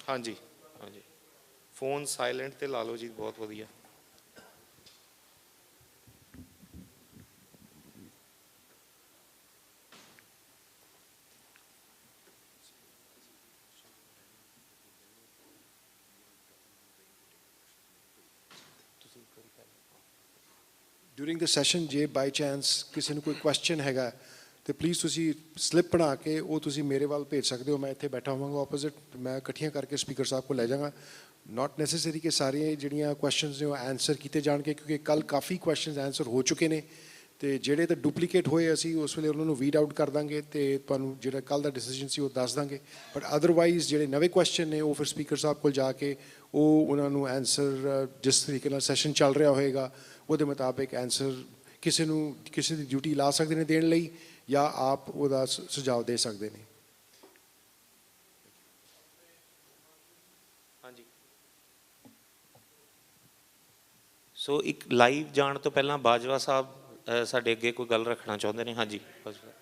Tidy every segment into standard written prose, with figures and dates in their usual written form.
हाँ जी, हाँ जी, phone silent ते ला लो जी, बहुत वधिया। ਡਿਊਰਿੰਗ ਦ ਸੈਸ਼ਨ ਜੇ ਬਾਈ ਚਾਂਸ ਕਿਸੇ ਨੂੰ ਕੋਈ ਕੁਐਸਚਨ ਹੈਗਾ ਤਾਂ ਪਲੀਜ਼ ਤੁਸੀਂ ਸਲਿੱਪ ਬਣਾ ਕੇ ਉਹ ਤੁਸੀਂ ਮੇਰੇ ਵੱਲ ਭੇਜ ਸਕਦੇ ਹੋ। ਮੈਂ ਇੱਥੇ ਬੈਠਾ ਹੋਵਾਂਗਾ ਆਪੋਜ਼ਿਟ, ਮੈਂ ਇਕੱਠੀਆਂ ਕਰਕੇ ਸਪੀਕਰ ਸਾਹਿਬ ਕੋਲ ਲੈ ਜਾਵਾਂਗਾ। ਨਾਟ ਨੈਸੈਸਰੀ ਕਿ ਸਾਰੀਆਂ ਜਿਹੜੀਆਂ ਕੁਐਸਚਨਸ ਨੇ ਉਹ ਆਨਸਰ ਕੀਤੇ ਜਾਣਗੇ, ਕਿਉਂਕਿ ਕੱਲ੍ਹ ਕਾਫੀ ਕੁਐਸਚਨਸ ਆਨਸਰ ਹੋ ਚੁੱਕੇ ਨੇ ਅਤੇ ਜਿਹੜੇ ਤਾਂ ਡੁਪਲੀਕੇਟ ਹੋਏ ਅਸੀਂ ਉਸ ਵੇਲੇ ਉਹਨਾਂ ਨੂੰ ਵੀਡ ਆਊਟ ਕਰ ਦਾਂਗੇ ਅਤੇ ਤੁਹਾਨੂੰ ਜਿਹੜਾ ਕੱਲ੍ਹ ਦਾ ਡਿਸੀਜਨ ਸੀ ਉਹ ਦੱਸ ਦਾਂਗੇ। ਬਟ ਅਦਰਵਾਈਜ਼ ਜਿਹੜੇ ਨਵੇਂ ਕੁਐਸਚਨ ਨੇ ਉਹ ਫਿਰ ਸਪੀਕਰ ਸਾਹਿਬ ਕੋਲ ਜਾ ਕੇ ਉਹ ਉਹਨਾਂ ਨੂੰ ਆਨਸਰ ਜਿਸ ਤਰੀਕੇ ਨਾਲ ਸੈਸ਼ਨ ਚੱਲ ਰਿਹਾ ਹੋਏਗਾ ਉਹਦੇ ਮੁਤਾਬਿਕ ਆਨਸਰ ਕਿਸੇ ਨੂੰ ਕਿਸੇ ਦੀ ਡਿਊਟੀ ਲਾ ਸਕਦੇ ਨੇ ਦੇਣ ਲਈ, ਜਾਂ ਆਪ ਉਹਦਾ ਸੁਝਾਅ ਦੇ ਸਕਦੇ ਨੇ। ਹਾਂਜੀ, ਸੋ ਇੱਕ ਲਾਈਵ ਜਾਣ ਤੋਂ ਪਹਿਲਾਂ ਬਾਜਵਾ ਸਾਹਿਬ ਸਾਡੇ ਅੱਗੇ ਕੋਈ ਗੱਲ ਰੱਖਣਾ ਚਾਹੁੰਦੇ ਨੇ। ਹਾਂਜੀ ਬਾਜਵਾ।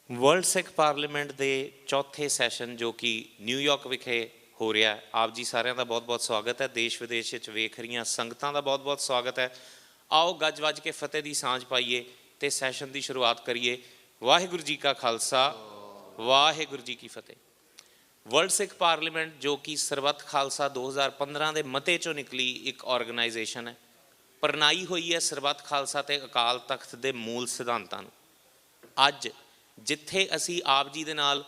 ਵਰਲਡ ਸਿੱਖ ਪਾਰਲੀਮੈਂਟ ਦੇ ਚੌਥੇ ਸੈਸ਼ਨ ਜੋ ਕਿ ਨਿਊਯਾਰਕ ਵਿਖੇ ਹੋ ਰਿਹਾ, ਆਪ ਜੀ ਸਾਰਿਆਂ ਦਾ ਬਹੁਤ ਬਹੁਤ ਸਵਾਗਤ ਹੈ। ਦੇਸ਼ ਵਿਦੇਸ਼ ਵਿੱਚ ਵੇਖ ਰਹੀਆਂ ਸੰਗਤਾਂ ਦਾ ਬਹੁਤ ਬਹੁਤ ਸਵਾਗਤ ਹੈ। ਆਓ ਗੱਜ ਵੱਜ ਕੇ ਫਤਿਹ ਦੀ ਸਾਂਝ ਪਾਈਏ ਅਤੇ ਸੈਸ਼ਨ ਦੀ ਸ਼ੁਰੂਆਤ ਕਰੀਏ। ਵਾਹਿਗੁਰੂ ਜੀ ਕਾ ਖਾਲਸਾ, ਵਾਹਿਗੁਰੂ ਜੀ ਕੀ ਫਤਿਹ। ਵਰਲਡ ਸਿੱਖ ਪਾਰਲੀਮੈਂਟ ਜੋ ਕਿ ਸਰਬੱਤ ਖਾਲਸਾ 2015 ਦੇ ਮਤੇ 'ਚੋਂ ਨਿਕਲੀ ਇੱਕ ਔਰਗਨਾਈਜੇਸ਼ਨ ਹੈ, ਪ੍ਰਣਾਈ ਹੋਈ ਹੈ ਸਰਬੱਤ ਖਾਲਸਾ ਅਤੇ ਅਕਾਲ ਤਖਤ ਦੇ ਮੂਲ ਸਿਧਾਂਤਾਂ ਨੂੰ। ਅੱਜ ਜਿੱਥੇ ਅਸੀਂ ਆਪ ਜੀ ਦੇ ਨਾਲ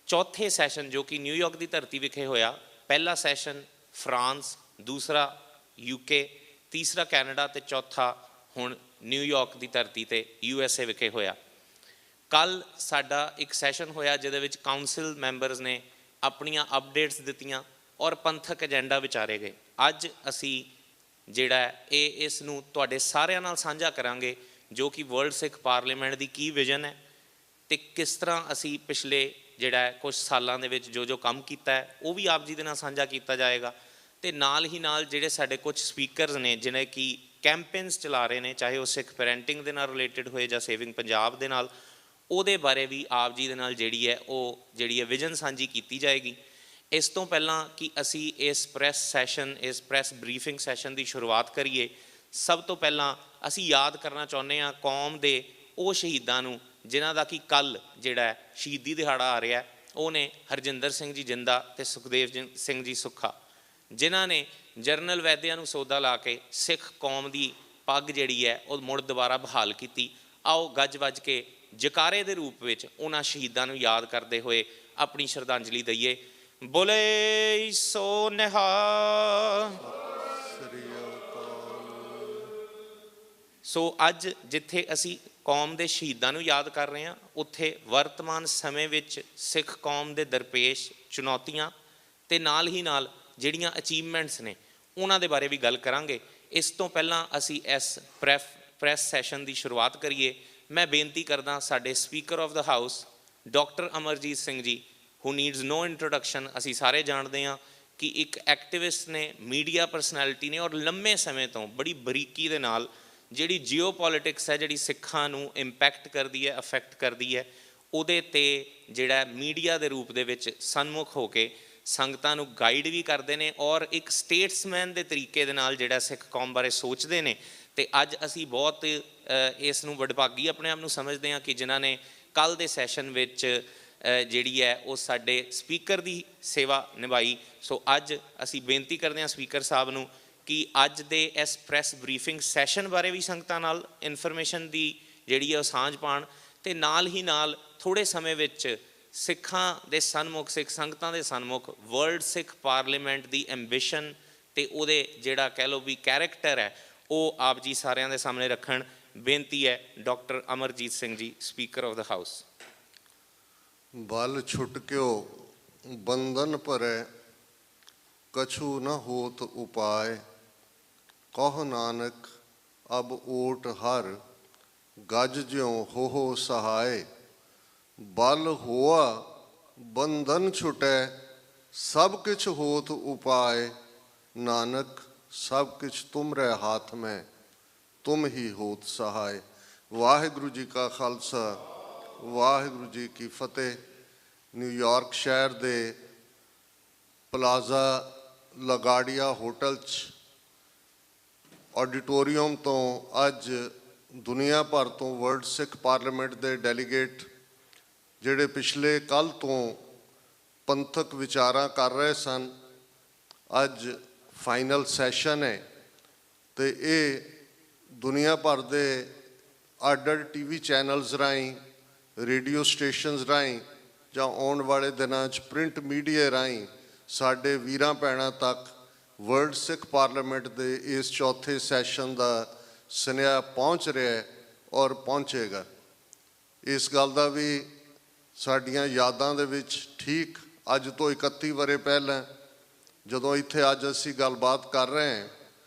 ਚੌਥੇ ਸੈਸ਼ਨ ਜੋ ਕਿ ਨਿਊਯਾਰਕ ਦੀ ਧਰਤੀ ਵਿਖੇ ਹੋਇਆ, ਪਹਿਲਾ ਸੈਸ਼ਨ ਫਰਾਂਸ, ਦੂਸਰਾ UK, ਤੀਸਰਾ ਕੈਨੇਡਾ ਅਤੇ ਚੌਥਾ ਹੁਣ ਨਿਊਯਾਰਕ ਦੀ ਧਰਤੀ 'ਤੇ USA ਵਿਖੇ ਹੋਇਆ। ਕੱਲ੍ਹ ਸਾਡਾ ਇੱਕ ਸੈਸ਼ਨ ਹੋਇਆ ਜਿਹਦੇ ਵਿੱਚ ਕਾਊਂਸਿਲ ਮੈਂਬਰਸ ਨੇ ਆਪਣੀਆਂ ਅਪਡੇਟਸ ਦਿੱਤੀਆਂ ਔਰ ਪੰਥਕ ਏਜੰਡਾ ਵਿਚਾਰੇ ਗਏ। ਅੱਜ ਅਸੀਂ ਜਿਹੜਾ ਇਸ ਨੂੰ ਤੁਹਾਡੇ ਸਾਰਿਆਂ ਨਾਲ ਸਾਂਝਾ ਕਰਾਂਗੇ ਜੋ ਕਿ ਵਰਲਡ ਸਿੱਖ ਪਾਰਲੀਮੈਂਟ ਦੀ ਕੀ ਵਿਜ਼ਨ ਹੈ ਅਤੇ ਕਿਸ ਤਰ੍ਹਾਂ ਅਸੀਂ ਪਿਛਲੇ ਜਿਹੜਾ ਕੁਛ ਸਾਲਾਂ ਦੇ ਵਿੱਚ ਜੋ ਜੋ ਕੰਮ ਕੀਤਾ ਹੈ ਉਹ ਵੀ ਆਪ ਜੀ ਦੇ ਨਾਲ ਸਾਂਝਾ ਕੀਤਾ ਜਾਏਗਾ। ਅਤੇ ਨਾਲ ਹੀ ਨਾਲ ਜਿਹੜੇ ਸਾਡੇ ਕੁਛ ਸਪੀਕਰਸ ਨੇ ਜਿਹੜੇ ਕਿ ਕੈਂਪੇਨਸ ਚਲਾ ਰਹੇ ਨੇ, ਚਾਹੇ ਉਹ ਸਿੱਖ ਪੈਰੈਂਟਿੰਗ ਦੇ ਨਾਲ ਰਿਲੇਟਡ ਹੋਏ ਜਾਂ ਸੇਵਿੰਗ ਪੰਜਾਬ ਦੇ ਨਾਲ, ਉਹਦੇ ਬਾਰੇ ਵੀ ਆਪ ਜੀ ਦੇ ਨਾਲ ਜਿਹੜੀ ਹੈ ਵਿਜ਼ਨ ਸਾਂਝੀ ਕੀਤੀ ਜਾਏਗੀ। ਇਸ ਤੋਂ ਪਹਿਲਾਂ ਕਿ ਅਸੀਂ ਇਸ ਪ੍ਰੈਸ ਸੈਸ਼ਨ, ਇਸ ਪ੍ਰੈਸ ਬਰੀਫਿੰਗ ਸੈਸ਼ਨ ਦੀ ਸ਼ੁਰੂਆਤ ਕਰੀਏ, ਸਭ ਤੋਂ ਪਹਿਲਾਂ ਅਸੀਂ ਯਾਦ ਕਰਨਾ ਚਾਹੁੰਦੇ ਹਾਂ ਕੌਮ ਦੇ ਉਹ ਸ਼ਹੀਦਾਂ ਨੂੰ ਜਿਨ੍ਹਾਂ ਦਾ ਕਿ ਕੱਲ੍ਹ ਜਿਹੜਾ ਸ਼ਹੀਦੀ ਦਿਹਾੜਾ ਆ ਰਿਹਾ, ਉਹ ਨੇ ਹਰਜਿੰਦਰ ਸਿੰਘ ਜੀ ਜਿੰਦਾ ਅਤੇ ਸੁਖਦੇਵ ਸਿੰਘ ਜੀ ਸੁੱਖਾ, ਜਿਨ੍ਹਾਂ ਨੇ ਜਰਨਲ ਵੈਦਿਆ ਨੂੰ ਸੌਦਾ ਲਾ ਕੇ ਸਿੱਖ ਕੌਮ ਦੀ ਪੱਗ ਜਿਹੜੀ ਹੈ ਉਹ ਮੁੜ ਦੁਬਾਰਾ ਬਹਾਲ ਕੀਤੀ। ਆਓ ਗੱਜ ਵੱਜ ਕੇ ਜਕਾਰੇ ਦੇ ਰੂਪ ਵਿੱਚ ਉਹਨਾਂ ਸ਼ਹੀਦਾਂ ਨੂੰ ਯਾਦ ਕਰਦੇ ਹੋਏ ਆਪਣੀ ਸ਼ਰਧਾਂਜਲੀ ਦਈਏ। ਬੋਲੇ ਸੋ ਨਿਹਾਲ। ਸੋ ਅੱਜ ਜਿੱਥੇ ਅਸੀਂ ਕੌਮ ਦੇ ਸ਼ਹੀਦਾਂ ਨੂੰ ਯਾਦ ਕਰ ਰਹੇ ਹਾਂ, ਉੱਥੇ ਵਰਤਮਾਨ ਸਮੇਂ ਵਿੱਚ ਸਿੱਖ ਕੌਮ ਦੇ ਦਰਪੇਸ਼ ਚੁਣੌਤੀਆਂ ਅਤੇ ਨਾਲ ਹੀ ਨਾਲ ਜਿਹੜੀਆਂ ਅਚੀਵਮੈਂਟਸ ਨੇ ਉਹਨਾਂ ਦੇ ਬਾਰੇ ਵੀ ਗੱਲ ਕਰਾਂਗੇ। ਇਸ ਤੋਂ ਪਹਿਲਾਂ ਅਸੀਂ ਇਸ ਪ੍ਰੈਸ ਸੈਸ਼ਨ ਦੀ ਸ਼ੁਰੂਆਤ ਕਰੀਏ। ਮੈਂ ਬੇਨਤੀ ਕਰਦਾ ਸਾਡੇ speaker of the house doctor Amarjit Singh ji, who needs no introduction. ਅਸੀਂ ਸਾਰੇ ਜਾਣਦੇ ਹਾਂ ਕਿ ਇੱਕ ਐਕਟਿਵਿਸਟ ਨੇ, ਮੀਡੀਆ ਪਰਸਨੈਲਿਟੀ ਨੇ, ਔਰ ਲੰਮੇ ਸਮੇਂ ਤੋਂ ਬੜੀ ਬਰੀਕੀ ਦੇ ਨਾਲ ਜਿਹੜੀ ਜੀਓ ਪੋਲੀਟਿਕਸ ਹੈ, ਜਿਹੜੀ ਸਿੱਖਾਂ ਨੂੰ ਇੰਪੈਕਟ ਕਰਦੀ ਹੈ, ਅਫੈਕਟ ਕਰਦੀ ਹੈ, ਉਹਦੇ 'ਤੇ ਜਿਹੜਾ ਮੀਡੀਆ ਦੇ ਰੂਪ ਦੇ ਵਿੱਚ ਸਨਮੁਖ ਹੋ ਕੇ ਸੰਗਤਾਂ ਨੂੰ ਗਾਈਡ ਵੀ ਕਰਦੇ ਨੇ ਔਰ ਇੱਕ ਸਟੇਟਸਮੈਨ ਦੇ ਤਰੀਕੇ ਦੇ ਨਾਲ ਜਿਹੜਾ ਸਿੱਖ ਕੌਮ ਬਾਰੇ ਸੋਚਦੇ ਨੇ। ਅਤੇ ਅੱਜ ਅਸੀਂ ਬਹੁਤ ਇਸ ਨੂੰ ਵਡਭਾਗੀ ਆਪਣੇ ਆਪ ਨੂੰ ਸਮਝਦੇ ਹਾਂ ਕਿ ਜਿਨ੍ਹਾਂ ਨੇ ਕੱਲ੍ਹ ਦੇ ਸੈਸ਼ਨ ਵਿੱਚ ਜਿਹੜੀ ਹੈ ਉਹ ਸਾਡੇ ਸਪੀਕਰ ਦੀ ਸੇਵਾ ਨਿਭਾਈ। ਸੋ ਅੱਜ ਅਸੀਂ ਬੇਨਤੀ ਕਰਦੇ ਹਾਂ ਸਪੀਕਰ ਸਾਹਿਬ ਨੂੰ ਕਿ ਅੱਜ ਦੇ ਇਸ ਪ੍ਰੈਸ ਬਰੀਫਿੰਗ ਸੈਸ਼ਨ ਬਾਰੇ ਵੀ ਸੰਗਤਾਂ ਨਾਲ ਇਨਫੋਰਮੇਸ਼ਨ ਦੀ ਜਿਹੜੀ ਹੈ ਉਹ ਸਾਂਝ ਪਾਉਣ, ਅਤੇ ਨਾਲ ਹੀ ਨਾਲ ਥੋੜ੍ਹੇ ਸਮੇਂ ਵਿੱਚ ਸਿੱਖਾਂ ਦੇ ਸਨਮੁਖ, ਸਿੱਖ ਸੰਗਤਾਂ ਦੇ ਸਨਮੁਖ ਵਰਲਡ ਸਿੱਖ ਪਾਰਲੀਮੈਂਟ ਦੀ ਐਂਬਿਸ਼ਨ ਅਤੇ ਉਹਦੇ ਜਿਹੜਾ ਕਹਿ ਲਓ ਵੀ ਕੈਰੈਕਟਰ ਹੈ ਉਹ ਆਪ ਜੀ ਸਾਰਿਆਂ ਦੇ ਸਾਹਮਣੇ ਰੱਖਣ। ਬੇਨਤੀ ਹੈ ਡਾਕਟਰ ਅਮਰਜੀਤ ਸਿੰਘ ਜੀ, ਸਪੀਕਰ ਆਫ ਦਾ ਹਾਊਸ। ਬਲ ਛੁਟਕਿਓ ਬੰਧਨ ਭਰੈ, ਕਛੂ ਨ ਹੋਤ ਉਪਾਏ, ਕਹੁ ਨਾਨਕ ਅਬ ਓਟ ਹਰ, ਗਜ ਜਿਉ ਹੋ ਸਹਾਏ। ਬਲ ਹੋਆ ਬੰਧਨ ਛੁਟੈ, ਸਭ ਕਿਛ ਹੋਤ ਉਪਾਏ, ਨਾਨਕ ਸਭ ਕਿਛ ਤੁਮਰੇ ਹਾਥ ਮੈਂ, ਤੁਮ ਹੀ ਹੋਤ ਸਹਾਏ। ਵਾਹਿਗੁਰੂ ਜੀ ਕਾ ਖਾਲਸਾ, ਵਾਹਿਗੁਰੂ ਜੀ ਕੀ ਫਤਿਹ। ਨਿਊਯਾਰਕ ਸ਼ਹਿਰ ਦੇ ਪਲਾਜ਼ਾ ਲਗਾੜੀਆ ਹੋਟਲ 'ਚ ਆਡੀਟੋਰੀਅਮ ਤੋਂ ਅੱਜ ਦੁਨੀਆ ਭਰ ਤੋਂ ਵਰਲਡ ਸਿੱਖ ਪਾਰਲੀਮੈਂਟ ਦੇ ਡੈਲੀਗੇਟ ਜਿਹੜੇ ਪਿਛਲੇ ਕੱਲ੍ਹ ਤੋਂ ਪੰਥਕ ਵਿਚਾਰਾਂ ਕਰ ਰਹੇ ਸਨ, ਅੱਜ ਫਾਈਨਲ ਸੈਸ਼ਨ ਹੈ ਅਤੇ ਇਹ ਦੁਨੀਆ ਭਰ ਦੇ ਅੱਡ-ਅੱਡ ਟੀਵੀ ਚੈਨਲਸ ਰਾਹੀਂ, ਰੇਡੀਓ ਸਟੇਸ਼ਨਸ ਰਾਹੀਂ ਜਾਂ ਆਉਣ ਵਾਲੇ ਦਿਨਾਂ 'ਚ ਪ੍ਰਿੰਟ ਮੀਡੀਆ ਰਾਹੀਂ ਸਾਡੇ ਵੀਰਾਂ ਭੈਣਾਂ ਤੱਕ ਵਰਲਡ ਸਿੱਖ ਪਾਰਲੀਮੈਂਟ ਦੇ ਇਸ ਚੌਥੇ ਸੈਸ਼ਨ ਦਾ ਸੁਨੇਹਾ ਪਹੁੰਚ ਰਿਹਾ ਹੈ ਔਰ ਪਹੁੰਚੇਗਾ। ਇਸ ਗੱਲ ਦਾ ਵੀ ਸਾਡੀਆਂ ਯਾਦਾਂ ਦੇ ਵਿੱਚ ਠੀਕ ਅੱਜ ਤੋਂ 31 ਵਰ੍ਹੇ ਪਹਿਲਾਂ ਜਦੋਂ ਇੱਥੇ ਅੱਜ ਅਸੀਂ ਗੱਲਬਾਤ ਕਰ ਰਹੇ ਹਾਂ,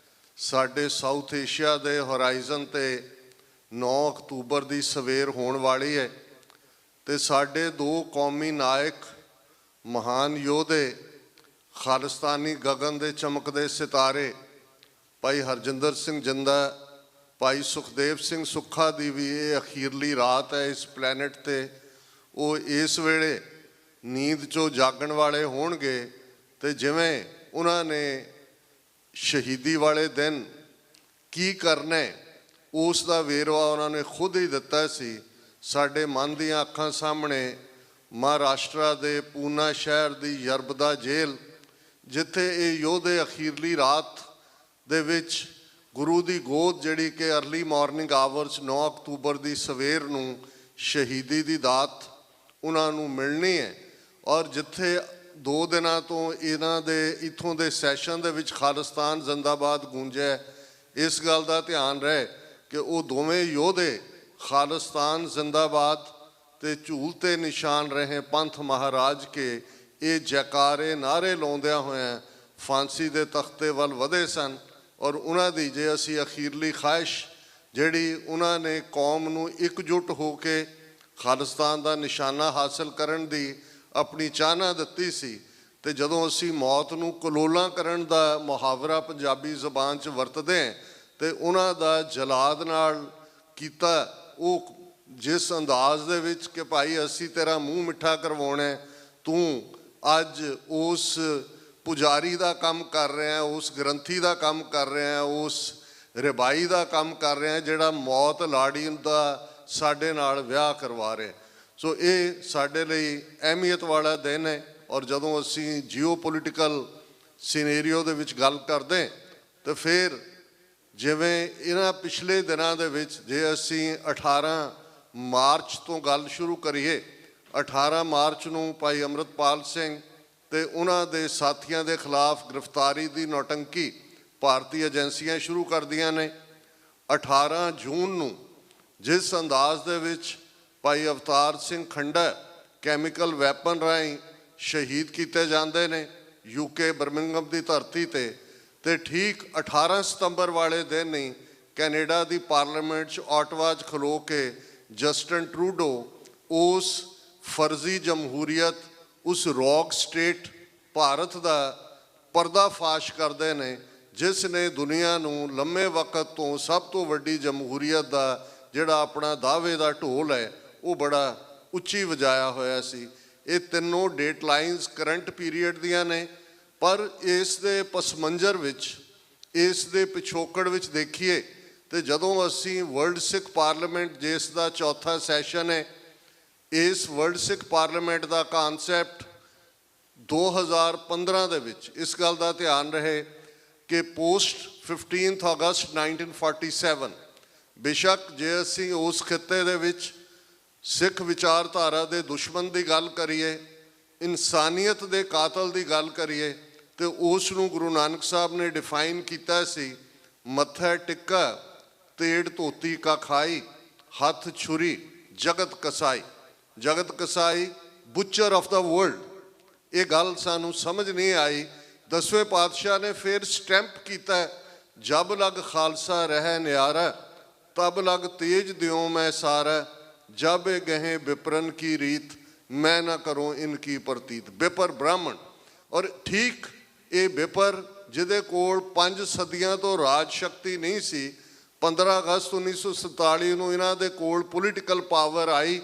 ਸਾਡੇ ਸਾਊਥ ਏਸ਼ੀਆ ਦੇ ਹੋਰਾਈਜ਼ਨ 'ਤੇ 9 ਅਕਤੂਬਰ ਦੀ ਸਵੇਰ ਹੋਣ ਵਾਲੀ ਹੈ ਅਤੇ ਸਾਡੇ ਦੋ ਕੌਮੀ ਨਾਇਕ, ਮਹਾਨ ਯੋਧੇ, ਖਾਲਿਸਤਾਨੀ ਗਗਨ ਦੇ ਚਮਕਦੇ ਸਿਤਾਰੇ ਭਾਈ ਹਰਜਿੰਦਰ ਸਿੰਘ ਜਿੰਦਾ, ਭਾਈ ਸੁਖਦੇਵ ਸਿੰਘ ਸੁੱਖਾ ਦੀ ਵੀ ਇਹ ਅਖੀਰਲੀ ਰਾਤ ਹੈ ਇਸ ਪਲੈਨਟ 'ਤੇ। ਉਹ ਇਸ ਵੇਲੇ ਨੀਂਦ 'ਚੋਂ ਜਾਗਣ ਵਾਲੇ ਹੋਣਗੇ ਅਤੇ ਜਿਵੇਂ ਉਹਨਾਂ ਨੇ ਸ਼ਹੀਦੀ ਵਾਲੇ ਦਿਨ ਕੀ ਕਰਨਾ ਉਸ ਦਾ ਵੇਰਵਾ ਉਹਨਾਂ ਨੇ ਖੁਦ ਹੀ ਦਿੱਤਾ ਸੀ। ਸਾਡੇ ਮਨ ਦੀਆਂ ਅੱਖਾਂ ਸਾਹਮਣੇ ਮਹਾਰਾਸ਼ਟਰਾ ਦੇ ਪੂਨਾ ਸ਼ਹਿਰ ਦੀ ਯਰਬਦਾ ਜੇਲ੍ਹ, ਜਿੱਥੇ ਇਹ ਯੋਧੇ ਅਖੀਰਲੀ ਰਾਤ ਦੇ ਵਿੱਚ ਗੁਰੂ ਦੀ ਗੋਦ ਜਿਹੜੀ ਕਿ ਅਰਲੀ ਮਾਰਨਿੰਗ ਆਵਰਸ 9 ਅਕਤੂਬਰ ਦੀ ਸਵੇਰ ਨੂੰ ਸ਼ਹੀਦੀ ਦੀ ਦਾਤ ਉਹਨਾਂ ਨੂੰ ਮਿਲਣੀ ਹੈ, ਔਰ ਜਿੱਥੇ 2 ਦਿਨਾਂ ਤੋਂ ਇਹਨਾਂ ਦੇ ਇੱਥੋਂ ਦੇ ਸੈਸ਼ਨ ਦੇ ਵਿੱਚ ਖਾਲਿਸਤਾਨ ਜ਼ਿੰਦਾਬਾਦ ਗੂੰਜਿਆ, ਇਸ ਗੱਲ ਦਾ ਧਿਆਨ ਰਹੇ ਕਿ ਉਹ ਦੋਵੇਂ ਯੋਧੇ ਖਾਲਿਸਤਾਨ ਜ਼ਿੰਦਾਬਾਦ ਅਤੇ ਝੂਲ 'ਤੇ ਨਿਸ਼ਾਨ ਰਹੇ ਪੰਥ ਮਹਾਰਾਜ ਕੇ ਇਹ ਜੈਕਾਰੇ ਨਾਅਰੇ ਲਾਉਂਦਿਆਂ ਹੋਇਆਂ ਫਾਂਸੀ ਦੇ ਤਖਤੇ ਵੱਲ ਵਧੇ ਸਨ। ਔਰ ਉਹਨਾਂ ਦੀ ਜੇ ਅਸੀਂ ਅਖੀਰਲੀ ਖਾਹਿਸ਼ ਜਿਹੜੀ ਉਹਨਾਂ ਨੇ ਕੌਮ ਨੂੰ ਇਕਜੁੱਟ ਹੋ ਕੇ ਖਾਲਿਸਤਾਨ ਦਾ ਨਿਸ਼ਾਨਾ ਹਾਸਲ ਕਰਨ ਦੀ ਆਪਣੀ ਚਾਹਨਾ ਦਿੱਤੀ ਸੀ, ਅਤੇ ਜਦੋਂ ਅਸੀਂ ਮੌਤ ਨੂੰ ਕਲੋਲਾਂ ਕਰਨ ਦਾ ਮੁਹਾਵਰਾ ਪੰਜਾਬੀ ਜ਼ਬਾਨ 'ਚ ਵਰਤਦੇ ਹਾਂ ਅਤੇ ਉਹਨਾਂ ਦਾ ਜਲਾਦ ਨਾਲ ਕੀਤਾ ਉਹ ਜਿਸ ਅੰਦਾਜ਼ ਦੇ ਵਿੱਚ ਕਿ ਭਾਈ ਅਸੀਂ ਤੇਰਾ ਮੂੰਹ ਮਿੱਠਾ ਕਰਵਾਉਣਾ, ਤੂੰ ਅੱਜ ਉਸ ਪੁਜਾਰੀ ਦਾ ਕੰਮ ਕਰ ਰਿਹਾ, ਉਸ ਗ੍ਰੰਥੀ ਦਾ ਕੰਮ ਕਰ ਰਿਹਾ, ਉਸ ਰਿਬਾਈ ਦਾ ਕੰਮ ਕਰ ਰਹੇ ਹਾਂ, ਜਿਹੜਾ ਮੌਤ ਲਾੜੀ ਦਾ ਸਾਡੇ ਨਾਲ ਵਿਆਹ ਕਰਵਾ ਰਹੇ। ਸੋ ਇਹ ਸਾਡੇ ਲਈ ਅਹਿਮੀਅਤ ਵਾਲਾ ਦਿਨ ਹੈ। ਔਰ ਜਦੋਂ ਅਸੀਂ ਜੀਓ ਪੋਲੀਟੀਕਲ ਸਿਨੇਰੀਓ ਦੇ ਵਿੱਚ ਗੱਲ ਕਰਦੇ ਤਾਂ ਫਿਰ ਜਿਵੇਂ ਇਹਨਾਂ ਪਿਛਲੇ ਦਿਨਾਂ ਦੇ ਵਿੱਚ ਜੇ ਅਸੀਂ 18 ਮਾਰਚ ਤੋਂ ਗੱਲ ਸ਼ੁਰੂ ਕਰੀਏ, 18 ਮਾਰਚ ਨੂੰ ਭਾਈ ਅੰਮ੍ਰਿਤਪਾਲ ਸਿੰਘ ਤੇ ਉਹਨਾਂ ਦੇ ਸਾਥੀਆਂ ਦੇ ਖਿਲਾਫ ਗ੍ਰਿਫਤਾਰੀ ਦੀ ਨੌਟੰਕੀ ਭਾਰਤੀ ਏਜੰਸੀਆਂ ਸ਼ੁਰੂ ਕਰਦੀਆਂ ਨੇ। 18 ਜੂਨ ਨੂੰ ਜਿਸ ਅੰਦਾਜ਼ ਦੇ ਵਿੱਚ ਭਾਈ ਅਵਤਾਰ ਸਿੰਘ ਖੰਡਾ ਕੈਮੀਕਲ ਵੈਪਨ ਰਾਹੀਂ ਸ਼ਹੀਦ ਕੀਤੇ ਜਾਂਦੇ ਨੇ ਯੂਕੇ ਬਰਮਿੰਘਮ ਦੀ ਧਰਤੀ ਤੇ ਠੀਕ 18 ਸਤੰਬਰ ਵਾਲੇ ਦਿਨ ਹੀ ਕੈਨੇਡਾ ਦੀ ਪਾਰਲੀਮੈਂਟ 'ਚ ਆਟਵਾ 'ਚ ਖਲੋ ਕੇ ਜਸਟਨ ਟਰੂਡੋ ਉਸ ਫਰਜ਼ੀ ਜਮਹੂਰੀਅਤ, ਉਸ ਰੌਕ ਸਟੇਟ ਭਾਰਤ ਦਾ ਪਰਦਾਫਾਸ਼ ਕਰਦੇ ਨੇ ਜਿਸ ਨੇ ਦੁਨੀਆ ਨੂੰ ਲੰਮੇ ਵਕਤ ਤੋਂ ਸਭ ਤੋਂ ਵੱਡੀ ਜਮਹੂਰੀਅਤ ਦਾ ਜਿਹੜਾ ਆਪਣਾ ਦਾਅਵੇ ਦਾ ਢੋਲ ਹੈ ਉਹ ਬੜਾ ਉੱਚੀ ਵਜਾਇਆ ਹੋਇਆ ਸੀ। ਇਹ ਤਿੰਨੋਂ ਡੇਟ ਲਾਈਨਸ ਕਰੰਟ ਪੀਰੀਅਡ ਦੀਆਂ ਨੇ, ਪਰ ਇਸ ਦੇ ਪਸਮੰਜਰ ਵਿੱਚ, ਇਸ ਦੇ ਪਿਛੋਕੜ ਵਿੱਚ ਦੇਖੀਏ ਤੇ ਜਦੋਂ ਅਸੀਂ ਵਰਲਡ ਸਿੱਖ ਪਾਰਲੀਮੈਂਟ ਜਿਸ ਦਾ ਚੌਥਾ ਸੈਸ਼ਨ ਹੈ, ਇਸ ਵਰਲਡ ਸਿੱਖ ਪਾਰਲੀਮੈਂਟ ਦਾ ਕਾਨਸੈਪਟ 2015 ਦੇ ਵਿੱਚ ਇਸ ਗੱਲ ਦਾ ਧਿਆਨ ਰਹੇ ਕਿ ਪੋਸਟ 15 ਅਗਸਤ 1947 ਬੇਸ਼ੱਕ ਜੇ ਅਸੀਂ ਉਸ ਖਿੱਤੇ ਦੇ ਵਿੱਚ ਸਿੱਖ ਵਿਚਾਰਧਾਰਾ ਦੇ ਦੁਸ਼ਮਣ ਦੀ ਗੱਲ ਕਰੀਏ, ਇਨਸਾਨੀਅਤ ਦੇ ਕਾਤਲ ਦੀ ਗੱਲ ਕਰੀਏ ਤੇ ਉਸ ਨੂੰ ਗੁਰੂ ਨਾਨਕ ਸਾਹਿਬ ਨੇ ਡਿਫਾਈਨ ਕੀਤਾ ਸੀ, ਮੱਥਾ ਟਿੱਕਾ ਤੇੜ ਧੋਤੀ ਕਾ ਖਾਈ, ਹੱਥ ਛੁਰੀ ਜਗਤ ਕਸਾਈ। ਜਗਤ ਕਸਾਈ ਬੁੱਚਰ ਆਫ ਦਾ ਵਰਲਡ। ਇਹ ਗੱਲ ਸਾਨੂੰ ਸਮਝ ਨਹੀਂ ਆਈ। 10ਵੇਂ ਪਾਤਸ਼ਾਹ ਨੇ ਫਿਰ ਸਟੈਂਪ ਕੀਤਾ, ਜਬ ਲਗ ਖਾਲਸਾ ਰਹਿ ਨਿਆਰਾ, ਤਬ ਲਗ ਤੇਜ ਦਿਓ ਮੈਂ ਸਾਰਾ, ਜਬ ਇਹ ਗਹੇ ਵਿਪਰਨ ਕੀ ਰੀਤ, ਮੈਂ ਨਾ ਕਰੂੰ ਇਨਕੀ ਪ੍ਰਤੀਤ। ਵਿਪਰ ਬ੍ਰਾਹਮਣ। ਔਰ ਠੀਕ ਇਹ ਵਿਪਰ ਜਿਹਦੇ ਕੋਲ 5 ਸਦੀਆਂ ਤੋਂ ਰਾਜ ਸ਼ਕਤੀ ਨਹੀਂ ਸੀ, 15 ਅਗਸਤ 1947 ਨੂੰ ਇਹਨਾਂ ਦੇ ਕੋਲ ਪੋਲੀਟੀਕਲ ਪਾਵਰ ਆਈ।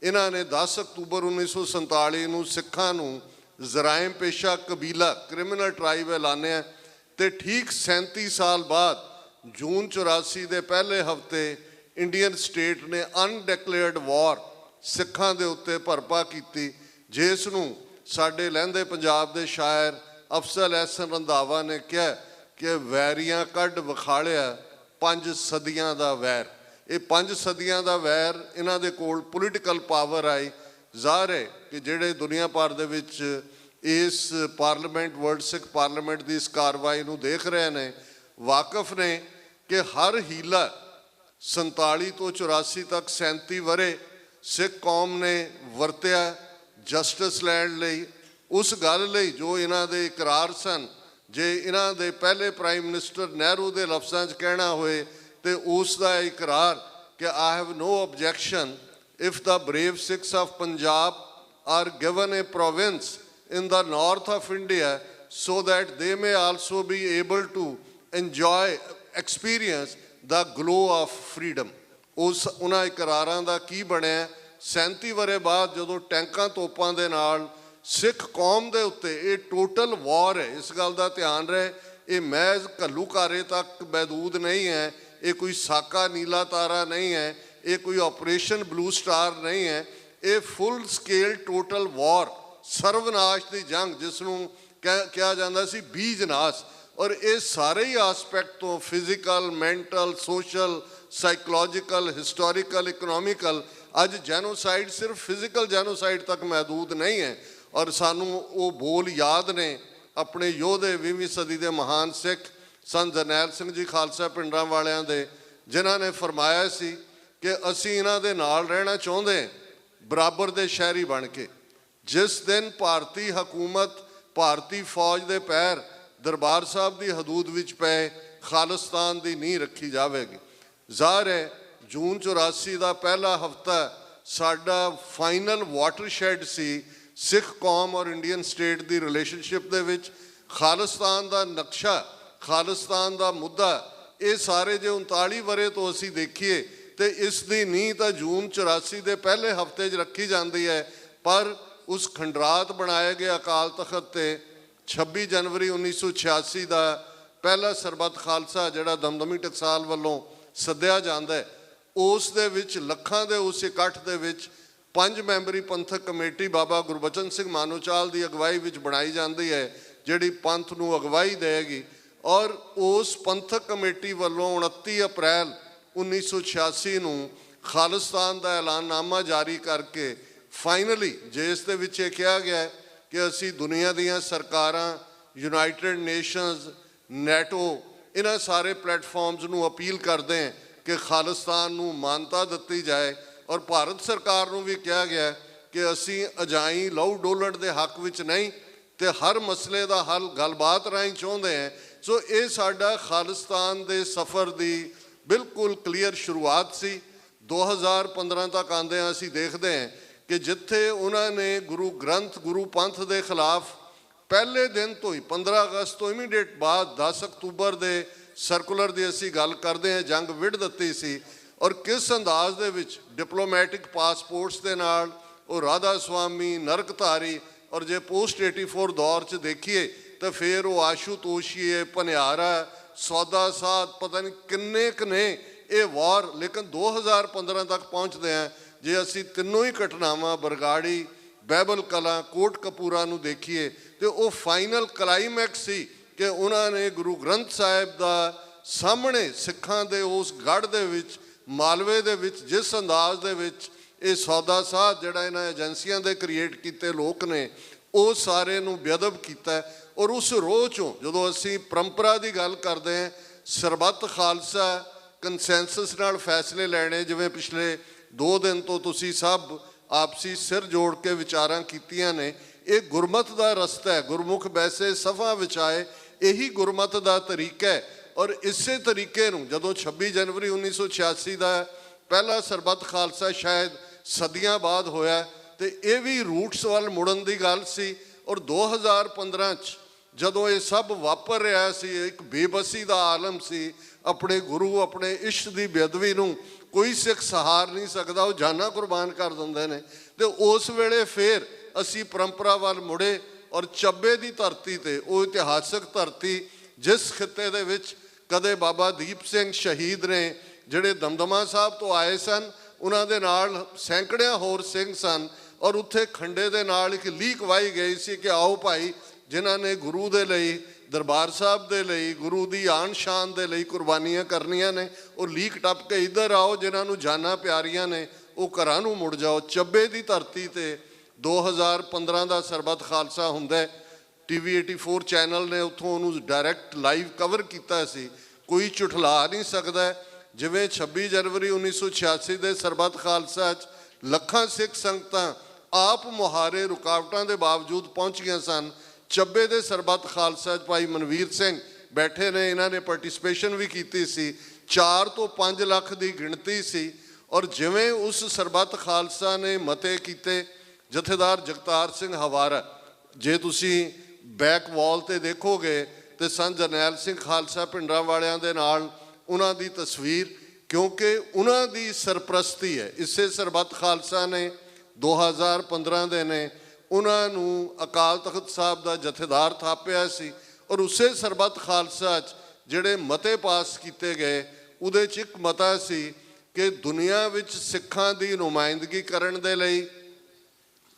ਇਹਨਾਂ ਨੇ 10 ਅਕਤੂਬਰ 1947 ਨੂੰ ਸਿੱਖਾਂ ਨੂੰ ਜ਼ਰਾਇਮ ਪੇਸ਼ਾ ਕਬੀਲਾ, ਕ੍ਰਿਮੀਨਲ ਟਰਾਈਬ ਐਲਾਨਿਆ ਤੇ ਠੀਕ 37 ਸਾਲ ਬਾਅਦ ਜੂਨ 84 ਦੇ ਪਹਿਲੇ ਹਫਤੇ ਇੰਡੀਅਨ ਸਟੇਟ ਨੇ ਅਨਡਿਕਲੇਅਰਡ ਵਾਰ ਸਿੱਖਾਂ ਦੇ ਉੱਤੇ ਭਰਪਾ ਕੀਤੀ, ਜਿਸ ਨੂੰ ਸਾਡੇ ਲਹਿੰਦੇ ਪੰਜਾਬ ਦੇ ਸ਼ਾਇਰ ਅਫਜ਼ਲ ਅਹਿਸਨ ਰੰਧਾਵਾ ਨੇ ਕਿਹਾ ਕਿ ਵੈਰੀਆਂ ਕੱਢ ਵਿਖਾਲਿਆ 5 ਸਦੀਆਂ ਦਾ ਵੈਰ। ਇਹ 5 ਸਦੀਆਂ ਦਾ ਵੈਰ ਇਹਨਾਂ ਦੇ ਕੋਲ ਪੋਲੀਟੀਕਲ ਪਾਵਰ ਆਈ। ਜ਼ਾਹਰ ਹੈ ਕਿ ਜਿਹੜੇ ਦੁਨੀਆ ਭਰ ਦੇ ਵਿੱਚ ਇਸ ਪਾਰਲੀਮੈਂਟ, ਵਰਲਡ ਸਿੱਖ ਪਾਰਲੀਮੈਂਟ ਦੀ ਇਸ ਕਾਰਵਾਈ ਨੂੰ ਦੇਖ ਰਹੇ ਨੇ, ਵਾਕਫ ਨੇ ਕਿ ਹਰ ਹੀਲਾ 47 ਤੋਂ 84 ਤੱਕ 37 ਵਰੇ ਸਿੱਖ ਕੌਮ ਨੇ ਵਰਤਿਆ ਜਸਟਿਸ ਲੈਣ ਲਈ, ਉਸ ਗੱਲ ਲਈ ਜੋ ਇਹਨਾਂ ਦੇ ਇਕਰਾਰ ਸਨ। ਜੇ ਇਹਨਾਂ ਦੇ ਪਹਿਲੇ ਪ੍ਰਾਈਮ ਮਿਨਿਸਟਰ ਨਹਿਰੂ ਦੇ ਲਫ਼ਜ਼ਾਂ 'ਚ ਕਹਿਣਾ ਹੋਏ ਤੇ ਉਸ ਦਾ ਇਕਰਾਰ ਕਿ I have no objection if the brave Sikhs of Punjab are given a province in the north of India so that they may also be able to enjoy, experience the glow of freedom। ਉਸ ਉਹਨਾਂ ਇਕਰਾਰਾਂ ਦਾ ਕੀ ਬਣਿਆ? 37 ਵਰੇ ਬਾਅਦ ਜਦੋਂ ਟੈਂਕਾਂ ਤੋਪਾਂ ਦੇ ਨਾਲ ਸਿੱਖ ਕੌਮ ਦੇ ਉੱਤੇ ਇਹ ਟੋਟਲ ਵਾਰ ਹੈ। ਇਸ ਗੱਲ ਦਾ ਧਿਆਨ ਰਹੇ, ਇਹ ਮਹਿਜ਼ ਘੱਲੂਘਾਰੇ ਤੱਕ ਮਹਿਦੂਦ ਨਹੀਂ ਹੈ, ਇਹ ਕੋਈ ਸਾਕਾ ਨੀਲਾ ਤਾਰਾ ਨਹੀਂ ਹੈ, ਇਹ ਕੋਈ ਆਪਰੇਸ਼ਨ ਬਲੂ ਸਟਾਰ ਨਹੀਂ ਹੈ, ਇਹ ਫੁੱਲ ਸਕੇਲ ਟੋਟਲ ਵਾਰ, ਸਰਵਨਾਸ਼ ਦੀ ਜੰਗ ਜਿਸ ਨੂੰ ਕਿਹਾ ਜਾਂਦਾ ਸੀ ਬੀਜਨਾਸ਼। ਔਰ ਇਹ ਸਾਰੇ ਹੀ ਆਸਪੈਕਟ ਤੋਂ physical, mental, social, psychological, historical, economical, ਅੱਜ ਜੈਨੋਸਾਈਡ ਸਿਰਫ ਫਿਜ਼ੀਕਲ ਜੈਨੋਸਾਈਡ ਤੱਕ ਮਹਿਦੂਦ ਨਹੀਂ ਹੈ। ਔਰ ਸਾਨੂੰ ਉਹ ਬੋਲ ਯਾਦ ਨੇ ਆਪਣੇ ਯੋਧੇ 20ਵੀਂ ਸਦੀ ਦੇ ਮਹਾਨ ਸਿੱਖ ਸੰਤ ਜਰਨੈਲ ਸਿੰਘ ਜੀ ਖਾਲਸਾ ਪਿੰਡਾਂ ਵਾਲਿਆਂ ਦੇ, ਜਿਨ੍ਹਾਂ ਨੇ ਫਰਮਾਇਆ ਸੀ ਕਿ ਅਸੀਂ ਇਹਨਾਂ ਦੇ ਨਾਲ ਰਹਿਣਾ ਚਾਹੁੰਦੇ ਬਰਾਬਰ ਦੇ ਸ਼ਹਿਰੀ ਬਣ ਕੇ। ਜਿਸ ਦਿਨ ਭਾਰਤੀ ਹਕੂਮਤ, ਭਾਰਤੀ ਫੌਜ ਦੇ ਪੈਰ ਦਰਬਾਰ ਸਾਹਿਬ ਦੀ ਹਦੂਦ ਵਿੱਚ ਪਏ, ਖਾਲਿਸਤਾਨ ਦੀ ਨੀਂਹ ਰੱਖੀ ਜਾਵੇਗੀ। ਜ਼ਾਹਰ ਹੈ ਜੂਨ 84 ਦਾ ਪਹਿਲਾ ਹਫਤਾ ਸਾਡਾ ਫਾਈਨਲ ਵਾਟਰਸ਼ੈਡ ਸੀ ਸਿੱਖ ਕੌਮ ਔਰ ਇੰਡੀਅਨ ਸਟੇਟ ਦੀ ਰਿਲੇਸ਼ਨਸ਼ਿਪ ਦੇ ਵਿੱਚ। ਖਾਲਿਸਤਾਨ ਦਾ ਨਕਸ਼ਾ, ਖਾਲਿਸਤਾਨ ਦਾ ਮੁੱਦਾ, ਇਹ ਸਾਰੇ ਜੇ 39 ਵਰੇ ਤੋਂ ਅਸੀਂ ਦੇਖੀਏ ਤੇ ਇਸ ਦੀ ਨੀਂਹ ਤਾਂ ਜੂਨ 84 ਦੇ ਪਹਿਲੇ ਹਫਤੇ 'ਚ ਰੱਖੀ ਜਾਂਦੀ ਹੈ, ਪਰ ਉਸ ਖੰਡਰਾਤ ਬਣਾਏ ਗਏ ਅਕਾਲ ਤਖਤ ਤੇ 26 ਜਨਵਰੀ 1986 ਦਾ ਪਹਿਲਾ ਸਰਬੱਤ ਖਾਲਸਾ ਜਿਹੜਾ ਦਮਦਮੀ ਟਕਸਾਲ ਵੱਲੋਂ ਸੱਦਿਆ ਜਾਂਦਾ ਹੈ, ਉਸ ਦੇ ਵਿੱਚ ਲੱਖਾਂ ਦੇ ਉਸ ਇਕੱਠ ਦੇ ਵਿੱਚ 5 ਮੈਂਬਰੀ ਪੰਥਕ ਕਮੇਟੀ ਬਾਬਾ ਗੁਰਬਚਨ ਸਿੰਘ ਮਾਨੋਚਾਲ ਦੀ ਅਗਵਾਈ ਵਿੱਚ ਬਣਾਈ ਜਾਂਦੀ ਹੈ, ਜਿਹੜੀ ਪੰਥ ਨੂੰ ਅਗਵਾਈ ਦੇਗੀ। ਔਰ ਉਸ ਪੰਥਕ ਕਮੇਟੀ ਵੱਲੋਂ 29 ਅਪ੍ਰੈਲ 1986 ਨੂੰ ਖਾਲਿਸਤਾਨ ਦਾ ਐਲਾਨਨਾਮਾ ਜਾਰੀ ਕਰਕੇ ਫਾਈਨਲੀ ਜਿਸ ਦੇ ਵਿੱਚ ਇਹ ਕਿਹਾ ਗਿਆ ਹੈ ਕਿ ਅਸੀਂ ਦੁਨੀਆ ਦੀਆਂ ਸਰਕਾਰਾਂ, ਯੂਨਾਈਟਿਡ ਨੇਸ਼ਨਸ, ਨੈਟੋ, ਇਹਨਾਂ ਸਾਰੇ ਪਲੇਟਫਾਰਮਸ ਨੂੰ ਅਪੀਲ ਕਰਦੇ ਹਾਂ ਕਿ ਖਾਲਿਸਤਾਨ ਨੂੰ ਮਾਨਤਾ ਦਿੱਤੀ ਜਾਏ। ਔਰ ਭਾਰਤ ਸਰਕਾਰ ਨੂੰ ਵੀ ਕਿਹਾ ਗਿਆ ਕਿ ਅਸੀਂ ਅਜਾਈਂ ਲਹੂ ਡੋਲਣ ਦੇ ਹੱਕ ਵਿੱਚ ਨਹੀਂ ਤੇ ਹਰ ਮਸਲੇ ਦਾ ਹੱਲ ਗੱਲਬਾਤ ਰਾਹੀਂ ਚਾਹੁੰਦੇ ਹਾਂ। ਸੋ ਇਹ ਸਾਡਾ ਖਾਲਿਸਤਾਨ ਦੇ ਸਫ਼ਰ ਦੀ ਬਿਲਕੁਲ ਕਲੀਅਰ ਸ਼ੁਰੂਆਤ ਸੀ। 2015 ਤੱਕ ਆਉਂਦਿਆਂ ਅਸੀਂ ਦੇਖਦੇ ਹਾਂ ਕਿ ਜਿੱਥੇ ਉਹਨਾਂ ਨੇ ਗੁਰੂ ਗ੍ਰੰਥ, ਗੁਰੂ ਪੰਥ ਦੇ ਖਿਲਾਫ ਪਹਿਲੇ ਦਿਨ ਤੋਂ ਹੀ 15 ਅਗਸਤ ਤੋਂ ਇਮੀਡੀਏਟ ਬਾਅਦ 10 ਅਕਤੂਬਰ ਦੇ ਸਰਕੂਲਰ ਦੀ ਅਸੀਂ ਗੱਲ ਕਰਦੇ ਹਾਂ, ਜੰਗ ਵਿੱਢ ਦਿੱਤੀ ਸੀ। ਔਰ ਕਿਸ ਅੰਦਾਜ਼ ਦੇ ਵਿੱਚ ਡਿਪਲੋਮੈਟਿਕ ਪਾਸਪੋਰਟਸ ਦੇ ਨਾਲ ਉਹ ਰਾਧਾ ਸੁਆਮੀ, ਨਰਕਧਾਰੀ, ਔਰ ਜੇ ਪੋਸਟ 84 ਦੌਰ 'ਚ ਦੇਖੀਏ ਤਾਂ ਫਿਰ ਉਹ ਆਸ਼ੂਤੋਸ਼ੀਏ, ਭਨਿਆਰਾ, ਸੌਦਾ ਸਾਧ, ਪਤਾ ਨਹੀਂ ਕਿੰਨੇ ਕੁ ਨੇ ਇਹ ਵਾਰ। ਲੇਕਿਨ 2015 ਤੱਕ ਪਹੁੰਚਦੇ ਹਾਂ, ਜੇ ਅਸੀਂ ਤਿੰਨੋਂ ਹੀ ਘਟਨਾਵਾਂ ਬਰਗਾੜੀ, ਬਹਿਬਲ ਕਲਾਂ, ਕੋਟ ਕਪੂਰਾ ਨੂੰ ਦੇਖੀਏ ਤੇ ਉਹ ਫਾਈਨਲ ਕਲਾਈਮੈਕਸ ਸੀ ਕਿ ਉਹਨਾਂ ਨੇ ਗੁਰੂ ਗ੍ਰੰਥ ਸਾਹਿਬ ਦਾ ਸਾਹਮਣੇ ਸਿੱਖਾਂ ਦੇ ਉਸ ਗੜ੍ਹ ਦੇ ਵਿੱਚ, ਮਾਲਵੇ ਦੇ ਵਿੱਚ, ਜਿਸ ਅੰਦਾਜ਼ ਦੇ ਵਿੱਚ ਇਹ ਸੌਦਾ ਸਾਧ ਜਿਹੜਾ ਇਹਨਾਂ ਏਜੰਸੀਆਂ ਦੇ ਕ੍ਰੀਏਟ ਕੀਤੇ ਲੋਕ ਨੇ, ਉਹ ਸਾਰੇ ਨੂੰ ਬੇਅਦਬ ਕੀਤਾ। ਔਰ ਉਸ ਰੋਹ 'ਚੋਂ ਜਦੋਂ ਅਸੀਂ ਪਰੰਪਰਾ ਦੀ ਗੱਲ ਕਰਦੇ ਹਾਂ, ਸਰਬੱਤ ਖਾਲਸਾ ਕੰਸੈਂਸਸ ਨਾਲ ਫੈਸਲੇ ਲੈਣੇ, ਜਿਵੇਂ ਪਿਛਲੇ 2 ਦਿਨ ਤੋਂ ਤੁਸੀਂ ਸਭ ਆਪਸੀ ਸਿਰ ਜੋੜ ਕੇ ਵਿਚਾਰਾਂ ਕੀਤੀਆਂ ਨੇ, ਇਹ ਗੁਰਮਤ ਦਾ ਰਸਤਾ ਹੈ। ਗੁਰਮੁਖ ਬੈਸੇ ਸਫਾ ਵਿਚਾਏ, ਇਹੀ ਗੁਰਮਤ ਦਾ ਤਰੀਕਾ ਹੈ। ਔਰ ਇਸੇ ਤਰੀਕੇ ਨੂੰ ਜਦੋਂ 26 ਜਨਵਰੀ 1986 ਦਾ ਪਹਿਲਾ ਸਰਬੱਤ ਖਾਲਸਾ ਸ਼ਾਇਦ ਸਦੀਆਂ ਬਾਅਦ ਹੋਇਆ, ਤੇ ਇਹ ਵੀ ਰੂਟਸ ਵੱਲ ਮੁੜਨ ਦੀ ਗੱਲ ਸੀ। ਔਰ 2015 'ਚ ਜਦੋਂ ਇਹ ਸਭ ਵਾਪਰ ਰਿਹਾ ਸੀ, ਇੱਕ ਬੇਬਸੀ ਦਾ ਆਲਮ ਸੀ, ਆਪਣੇ ਗੁਰੂ, ਆਪਣੇ ਇਸ਼ਟ ਦੀ ਬੇਅਦਬੀ ਨੂੰ ਕੋਈ ਸਿੱਖ ਸਹਾਰ ਨਹੀਂ ਸਕਦਾ, ਉਹ ਜਾਨਾਂ ਕੁਰਬਾਨ ਕਰ ਦਿੰਦੇ ਨੇ। ਤੇ ਉਸ ਵੇਲੇ ਫਿਰ ਅਸੀਂ ਪਰੰਪਰਾ ਵੱਲ ਮੁੜੇ ਔਰ ਚੱਬੇ ਦੀ ਧਰਤੀ 'ਤੇ, ਉਹ ਇਤਿਹਾਸਕ ਧਰਤੀ ਜਿਸ ਖਿੱਤੇ ਦੇ ਵਿੱਚ ਕਦੇ ਬਾਬਾ ਦੀਪ ਸਿੰਘ ਸ਼ਹੀਦ ਨੇ, ਜਿਹੜੇ ਦਮਦਮਾ ਸਾਹਿਬ ਤੋਂ ਆਏ ਸਨ, ਉਹਨਾਂ ਦੇ ਨਾਲ ਸੈਂਕੜਿਆਂ ਹੋਰ ਸਿੰਘ ਸਨ। ਔਰ ਉੱਥੇ ਖੰਡੇ ਦੇ ਨਾਲ ਇੱਕ ਲੀਕ ਵਾਈ ਗਈ ਸੀ ਕਿ ਆਓ ਭਾਈ, ਜਿਨ੍ਹਾਂ ਨੇ ਗੁਰੂ ਦੇ ਲਈ, ਦਰਬਾਰ ਸਾਹਿਬ ਦੇ ਲਈ, ਗੁਰੂ ਦੀ ਆਨ ਸ਼ਾਨ ਦੇ ਲਈ ਕੁਰਬਾਨੀਆਂ ਕਰਨੀਆਂ ਨੇ, ਉਹ ਲੀਕ ਟੱਪ ਕੇ ਇੱਧਰ ਆਓ, ਜਿਨ੍ਹਾਂ ਨੂੰ ਜਾਨਾਂ ਪਿਆਰੀਆਂ ਨੇ ਉਹ ਘਰਾਂ ਨੂੰ ਮੁੜ ਜਾਓ। ਚੱਬੇ ਦੀ ਧਰਤੀ 'ਤੇ 2015 ਦਾ ਸਰਬੱਤ ਖਾਲਸਾ ਹੁੰਦਾ। TV 84 ਚੈਨਲ ਨੇ ਉੱਥੋਂ ਉਹਨੂੰ ਡਾਇਰੈਕਟ ਲਾਈਵ ਕਵਰ ਕੀਤਾ ਸੀ। ਕੋਈ ਝੁਠਲਾ ਨਹੀਂ ਸਕਦਾ। ਜਿਵੇਂ 26 ਜਨਵਰੀ 1986 ਦੇ ਸਰਬੱਤ ਖਾਲਸਾ 'ਚ ਲੱਖਾਂ ਸਿੱਖ ਸੰਗਤਾਂ ਆਪ ਮੁਹਾਰੇ ਰੁਕਾਵਟਾਂ ਦੇ ਬਾਵਜੂਦ ਪਹੁੰਚੀਆਂ ਸਨ, ਚੱਬੇ ਦੇ ਸਰਬੱਤ ਖਾਲਸਾ 'ਚ ਭਾਈ ਮਨਵੀਰ ਸਿੰਘ ਬੈਠੇ ਨੇ, ਇਹਨਾਂ ਨੇ ਪਾਰਟਿਸਪੇਸ਼ਨ ਵੀ ਕੀਤੀ ਸੀ। 4 ਤੋਂ 5 ਲੱਖ ਦੀ ਗਿਣਤੀ ਸੀ। ਔਰ ਜਿਵੇਂ ਉਸ ਸਰਬੱਤ ਖਾਲਸਾ ਨੇ ਮਤੇ ਕੀਤੇ, ਜਥੇਦਾਰ ਜਗਤਾਰ ਸਿੰਘ ਹਵਾਰਾ, ਜੇ ਤੁਸੀਂ ਬੈਕ ਵਾਲ 'ਤੇ ਦੇਖੋਗੇ ਤੇ ਸੰਤ ਜਰਨੈਲ ਸਿੰਘ ਖਾਲਸਾ ਪਿੰਡਾਂ ਵਾਲਿਆਂ ਦੇ ਨਾਲ ਉਹਨਾਂ ਦੀ ਤਸਵੀਰ, ਕਿਉਂਕਿ ਉਹਨਾਂ ਦੀ ਸਰਪ੍ਰਸਤੀ ਹੈ। ਇਸੇ ਸਰਬੱਤ ਖਾਲਸਾ ਨੇ 2015 ਦੇ ਨੇ ਉਹਨਾਂ ਨੂੰ ਅਕਾਲ ਤਖਤ ਸਾਹਿਬ ਦਾ ਜਥੇਦਾਰ ਥਾਪਿਆ ਸੀ। ਔਰ ਉਸੇ ਸਰਬੱਤ ਖਾਲਸਾ 'ਚ ਜਿਹੜੇ ਮਤੇ ਪਾਸ ਕੀਤੇ ਗਏ, ਉਹਦੇ 'ਚ ਇੱਕ ਮਤਾ ਸੀ ਕਿ ਦੁਨੀਆ ਵਿੱਚ ਸਿੱਖਾਂ ਦੀ ਨੁਮਾਇੰਦਗੀ ਕਰਨ ਦੇ ਲਈ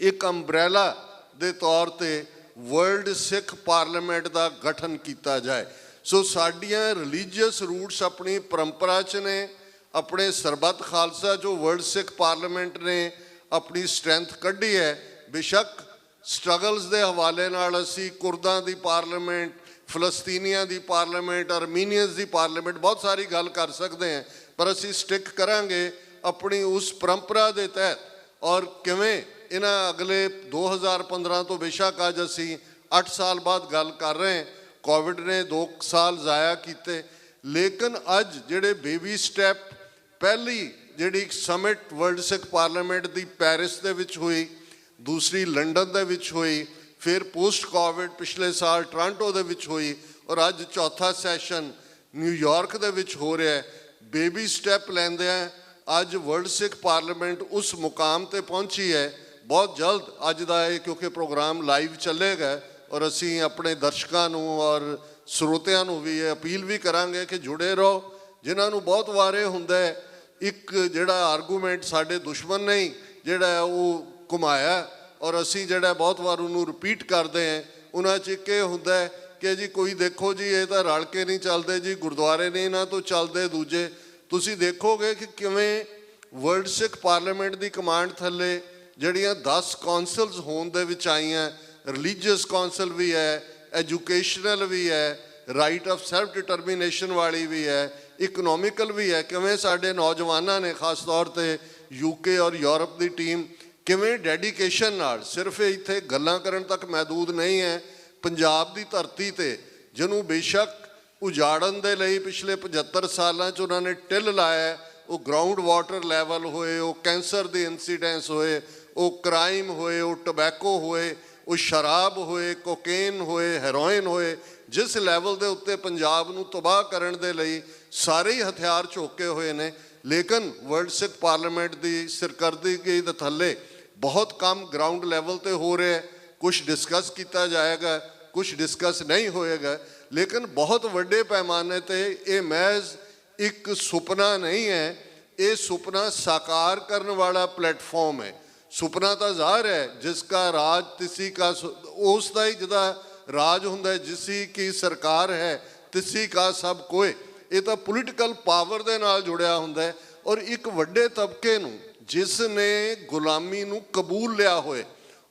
ਇੱਕ ਅੰਬਰੇਲਾ ਦੇ ਤੌਰ 'ਤੇ ਵਰਲਡ ਸਿੱਖ ਪਾਰਲੀਮੈਂਟ ਦਾ ਗਠਨ ਕੀਤਾ ਜਾਏ। ਸੋ ਸਾਡੀਆਂ ਰਿਲੀਜੀਅਸ ਰੂਟਸ ਆਪਣੀ ਪਰੰਪਰਾ 'ਚ ਨੇ, ਆਪਣੇ ਸਰਬੱਤ ਖਾਲਸਾ 'ਚੋਂ ਵਰਲਡ ਸਿੱਖ ਪਾਰਲੀਮੈਂਟ ਨੇ ਆਪਣੀ ਸਟਰੈਂਥ ਕੱਢੀ ਹੈ। ਬੇਸ਼ੱਕ ਸਟਰਗਲਸ ਦੇ ਹਵਾਲੇ ਨਾਲ ਅਸੀਂ ਕੁਰਦਾਂ ਦੀ ਪਾਰਲੀਮੈਂਟ, ਫਲਸਤੀਨੀਆਂ ਦੀ ਪਾਰਲੀਮੈਂਟ, ਅਰਮੀਨੀਅਨਸ ਦੀ ਪਾਰਲੀਮੈਂਟ, ਬਹੁਤ ਸਾਰੀ ਗੱਲ ਕਰ ਸਕਦੇ ਹਾਂ, ਪਰ ਅਸੀਂ ਸਟਿਕ ਕਰਾਂਗੇ ਆਪਣੀ ਉਸ ਪਰੰਪਰਾ ਦੇ ਤਹਿਤ। ਔਰ ਕਿਵੇਂ ਇਹਨਾਂ ਅਗਲੇ 2015 ਤੋਂ ਬੇਸ਼ੱਕ ਅੱਜ ਅਸੀਂ 8 ਸਾਲ ਬਾਅਦ ਗੱਲ ਕਰ ਰਹੇ ਹਾਂ, ਕੋਵਿਡ ਨੇ 2 ਸਾਲ ਜ਼ਾਇਆ ਕੀਤੇ, ਲੇਕਿਨ ਅੱਜ ਜਿਹੜੇ ਬੇਬੀ ਸਟੈਪ, ਪਹਿਲੀ ਜਿਹੜੀ ਸਮਿਟ ਵਰਲਡ ਸਿੱਖ ਪਾਰਲੀਮੈਂਟ ਦੀ ਪੈਰਿਸ ਦੇ ਵਿੱਚ ਹੋਈ, ਦੂਸਰੀ ਲੰਡਨ ਦੇ ਵਿੱਚ ਹੋਈ, ਫਿਰ ਪੋਸਟ ਕੋਵਿਡ ਪਿਛਲੇ ਸਾਲ ਟੋਰਾਂਟੋ ਦੇ ਵਿੱਚ ਹੋਈ, ਔਰ ਅੱਜ ਚੌਥਾ ਸੈਸ਼ਨ ਨਿਊਯਾਰਕ ਦੇ ਵਿੱਚ ਹੋ ਰਿਹਾ ਹੈ। ਬੇਬੀ ਸਟੈਪ ਲੈਂਦਿਆਂ ਅੱਜ ਵਰਲਡ ਸਿੱਖ ਪਾਰਲੀਮੈਂਟ ਉਸ ਮੁਕਾਮ 'ਤੇ ਪਹੁੰਚੀ ਹੈ। ਬਹੁਤ ਜਲਦ ਅੱਜ ਦਾ ਇਹ, ਕਿਉਂਕਿ ਪ੍ਰੋਗਰਾਮ ਲਾਈਵ ਚੱਲੇਗਾ ਔਰ ਅਸੀਂ ਆਪਣੇ ਦਰਸ਼ਕਾਂ ਨੂੰ ਔਰ ਸਰੋਤਿਆਂ ਨੂੰ ਵੀ ਇਹ ਅਪੀਲ ਵੀ ਕਰਾਂਗੇ ਕਿ ਜੁੜੇ ਰਹੋ। ਜਿਨ੍ਹਾਂ ਨੂੰ ਬਹੁਤ ਵਾਰੇ ਹੁੰਦਾ ਹੈ ਇੱਕ ਜਿਹੜਾ ਆਰਗੂਮੈਂਟ ਸਾਡੇ ਦੁਸ਼ਮਣ ਨੇ ਜਿਹੜਾ ਉਹ ਘੁਮਾਇਆ ਔਰ ਅਸੀਂ ਜਿਹੜਾ ਬਹੁਤ ਵਾਰ ਉਹਨੂੰ ਰਿਪੀਟ ਕਰਦੇ ਹਾਂ। ਉਹਨਾਂ 'ਚ ਇੱਕ ਇਹ ਹੁੰਦਾ ਹੈ ਕਿ ਜੀ ਕੋਈ ਦੇਖੋ ਜੀ ਇਹ ਤਾਂ ਰਲ ਕੇ ਨਹੀਂ ਚੱਲਦੇ ਜੀ, ਗੁਰਦੁਆਰੇ ਨਹੀਂ ਇਹਨਾਂ ਤੋਂ ਚੱਲਦੇ ਦੂਜੇ। ਤੁਸੀਂ ਦੇਖੋਗੇ ਕਿ ਕਿਵੇਂ ਵਰਲਡ ਸਿੱਖ ਪਾਰਲੀਮੈਂਟ ਦੀ ਕਮਾਂਡ ਥੱਲੇ ਜਿਹੜੀਆਂ 10 ਕੌਂਸਲਸ ਹੋਣ ਦੇ ਵਿੱਚ ਆਈਆਂ, ਰਿਲੀਜੀਅਸ ਕੌਂਸਲ ਵੀ ਹੈ, ਐਜੂਕੇਸ਼ਨਲ ਵੀ ਹੈ, ਰਾਈਟ ਆਫ ਸੈਲਫ ਡਿਟਰਮੀਨੇਸ਼ਨ ਵਾਲੀ ਵੀ ਹੈ, ਇਕਨੋਮਿਕਲ ਵੀ ਹੈ। ਕਿਵੇਂ ਸਾਡੇ ਨੌਜਵਾਨਾਂ ਨੇ ਖਾਸ ਤੌਰ 'ਤੇ UK ਔਰ ਯੂਰਪ ਦੀ ਟੀਮ ਕਿਵੇਂ ਡੈਡੀਕੇਸ਼ਨ ਨਾਲ, ਸਿਰਫ ਇੱਥੇ ਗੱਲਾਂ ਕਰਨ ਤੱਕ ਮਹਿਦੂਦ ਨਹੀਂ ਹੈ, ਪੰਜਾਬ ਦੀ ਧਰਤੀ 'ਤੇ ਜਿਹਨੂੰ ਬੇਸ਼ੱਕ ਉਜਾੜਨ ਦੇ ਲਈ ਪਿਛਲੇ 75 ਸਾਲਾਂ 'ਚ ਉਹਨਾਂ ਨੇ ਟਿੱਲ ਲਾਇਆ, ਉਹ ਗਰਾਊਂਡ ਵਾਟਰ ਲੈਵਲ ਹੋਏ, ਉਹ ਕੈਂਸਰ ਦੇ ਇੰਸੀਡੈਂਸ ਹੋਏ, ਉਹ ਕ੍ਰਾਈਮ ਹੋਏ, ਉਹ ਟਬੈਕੋ ਹੋਏ, ਉਹ ਸ਼ਰਾਬ ਹੋਏ, ਕੋਕੇਨ ਹੋਏ, ਹੈਰੋਇਨ ਹੋਏ, ਜਿਸ ਲੈਵਲ ਦੇ ਉੱਤੇ ਪੰਜਾਬ ਨੂੰ ਤਬਾਹ ਕਰਨ ਦੇ ਲਈ ਸਾਰੇ ਹੀ ਹਥਿਆਰ ਝੋਕੇ ਹੋਏ ਨੇ। ਲੇਕਿਨ ਵਰਲਡ ਸਿੱਖ ਪਾਰਲੀਮੈਂਟ ਦੀ ਸਰਕਰਦਗੀ ਦੇ ਥੱਲੇ ਬਹੁਤ ਕੰਮ ਗਰਾਊਂਡ ਲੈਵਲ 'ਤੇ ਹੋ ਰਿਹਾ। ਕੁਛ ਡਿਸਕਸ ਕੀਤਾ ਜਾਏਗਾ, ਕੁਛ ਡਿਸਕਸ ਨਹੀਂ ਹੋਏਗਾ, ਲੇਕਿਨ ਬਹੁਤ ਵੱਡੇ ਪੈਮਾਨੇ 'ਤੇ ਇਹ ਮਹਿਜ਼ ਇੱਕ ਸੁਪਨਾ ਨਹੀਂ ਹੈ, ਇਹ ਸੁਪਨਾ ਸਾਕਾਰ ਕਰਨ ਵਾਲਾ ਪਲੇਟਫਾਰਮ ਹੈ। ਸੁਪਨਾ ਤਾਂ ਜ਼ਾਹਰ ਹੈ ਜਿਸ ਕਾ ਰਾਜ ਤਿਸੀ ਕਾ, ਉਸ ਦਾ ਹੀ ਜਿਹਦਾ ਰਾਜ ਹੁੰਦਾ, ਜਿਸੀ ਕੀ ਸਰਕਾਰ ਹੈ ਤਿਸੀ ਕਾ ਸਭ ਕੋਏ। ਇਹ ਤਾਂ ਪੋਲੀਟੀਕਲ ਪਾਵਰ ਦੇ ਨਾਲ ਜੁੜਿਆ ਹੁੰਦਾ ਹੈ ਔਰ ਇੱਕ ਵੱਡੇ ਤਬਕੇ ਨੂੰ ਜਿਸ ਨੇ ਗੁਲਾਮੀ ਨੂੰ ਕਬੂਲ ਲਿਆ ਹੋਏ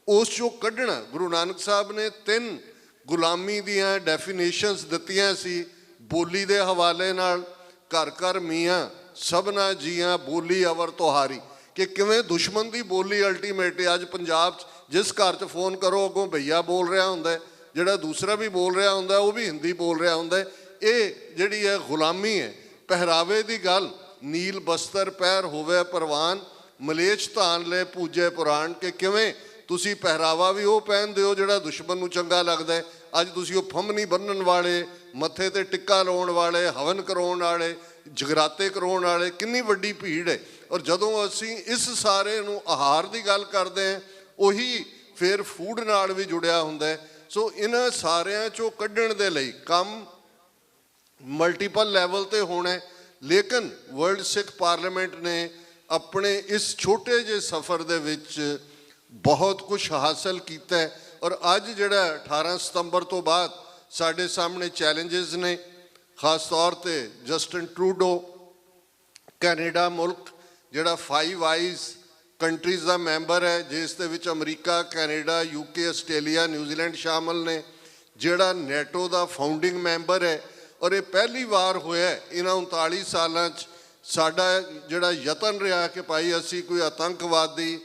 ਉਸ 'ਚੋਂ ਕੱਢਣਾ। ਗੁਰੂ ਨਾਨਕ ਸਾਹਿਬ ਨੇ 3 ਗੁਲਾਮੀ ਦੀਆਂ ਡੈਫੀਨੇਸ਼ਨਸ ਦਿੱਤੀਆਂ ਸੀ ਬੋਲੀ ਦੇ ਹਵਾਲੇ ਨਾਲ, ਘਰ ਘਰ ਮੀਆਂ ਸਭਨਾ ਜੀਆਂ ਬੋਲੀ ਅਵਰ ਤੁਹਾਰੀ, ਕਿ ਕਿਵੇਂ ਦੁਸ਼ਮਣ ਦੀ ਬੋਲੀ ਅਲਟੀਮੇਟ। ਅੱਜ ਪੰਜਾਬ 'ਚ ਜਿਸ ਘਰ 'ਚ ਫੋਨ ਕਰੋ ਅੱਗੋਂ ਭਈਆ ਬੋਲ ਰਿਹਾ ਹੁੰਦਾ, ਜਿਹੜਾ ਦੂਸਰਾ ਵੀ ਬੋਲ ਰਿਹਾ ਹੁੰਦਾ ਉਹ ਵੀ ਹਿੰਦੀ ਬੋਲ ਰਿਹਾ ਹੁੰਦਾ। ਇਹ ਜਿਹੜੀ ਹੈ ਗੁਲਾਮੀ ਹੈ। ਪਹਿਰਾਵੇ ਦੀ ਗੱਲ, ਨੀਲ ਬਸਤਰ ਪਹਿਰ ਹੋਵੇ ਪ੍ਰਵਾਨ, ਮਲੇਛ ਧਾਨ ਲੈ ਪੂਜੇ ਪੁਰਾਣ, ਕਿ ਕਿਵੇਂ ਤੁਸੀਂ ਪਹਿਰਾਵਾ ਵੀ ਉਹ ਪਹਿਨਦੇ ਹੋ ਜਿਹੜਾ ਦੁਸ਼ਮਣ ਨੂੰ ਚੰਗਾ ਲੱਗਦਾ। ਅੱਜ ਤੁਸੀਂ ਉਹ ਫੰਮਣੀ ਬੰਨਣ ਵਾਲੇ, ਮੱਥੇ 'ਤੇ ਟਿੱਕਾ ਲਾਉਣ ਵਾਲੇ, ਹਵਨ ਕਰਾਉਣ ਵਾਲੇ, ਜਗਰਾਤੇ ਕਰਾਉਣ ਵਾਲੇ, ਕਿੰਨੀ ਵੱਡੀ ਭੀੜ ਹੈ। ਔਰ ਜਦੋਂ ਅਸੀਂ ਇਸ ਸਾਰੇ ਨੂੰ ਆਹਾਰ ਦੀ ਗੱਲ ਕਰਦੇ ਹਾਂ, ਉਹੀ ਫਿਰ ਫੂਡ ਨਾਲ ਵੀ ਜੁੜਿਆ ਹੁੰਦਾ। ਸੋ ਇਹਨਾਂ ਸਾਰਿਆਂ 'ਚੋਂ ਕੱਢਣ ਦੇ ਲਈ ਕੰਮ ਮਲਟੀਪਲ ਲੈਵਲ 'ਤੇ ਹੋਣਾ। ਲੇਕਿਨ ਵਰਲਡ ਸਿੱਖ ਪਾਰਲੀਮੈਂਟ ਨੇ ਆਪਣੇ ਇਸ ਛੋਟੇ ਜਿਹੇ ਸਫ਼ਰ ਦੇ ਵਿੱਚ ਬਹੁਤ ਕੁਝ ਹਾਸਲ ਕੀਤਾ। ਔਰ ਅੱਜ ਜਿਹੜਾ 18 ਸਤੰਬਰ ਤੋਂ ਬਾਅਦ ਸਾਡੇ ਸਾਹਮਣੇ ਚੈਲੰਜਸ ਨੇ, ਖਾਸ ਤੌਰ 'ਤੇ ਜਸਟਿਨ ਟਰੂਡੋ ਕੈਨੇਡਾ ਮੁਲਕ ਜਿਹੜਾ 5 ਆਈਜ਼ ਕੰਟਰੀਜ਼ ਦਾ ਮੈਂਬਰ ਹੈ, ਜਿਸ ਦੇ ਵਿੱਚ America, Canada, UK, Australia, New Zealand ਸ਼ਾਮਲ ਨੇ, ਜਿਹੜਾ ਨੈਟੋ ਦਾ ਫਾਊਂਡਿੰਗ ਮੈਂਬਰ ਹੈ। ਔਰ ਇਹ ਪਹਿਲੀ ਵਾਰ ਹੋਇਆ ਇਹਨਾਂ 39 ਸਾਲਾਂ 'ਚ ਸਾਡਾ ਜਿਹੜਾ ਯਤਨ ਰਿਹਾ ਕਿ ਭਾਈ ਅਸੀਂ ਕੋਈ ਆਤੰਕਵਾਦੀ,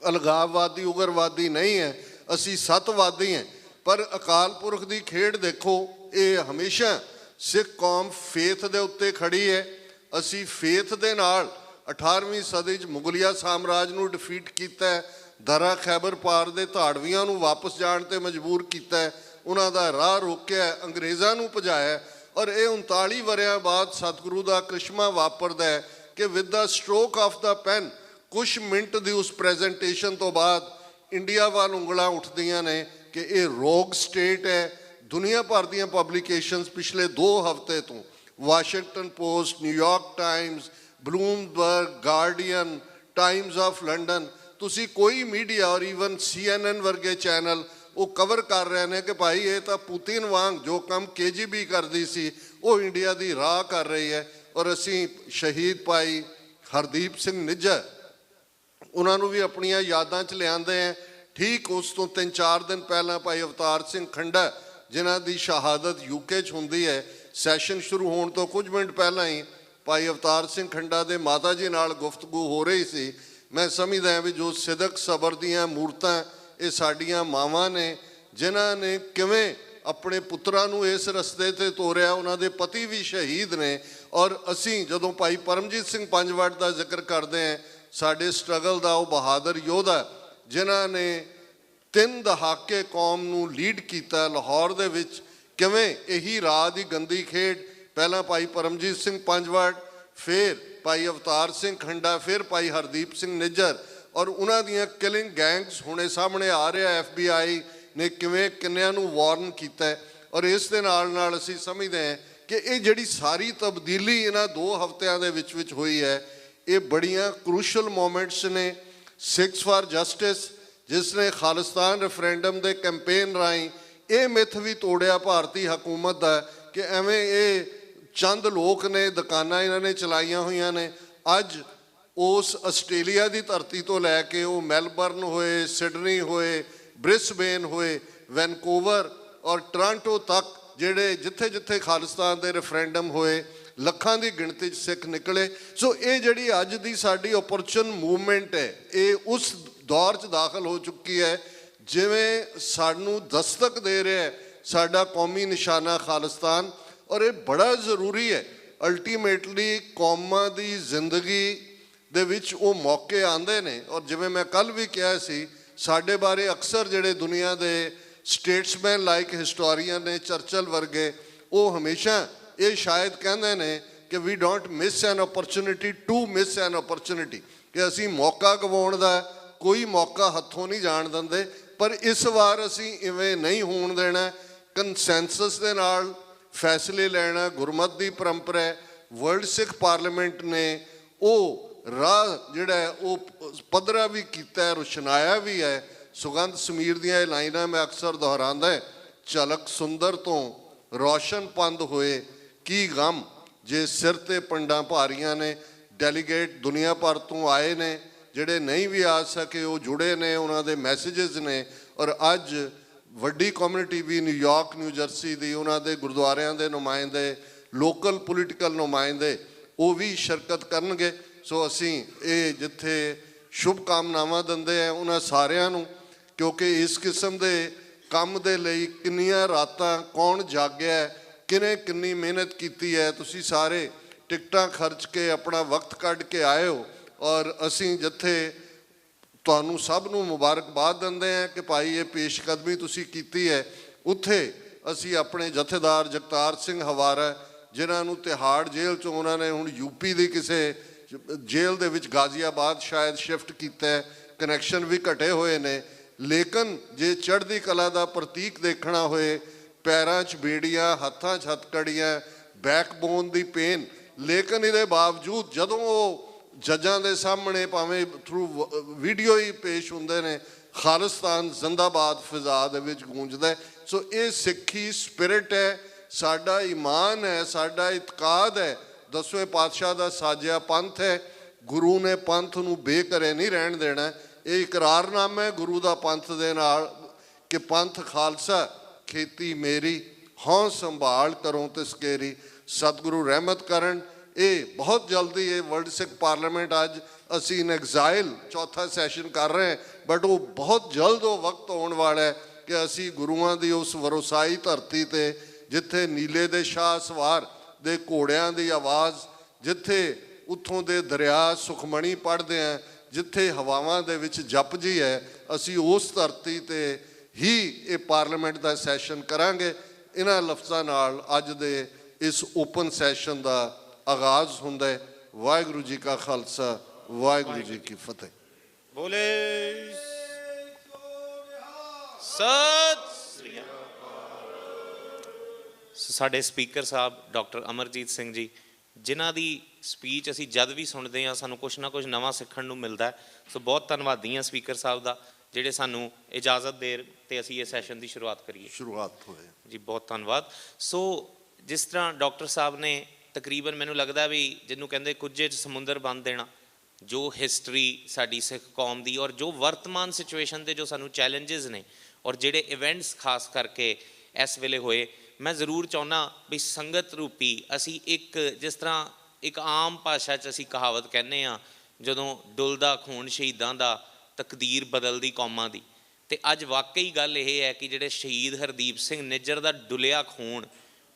ਅਲਗਾਵਵਾਦੀ, ਉਗਰਵਾਦੀ ਨਹੀਂ ਹੈ, ਅਸੀਂ ਸੱਤਵਾਦੀ ਹਾਂ। ਪਰ ਅਕਾਲ ਪੁਰਖ ਦੀ ਖੇਡ ਦੇਖੋ, ਇਹ ਹਮੇਸ਼ਾ ਸਿੱਖ ਕੌਮ ਫੇਥ ਦੇ ਉੱਤੇ ਖੜੀ ਹੈ। ਅਸੀਂ ਫੇਥ ਦੇ ਨਾਲ 18ਵੀਂ ਸਦੀ 'ਚ ਮੁਗਲਿਆ ਸਾਮਰਾਜ ਨੂੰ ਡਿਫੀਟ ਕੀਤਾ, ਦਰਾ ਖੈਬਰ ਪਾਰ ਦੇ ਧਾੜਵੀਆਂ ਨੂੰ ਵਾਪਸ ਜਾਣ 'ਤੇ ਮਜਬੂਰ ਕੀਤਾ, ਉਹਨਾਂ ਦਾ ਰਾਹ ਰੋਕਿਆ, ਅੰਗਰੇਜ਼ਾਂ ਨੂੰ ਭਜਾਇਆ। ਔਰ ਇਹ 39 ਵਰ੍ਹਿਆਂ ਬਾਅਦ ਸਤਿਗੁਰੂ ਦਾ ਕ੍ਰਿਸ਼ਮਾ ਵਾਪਰਦਾ ਹੈ ਕਿ with the stroke of the pen, ਕੁਛ ਮਿੰਟ ਦੀ ਉਸ ਪ੍ਰੈਜੈਂਟੇਸ਼ਨ ਤੋਂ ਬਾਅਦ ਇੰਡੀਆ ਵੱਲ ਉਂਗਲਾਂ ਉੱਠਦੀਆਂ ਨੇ ਕਿ ਇਹ ਰੋਗ ਸਟੇਟ ਹੈ। ਦੁਨੀਆ ਭਰ ਦੀਆਂ ਪਬਲੀਕੇਸ਼ਨਸ ਪਿਛਲੇ 2 ਹਫ਼ਤੇ ਤੋਂ, Washington post, New York Times, Bloomberg, guardian, Times of London, ਤੁਸੀਂ ਕੋਈ ਮੀਡੀਆ ਔਰ ਈਵਨ CNN ਵਰਗੇ ਚੈਨਲ ਉਹ ਕਵਰ ਕਰ ਰਹੇ ਨੇ ਕਿ ਭਾਈ ਇਹ ਤਾਂ ਪੁਤਿਨ ਵਾਂਗ ਜੋ ਕੰਮ KGB ਕਰਦੀ ਸੀ ਉਹ ਇੰਡੀਆ ਦੀ ਰਾਹ ਕਰ ਰਹੀ ਹੈ। ਔਰ ਅਸੀਂ ਸ਼ਹੀਦ ਭਾਈ ਹਰਦੀਪ ਸਿੰਘ ਨਿੱਜਰ ਉਹਨਾਂ ਨੂੰ ਵੀ ਆਪਣੀਆਂ ਯਾਦਾਂ 'ਚ ਲਿਆਂਦੇ ਹਾਂ। ਠੀਕ ਉਸ ਤੋਂ 3-4 ਦਿਨ ਪਹਿਲਾਂ ਭਾਈ ਅਵਤਾਰ ਸਿੰਘ ਖੰਡਾ, ਜਿਨ੍ਹਾਂ ਦੀ ਸ਼ਹਾਦਤ UK 'ਚ ਹੁੰਦੀ ਹੈ, ਸੈਸ਼ਨ ਸ਼ੁਰੂ ਹੋਣ ਤੋਂ ਕੁਝ ਮਿੰਟ ਪਹਿਲਾਂ ਹੀ ਭਾਈ ਅਵਤਾਰ ਸਿੰਘ ਖੰਡਾ ਦੇ ਮਾਤਾ ਜੀ ਨਾਲ ਗੁਫ਼ਤਗੂ ਹੋ ਰਹੀ ਸੀ। ਮੈਂ ਸਮਝਦਾ ਹਾਂ ਵੀ ਜੋ ਸਿਦਕ ਸਬਰ ਦੀਆਂ ਮੂਰਤਾਂ, ਇਹ ਸਾਡੀਆਂ ਮਾਵਾਂ ਨੇ ਜਿਨ੍ਹਾਂ ਨੇ ਕਿਵੇਂ ਆਪਣੇ ਪੁੱਤਰਾਂ ਨੂੰ ਇਸ ਰਸਤੇ 'ਤੇ ਤੋਰਿਆ। ਉਹਨਾਂ ਦੇ ਪਤੀ ਵੀ ਸ਼ਹੀਦ ਨੇ। ਔਰ ਅਸੀਂ ਜਦੋਂ ਭਾਈ ਪਰਮਜੀਤ ਸਿੰਘ ਪੰਜਵੜ ਦਾ ਜ਼ਿਕਰ ਕਰਦੇ ਹਾਂ, ਸਾਡੇ ਸਟਰਗਲ ਦਾ ਉਹ ਬਹਾਦਰ ਯੋਧਾ ਜਿਨ੍ਹਾਂ ਨੇ 3 ਦਹਾਕੇ ਕੌਮ ਨੂੰ ਲੀਡ ਕੀਤਾ ਲਾਹੌਰ ਦੇ ਵਿੱਚ, ਕਿਵੇਂ ਇਹੀ ਰਾਹ ਦੀ ਗੰਦੀ ਖੇਡ, ਪਹਿਲਾਂ ਭਾਈ ਪਰਮਜੀਤ ਸਿੰਘ ਪੰਜਵੜ, ਫਿਰ ਭਾਈ ਅਵਤਾਰ ਸਿੰਘ ਖੰਡਾ, ਫਿਰ ਭਾਈ ਹਰਦੀਪ ਸਿੰਘ ਨਿੱਜਰ, ਔਰ ਉਹਨਾਂ ਦੀਆਂ ਕਿਲਿੰਗ ਗੈਂਗਸ ਹੁਣੇ ਸਾਹਮਣੇ ਆ ਰਿਹਾ। FBI ਨੇ ਕਿਵੇਂ ਕਿੰਨਿਆਂ ਨੂੰ ਵਾਰਨ ਕੀਤਾ। ਔਰ ਇਸ ਦੇ ਨਾਲ ਅਸੀਂ ਸਮਝਦੇ ਹਾਂ ਕਿ ਇਹ ਜਿਹੜੀ ਸਾਰੀ ਤਬਦੀਲੀ ਇਹਨਾਂ 2 ਹਫ਼ਤਿਆਂ ਦੇ ਵਿੱਚ ਹੋਈ ਹੈ, ਇਹ ਬੜੀਆਂ ਕ੍ਰੂਸ਼ਲ ਮੋਮੈਂਟਸ ਨੇ। ਸਿੱਖਸ ਫਾਰ ਜਸਟਿਸ ਜਿਸ ਨੇ ਖਾਲਿਸਤਾਨ ਰੈਫਰੈਂਡਮ ਦੇ ਕੈਂਪੇਨ ਰਾਹੀਂ ਇਹ ਮਿੱਥ ਵੀ ਤੋੜਿਆ ਭਾਰਤੀ ਹਕੂਮਤ ਦਾ ਕਿ ਐਵੇਂ ਇਹ ਚੰਦ ਲੋਕ ਨੇ, ਦੁਕਾਨਾਂ ਇਹਨਾਂ ਨੇ ਚਲਾਈਆਂ ਹੋਈਆਂ ਨੇ। ਅੱਜ ਉਸ ਆਸਟ੍ਰੇਲੀਆ ਦੀ ਧਰਤੀ ਤੋਂ ਲੈ ਕੇ ਉਹ ਮੈਲਬਰਨ ਹੋਏ, ਸਿਡਨੀ ਹੋਏ, ਬ੍ਰਿਸਬੇਨ ਹੋਏ, ਵੈਨਕੂਵਰ ਔਰ ਟੋਰਾਂਟੋ ਤੱਕ ਜਿਹੜੇ ਜਿੱਥੇ ਖਾਲਿਸਤਾਨ ਦੇ ਰੈਫਰੈਂਡਮ ਹੋਏ, ਲੱਖਾਂ ਦੀ ਗਿਣਤੀ 'ਚ ਸਿੱਖ ਨਿਕਲੇ। ਸੋ ਇਹ ਜਿਹੜੀ ਅੱਜ ਦੀ ਸਾਡੀ ਓਪਰਚੁਨ ਮੂਵਮੈਂਟ ਹੈ, ਇਹ ਉਸ ਦੌਰ 'ਚ ਦਾਖਲ ਹੋ ਚੁੱਕੀ ਹੈ ਜਿਵੇਂ ਸਾਨੂੰ ਦਸਤਕ ਦੇ ਰਿਹਾ ਹੈ ਸਾਡਾ ਕੌਮੀ ਨਿਸ਼ਾਨਾ ਖਾਲਿਸਤਾਨ। ਔਰ ਇਹ ਬੜਾ ਜ਼ਰੂਰੀ ਹੈ। ਅਲਟੀਮੇਟਲੀ ਕੌਮਾਂ ਦੀ ਜ਼ਿੰਦਗੀ ਦੇ ਵਿੱਚ ਉਹ ਮੌਕੇ ਆਉਂਦੇ ਨੇ। ਔਰ ਜਿਵੇਂ ਮੈਂ ਕੱਲ੍ਹ ਵੀ ਕਿਹਾ ਸੀ, ਸਾਡੇ ਬਾਰੇ ਅਕਸਰ ਜਿਹੜੇ ਦੁਨੀਆ ਦੇ ਸਟੇਟਸਮੈਨ ਲਾਈਕ ਹਿਸਟੋਰੀਅਨ ਨੇ, ਚਰਚਲ ਵਰਗੇ, ਉਹ ਹਮੇਸ਼ਾ ਇਹ ਸ਼ਾਇਦ ਕਹਿੰਦੇ ਨੇ ਕਿ we don't miss an opportunity to miss an opportunity, ਕਿ ਅਸੀਂ ਮੌਕਾ ਗਵਾਉਣ ਦਾ ਕੋਈ ਮੌਕਾ ਹੱਥੋਂ ਨਹੀਂ ਜਾਣ ਦਿੰਦੇ। ਪਰ ਇਸ ਵਾਰ ਅਸੀਂ ਇਵੇਂ ਨਹੀਂ ਹੋਣ ਦੇਣਾ। ਕੰਸੈਂਸਸ ਦੇ ਨਾਲ ਫੈਸਲੇ ਲੈਣਾ ਗੁਰਮਤ ਦੀ ਪਰੰਪਰਾ ਹੈ। ਵਰਲਡ ਸਿੱਖ ਪਾਰਲੀਮੈਂਟ ਨੇ ਉਹ ਰਾਹ ਜਿਹੜਾ ਹੈ ਉਹ ਪੱਧਰਾ ਵੀ ਕੀਤਾ, ਰੁਸ਼ਨਾਇਆ ਵੀ ਹੈ। ਸੁਗੰਧ ਸਮੀਰ ਦੀਆਂ ਇਹ ਲਾਈਨਾਂ ਮੈਂ ਅਕਸਰ ਦੁਹਰਾਉਂਦਾ, ਝਲਕ ਸੁੰਦਰ ਤੋਂ ਰੋਸ਼ਨ ਪੰਦ ਹੋਏ ਕੀ ਗਮ ਜੇ ਸਿਰ 'ਤੇ ਪੰਡਾਂ ਭਾਰੀਆਂ ਨੇ। ਡੈਲੀਗੇਟ ਦੁਨੀਆ ਭਰ ਤੋਂ ਆਏ ਨੇ, ਜਿਹੜੇ ਨਹੀਂ ਵੀ ਆ ਸਕੇ ਉਹ ਜੁੜੇ ਨੇ, ਉਹਨਾਂ ਦੇ ਮੈਸੇਜਸ ਨੇ। ਔਰ ਅੱਜ ਵੱਡੀ ਕਮਿਊਨਿਟੀ ਵੀ ਨਿਊਯਾਰਕ, ਨਿਊ ਜਰਸੀ ਦੀ, ਉਹਨਾਂ ਦੇ ਗੁਰਦੁਆਰਿਆਂ ਦੇ ਨੁਮਾਇੰਦੇ, ਲੋਕਲ ਪੋਲੀਟੀਕਲ ਨੁਮਾਇੰਦੇ, ਉਹ ਵੀ ਸ਼ਿਰਕਤ ਕਰਨਗੇ। ਸੋ ਅਸੀਂ ਇਹ ਜਿੱਥੇ ਸ਼ੁਭ ਕਾਮਨਾਵਾਂ ਦਿੰਦੇ ਆ ਉਹਨਾਂ ਸਾਰਿਆਂ ਨੂੰ, ਕਿਉਂਕਿ ਇਸ ਕਿਸਮ ਦੇ ਕੰਮ ਦੇ ਲਈ ਕਿੰਨੀਆਂ ਰਾਤਾਂ ਕੌਣ ਜਾਗਿਆ, ਕਿਹਨੇ ਕਿੰਨੀ ਮਿਹਨਤ ਕੀਤੀ ਹੈ। ਤੁਸੀਂ ਸਾਰੇ ਟਿਕਟਾਂ ਖਰਚ ਕੇ ਆਪਣਾ ਵਕਤ ਕੱਢ ਕੇ ਆਏ ਹੋ। ਔਰ ਅਸੀਂ ਜਿੱਥੇ ਤੁਹਾਨੂੰ ਸਭ ਨੂੰ ਮੁਬਾਰਕਬਾਦ ਦਿੰਦੇ ਹਾਂ ਕਿ ਭਾਈ ਇਹ ਪੇਸ਼ਕਦਮੀ ਤੁਸੀਂ ਕੀਤੀ ਹੈ, ਉੱਥੇ ਅਸੀਂ ਆਪਣੇ ਜਥੇਦਾਰ ਜਗਤਾਰ ਸਿੰਘ ਹਵਾਰਾ, ਜਿਨ੍ਹਾਂ ਨੂੰ ਤਿਹਾੜ ਜੇਲ੍ਹ 'ਚੋਂ ਉਹਨਾਂ ਨੇ ਹੁਣ ਯੂਪੀ ਦੀ ਕਿਸੇ ਜੇਲ੍ਹ ਦੇ ਵਿੱਚ ਗਾਜ਼ੀਆਬਾਦ ਸ਼ਾਇਦ ਸ਼ਿਫਟ ਕੀਤਾ, ਕਨੈਕਸ਼ਨ ਵੀ ਘਟੇ ਹੋਏ ਨੇ। ਲੇਕਿਨ ਜੇ ਚੜ੍ਹਦੀ ਕਲਾ ਦਾ ਪ੍ਰਤੀਕ ਦੇਖਣਾ ਹੋਏ, ਪੈਰਾਂ 'ਚ ਬੇੜੀਆਂ, ਹੱਥਾਂ 'ਚ ਹੱਥਕੜੀਆਂ, ਬੈਕਬੋਨ ਦੀ ਪੇਨ, ਲੇਕਿਨ ਇਹਦੇ ਬਾਵਜੂਦ ਜਦੋਂ ਉਹ ਜੱਜਾਂ ਦੇ ਸਾਹਮਣੇ ਭਾਵੇਂ ਥਰੂ ਵੀਡੀਓ ਹੀ ਪੇਸ਼ ਹੁੰਦੇ ਨੇ, ਖਾਲਿਸਤਾਨ ਜ਼ਿੰਦਾਬਾਦ ਫਿਜ਼ਾ ਦੇ ਵਿੱਚ ਗੂੰਜਦਾ। ਸੋ ਇਹ ਸਿੱਖੀ ਸਪਿਰਿਟ ਹੈ, ਸਾਡਾ ਈਮਾਨ ਹੈ, ਸਾਡਾ ਇਤਕਾਦ ਹੈ। 10ਵੇਂ ਪਾਤਸ਼ਾਹ ਦਾ ਸਾਜਿਆ ਪੰਥ ਹੈ। ਗੁਰੂ ਨੇ ਪੰਥ ਨੂੰ ਬੇਘਰੇ ਨਹੀਂ ਰਹਿਣ ਦੇਣਾ। ਇਹ ਇਕਰਾਰਨਾਮਾ ਹੈ ਗੁਰੂ ਦਾ ਪੰਥ ਦੇ ਨਾਲ ਕਿ ਪੰਥ ਖਾਲਸਾ ਖੇਤੀ ਮੇਰੀ, ਹਉ ਸੰਭਾਲ ਕਰੋ ਤਿਸਕੇਰੀ। ਸਤਿਗੁਰੂ ਰਹਿਮਤ ਕਰਨ। ਇਹ ਬਹੁਤ ਜਲਦੀ ਇਹ ਵਰਲਡ ਸਿੱਖ ਪਾਰਲੀਮੈਂਟ ਅੱਜ ਅਸੀਂ ਇਨ ਐਗਜ਼ਾਈਲ ਚੌਥਾ ਸੈਸ਼ਨ ਕਰ ਰਹੇ ਹਾਂ, ਬਟ ਉਹ ਬਹੁਤ ਜਲਦ ਉਹ ਵਕਤ ਆਉਣ ਵਾਲਾ ਹੈ ਕਿ ਅਸੀਂ ਗੁਰੂਆਂ ਦੀ ਉਸ ਵਰੋਸਾਈ ਧਰਤੀ 'ਤੇ, ਜਿੱਥੇ ਨੀਲੇ ਦੇ ਸ਼ਾਹ ਸਵਾਰ ਦੇ ਘੋੜਿਆਂ ਦੀ ਆਵਾਜ਼, ਜਿੱਥੇ ਉੱਥੋਂ ਦੇ ਦਰਿਆ ਸੁਖਮਣੀ ਪੜ੍ਹਦੇ ਹਾਂ, ਜਿੱਥੇ ਹਵਾਵਾਂ ਦੇ ਵਿੱਚ ਜਪਜੀ ਹੈ, ਅਸੀਂ ਉਸ ਧਰਤੀ 'ਤੇ ਹੀ ਇਹ ਪਾਰਲੀਮੈਂਟ ਦਾ ਸੈਸ਼ਨ ਕਰਾਂਗੇ। ਇਹਨਾਂ ਲਫ਼ਜ਼ਾਂ ਨਾਲ ਅੱਜ ਦੇ ਇਸ ਓਪਨ ਸੈਸ਼ਨ ਦਾ ਆਗਾਜ਼ ਹੁੰਦਾ ਹੈ। ਵਾਹਿਗੁਰੂ ਜੀ ਕਾ ਖਾਲਸਾ, ਵਾਹਿਗੁਰੂ ਜੀ ਕੀ ਫਤਿਹ। ਬੋਲੇ ਸਤਿ ਸ੍ਰੀ ਅਕਾਲ। ਸਾਡੇ ਸਪੀਕਰ ਸਾਹਿਬ ਡਾਕਟਰ ਅਮਰਜੀਤ ਸਿੰਘ ਜੀ, ਜਿਨ੍ਹਾਂ ਦੀ ਸਪੀਚ ਅਸੀਂ ਜਦ ਵੀ ਸੁਣਦੇ ਹਾਂ ਸਾਨੂੰ ਕੁਛ ਨਾ ਕੁਛ ਨਵਾਂ ਸਿੱਖਣ ਨੂੰ ਮਿਲਦਾ। ਸੋ ਬਹੁਤ ਧੰਨਵਾਦੀ ਹਾਂ ਸਪੀਕਰ ਸਾਹਿਬ ਦਾ, ਜਿਹੜੇ ਸਾਨੂੰ ਇਜਾਜ਼ਤ ਦੇਣ ਤੇ ਅਸੀਂ ਇਹ ਸੈਸ਼ਨ ਦੀ ਸ਼ੁਰੂਆਤ ਕਰੀਏ। ਸ਼ੁਰੂਆਤ ਹੋਏ ਜੀ, ਬਹੁਤ ਧੰਨਵਾਦ। ਸੋ ਜਿਸ ਤਰ੍ਹਾਂ ਡਾਕਟਰ ਸਾਹਿਬ ਨੇ ਤਕਰੀਬਨ ਮੈਨੂੰ ਲੱਗਦਾ ਵੀ ਜਿਹਨੂੰ ਕਹਿੰਦੇ ਕੁੱਜੇ 'ਚ ਸਮੁੰਦਰ ਬੰਨ੍ਹ ਦੇਣਾ, ਜੋ ਹਿਸਟਰੀ ਸਾਡੀ ਸਿੱਖ ਕੌਮ ਦੀ ਔਰ ਜੋ ਵਰਤਮਾਨ ਸਿਚੁਏਸ਼ਨ ਦੇ ਜੋ ਸਾਨੂੰ ਚੈਲੰਜਸ ਨੇ ਔਰ ਜਿਹੜੇ ਇਵੈਂਟਸ ਖਾਸ ਕਰਕੇ ਇਸ ਵੇਲੇ ਹੋਏ, ਮੈਂ ਜ਼ਰੂਰ ਚਾਹੁੰਦਾ ਵੀ ਸੰਗਤ ਰੂਪੀ ਅਸੀਂ ਇੱਕ, ਜਿਸ ਤਰ੍ਹਾਂ ਇੱਕ ਆਮ ਭਾਸ਼ਾ 'ਚ ਅਸੀਂ ਕਹਾਵਤ ਕਹਿੰਦੇ ਹਾਂ, ਜਦੋਂ ਡੁੱਲਦਾ ਖੂਨ ਸ਼ਹੀਦਾਂ ਦਾ ਤਕਦੀਰ ਬਦਲਦੀ ਕੌਮਾਂ ਦੀ। ਅਤੇ ਅੱਜ ਵਾਕਈ ਗੱਲ ਇਹ ਹੈ ਕਿ ਜਿਹੜੇ ਸ਼ਹੀਦ ਹਰਦੀਪ ਸਿੰਘ ਨਿੱਜਰ ਦਾ ਡੁੱਲਿਆ ਖੂਨ,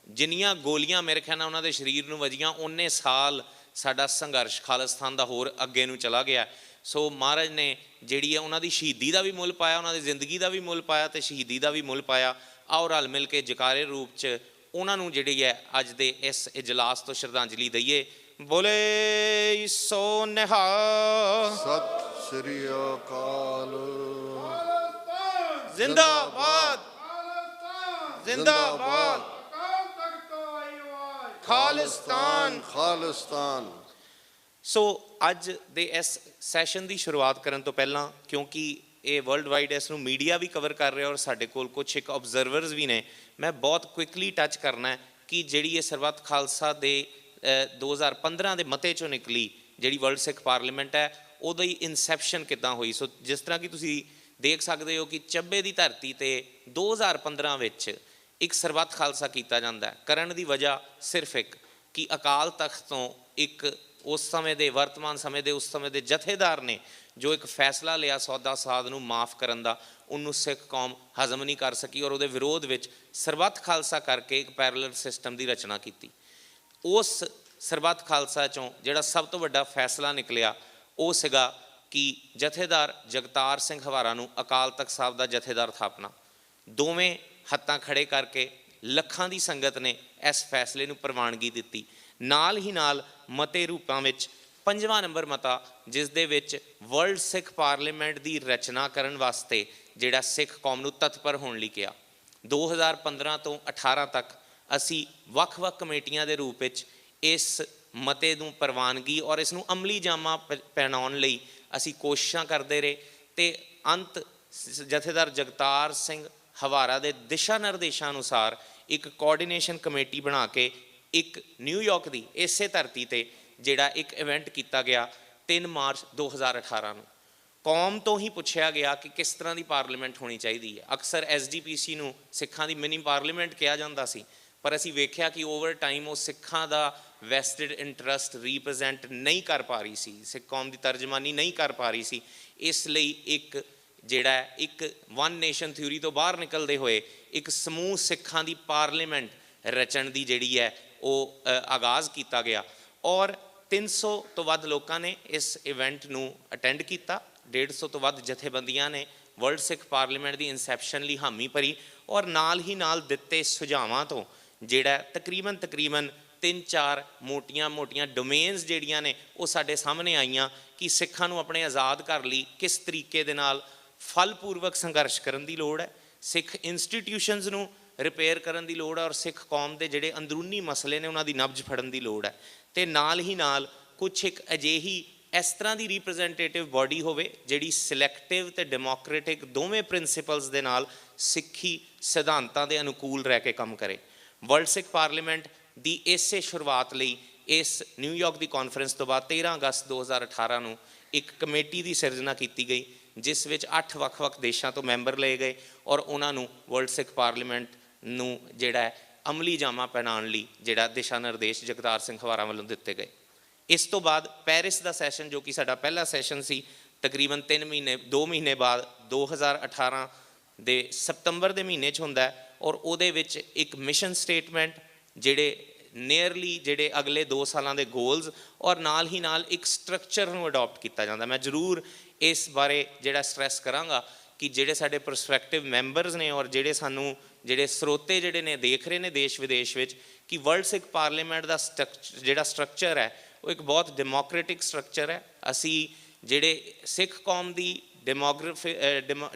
ਜਿੰਨੀਆਂ ਗੋਲੀਆਂ ਮੇਰੇ ਖਿਆਲ ਨਾਲ ਉਹਨਾਂ ਦੇ ਸਰੀਰ ਨੂੰ ਵੱਜੀਆਂ, ਉਨੇ ਸਾਲ ਸਾਡਾ ਸੰਘਰਸ਼ ਖਾਲਿਸਤਾਨ ਦਾ ਹੋਰ ਅੱਗੇ ਨੂੰ ਚਲਾ ਗਿਆ। ਸੋ ਮਹਾਰਾਜ ਨੇ ਜਿਹੜੀ ਹੈ ਉਹਨਾਂ ਦੀ ਸ਼ਹੀਦੀ ਦਾ ਵੀ ਮੁੱਲ ਪਾਇਆ, ਉਹਨਾਂ ਦੀ ਜ਼ਿੰਦਗੀ ਦਾ ਵੀ ਮੁੱਲ ਪਾਇਆ ਅਤੇ ਸ਼ਹੀਦੀ ਦਾ ਵੀ ਮੁੱਲ ਪਾਇਆ। ਆਓ ਰਲ ਮਿਲ ਕੇ ਜਕਾਰੇ ਰੂਪ 'ਚ ਉਹਨਾਂ ਨੂੰ ਜਿਹੜੀ ਹੈ ਅੱਜ ਦੇ ਇਸ ਇਜਲਾਸ ਤੋਂ ਸ਼ਰਧਾਂਜਲੀ ਦਈਏ। ਬੋਲੇ ਸੋ ਨਿਹਾਲ, ਸਤਿ ਸ੍ਰੀ ਅਕਾਲ, ਜ਼ਿੰਦਾਬਾਦ, ਜ਼ਿੰਦਾਬਾਦ ਖਾਲਿਸਤਾਨ ਖਾਲਿਸਤਾਨ। ਸੋ ਅੱਜ ਦੇ ਇਸ ਸੈਸ਼ਨ ਦੀ ਸ਼ੁਰੂਆਤ ਕਰਨ ਤੋਂ ਪਹਿਲਾਂ, ਕਿਉਂਕਿ ਇਹ ਵਰਲਡ ਵਾਈਡ ਇਸ ਨੂੰ ਮੀਡੀਆ ਵੀ ਕਵਰ ਕਰ ਰਿਹਾ ਔਰ ਸਾਡੇ ਕੋਲ ਕੁਛ ਇੱਕ ਆਬਜ਼ਰਵਰਸ ਵੀ ਨੇ, ਮੈਂ ਬਹੁਤ ਕੁਇਕਲੀ ਟੱਚ ਕਰਨਾ ਹੈ ਕਿ ਜਿਹੜੀ ਇਹ ਸਰਬੱਤ ਖਾਲਸਾ ਦੇ 2015 ਦੇ ਮਤੇ 'ਚੋਂ ਨਿਕਲੀ ਜਿਹੜੀ ਵਰਲਡ ਸਿੱਖ ਪਾਰਲੀਮੈਂਟ ਹੈ, ਉਹਦੀ ਇਨਸੈਪਸ਼ਨ ਕਿੱਦਾਂ ਹੋਈ। ਸੋ ਜਿਸ ਤਰ੍ਹਾਂ ਕਿ ਤੁਸੀਂ ਦੇਖ ਸਕਦੇ ਹੋ ਕਿ ਚੱਬੇ ਦੀ ਧਰਤੀ 'ਤੇ 2015 ਵਿੱਚ ਇੱਕ ਸਰਬੱਤ ਖਾਲਸਾ ਕੀਤਾ ਜਾਂਦਾ ਹੈ। ਕਰਨ ਦੀ ਵਜ੍ਹਾ ਸਿਰਫ ਇੱਕ ਕਿ ਅਕਾਲ ਤਖਤ ਤੋਂ ਇੱਕ ਉਸ ਸਮੇਂ ਦੇ ਵਰਤਮਾਨ ਸਮੇਂ ਦੇ ਉਸ ਸਮੇਂ ਦੇ ਜਥੇਦਾਰ ਨੇ ਜੋ ਇੱਕ ਫੈਸਲਾ ਲਿਆ ਸੌਦਾ ਸਾਧ ਨੂੰ ਮਾफ़ ਕਰਨ ਦਾ, ਉਹਨੂੰ ਸਿੱਖ ਕੌਮ ਹਜ਼ਮ ਨਹੀਂ ਕਰ ਸਕੀ ਔਰ ਉਹਦੇ ਵਿਰੋਧ ਵਿੱਚ ਸਰਬੱਤ ਖਾਲਸਾ ਕਰਕੇ ਇੱਕ ਪੈਰਲਲ ਸਿਸਟਮ ਦੀ ਰਚਨਾ ਕੀਤੀ। ਉਸ ਸਰਬੱਤ ਖਾਲਸਾ 'ਚੋਂ ਜਿਹੜਾ ਸਭ ਤੋਂ ਵੱਡਾ ਫੈਸਲਾ ਨਿਕਲਿਆ ਉਹ ਸੀਗਾ ਕਿ ਜਥੇਦਾਰ ਜਗਤਾਰ ਸਿੰਘ ਹਵਾਰਾ ਨੂੰ ਅਕਾਲ ਤਖਤ ਸਾਹਿਬ ਦਾ ਜਥੇਦਾਰ ਥਾਪਣਾ। ਦੋਵੇਂ ਹੱਥਾਂ ਖੜੇ ਕਰਕੇ ਲੱਖਾਂ ਦੀ ਸੰਗਤ ਨੇ ਇਸ ਫੈਸਲੇ ਨੂੰ ਪ੍ਰਵਾਨਗੀ ਦਿੱਤੀ। ਨਾਲ ਹੀ ਨਾਲ ਮਤੇ ਰੂਪਾਂ ਵਿੱਚ 5ਵਾਂ ਨੰਬਰ ਮਤਾ, ਜਿਸ ਦੇ ਵਿੱਚ ਵਰਲਡ ਸਿੱਖ ਪਾਰਲੀਮੈਂਟ ਦੀ ਰਚਨਾ ਕਰਨ ਵਾਸਤੇ ਜਿਹੜਾ ਸਿੱਖ ਕੌਮ ਨੂੰ ਤਤਪਰ ਹੋਣ ਲਈ ਕਿਹਾ। 2015 ਤੋਂ 18 ਤੱਕ ਅਸੀਂ ਵੱਖ-ਵੱਖ ਕਮੇਟੀਆਂ ਦੇ ਰੂਪ ਵਿੱਚ ਇਸ ਮਤੇ ਨੂੰ ਪ੍ਰਵਾਨਗੀ ਔਰ ਇਸ ਨੂੰ ਅਮਲੀ ਜਾਮਾ ਪਹਿਨਾਉਣ ਲਈ ਅਸੀਂ ਕੋਸ਼ਿਸ਼ਾਂ ਕਰਦੇ ਰਹੇ ਅਤੇ ਅੰਤ ਜਥੇਦਾਰ ਜਗਤਾਰ ਸਿੰਘ ਹਵਾਰਾ ਦੇ ਦਿਸ਼ਾ ਨਿਰਦੇਸ਼ਾਂ ਅਨੁਸਾਰ ਇੱਕ ਕੋਆਰਡੀਨੇਸ਼ਨ ਕਮੇਟੀ ਬਣਾ ਕੇ ਇੱਕ ਨਿਊਯਾਰਕ ਦੀ ਇਸੇ ਧਰਤੀ 'ਤੇ ਜਿਹੜਾ ਇੱਕ ਇਵੈਂਟ ਕੀਤਾ ਗਿਆ 3 ਮਾਰਚ 2018 ਨੂੰ। ਕੌਮ ਤੋਂ ਹੀ ਪੁੱਛਿਆ ਗਿਆ ਕਿ ਕਿਸ ਤਰ੍ਹਾਂ ਦੀ ਪਾਰਲੀਮੈਂਟ ਹੋਣੀ ਚਾਹੀਦੀ ਹੈ। ਅਕਸਰ SGPC ਨੂੰ ਸਿੱਖਾਂ ਦੀ ਮਿਨੀ ਪਾਰਲੀਮੈਂਟ ਕਿਹਾ ਜਾਂਦਾ ਸੀ, ਪਰ ਅਸੀਂ ਵੇਖਿਆ ਕਿ ਓਵਰ ਟਾਈਮ ਉਹ ਸਿੱਖਾਂ ਦਾ ਵੈਸਟਡ ਇੰਟਰਸਟ ਰੀਪ੍ਰਜੈਂਟ ਨਹੀਂ ਕਰ ਪਾ ਰਹੀ ਸੀ, ਸਿੱਖ ਕੌਮ ਦੀ ਤਰਜਮਾਨੀ ਨਹੀਂ ਕਰ ਪਾ ਰਹੀ ਸੀ। ਇਸ ਲਈ ਇੱਕ ਜਿਹੜਾ ਇੱਕ ਵਨ ਨੇਸ਼ਨ ਥਿਊਰੀ ਤੋਂ ਬਾਹਰ ਨਿਕਲਦੇ ਹੋਏ ਇੱਕ ਸਮੂਹ ਸਿੱਖਾਂ ਦੀ ਪਾਰਲੀਮੈਂਟ ਰਚਣ ਦੀ ਜਿਹੜੀ ਹੈ ਉਹ ਆਗਾਜ਼ ਕੀਤਾ ਗਿਆ ਔਰ 300 ਤੋਂ ਵੱਧ ਲੋਕਾਂ ਨੇ ਇਸ ਇਵੈਂਟ ਨੂੰ ਅਟੈਂਡ ਕੀਤਾ। 150 ਤੋਂ ਵੱਧ ਜਥੇਬੰਦੀਆਂ ਨੇ ਵਰਲਡ ਸਿੱਖ ਪਾਰਲੀਮੈਂਟ ਦੀ ਇਨਸੈਪਸ਼ਨ ਲਈ ਹਾਮੀ ਭਰੀ ਔਰ ਨਾਲ ਹੀ ਨਾਲ ਦਿੱਤੇ ਸੁਝਾਵਾਂ ਤੋਂ ਜਿਹੜਾ ਤਕਰੀਬਨ 3-4 ਮੋਟੀਆਂ ਡੋਮੇਨਸ ਜਿਹੜੀਆਂ ਨੇ ਉਹ ਸਾਡੇ ਸਾਹਮਣੇ ਆਈਆਂ ਕਿ ਸਿੱਖਾਂ ਨੂੰ ਆਪਣੇ ਆਜ਼ਾਦ ਘਰ ਲਈ ਕਿਸ ਤਰੀਕੇ ਦੇ ਨਾਲ ਫਲਪੂਰਵਕ ਸੰਘਰਸ਼ ਕਰਨ ਦੀ ਲੋੜ ਹੈ, ਸਿੱਖ ਇੰਸਟੀਟਿਊਸ਼ਨਸ ਨੂੰ ਰਿਪੇਅਰ ਕਰਨ ਦੀ ਲੋੜ ਹੈ ਔਰ ਸਿੱਖ ਕੌਮ ਦੇ ਜਿਹੜੇ ਅੰਦਰੂਨੀ ਮਸਲੇ ਨੇ ਉਹਨਾਂ ਦੀ ਨਬਜ਼ ਫੜਨ ਦੀ ਲੋੜ ਹੈ। ਅਤੇ ਨਾਲ ਹੀ ਨਾਲ ਕੁਛ ਇੱਕ ਅਜਿਹੀ ਇਸ ਤਰ੍ਹਾਂ ਦੀ ਰੀਪ੍ਰਜੈਂਟੇਟਿਵ ਬਾਡੀ ਹੋਵੇ ਜਿਹੜੀ ਸਿਲੈਕਟਿਵ ਅਤੇ ਡੈਮੋਕ੍ਰੇਟਿਕ ਦੋਵੇਂ ਪ੍ਰਿੰਸੀਪਲਸ ਦੇ ਨਾਲ ਸਿੱਖੀ ਸਿਧਾਂਤਾਂ ਦੇ ਅਨੁਕੂਲ ਰਹਿ ਕੇ ਕੰਮ ਕਰੇ। ਵਰਲਡ ਸਿੱਖ ਪਾਰਲੀਮੈਂਟ ਦੀ ਇਸੇ ਸ਼ੁਰੂਆਤ ਲਈ ਇਸ ਨਿਊਯਾਰਕ ਦੀ ਕਾਨਫਰੰਸ ਤੋਂ ਬਾਅਦ 13 ਅਗਸਤ 2018 ਨੂੰ ਇੱਕ ਕਮੇਟੀ ਦੀ ਸਿਰਜਣਾ ਕੀਤੀ ਗਈ, ਜਿਸ ਵਿੱਚ 8 ਵੱਖ-ਵੱਖ ਦੇਸ਼ਾਂ ਤੋਂ ਮੈਂਬਰ ਲਏ ਗਏ ਔਰ ਉਹਨਾਂ ਨੂੰ ਵਰਲਡ ਸਿੱਖ ਪਾਰਲੀਮੈਂਟ ਨੂੰ ਜਿਹੜਾ ਅਮਲੀ ਜਾਮਾ ਪਹਿਨਾਉਣ ਲਈ ਜਿਹੜਾ ਦਿਸ਼ਾ ਨਿਰਦੇਸ਼ ਜਗਤਾਰ ਸਿੰਘ ਹਵਾਰਾ ਵੱਲੋਂ ਦਿੱਤੇ ਗਏ। ਇਸ ਤੋਂ ਬਾਅਦ ਪੈਰਿਸ ਦਾ ਸੈਸ਼ਨ, ਜੋ ਕਿ ਸਾਡਾ ਪਹਿਲਾ ਸੈਸ਼ਨ ਸੀ, ਤਕਰੀਬਨ 2 ਮਹੀਨੇ ਬਾਅਦ 2018 ਦੇ ਸਤੰਬਰ ਦੇ ਮਹੀਨੇ 'ਚ ਹੁੰਦਾ ਹੈ ਔਰ ਉਹਦੇ ਵਿੱਚ ਇੱਕ ਮਿਸ਼ਨ ਸਟੇਟਮੈਂਟ ਜਿਹੜੇ ਨੀਅਰਲੀ ਜਿਹੜੇ ਅਗਲੇ 2 ਸਾਲਾਂ ਦੇ ਗੋਲਸ ਔਰ ਨਾਲ ਹੀ ਨਾਲ ਇੱਕ ਸਟਰਕਚਰ ਨੂੰ ਅਡੋਪਟ ਕੀਤਾ ਜਾਂਦਾ। ਮੈਂ ਜ਼ਰੂਰ ਇਸ ਬਾਰੇ ਜਿਹੜਾ ਸਟ੍ਰੈਸ ਕਰਾਂਗਾ ਕਿ ਜਿਹੜੇ ਸਾਡੇ ਪ੍ਰਸਪੈਕਟਿਵ ਮੈਂਬਰਸ ਨੇ ਔਰ ਜਿਹੜੇ ਸਾਨੂੰ ਜਿਹੜੇ ਸਰੋਤੇ ਜਿਹੜੇ ਨੇ ਦੇਖ ਰਹੇ ਨੇ ਦੇਸ਼ ਵਿਦੇਸ਼ ਵਿੱਚ, ਕਿ ਵਰਲਡ ਸਿੱਖ ਪਾਰਲੀਮੈਂਟ ਦਾ ਜਿਹੜਾ ਸਟਰਕਚਰ ਹੈ ਉਹ ਇੱਕ ਬਹੁਤ ਡੈਮੋਕ੍ਰੇਟਿਕ ਸਟਰਕਚਰ ਹੈ। ਅਸੀਂ ਜਿਹੜੇ ਸਿੱਖ ਕੌਮ ਦੀ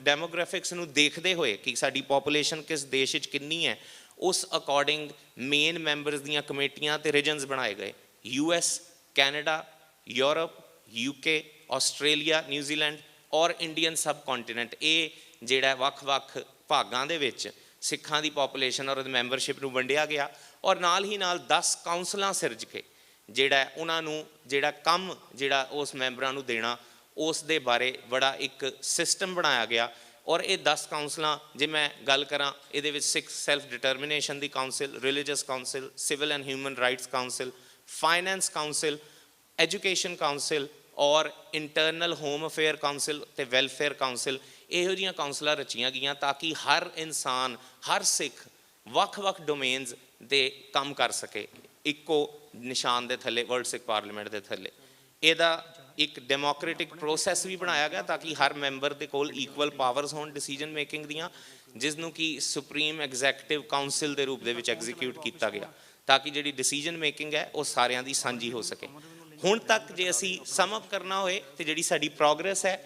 ਡੈਮੋਗ੍ਰਾਫਿਕਸ ਨੂੰ ਦੇਖਦੇ ਹੋਏ ਕਿ ਸਾਡੀ ਪੋਪੂਲੇਸ਼ਨ ਕਿਸ ਦੇਸ਼ ਵਿੱਚ ਕਿੰਨੀ ਹੈ, ਉਸ ਅਕੋਰਡਿੰਗ ਮੇਨ ਮੈਂਬਰਸ ਦੀਆਂ ਕਮੇਟੀਆਂ ਅਤੇ ਰੀਜਨਸ ਬਣਾਏ ਗਏ। US, Canada, Europe, UK, Australia, New Zealand ਔਰ ਇੰਡੀਅਨ ਸਬ ਕੰਟੀਨੈਂਟ, ਇਹ ਜਿਹੜਾ ਵੱਖ-ਵੱਖ ਭਾਗਾਂ ਦੇ ਵਿੱਚ ਸਿੱਖਾਂ ਦੀ ਪੋਪੂਲੇਸ਼ਨ ਔਰ ਮੈਂਬਰਸ਼ਿਪ ਨੂੰ ਵੰਡਿਆ ਗਿਆ ਔਰ ਨਾਲ ਹੀ ਨਾਲ 10 ਕਾਉਂਸਲਾਂ ਸਿਰਜ ਕੇ ਜਿਹੜਾ ਉਹਨਾਂ ਨੂੰ ਜਿਹੜਾ ਕੰਮ ਜਿਹੜਾ ਉਸ ਮੈਂਬਰਾਂ ਨੂੰ ਦੇਣਾ, ਉਸ ਦੇ ਬਾਰੇ ਬੜਾ ਇੱਕ ਸਿਸਟਮ ਬਣਾਇਆ ਗਿਆ। ਔਰ ਇਹ 10 ਕਾਉਂਸਲਾਂ ਜੇ ਮੈਂ ਗੱਲ ਕਰਾਂ, ਇਹਦੇ ਵਿੱਚ ਸਿੱਖ self determination the council, religious council, civil and human rights council, finance council, education council ਔਰ ਇੰਟਰਨਲ ਹੋਮ ਅਫੇਅਰ ਕਾਉਂਸਿਲ ਅਤੇ ਵੈਲਫੇਅਰ ਕਾਉਂਸਿਲ, ਇਹੋ ਜਿਹੀਆਂ ਕਾਉਂਸਲਾਂ ਰਚੀਆਂ ਗਈਆਂ ਤਾਂ ਕਿ ਹਰ ਇਨਸਾਨ, ਹਰ ਸਿੱਖ ਵੱਖ-ਵੱਖ ਡੋਮੇਨਸ ਦੇ ਕੰਮ ਕਰ ਸਕੇ ਇੱਕੋ ਨਿਸ਼ਾਨ ਦੇ ਥੱਲੇ, ਵਰਲਡ ਸਿੱਖ ਪਾਰਲੀਮੈਂਟ ਦੇ ਥੱਲੇ। ਇਹਦਾ ਇੱਕ ਡੈਮੋਕ੍ਰੇਟਿਕ ਪ੍ਰੋਸੈਸ ਵੀ ਬਣਾਇਆ ਗਿਆ ਤਾਂ ਕਿ ਹਰ ਮੈਂਬਰ ਦੇ ਕੋਲ ਇਕੁਅਲ ਪਾਵਰਸ ਹੋਣ ਡਿਸੀਜਨ ਮੇਕਿੰਗ ਦੀਆਂ, ਜਿਸ ਨੂੰ ਕਿ ਸੁਪਰੀਮ ਐਗਜ਼ੈਕਟਿਵ ਕਾਉਂਸਿਲ ਦੇ ਰੂਪ ਦੇ ਵਿੱਚ ਐਗਜ਼ੀਕਿਊਟ ਕੀਤਾ ਗਿਆ ਤਾਂ ਕਿ ਜਿਹੜੀ ਡਿਸੀਜਨ ਮੇਕਿੰਗ ਹੈ ਉਹ ਸਾਰਿਆਂ ਦੀ ਸਾਂਝੀ ਹੋ ਸਕੇ। ਹੁਣ ਤੱਕ ਜੇ ਅਸੀਂ ਸਮ ਅਪ ਕਰਨਾ ਹੋਏ ਤਾਂ ਜਿਹੜੀ ਸਾਡੀ ਪ੍ਰੋਗਰੈਸ ਹੈ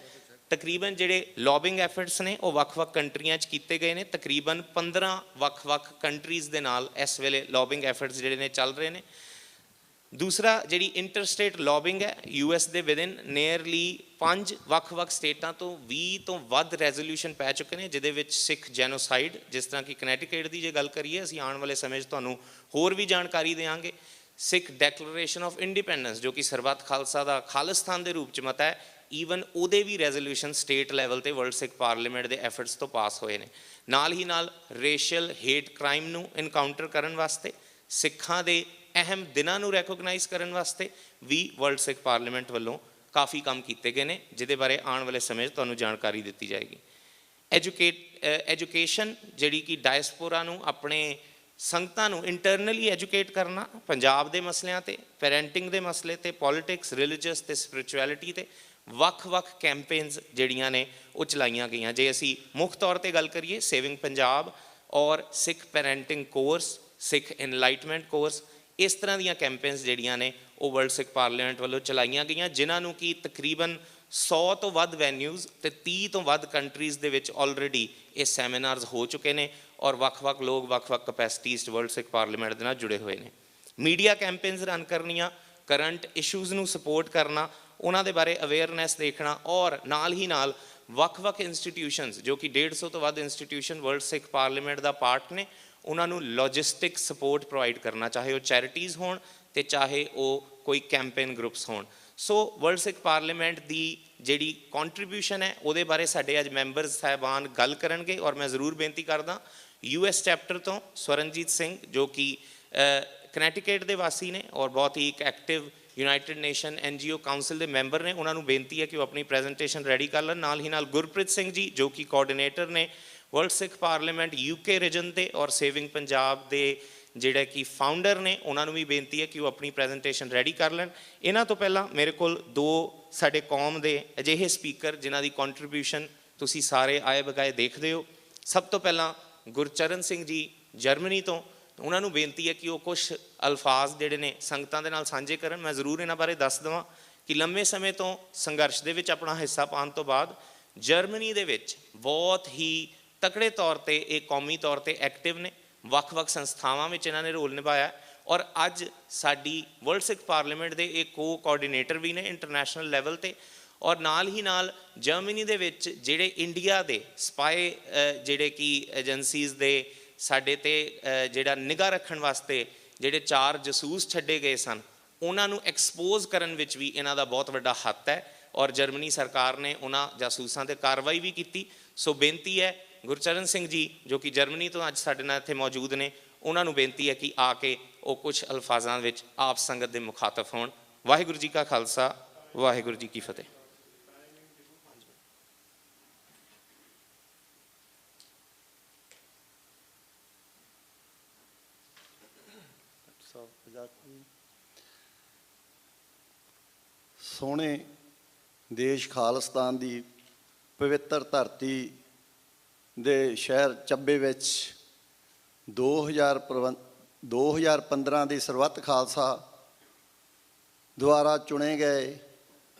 ਤਕਰੀਬਨ ਜਿਹੜੇ ਲੌਬਿੰਗ ਐਫਰਟਸ ਨੇ ਉਹ ਵੱਖ-ਵੱਖ ਕੰਟਰੀਆਂ 'ਚ ਕੀਤੇ ਗਏ ਨੇ। ਤਕਰੀਬਨ 15 ਵੱਖ-ਵੱਖ ਕੰਟਰੀਜ਼ ਦੇ ਨਾਲ ਇਸ ਵੇਲੇ ਲੌਬਿੰਗ ਐਫਰਟਸ ਜਿਹੜੇ ਨੇ ਚੱਲ ਰਹੇ ਨੇ। ਦੂਸਰਾ ਜਿਹੜੀ ਇੰਟਰਸਟੇਟ ਲੌਬਿੰਗ ਹੈ US ਦੇ ਵਿਦਿਨ ਨੀਅਰਲੀ 5 ਵੱਖ-ਵੱਖ ਸਟੇਟਾਂ ਤੋਂ 20 ਤੋਂ ਵੱਧ ਰੈਜ਼ੋਲੂਸ਼ਨ ਪੈ ਚੁੱਕੇ ਨੇ, ਜਿਹਦੇ ਵਿੱਚ ਸਿੱਖ ਜੈਨੋਸਾਈਡ, ਜਿਸ ਤਰ੍ਹਾਂ ਕਿ ਕਨੈਟੀਕਟ ਦੀ ਜੇ ਗੱਲ ਕਰੀਏ, ਅਸੀਂ ਆਉਣ ਵਾਲੇ ਸਮੇਂ 'ਚ ਤੁਹਾਨੂੰ ਹੋਰ ਵੀ ਜਾਣਕਾਰੀ ਦੇਵਾਂਗੇ। ਸਿੱਖ ਡੈਕਲੇਰੇਸ਼ਨ ਆਫ ਇੰਡੀਪੈਂਡੈਂਸ, ਜੋ ਕਿ ਸਰਬੱਤ ਖਾਲਸਾ ਦਾ ਖਾਲਿਸਤਾਨ ਦੇ ਰੂਪ 'ਚ ਮਤ ਹੈ, ਈਵਨ ਉਹਦੇ ਵੀ ਰੈਜ਼ੋਲੂਸ਼ਨ ਸਟੇਟ ਲੈਵਲ 'ਤੇ ਵਰਲਡ ਸਿੱਖ ਪਾਰਲੀਮੈਂਟ ਦੇ ਐਫਰਟਸ ਤੋਂ ਪਾਸ ਹੋਏ ਨੇ। ਨਾਲ ਹੀ ਨਾਲ ਰੇਸ਼ੀਅਲ ਹੇਟ ਕ੍ਰਾਈਮ ਨੂੰ ਇਨਕਾਊਂਟਰ ਕਰਨ ਵਾਸਤੇ, ਸਿੱਖਾਂ ਦੇ ਅਹਿਮ ਦਿਨਾਂ ਨੂੰ ਰੈਕੋਗਨਾਈਜ਼ ਕਰਨ ਵਾਸਤੇ ਵੀ ਵਰਲਡ ਸਿੱਖ ਪਾਰਲੀਮੈਂਟ ਵੱਲੋਂ ਕਾਫੀ ਕੰਮ ਕੀਤੇ ਗਏ ਨੇ, ਜਿਹਦੇ ਬਾਰੇ ਆਉਣ ਵਾਲੇ ਸਮੇਂ 'ਚ ਤੁਹਾਨੂੰ ਜਾਣਕਾਰੀ ਦਿੱਤੀ ਜਾਏਗੀ। ਐਜੂਕੇਸ਼ਨ, ਜਿਹੜੀ ਕਿ ਡਾਇਸਪੋਰਾ ਨੂੰ, ਆਪਣੇ ਸੰਗਤਾਂ ਨੂੰ ਇੰਟਰਨਲੀ ਐਜੂਕੇਟ ਕਰਨਾ ਪੰਜਾਬ ਦੇ ਮਸਲਿਆਂ 'ਤੇ, ਪੈਰੈਂਟਿੰਗ ਦੇ ਮਸਲੇ 'ਤੇ, ਪੋਲੀਟਿਕਸ, ਰਿਲੀਜੀਅਸ ਅਤੇ ਸਪਿਰਿਚੁਅਲਿਟੀ 'ਤੇ ਵੱਖ-ਵੱਖ ਕੈਂਪੇਨਸ ਜਿਹੜੀਆਂ ਨੇ ਉਹ ਚਲਾਈਆਂ ਗਈਆਂ। ਜੇ ਅਸੀਂ ਮੁੱਖ ਤੌਰ 'ਤੇ ਗੱਲ ਕਰੀਏ, ਸੇਵਿੰਗ ਪੰਜਾਬ ਔਰ ਸਿੱਖ ਪੈਰੈਂਟਿੰਗ ਕੋਰਸ, ਸਿੱਖ ਇਨਲਾਈਟਮੈਂਟ ਕੋਰਸ, ਇਸ ਤਰ੍ਹਾਂ ਦੀਆਂ ਕੈਂਪੇਨਸ ਜਿਹੜੀਆਂ ਨੇ ਉਹ ਵਰਲਡ ਸਿੱਖ ਪਾਰਲੀਮੈਂਟ ਵੱਲੋਂ ਚਲਾਈਆਂ ਗਈਆਂ, ਜਿਨ੍ਹਾਂ ਨੂੰ ਕਿ ਤਕਰੀਬਨ 100 ਤੋਂ ਵੱਧ ਵੈਨਿਊਜ਼ ਅਤੇ 30 ਤੋਂ ਵੱਧ ਕੰਟਰੀਜ਼ ਦੇ ਵਿੱਚ ਆਲਰੇਡੀ ਇਹ ਸੈਮੀਨਾਰਸ ਹੋ ਚੁੱਕੇ ਨੇ ਔਰ ਵੱਖ-ਵੱਖ ਲੋਕ ਵੱਖ-ਵੱਖ ਕਪੈਸਿਟੀਜ਼ 'ਚ ਵਰਲਡ ਸਿੱਖ ਪਾਰਲੀਮੈਂਟ ਦੇ ਨਾਲ ਜੁੜੇ ਹੋਏ ਨੇ। ਮੀਡੀਆ ਕੈਂਪੇਨਸ ਰਨ ਕਰਨੀਆਂ, ਕਰੰਟ ਇਸ਼ੂਜ਼ ਨੂੰ ਸਪੋਰਟ ਕਰਨਾ, ਉਹਨਾਂ ਦੇ ਬਾਰੇ ਅਵੇਅਰਨੈਸ ਦੇਖਣਾ, ਔਰ ਨਾਲ ਹੀ ਨਾਲ ਵੱਖ-ਵੱਖ ਇੰਸਟੀਟਿਊਸ਼ਨਸ, ਜੋ ਕਿ 150 ਤੋਂ ਵੱਧ ਇੰਸਟੀਟਿਊਸ਼ਨ ਵਰਲਡ ਸਿੱਖ ਪਾਰਲੀਮੈਂਟ ਦਾ ਪਾਰਟ ਨੇ, ਉਹਨਾਂ ਨੂੰ ਲੌਜਿਸਟਿਕ ਸਪੋਰਟ ਪ੍ਰੋਵਾਈਡ ਕਰਨਾ, ਚਾਹੇ ਉਹ ਚੈਰਿਟੀਜ਼ ਹੋਣ ਅਤੇ ਚਾਹੇ ਉਹ ਕੋਈ ਕੈਂਪੇਨ ਗਰੁੱਪਸ ਹੋਣ। ਸੋ ਵਰਲਡ ਸਿੱਖ ਪਾਰਲੀਮੈਂਟ ਦੀ ਜਿਹੜੀ ਕੰਟਰੀਬਿਊਸ਼ਨ ਹੈ ਉਹਦੇ ਬਾਰੇ ਸਾਡੇ ਅੱਜ ਮੈਂਬਰਸ ਸਾਹਿਬਾਨ ਗੱਲ ਕਰਨਗੇ, ਔਰ ਮੈਂ ਜ਼ਰੂਰ ਬੇਨਤੀ ਕਰਦਾ US ਚੈਪਟਰ ਤੋਂ ਸਵਰਨਜੀਤ ਸਿੰਘ, ਜੋ ਕਿ ਕਨੈਟੀਕਟ ਦੇ ਵਾਸੀ ਨੇ ਔਰ ਬਹੁਤ ਹੀ ਇੱਕ active United nation NGO council ਦੇ ਮੈਂਬਰ ਨੇ, ਉਹਨਾਂ ਨੂੰ ਬੇਨਤੀ ਹੈ ਕਿ ਉਹ ਆਪਣੀ ਪ੍ਰੈਜੈਂਟੇਸ਼ਨ ਰੈਡੀ ਕਰ ਲੈਣ। ਨਾਲ ਹੀ ਨਾਲ ਗੁਰਪ੍ਰੀਤ ਸਿੰਘ ਜੀ, ਜੋ ਕਿ ਕੋਆਰਡੀਨੇਟਰ ਨੇ world Sikh parliament UK reason ਦੇ ਔਰ ਸੇਵਿੰਗ ਪੰਜਾਬ ਦੇ ਜਿਹੜੇ ਕਿ ਫਾਊਂਡਰ ਨੇ, ਉਹਨਾਂ ਨੂੰ ਵੀ ਬੇਨਤੀ ਹੈ ਕਿ ਉਹ ਆਪਣੀ ਪ੍ਰੈਜੈਂਟੇਸ਼ਨ ਰੈਡੀ ਕਰ ਲੈਣ। ਇਹਨਾਂ ਤੋਂ ਪਹਿਲਾਂ ਮੇਰੇ ਕੋਲ 2 ਸਾਡੇ ਕੌਮ ਦੇ ਅਜਿਹੇ ਸਪੀਕਰ ਜਿਨ੍ਹਾਂ ਦੀ ਕੰਟਰੀਬਿਊਸ਼ਨ ਤੁਸੀਂ ਸਾਰੇ ਆਏ ਬਗਾਏ ਦੇਖਦੇ ਹੋ। ਸਭ ਤੋਂ ਪਹਿਲਾਂ ਗੁਰਚਰਨ ਸਿੰਘ ਜੀ ਜਰਮਨੀ ਤੋਂ, ਉਹਨਾਂ ਨੂੰ ਬੇਨਤੀ ਹੈ ਕਿ ਉਹ ਕੁਛ ਅਲਫਾਜ਼ ਜਿਹੜੇ ਨੇ ਸੰਗਤਾਂ ਦੇ ਨਾਲ ਸਾਂਝੇ ਕਰਨ। ਮੈਂ ਜ਼ਰੂਰ ਇਹਨਾਂ ਬਾਰੇ ਦੱਸ ਦੇਵਾਂ ਕਿ ਲੰਮੇ ਸਮੇਂ ਤੋਂ ਸੰਘਰਸ਼ ਦੇ ਵਿੱਚ ਆਪਣਾ ਹਿੱਸਾ ਪਾਉਣ ਤੋਂ ਬਾਅਦ ਜਰਮਨੀ ਦੇ ਵਿੱਚ ਬਹੁਤ ਹੀ ਤਕੜੇ ਤੌਰ 'ਤੇ ਇਹ ਕੌਮੀ ਤੌਰ 'ਤੇ ਐਕਟਿਵ ਨੇ, ਵੱਖ-ਵੱਖ ਸੰਸਥਾਵਾਂ ਵਿੱਚ ਇਹਨਾਂ ਨੇ ਰੋਲ ਨਿਭਾਇਆ ਔਰ ਅੱਜ ਸਾਡੀ ਵਰਲਡ ਸਿੱਖ ਪਾਰਲੀਮੈਂਟ ਦੇ ਇਹ ਕੋਆਰਡੀਨੇਟਰ ਵੀ ਨੇ ਇੰਟਰਨੈਸ਼ਨਲ ਲੈਵਲ 'ਤੇ। ਔਰ ਨਾਲ ਹੀ ਨਾਲ ਜਰਮਨੀ ਦੇ ਵਿੱਚ ਜਿਹੜੇ ਇੰਡੀਆ ਦੇ ਸਪਾਈ ਜਿਹੜੇ ਕਿ ਏਜੰਸੀਜ਼ ਦੇ ਸਾਡੇ 'ਤੇ ਜਿਹੜਾ ਨਿਗਾਹ ਰੱਖਣ ਵਾਸਤੇ ਜਿਹੜੇ 4 ਜਸੂਸ ਛੱਡੇ ਗਏ ਸਨ, ਉਹਨਾਂ ਨੂੰ ਐਕਸਪੋਜ਼ ਕਰਨ ਵਿੱਚ ਵੀ ਇਹਨਾਂ ਦਾ ਬਹੁਤ ਵੱਡਾ ਹੱਥ ਹੈ ਔਰ ਜਰਮਨੀ ਸਰਕਾਰ ਨੇ ਉਹਨਾਂ ਜਾਸੂਸਾਂ 'ਤੇ ਕਾਰਵਾਈ ਵੀ ਕੀਤੀ। ਸੋ ਬੇਨਤੀ ਹੈ ਗੁਰਚਰਨ ਸਿੰਘ ਜੀ, ਜੋ ਕਿ ਜਰਮਨੀ ਤੋਂ ਅੱਜ ਸਾਡੇ ਨਾਲ ਇੱਥੇ ਮੌਜੂਦ ਨੇ, ਉਹਨਾਂ ਨੂੰ ਬੇਨਤੀ ਹੈ ਕਿ ਆ ਕੇ ਉਹ ਕੁਝ ਅਲਫਾਜ਼ਾਂ ਵਿੱਚ ਆਪ ਸੰਗਤ ਦੇ ਮੁਖਾਤਬ ਹੋਣ। ਵਾਹਿਗੁਰੂ ਜੀ ਕਾ ਖਾਲਸਾ, ਵਾਹਿਗੁਰੂ ਜੀ ਕੀ ਫਤਿਹ। ਸੋਹਣੇ ਦੇਸ਼ ਖਾਲਿਸਤਾਨ ਦੀ ਪਵਿੱਤਰ ਧਰਤੀ ਦੇ ਸ਼ਹਿਰ ਚੱਬੇ ਵਿੱਚ 2015 ਦੀ ਸਰਬੱਤ ਖਾਲਸਾ ਦੁਆਰਾ ਚੁਣੇ ਗਏ,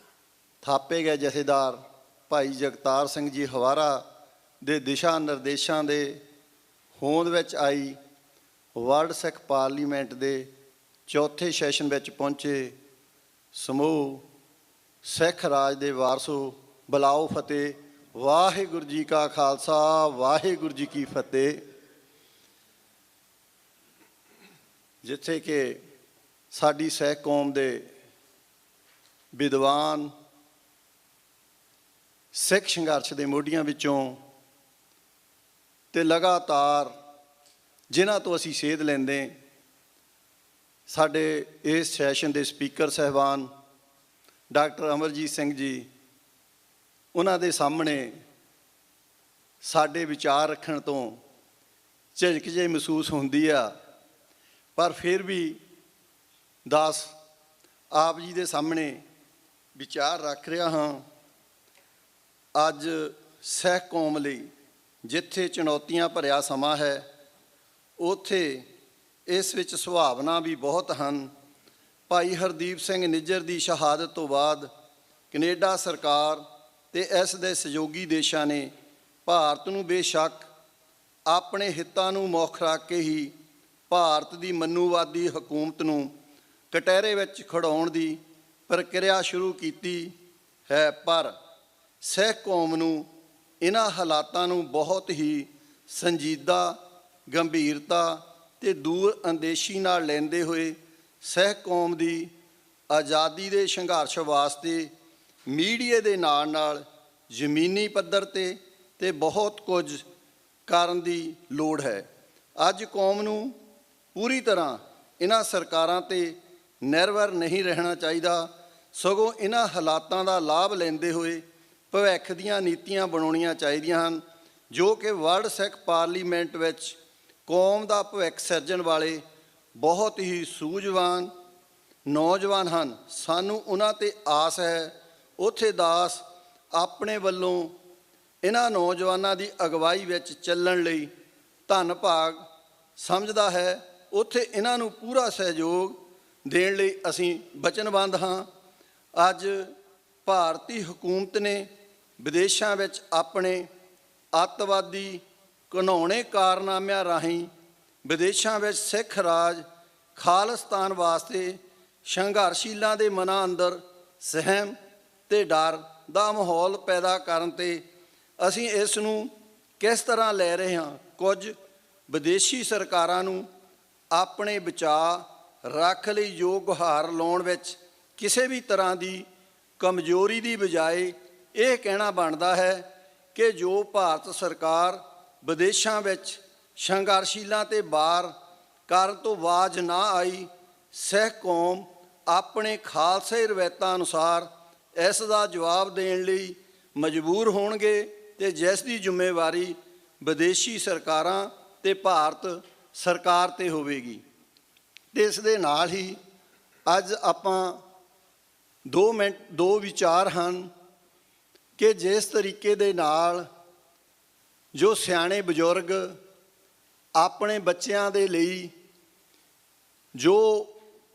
ਥਾਪੇ ਗਏ ਜਥੇਦਾਰ ਭਾਈ ਜਗਤਾਰ ਸਿੰਘ ਜੀ ਹਵਾਰਾ ਦੇ ਦਿਸ਼ਾ ਨਿਰਦੇਸ਼ਾਂ ਦੇ ਹੋਂਦ ਵਿੱਚ ਆਈ ਵਰਲਡ ਸਿੱਖ ਪਾਰਲੀਮੈਂਟ ਦੇ 4ਥੇ ਸੈਸ਼ਨ ਵਿੱਚ ਪਹੁੰਚੇ ਸਮੂਹ ਸਿੱਖ ਰਾਜ ਦੇ ਵਾਰਸੋ, ਬੁਲਾਓ ਫਤਿਹ। ਵਾਹਿਗੁਰੂ ਜੀ ਕਾ ਖਾਲਸਾ, ਵਾਹਿਗੁਰੂ ਜੀ ਕੀ ਫਤਿਹ। ਜਿੱਥੇ ਕਿ ਸਾਡੀ ਸਿੱਖ ਕੌਮ ਦੇ ਵਿਦਵਾਨ ਸਿੱਖ ਸੰਘਰਸ਼ ਦੇ ਮੋਢੀਆਂ ਵਿੱਚੋਂ ਤੇ ਲਗਾਤਾਰ ਜਿਨ੍ਹਾਂ ਤੋਂ ਅਸੀਂ ਸੇਧ ਲੈਂਦੇ, ਸਾਡੇ ਇਸ ਸੈਸ਼ਨ ਦੇ ਸਪੀਕਰ ਸਾਹਿਬਾਨ ਡਾਕਟਰ ਅਮਰਜੀਤ ਸਿੰਘ ਜੀ, ਉਹਨਾਂ ਦੇ ਸਾਹਮਣੇ ਸਾਡੇ ਵਿਚਾਰ ਰੱਖਣ ਤੋਂ ਝਿਜਕ ਜਿਹੀ ਮਹਿਸੂਸ ਹੁੰਦੀ ਆ, ਪਰ ਫਿਰ ਵੀ ਦਾਸ ਆਪ ਜੀ ਦੇ ਸਾਹਮਣੇ ਵਿਚਾਰ ਰੱਖ ਰਿਹਾ ਹਾਂ। ਅੱਜ ਸਿੱਖ ਕੌਮ ਲਈ ਜਿੱਥੇ ਚੁਣੌਤੀਆਂ ਭਰਿਆ ਸਮਾਂ ਹੈ, ਉੱਥੇ ਇਸ ਵਿੱਚ ਸੁਭਾਵਨਾ ਵੀ ਬਹੁਤ ਹਨ। ਭਾਈ ਹਰਦੀਪ ਸਿੰਘ ਨਿੱਜਰ ਦੀ ਸ਼ਹਾਦਤ ਤੋਂ ਬਾਅਦ ਕੈਨੇਡਾ ਸਰਕਾਰ ਤੇ ਇਸ ਦੇ ਸਹਿਯੋਗੀ ਦੇਸ਼ਾਂ ਨੇ ਭਾਰਤ ਨੂੰ ਬੇਸ਼ੱਕ ਆਪਣੇ ਹਿੱਤਾਂ ਨੂੰ ਮੁੱਖ ਰੱਖ ਕੇ ਹੀ ਭਾਰਤ ਦੀ ਮਨੂਵਾਦੀ ਹਕੂਮਤ ਨੂੰ ਕਟਹਿਰੇ ਵਿੱਚ ਖੜਾਉਣ ਦੀ ਪ੍ਰਕਿਰਿਆ ਸ਼ੁਰੂ ਕੀਤੀ ਹੈ, ਪਰ ਸਿੱਖ ਕੌਮ ਨੂੰ ਇਹਨਾਂ ਹਾਲਾਤਾਂ ਨੂੰ ਬਹੁਤ ਹੀ ਸੰਜੀਦਾ, ਗੰਭੀਰਤਾ ਤੇ ਦੂਰ ਅੰਦੇਸ਼ੀ ਨਾਲ ਲੈਂਦੇ ਹੋਏ ਸਿੱਖ ਕੌਮ ਦੀ ਆਜ਼ਾਦੀ ਦੇ ਸੰਘਰਸ਼ ਵਾਸਤੇ ਮੀਡੀਆ ਦੇ ਨਾਲ ਜ਼ਮੀਨੀ ਪੱਧਰ ਤੇ ਬਹੁਤ ਕੁਝ ਕਰਨ ਦੀ ਲੋੜ ਹੈ। ਅੱਜ ਕੌਮ ਨੂੰ ਪੂਰੀ ਤਰ੍ਹਾਂ ਇਹਨਾਂ ਸਰਕਾਰਾਂ 'ਤੇ ਨਿਰਭਰ ਨਹੀਂ ਰਹਿਣਾ ਚਾਹੀਦਾ, ਸਗੋਂ ਇਹਨਾਂ ਹਾਲਾਤਾਂ ਦਾ ਲਾਭ ਲੈਂਦੇ ਹੋਏ ਭਵਿੱਖ ਦੀਆਂ ਨੀਤੀਆਂ ਬਣਾਉਣੀਆਂ ਚਾਹੀਦੀਆਂ ਹਨ, ਜੋ ਕਿ ਵਰਲਡ ਸਿੱਖ ਪਾਰਲੀਮੈਂਟ ਵਿੱਚ ਕੌਮ ਦਾ ਭਵਿੱਖ ਸਿਰਜਣ ਵਾਲੇ ਬਹੁਤ ਹੀ ਸੂਝਵਾਨ ਨੌਜਵਾਨ ਹਨ। ਸਾਨੂੰ ਉਹਨਾਂ 'ਤੇ ਆਸ ਹੈ। ਉੱਥੇ ਦਾਸ ਆਪਣੇ ਵੱਲੋਂ ਇਹਨਾਂ ਨੌਜਵਾਨਾਂ ਦੀ ਅਗਵਾਈ ਵਿੱਚ ਚੱਲਣ ਲਈ ਧੰਨ ਭਾਗ ਸਮਝਦਾ ਹੈ। ਉੱਥੇ ਇਹਨਾਂ ਨੂੰ ਪੂਰਾ ਸਹਿਯੋਗ ਦੇਣ ਲਈ ਅਸੀਂ ਵਚਨਬੱਧ ਹਾਂ। ਅੱਜ ਭਾਰਤੀ ਹਕੂਮਤ ਨੇ ਵਿਦੇਸ਼ਾਂ ਵਿੱਚ ਆਪਣੇ ਅੱਤਵਾਦੀ ਘਿਨਾਉਣੇ ਕਾਰਨਾਮਿਆਂ ਰਾਹੀਂ ਵਿਦੇਸ਼ਾਂ ਵਿੱਚ ਸਿੱਖ ਰਾਜ ਖਾਲਿਸਤਾਨ ਵਾਸਤੇ ਸੰਘਰਸ਼ੀਲਾਂ ਦੇ ਮਨਾਂ ਅੰਦਰ ਸਹਿਮ ਤੇ ਡਰ ਦਾ ਮਾਹੌਲ ਪੈਦਾ ਕਰਨ 'ਤੇ ਅਸੀਂ ਇਸ ਨੂੰ ਕਿਸ ਤਰ੍ਹਾਂ ਲੈ ਰਹੇ ਹਾਂ। ਕੁਝ ਵਿਦੇਸ਼ੀ ਸਰਕਾਰਾਂ ਨੂੰ ਆਪਣੇ ਬਚਾਅ ਰੱਖ ਲਈ ਯੋਗ ਗੁਹਾਰ ਲਾਉਣ ਵਿੱਚ ਕਿਸੇ ਵੀ ਤਰ੍ਹਾਂ ਦੀ ਕਮਜ਼ੋਰੀ ਦੀ ਬਜਾਏ ਇਹ ਕਹਿਣਾ ਬਣਦਾ ਹੈ ਕਿ ਜੋ ਭਾਰਤ ਸਰਕਾਰ ਵਿਦੇਸ਼ਾਂ ਵਿੱਚ ਸੰਘਰਸ਼ੀਲਾਂ 'ਤੇ ਵਾਰ ਕਰਨ ਤੋਂ ਬਾਜ ਨਾ ਆਈ, ਸਿੱਖ ਕੌਮ ਆਪਣੇ ਖਾਲਸੇ ਰਵਾਇਤਾਂ ਅਨੁਸਾਰ ਇਸ ਦਾ ਜਵਾਬ ਦੇਣ ਲਈ ਮਜਬੂਰ ਹੋਣਗੇ, ਤੇ ਜਿਸ ਦੀ ਜ਼ਿੰਮੇਵਾਰੀ ਵਿਦੇਸ਼ੀ ਸਰਕਾਰਾਂ ਤੇ ਭਾਰਤ ਸਰਕਾਰ 'ਤੇ ਹੋਵੇਗੀ। ਅਤੇ ਇਸ ਦੇ ਨਾਲ ਹੀ ਅੱਜ ਆਪਾਂ ਦੋ ਵਿਚਾਰ ਹਨ ਕਿ ਜਿਸ ਤਰੀਕੇ ਦੇ ਨਾਲ ਜੋ ਸਿਆਣੇ ਬਜ਼ੁਰਗ ਆਪਣੇ ਬੱਚਿਆਂ ਦੇ ਲਈ ਜੋ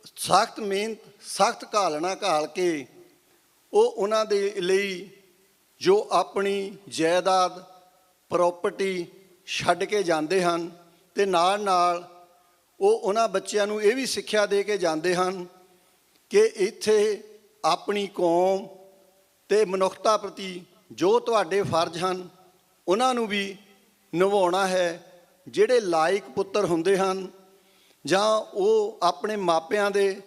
ਸਖਤ ਮਿਹਨਤ, ਸਖਤ ਘਾਲਣਾ ਘਾਲ ਕੇ ਉਹ ਉਹਨਾਂ ਦੇ ਲਈ ਜੋ ਆਪਣੀ ਜਾਇਦਾਦ, ਪ੍ਰੋਪਰਟੀ ਛੱਡ ਕੇ ਜਾਂਦੇ ਹਨ, ਅਤੇ ਨਾਲ ਉਹ ਉਹਨਾਂ ਬੱਚਿਆਂ ਨੂੰ ਇਹ ਵੀ ਸਿੱਖਿਆ ਦੇ ਕੇ ਜਾਂਦੇ ਹਨ ਕਿ ਇੱਥੇ ਆਪਣੀ ਕੌਮ ਅਤੇ ਮਨੁੱਖਤਾ ਪ੍ਰਤੀ ਜੋ ਤੁਹਾਡੇ ਫਰਜ਼ ਹਨ ਉਹਨਾਂ ਨੂੰ ਵੀ ਨਿਭਾਉਣਾ ਹੈ। ਜਿਹੜੇ ਲਾਇਕ ਪੁੱਤਰ ਹੁੰਦੇ ਹਨ ਜਾਂ ਉਹ ਆਪਣੇ ਮਾਪਿਆਂ ਦੇ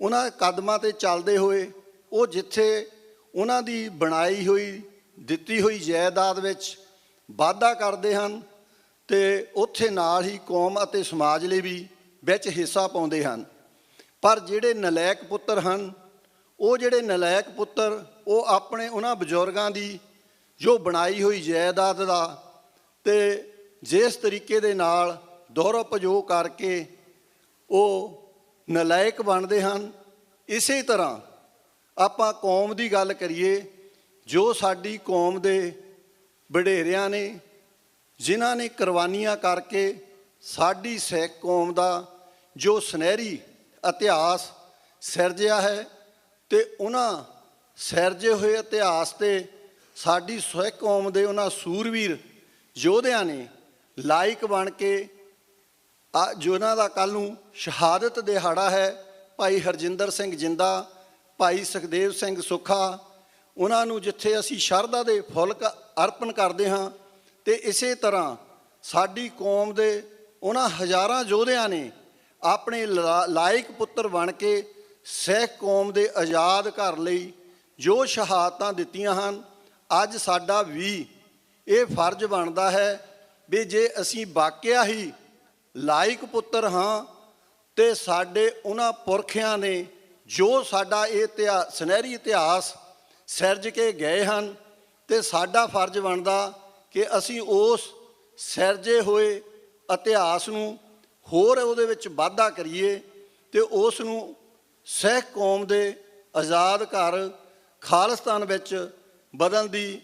ਉਹਨਾਂ ਕਦਮਾਂ 'ਤੇ ਚੱਲਦੇ ਹੋਏ ਉਹ ਜਿੱਥੇ ਉਹਨਾਂ ਦੀ ਬਣਾਈ ਹੋਈ ਦਿੱਤੀ ਹੋਈ ਜਾਇਦਾਦ ਵਿੱਚ ਵਾਧਾ ਕਰਦੇ ਹਨ ਅਤੇ ਉੱਥੇ ਨਾਲ ਹੀ ਕੌਮ ਅਤੇ ਸਮਾਜ ਲਈ ਵੀ ਵਿੱਚ ਹਿੱਸਾ ਪਾਉਂਦੇ ਹਨ। ਪਰ ਜਿਹੜੇ ਨਲਾਇਕ ਪੁੱਤਰ ਹਨ, ਉਹ ਜਿਹੜੇ ਨਲਾਇਕ ਪੁੱਤਰ ਉਹ ਆਪਣੇ ਉਹਨਾਂ ਬਜ਼ੁਰਗਾਂ ਦੀ ਜੋ ਬਣਾਈ ਹੋਈ ਜਾਇਦਾਦ ਦਾ ਅਤੇ ਜਿਸ ਤਰੀਕੇ ਦੇ ਨਾਲ ਦੁਰਉਪਯੋਗ ਕਰਕੇ ਉਹ ਨਲਾਇਕ ਬਣਦੇ ਹਨ, ਇਸੇ ਤਰ੍ਹਾਂ ਆਪਾਂ ਕੌਮ ਦੀ ਗੱਲ ਕਰੀਏ, ਜੋ ਸਾਡੀ ਕੌਮ ਦੇ ਵਡੇਰਿਆਂ ਨੇ ਜਿਨ੍ਹਾਂ ਨੇ ਕੁਰਬਾਨੀਆਂ ਕਰਕੇ ਸਾਡੀ ਸਿੱਖ ਕੌਮ ਦਾ ਜੋ ਸੁਨਹਿਰੀ ਇਤਿਹਾਸ ਸਿਰਜਿਆ ਹੈ, ਅਤੇ ਉਹਨਾਂ ਸਿਰਜੇ ਹੋਏ ਇਤਿਹਾਸ 'ਤੇ ਸਾਡੀ ਸਿੱਖ ਕੌਮ ਦੇ ਉਹਨਾਂ ਸੂਰਵੀਰ ਯੋਧਿਆਂ ਨੇ ਲਾਇਕ ਬਣ ਕੇ ਜਿਨ੍ਹਾਂ ਦਾ ਕੱਲ੍ਹ ਨੂੰ ਸ਼ਹਾਦਤ ਦਿਹਾੜਾ ਹੈ, ਭਾਈ ਹਰਜਿੰਦਰ ਸਿੰਘ ਜਿੰਦਾ, ਭਾਈ ਸੁਖਦੇਵ ਸਿੰਘ ਸੁੱਖਾ, ਉਹਨਾਂ ਨੂੰ ਜਿੱਥੇ ਅਸੀਂ ਸ਼ਰਧਾ ਦੇ ਫੁੱਲ ਅਰਪਣ ਕਰਦੇ ਹਾਂ, ਅਤੇ ਇਸੇ ਤਰ੍ਹਾਂ ਸਾਡੀ ਕੌਮ ਦੇ ਉਹਨਾਂ ਹਜ਼ਾਰਾਂ ਯੋਧਿਆਂ ਨੇ ਆਪਣੇ ਲਾਇਕ ਪੁੱਤਰ ਬਣ ਕੇ ਸਿੱਖ ਕੌਮ ਦੇ ਆਜ਼ਾਦ ਘਰ ਲਈ ਜੋ ਸ਼ਹਾਦਤਾਂ ਦਿੱਤੀਆਂ ਹਨ। ਅੱਜ ਸਾਡਾ ਵੀ ਇਹ ਫਰਜ਼ ਬਣਦਾ ਹੈ ਵੀ ਜੇ ਅਸੀਂ ਵਾਕਿਆ ਹੀ ਲਾਇਕ ਪੁੱਤਰ ਹਾਂ ਅਤੇ ਸਾਡੇ ਉਹਨਾਂ ਪੁਰਖਿਆਂ ਨੇ ਜੋ ਸਾਡਾ ਇਹ ਸੁਨਹਿਰੀ ਇਤਿਹਾਸ ਸਿਰਜ ਕੇ ਗਏ ਹਨ, ਅਤੇ ਸਾਡਾ ਫਰਜ਼ ਬਣਦਾ ਕਿ ਅਸੀਂ ਉਸ ਸਿਰਜੇ ਹੋਏ ਇਤਿਹਾਸ ਨੂੰ ਹੋਰ ਉਹਦੇ ਵਿੱਚ ਵਾਧਾ ਕਰੀਏ ਅਤੇ ਉਸ ਨੂੰ ਸਿੱਖ ਕੌਮ ਦੇ ਆਜ਼ਾਦ ਘਰ ਖਾਲਿਸਤਾਨ ਵਿੱਚ ਬਦਲਣ ਦੀ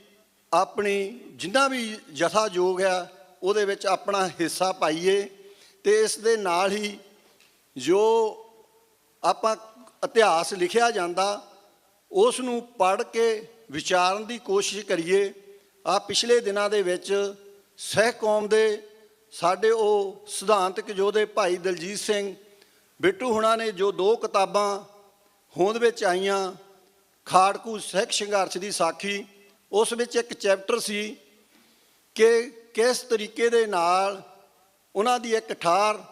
ਆਪਣੀ ਜਿੰਨਾ ਵੀ ਯਥਾਯੋਗ ਆ ਉਹਦੇ ਵਿੱਚ ਆਪਣਾ ਹਿੱਸਾ ਪਾਈਏ। ਅਤੇ ਇਸ ਦੇ ਨਾਲ ਹੀ ਜੋ ਆਪਾਂ ਇਤਿਹਾਸ ਲਿਖਿਆ ਜਾਂਦਾ ਉਸ ਨੂੰ ਪੜ੍ਹ ਕੇ ਵਿਚਾਰਨ ਦੀ ਕੋਸ਼ਿਸ਼ ਕਰੀਏ। ਆ ਪਿਛਲੇ ਦਿਨਾਂ ਦੇ ਵਿੱਚ ਸਿੱਖ ਕੌਮ ਦੇ ਸਾਡੇ ਉਹ ਸਿਧਾਂਤਕ ਯੋਧੇ ਭਾਈ ਦਲਜੀਤ ਸਿੰਘ ਬਿੱਟੂ ਹੁਣਾਂ ਨੇ ਜੋ 2 ਕਿਤਾਬਾਂ ਹੋਂਦ ਵਿੱਚ ਆਈਆਂ, ਖਾੜਕੂ ਸਿੱਖ ਸੰਘਰਸ਼ ਦੀ ਸਾਖੀ, ਉਸ ਵਿੱਚ ਇੱਕ ਚੈਪਟਰ ਸੀ ਕਿ ਕਿਸ ਤਰੀਕੇ ਦੇ ਨਾਲ ਉਹਨਾਂ ਦੀ ਇੱਕ ਠਾਰ,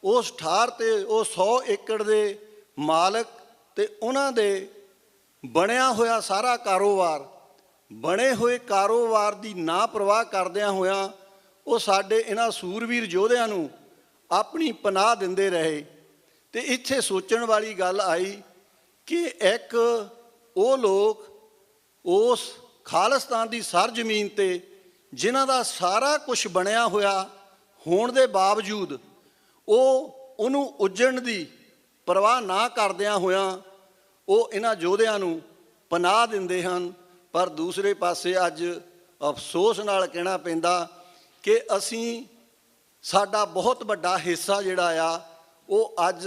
ਉਸ ਠਾਰ 'ਤੇ ਉਹ 100 ਏਕੜ ਦੇ ਮਾਲਕ ਅਤੇ ਉਹਨਾਂ ਦੇ ਬਣਿਆ ਹੋਇਆ ਸਾਰਾ ਕਾਰੋਬਾਰ, ਬਣੇ ਹੋਏ ਕਾਰੋਬਾਰ ਦੀ ਨਾ ਪ੍ਰਵਾਹ ਕਰਦਿਆਂ ਹੋਇਆਂ ਉਹ ਸਾਡੇ ਇਹਨਾਂ ਸੂਰਵੀਰ ਯੋਧਿਆਂ ਨੂੰ ਆਪਣੀ ਪਨਾਹ ਦਿੰਦੇ ਰਹੇ। ਅਤੇ ਇੱਥੇ ਸੋਚਣ ਵਾਲੀ ਗੱਲ ਆਈ ਕਿ ਇੱਕ ਉਹ ਲੋਕ ਉਸ ਖਾਲਿਸਤਾਨ ਦੀ ਸਰਜ਼ਮੀਨ 'ਤੇ ਜਿਨ੍ਹਾਂ ਦਾ ਸਾਰਾ ਕੁਝ ਬਣਿਆ ਹੋਇਆ ਹੋਣ ਦੇ ਬਾਵਜੂਦ ਉਹਨੂੰ ਉੱਜੜਨ ਦੀ ਪਰਵਾਹ ਨਾ ਕਰਦਿਆਂ ਹੋਇਆਂ ਉਹ ਇਹਨਾਂ ਯੋਧਿਆਂ ਨੂੰ ਪਨਾਹ ਦਿੰਦੇ ਹਨ। ਪਰ ਦੂਸਰੇ ਪਾਸੇ ਅੱਜ ਅਫਸੋਸ ਨਾਲ ਕਹਿਣਾ ਪੈਂਦਾ ਕਿ ਅਸੀਂ, ਸਾਡਾ ਬਹੁਤ ਵੱਡਾ ਹਿੱਸਾ ਜਿਹੜਾ ਆ ਉਹ ਅੱਜ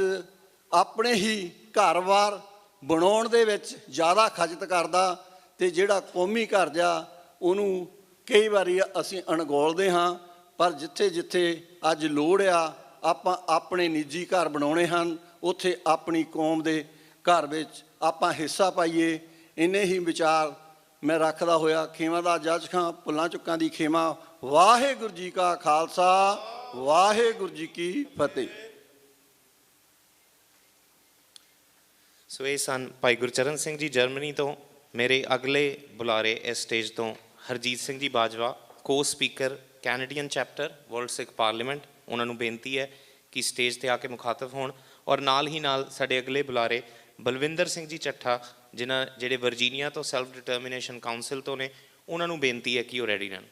ਆਪਣੇ ਹੀ ਘਰ-ਬਾਰ ਬਣਾਉਣ ਦੇ ਵਿੱਚ ਜ਼ਿਆਦਾ ਖਰਚ ਕਰਦਾ, ਅਤੇ ਜਿਹੜਾ ਕੌਮੀ ਕਰਜ਼ ਆ ਉਹਨੂੰ ਕਈ ਵਾਰੀ ਅਸੀਂ ਅਣਗੌਲਦੇ ਹਾਂ। ਪਰ ਜਿੱਥੇ ਜਿੱਥੇ ਅੱਜ ਲੋੜ ਆ ਆਪਾਂ ਆਪਣੇ ਨਿੱਜੀ ਘਰ ਬਣਾਉਣੇ ਹਨ, ਉੱਥੇ ਆਪਣੀ ਕੌਮ ਦੇ ਘਰ ਵਿੱਚ ਆਪਾਂ ਹਿੱਸਾ ਪਾਈਏ। ਇੰਨੇ ਹੀ ਵਿਚਾਰ ਮੈਂ ਰੱਖਦਾ ਹੋਇਆ ਖੇਮਾ ਦਾ ਜੱਜ ਖਾਂ, ਭੁੱਲਾਂ ਚੁੱਕਾਂ ਦੀ ਖੇਮਾ। ਵਾਹਿਗੁਰੂ ਜੀ ਕਾ ਖਾਲਸਾ, ਵਾਹਿਗੁਰੂ ਜੀ ਕੀ ਫਤਿਹ। ਸੋ ਇਹ ਸਨ ਭਾਈ ਗੁਰਚਰਨ ਸਿੰਘ ਜੀ ਜਰਮਨੀ ਤੋਂ। ਮੇਰੇ ਅਗਲੇ ਬੁਲਾਰੇ ਇਸ ਸਟੇਜ ਤੋਂ ਹਰਜੀਤ ਸਿੰਘ ਜੀ ਬਾਜਵਾ, ਕੋ speaker Canadian chapter world Sikh parliament. ਉਹਨਾਂ ਨੂੰ ਬੇਨਤੀ ਹੈ ਕਿ ਸਟੇਜ 'ਤੇ ਆ ਕੇ ਮੁਖਾਤਬ ਹੋਣ। ਔਰ ਨਾਲ ਹੀ ਨਾਲ ਸਾਡੇ ਅਗਲੇ ਬੁਲਾਰੇ ਬਲਵਿੰਦਰ ਸਿੰਘ ਜੀ ਚੱਠਾ, ਜਿਹੜੇ ਵਰਜੀਨੀਆ ਤੋਂ ਸੈਲਫ ਡਿਟਰਮੀਨੇਸ਼ਨ ਕਾਊਂਸਿਲ ਤੋਂ ਨੇ, ਉਹਨਾਂ ਨੂੰ ਬੇਨਤੀ ਹੈ ਕਿ ਉਹ ਰੈਡੀ ਰਹਿਣ।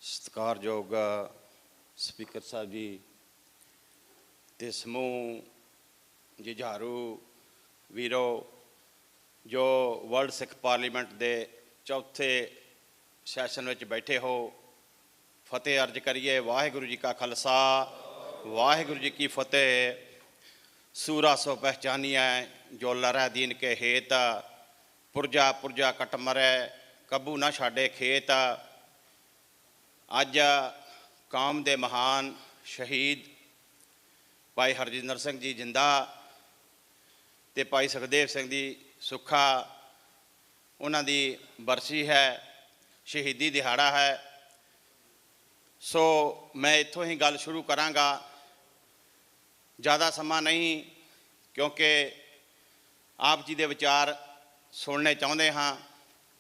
ਸਤਿਕਾਰਯੋਗ ਸਪੀਕਰ ਸਾਹਿਬ ਜੀ ਅਤੇ ਸਮੂਹ ਜੁਝਾਰੂ ਵੀਰੋ, ਜੋ ਵਰਲਡ ਸਿੱਖ ਪਾਰਲੀਮੈਂਟ ਦੇ ਚੌਥੇ ਸੈਸ਼ਨ ਵਿੱਚ ਬੈਠੇ ਹੋ, ਫਤਿਹ ਅਰਜ ਕਰੀਏ। ਵਾਹਿਗੁਰੂ ਜੀ ਕਾ ਖਾਲਸਾ, ਵਾਹਿਗੁਰੂ ਜੀ ਕੀ ਫਤਿਹ। ਸੂਰਾ ਸੋ ਪਹਿਚਾਨੀਐ ਜੋ ਲਰੈ ਦੀਨ ਕੇ ਹੇਤ, ਪੁਰਜਾ ਪੁਰਜਾ ਕਟ ਮਰੈ ਕਬੂ ਨਾ ਛਾਡੇ ਖੇਤ। ਅੱਜ ਕੌਮ ਦੇ ਮਹਾਨ ਸ਼ਹੀਦ ਭਾਈ ਹਰਜਿੰਦਰ ਸਿੰਘ ਜੀ ਜਿੰਦਾ ਅਤੇ ਭਾਈ ਸੁਖਦੇਵ ਸਿੰਘ ਦੀ ਸੁੱਖਾ, ਉਹਨਾਂ ਦੀ ਬਰਸੀ ਹੈ, ਸ਼ਹੀਦੀ ਦਿਹਾੜਾ ਹੈ। ਸੋ ਮੈਂ ਇੱਥੋਂ ਹੀ ਗੱਲ ਸ਼ੁਰੂ ਕਰਾਂਗਾ, ਜ਼ਿਆਦਾ ਸਮਾਂ ਨਹੀਂ, ਕਿਉਂਕਿ ਆਪ ਜੀ ਦੇ ਵਿਚਾਰ ਸੁਣਨੇ ਚਾਹੁੰਦੇ ਹਾਂ,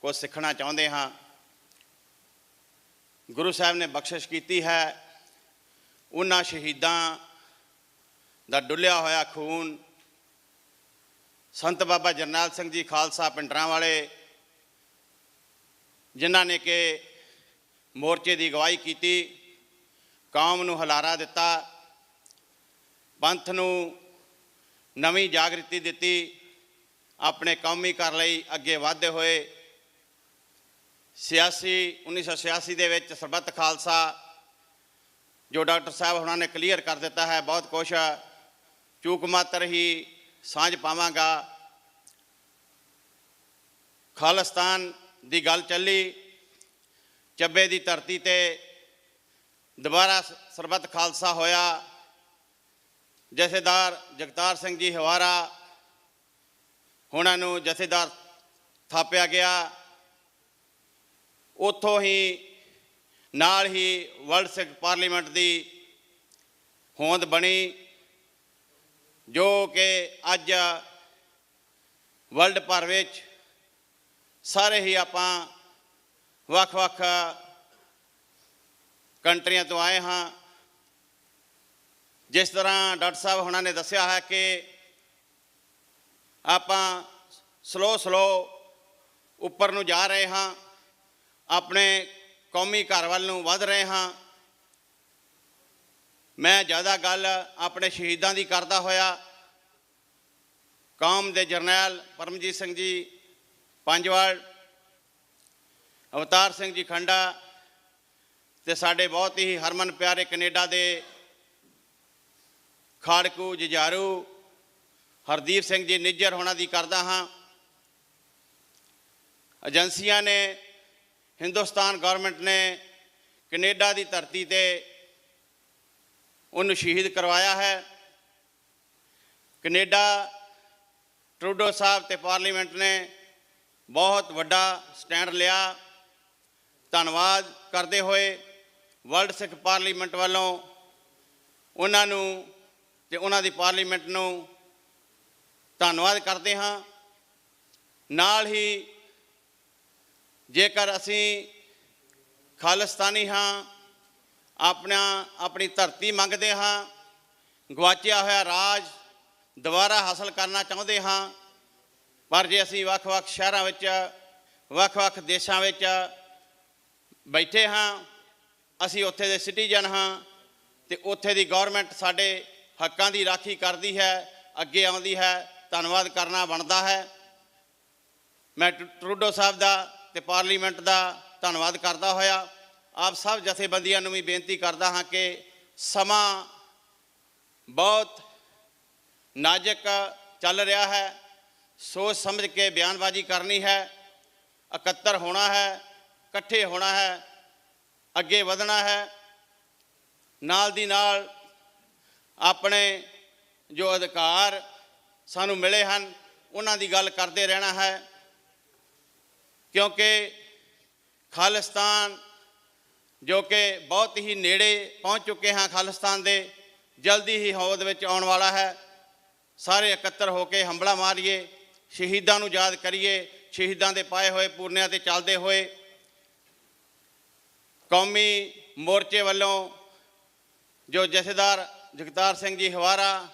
ਕੁਝ ਸਿੱਖਣਾ ਚਾਹੁੰਦੇ ਹਾਂ। ਗੁਰੂ ਸਾਹਿਬ ਨੇ ਬਖਸ਼ਿਸ਼ ਕੀਤੀ ਹੈ, ਉਹਨਾਂ ਸ਼ਹੀਦਾਂ ਦਾ ਡੁੱਲਿਆ ਹੋਇਆ ਖੂਨ, ਸੰਤ ਬਾਬਾ ਜਰਨੈਲ ਸਿੰਘ ਜੀ ਖਾਲਸਾ ਪਿੰਡਰਾਂ ਵਾਲੇ, ਜਿਨ੍ਹਾਂ ਨੇ ਕਿ ਮੋਰਚੇ ਦੀ ਅਗਵਾਈ ਕੀਤੀ, ਕੌਮ ਨੂੰ ਹੁਲਾਰਾ ਦਿੱਤਾ, ਪੰਥ ਨੂੰ ਨਵੀਂ ਜਾਗ੍ਰਿਤੀ ਦਿੱਤੀ, ਆਪਣੇ ਕੌਮੀ ਘਰ ਲਈ ਅੱਗੇ ਵਧਦੇ ਹੋਏ। 1986 ਦੇ ਵਿੱਚ ਸਰਬੱਤ ਖਾਲਸਾ, ਜੋ ਡਾਕਟਰ ਸਾਹਿਬ ਉਹਨਾਂ ਨੇ ਕਲੀਅਰ ਕਰ ਦਿੱਤਾ ਹੈ, ਬਹੁਤ ਕੁਛ ਚੂਕ ਮਾਤਰ ਹੀ ਸਾਂਝ ਪਾਵਾਂਗਾ। ਖਾਲਿਸਤਾਨ ਦੀ ਗੱਲ ਚੱਲੀ, ਚੱਬੇ ਦੀ ਧਰਤੀ 'ਤੇ ਦੁਬਾਰਾ ਸਰਬੱਤ ਖਾਲਸਾ ਹੋਇਆ। ਜਥੇਦਾਰ ਜਗਤਾਰ ਸਿੰਘ ਜੀ ਹਵਾਰਾ ਉਹਨਾਂ ਨੂੰ ਜਥੇਦਾਰ ਥਾਪਿਆ ਗਿਆ। ਉੱਥੋਂ ਹੀ ਨਾਲ ਹੀ ਵਰਲਡ ਸਿੱਖ ਪਾਰਲੀਮੈਂਟ ਦੀ ਹੋਂਦ ਬਣੀ, ਜੋ ਕਿ ਅੱਜ ਵਰਲਡ ਭਰ ਵਿੱਚ ਸਾਰੇ ਹੀ ਆਪਾਂ ਵੱਖ-ਵੱਖ ਕੰਟਰੀਆਂ ਤੋਂ ਆਏ ਹਾਂ। ਜਿਸ ਤਰ੍ਹਾਂ ਡਾਕਟਰ ਸਾਹਿਬ ਹੁਣਾਂ ਨੇ ਦੱਸਿਆ ਹੈ ਕਿ ਆਪਾਂ ਸਲੋ ਉੱਪਰ ਨੂੰ ਜਾ ਰਹੇ ਹਾਂ, ਆਪਣੇ ਕੌਮੀ ਘਰ ਵੱਲ ਨੂੰ ਵੱਧ ਰਹੇ ਹਾਂ। ਮੈਂ ਜ਼ਿਆਦਾ ਗੱਲ ਆਪਣੇ ਸ਼ਹੀਦਾਂ ਦੀ ਕਰਦਾ ਹੋਇਆ, ਕੌਮ ਦੇ ਜਰਨੈਲ ਪਰਮਜੀਤ ਸਿੰਘ ਜੀ ਪੰਜਵਾਲ, ਅਵਤਾਰ ਸਿੰਘ ਜੀ ਖੰਡਾ ਅਤੇ ਸਾਡੇ ਬਹੁਤ ਹੀ ਹਰਮਨ ਪਿਆਰੇ ਕੈਨੇਡਾ ਦੇ ਖਾੜਕੂ, ਜੁਝਾਰੂ, ਹਰਦੀਪ ਸਿੰਘ ਜੀ ਨਿੱਜਰ ਹੋਣਾ ਦੀ ਕਰਦਾ ਹਾਂ। ਏਜੰਸੀਆਂ ਨੇ, ਹਿੰਦੁਸਤਾਨ ਗੌਰਮੈਂਟ ਨੇ ਕੈਨੇਡਾ ਦੀ ਧਰਤੀ 'ਤੇ ਉਹਨੂੰ ਸ਼ਹੀਦ ਕਰਵਾਇਆ ਹੈ। ਕੈਨੇਡਾ, ਟਰੂਡੋ ਸਾਹਿਬ ਅਤੇ ਪਾਰਲੀਮੈਂਟ ਨੇ ਬਹੁਤ ਵੱਡਾ ਸਟੈਂਡ ਲਿਆ। ਧੰਨਵਾਦ ਕਰਦੇ ਹੋਏ ਵਰਲਡ ਸਿੱਖ ਪਾਰਲੀਮੈਂਟ ਵੱਲੋਂ ਉਹਨਾਂ ਨੂੰ ਅਤੇ ਉਹਨਾਂ ਦੀ ਪਾਰਲੀਮੈਂਟ ਨੂੰ ਧੰਨਵਾਦ ਕਰਦੇ ਹਾਂ। ਨਾਲ ਹੀ ਜੇਕਰ ਅਸੀਂ ਖਾਲਿਸਤਾਨੀ ਹਾਂ, ਆਪਣੀ ਧਰਤੀ ਮੰਗਦੇ ਹਾਂ, ਗਵਾਚਿਆ ਹੋਇਆ ਰਾਜ ਦੁਬਾਰਾ ਹਾਸਲ ਕਰਨਾ ਚਾਹੁੰਦੇ ਹਾਂ, ਪਰ ਜੇ ਅਸੀਂ ਵੱਖ-ਵੱਖ ਸ਼ਹਿਰਾਂ ਵਿੱਚ, ਵੱਖ-ਵੱਖ ਦੇਸ਼ਾਂ ਵਿੱਚ ਬੈਠੇ ਹਾਂ, ਅਸੀਂ ਉੱਥੇ ਦੇ ਸਿਟੀਜ਼ਨ ਹਾਂ ਅਤੇ ਉੱਥੇ ਦੀ ਗੌਰਮੈਂਟ ਸਾਡੇ ਹੱਕਾਂ ਦੀ ਰਾਖੀ ਕਰਦੀ ਹੈ, ਅੱਗੇ ਆਉਂਦੀ ਹੈ, ਧੰਨਵਾਦ ਕਰਨਾ ਬਣਦਾ ਹੈ। ਮੈਂ ਟਰੂਡੋ ਸਾਹਿਬ ਦਾ ਅਤੇ ਪਾਰਲੀਮੈਂਟ ਦਾ ਧੰਨਵਾਦ ਕਰਦਾ ਹੋਇਆ ਆਪ ਸਭ ਜਥੇਬੰਦੀਆਂ ਨੂੰ ਵੀ ਬੇਨਤੀ ਕਰਦਾ ਹਾਂ ਕਿ ਸਮਾਂ ਬਹੁਤ ਨਾਜ਼ੁਕ ਚੱਲ ਰਿਹਾ ਹੈ, ਸੋਚ ਸਮਝ ਕੇ ਬਿਆਨਬਾਜ਼ੀ ਕਰਨੀ ਹੈ, ਇਕੱਤਰ ਹੋਣਾ ਹੈ, ਇਕੱਠੇ ਹੋਣਾ ਹੈ, ਅੱਗੇ ਵਧਣਾ ਹੈ। ਨਾਲ ਦੀ ਨਾਲ ਆਪਣੇ ਜੋ ਅਧਿਕਾਰ ਸਾਨੂੰ ਮਿਲੇ ਹਨ ਉਹਨਾਂ ਦੀ ਗੱਲ ਕਰਦੇ ਰਹਿਣਾ ਹੈ, ਕਿਉਂਕਿ ਖਾਲਿਸਤਾਨ ਜੋ ਕਿ ਬਹੁਤ ਹੀ ਨੇੜੇ ਪਹੁੰਚ ਚੁੱਕੇ ਹਾਂ, ਖਾਲਿਸਤਾਨ ਦੇ ਜਲਦੀ ਹੀ ਹੋਂਦ ਵਿੱਚ ਆਉਣ ਵਾਲਾ ਹੈ। ਸਾਰੇ ਇਕੱਤਰ ਹੋ ਕੇ ਹੰਬਲਾ ਮਾਰੀਏ, ਸ਼ਹੀਦਾਂ ਨੂੰ ਯਾਦ ਕਰੀਏ, ਸ਼ਹੀਦਾਂ ਦੇ ਪਾਏ ਹੋਏ ਪੂਰਨਿਆਂ 'ਤੇ ਚੱਲਦੇ ਹੋਏ। ਕੌਮੀ ਮੋਰਚੇ ਵੱਲੋਂ ਜੋ ਜਥੇਦਾਰ ਜਗਤਾਰ ਸਿੰਘ ਜੀ ਹਵਾਰਾ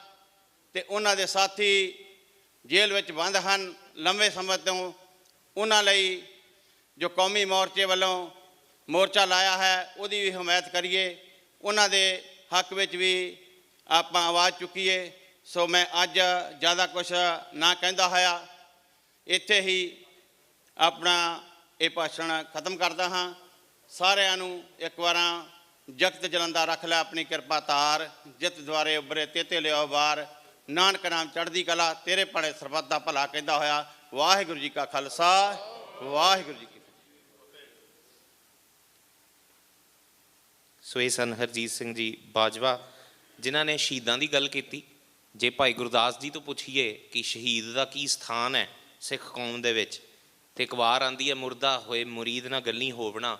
ਅਤੇ ਉਹਨਾਂ ਦੇ ਸਾਥੀ ਜੇਲ੍ਹ ਵਿੱਚ ਬੰਦ ਹਨ ਲੰਬੇ ਸਮੇਂ ਤੋਂ, ਉਹਨਾਂ ਲਈ ਜੋ ਕੌਮੀ ਮੋਰਚੇ ਵੱਲੋਂ ਮੋਰਚਾ ਲਾਇਆ ਹੈ ਉਹਦੀ ਵੀ ਹਮਾਇਤ ਕਰੀਏ, ਉਹਨਾਂ ਦੇ ਹੱਕ ਵਿੱਚ ਵੀ ਆਪਾਂ ਆਵਾਜ਼ ਚੁੱਕੀਏ। ਸੋ ਮੈਂ ਅੱਜ ਜ਼ਿਆਦਾ ਕੁਛ ਨਾ ਕਹਿੰਦਾ ਹੋਇਆ ਇੱਥੇ ਹੀ ਆਪਣਾ ਇਹ ਭਾਸ਼ਣ ਖਤਮ ਕਰਦਾ ਹਾਂ। ਸਾਰਿਆਂ ਨੂੰ ਇੱਕ ਵਾਰਾਂ ਜਗਤ ਜਲੰਦਾ ਰੱਖ ਲੈ ਆਪਣੀ ਕਿਰਪਾ ਧਾਰ, ਜਿਤ ਦੁਆਰੇ ਉੱਭਰੇ ਤੇਤੇ ਲਿਓ ਬਾਰ, ਨਾਨਕ ਨਾਮ ਚੜ੍ਹਦੀ ਕਲਾ, ਤੇਰੇ ਭਲੇ ਸਰਬੱਤ ਦਾ ਭਲਾ ਕਹਿੰਦਾ ਹੋਇਆ। ਵਾਹਿਗੁਰੂ ਜੀ ਕਾ ਖਾਲਸਾ, ਵਾਹਿਗੁਰੂ ਜੀ ਕੀ ਫਤਿਹ। ਸੋ ਇਹ ਸਨ ਹਰਜੀਤ ਸਿੰਘ ਜੀ ਬਾਜਵਾ ਜਿਨ੍ਹਾਂ ਨੇ ਸ਼ਹੀਦਾਂ ਦੀ ਗੱਲ ਕੀਤੀ। ਜੇ ਭਾਈ ਗੁਰਦਾਸ ਜੀ ਤੋਂ ਪੁੱਛੀਏ ਕਿ ਸ਼ਹੀਦ ਦਾ ਕੀ ਸਥਾਨ ਹੈ ਸਿੱਖ ਕੌਮ ਦੇ ਵਿੱਚ, ਅਤੇ ਇੱਕ ਵਾਰ ਆਉਂਦੀ ਹੈ, ਮੁਰਦਾ ਹੋਏ ਮੁਰੀਦ ਨਾ ਗੱਲੀ ਹੋਵਣਾ,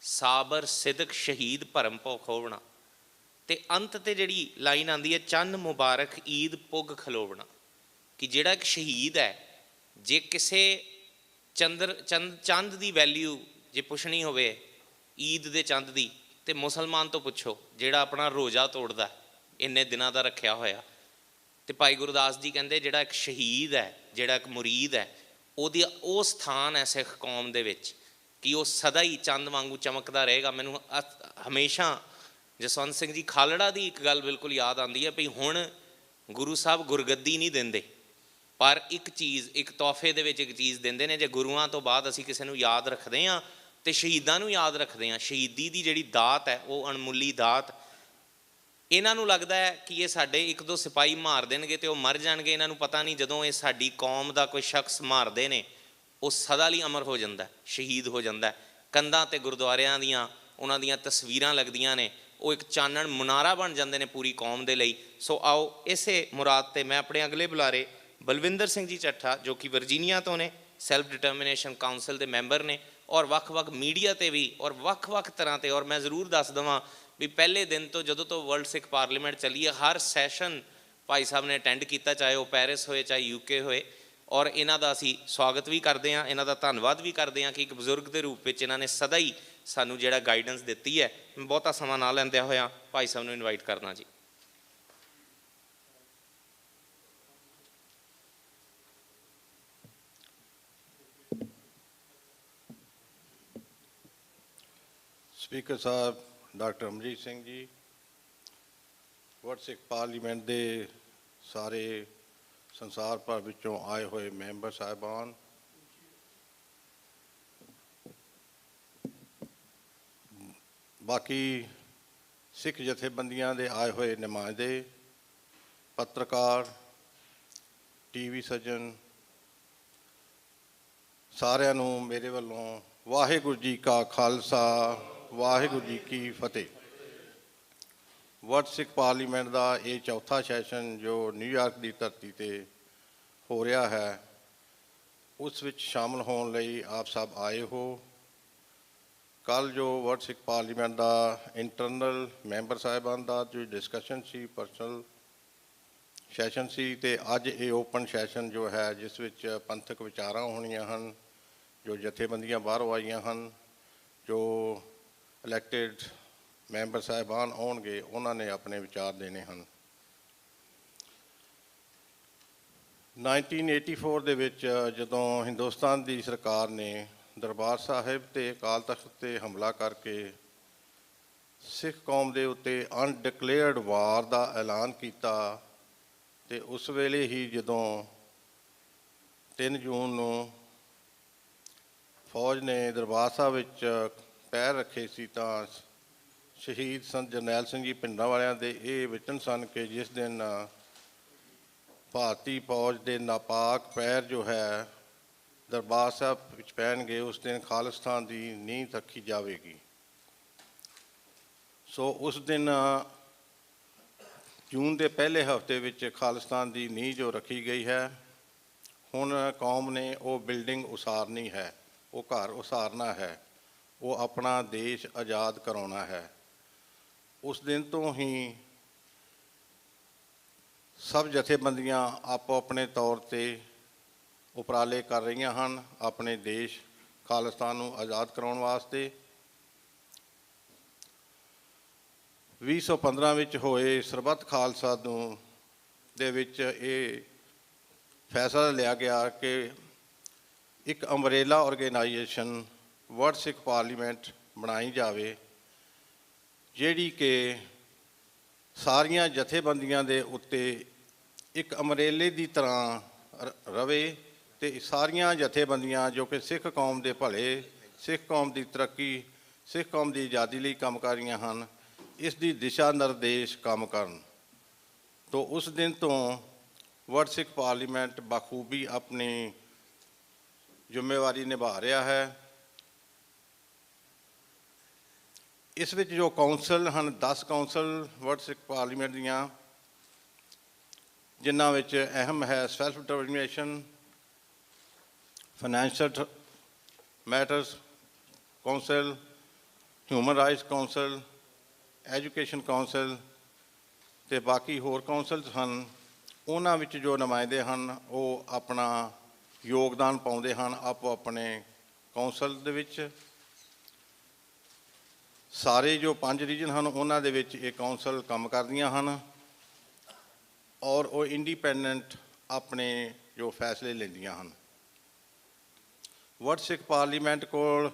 ਸਾਬਰ ਸਿਦਕ ਸ਼ਹੀਦ ਭਰਮ ਭੋ ਖੋਵਣਾ। ਅਤੇ ਅੰਤ 'ਤੇ ਜਿਹੜੀ ਲਾਈਨ ਆਉਂਦੀ ਹੈ, ਚੰਨ ਮੁਬਾਰਕ ਈਦ ਪੁੱਗ ਖਲੋਵਣਾ, ਕਿ ਜਿਹੜਾ ਇੱਕ ਸ਼ਹੀਦ ਹੈ, ਜੇ ਕਿਸੇ ਚੰਦ ਦੀ ਵੈਲਿਊ ਜੇ ਪੁੱਛਣੀ ਹੋਵੇ ਈਦ ਦੇ ਚੰਦ ਦੀ, ਅਤੇ ਮੁਸਲਮਾਨ ਤੋਂ ਪੁੱਛੋ ਜਿਹੜਾ ਆਪਣਾ ਰੋਜ਼ਾ ਤੋੜਦਾ ਇੰਨੇ ਦਿਨਾਂ ਦਾ ਰੱਖਿਆ ਹੋਇਆ। ਅਤੇ ਭਾਈ ਗੁਰਦਾਸ ਜੀ ਕਹਿੰਦੇ ਜਿਹੜਾ ਇੱਕ ਸ਼ਹੀਦ ਹੈ, ਜਿਹੜਾ ਇੱਕ ਮੁਰੀਦ ਹੈ, ਉਹਦੀ ਉਹ ਸਥਾਨ ਹੈ ਸਿੱਖ ਕੌਮ ਦੇ ਵਿੱਚ ਕਿ ਉਹ ਸਦਾ ਹੀ ਚੰਦ ਵਾਂਗੂ ਚਮਕਦਾ ਰਹੇਗਾ। ਮੈਨੂੰ ਹਮੇਸ਼ਾ ਜਸਵੰਤ ਸਿੰਘ ਜੀ ਖਾਲੜਾ ਦੀ ਇੱਕ ਗੱਲ ਬਿਲਕੁਲ ਯਾਦ ਆਉਂਦੀ ਹੈ ਵੀ ਹੁਣ ਗੁਰੂ ਸਾਹਿਬ ਗੁਰਗੱਦੀ ਨਹੀਂ ਦਿੰਦੇ, ਪਰ ਇੱਕ ਚੀਜ਼, ਇੱਕ ਤੋਹਫੇ ਦੇ ਵਿੱਚ ਇੱਕ ਚੀਜ਼ ਦਿੰਦੇ ਨੇ। ਜੇ ਗੁਰੂਆਂ ਤੋਂ ਬਾਅਦ ਅਸੀਂ ਕਿਸੇ ਨੂੰ ਯਾਦ ਰੱਖਦੇ ਹਾਂ ਅਤੇ ਸ਼ਹੀਦਾਂ ਨੂੰ ਯਾਦ ਰੱਖਦੇ ਹਾਂ, ਸ਼ਹੀਦੀ ਦੀ ਜਿਹੜੀ ਦਾਤ ਹੈ ਉਹ ਅਣਮੁੱਲੀ ਦਾਤ। ਇਹਨਾਂ ਨੂੰ ਲੱਗਦਾ ਹੈ ਕਿ ਇਹ ਸਾਡੇ ਇੱਕ ਦੋ ਸਿਪਾਹੀ ਮਾਰ ਦੇਣਗੇ ਅਤੇ ਉਹ ਮਰ ਜਾਣਗੇ। ਇਹਨਾਂ ਨੂੰ ਪਤਾ ਨਹੀਂ ਜਦੋਂ ਇਹ ਸਾਡੀ ਕੌਮ ਦਾ ਕੋਈ ਸ਼ਖਸ ਮਾਰਦੇ ਨੇ ਉਹ ਸਦਾ ਲਈ ਅਮਰ ਹੋ ਜਾਂਦਾ, ਸ਼ਹੀਦ ਹੋ ਜਾਂਦਾ। ਕੰਧਾਂ 'ਤੇ ਗੁਰਦੁਆਰਿਆਂ ਦੀਆਂ ਉਹਨਾਂ ਦੀਆਂ ਤਸਵੀਰਾਂ ਲੱਗਦੀਆਂ ਨੇ, ਉਹ ਇੱਕ ਚਾਨਣ ਮੁਨਾਰਾ ਬਣ ਜਾਂਦੇ ਨੇ ਪੂਰੀ ਕੌਮ ਦੇ ਲਈ। ਸੋ ਆਓ ਇਸੇ ਮੁਰਾਦ 'ਤੇ ਮੈਂ ਆਪਣੇ ਅਗਲੇ ਬੁਲਾਰੇ ਬਲਵਿੰਦਰ ਸਿੰਘ ਜੀ ਚੱਠਾ ਜੋ ਕਿ ਵਰਜੀਨੀਆ ਤੋਂ ਨੇ, ਸੈਲਫ ਡਿਟਰਮੀਨੇਸ਼ਨ ਕਾਊਂਸਲ ਦੇ ਮੈਂਬਰ ਨੇ, ਔਰ ਵੱਖ-ਵੱਖ ਮੀਡੀਆ 'ਤੇ ਵੀ ਔਰ ਵੱਖ-ਵੱਖ ਤਰ੍ਹਾਂ 'ਤੇ। ਔਰ ਮੈਂ ਜ਼ਰੂਰ ਦੱਸ ਦੇਵਾਂ ਵੀ ਪਹਿਲੇ ਦਿਨ ਤੋਂ ਜਦੋਂ ਤੋਂ ਵਰਲਡ ਸਿੱਖ ਪਾਰਲੀਮੈਂਟ ਚੱਲੀ ਹੈ, ਹਰ ਸੈਸ਼ਨ ਭਾਈ ਸਾਹਿਬ ਨੇ ਅਟੈਂਡ ਕੀਤਾ, ਚਾਹੇ ਉਹ ਪੈਰਿਸ ਹੋਏ ਚਾਹੇ UK ਹੋਏ। ਔਰ ਇਹਨਾਂ ਦਾ ਅਸੀਂ ਸਵਾਗਤ ਵੀ ਕਰਦੇ ਹਾਂ, ਇਹਨਾਂ ਦਾ ਧੰਨਵਾਦ ਵੀ ਕਰਦੇ ਹਾਂ ਕਿ ਇੱਕ ਬਜ਼ੁਰਗ ਦੇ ਰੂਪ ਵਿੱਚ ਇਹਨਾਂ ਨੇ ਸਦਾ ਹੀ ਸਾਨੂੰ ਜਿਹੜਾ ਗਾਈਡੈਂਸ ਦਿੱਤੀ ਹੈ। ਮੈਂ ਬਹੁਤਾ ਸਮਾਂ ਨਾ ਲੈਂਦਿਆਂ ਹੋਇਆ ਭਾਈ ਸਾਹਿਬ ਨੂੰ ਇਨਵਾਈਟ ਕਰਨਾ ਜੀ। ਸਪੀਕਰ ਸਾਹਿਬ ਡਾਕਟਰ ਅਮਰਜੀਤ ਸਿੰਘ ਜੀ, ਵਰਲਡ ਸਿੱਖ ਪਾਰਲੀਮੈਂਟ ਦੇ ਸਾਰੇ ਸੰਸਾਰ ਭਰ ਵਿੱਚੋਂ ਆਏ ਹੋਏ ਮੈਂਬਰ ਸਾਹਿਬਾਨ, ਬਾਕੀ ਸਿੱਖ ਜਥੇਬੰਦੀਆਂ ਦੇ ਆਏ ਹੋਏ ਨੁਮਾਇੰਦੇ, ਪੱਤਰਕਾਰ, ਟੀਵੀ ਸੱਜਣ, ਸਾਰਿਆਂ ਨੂੰ ਮੇਰੇ ਵੱਲੋਂ ਵਾਹਿਗੁਰੂ ਜੀ ਕਾ ਖਾਲਸਾ, ਵਾਹਿਗੁਰੂ ਜੀ ਕੀ ਫਤਿਹ। ਵਰਲਡ ਸਿੱਖ ਪਾਰਲੀਮੈਂਟ ਦਾ ਇਹ ਚੌਥਾ ਸੈਸ਼ਨ ਜੋ ਨਿਊਯਾਰਕ ਦੀ ਧਰਤੀ 'ਤੇ ਹੋ ਰਿਹਾ ਹੈ, ਉਸ ਵਿੱਚ ਸ਼ਾਮਲ ਹੋਣ ਲਈ ਆਪ ਸਭ ਆਏ ਹੋ। ਕੱਲ੍ਹ ਜੋ ਵਰਲਡ ਸਿੱਖ ਪਾਰਲੀਮੈਂਟ ਦਾ ਇੰਟਰਨਲ ਮੈਂਬਰ ਸਾਹਿਬਾਨ ਦਾ ਜੋ ਡਿਸਕਸ਼ਨ ਸੀ, ਪਰਸਨਲ ਸੈਸ਼ਨ ਸੀ, ਅਤੇ ਅੱਜ ਇਹ ਓਪਨ ਸੈਸ਼ਨ ਜੋ ਹੈ ਜਿਸ ਵਿੱਚ ਪੰਥਕ ਵਿਚਾਰਾਂ ਹੋਣੀਆਂ ਹਨ, ਜੋ ਜਥੇਬੰਦੀਆਂ ਬਾਹਰੋਂ ਆਈਆਂ ਹਨ, ਜੋ ਇਲੈਕਟਿਡ ਮੈਂਬਰ ਸਾਹਿਬਾਨ ਆਉਣਗੇ, ਉਹਨਾਂ ਨੇ ਆਪਣੇ ਵਿਚਾਰ ਦੇਣੇ ਹਨ। 1984 ਦੇ ਵਿੱਚ ਜਦੋਂ ਹਿੰਦੁਸਤਾਨ ਦੀ ਸਰਕਾਰ ਨੇ ਦਰਬਾਰ ਸਾਹਿਬ ਅਤੇ ਅਕਾਲ ਤਖ਼ਤ 'ਤੇ ਹਮਲਾ ਕਰਕੇ ਸਿੱਖ ਕੌਮ ਦੇ ਉੱਤੇ ਅਨਡਿਕਲੇਅਰਡ ਵਾਰ ਦਾ ਐਲਾਨ ਕੀਤਾ, ਅਤੇ ਉਸ ਵੇਲੇ ਹੀ ਜਦੋਂ 3 ਜੂਨ ਨੂੰ ਫੌਜ ਨੇ ਦਰਬਾਰ ਸਾਹਿਬ ਵਿੱਚ ਪੈਰ ਰੱਖੇ ਸੀ, ਤਾਂ ਸ਼ਹੀਦ ਸੰਤ ਜਰਨੈਲ ਸਿੰਘ ਜੀ ਭਿੰਡਰਾਂਵਾਲਿਆਂ ਦੇ ਇਹ ਵਚਨ ਸਨ ਕਿ ਜਿਸ ਦਿਨ ਭਾਰਤੀ ਫੌਜ ਦੇ ਨਾਪਾਕ ਪੈਰ ਜੋ ਹੈ ਦਰਬਾਰ ਸਾਹਿਬ ਵਿੱਚ ਪੈਣਗੇ, ਉਸ ਦਿਨ ਖਾਲਿਸਤਾਨ ਦੀ ਨੀਂਹ ਰੱਖੀ ਜਾਵੇਗੀ। ਸੋ ਉਸ ਦਿਨ ਜੂਨ ਦੇ ਪਹਿਲੇ ਹਫ਼ਤੇ ਵਿੱਚ ਖਾਲਿਸਤਾਨ ਦੀ ਨੀਂਹ ਜੋ ਰੱਖੀ ਗਈ ਹੈ, ਹੁਣ ਕੌਮ ਨੇ ਉਹ ਬਿਲਡਿੰਗ ਉਸਾਰਨੀ ਹੈ, ਉਹ ਘਰ ਉਸਾਰਨਾ ਹੈ, ਉਹ ਆਪਣਾ ਦੇਸ਼ ਆਜ਼ਾਦ ਕਰਾਉਣਾ ਹੈ। ਉਸ ਦਿਨ ਤੋਂ ਹੀ ਸਭ ਜਥੇਬੰਦੀਆਂ ਆਪੋ ਆਪਣੇ ਤੌਰ 'ਤੇ ਉਪਰਾਲੇ ਕਰ ਰਹੀਆਂ ਹਨ ਆਪਣੇ ਦੇਸ਼ ਖਾਲਿਸਤਾਨ ਨੂੰ ਆਜ਼ਾਦ ਕਰਾਉਣ ਵਾਸਤੇ। 2015 ਵਿੱਚ ਹੋਏ ਸਰਬੱਤ ਖਾਲਸਾ ਨੂੰ ਦੇ ਵਿੱਚ ਇਹ ਫੈਸਲਾ ਲਿਆ ਗਿਆ ਕਿ ਇੱਕ umbrella organisation world Sikh parliament ਬਣਾਈ ਜਾਵੇ, ਜਿਹੜੀ ਕਿ ਸਾਰੀਆਂ ਜਥੇਬੰਦੀਆਂ ਦੇ ਉੱਤੇ ਇੱਕ ਅੰਬਰੇਲੇ ਦੀ ਤਰ੍ਹਾਂ ਰਵੇ, ਅਤੇ ਸਾਰੀਆਂ ਜਥੇਬੰਦੀਆਂ ਜੋ ਕਿ ਸਿੱਖ ਕੌਮ ਦੇ ਭਲੇ, ਸਿੱਖ ਕੌਮ ਦੀ ਤਰੱਕੀ, ਸਿੱਖ ਕੌਮ ਦੀ ਆਜ਼ਾਦੀ ਲਈ ਕੰਮ ਕਰ ਰਹੀਆਂ ਹਨ, ਇਸ ਦੀ ਦਿਸ਼ਾ ਨਿਰਦੇਸ਼ ਕੰਮ ਕਰਨ। ਤੋਂ ਉਸ ਦਿਨ ਤੋਂ ਵਰਲਡ ਸਿੱਖ ਪਾਰਲੀਮੈਂਟ ਬਾਖੂਬੀ ਆਪਣੀ ਜ਼ਿੰਮੇਵਾਰੀ ਨਿਭਾ ਰਿਹਾ ਹੈ। ਇਸ ਵਿੱਚ ਜੋ ਕੌਂਸਲ ਹਨ, 10 ਕੌਂਸਲ ਵਰਲਡ ਸਿੱਖ ਪਾਰਲੀਮੈਂਟ ਦੀਆਂ, ਜਿਨ੍ਹਾਂ ਵਿੱਚ ਅਹਿਮ ਹੈ self determination, financial matters council, human rights council, education council, ਅਤੇ ਬਾਕੀ ਹੋਰ ਕੌਂਸਲਸ ਹਨ। ਉਹਨਾਂ ਵਿੱਚ ਜੋ ਨੁਮਾਇੰਦੇ ਹਨ ਉਹ ਆਪਣਾ ਯੋਗਦਾਨ ਪਾਉਂਦੇ ਹਨ ਆਪੋ ਆਪਣੇ ਕੌਂਸਲ ਦੇ ਵਿੱਚ। ਸਾਰੇ ਜੋ 5 ਰੀਜਨ ਹਨ ਉਹਨਾਂ ਦੇ ਵਿੱਚ ਇਹ ਕੌਂਸਲ ਕੰਮ ਕਰਦੀਆਂ ਹਨ, ਔਰ ਉਹ ਇੰਡੀਪੈਂਡੈਂਟ ਆਪਣੇ ਜੋ ਫੈਸਲੇ ਲੈਂਦੀਆਂ ਹਨ। ਵਰਲਡ ਸਿੱਖ ਪਾਰਲੀਮੈਂਟ ਕੋਲ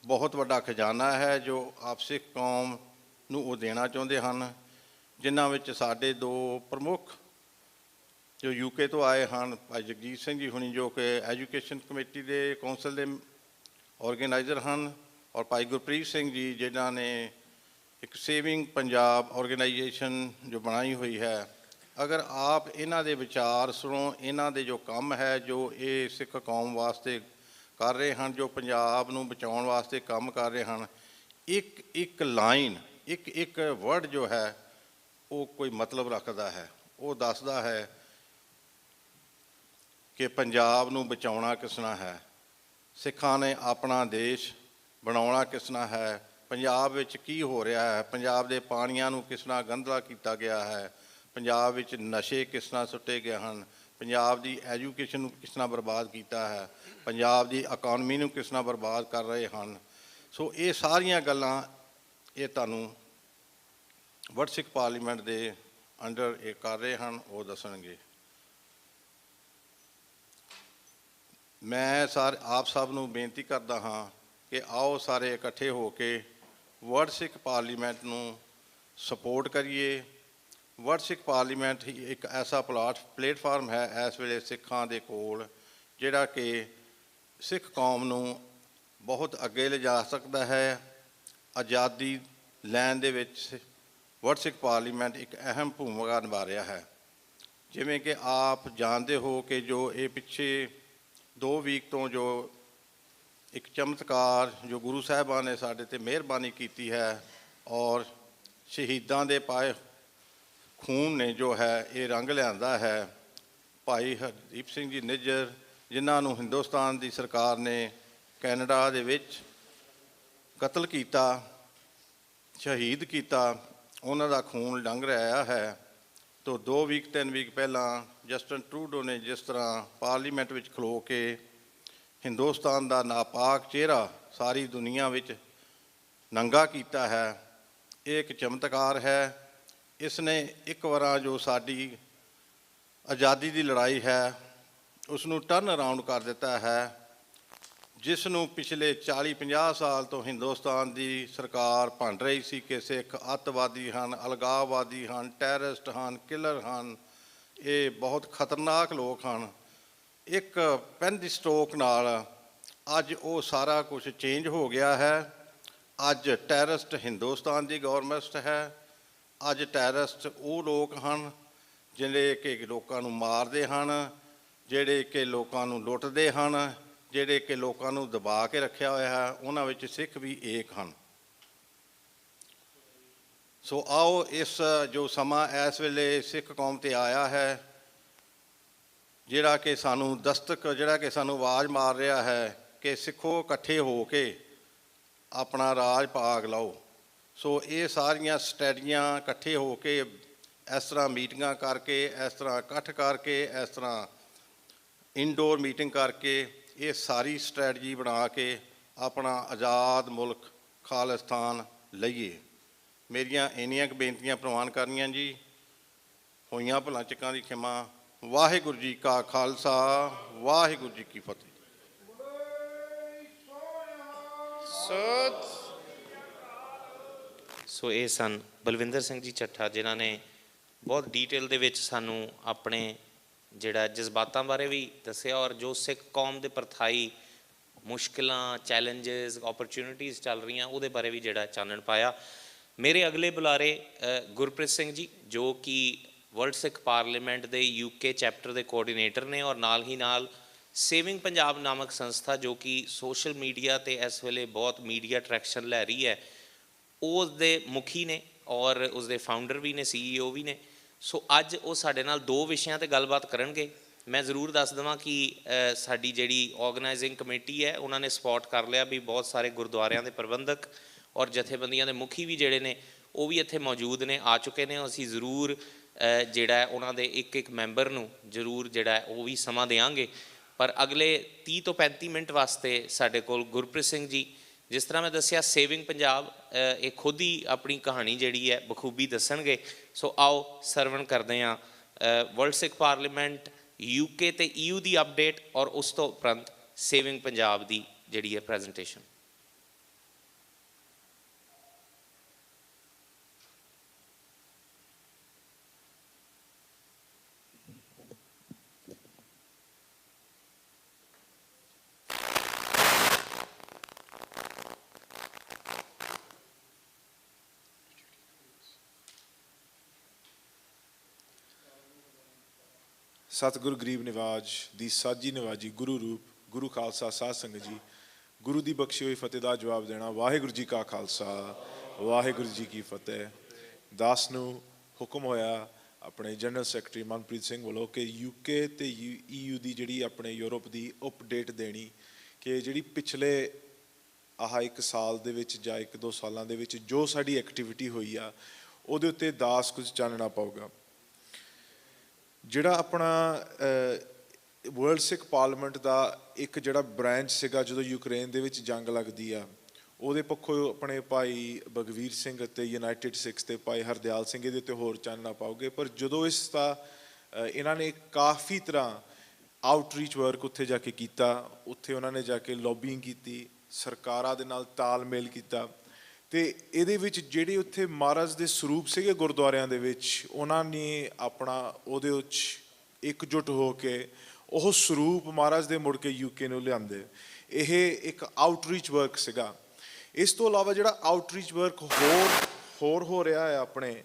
ਬਹੁਤ ਵੱਡਾ ਖਜ਼ਾਨਾ ਹੈ ਜੋ ਆਪ ਸਿੱਖ ਕੌਮ ਨੂੰ ਉਹ ਦੇਣਾ ਚਾਹੁੰਦੇ ਹਨ, ਜਿਨ੍ਹਾਂ ਵਿੱਚ ਸਾਡੇ 2 ਪ੍ਰਮੁੱਖ ਜੋ UK ਤੋਂ ਆਏ ਹਨ, ਭਾਈ ਜਗਜੀਤ ਸਿੰਘ ਜੀ ਹੁਣੀ ਜੋ ਕਿ ਐਜੂਕੇਸ਼ਨ ਕਮੇਟੀ ਦੇ ਕੌਂਸਲ ਦੇ ਆਰਗੇਨਾਈਜ਼ਰ ਹਨ, ਔਰ ਭਾਈ ਗੁਰਪ੍ਰੀਤ ਸਿੰਘ ਜੀ ਜਿਨ੍ਹਾਂ ਨੇ ਇੱਕ ਸੇਵਿੰਗ ਪੰਜਾਬ ਆਰਗੇਨਾਈਜੇਸ਼ਨ ਜੋ ਬਣਾਈ ਹੋਈ ਹੈ। ਅਗਰ ਆਪ ਇਹਨਾਂ ਦੇ ਵਿਚਾਰ ਸੁਣੋ, ਇਹਨਾਂ ਦੇ ਜੋ ਕੰਮ ਹੈ ਜੋ ਇਹ ਸਿੱਖ ਕੌਮ ਵਾਸਤੇ ਕਰ ਰਹੇ ਹਨ, ਜੋ ਪੰਜਾਬ ਨੂੰ ਬਚਾਉਣ ਵਾਸਤੇ ਕੰਮ ਕਰ ਰਹੇ ਹਨ, ਇੱਕ ਇੱਕ ਲਾਈਨ, ਇੱਕ ਇੱਕ ਵਰਡ ਜੋ ਹੈ ਉਹ ਕੋਈ ਮਤਲਬ ਰੱਖਦਾ ਹੈ। ਉਹ ਦੱਸਦਾ ਹੈ ਕਿ ਪੰਜਾਬ ਨੂੰ ਬਚਾਉਣਾ ਕਿਸ ਤਰ੍ਹਾਂ ਹੈ, ਸਿੱਖਾਂ ਨੇ ਆਪਣਾ ਦੇਸ਼ ਬਣਾਉਣਾ ਕਿਸ ਤਰ੍ਹਾਂ ਹੈ, ਪੰਜਾਬ ਵਿੱਚ ਕੀ ਹੋ ਰਿਹਾ ਹੈ, ਪੰਜਾਬ ਦੇ ਪਾਣੀਆਂ ਨੂੰ ਕਿਸ ਤਰ੍ਹਾਂ ਗੰਧਲਾ ਕੀਤਾ ਗਿਆ ਹੈ, ਪੰਜਾਬ ਵਿੱਚ ਨਸ਼ੇ ਕਿਸ ਤਰ੍ਹਾਂ ਸੁੱਟੇ ਗਏ ਹਨ, ਪੰਜਾਬ ਦੀ ਐਜੂਕੇਸ਼ਨ ਨੂੰ ਕਿਸ ਤਰ੍ਹਾਂ ਬਰਬਾਦ ਕੀਤਾ ਹੈ, ਪੰਜਾਬ ਦੀ ਇਕੋਨਮੀ ਨੂੰ ਕਿਸ ਤਰ੍ਹਾਂ ਬਰਬਾਦ ਕਰ ਰਹੇ ਹਨ। ਸੋ ਇਹ ਸਾਰੀਆਂ ਗੱਲਾਂ ਇਹ ਤੁਹਾਨੂੰ ਵਰਲਡ ਸਿੱਖ ਪਾਰਲੀਮੈਂਟ ਦੇ ਅੰਡਰ ਇਹ ਕਰ ਰਹੇ ਹਨ, ਉਹ ਦੱਸਣਗੇ। ਮੈਂ ਆਪ ਸਭ ਨੂੰ ਬੇਨਤੀ ਕਰਦਾ ਹਾਂ ਕਿ ਆਓ ਸਾਰੇ ਇਕੱਠੇ ਹੋ ਕੇ ਵਰਲਡ ਸਿੱਖ ਪਾਰਲੀਮੈਂਟ ਨੂੰ ਸਪੋਰਟ ਕਰੀਏ। ਵਰਲਡ ਸਿੱਖ ਪਾਰਲੀਮੈਂਟ ਹੀ ਇੱਕ ਐਸਾ ਪਲੇਟਫਾਰਮ ਹੈ ਇਸ ਵੇਲੇ ਸਿੱਖਾਂ ਦੇ ਕੋਲ, ਜਿਹੜਾ ਕਿ ਸਿੱਖ ਕੌਮ ਨੂੰ ਬਹੁਤ ਅੱਗੇ ਲਿਜਾ ਸਕਦਾ ਹੈ। ਆਜ਼ਾਦੀ ਲੈਣ ਦੇ ਵਿੱਚ ਵਰਲਡ ਸਿੱਖ ਪਾਰਲੀਮੈਂਟ ਇੱਕ ਅਹਿਮ ਭੂਮਿਕਾ ਨਿਭਾ ਰਿਹਾ ਹੈ। ਜਿਵੇਂ ਕਿ ਆਪ ਜਾਣਦੇ ਹੋ ਕਿ ਜੋ ਇਹ ਪਿੱਛੇ 2 ਵੀਕ ਤੋਂ ਜੋ ਇੱਕ ਚਮਤਕਾਰ ਜੋ ਗੁਰੂ ਸਾਹਿਬਾਨ ਨੇ ਸਾਡੇ 'ਤੇ ਮਿਹਰਬਾਨੀ ਕੀਤੀ ਹੈ ਔਰ ਸ਼ਹੀਦਾਂ ਦੇ ਪਾਏ ਖੂਨ ਨੇ ਜੋ ਹੈ ਇਹ ਰੰਗ ਲਿਆਂਦਾ ਹੈ। ਭਾਈ ਹਰਦੀਪ ਸਿੰਘ ਜੀ ਨਿੱਜਰ, ਜਿਨ੍ਹਾਂ ਨੂੰ ਹਿੰਦੁਸਤਾਨ ਦੀ ਸਰਕਾਰ ਨੇ ਕੈਨੇਡਾ ਦੇ ਵਿੱਚ ਕਤਲ ਕੀਤਾ, ਸ਼ਹੀਦ ਕੀਤਾ, ਉਹਨਾਂ ਦਾ ਖੂਨ ਲੰਘ ਰਿਹਾ ਹੈ। ਤੋਂ 2 ਵੀਕ 3 ਵੀਕ ਪਹਿਲਾਂ ਜਸਟਿਨ ਟਰੂਡੋ ਨੇ ਜਿਸ ਤਰ੍ਹਾਂ ਪਾਰਲੀਮੈਂਟ ਵਿੱਚ ਖਲੋ ਕੇ ਹਿੰਦੁਸਤਾਨ ਦਾ ਨਾਪਾਕ ਚਿਹਰਾ ਸਾਰੀ ਦੁਨੀਆ ਵਿੱਚ ਨੰਗਾ ਕੀਤਾ ਹੈ, ਇਹ ਇੱਕ ਚਮਤਕਾਰ ਹੈ। ਇਸ ਨੇ ਇੱਕ ਵਾਰ ਜੋ ਸਾਡੀ ਆਜ਼ਾਦੀ ਦੀ ਲੜਾਈ ਹੈ ਉਸ ਨੂੰ ਟਰਨ ਅਰਾਊਂਡ ਕਰ ਦਿੱਤਾ ਹੈ, ਜਿਸ ਨੂੰ ਪਿਛਲੇ 40-50 ਸਾਲ ਤੋਂ ਹਿੰਦੁਸਤਾਨ ਦੀ ਸਰਕਾਰ ਭੰਡ ਰਹੀ ਸੀ ਕਿ ਸਿੱਖ ਅੱਤਵਾਦੀ ਹਨ, ਅਲਗਾਵਵਾਦੀ ਹਨ, ਟੈਰਰਿਸਟ ਹਨ, ਕਿਲਰ ਹਨ, ਇਹ ਬਹੁਤ ਖਤਰਨਾਕ ਲੋਕ ਹਨ। ਇੱਕ ਪੈਨ ਦੀ ਸਟ੍ਰੋਕ ਨਾਲ ਅੱਜ ਉਹ ਸਾਰਾ ਕੁਝ ਚੇਂਜ ਹੋ ਗਿਆ ਹੈ। ਅੱਜ ਟੈਰਰਿਸਟ ਹਿੰਦੁਸਤਾਨ ਦੀ ਗੌਰਮੈਂਟ ਹੈ। ਅੱਜ ਟੈਰਰਿਸਟ ਉਹ ਲੋਕ ਹਨ ਜਿਹੜੇ ਕਿ ਲੋਕਾਂ ਨੂੰ ਮਾਰਦੇ ਹਨ, ਜਿਹੜੇ ਕਿ ਲੋਕਾਂ ਨੂੰ ਲੁੱਟਦੇ ਹਨ, ਜਿਹੜੇ ਕਿ ਲੋਕਾਂ ਨੂੰ ਦਬਾ ਕੇ ਰੱਖਿਆ ਹੋਇਆ ਹੈ। ਉਹਨਾਂ ਵਿੱਚ ਸਿੱਖ ਵੀ ਏਕ ਹਨ। ਸੋ ਆਓ ਇਸ ਜੋ ਸਮਾਂ ਇਸ ਵੇਲੇ ਸਿੱਖ ਕੌਮ 'ਤੇ ਆਇਆ ਹੈ, ਜਿਹੜਾ ਕਿ ਸਾਨੂੰ ਜਿਹੜਾ ਕਿ ਸਾਨੂੰ ਆਵਾਜ਼ ਮਾਰ ਰਿਹਾ ਹੈ ਕਿ ਸਿੱਖੋ ਇਕੱਠੇ ਹੋ ਕੇ ਆਪਣਾ ਰਾਜ ਭਾਗ ਲਓ। ਸੋ ਇਹ ਸਾਰੀਆਂ ਸਟ੍ਰੈਟਜੀਆਂ ਇਕੱਠੇ ਹੋ ਕੇ ਇਸ ਤਰ੍ਹਾਂ ਮੀਟਿੰਗਾਂ ਕਰਕੇ, ਇਸ ਤਰ੍ਹਾਂ ਇਕੱਠ ਕਰਕੇ, ਇਸ ਤਰ੍ਹਾਂ ਇਨਡੋਰ ਮੀਟਿੰਗ ਕਰਕੇ, ਇਹ ਸਾਰੀ ਸਟ੍ਰੈਟਜੀ ਬਣਾ ਕੇ ਆਪਣਾ ਆਜ਼ਾਦ ਮੁਲਕ ਖਾਲਿਸਤਾਨ ਲਈਏ। ਮੇਰੀਆਂ ਇੰਨੀਆਂ ਕੁ ਬੇਨਤੀਆਂ ਪ੍ਰਵਾਨ ਕਰਨੀਆਂ ਜੀ। ਹੋਈਆਂ ਭੁੱਲਾਂ ਚੁੱਕਾਂ ਦੀ ਖਿਮਾ। ਵਾਹਿਗੁਰੂ ਜੀ ਕਾ ਖਾਲਸਾ, ਵਾਹਿਗੁਰੂ ਜੀ ਕੀ ਫਤਿਹ। ਸੋ ਇਹ ਸਨ ਬਲਵਿੰਦਰ ਸਿੰਘ ਜੀ ਚੱਠਾ, ਜਿਨ੍ਹਾਂ ਨੇ ਬਹੁਤ ਡੀਟੇਲ ਦੇ ਵਿੱਚ ਸਾਨੂੰ ਆਪਣੇ ਜਿਹੜਾ ਜਜ਼ਬਾਤਾਂ ਬਾਰੇ ਵੀ ਦੱਸਿਆ ਔਰ ਜੋ ਸਿੱਖ ਕੌਮ ਦੇ ਪਰਥਾਈ ਮੁਸ਼ਕਿਲਾਂ, ਚੈਲੰਜਸ, ਓਪਰਚੁਨਿਟੀਜ਼ ਚੱਲ ਰਹੀਆਂ ਉਹਦੇ ਬਾਰੇ ਵੀ ਜਿਹੜਾ ਚਾਨਣ ਪਾਇਆ। ਮੇਰੇ ਅਗਲੇ ਬੁਲਾਰੇ ਗੁਰਪ੍ਰੀਤ ਸਿੰਘ ਜੀ, ਜੋ ਕਿ ਵਰਲਡ ਸਿੱਖ ਪਾਰਲੀਮੈਂਟ ਦੇ UK ਚੈਪਟਰ ਦੇ ਕੋਆਰਡੀਨੇਟਰ ਨੇ ਔਰ ਨਾਲ ਹੀ ਨਾਲ ਸੇਵਿੰਗ ਪੰਜਾਬ ਨਾਮਕ ਸੰਸਥਾ, ਜੋ ਕਿ ਸੋਸ਼ਲ ਮੀਡੀਆ 'ਤੇ ਇਸ ਵੇਲੇ ਬਹੁਤ ਮੀਡੀਆ ਅਟਰੈਕਸ਼ਨ ਲੈ ਰਹੀ ਹੈ, ਉਸ ਦੇ ਮੁਖੀ ਨੇ ਔਰ ਉਸਦੇ ਫਾਊਂਡਰ ਵੀ ਨੇ, CEO ਵੀ ਨੇ। ਸੋ ਅੱਜ ਉਹ ਸਾਡੇ ਨਾਲ 2 ਵਿਸ਼ਿਆਂ 'ਤੇ ਗੱਲਬਾਤ ਕਰਨਗੇ। ਮੈਂ ਜ਼ਰੂਰ ਦੱਸ ਦੇਵਾਂ ਕਿ ਸਾਡੀ ਜਿਹੜੀ ਆਰਗੇਨਾਈਜ਼ਿੰਗ ਕਮੇਟੀ ਹੈ ਉਹਨਾਂ ਨੇ ਸਪੋਰਟ ਕਰ ਲਿਆ ਵੀ ਬਹੁਤ ਸਾਰੇ ਗੁਰਦੁਆਰਿਆਂ ਦੇ ਪ੍ਰਬੰਧਕ ਔਰ ਜਥੇਬੰਦੀਆਂ ਦੇ ਮੁਖੀ ਵੀ ਜਿਹੜੇ ਨੇ ਉਹ ਵੀ ਇੱਥੇ ਮੌਜੂਦ ਨੇ, ਆ ਚੁੱਕੇ ਨੇ। ਅਸੀਂ ਜ਼ਰੂਰ ਜਿਹੜਾ ਉਹਨਾਂ ਦੇ ਇੱਕ ਮੈਂਬਰ ਨੂੰ ਜ਼ਰੂਰ ਜਿਹੜਾ ਉਹ ਵੀ ਸਮਾਂ ਦੇਵਾਂਗੇ। ਪਰ ਅਗਲੇ 30 ਤੋਂ 35 ਮਿੰਟ ਵਾਸਤੇ ਸਾਡੇ ਕੋਲ ਗੁਰਪ੍ਰੀਤ ਸਿੰਘ ਜੀ, ਜਿਸ ਤਰ੍ਹਾਂ ਮੈਂ ਦੱਸਿਆ ਸੇਵਿੰਗ ਪੰਜਾਬ, ਇਹ ਖੁਦ ਹੀ ਆਪਣੀ ਕਹਾਣੀ ਜਿਹੜੀ ਹੈ ਬਖੂਬੀ ਦੱਸਣਗੇ। ਸੋ ਆਓ ਸਰਵਣ ਕਰਦੇ ਹਾਂ ਵਰਲਡ ਸਿੱਖ ਪਾਰਲੀਮੈਂਟ, UK ਤੇ EU ਦੀ ਅਪਡੇਟ ਔਰ ਉਸ ਤੋਂ ਉਪਰੰਤ ਸੇਵਿੰਗ ਪੰਜਾਬ ਦੀ ਜਿਹੜੀ ਹੈ ਪ੍ਰੈਜੈਂਟੇਸ਼ਨ। ਸਤਿਗੁਰੂ ਗਰੀਬ ਨਿਵਾਜ ਦੀ ਸਾਜੀ ਨਿਵਾਜੀ ਗੁਰੂ ਰੂਪ, ਗੁਰੂ ਖਾਲਸਾ ਸਾਧ ਸੰਗਤ ਜੀ, ਗੁਰੂ ਦੀ ਬਖਸ਼ੀ ਹੋਈ ਫਤਿਹ ਦਾ ਜਵਾਬ ਦੇਣਾ। ਵਾਹਿਗੁਰੂ ਜੀ ਕਾ ਖਾਲਸਾ, ਵਾਹਿਗੁਰੂ ਜੀ ਕੀ ਫਤਿਹ। ਦਾਸ ਨੂੰ ਹੁਕਮ ਹੋਇਆ ਆਪਣੇ ਜਨਰਲ ਸੈਕਟਰੀ ਮਨਪ੍ਰੀਤ ਸਿੰਘ ਵੱਲੋਂ ਕਿ UK ਤੇ EU ਦੀ ਜਿਹੜੀ ਆਪਣੇ ਯੂਰਪ ਦੀ ਅਪਡੇਟ ਦੇਣੀ, ਕਿ ਜਿਹੜੀ ਪਿਛਲੇ 1 ਸਾਲ ਦੇ ਵਿੱਚ ਜਾਂ 1-2 ਸਾਲਾਂ ਦੇ ਵਿੱਚ ਜੋ ਸਾਡੀ ਐਕਟੀਵਿਟੀ ਹੋਈ ਆ ਉਹਦੇ ਉੱਤੇ ਦਾਸ ਕੁਝ ਚਾਨਣਾ ਪਾਊਗਾ। ਜਿਹੜਾ ਆਪਣਾ ਵਰਲਡ ਸਿੱਖ ਪਾਰਲੀਮੈਂਟ ਦਾ ਇੱਕ ਜਿਹੜਾ ਬ੍ਰਾਂਚ ਸੀਗਾ, ਜਦੋਂ ਯੂਕਰੇਨ ਦੇ ਵਿੱਚ ਜੰਗ ਲੱਗਦੀ ਆ, ਉਹਦੇ ਪੱਖੋਂ ਆਪਣੇ ਭਾਈ ਬਗਵੀਰ ਸਿੰਘ ਅਤੇ ਯੂਨਾਈਟਿਡ ਸਿੱਖਸ ਅਤੇ ਭਾਈ ਹਰਦਿਆਲ ਸਿੰਘ ਇਹਦੇ ਉੱਤੇ ਹੋਰ ਚਾਨਣਾ ਪਾਓਗੇ। ਪਰ ਜਦੋਂ ਇਸ ਦਾ ਇਹਨਾਂ ਨੇ ਕਾਫੀ ਤਰ੍ਹਾਂ ਆਊਟਰੀਚ ਵਰਕ ਉੱਥੇ ਜਾ ਕੇ ਕੀਤਾ, ਉੱਥੇ ਉਹਨਾਂ ਨੇ ਜਾ ਕੇ ਲੌਬਿੰਗ ਕੀਤੀ, ਸਰਕਾਰਾਂ ਦੇ ਨਾਲ ਤਾਲਮੇਲ ਕੀਤਾ, ਅਤੇ ਇਹਦੇ ਵਿੱਚ ਜਿਹੜੇ ਉੱਥੇ ਮਹਾਰਾਜ ਦੇ ਸਰੂਪ ਸੀਗੇ ਗੁਰਦੁਆਰਿਆਂ ਦੇ ਵਿੱਚ, ਉਹਨਾਂ ਨੇ ਆਪਣਾ ਉਹਦੇ ਵਿੱਚ ਇਕਜੁੱਟ ਹੋ ਕੇ ਉਹ ਸਰੂਪ ਮਹਾਰਾਜ ਦੇ ਮੁੜ ਕੇ UK ਨੂੰ ਲਿਆਂਦੇ। ਇਹ ਇੱਕ ਆਊਟਰੀਚ ਵਰਕ ਸੀਗਾ। ਇਸ ਤੋਂ ਇਲਾਵਾ ਜਿਹੜਾ ਆਊਟਰੀਚ ਵਰਕ ਹੋਰ ਹੋ ਰਿਹਾ ਹੈ ਆਪਣੇ,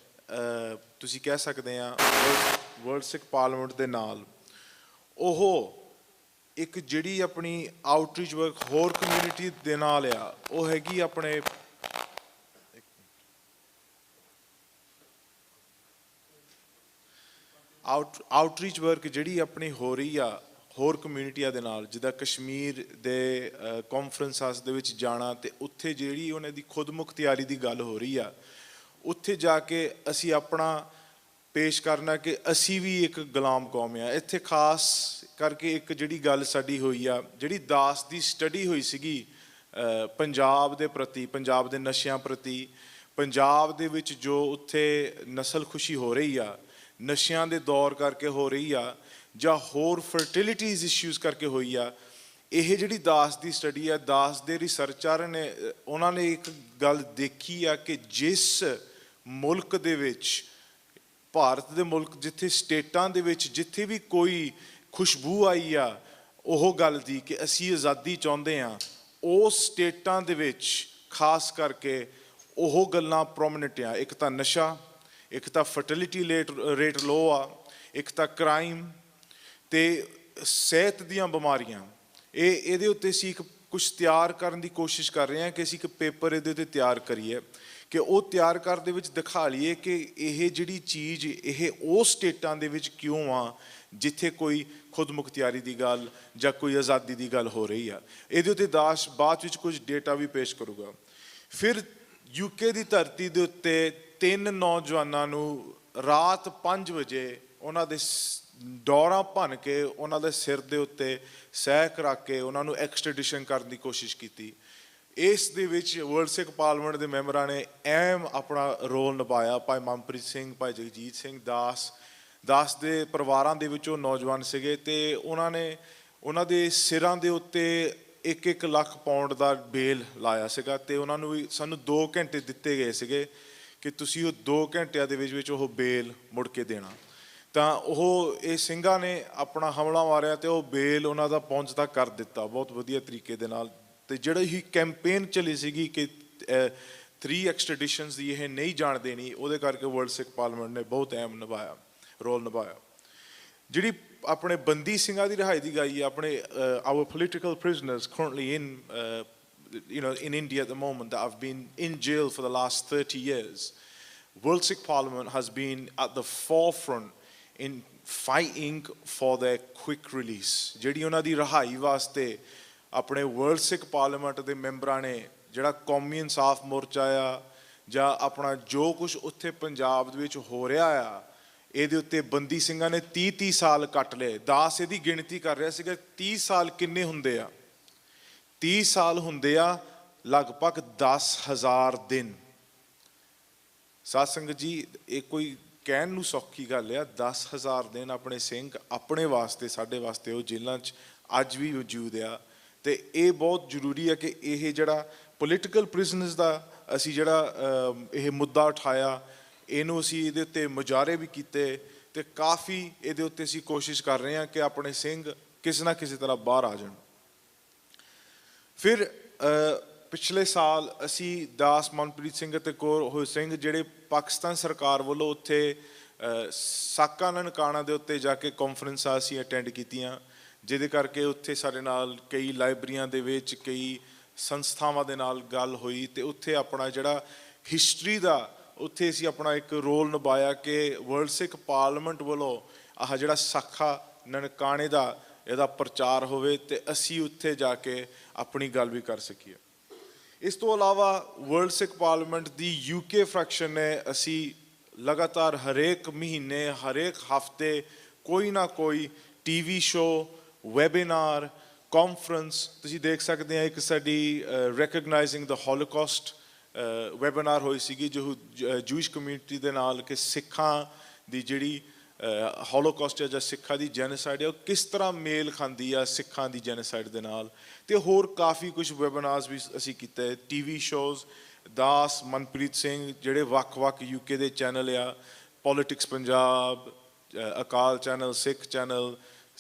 ਤੁਸੀਂ ਕਹਿ ਸਕਦੇ ਆ ਵਰਲਡ ਸਿੱਖ ਪਾਰਲੀਮੈਂਟ ਦੇ ਨਾਲ ਉਹ ਇੱਕ ਜਿਹੜੀ ਆਪਣੀ ਆਊਟਰੀਚ ਵਰਕ ਹੋਰ ਕਮਿਊਨਿਟੀ ਦੇ ਨਾਲ ਆ, ਉਹ ਹੈਗੀ ਆਪਣੇ ਆਊਟਰੀਚ ਵਰਕ ਜਿਹੜੀ ਆਪਣੀ ਹੋ ਰਹੀ ਆ ਹੋਰ ਕਮਿਊਨਿਟੀਆਂ ਦੇ ਨਾਲ, ਜਿੱਦਾਂ ਕਸ਼ਮੀਰ ਦੇ ਕਾਨਫਰੰਸਾਂ ਦੇ ਵਿੱਚ ਜਾਣਾ ਤੇ ਉੱਥੇ ਜਿਹੜੀ ਉਹਨਾਂ ਦੀ ਖੁਦਮੁਖਤਿਆਰੀ ਦੀ ਗੱਲ ਹੋ ਰਹੀ ਆ, ਉੱਥੇ ਜਾ ਕੇ ਅਸੀਂ ਆਪਣਾ ਪੇਸ਼ ਕਰਨਾ ਕਿ ਅਸੀਂ ਵੀ ਇੱਕ ਗੁਲਾਮ ਕੌਮ ਆ। ਇੱਥੇ ਖਾਸ ਕਰਕੇ ਇੱਕ ਜਿਹੜੀ ਗੱਲ ਸਾਡੀ ਹੋਈ ਆ, ਜਿਹੜੀ ਦਾਸ ਦੀ ਸਟੱਡੀ ਹੋਈ ਸੀਗੀ ਪੰਜਾਬ ਦੇ ਪ੍ਰਤੀ, ਪੰਜਾਬ ਦੇ ਨਸ਼ਿਆਂ ਪ੍ਰਤੀ, ਪੰਜਾਬ ਦੇ ਵਿੱਚ ਜੋ ਉੱਥੇ ਨਸਲਖੁਸ਼ੀ ਹੋ ਰਹੀ ਆ, ਨਸ਼ਿਆਂ ਦੇ ਦੌਰ ਕਰਕੇ ਹੋ ਰਹੀ ਆ, ਜਾਂ ਹੋਰ ਫਰਟੀਲਿਟੀਜ਼ ਇਸ਼ੂਜ਼ ਕਰਕੇ ਹੋਈ ਆ। ਇਹ ਜਿਹੜੀ ਦਾਸ ਦੀ ਸਟੱਡੀ ਆ, ਦਾਸ ਦੇ ਰਿਸਰਚਰ ਨੇ ਉਹਨਾਂ ਨੇ ਇੱਕ ਗੱਲ ਦੇਖੀ ਆ ਕਿ ਜਿਸ ਮੁਲਕ ਦੇ ਵਿੱਚ, ਭਾਰਤ ਦੇ ਮੁਲਕ, ਜਿੱਥੇ ਸਟੇਟਾਂ ਦੇ ਵਿੱਚ ਜਿੱਥੇ ਵੀ ਕੋਈ ਖੁਸ਼ਬੂ ਆਈ ਆ ਉਹ ਗੱਲ ਦੀ ਕਿ ਅਸੀਂ ਆਜ਼ਾਦੀ ਚਾਹੁੰਦੇ ਹਾਂ, ਉਸ ਸਟੇਟਾਂ ਦੇ ਵਿੱਚ ਖਾਸ ਕਰਕੇ ਉਹ ਗੱਲਾਂ ਪ੍ਰੋਮਿਨੈਂਟ ਆ। ਇੱਕ ਤਾਂ ਨਸ਼ਾ, ਇੱਕ ਤਾਂ ਫਰਟੀਲਿਟੀ ਰੇਟ ਲੋ ਆ, ਇੱਕ ਤਾਂ ਕ੍ਰਾਈਮ ਤੇ ਸਿਹਤ ਦੀਆਂ ਬਿਮਾਰੀਆਂ। ਇਹਦੇ ਉੱਤੇ ਅਸੀਂ ਇੱਕ ਕੁਛ ਤਿਆਰ ਕਰਨ ਦੀ ਕੋਸ਼ਿਸ਼ ਕਰ ਰਹੇ ਹਾਂ ਕਿ ਅਸੀਂ ਇੱਕ ਪੇਪਰ ਇਹਦੇ ਉੱਤੇ ਤਿਆਰ ਕਰੀਏ ਕਿ ਉਹ ਤਿਆਰ ਕਰਨ ਦੇ ਵਿੱਚ ਦਿਖਾ ਲਈਏ ਕਿ ਇਹ ਜਿਹੜੀ ਚੀਜ਼ ਇਹ ਉਹ ਸਟੇਟਾਂ ਦੇ ਵਿੱਚ ਕਿਉਂ ਆ ਜਿੱਥੇ ਕੋਈ ਖੁਦਮੁਖਤਿਆਰੀ ਦੀ ਗੱਲ ਜਾਂ ਕੋਈ ਆਜ਼ਾਦੀ ਦੀ ਗੱਲ ਹੋ ਰਹੀ ਆ। ਇਹਦੇ ਉੱਤੇ ਦਾਸ ਬਾਅਦ ਵਿੱਚ ਕੁਝ ਡੇਟਾ ਵੀ ਪੇਸ਼ ਕਰੂਗਾ। ਫਿਰ ਯੂਕੇ ਦੀ ਧਰਤੀ ਦੇ ਉੱਤੇ 3 ਨੌਜਵਾਨਾਂ ਨੂੰ ਰਾਤ 5 ਵਜੇ ਉਹਨਾਂ ਦੇ ਡੋਰਾਂ ਭੰਨ ਕੇ ਉਹਨਾਂ ਦੇ ਸਿਰ ਦੇ ਉੱਤੇ ਸਹਿ ਰੱਖ ਕੇ ਉਹਨਾਂ ਨੂੰ ਐਕਸਟ੍ਰੈਡੀਸ਼ਨ ਕਰਨ ਦੀ ਕੋਸ਼ਿਸ਼ ਕੀਤੀ। ਇਸ ਦੇ ਵਿੱਚ ਵਰਲਡ ਸਿੱਖ ਪਾਰਲੀਮੈਂਟ ਦੇ ਮੈਂਬਰਾਂ ਨੇ ਅਹਿਮ ਆਪਣਾ ਰੋਲ ਨਿਭਾਇਆ। ਭਾਈ ਮਨਪ੍ਰੀਤ ਸਿੰਘ, ਭਾਈ ਜਗਜੀਤ ਸਿੰਘ, ਦਾਸ ਦੇ ਪਰਿਵਾਰਾਂ ਦੇ ਵਿੱਚ ਉਹ ਨੌਜਵਾਨ ਸੀਗੇ ਤੇ ਉਹਨਾਂ ਦੇ ਸਿਰਾਂ ਦੇ ਉੱਤੇ 1-1 ਲੱਖ ਪਾਉਂਡ ਦਾ ਬੇਲ ਲਾਇਆ ਸੀਗਾ ਤੇ ਉਹਨਾਂ ਨੂੰ ਵੀ ਸਾਨੂੰ 2 ਘੰਟੇ ਦਿੱਤੇ ਗਏ ਸੀਗੇ ਕਿ ਤੁਸੀਂ ਉਹ 2 ਘੰਟਿਆਂ ਦੇ ਵਿੱਚ ਉਹ ਬੇਲ ਮੁੜ ਕੇ ਦੇਣਾ। ਤਾਂ ਇਹ ਸਿੰਘਾਂ ਨੇ ਆਪਣਾ ਹਮਲਾ ਮਾਰਿਆ ਤੇ ਉਹ ਬੇਲ ਉਹਨਾਂ ਦਾ ਪਹੁੰਚਦਾ ਕਰ ਦਿੱਤਾ ਬਹੁਤ ਵਧੀਆ ਤਰੀਕੇ ਦੇ ਨਾਲ। ਤੇ ਜਿਹੜਾ ਹੀ ਕੈਂਪੇਨ ਚੱਲੀ ਸੀਗੀ ਕਿ 3 ਐਕਸਟ੍ਰੈਡੀਸ਼ਨਸ ਦੀ ਇਹ ਨਹੀਂ ਜਾਣ ਦੇਣੀ, ਉਹਦੇ ਕਰਕੇ ਵਰਲਡ ਸਿੱਖ ਪਾਰਲੀਮੈਂਟ ਨੇ ਬਹੁਤ ਅਹਿਮ ਰੋਲ ਨਿਭਾਇਆ। ਜਿਹੜੀ ਆਪਣੇ ਬੰਦੀ ਸਿੰਘਾਂ ਦੀ ਰਿਹਾਈ ਦੀ ਗਈ ਹੈ, ਆਪਣੇ our political prisoners currently in India at the moment that have been in jail for the last 30 years, World Sikh Parliament has been at the forefront in fighting for their quick release। ਜਿਹੜੀ ਉਹਨਾਂ ਦੀ ਰਿਹਾਈ ਵਾਸਤੇ ਆਪਣੇ world Sikh parliament ਦੇ ਮੈਂਬਰਾਂ ਨੇ ਜਿਹੜਾ ਕੌਮੀ ਇਨਸਾਫ ਮੋਰਚਾ ਆ ਜਾਂ ਆਪਣਾ ਜੋ ਕੁਝ ਉੱਥੇ ਪੰਜਾਬ ਦੇ ਵਿੱਚ ਹੋ ਰਿਹਾ ਆ, ਇਹਦੇ ਉੱਤੇ ਬੰਦੀ ਸਿੰਘਾਂ ਨੇ 30 ਸਾਲ ਕੱਟ ਲਏ। ਦਾਸ ਇਹਦੀ ਗਿਣਤੀ ਕਰ ਰਿਹਾ ਸੀਗਾ 30 ਸਾਲ ਕਿੰਨੇ ਹੁੰਦੇ ਆ। 30 ਸਾਲ ਹੁੰਦੇ ਆ ਲਗਭਗ 10,000 ਦਿਨ। ਸਾਧ ਸੰਗਤ ਜੀ, ਇਹ ਕੋਈ ਕਹਿਣ ਨੂੰ ਸੌਖੀ ਗੱਲ ਆ। 10,000 ਦਿਨ ਆਪਣੇ ਸਿੰਘ ਆਪਣੇ ਵਾਸਤੇ, ਸਾਡੇ ਵਾਸਤੇ ਉਹ ਜੇਲ੍ਹਾਂ 'ਚ ਅੱਜ ਵੀ ਮੌਜੂਦ ਆ। ਤੇ ਇਹ ਬਹੁਤ ਜ਼ਰੂਰੀ ਹੈ ਕਿ ਇਹ ਜਿਹੜਾ ਪੋਲੀਟੀਕਲ ਪ੍ਰਿਜ਼ਨਰਸ ਦਾ ਅਸੀਂ ਜਿਹੜਾ ਇਹ ਮੁੱਦਾ ਉਠਾਇਆ, ਇਹਨੂੰ ਅਸੀਂ ਇਹਦੇ ਉੱਤੇ ਮੁਜ਼ਾਹਰੇ ਵੀ ਕੀਤੇ ਤੇ ਕਾਫੀ ਇਹਦੇ ਉੱਤੇ ਅਸੀਂ ਕੋਸ਼ਿਸ਼ ਕਰ ਰਹੇ ਹਾਂ ਕਿ ਆਪਣੇ ਸਿੰਘ ਕਿਸੇ ਨਾ ਕਿਸੇ ਤਰ੍ਹਾਂ ਬਾਹਰ ਆ ਜਾਣ। ਫਿਰ ਪਿਛਲੇ ਸਾਲ ਅਸੀਂ ਦਾਸ ਮਨਪ੍ਰੀਤ ਸਿੰਘ ਅਤੇ ਕੌਰ ਸਿੰਘ ਜਿਹੜੇ ਪਾਕਿਸਤਾਨ ਸਰਕਾਰ ਵੱਲੋਂ ਉੱਥੇ ਸਾਕਾ ਨਨਕਾਣਾ ਦੇ ਉੱਤੇ ਜਾ ਕੇ ਕਾਨਫਰੰਸਾਂ ਅਸੀਂ ਅਟੈਂਡ ਕੀਤੀਆਂ, ਜਿਹਦੇ ਕਰਕੇ ਉੱਥੇ ਸਾਡੇ ਨਾਲ ਕਈ ਲਾਇਬ੍ਰੇਰੀਆਂ ਦੇ ਵਿੱਚ ਕਈ ਸੰਸਥਾਵਾਂ ਦੇ ਨਾਲ ਗੱਲ ਹੋਈ ਤੇ ਉੱਥੇ ਆਪਣਾ ਜਿਹੜਾ ਹਿਸਟਰੀ ਦਾ ਉੱਥੇ ਅਸੀਂ ਆਪਣਾ ਇੱਕ ਰੋਲ ਨਿਭਾਇਆ ਕਿ ਵਰਲਡ ਸਿੱਖ ਪਾਰਲੀਮੈਂਟ ਵੱਲੋਂ ਆਹ ਜਿਹੜਾ ਸਾਖਾ ਨਨਕਾਣੇ ਦਾ ਇਹਦਾ ਪ੍ਰਚਾਰ ਹੋਵੇ ਤੇ ਅਸੀਂ ਉੱਥੇ ਜਾ ਕੇ ਆਪਣੀ ਗੱਲ ਵੀ ਕਰ ਸਕੀਏ। ਇਸ ਤੋਂ ਇਲਾਵਾ ਵਰਲਡ ਸਿੱਖ ਪਾਰਲੀਮੈਂਟ ਦੀ ਯੂਕੇ ਫਰੈਕਸ਼ਨ ਨੇ ਅਸੀਂ ਲਗਾਤਾਰ ਹਰੇਕ ਮਹੀਨੇ, ਹਰੇਕ ਹਫ਼ਤੇ ਕੋਈ ਨਾ ਕੋਈ ਟੀਵੀ ਸ਼ੋਅ, ਵੈਬੀਨਾਰ, ਕਾਨਫਰੰਸ ਤੁਸੀਂ ਦੇਖ ਸਕਦੇ ਆ। ਇੱਕ ਸਾਡੀ ਰੈਕਗਨਾਈਜ਼ਿੰਗ ਦ ਹੋਲੋਕਾਸਟ ਵੈਬੀਨਾਰ ਹੋਈ ਸੀਗੀ ਜੋ ਜੂਇਸ਼ ਕਮਿਊਨਿਟੀ ਦੇ ਨਾਲ ਕਿ ਸਿੱਖਾਂ ਦੀ ਜਿਹੜੀ ਹੋਲੋਕਾਸਟ ਜਾਂ ਸਿੱਖਾਂ ਦੀ ਜੈਨੋਸਾਈਡ ਹੈ ਉਹ ਕਿਸ ਤਰ੍ਹਾਂ ਮੇਲ ਖਾਂਦੀ ਆ ਸਿੱਖਾਂ ਦੀ ਜੈਨੋਸਾਈਡ ਦੇ ਨਾਲ। ਤੇ ਹੋਰ ਕਾਫੀ ਕੁਝ ਵੈਬੀਨਾਰਸ ਵੀ ਅਸੀਂ ਕੀਤੇ। ਟੀਵੀ ਸ਼ੋਜ਼ ਦਾਸ ਮਨਪ੍ਰੀਤ ਸਿੰਘ ਜਿਹੜੇ ਵੱਖ-ਵੱਖ ਯੂਕੇ ਦੇ ਚੈਨਲ ਆ, ਪੋਲੀਟਿਕਸ ਪੰਜਾਬ, ਅਕਾਲ ਚੈਨਲ, ਸਿੱਖ ਚੈਨਲ,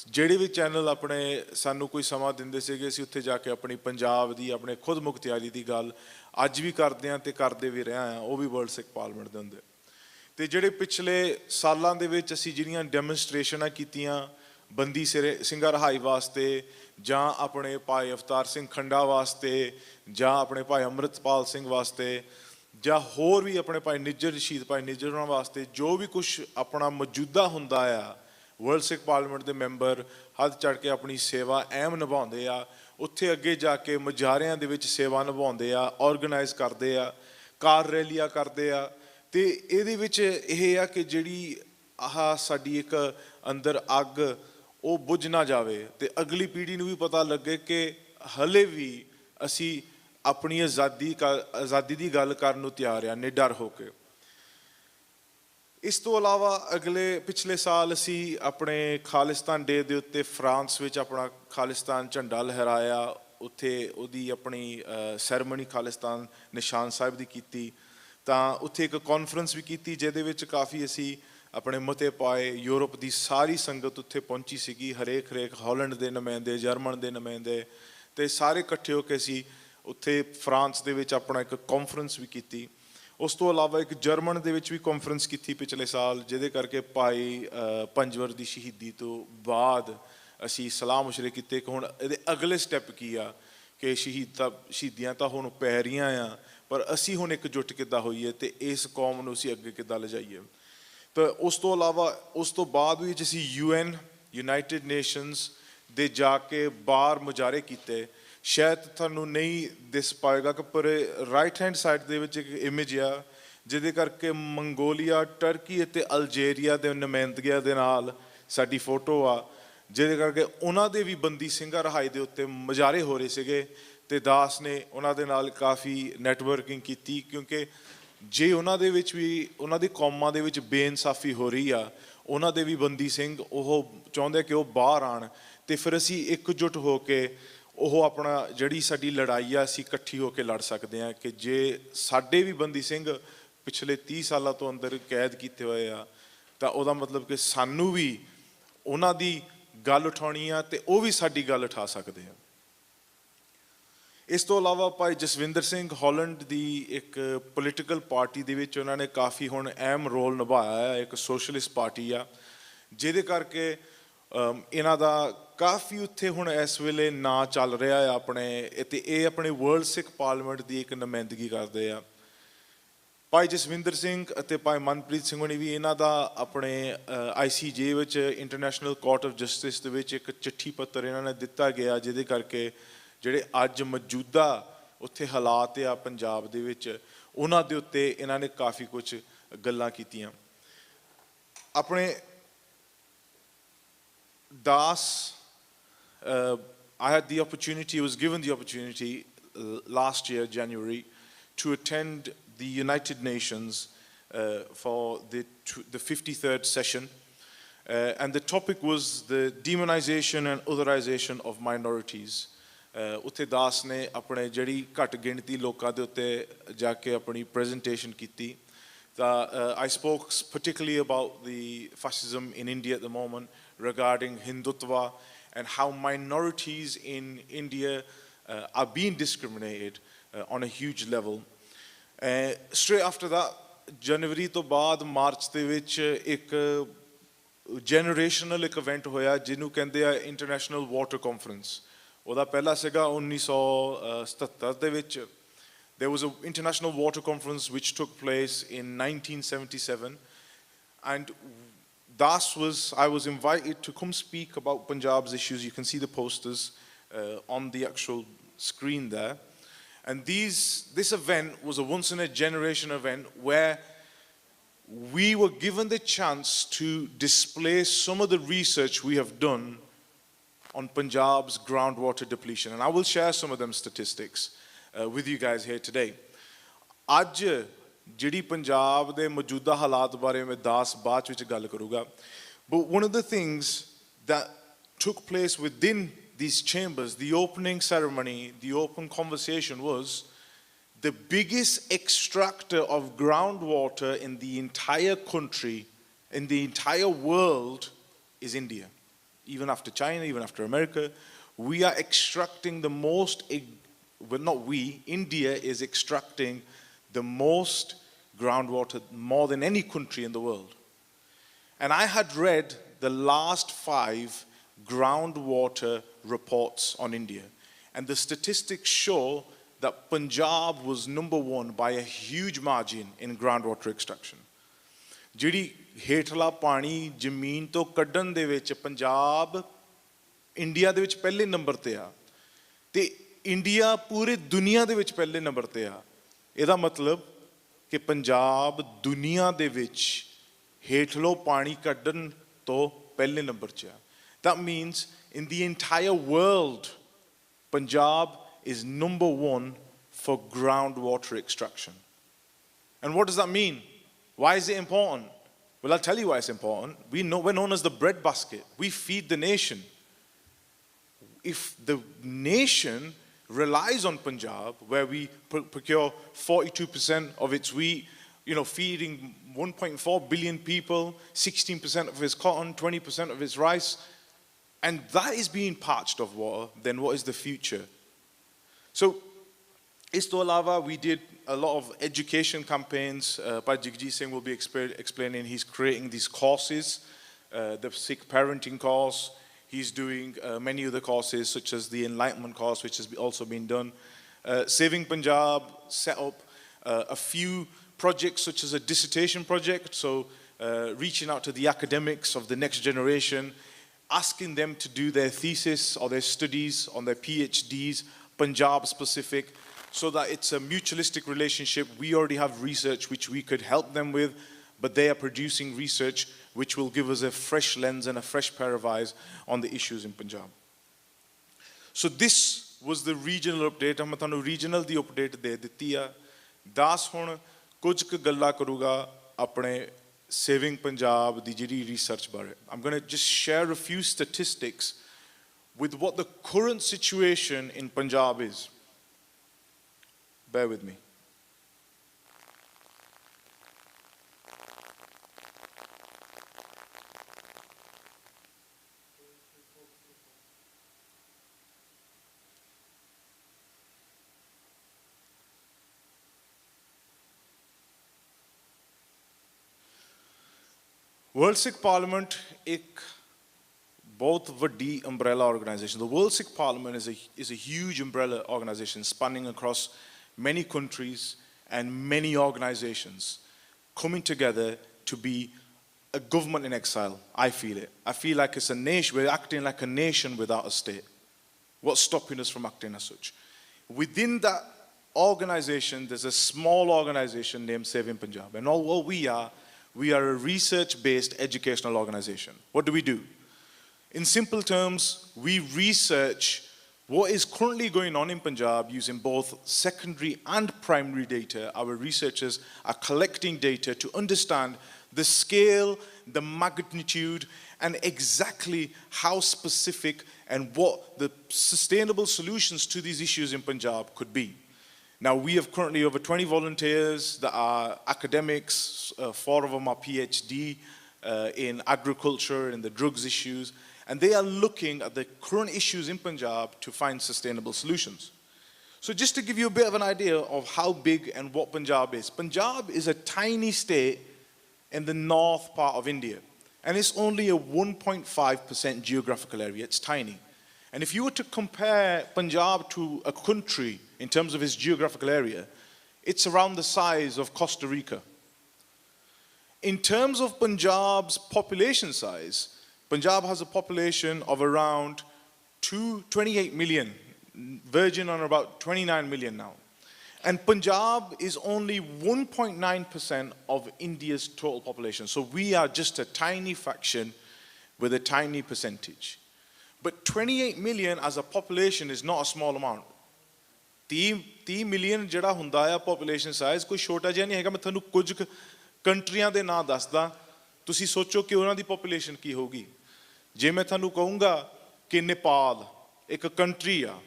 ਜਿਹੜੇ ਵੀ ਚੈਨਲ ਆਪਣੇ ਸਾਨੂੰ ਕੋਈ ਸਮਾਂ ਦਿੰਦੇ ਸੀਗੇ ਅਸੀਂ ਉੱਥੇ ਜਾ ਕੇ ਆਪਣੀ ਪੰਜਾਬ ਦੀ, ਆਪਣੇ ਖੁਦ ਮੁਖਤਿਆਰੀ ਦੀ ਗੱਲ ਅੱਜ ਵੀ ਕਰਦੇ ਹਾਂ ਤੇ ਕਰਦੇ ਵੀ ਰਹੇ ਹਾਂ। ਉਹ ਵੀ ਵਰਲਡ ਸਿੱਖ ਪਾਰਲੀਮੈਂਟ ਦੇ ਹੁੰਦੇ। ਤੇ ਜਿਹੜੇ ਪਿਛਲੇ ਸਾਲਾਂ ਦੇ ਵਿੱਚ ਅਸੀਂ ਜਿਹੜੀਆਂ ਡੈਮੋਨਸਟ੍ਰੇਸ਼ਨਾਂ ਕੀਤੀਆਂ ਬੰਦੀ ਸਿੰਘਾਂ ਰਿਹਾਈ ਵਾਸਤੇ ਜਾਂ ਆਪਣੇ ਭਾਈ ਅਵਤਾਰ ਸਿੰਘ ਖੰਡਾ ਵਾਸਤੇ ਜਾਂ ਆਪਣੇ ਭਾਈ ਅੰਮ੍ਰਿਤਪਾਲ ਸਿੰਘ ਵਾਸਤੇ ਜਾਂ ਹੋਰ ਵੀ ਆਪਣੇ ਭਾਈ ਨਿੱਜਰ ਸ਼ਹੀਦ ਭਾਈ ਨਿੱਜਰ ਹੋਣਾ ਵਾਸਤੇ ਜੋ ਵੀ ਕੁਛ ਆਪਣਾ ਮੌਜੂਦਾ ਹੁੰਦਾ ਆ ਵਰਲਡ ਸਿੱਖ ਪਾਰਲੀਮੈਂਟ ਦੇ ਮੈਂਬਰ ਹੱਥ ਚੜ੍ਹ ਕੇ ਆਪਣੀ ਸੇਵਾ ਅਹਿਮ ਨਿਭਾਉਂਦੇ ਆ ਉੱਥੇ ਅੱਗੇ ਜਾ ਕੇ ਮੁਜ਼ਾਹਰਿਆਂ ਦੇ ਵਿੱਚ ਸੇਵਾ ਨਿਭਾਉਂਦੇ ਆ ਆਰਗੇਨਾਈਜ਼ ਕਰਦੇ ਆ ਕਾਰ ਰੈਲੀਆਂ ਕਰਦੇ ਆ ਤੇ ਇਹਦੇ ਵਿੱਚ ਇਹ ਆ ਕਿ ਜਿਹੜੀ ਆਹ ਸਾਡੀ ਇੱਕ ਅੰਦਰ ਅੱਗ ਉਹ ਬੁਝ ਨਾ ਜਾਵੇ ਤੇ ਅਗਲੀ ਪੀੜ੍ਹੀ ਨੂੰ ਵੀ ਪਤਾ ਲੱਗੇ ਕਿ ਹਲੇ ਵੀ ਅਸੀਂ ਆਪਣੀ ਆਜ਼ਾਦੀ ਦੀ ਗੱਲ ਕਰਨ ਨੂੰ ਤਿਆਰ ਆ ਨਿਡਰ ਹੋ ਕੇ। ਇਸ ਤੋਂ ਇਲਾਵਾ ਪਿਛਲੇ ਸਾਲ ਅਸੀਂ ਆਪਣੇ ਖਾਲਿਸਤਾਨ ਡੇ ਦੇ ਉੱਤੇ ਫਰਾਂਸ ਵਿੱਚ ਆਪਣਾ ਖਾਲਿਸਤਾਨ ਝੰਡਾ ਲਹਿਰਾਇਆ ਉੱਥੇ ਉਹਦੀ ਆਪਣੀ ਸੈਰਮਨੀ ਖਾਲਿਸਤਾਨ ਨਿਸ਼ਾਨ ਸਾਹਿਬ ਦੀ ਕੀਤੀ ਤਾਂ ਉੱਥੇ ਇੱਕ ਕਾਨਫਰੰਸ ਵੀ ਕੀਤੀ ਜਿਹਦੇ ਵਿੱਚ ਕਾਫੀ ਅਸੀਂ ਆਪਣੇ ਮਤੇ ਪਾਏ ਯੂਰਪ ਦੀ ਸਾਰੀ ਸੰਗਤ ਉੱਥੇ ਪਹੁੰਚੀ ਸੀਗੀ ਹਰੇਕ ਹਾਲੈਂਡ ਦੇ ਨੁਮਾਇੰਦੇ ਜਰਮਨ ਦੇ ਨੁਮਾਇੰਦੇ ਤੇ ਸਾਰੇ ਇਕੱਠੇ ਹੋ ਕੇ ਅਸੀਂ ਉੱਥੇ ਫਰਾਂਸ ਦੇ ਵਿੱਚ ਆਪਣਾ ਇੱਕ ਕਾਨਫਰੰਸ ਵੀ ਕੀਤੀ। ਉਸ ਤੋਂ ਇਲਾਵਾ ਇੱਕ ਜਰਮਨ ਦੇ ਵਿੱਚ ਵੀ ਕਾਨਫਰੰਸ ਕੀਤੀ ਪਿਛਲੇ ਸਾਲ ਜਿਹਦੇ ਕਰਕੇ ਭਾਈ ਪੰਜਵਰ ਦੀ ਸ਼ਹੀਦੀ ਤੋਂ ਬਾਅਦ ਅਸੀਂ ਸਲਾਹ ਮੁਸ਼ਰੇ ਕੀਤੇ ਕਿ ਹੁਣ ਇਹਦੇ ਅਗਲੇ ਸਟੈਪ ਕੀ ਆ ਕਿ ਸ਼ਹੀਦੀਆਂ ਤਾਂ ਹੁਣ ਪੈ ਰਹੀਆਂ ਆ ਪਰ ਅਸੀਂ ਹੁਣ ਇਕਜੁੱਟ ਕਿੱਦਾਂ ਹੋਈਏ ਤੇ ਇਸ ਕੌਮ ਨੂੰ ਅਸੀਂ ਅੱਗੇ ਕਿੱਦਾਂ ਲਿਜਾਈਏ। ਤਾਂ ਉਸ ਤੋਂ ਇਲਾਵਾ ਉਸ ਤੋਂ ਬਾਅਦ ਵਿੱਚ ਅਸੀਂ UN ਯੂਨਾਈਟਿਡ ਨੇਸ਼ਨਸ ਦੇ ਜਾ ਕੇ ਬਾਹਰ ਮੁਜ਼ਾਹਰੇ ਕੀਤੇ ਸ਼ਾਇਦ ਤੁਹਾਨੂੰ ਨਹੀਂ ਦਿਸ ਪਾਏਗਾ ਕਿ ਪਰ ਰਾਈਟ ਹੈਂਡ ਸਾਈਡ ਦੇ ਵਿੱਚ ਇੱਕ ਇਮੇਜ ਆ ਜਿਹਦੇ ਕਰਕੇ ਮੰਗੋਲੀਆ ਟਰਕੀ ਅਤੇ ਅਲਜੀਰੀਆ ਦੇ ਨੁਮਾਇੰਦਗੀਆਂ ਦੇ ਨਾਲ ਸਾਡੀ ਫੋਟੋ ਆ ਜਿਹਦੇ ਕਰਕੇ ਉਹਨਾਂ ਦੇ ਵੀ ਬੰਦੀ ਸਿੰਘਾਂ ਰਿਹਾਈ ਦੇ ਉੱਤੇ ਮੁਜ਼ਾਹਰੇ ਹੋ ਰਹੇ ਸੀਗੇ ਤੇ ਦਾਸ ਨੇ ਉਹਨਾਂ ਦੇ ਨਾਲ ਕਾਫੀ ਨੈਟਵਰਕਿੰਗ ਕੀਤੀ ਕਿਉਂਕਿ ਜੇ ਉਹਨਾਂ ਦੇ ਵਿੱਚ ਵੀ ਉਹਨਾਂ ਦੀ ਕੌਮਾਂ ਦੇ ਵਿੱਚ ਬੇਇਨਸਾਫੀ ਹੋ ਰਹੀ ਆ ਉਹਨਾਂ ਦੇ ਵੀ ਬੰਦੀ ਸਿੰਘ ਉਹ ਚਾਹੁੰਦੇ ਕਿ ਉਹ ਬਾਹਰ ਆਉਣ ਤੇ ਫਿਰ ਅਸੀਂ ਇਕਜੁੱਟ ਹੋ ਕੇ ਉਹ ਆਪਣਾ ਜਿਹੜੀ ਸਾਡੀ ਲੜਾਈ ਆ ਅਸੀਂ ਇਕੱਠੀ ਹੋ ਕੇ ਲੜ ਸਕਦੇ ਹਾਂ ਕਿ ਜੇ ਸਾਡੇ ਵੀ ਬੰਦੀ ਸਿੰਘ ਪਿਛਲੇ 30 ਸਾਲਾਂ ਤੋਂ ਅੰਦਰ ਕੈਦ ਕੀਤੇ ਹੋਏ ਆ ਤਾਂ ਉਹਦਾ ਮਤਲਬ ਕਿ ਸਾਨੂੰ ਵੀ ਉਹਨਾਂ ਦੀ ਗੱਲ ਉਠਾਉਣੀ ਆ ਤੇ ਉਹ ਵੀ ਸਾਡੀ ਗੱਲ ਉਠਾ ਸਕਦੇ ਆ। ਇਸ ਤੋਂ ਇਲਾਵਾ ਭਾਈ ਜਸਵਿੰਦਰ ਸਿੰਘ ਹਾਲੈਂਡ ਦੀ ਇੱਕ ਪੋਲੀਟੀਕਲ ਪਾਰਟੀ ਦੇ ਵਿੱਚ ਉਹਨਾਂ ਨੇ ਕਾਫੀ ਹੁਣ ਅਹਿਮ ਰੋਲ ਨਿਭਾਇਆ ਹੈ ਇੱਕ ਸੋਸ਼ਲਿਸਟ ਪਾਰਟੀ ਆ ਜਿਹਦੇ ਕਰਕੇ ਇਹਨਾਂ ਦਾ ਕਾਫੀ ਉੱਥੇ ਹੁਣ ਇਸ ਵੇਲੇ ਨਾਂ ਚੱਲ ਰਿਹਾ ਆ ਆਪਣੇ ਤੇ ਇਹ ਆਪਣੇ ਵਰਲਡ ਸਿੱਖ ਪਾਰਲੀਮੈਂਟ ਦੀ ਇੱਕ ਨੁਮਾਇੰਦਗੀ ਕਰਦੇ ਆ। ਭਾਈ ਜਸਵਿੰਦਰ ਸਿੰਘ ਅਤੇ ਭਾਈ ਮਨਪ੍ਰੀਤ ਸਿੰਘ ਹੋਣੀ ਵੀ ਇਹਨਾਂ ਦਾ ਆਪਣੇ ICJ ਵਿੱਚ ਇੰਟਰਨੈਸ਼ਨਲ ਕੋਰਟ ਆਫ ਜਸਟਿਸ ਦੇ ਵਿੱਚ ਇੱਕ ਚਿੱਠੀ ਪੱਤਰ ਇਹਨਾਂ ਨੇ ਦਿੱਤਾ ਗਿਆ ਜਿਹਦੇ ਕਰਕੇ ਜਿਹੜੇ ਅੱਜ ਮੌਜੂਦਾ ਉੱਥੇ ਹਾਲਾਤ ਆ ਪੰਜਾਬ ਦੇ ਵਿੱਚ ਉਹਨਾਂ ਦੇ ਉੱਤੇ ਇਹਨਾਂ ਨੇ ਕਾਫੀ ਕੁਝ ਗੱਲਾਂ ਕੀਤੀਆਂ। ਆਪਣੇ ਦਾਸ I was given the opportunity last year January to attend the United Nations for the 53rd session and the topic was the demonization and otherization of minorities। ਉੱਥੇ ਦਾਸ ਨੇ ਆਪਣੇ ਜਿਹੜੀ ਘੱਟ ਗਿਣਤੀ ਲੋਕਾਂ ਦੇ ਉੱਤੇ ਜਾ ਕੇ ਆਪਣੀ ਪ੍ਰੈਜੈਂਟੇਸ਼ਨ ਕੀਤੀ ਤਾਂ I spoke particularly about the fascism in India at the moment regarding Hindutva and how minorities in India are being discriminated on a huge level। Straight after that ਜਨਵਰੀ ਤੋਂ ਬਾਅਦ ਮਾਰਚ ਦੇ ਵਿੱਚ ਇੱਕ ਜਨਰੇਸ਼ਨਲ ਇੱਕ event ਹੋਇਆ ਜਿਹਨੂੰ ਕਹਿੰਦੇ ਆ ਇੰਟਰਨੈਸ਼ਨਲ ਵਾਟਰ ਕਾਨਫਰੰਸ ਉਹਦਾ ਪਹਿਲਾ ਸੀਗਾ 1977 ਦੇ ਵਿੱਚ there was an international water conference which took place in 1977 and I was invited to come speak about Punjab's issues. You can see the posters on the actual screen there and this event was a once in a generation event where we were given the chance to display some of the research we have done on Punjab's groundwater depletion and I will share some of them statistics with you guys here today। ਅੱਜ ਜਿਹੜੀ ਪੰਜਾਬ ਦੇ ਮੌਜੂਦਾ ਹਾਲਾਤ ਬਾਰੇ ਮੈਂ ਦਾਸ ਬਾਅਦ ਵਿੱਚ ਗੱਲ ਕਰੂੰਗਾ but one of the things that took place within these chambers the opening ceremony the open conversation was the biggest extractor of groundwater in the entire country in the entire world is India। Even after China, even after America, we are extracting the most, well not we, India is extracting the most groundwater more than any country in the world. And I had read the last 5 groundwater reports on India. And the statistics show that Punjab was #1 by a huge margin in groundwater extraction. ਜਿਹੜੀ ਹੇਠਲਾ ਪਾਣੀ ਜ਼ਮੀਨ ਤੋਂ ਕੱਢਣ ਦੇ ਵਿੱਚ Punjab India ਦੇ ਵਿੱਚ ਪਹਿਲੇ ਨੰਬਰ ਤੇ ਆ ਤੇ ਇੰਡੀਆ ਪੂਰੇ ਦੁਨੀਆ ਦੇ ਵਿੱਚ ਪਹਿਲੇ ਨੰਬਰ ਤੇ ਆ ਇਹਦਾ ਮਤਲਬ ਕਿ ਪੰਜਾਬ ਦੁਨੀਆ ਦੇ ਵਿੱਚ ਹੇਠਲੋਂ ਪਾਣੀ ਕੱਢਣ ਤੋਂ ਪਹਿਲੇ ਨੰਬਰ 'ਚ ਆ that means in the entire world Punjab is #1 for groundwater extraction. And what does that mean? Why is it important? Well, I'll tell you why it's important. We're known as the breadbasket. We feed the nation. If the nation relies on Punjab, where we procure 42% of its wheat, feeding 1.4 billion people, 16% of its cotton, 20% of its rice, and that is being parched of water, then what is the future? So, isto alawa, we did a lot of education campaigns. Jagjit Singh will be explaining. He's creating these courses, the Sikh parenting course. He's doing many other courses, such as the Enlightenment course, which has also been done. Saving Punjab set up a few projects, such as a dissertation project, so reaching out to the academics of the next generation, asking them to do their thesis or their studies on their PhDs, Punjab specific, so that it's a mutualistic relationship. We already have research which we could help them with, but they are producing research which will give us a fresh lens and a fresh pair of eyes on the issues in Punjab. So this was the regional update. I'm going to regional the update de diti a. Das ਹੁਣ ਕੁਝ ਕੁ ਗੱਲਾਂ ਕਰੂਗਾ ਆਪਣੇ Saving Punjab ਦੀ ਜਿਹੜੀ research ਬਾਰੇ. I'm going to just share a few statistics with what the current situation in Punjab is. Bear with me. World Sikh Parliament ਇੱਕ ਬਹੁਤ ਵੱਡੀ umbrella organization. The World Sikh Parliament is a huge umbrella organization spanning across many countries and many organizations coming together to be a government in exile. I feel it. I feel like it's a nation. We're acting like a nation without a state. What's stopping us from acting as such? Within that organization, there's a small organization named Saving Punjab. And all what we are a research-based educational organization. What do we do? In simple terms, we research what is currently going on in Punjab using both secondary and primary data. Our researchers are collecting data to understand the scale, the magnitude, and exactly how specific and what the sustainable solutions to these issues in Punjab could be. Now, we have currently over 20 volunteers that are academics. 4 of them are PhD in agriculture and the drugs issues. And they are looking at the current issues in Punjab to find sustainable solutions. So just to give you a bit of an idea of how big and what Punjab is. Punjab is a tiny state in the north part of India. And it's only a 1.5% geographical area. It's tiny. And if you were to compare Punjab to a country in terms of its geographical area, it's around the size of Costa Rica. In terms of Punjab's population size, Punjab has a population of around 28 million, verging on about 29 million now. And Punjab is only 1.9% of India's total population. So we are just a tiny fraction with a tiny percentage. But 28 million as a population is not a small amount. 30 million ਜਿਹੜਾ ਹੁੰਦਾ ਆ population size ਕੋਈ ਛੋਟਾ ਜਿਹਾ ਨਹੀਂ ਹੈਗਾ ਮੈਂ ਤੁਹਾਨੂੰ ਕੁਝ ਕੰਟਰੀਆਂ ਦੇ ਨਾਂ ਦੱਸਦਾ ਤੁਸੀਂ ਸੋਚੋ ਕਿ ਉਹਨਾਂ ਦੀ population ਕੀ ਹੋਊਗੀ ਜੇ ਮੈਂ ਤੁਹਾਨੂੰ ਕਹੂੰਗਾ ਕਿ ਨੇਪਾਲ ਇੱਕ ਕੰਟਰੀ ਆ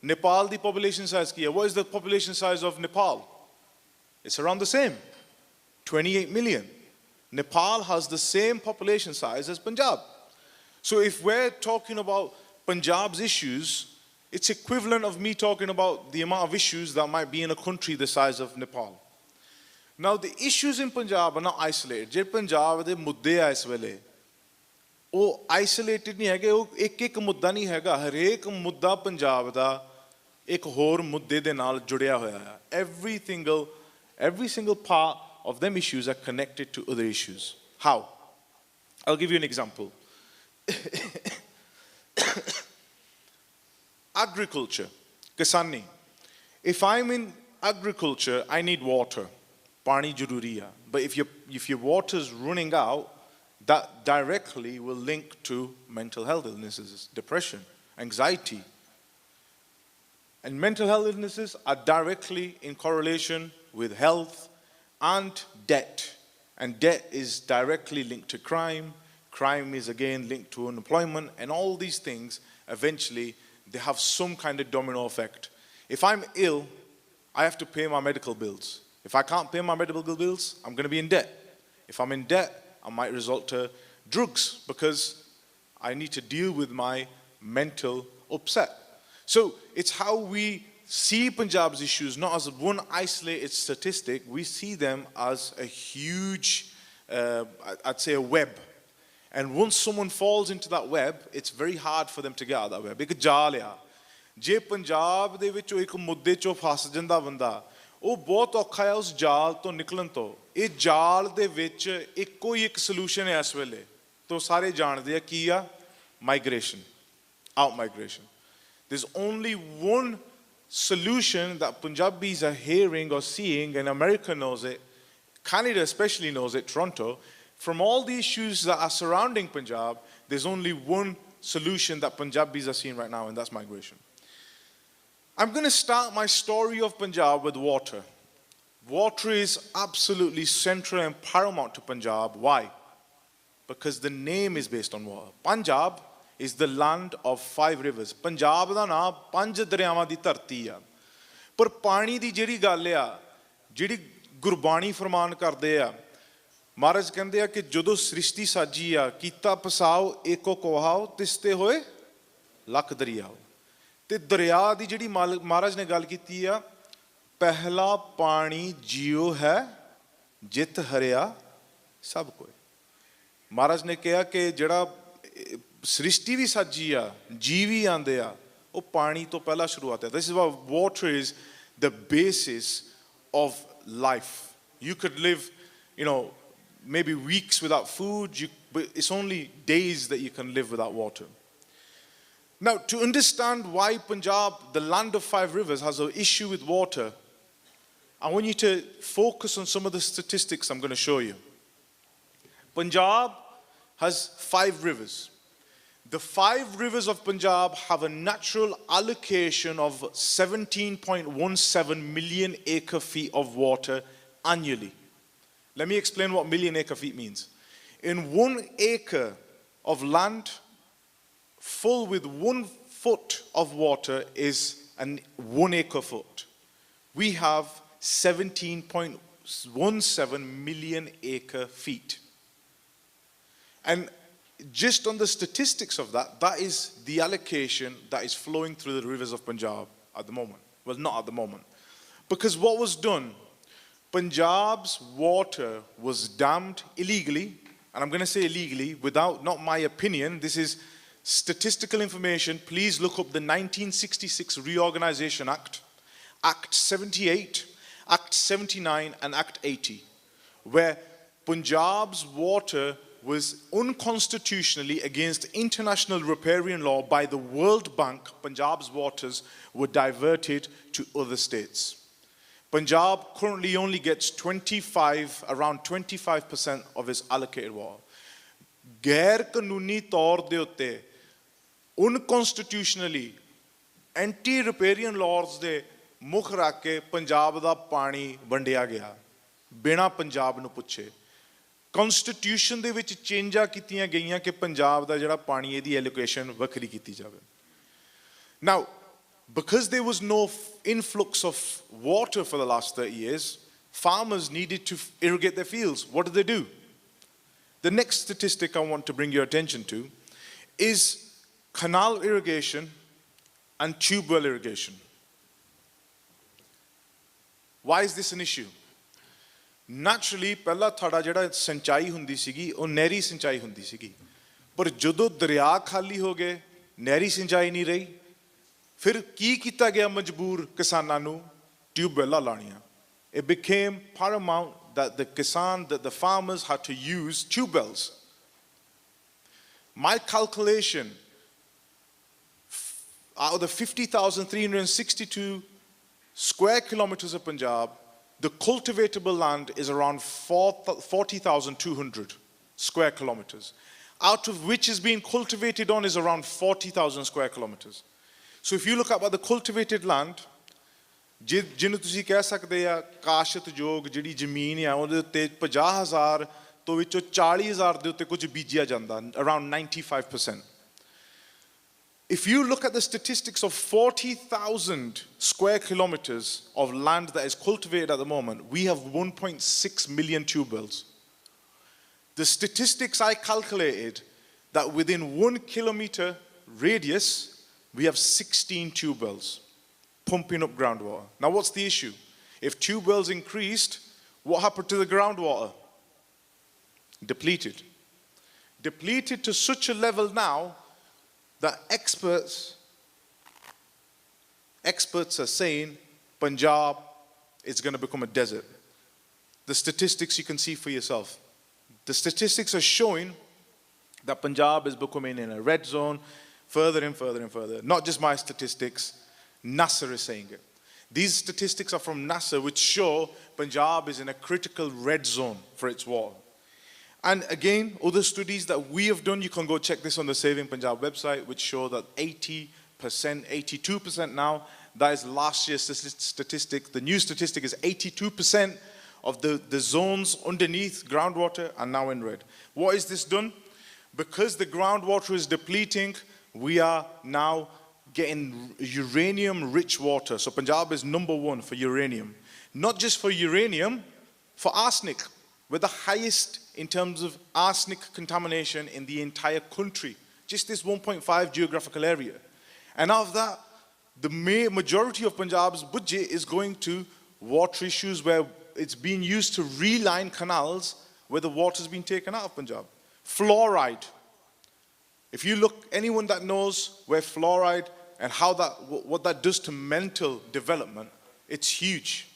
ਨੇਪਾਲ ਦੀ population size ਕੀ ਹੈ what is the population size of Nepal it's around the same 28 million Nepal has the same population size as Punjab. So if we're talking about Punjab's issues, it's equivalent of me talking about the amount of issues that might be in a country the size of Nepal. Now the issues in Punjab are not isolated. जे पंजाब दे मुद्दे आ इस वेले ਉਹ isolated ਨਹੀਂ ਹੈਗੇ, ਉਹ ਇੱਕ ਮੁੱਦਾ ਨਹੀਂ ਹੈਗਾ, ਹਰੇਕ ਮੁੱਦਾ ਪੰਜਾਬ ਦਾ ਇੱਕ ਹੋਰ ਮੁੱਦੇ ਦੇ ਨਾਲ ਜੁੜਿਆ ਹੋਇਆ ਹੈ. every single part of them issues are connected to other issues. How? I'll give you an example. Agriculture, kisani. If I'm in agriculture, I need water. Pani jaruri hai. But if your water's running out, that directly will link to mental health illnesses, depression, anxiety. And mental health illnesses are directly in correlation with health and debt. And debt is directly linked to crime. Crime is again linked to unemployment. And all these things, eventually, they have some kind of domino effect. If I'm ill, I have to pay my medical bills. If I can't pay my medical bills, I'm going to be in debt. If I'm in debt, I might resort to drugs because I need to deal with my mental upset. So it's how we see Punjab's issues not as one isolated statistic. We see them as a huge, I'd say a web. And once someone falls into that web, it's very hard for them to get out of that web. ਇੱਕ ਜਾਲ ਆ, ਜੇ ਪੰਜਾਬ ਦੇ ਵਿੱਚੋਂ ਇੱਕ ਮੁੱਦੇ ਚੋਂ ਫਸ ਜਾਂਦਾ ਬੰਦਾ, ਉਹ ਬਹੁਤ ਔਖਾ ਹੈ ਉਸ ਜਾਲ ਤੋਂ ਨਿਕਲਣ ਤੋਂ. ਇਹ ਜਾਲ ਦੇ ਵਿੱਚ ਇੱਕੋ ਹੀ ਇੱਕ ਸੋਲੂਸ਼ਨ ਹੈ ਇਸ ਵੇਲੇ, ਤੋਂ ਸਾਰੇ ਜਾਣਦੇ ਆ ਕੀ ਆ, migration, out migration. There's only one solution that Punjabis are hearing or seeing, and America knows it, Canada especially knows it, Toronto. From all the issues that are surrounding Punjab, there's only one solution that Punjabis are seeing right now, and that's migration. I'm going to start my story of Punjab with water. Water is absolutely central and paramount to Punjab. Why? Because the name is based on water. Punjab is the land of 5 rivers. Punjab da naam 5 ਦਰਿਆਵਾਂ ਦੀ ਧਰਤੀ ਆ. ਪਰ ਪਾਣੀ ਦੀ ਜਿਹੜੀ ਗੱਲ ਆ, ਜਿਹੜੀ ਗੁਰਬਾਣੀ ਫਰਮਾਨ ਕਰਦੇ ਆ, ਮਹਾਰਾਜ ਕਹਿੰਦੇ ਆ ਕਿ ਜਦੋਂ ਸ੍ਰਿਸ਼ਟੀ ਸਾਜੀ ਆ, ਕੀਤਾ ਪਸਾਓ ਏਕੋ ਕੋਹਾਓ, ਤਿਸਤੇ ਹੋਏ ਲੱਖ ਦਰਿਆਓ. ਤੇ ਦਰਿਆ ਦੀ ਜਿਹੜੀ ਮਹਾਰਾਜ ਨੇ ਗੱਲ ਕੀਤੀ ਆ, ਪਹਿਲਾ ਪਾਣੀ ਜੀਓ ਹੈ ਜਿਤ ਹਰਿਆ ਸਭ ਕੋਏ. ਮਹਾਰਾਜ ਨੇ ਕਿਹਾ ਕਿ ਜਿਹੜਾ ਸ੍ਰਿਸ਼ਟੀ ਵੀ ਸਾਜੀ ਆ, ਜੀਵ ਵੀ ਆਉਂਦੇ ਆ, ਉਹ ਪਾਣੀ ਤੋਂ ਪਹਿਲਾਂ ਸ਼ੁਰੂਆਤ ਹੈ. This is why water is the basis of life. You could live, maybe weeks without food, but it's only days that you can live without water. Now, to understand why Punjab, the land of 5 rivers, has an issue with water, I want you to focus on some of the statistics I'm going to show you. Punjab has 5 rivers. The 5 rivers of Punjab have a natural allocation of 17.17 million acre-feet of water annually. Let me explain what million acre-feet means. In 1 acre of land full with 1 foot of water is 1 acre-foot. We have 17.17 million acre-feet. And just on the statistics of that, that is the allocation that is flowing through the rivers of Punjab at the moment. Well, not at the moment. Because what was done, Punjab's water was dammed illegally, and I'm going to say illegally, not my opinion, this is statistical information. Please look up the 1966 Reorganization Act, Act 78, Act 79, and Act 80, where Punjab's water was unconstitutionally against international riparian law by the World Bank. Punjab's waters were diverted to other states. Punjab currently only gets around 25% of its allocated water. Gair kanuni taur de utte, unconstitutionally, anti-riparian laws de mukh rakh ke Punjab da pani vandiya gaya, bina Punjab nu puche. Constitution ਦੇ ਵਿੱਚ ਚੇਂਜਾਂ ਕੀਤੀਆਂ ਗਈਆਂ ਕਿ ਪੰਜਾਬ ਦਾ ਜਿਹੜਾ ਪਾਣੀ ਇਹਦੀ allocation ਵੱਖਰੀ ਕੀਤੀ ਜਾਵੇ. Now, because there was no influx of water for the last 30 years, farmers needed to irrigate their fields. What did they do? The next statistic I want to bring your attention to is canal irrigation and tube well irrigation. Why is this an issue? Naturally ਪਹਿਲਾਂ ਤੁਹਾਡਾ ਜਿਹੜਾ ਸਿੰਚਾਈ ਹੁੰਦੀ ਸੀਗੀ ਉਹ ਨਹਿਰੀ ਸਿੰਚਾਈ ਹੁੰਦੀ ਸੀਗੀ, ਪਰ ਜਦੋਂ ਦਰਿਆ ਖਾਲੀ ਹੋ ਗਏ ਨਹਿਰੀ ਸਿੰਚਾਈ ਨਹੀਂ ਰਹੀ, ਫਿਰ ਕੀ ਕੀਤਾ ਗਿਆ ਮਜਬੂਰ ਕਿਸਾਨਾਂ ਨੂੰ ਟਿਊਬਵੈੱਲਾਂ ਲਾਉਣੀਆਂ। It became paramount that the farmers had to use tube wells. My calculation, out of the 50,362 square kilometers of Punjab, the cultivatable land is around 40,200 square kilometers, out of which is being cultivated on is around 40,000 square kilometers. So if you look at the cultivated land, ਜਿਹਨੂੰ ਤੁਸੀਂ ਕਹਿ ਸਕਦੇ ਆ ਕਾਸ਼ਤਯੋਗ ਜਿਹੜੀ ਜ਼ਮੀਨ ਆ ਉਹਦੇ ਉੱਤੇ 50,000 ਤੋਂ ਵਿੱਚੋਂ 40,000 ਦੇ ਉੱਤੇ ਕੁਝ ਬੀਜਿਆ ਜਾਂਦਾ, around 95%. If you look at the statistics of 40,000 square kilometers of land that is cultivated at the moment, we have 1.6 million tube wells. The statistics I calculated that within 1 kilometer radius, we have 16 tube wells pumping up groundwater. Now what's the issue? If tube wells increased, what happened to the groundwater? Depleted. Depleted to such a level now that experts are saying Punjab is going to become a desert. The statistics you can see for yourself. The statistics are showing that Punjab is becoming in a red zone further and further and further. Not just my statistics, NASA is saying it. These statistics are from NASA, which show Punjab is in a critical red zone for its water. And again, other studies that we have done, you can go check this on the Saving Punjab website, which show that 80%, 82% now, that is last year's statistic. The new statistic is 82% of the zones underneath groundwater are now in red. What is this done? Because the groundwater is depleting, we are now getting uranium-rich water. So Punjab is #1 for uranium. Not just for uranium, for arsenic. We're the highest in terms of arsenic contamination in the entire country. Just this 1.5 geographical area. And out of that, the majority of Punjab's budget is going to water issues where it's being used to reline canals where the water's been taken out of Punjab. Fluoride. If you look, anyone that knows where fluoride and what that does to mental development, it's huge.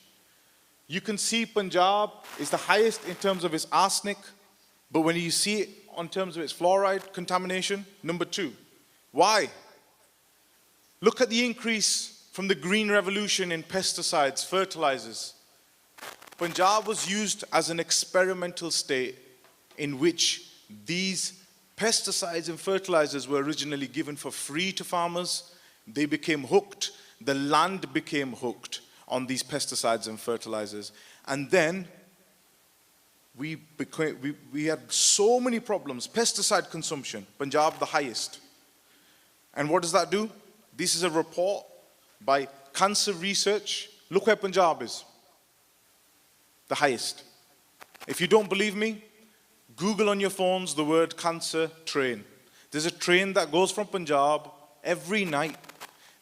You can see Punjab is the highest in terms of its arsenic, but when you see it in terms of its fluoride contamination, #2. Why? Look at the increase from the Green Revolution in pesticides, fertilizers. Punjab was used as an experimental state in which these pesticides and fertilizers were originally given for free to farmers. They became hooked. The land became hooked on these pesticides and fertilizers. And then we had so many problems. Pesticide consumption, Punjab the highest. And what does that do? This is a report by Cancer Research. Look where Punjab is. The highest. If you don't believe me, Google on your phones the word cancer train. There's a train that goes from Punjab every night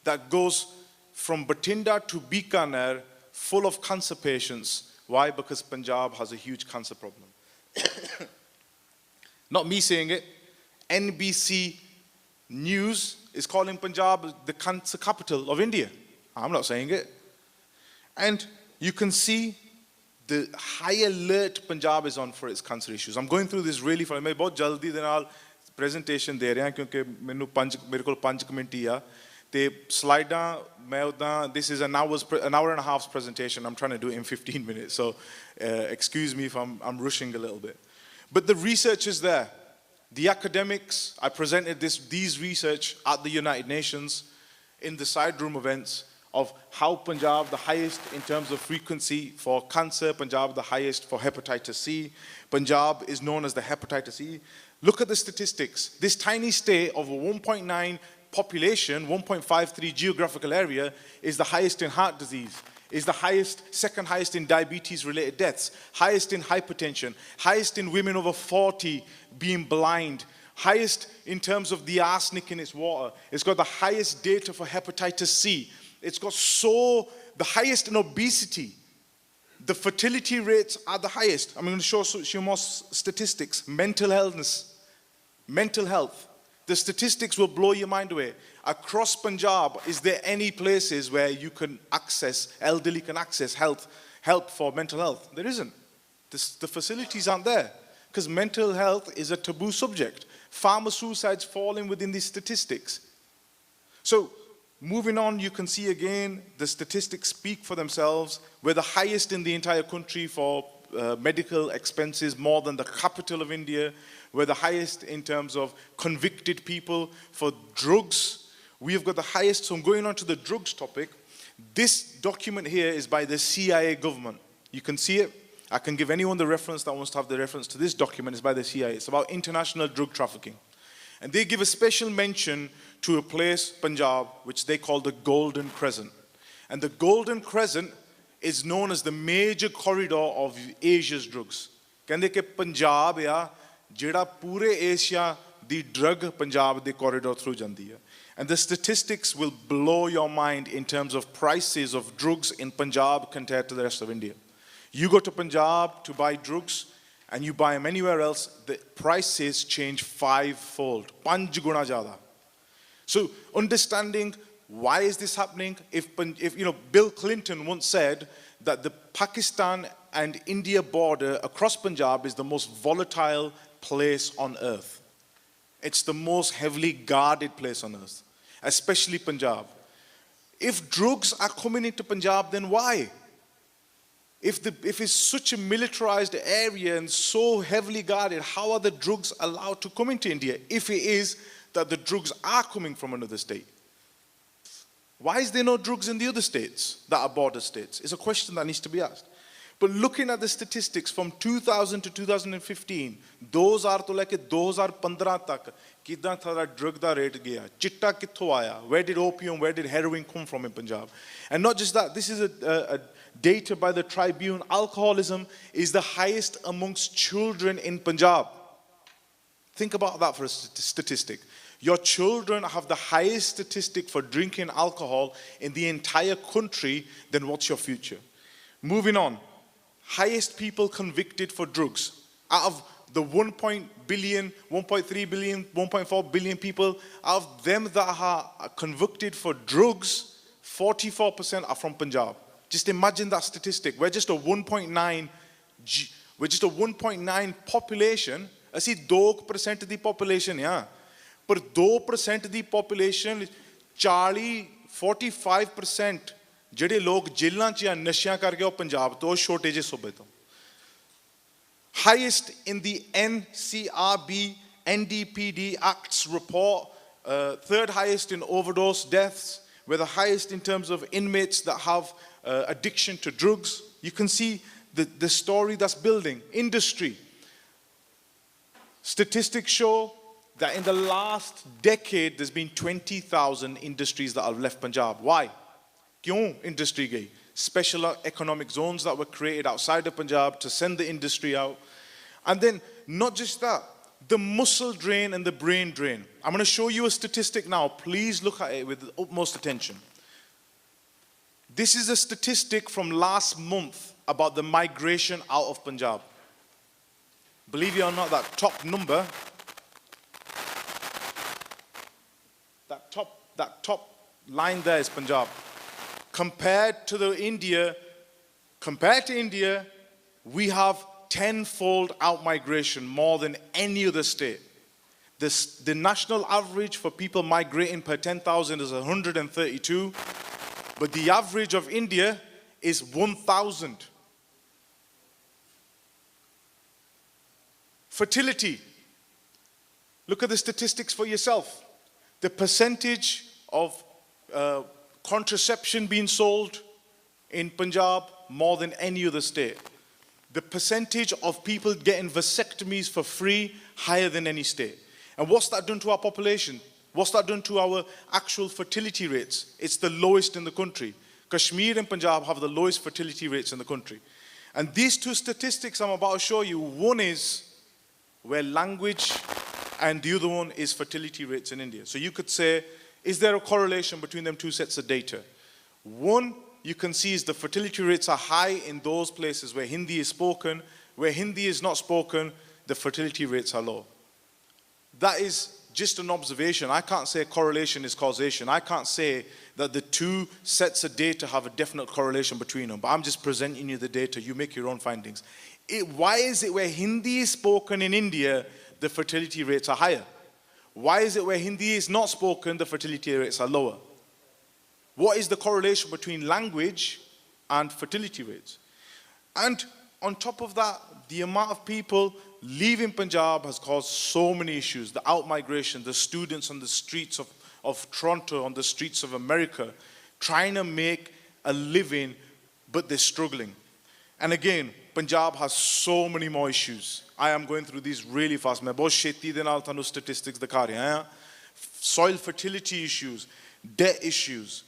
that goes from Batinda to Bikaner full of cancer patients. Why? Because Punjab has a huge cancer problem. Not me saying it. NBC News is calling Punjab the cancer capital of India. I'm not saying it. And you can see the high alert Punjab is on for its cancer issues. I'm going through this really fast. मैं बहुत जल्दी दे नाल presentation दे रहा क्योंकि मेरे को 5 minute ही आ ते स्लाइडां मैं उदा this is an hour and a half presentation. I'm trying to do it in 15 minutes. So excuse me if I'm rushing a little bit. But the research is there. The academics, I presented these research at the United Nations in the side room events of how Punjab the highest in terms of frequency for cancer, Punjab the highest for hepatitis C. Punjab is known as the hepatitis C. Look at the statistics. This tiny state of a 1.9 population, 1.53 geographical area, is the highest in heart disease, is the highest, second highest in diabetes-related deaths, highest in hypertension, highest in women over 40 being blind, highest in terms of the arsenic in its water. It's got the highest data for hepatitis C. It's got the highest in obesity. The fertility rates are the highest. I'm going to show you more statistics. Mental health. The statistics will blow your mind away. Across Punjab, is there any places where you can access, elderly can access help for mental health? There isn't. The facilities aren't there because mental health is a taboo subject. Farmer suicides fall in within these statistics. So moving on, you can see again, the statistics speak for themselves. We're the highest in the entire country for medical expenses, more than the capital of India. We're the highest in terms of convicted people for drugs. We have got the highest. So I'm going on to the drugs topic. This document here is by the CIA government. You can see it. I can give anyone the reference that wants to have the reference to this document. It's by the CIA. It's about international drug trafficking. And they give a special mention to a place, Punjab, which they call the Golden Crescent. And the Golden Crescent is known as the major corridor of Asia's drugs. ਕਹਿੰਦੇ ਕਿ ਪੰਜਾਬ ਆ ਜਿਹੜਾ ਪੂਰੇ Asia ਦੀ drug Punjab ਦੇ corridor through ਜਾਂਦੀ ਹੈ. And the statistics will blow your mind in terms of prices of drugs in Punjab compared to the rest of India. You go to Punjab to buy drugs and you buy them anywhere else, the prices change 5-fold. 5 guna zyada. So understanding why is this happening? If you know, Bill Clinton once said that the Pakistan and India border across Punjab is the most volatile place on earth. It's the most heavily guarded place on earth, especially Punjab. If drugs are coming into Punjab, then why? If it's such a militarized area and so heavily guarded, how are the drugs allowed to come into India if it is that the drugs are coming from another state? Why is there no drugs in the other states that are border states? It's a question that needs to be asked. But looking at the statistics from 2000 to 2015, 2000 to leke 2015 tak, kidan thara drug da rate gaya, chitta kitho aaya, where did opium, where did heroin come from in Punjab? And not just that, this is a data by the Tribune. Alcoholism is the highest amongst children in Punjab. Think about that for a statistic. Your children have the highest statistic for drinking alcohol in the entire country, then what's your future? Moving on. Highest people convicted for drugs. Out of the 1.3 billion, 1.4 billion people, out of them that are convicted for drugs, 44% are from Punjab. Just imagine that statistic. We're just a 1.9 population. Asi 2% of the population, yeah. But 2% of the population, 45% ਜਿਹੜੇ ਲੋਕ ਜੇਲ੍ਹਾਂ 'ਚ ਜਾਂ ਨਸ਼ਿਆਂ ਕਰਕੇ ਉਹ ਪੰਜਾਬ ਤੋਂ ਛੋਟੇ ਜਿਹੇ ਸੂਬੇ ਤੋਂ. Highest in the NCRB NDPD Acts report, third highest in overdose deaths. We're the highest in terms of inmates that have addiction to drugs. You can see the story that's building. Industry. Statistics show that in the last decade there's been 20,000 industries that have left Punjab. Why? Kyun industry gayi? Special economic zones that were created outside of Punjab to send the industry out. And then not just that, the muscle drain and the brain drain. I'm going to show you a statistic now. Please look at it with the utmost attention. This is a statistic from last month about the migration out of Punjab. Believe it or not, that top number, that top line there is Punjab. Compared to India, we have 10-fold out-migration, more than any other state. The national average for people migrating per 10,000 is 132, but the average of India is 1,000. Fertility. Look at the statistics for yourself. The percentage of contraception being sold in Punjab, more than any other state. The percentage of people getting vasectomies for free, higher than any state. And what's that done to our population? What's that done to our actual fertility rates? It's the lowest in the country. Kashmir and Punjab have the lowest fertility rates in the country. And these two statistics I'm about to show you, one is where language, and the other one is fertility rates in India. So you could say, is there a correlation between them two sets of data? One, you can see is the fertility rates are high in those places where Hindi is spoken. Where Hindi is not spoken, the fertility rates are low. That is just an observation. I can't say correlation is causation. I can't say that the two sets of data have a definite correlation between them, but I'm just presenting you the data. You make your own findings. Why is it where Hindi is spoken in India, the fertility rates are higher? Why is it where Hindi is not spoken, the fertility rates are lower? What is the correlation between language and fertility rates? And on top of that, the amount of people leaving Punjab has caused so many issues. The out-migration, the students on the streets of Toronto, on the streets of America, trying to make a living, but they're struggling. And again, Punjab has so many more issues. I am going through these really fast. मैं बहुत छेती दे नाल थानू statistics दिखा रहा हूं. Soil fertility issues, debt issues,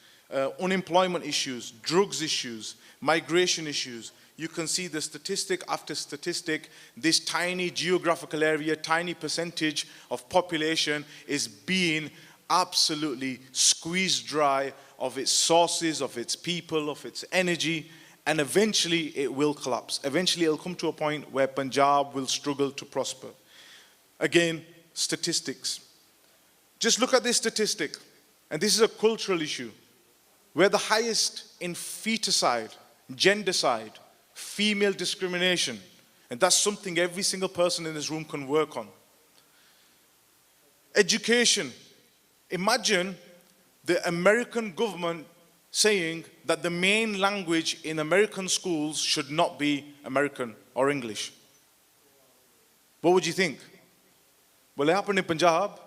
unemployment issues, drugs issues, migration issues. You can see the statistic after statistic. This tiny geographical area, tiny percentage of population is being absolutely squeezed dry of its sources, of its people, of its energy, and eventually it will collapse. Eventually it will come to a point where Punjab will struggle to prosper. Again, statistics. Just look at this statistic, and this is a cultural issue. We're the highest in feticide, gendercide, female discrimination, and that's something every single person in this room can work on. Education. Imagine the American government saying that the main language in American schools should not be American or English. What would you think? Well, it happened in Punjab.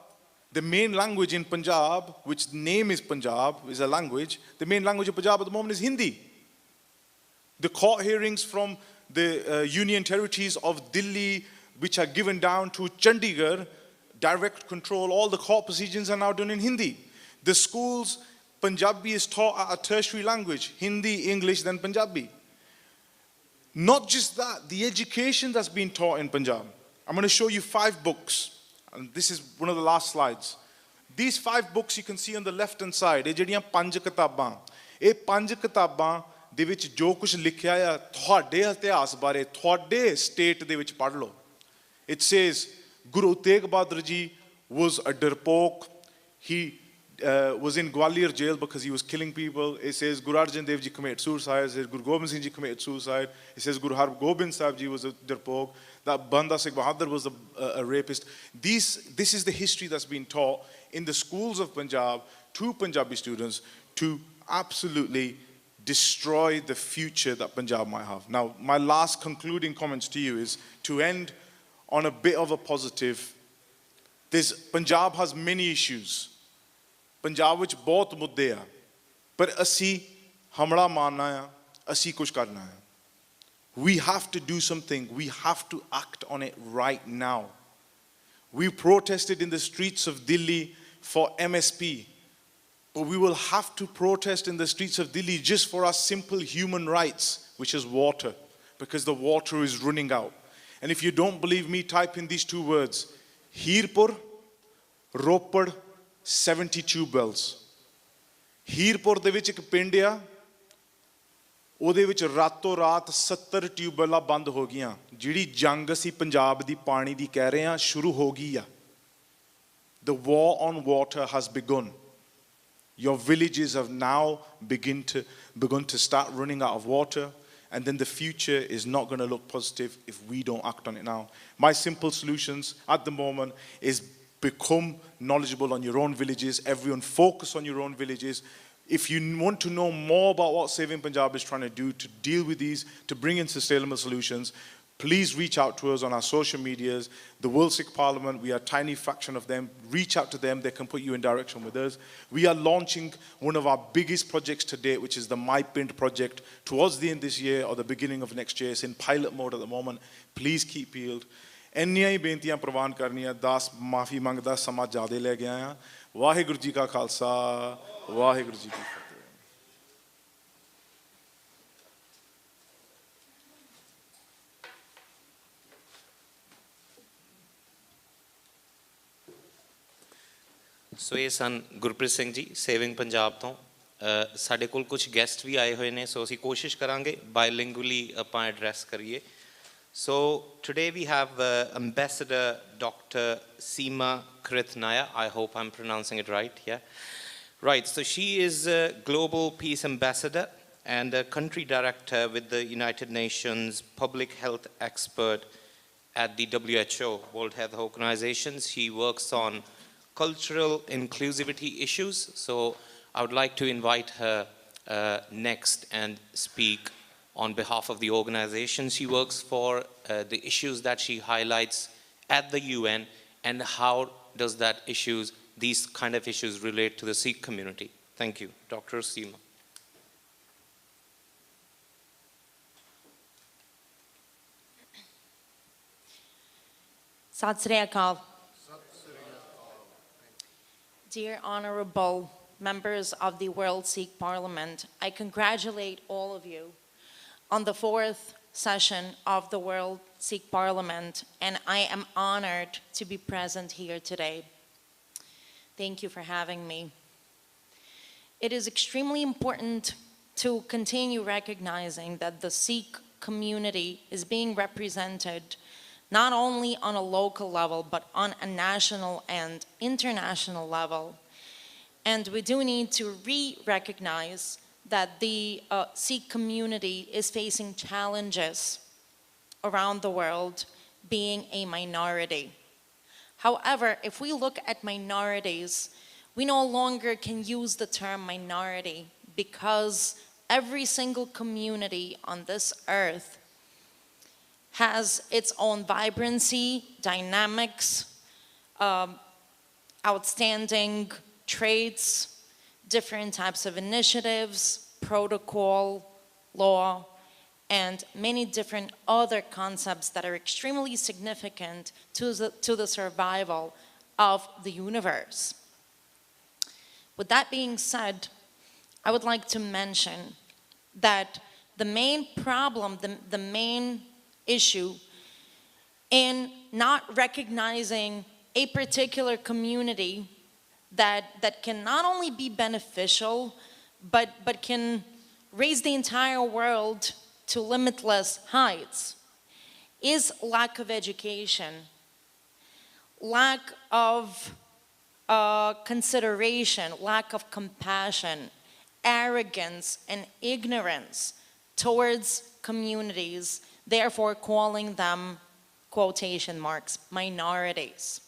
The main language in Punjab, which name is Punjab, is a language. The main language of Punjab at the moment is Hindi. The court hearings from the union territories of Delhi, which are given down to Chandigarh, direct control, all the court proceedings are now done in Hindi. The schools, Punjabi is taught at a tertiary language, Hindi, English, then Punjabi. Not just that, the education that's been taught in Punjab. I'm going to show you 5 books, and this is one of the last slides. These 5 books you can see on the left hand side, ਇਹ ਜਿਹੜੀਆਂ 5 ਕਿਤਾਬਾਂ, ਇਹ 5 ਕਿਤਾਬਾਂ ਦੇ ਵਿੱਚ ਜੋ ਕੁਝ ਲਿਖਿਆ ਆ ਤੁਹਾਡੇ ਇਤਿਹਾਸ ਬਾਰੇ ਤੁਹਾਡੇ ਸਟੇਟ ਦੇ ਵਿੱਚ ਪੜ੍ਹ ਲਓ. It says Guru Tegh Bahadur Ji was a darpok. He was in Gwalior jail because he was killing people. It says Guru Arjan Dev Ji committed suicide. It says Guru Gobind Singh Ji committed suicide. It says Guru Har Gobind Sahib Ji was a darpok. That Banda Sikh Bahadur was a rapist. This is the history that's been taught in the schools of Punjab to Punjabi students to absolutely destroy the future that Punjab might have. Now, my last concluding comments to you is to end on a bit of a positive. Punjab has many issues. Punjab ਵਿੱਚ ਬਹੁਤ ਮੁੱਦੇ ਆ ਪਰ ਅਸੀਂ ਹਮਲਾ ਮਾਰਨਾ ਆ ਅਸੀਂ ਕੁਝ ਕਰਨਾ ਆ. We have to do something. We have to act on it right now. We protested in the streets of Delhi for MSP, but we will have to protest in the streets of Delhi just for our simple human rights, which is water, because the water is running out. And if you don't believe me, type in these 2 words, Hirpur, Ropad, 72 bells. ਹੀਰਪੁਰ ਦੇ ਵਿੱਚ ਇੱਕ ਪਿੰਡ ਆ ਉਹਦੇ ਵਿੱਚ ਰਾਤੋਂ ਰਾਤ 70 ਟਿਊਬਵੈਲਾਂ ਬੰਦ ਹੋ ਗਈਆਂ. ਜਿਹੜੀ ਜੰਗ ਅਸੀਂ ਪੰਜਾਬ ਦੀ ਪਾਣੀ ਦੀ ਕਹਿ ਰਹੇ ਹਾਂ ਸ਼ੁਰੂ ਹੋ ਗਈ ਆ. The war on water has begun. Your villages have now begun to start running out of water, and then the future is not going to look positive if we don't act on it now. My simple solutions at the moment is become knowledgeable on your own villages. Everyone focus on your own villages. If you want to know more about what Saving Punjab is trying to do to deal with these, to bring in sustainable solutions, please reach out to us on our social medias. The World Sikh Parliament, we are a tiny fraction of them. Reach out to them. They can put you in direction with us. We are launching one of our biggest projects to date, which is the My Pind project, towards the end of this year or the beginning of next year. It's in pilot mode at the moment. Please keep healed. ਇੰਨੀਆਂ ਹੀ ਬੇਨਤੀਆਂ ਪ੍ਰਵਾਨ ਕਰਨੀਆਂ. ਦਾਸ ਮਾਫੀ ਮੰਗਦਾ, ਸਮਾਂ ਜ਼ਿਆਦਾ ਲੈ ਗਿਆ ਆ. ਵਾਹਿਗੁਰੂ ਜੀ ਕਾ ਖਾਲਸਾ, ਵਾਹਿਗੁਰੂ ਜੀ ਕੀ ਫਤਿਹ. ਸੋ ਇਹ ਸਨ ਗੁਰਪ੍ਰੀਤ ਸਿੰਘ ਜੀ ਸੇਵਿੰਗ ਪੰਜਾਬ ਤੋਂ. ਸਾਡੇ ਕੋਲ ਕੁਝ ਗੈਸਟ ਵੀ ਆਏ ਹੋਏ ਨੇ, ਸੋ ਅਸੀਂ ਕੋਸ਼ਿਸ਼ ਕਰਾਂਗੇ ਬਾਇਲਿੰਗੁਅਲੀ ਆਪਾਂ ਐਡਰੈਸ ਕਰੀਏ. So today we have Ambassador Dr. Seema Krithnaya. I hope I'm pronouncing it right, yeah? Right, so she is a Global Peace Ambassador and a Country Director with the United Nations Public Health Expert at the WHO, World Health Organization. She works on cultural inclusivity issues. So I would like to invite her next and speak on behalf of the organization she works for, the issues that she highlights at the UN, and how does these kind of issues relate to the Sikh community. Thank you. Dr. Seema. Sat Sri Akal. Dear honorable members of the World Sikh Parliament, I congratulate all of you on the 4th session of the World Sikh Parliament, and I am honored to be present here today. Thank you for having me. It is extremely important to continue recognizing that the Sikh community is being represented not only on a local level, but on a national and international level. And we do need to re-recognize that the Sikh community is facing challenges around the world, being a minority. However, if we look at minorities, we no longer can use the term minority, because every single community on this earth has its own vibrancy, dynamics, outstanding traits, different types of initiatives, protocol, law, and many different other concepts that are extremely significant to the survival of the universe. With that being said, I would like to mention that the main problem, the main issue in not recognizing a particular community that can not only be beneficial, but can raise the entire world to limitless heights, is lack of education, lack of consideration, lack of compassion, arrogance, and ignorance towards communities, therefore calling them, quotation marks, minorities.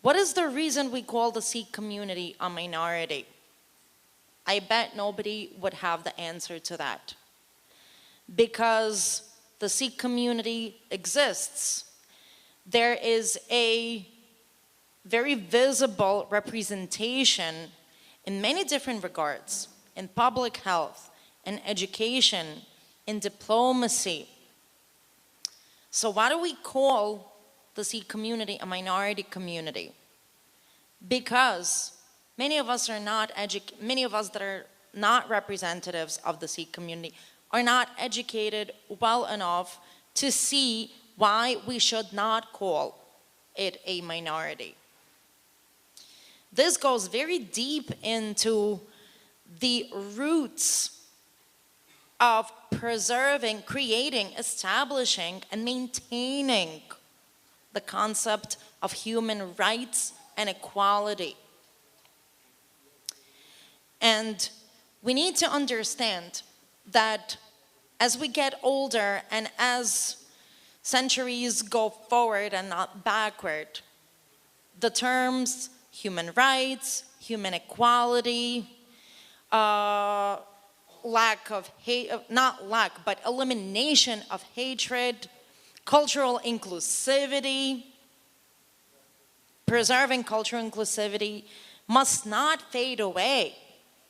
What is the reason we call the Sikh community a minority? I bet nobody would have the answer to that. Because the Sikh community exists. There is a very visible representation in many different regards, in public health, in education, in diplomacy. So why do we call the Sikh community a minority community? Because many of us that are not representatives of the Sikh community are not educated well enough to see why we should not call it a minority. This goes very deep into the roots of preserving, creating, establishing, and maintaining the concept of human rights and equality. And we need to understand that as we get older and as centuries go forward and not backward, the terms human rights, human equality, elimination of hatred, cultural inclusivity, preserving cultural inclusivity must not fade away.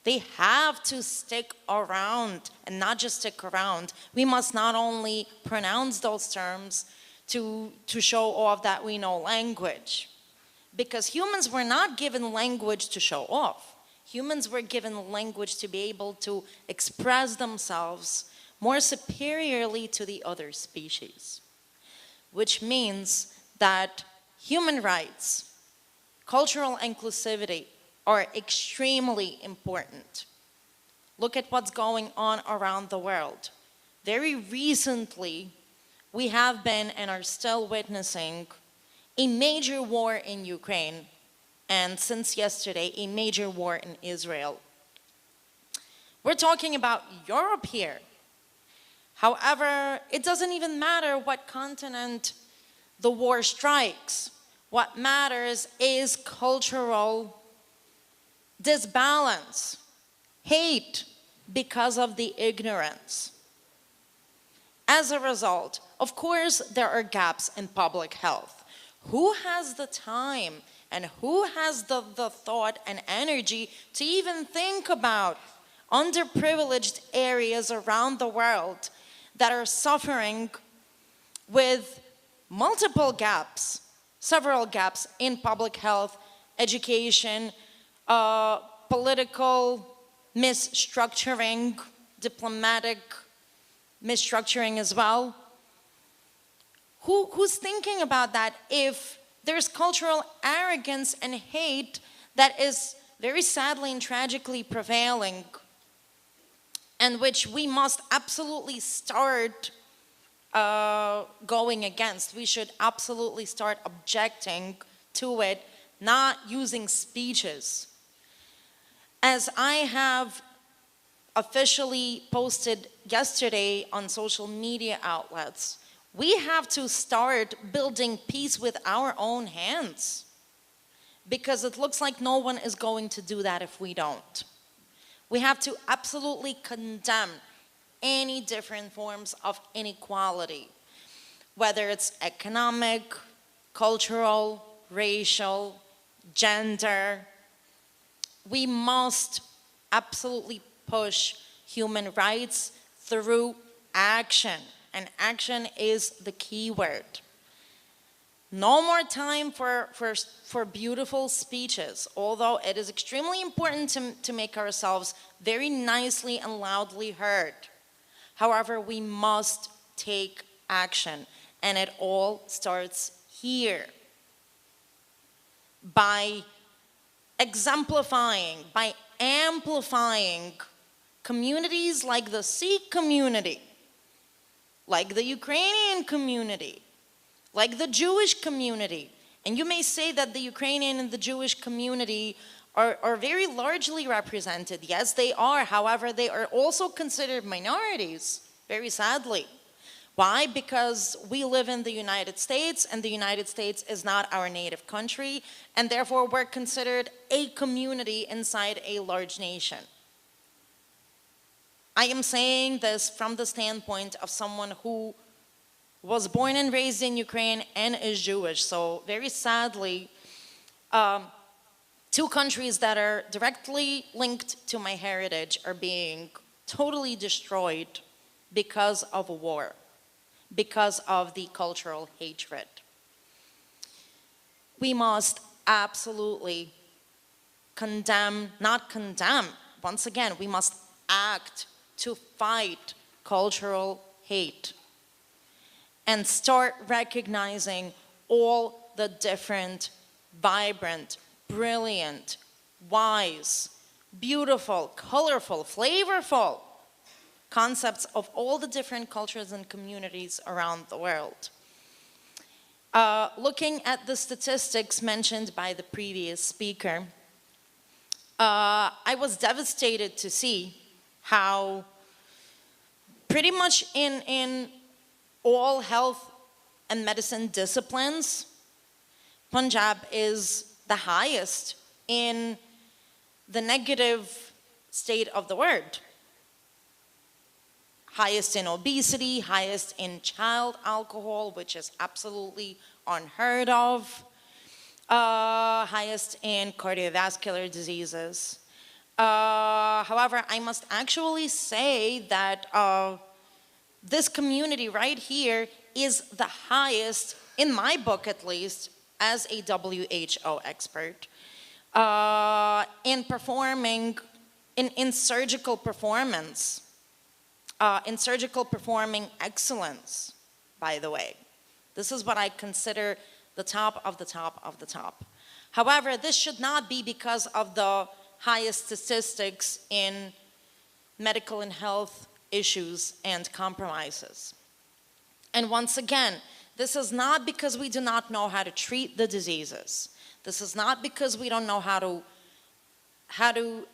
They have to stick around, and not just stick around. We must not only pronounce those terms to show off that we know language, because humans were not given language to show off. Humans were given language to be able to express themselves more superiorly to the other species, which means that human rights, cultural inclusivity, are extremely important. Look at what's going on around the world. Very recently, we have been and are still witnessing a major war in Ukraine, and since yesterday, a major war in Israel. We're talking about Europe here. However, it doesn't even matter what continent the war strikes. What matters is cultural disbalance, hate because of the ignorance. As a result, of course, there are gaps in public health. Who has the time and who has the thought and energy to even think about underprivileged areas around the world that are suffering with multiple gaps, several gaps in public health, education, political misstructuring, diplomatic misstructuring as well? Who's thinking about that if there's cultural arrogance and hate that is very sadly and tragically prevailing, and which we must absolutely start going against? We should absolutely start objecting to it, not using speeches. As I have officially posted yesterday on social media outlets, we have to start building peace with our own hands, because it looks like no one is going to do that if we don't. We have to absolutely condemn any different forms of inequality, whether it's economic, cultural, racial, gender. We must absolutely push human rights through action, and action is the key word. No more time for beautiful speeches, although it is extremely important to make ourselves very nicely and loudly heard. However, we must take action, and it all starts here. By exemplifying, by amplifying communities like the Sikh community, like the Ukrainian community, like the Jewish community. And you may say that the Ukrainian and the Jewish community are very largely represented. Yes, they are. However, they are also considered minorities, very sadly. Why? Because we live in the United States, and the United States is not our native country, and therefore we're considered a community inside a large nation. I am saying this from the standpoint of someone who was born and raised in Ukraine and is Jewish. So very sadly, two countries that are directly linked to my heritage are being totally destroyed because of a war, because of the cultural hatred. We must absolutely condemn, not condemn, once again, we must act to fight cultural hate and start recognizing all the different, vibrant, brilliant, wise, beautiful, colorful, flavorful concepts of all the different cultures and communities around the world. Looking at the statistics mentioned by the previous speaker, I was devastated to see how pretty much in all health and medicine disciplines, Punjab is the highest in the negative state of the word. Highest in obesity, highest in child alcohol, which is absolutely unheard of, highest in cardiovascular diseases. However, I must actually say that this community right here is the highest, in my book at least, as a WHO expert, in performing, in surgical performance, in surgical performing excellence, by the way. This is what I consider the top of the top of the top. However, this should not be because of the highest statistics in medical and health issues and compromises. And once again, this is not because we do not know how to treat the diseases. This is not because we don't know how to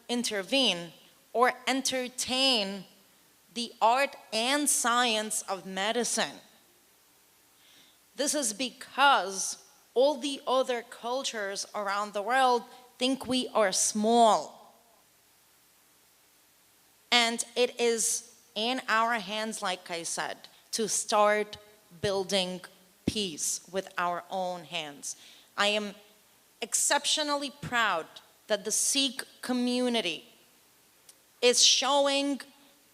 intervene or entertain the art and science of medicine. This is because all the other cultures around the world think we are small. And it is in our hands, like I said, to start building peace with our own hands. I am exceptionally proud that the Sikh community is showing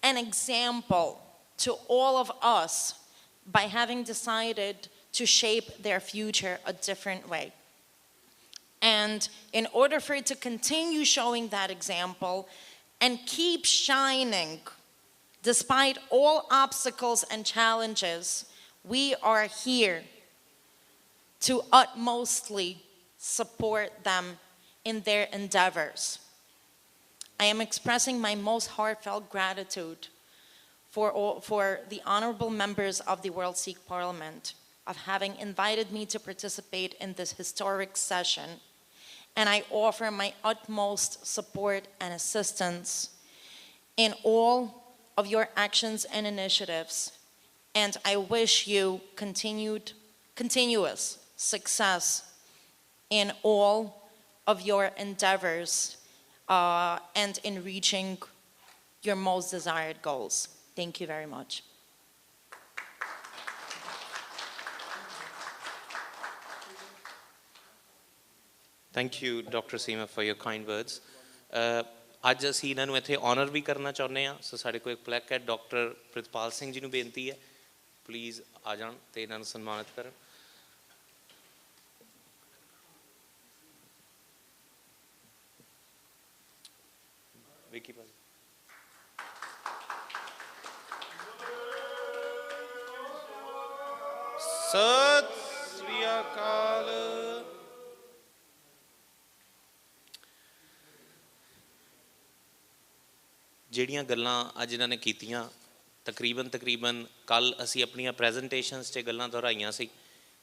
an example to all of us by having decided to shape their future a different way. And in order for it to continue showing that example and keep shining despite all obstacles and challenges, we are here to utmostly support them in their endeavors. I am expressing my most heartfelt gratitude for the honorable members of the World Sikh Parliament of having invited me to participate in this historic session, and I offer my utmost support and assistance in all of your actions and initiatives, and I wish you continuous success in all of your endeavors and in reaching your most desired goals. Thank you very much. Thank you, Dr. Seema, for your kind words. ਅੱਜ ਅਸੀਂ ਇਹਨਾਂ ਨੂੰ ਇੱਥੇ honour ਵੀ ਕਰਨਾ ਚਾਹੁੰਦੇ ਹਾਂ। ਸੋ ਸਾਡੇ ਕੋਲ ਇੱਕ ਪਲੈਕ ਹੈ, ਡਾਕਟਰ ਪ੍ਰਿਤਪਾਲ ਸਿੰਘ ਜੀ ਨੂੰ ਬੇਨਤੀ ਹੈ ਪਲੀਜ਼ ਆ ਜਾਣ ਤੇ ਇਹਨਾਂ ਨੂੰ ਸਨਮਾਨਿਤ ਕਰਨ। ਵਿੱਕੀ ਭਾਜੀ। ਸਤਿ ਸ੍ਰੀ ਅਕਾਲ। ਜਿਹੜੀਆਂ ਗੱਲਾਂ ਅੱਜ ਇਹਨਾਂ ਨੇ ਕੀਤੀਆਂ ਤਕਰੀਬਨ ਕੱਲ੍ਹ ਅਸੀਂ ਆਪਣੀਆਂ ਪ੍ਰੈਜੈਂਟੇਸ਼ਨਸ 'ਚ ਗੱਲਾਂ ਦੁਹਰਾਈਆਂ ਸੀ।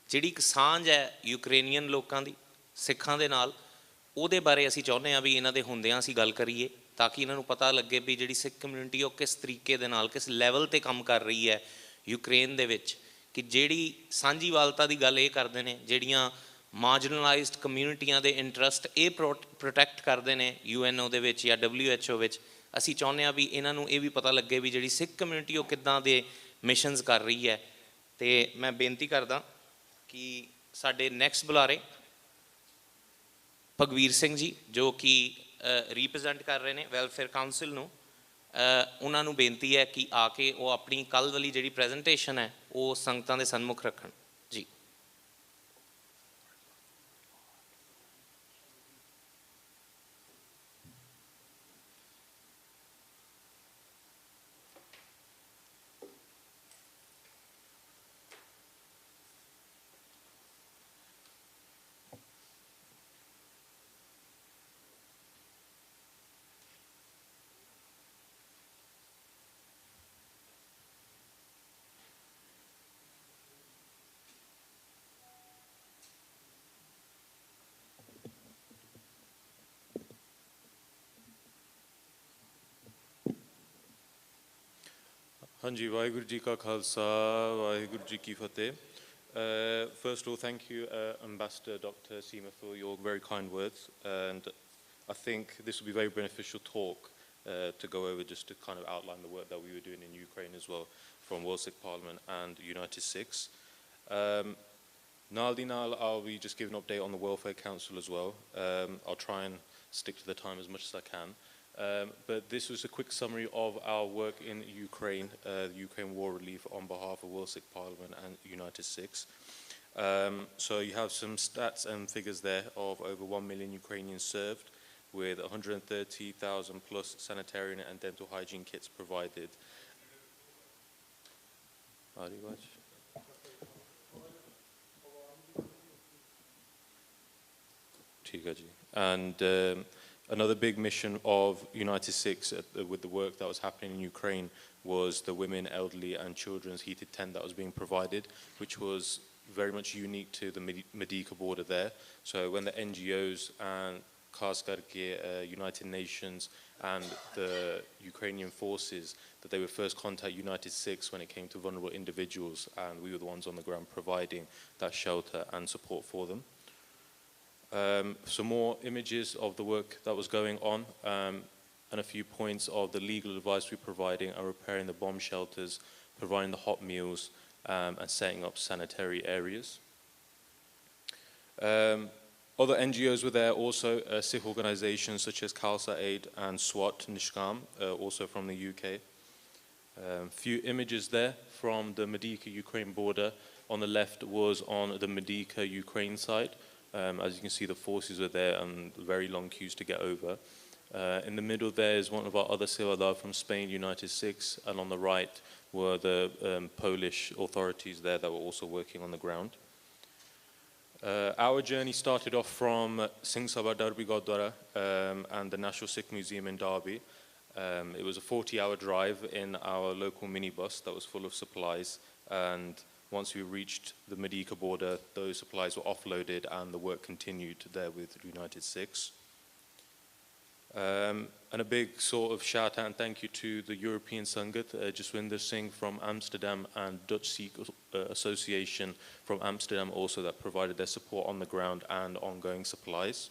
ਜਿਹੜੀ ਇੱਕ ਸਾਂਝ ਹੈ ਯੂਕਰੇਨੀਅਨ ਲੋਕਾਂ ਦੀ ਸਿੱਖਾਂ ਦੇ ਨਾਲ, ਉਹਦੇ ਬਾਰੇ ਅਸੀਂ ਚਾਹੁੰਦੇ ਹਾਂ ਵੀ ਇਹਨਾਂ ਦੇ ਹੁੰਦਿਆਂ ਅਸੀਂ ਗੱਲ ਕਰੀਏ ਤਾਂ ਕਿ ਇਹਨਾਂ ਨੂੰ ਪਤਾ ਲੱਗੇ ਵੀ ਜਿਹੜੀ ਸਿੱਖ ਕਮਿਊਨਿਟੀ ਉਹ ਕਿਸ ਤਰੀਕੇ ਦੇ ਨਾਲ ਕਿਸ ਲੈਵਲ 'ਤੇ ਕੰਮ ਕਰ ਰਹੀ ਹੈ ਯੂਕਰੇਨ ਦੇ ਵਿੱਚ, ਕਿ ਜਿਹੜੀ ਸਾਂਝੀਵਾਲਤਾ ਦੀ ਗੱਲ ਇਹ ਕਰਦੇ ਨੇ, ਜਿਹੜੀਆਂ ਮਾਰਜਨਲਾਈਜ਼ਡ ਕਮਿਊਨਿਟੀਆਂ ਦੇ ਇੰਟਰਸਟ ਇਹ ਪ੍ਰੋਟੈਕਟ ਕਰਦੇ ਨੇ UNO ਦੇ ਵਿੱਚ ਜਾਂ WHO ਵਿੱਚ। ਅਸੀਂ ਚਾਹੁੰਦੇ ਹਾਂ ਵੀ ਇਹਨਾਂ ਨੂੰ ਇਹ ਵੀ ਪਤਾ ਲੱਗੇ ਵੀ ਜਿਹੜੀ ਸਿੱਖ ਕਮਿਊਨਿਟੀ ਉਹ ਕਿੱਦਾਂ ਦੇ ਮਿਸ਼ਨਸ ਕਰ ਰਹੀ ਹੈ। ਅਤੇ ਮੈਂ ਬੇਨਤੀ ਕਰਦਾ ਕਿ ਸਾਡੇ ਨੈਕਸਟ ਬੁਲਾਰੇ ਭਗਵੀਰ ਸਿੰਘ ਜੀ ਜੋ ਕਿ ਰੀਪ੍ਰਜੈਂਟ ਕਰ ਰਹੇ ਨੇ ਵੈਲਫੇਅਰ ਕਾਊਂਸਿਲ ਨੂੰ, ਉਹਨਾਂ ਨੂੰ ਬੇਨਤੀ ਹੈ ਕਿ ਆ ਕੇ ਉਹ ਆਪਣੀ ਕੱਲ੍ਹ ਵਾਲੀ ਜਿਹੜੀ ਪ੍ਰੈਜੈਂਟੇਸ਼ਨ ਹੈ ਉਹ ਸੰਗਤਾਂ ਦੇ ਸਨਮੁਖ ਰੱਖਣ ਜੀ। ਹਾਂਜੀ, ਵਾਹਿਗੁਰੂ ਜੀ ਕਾ ਖਾਲਸਾ, ਵਾਹਿਗੁਰੂ ਜੀ ਕੀ ਫਤਿਹ। First of all, thank you, Ambassador Dr. Seema, for your very kind words. And I think this will be very beneficial talk to go over, just to kind of outline the work that we were doing in Ukraine as well, from World Sikh Parliament and United Sikhs. ਨਾਲ ਦੀ ਨਾਲ, I'll be just giving an update on the Welfare Council as well. I'll try and stick to the time as much as I can. But this was a quick summary of our work in Ukraine, Ukraine War Relief on behalf of World Sikh Parliament and United Sikhs. So you have some stats and figures there of over 1 million Ukrainians served, with 130,000 plus sanitarian and dental hygiene kits provided. ठीक है जी. And another big mission of United Sikhs with the work that was happening in Ukraine was the women, elderly and children's heated tent that was being provided, which was very much unique to the Medica border there. So when the NGOs and Khas karke United Nations and the Ukrainian forces, that they would first contact United Sikhs when it came to vulnerable individuals, and we were the ones on the ground providing that shelter and support for them. Some more images of the work that was going on, and a few points of the legal advice we're providing and repairing the bomb shelters, providing the hot meals, and setting up sanitary areas. Other NGOs were there also, Sikh organizations such as Khalsa Aid and SWAT Nishkam, also from the UK. Few images there from the Medica-Ukraine border. On the left was on the Medica-Ukraine side. As you can see, the forces were there and very long queues to get over. In the middle there is one of our other Sevadar from Spain, United Sikhs, and on the right were the Polish authorities there that were also working on the ground. Our journey started off from Singh Sabha Darbi Gurdwara and the National Sikh Museum in Derby. It was a 40-hour drive in our local minibus that was full of supplies, and once we reached the Medica border, those supplies were offloaded and the work continued there with United Sikhs. And a big sort of shout out and thank you to the European Sangat, Jaswinder Singh from Amsterdam and Dutch Sikh Association from Amsterdam also, that provided their support on the ground and ongoing supplies.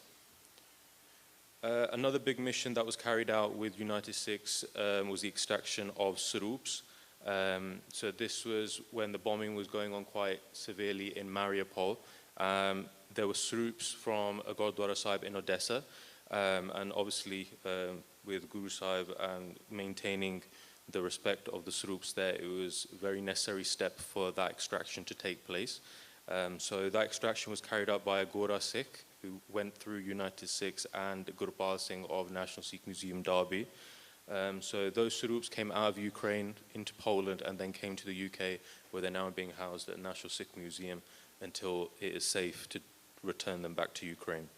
Another big mission that was carried out with United Sikhs was the extraction of Sarups. So this was when the bombing was going on quite severely in Mariupol. There were Sarups from a Gurdwara Sahib in Odessa, and obviously with Guru Sahib and maintaining the respect of the Sarups there, it was a very necessary step for that extraction to take place. So that extraction was carried out by a Gora Sikh who went through United Sikhs and Gurpal Singh of National Sikh Museum Derby. So those Sarups came out of Ukraine into Poland and then came to the UK, where they're now being housed at the National Sikh Museum until it is safe to return them back to Ukraine.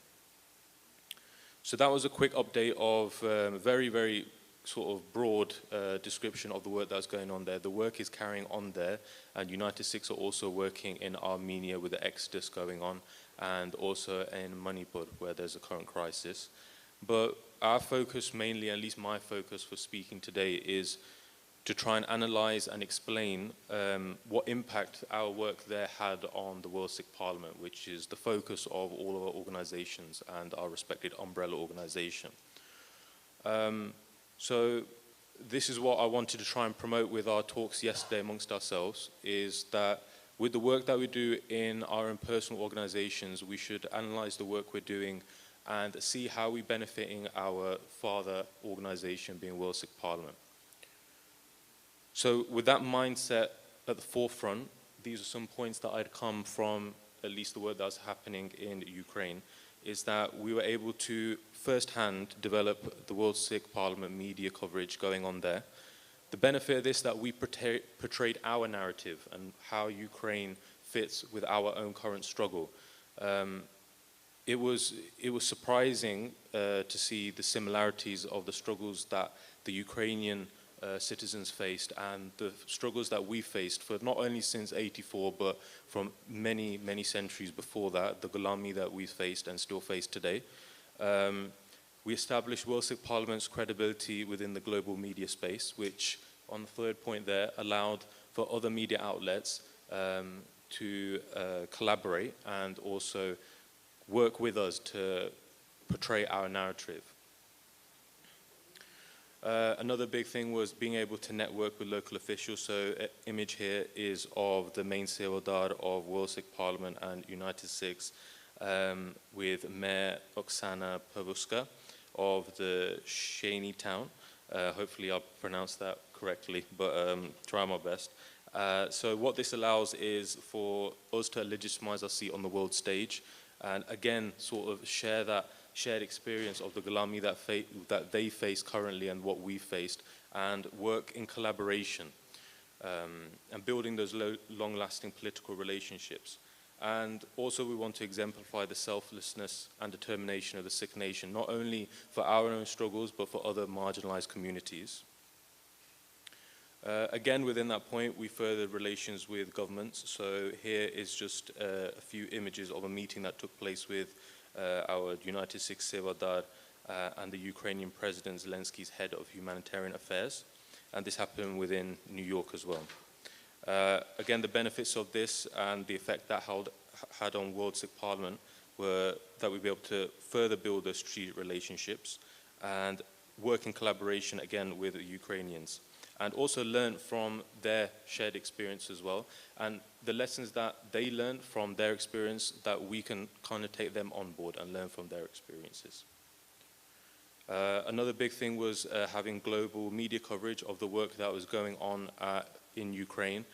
So that was a quick update of very, very sort of broad description of the work that's going on there. The work is carrying on there, and United Sikhs are also working in Armenia with the exodus going on, and also in Manipur, where there's a current crisis. But our focus mainly, at least my focus for speaking today, is to try and analyze and explain what impact our work there had on the World Sikh Parliament, which is the focus of all of our organizations and our respected umbrella organization. So this is what I wanted to try and promote with our talks yesterday amongst ourselves, is that with the work that we do in our own personal organizations, we should analyze the work we're doing and see how we're benefiting our father organization, being World Sikh Parliament. So with that mindset at the forefront, these are some points that I'd come from, at least the work that's happening in Ukraine, is that we were able to firsthand develop the World Sikh Parliament media coverage going on there. The benefit of this is that we portrayed our narrative and how Ukraine fits with our own current struggle. It was surprising to see the similarities of the struggles that the Ukrainian citizens faced and the struggles that we faced for not only since '84 but from many, many centuries before that, the Gulami that we faced and still face today. We established World Sikh Parliament's credibility within the global media space, which on the third point there allowed for other media outlets to collaborate and also work with us to portray our narrative. Another big thing was being able to network with local officials. So an image here is of the main Sevadar of World Sikh Parliament and United Sikhs with Mayor Oksana Pavuska of the Shaney town. Hopefully I pronounced that correctly, but try my best. So what this allows is for us to legitimize our seat on the world stage and again sort of share that shared experience of the Gulami that they face currently and what we faced, and work in collaboration and building those long-lasting political relationships. And also we want to exemplify the selflessness and determination of the Sikh nation, not only for our own struggles, but for other marginalized communities. Again, within that point, we furthered relations with governments. So here is just a few images of a meeting that took place with our United Sikh Sevadar and the Ukrainian President Zelensky's head of humanitarian affairs. And this happened within New York as well. Again, the benefits of this and the effect that had on World Sikh Parliament were that we'd be able to further build those strategic relationships and work in collaboration again with the Ukrainians, and also learn from their shared experience as well, and the lessons that they learned from their experience, that we can kind of take them on board and learn from their experiences. Another big thing was having global media coverage of the work that was going on in Ukraine.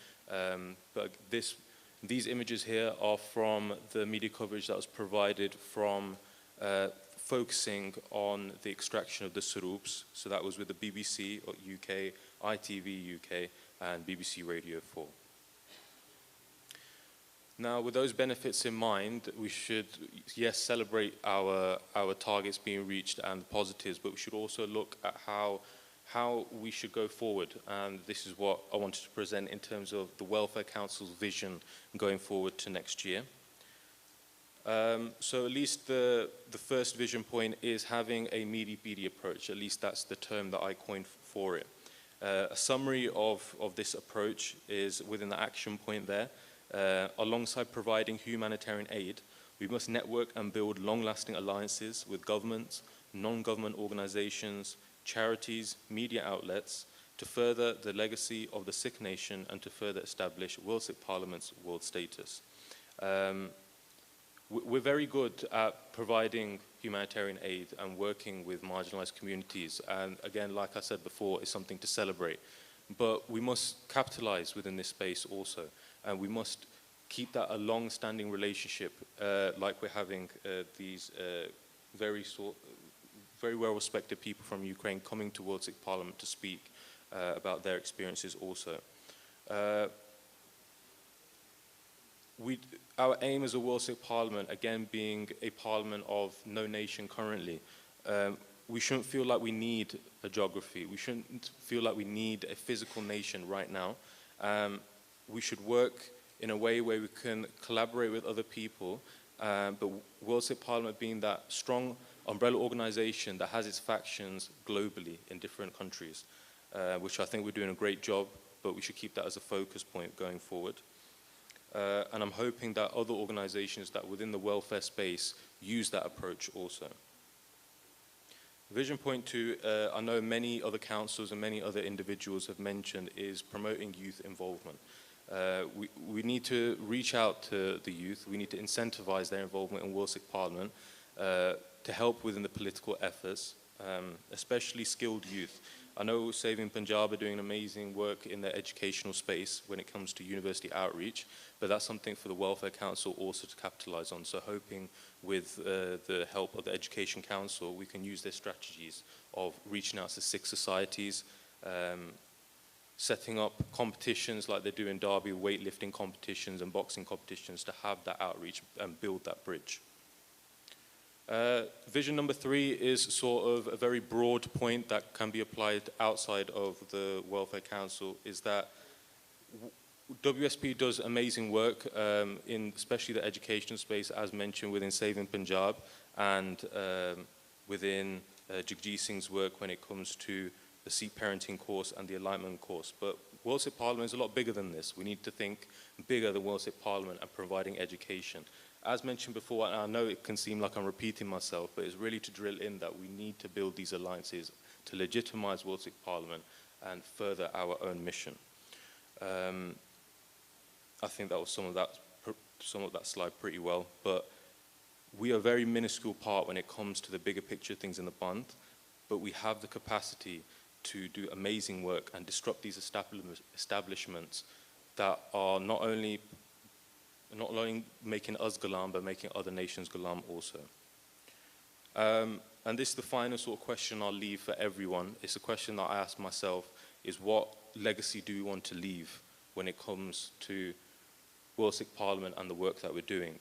But these images here are from the media coverage that was provided from focusing on the extraction of the Sarups. So that was with the BBC UK, ITV UK, and BBC Radio 4. Now, with those benefits in mind, we should, yes, celebrate our targets being reached and the positives, but we should also look at how we should go forward. And this is what I wanted to present in terms of the Welfare Council's vision going forward to next year. So at least the first vision point is having a meaty approach. At least that's the term that I coined for it. A summary of this approach is within the action point there. Alongside providing humanitarian aid, we must network and build long-lasting alliances with governments, non-government organizations, charities, media outlets, to further the legacy of the Sikh nation and to further establish World Sikh Parliament's world status. We're very good at providing humanitarian aid and working with marginalized communities. And again, like I said before, it's something to celebrate. But we must capitalize within this space also. And we must keep that a long-standing relationship, like we're having these very well-respected people from Ukraine coming to World Sikh Parliament to speak about their experiences also. Our aim as a World Sikh Parliament, again being a parliament of no nation currently, we shouldn't feel like we need a geography. We shouldn't feel like we need a physical nation right now. We should work in a way where we can collaborate with other people, but World Sikh Parliament being that strong umbrella organization that has its factions globally in different countries, which I think we're doing a great job, but we should keep that as a focus point going forward. And I'm hoping that other organizations that within the welfare space use that approach also. Vision point 2, I know many other councils and many other individuals have mentioned, is promoting youth involvement. We need to reach out to the youth. We need to incentivize their involvement in World Sikh Parliament to help within the political efforts, especially skilled youth. I know Saving Punjab are doing amazing work in their educational space when it comes to university outreach, but that's something for the Welfare Council also to capitalize on. So hoping with the help of the Education Council, we can use their strategies of reaching out to Sikh societies, setting up competitions like they do in Derby, weightlifting competitions and boxing competitions, to have that outreach and build that bridge. Vision number 3 is sort of a very broad point that can be applied outside of the Welfare Council, is that WSP does amazing work in especially the education space, as mentioned within Saving Punjab, and within Jagjit Singh's work when it comes to the Sikh parenting course and the alignment course. But World Sikh Parliament is a lot bigger than this. We need to think bigger than World Sikh Parliament and providing education. As mentioned before, and I know it can seem like I'm repeating myself, but it's really to drill in that we need to build these alliances to legitimize World Sikh Parliament and further our own mission. I think that was some of that slide pretty well, but we are a very minuscule part when it comes to the bigger picture things in the bund, but we have the capacity to do amazing work and disrupt these establishments that are not only making us Ghulam, but making other nations Ghulam also. And this is the final sort of question I'll leave for everyone. It's a question that I ask myself, is what legacy do we want to leave when it comes to World Sikh Parliament and the work that we're doing.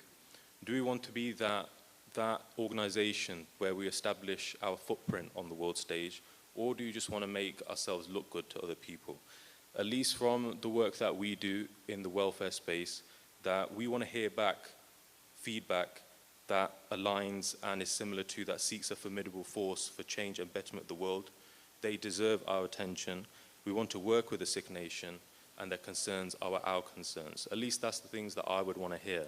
Do we want to be that organization where we establish our footprint on the world stage, or do you just want to make ourselves look good to other people? At least from the work that we do in the welfare space, that we want to hear back feedback that aligns and is similar to that Sikhs a formidable force for change and betterment of the world. They deserve our attention. We want to work with the Sikh nation, and their concerns are our concerns. At least that's the things that I would want to hear.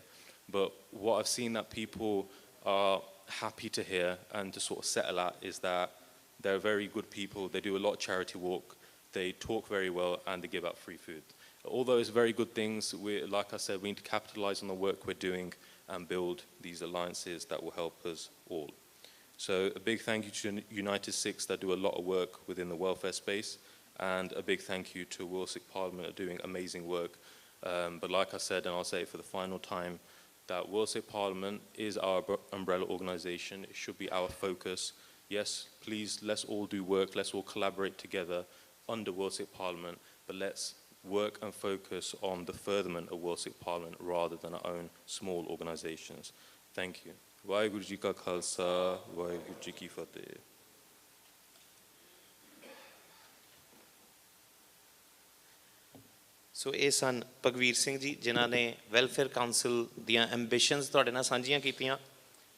But what I've seen that people are happy to hear and to sort of settle at is that they're very good people. They do a lot of charity work. They talk very well, and they give out free food. All those very good things, like I said, we need to capitalize on the work we're doing and build these alliances that will help us all. So a big thank you to United Sikhs that do a lot of work within the welfare space, and a big thank you to World Sikh Parliament that are doing amazing work. But like I said, and I'll say it for the final time, that World Sikh Parliament is our umbrella organization. It should be our focus. Yes, please, let's all do work. Let's all collaborate together under World Sikh Parliament, but let's work and focus on the furtherment of World Sikh Parliament rather than our own small organizations. Thank you. Vaheguru Ji Ka Khalsa, Vaheguru Ji Ki Fateh. ਸੋ ਇਹ ਸਨ ਭਗਵੀਰ ਸਿੰਘ ਜੀ ਜਿਨ੍ਹਾਂ ਨੇ welfare council ਦੀਆਂ ambitions ਤੁਹਾਡੇ ਨਾਲ ਸਾਂਝੀਆਂ ਕੀਤੀਆਂ।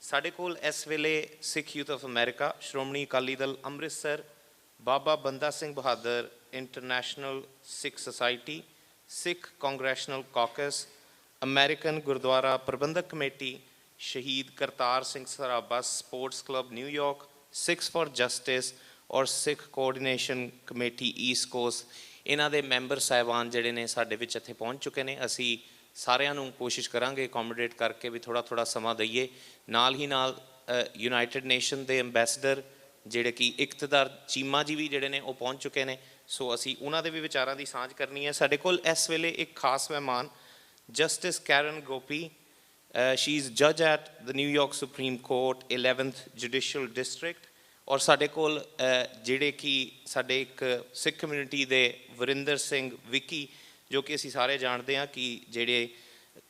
ਸਾਡੇ ਕੋਲ ਇਸ ਵੇਲੇ Sikh youth of America, Shiromani Akali Dal Amritsar, Baba Banda Singh Bahadur international Sikh society, Sikh congressional caucus, American Gurdwara Prabandhak committee, Shaheed Kartar Singh Sarabha sports club New York, Sikhs for justice ਔਰ Sikh coordination committee east coast, ਇਹਨਾਂ ਦੇ ਮੈਂਬਰ ਸਾਹਿਬਾਨ ਜਿਹੜੇ ਨੇ ਸਾਡੇ ਵਿੱਚ ਇੱਥੇ ਪਹੁੰਚ ਚੁੱਕੇ ਨੇ। ਅਸੀਂ ਸਾਰਿਆਂ ਨੂੰ ਕੋਸ਼ਿਸ਼ ਕਰਾਂਗੇ ਅਕੋਮੋਡੇਟ ਕਰਕੇ ਵੀ ਥੋੜ੍ਹਾ ਸਮਾਂ ਦਈਏ। ਨਾਲ ਹੀ ਨਾਲ ਯੂਨਾਈਟਿਡ ਨੇਸ਼ਨ ਦੇ ਅੰਬੈਸਡਰ ਜਿਹੜੇ ਕਿ ਇਕਤਦਾਰ ਚੀਮਾ ਜੀ ਵੀ ਜਿਹੜੇ ਨੇ ਉਹ ਪਹੁੰਚ ਚੁੱਕੇ ਨੇ। ਸੋ ਅਸੀਂ ਉਹਨਾਂ ਦੇ ਵੀ ਵਿਚਾਰਾਂ ਦੀ ਸਾਂਝ ਕਰਨੀ ਹੈ। ਸਾਡੇ ਕੋਲ ਇਸ ਵੇਲੇ ਇੱਕ ਖਾਸ ਮਹਿਮਾਨ justice Karen Gopee, she is ਜੱਜ at the New York supreme court 11th judicial district, ਔਰ ਸਾਡੇ ਕੋਲ ਜਿਹੜੇ ਕਿ ਸਾਡੇ ਇੱਕ ਸਿੱਖ ਕਮਿਊਨਿਟੀ ਦੇ ਵਰਿੰਦਰ ਸਿੰਘ ਵਿੱਕੀ, ਜੋ ਕਿ ਅਸੀਂ ਸਾਰੇ ਜਾਣਦੇ ਹਾਂ ਕਿ ਜਿਹੜੇ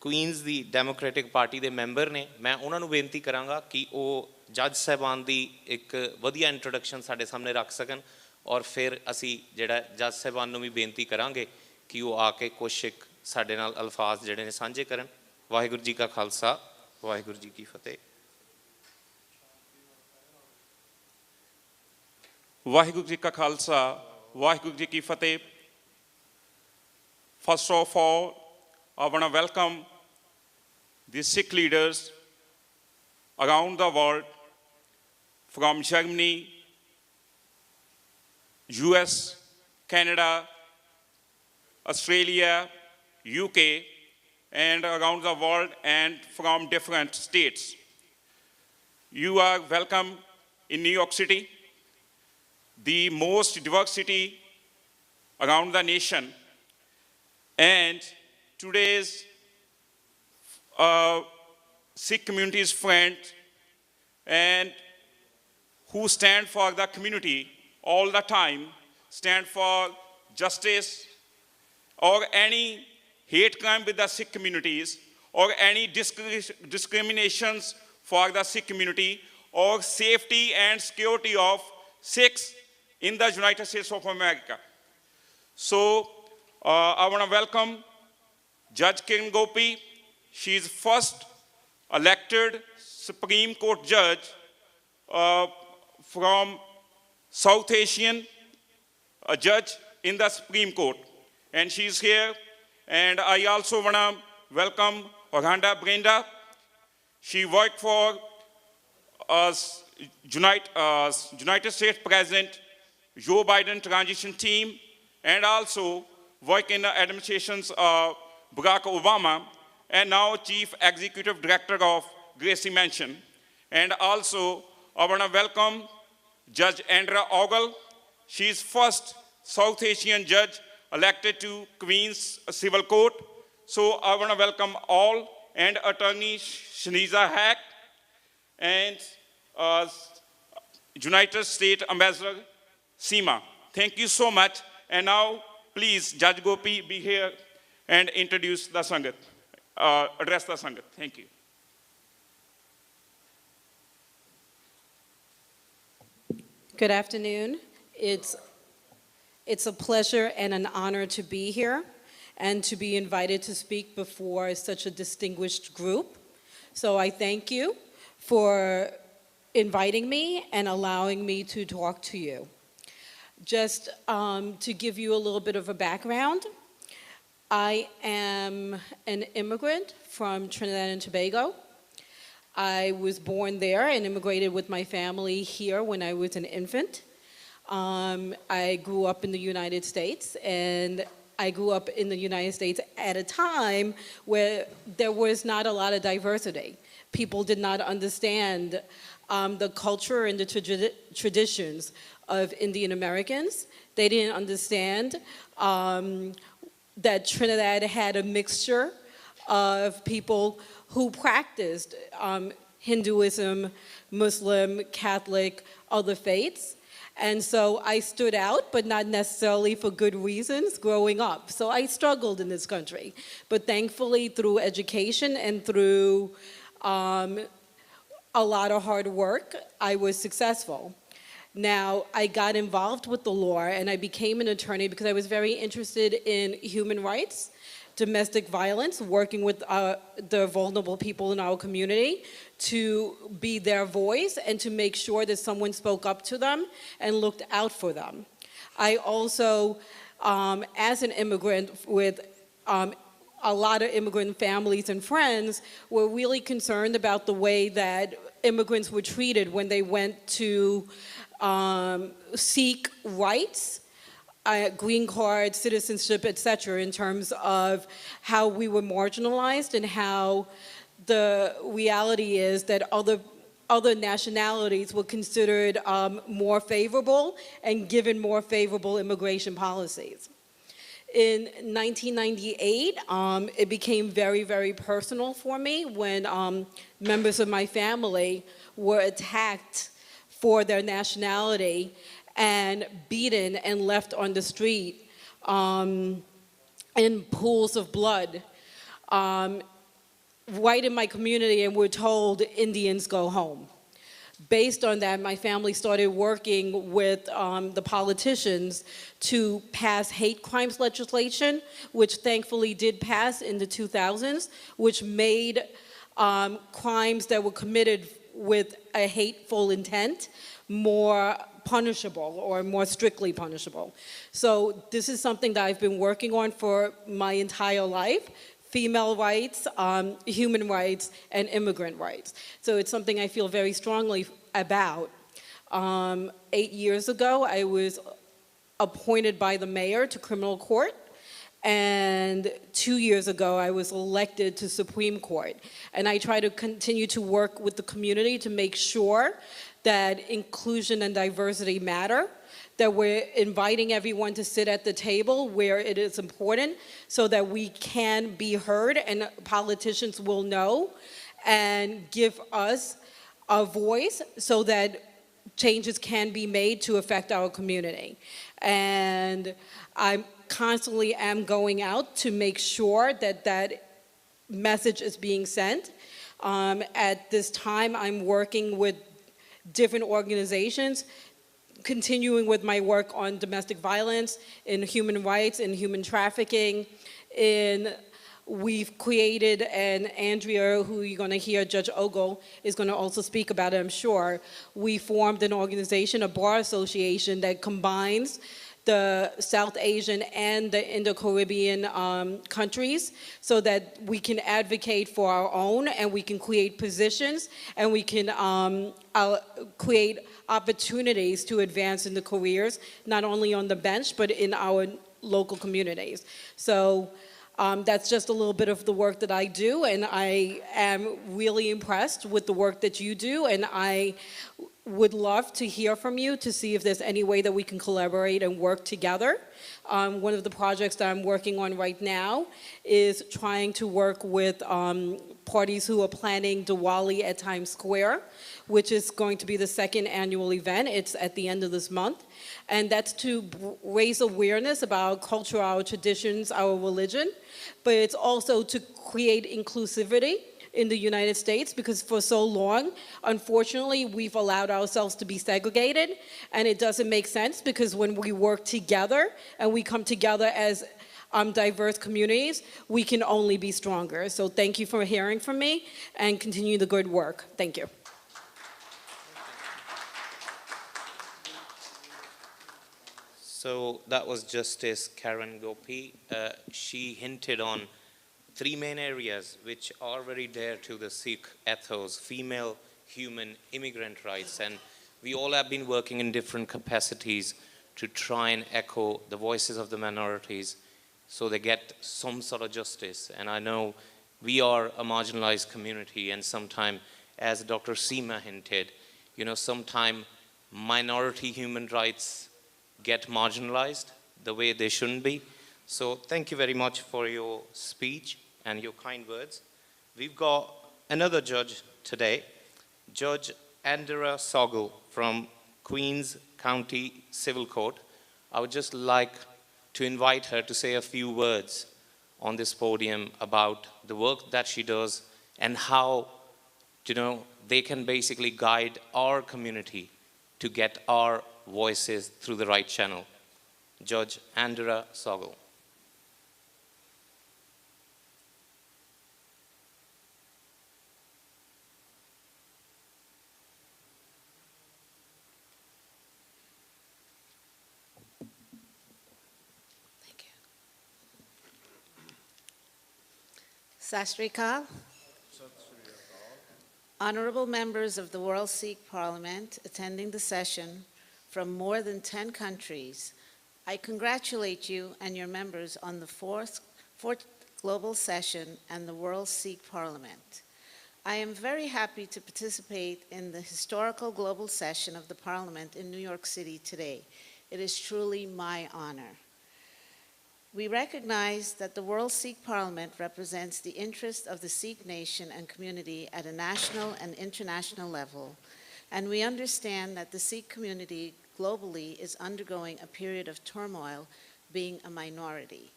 ਕੁਈਨਜ਼ ਦੀ ਡੈਮੋਕ੍ਰੈਟਿਕ ਪਾਰਟੀ ਦੇ ਮੈਂਬਰ ਨੇ, ਮੈਂ ਉਹਨਾਂ ਨੂੰ ਬੇਨਤੀ ਕਰਾਂਗਾ ਕਿ ਉਹ ਜੱਜ ਸਾਹਿਬਾਨ ਦੀ ਇੱਕ ਵਧੀਆ ਇੰਟਰੋਡਕਸ਼ਨ ਸਾਡੇ ਸਾਹਮਣੇ ਰੱਖ ਸਕਣ, ਔਰ ਫਿਰ ਅਸੀਂ ਜਿਹੜਾ ਜੱਜ ਸਾਹਿਬਾਨ ਨੂੰ ਵੀ ਬੇਨਤੀ ਕਰਾਂਗੇ ਕਿ ਉਹ ਆ ਕੇ ਕੁਛ ਇੱਕ ਸਾਡੇ ਨਾਲ ਅਲਫਾਜ਼ ਜਿਹੜੇ ਨੇ ਸਾਂਝੇ ਕਰਨ। ਵਾਹਿਗੁਰੂ ਜੀ ਕਾ ਖਾਲਸਾ, ਵਾਹਿਗੁਰੂ ਜੀ ਕੀ ਫਤਿਹ। ਵਾਹਿਗੁਰੂ ਜੀ ਕਾ ਖਾਲਸਾ, ਵਾਹਿਗੁਰੂ ਜੀ ਕੀ ਫਤਿਹ। First of all, I want to welcome the Sikh leaders around the world, from Germany, US, Canada, Australia, UK, and around the world, and from different states. You are welcome in New York City, the most diverse city around the nation. And today's Sikh community's friend, and who stand for the community all the time, stand for justice or any hate crime with the Sikh communities, or any discriminations for the Sikh community, or safety and security of Sikhs in the United States of America. So I want to welcome Judge Kiran Gopi. She is first elected Supreme Court judge from South Asian judge in the Supreme Court, and she is here. And I also want to welcome Orlando Brenda. She worked for United States President Joe Biden transition team, and also work in the administrations of Barack Obama, and now Chief Executive Director of Gracie Mansion. And also I want to welcome Judge Andra Ogle. She is first South Asian judge elected to Queen's Civil Court. So I want to welcome all, and Attorney Shaniza Hack, and United States Ambassador Seema. Thank you so much. And now please, Judge Gopi, be here and introduce the Sangat. address the Sangat. Thank you. Good afternoon. It's a pleasure and an honor to be here and to be invited to speak before such a distinguished group. So I thank you for inviting me and allowing me to talk to you. Just to give you a little bit of a background, I am an immigrant from Trinidad and Tobago. I was born there and immigrated with my family here when I was an infant. I grew up in the United States, and I grew up in the United States at a time where there was not a lot of diversity. People did not understand the culture and the traditions of Indian Americans. They didn't understand that Trinidad had a mixture of people who practiced Hinduism, Muslim, Catholic, other faiths. And so I stood out, but not necessarily for good reasons, growing up. So I struggled in this country. But thankfully, through education and through a lot of hard work, I was successful. Now, I got involved with the law, and I became an attorney because I was very interested in human rights, domestic violence, working with the vulnerable people in our community to be their voice and to make sure that someone spoke up to them and looked out for them. I also, as an immigrant with a lot of immigrant families and friends, were really concerned about the way that immigrants were treated when they went to seek rights, green card, citizenship, etc., in terms of how we were marginalized and how the reality is that other nationalities were considered more favorable and given more favorable immigration policies. In 1998, it became very, very personal for me when members of my family were attacked for their nationality and beaten and left on the street in pools of blood right in my community, and we're told Indians go home. Based on that, my family started working with the politicians to pass hate crimes legislation, which thankfully did pass in the 2000s, which made crimes that were committed with a hateful intent more punishable or more strictly punishable. So this is something that I've been working on for my entire life: female rights, human rights, and immigrant rights. So it's something I feel very strongly about. 8 years ago, I was appointed by the mayor to criminal court, and 2 years ago, I was elected to Supreme Court. And I try to continue to work with the community to make sure that inclusion and diversity matter, that we're inviting everyone to sit at the table where it is important so that we can be heard and politicians will know and give us a voice so that changes can be made to affect our community. And I constantly am going out to make sure that that message is being sent. At this time, I'm working with different organizations, continuing with my work on domestic violence, in human rights, in human trafficking, we've created, and Andrea, who you're going to hear, Judge Ogle, is going to also speak about it, I'm sure. We formed an organization, a bar association, that combines the South Asian and the Indo-Caribbean countries so that we can advocate for our own, and we can create positions, and we can create opportunities to advance in the careers, not only on the bench, but in our local communities. So that's just a little bit of the work that I do, and I am really impressed with the work that you do, and I would love to hear from you to see if there's any way that we can collaborate and work together. One of the projects that I'm working on right now is trying to work with parties who are planning Diwali at Times Square, which is going to be the second annual event. It's at the end of this month. And that's to raise awareness about our culture, our traditions, our religion, but it's also to create inclusivity in the United States, because for so long, unfortunately, we've allowed ourselves to be segregated, and it doesn't make sense, because when we work together and we come together as diverse communities, we can only be stronger. So thank you for hearing from me, and continue the good work. Thank you. So that was Justice Karen Gopi. She hinted on three main areas which are very dear to the Sikh ethos: female, human, immigrant rights. And we all have been working in different capacities to try and echo the voices of the minorities so they get some sort of justice. And I know we are a marginalized community, and sometimes, as Dr. Seema hinted, sometimes minority human rights get marginalized the way they shouldn't be. So thank you very much for your speech and your kind words. We've got another judge today, Judge Andrea Soggle from Queens County Civil Court. I would just like to invite her to say a few words on this podium about the work that she does and how, they can basically guide our community to get our voices through the right channel. Judge Andrea Soggle. Thank you. Sat Sri Akal. Honorable members of the World Sikh Parliament attending the session from more than 10 countries, I congratulate you and your members on the fourth global session and the World Sikh Parliament. I am very happy to participate in the historical global session of the Parliament in New York City today. It is truly my honor. We recognize that the World Sikh Parliament represents the interest of the Sikh nation and community at a national and international level, and we understand that the Sikh community globally is undergoing a period of turmoil, being a minority.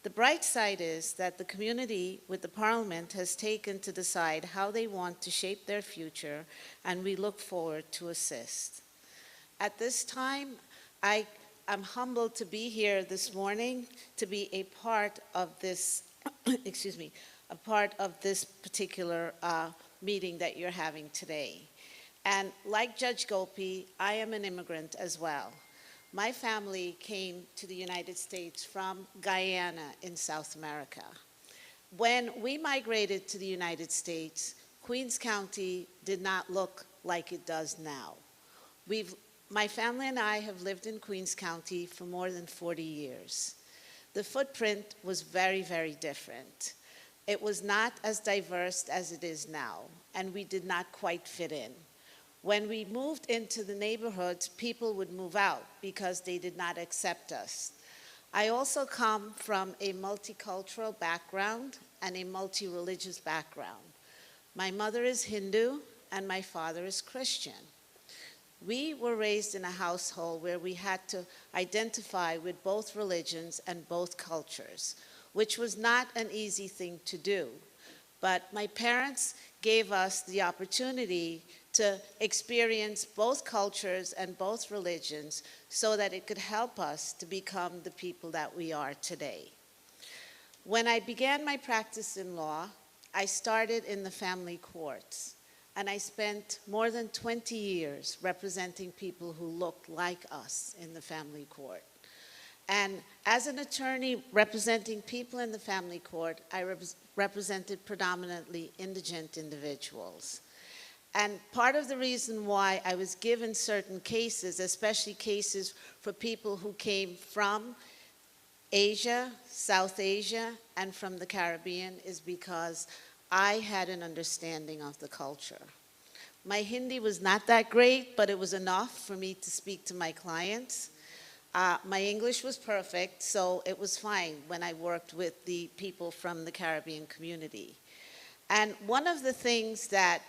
The bright side is that the community with the Parliament has taken to decide how they want to shape their future, and we look forward to assist. At this time, I'm humbled to be here this morning to be a part of this, a part of this particular meeting that you're having today. And like Judge Gopi, I am an immigrant as well. My family came to the United States from Guyana in South America. When we migrated to the United States, Queens County did not look like it does now. My family and I have lived in Queens County for more than 40 years. The footprint was very, very different. It was not as diverse as it is now, and we did not quite fit in. When we moved into the neighborhoods, people would move out because they did not accept us. I also come from a multicultural background and a multi-religious background. My mother is Hindu and my father is Christian. We were raised in a household where we had to identify with both religions and both cultures, which was not an easy thing to do. But my parents gave us the opportunity to experience both cultures and both religions so that it could help us to become the people that we are today. When I began my practice in law, I started in the family courts. And I spent more than 20 years representing people who looked like us in the family court. And as an attorney representing people in the family court, I represented predominantly indigent individuals. And part of the reason why I was given certain cases, especially cases for people who came from Asia, South Asia, and from the Caribbean, is because I had an understanding of the culture. My Hindi was not that great, but it was enough for me to speak to my clients. My English was perfect, so it was fine when I worked with the people from the Caribbean community. And one of the things that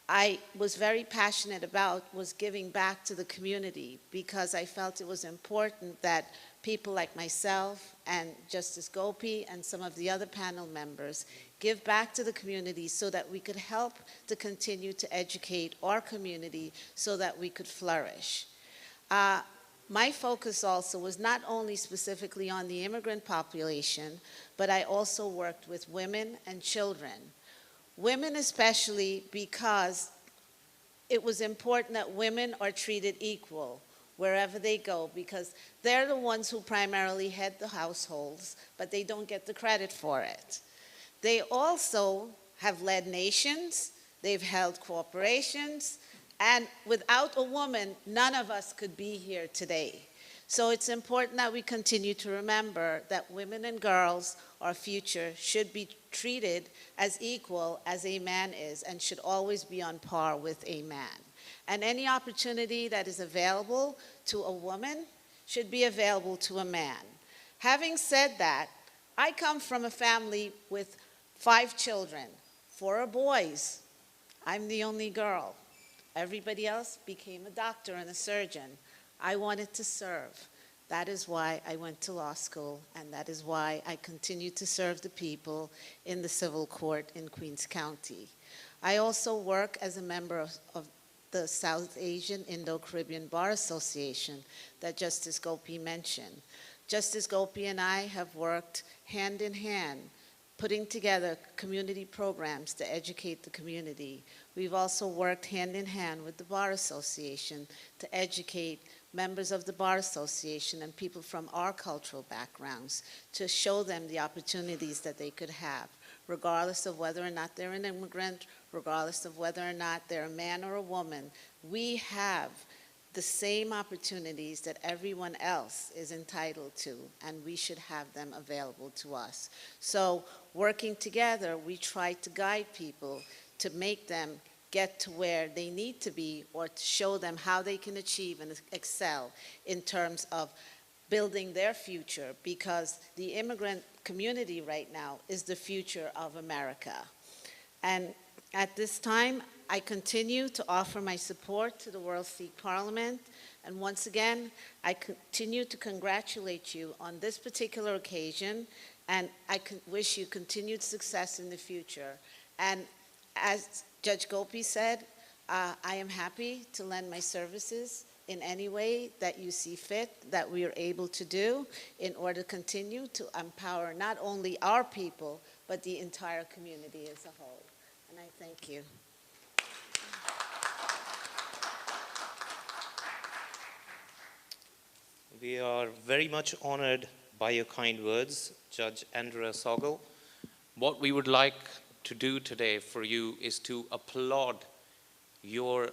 I was very passionate about was giving back to the community, because I felt it was important that people like myself and Justice Gopi and some of the other panel members give back to the community so that we could help to continue to educate our community so that we could flourish. My focus also was not only specifically on the immigrant population, but I also worked with women and children. Women especially, because it was important that women are treated equal wherever they go, because they're the ones who primarily head the households, but they don't get the credit for it. They also have led nations, they've held corporations, and without a woman, none of us could be here today. So it's important that we continue to remember that women and girls, our future, should be treated as equal as a man is and should always be on par with a man. And any opportunity that is available to a woman should be available to a man. Having said that, I come from a family with 5 children, 4 are boys. I'm the only girl. Everybody else became a doctor and a surgeon. I wanted to serve. That is why I went to law school, and that is why I continue to serve the people in the civil court in Queens County. I also work as a member of the South Asian Indo-Caribbean Bar Association that Justice Gopi mentioned. Justice Gopi and I have worked hand in hand, putting together community programs to educate the community. We've also worked hand in hand with the Bar Association to educate members of the Bar Association and people from our cultural backgrounds, to show them the opportunities that they could have, regardless of whether or not they're an immigrant, regardless of whether or not they're a man or a woman. We have the same opportunities that everyone else is entitled to, and we should have them available to us. So working together, we try to guide people to make them get to where they need to be, or to show them how they can achieve and excel in terms of building their future, because the immigrant community right now is the future of America. And at this time, I continue to offer my support to the World Sikh Parliament, and once again, I continue to congratulate you on this particular occasion, and I wish you continued success in the future. And as Judge Gopi said, I am happy to lend my services in any way that you see fit, that we are able to do in order to continue to empower not only our people, but the entire community as a whole. And I thank you. We are very much honored by your kind words, Judge Andrea Sogel. What we would like to do today for you is to applaud your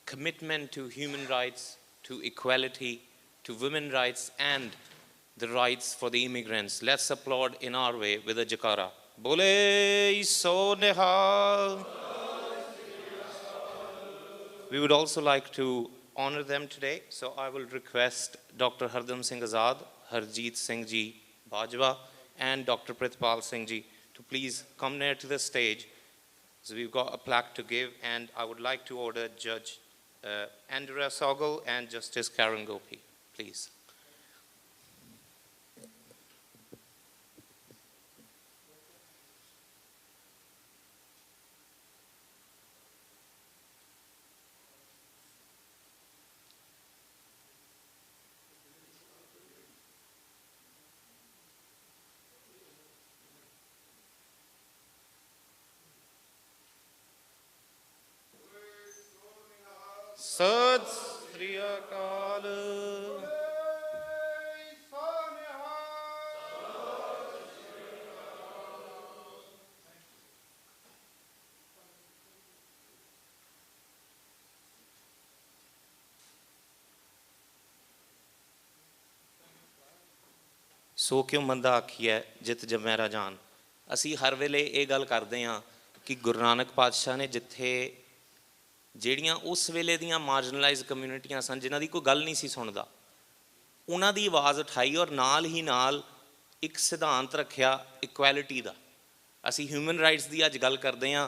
commitment to human rights, to equality, to women's rights, and the rights for the immigrants. Let's applaud in our way with a Jakara. Bole so nihal. We would also like to honor them today, so I will request Dr. Hardam Singh Azad, Harjeet Singh Ji Bajwa, and Dr. Pritpal Singh Ji to please come near to the stage. So we've got a plaque to give, and I would like to order Judge Andrea Sogel and Justice Karen Gopi, please. Sat Sri Akal. ਸੋ ਕਿਉਂ ਮੰਦਾ ਆਖੀਐ ਜਿਤ ਜਮੈ ਰਾਜਾਨ। ਅਸੀਂ ਹਰ ਵੇਲੇ ਇਹ ਗੱਲ ਕਰਦੇ ਹਾਂ ਕਿ ਗੁਰੂ ਨਾਨਕ ਪਾਤਸ਼ਾਹ ਨੇ ਜਿੱਥੇ ਜਿਹੜੀਆਂ ਉਸ ਵੇਲੇ ਦੀਆਂ ਮਾਰਜਨਲਾਈਜ਼ ਕਮਿਊਨਿਟੀਆਂ ਸਨ ਜਿਨ੍ਹਾਂ ਦੀ ਕੋਈ ਗੱਲ ਨਹੀਂ ਸੀ ਸੁਣਦਾ, ਉਹਨਾਂ ਦੀ ਆਵਾਜ਼ ਉਠਾਈ ਔਰ ਨਾਲ ਹੀ ਨਾਲ ਇੱਕ ਸਿਧਾਂਤ ਰੱਖਿਆ ਇਕੁਐਲਿਟੀ ਦਾ। ਅਸੀਂ ਹਿਊਮਨ ਰਾਈਟਸ ਦੀ ਅੱਜ ਗੱਲ ਕਰਦੇ ਹਾਂ।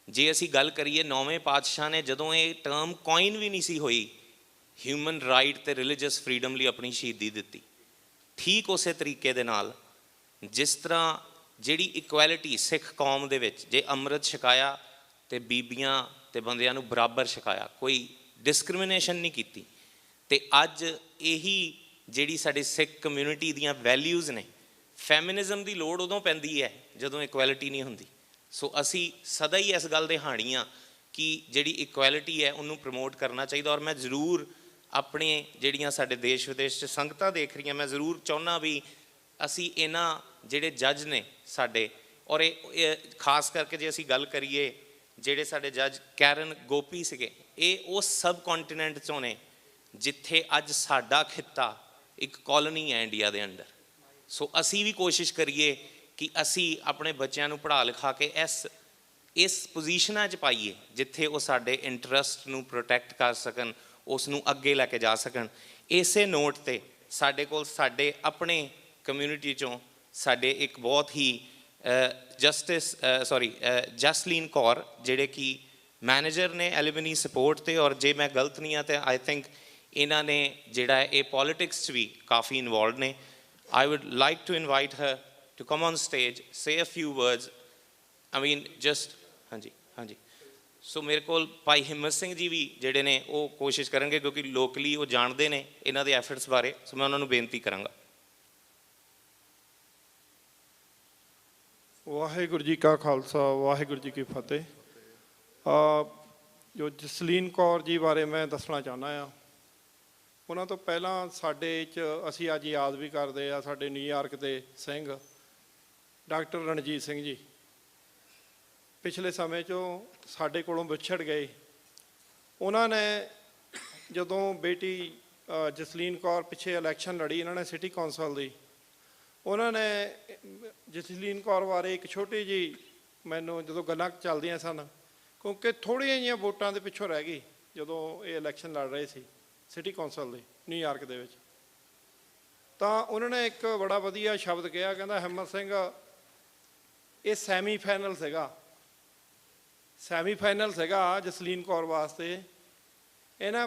ਜੇ ਅਸੀਂ ਗੱਲ ਕਰੀਏ 9ਵੇਂ ਪਾਤਸ਼ਾਹ ਨੇ ਜਦੋਂ ਇਹ ਟਰਮ ਕੋਇਨ ਵੀ ਨਹੀਂ ਸੀ ਹੋਈ, ਹਿਊਮਨ ਰਾਈਟ ਅਤੇ ਰਿਲੀਜੀਅਸ ਫਰੀਡਮ ਲਈ ਆਪਣੀ ਸ਼ਹੀਦੀ ਦਿੱਤੀ। ਠੀਕ ਉਸੇ ਤਰੀਕੇ ਦੇ ਨਾਲ ਜਿਸ ਤਰ੍ਹਾਂ ਜਿਹੜੀ ਇਕੁਐਲਿਟੀ ਸਿੱਖ ਕੌਮ ਦੇ ਵਿੱਚ, ਜੇ ਅੰਮ੍ਰਿਤ ਛਕਾਇਆ ਅਤੇ ਬੀਬੀਆਂ ਅਤੇ ਬੰਦਿਆਂ ਨੂੰ ਬਰਾਬਰ ਛਕਾਇਆ, ਕੋਈ ਡਿਸਕ੍ਰਿਮੀਨੇਸ਼ਨ ਨਹੀਂ ਕੀਤੀ। ਅਤੇ ਅੱਜ ਇਹੀ ਜਿਹੜੀ ਸਾਡੀ ਸਿੱਖ ਕਮਿਊਨਿਟੀ ਦੀਆਂ ਵੈਲਿਊਜ਼ ਨੇ, ਫੈਮਿਨਿਜ਼ਮ ਦੀ ਲੋੜ ਉਦੋਂ ਪੈਂਦੀ ਹੈ ਜਦੋਂ ਇਕੁਐਲਿਟੀ ਨਹੀਂ ਹੁੰਦੀ। ਸੋ ਅਸੀਂ ਸਦਾ ਹੀ ਇਸ ਗੱਲ ਦੇ ਹਾਣੀ ਹਾਂ ਕਿ ਜਿਹੜੀ ਇਕੁਐਲਿਟੀ ਹੈ ਉਹਨੂੰ ਪ੍ਰਮੋਟ ਕਰਨਾ ਚਾਹੀਦਾ। ਔਰ ਮੈਂ ਜ਼ਰੂਰ ਆਪਣੇ ਜਿਹੜੀਆਂ ਸਾਡੇ ਦੇਸ਼ ਵਿਦੇਸ਼ 'ਚ ਸੰਗਤਾਂ ਦੇਖ ਰਹੀਆਂ, ਮੈਂ ਜ਼ਰੂਰ ਚਾਹੁੰਦਾ ਵੀ ਅਸੀਂ ਇਹਨਾਂ ਜਿਹੜੇ ਜੱਜ ਨੇ ਸਾਡੇ, ਔਰ ਇਹ ਖਾਸ ਕਰਕੇ ਜੇ ਅਸੀਂ ਗੱਲ ਕਰੀਏ ਜਿਹੜੇ ਸਾਡੇ ਜੱਜ ਕੈਰਨ ਗੋਪੀ ਸੀਗੇ, ਇਹ ਉਸ ਸਬ ਕੰਟੀਨੈਂਟ 'ਚੋਂ ਨੇ ਜਿੱਥੇ ਅੱਜ ਸਾਡਾ ਖਿੱਤਾ ਇੱਕ ਕੌਲੋਨੀ ਹੈ ਇੰਡੀਆ ਦੇ ਅੰਡਰ। ਸੋ ਅਸੀਂ ਵੀ ਕੋਸ਼ਿਸ਼ ਕਰੀਏ ਕਿ ਅਸੀਂ ਆਪਣੇ ਬੱਚਿਆਂ ਨੂੰ ਪੜ੍ਹਾ ਲਿਖਾ ਕੇ ਇਸ ਪੋਜੀਸ਼ਨਾਂ 'ਚ ਪਾਈਏ ਜਿੱਥੇ ਉਹ ਸਾਡੇ ਇੰਟਰਸਟ ਨੂੰ ਪ੍ਰੋਟੈਕਟ ਕਰ ਸਕਣ, ਉਸ ਨੂੰ ਅੱਗੇ ਲੈ ਕੇ ਜਾ ਸਕਣ। ਇਸੇ ਨੋਟ 'ਤੇ ਸਾਡੇ ਕੋਲ ਸਾਡੇ ਆਪਣੇ ਕਮਿਊਨਿਟੀ 'ਚੋਂ ਸਾਡੇ ਇੱਕ ਬਹੁਤ ਹੀ ਜਸਲੀਨ ਕੌਰ ਜਿਹੜੇ ਕਿ ਮੈਨੇਜਰ ਨੇ ਐਲੂਮਨੀ ਸਪੋਰਟ 'ਤੇ, ਔਰ ਜੇ ਮੈਂ ਗਲਤ ਨਹੀਂ ਹਾਂ ਤਾਂ ਆਈ ਥਿੰਕ ਇਹਨਾਂ ਨੇ ਜਿਹੜਾ ਇਹ ਪੋਲੀਟਿਕਸ 'ਚ ਵੀ ਕਾਫੀ ਇਨਵੋਲਵਡ ਨੇ। I would like to invite her to come on stage, say a few words. I mean, just, ਹਾਂਜੀ। ਸੋ ਮੇਰੇ ਕੋਲ ਭਾਈ ਹਿੰਮਤ ਸਿੰਘ ਜੀ ਵੀ ਜਿਹੜੇ ਨੇ ਉਹ ਕੋਸ਼ਿਸ਼ ਕਰਨਗੇ ਕਿਉਂਕਿ ਲੋਕਲੀ ਉਹ ਜਾਣਦੇ ਨੇ ਇਹਨਾਂ ਦੇ ਐਫਰਟਸ ਬਾਰੇ। ਸੋ ਮੈਂ ਉਹਨਾਂ ਨੂੰ ਬੇਨਤੀ ਕਰਾਂਗਾ। ਵਾਹਿਗੁਰੂ ਜੀ ਕਾ ਖਾਲਸਾ, ਵਾਹਿਗੁਰੂ ਜੀ ਕੀ ਫਤਿਹ। ਜੋ ਜਸਲੀਨ ਕੌਰ ਜੀ ਬਾਰੇ ਮੈਂ ਦੱਸਣਾ ਚਾਹੁੰਦਾ ਹਾਂ, ਉਹਨਾਂ ਤੋਂ ਪਹਿਲਾਂ ਸਾਡੇ 'ਚ ਅਸੀਂ ਅੱਜ ਯਾਦ ਵੀ ਕਰਦੇ ਆ ਸਾਡੇ ਨਿਊਯਾਰਕ ਦੇ ਸਿੰਘ ਡਾਕਟਰ ਰਣਜੀਤ ਸਿੰਘ ਜੀ। ਪਿਛਲੇ ਸਮੇਂ 'ਚੋਂ ਸਾਡੇ ਕੋਲੋਂ ਵਿਛੜ ਗਏ। ਉਹਨਾਂ ਨੇ ਜਦੋਂ ਬੇਟੀ ਜਸਲੀਨ ਕੌਰ ਪਿੱਛੇ ਇਲੈਕਸ਼ਨ ਲੜੀ ਇਹਨਾਂ ਨੇ ਸਿਟੀ ਕੌਂਸਲ ਦੀ, ਉਹਨਾਂ ਨੇ ਜਸਲੀਨ ਕੌਰ ਬਾਰੇ ਇੱਕ ਛੋਟੀ ਜਿਹੀ ਮੈਨੂੰ ਜਦੋਂ ਗੱਲਾਂ ਚੱਲਦੀਆਂ ਸਨ, ਕਿਉਂਕਿ ਥੋੜ੍ਹੀਆਂ ਜਿਹੀਆਂ ਵੋਟਾਂ ਦੇ ਪਿੱਛੋਂ ਰਹਿ ਗਈ ਜਦੋਂ ਇਹ ਇਲੈਕਸ਼ਨ ਲੜ ਰਹੇ ਸੀ ਸਿਟੀ ਕੌਂਸਲ ਦੇ ਨਿਊਯਾਰਕ ਦੇ ਵਿੱਚ, ਤਾਂ ਉਹਨਾਂ ਨੇ ਇੱਕ ਬੜਾ ਵਧੀਆ ਸ਼ਬਦ ਕਿਹਾ, ਕਹਿੰਦਾ ਹਿੰਮਤ ਸਿੰਘ ਇਹ ਸੈਮੀਫਾਈਨਲ ਸੀਗਾ ਜਸਲੀਨ ਕੌਰ ਵਾਸਤੇ। ਇਹਨਾਂ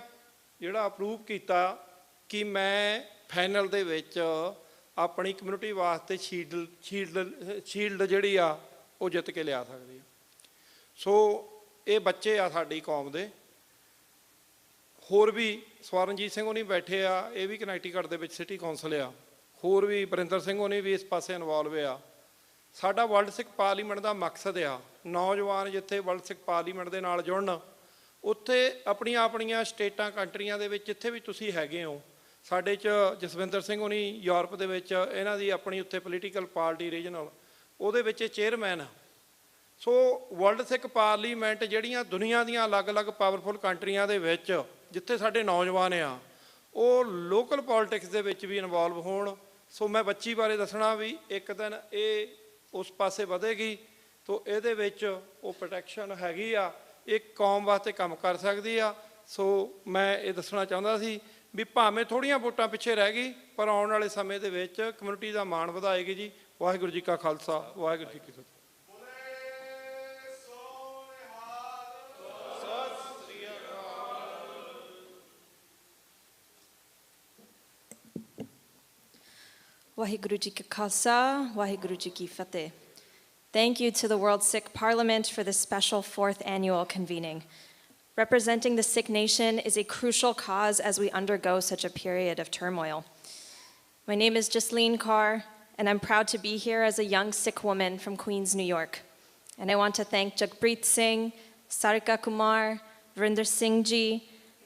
ਜਿਹੜਾ ਅਪਰੂਵ ਕੀਤਾ ਕਿ ਮੈਂ ਫਾਈਨਲ ਦੇ ਵਿੱਚ ਆਪਣੀ ਕਮਿਊਨਿਟੀ ਵਾਸਤੇ ਸ਼ੀਲਡ ਜਿਹੜੀ ਆ ਉਹ ਜਿੱਤ ਕੇ ਲਿਆ ਸਕਦੀ ਆ। ਸੋ ਇਹ ਬੱਚੇ ਆ ਸਾਡੀ ਕੌਮ ਦੇ। ਹੋਰ ਵੀ ਸਵਰਨਜੀਤ ਸਿੰਘ ਹੋਣੀ ਬੈਠੇ ਆ, ਇਹ ਵੀ ਕਨੈਕਟੀਕਟ ਦੇ ਵਿੱਚ ਸਿਟੀ ਕੌਂਸਲ ਆ। ਹੋਰ ਵੀ ਬਰਿੰਦਰ ਸਿੰਘ ਹੋਣੀ ਵੀ ਇਸ ਪਾਸੇ ਇਨਵੋਲਵ ਆ। ਸਾਡਾ ਵਰਲਡ ਸਿੱਖ ਪਾਰਲੀਮੈਂਟ ਦਾ ਮਕਸਦ ਆ ਨੌਜਵਾਨ ਜਿੱਥੇ ਵਰਲਡ ਸਿੱਖ ਪਾਰਲੀਮੈਂਟ ਦੇ ਨਾਲ ਜੁੜਨ, ਉੱਥੇ ਆਪਣੀਆਂ ਸਟੇਟਾਂ ਕੰਟਰੀਆਂ ਦੇ ਵਿੱਚ ਜਿੱਥੇ ਵੀ ਤੁਸੀਂ ਹੈਗੇ ਹੋ। ਸਾਡੇ 'ਚ ਜਸਵਿੰਦਰ ਸਿੰਘ ਹੋਣੀ ਯੂਰਪ ਦੇ ਵਿੱਚ ਇਹਨਾਂ ਦੀ ਆਪਣੀ ਉੱਥੇ ਪੋਲੀਟੀਕਲ ਪਾਰਟੀ ਰੀਜਨਲ, ਉਹਦੇ ਵਿੱਚ ਚੇਅਰਮੈਨ ਆ। ਸੋ ਵਰਲਡ ਸਿੱਖ ਪਾਰਲੀਮੈਂਟ ਜਿਹੜੀਆਂ ਦੁਨੀਆ ਦੀਆਂ ਅਲੱਗ-ਅਲੱਗ ਪਾਵਰਫੁਲ ਕੰਟਰੀਆਂ ਦੇ ਵਿੱਚ ਜਿੱਥੇ ਸਾਡੇ ਨੌਜਵਾਨ ਆ ਉਹ ਲੋਕਲ ਪੋਲੀਟਿਕਸ ਦੇ ਵਿੱਚ ਵੀ ਇਨਵੋਲਵ ਹੋਣ। ਸੋ ਮੈਂ ਬੱਚੀ ਬਾਰੇ ਦੱਸਣਾ ਵੀ ਇੱਕ ਦਿਨ ਇਹ ਉਸ ਪਾਸੇ ਵਧੇਗੀ ਤਾਂ ਇਹਦੇ ਵਿੱਚ ਉਹ ਪ੍ਰੋਟੈਕਸ਼ਨ ਹੈਗੀ ਆ, ਇਹ ਕੌਮ ਵਾਸਤੇ ਕੰਮ ਕਰ ਸਕਦੀ ਆ। ਸੋ ਮੈਂ ਇਹ ਦੱਸਣਾ ਚਾਹੁੰਦਾ ਸੀ ਵੀ ਭਾਵੇਂ ਥੋੜ੍ਹੀਆਂ ਵੋਟਾਂ ਪਿੱਛੇ ਰਹਿ ਗਈ ਪਰ ਆਉਣ ਵਾਲੇ ਸਮੇਂ ਦੇ ਵਿੱਚ ਕਮਿਊਨਿਟੀ ਦਾ ਮਾਣ ਵਧਾਏਗੀ ਜੀ। ਵਾਹਿਗੁਰੂ ਜੀ ਕਾ ਖਾਲਸਾ, ਵਾਹਿਗੁਰੂ ਜੀ ਕੀ ਫਤਿਹ। Waheguru Ji Ka Khalsa, Waheguru Ji Ki Fateh. Thank you to the World Sikh Parliament for this special 4th annual convening. Representing the Sikh nation is a crucial cause as we undergo such a period of turmoil. My name is Jasleen Kaur, and I'm proud to be here as a young Sikh woman from Queens, New York. And I want to thank Jagpreet Singh, Sarika Kumar, Vrinder Singh Ji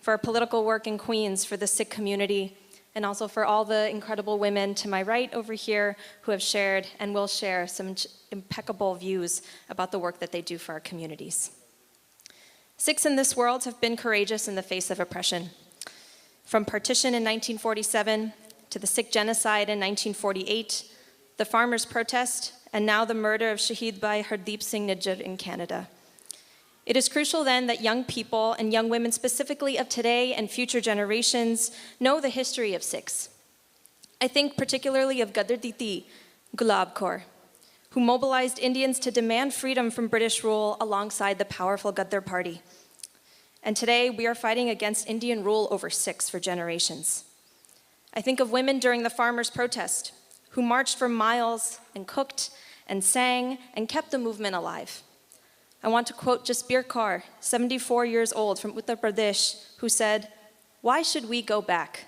for our political work in Queens for the Sikh community, and also for all the incredible women to my right over here who have shared and will share some impeccable views about the work that they do for our communities. Sikhs in this world have been courageous in the face of oppression. From partition in 1947 to the Sikh genocide in 1948, the farmers' protest, and now the murder of Shaheed Bhai Hardeep Singh Nijjar in Canada. It is crucial then that young people and young women specifically of today and future generations know the history of Sikhs. I think particularly of Gadar Diti Gulab Kaur, who mobilized Indians to demand freedom from British rule alongside the powerful Gadar Party. And today we are fighting against Indian rule over Sikhs for generations. I think of women during the farmers' protest, who marched for miles and cooked and sang and kept the movement alive. I want to quote Jasbir Kaur, 74 years old from Uttar Pradesh, who said, "Why should we go back?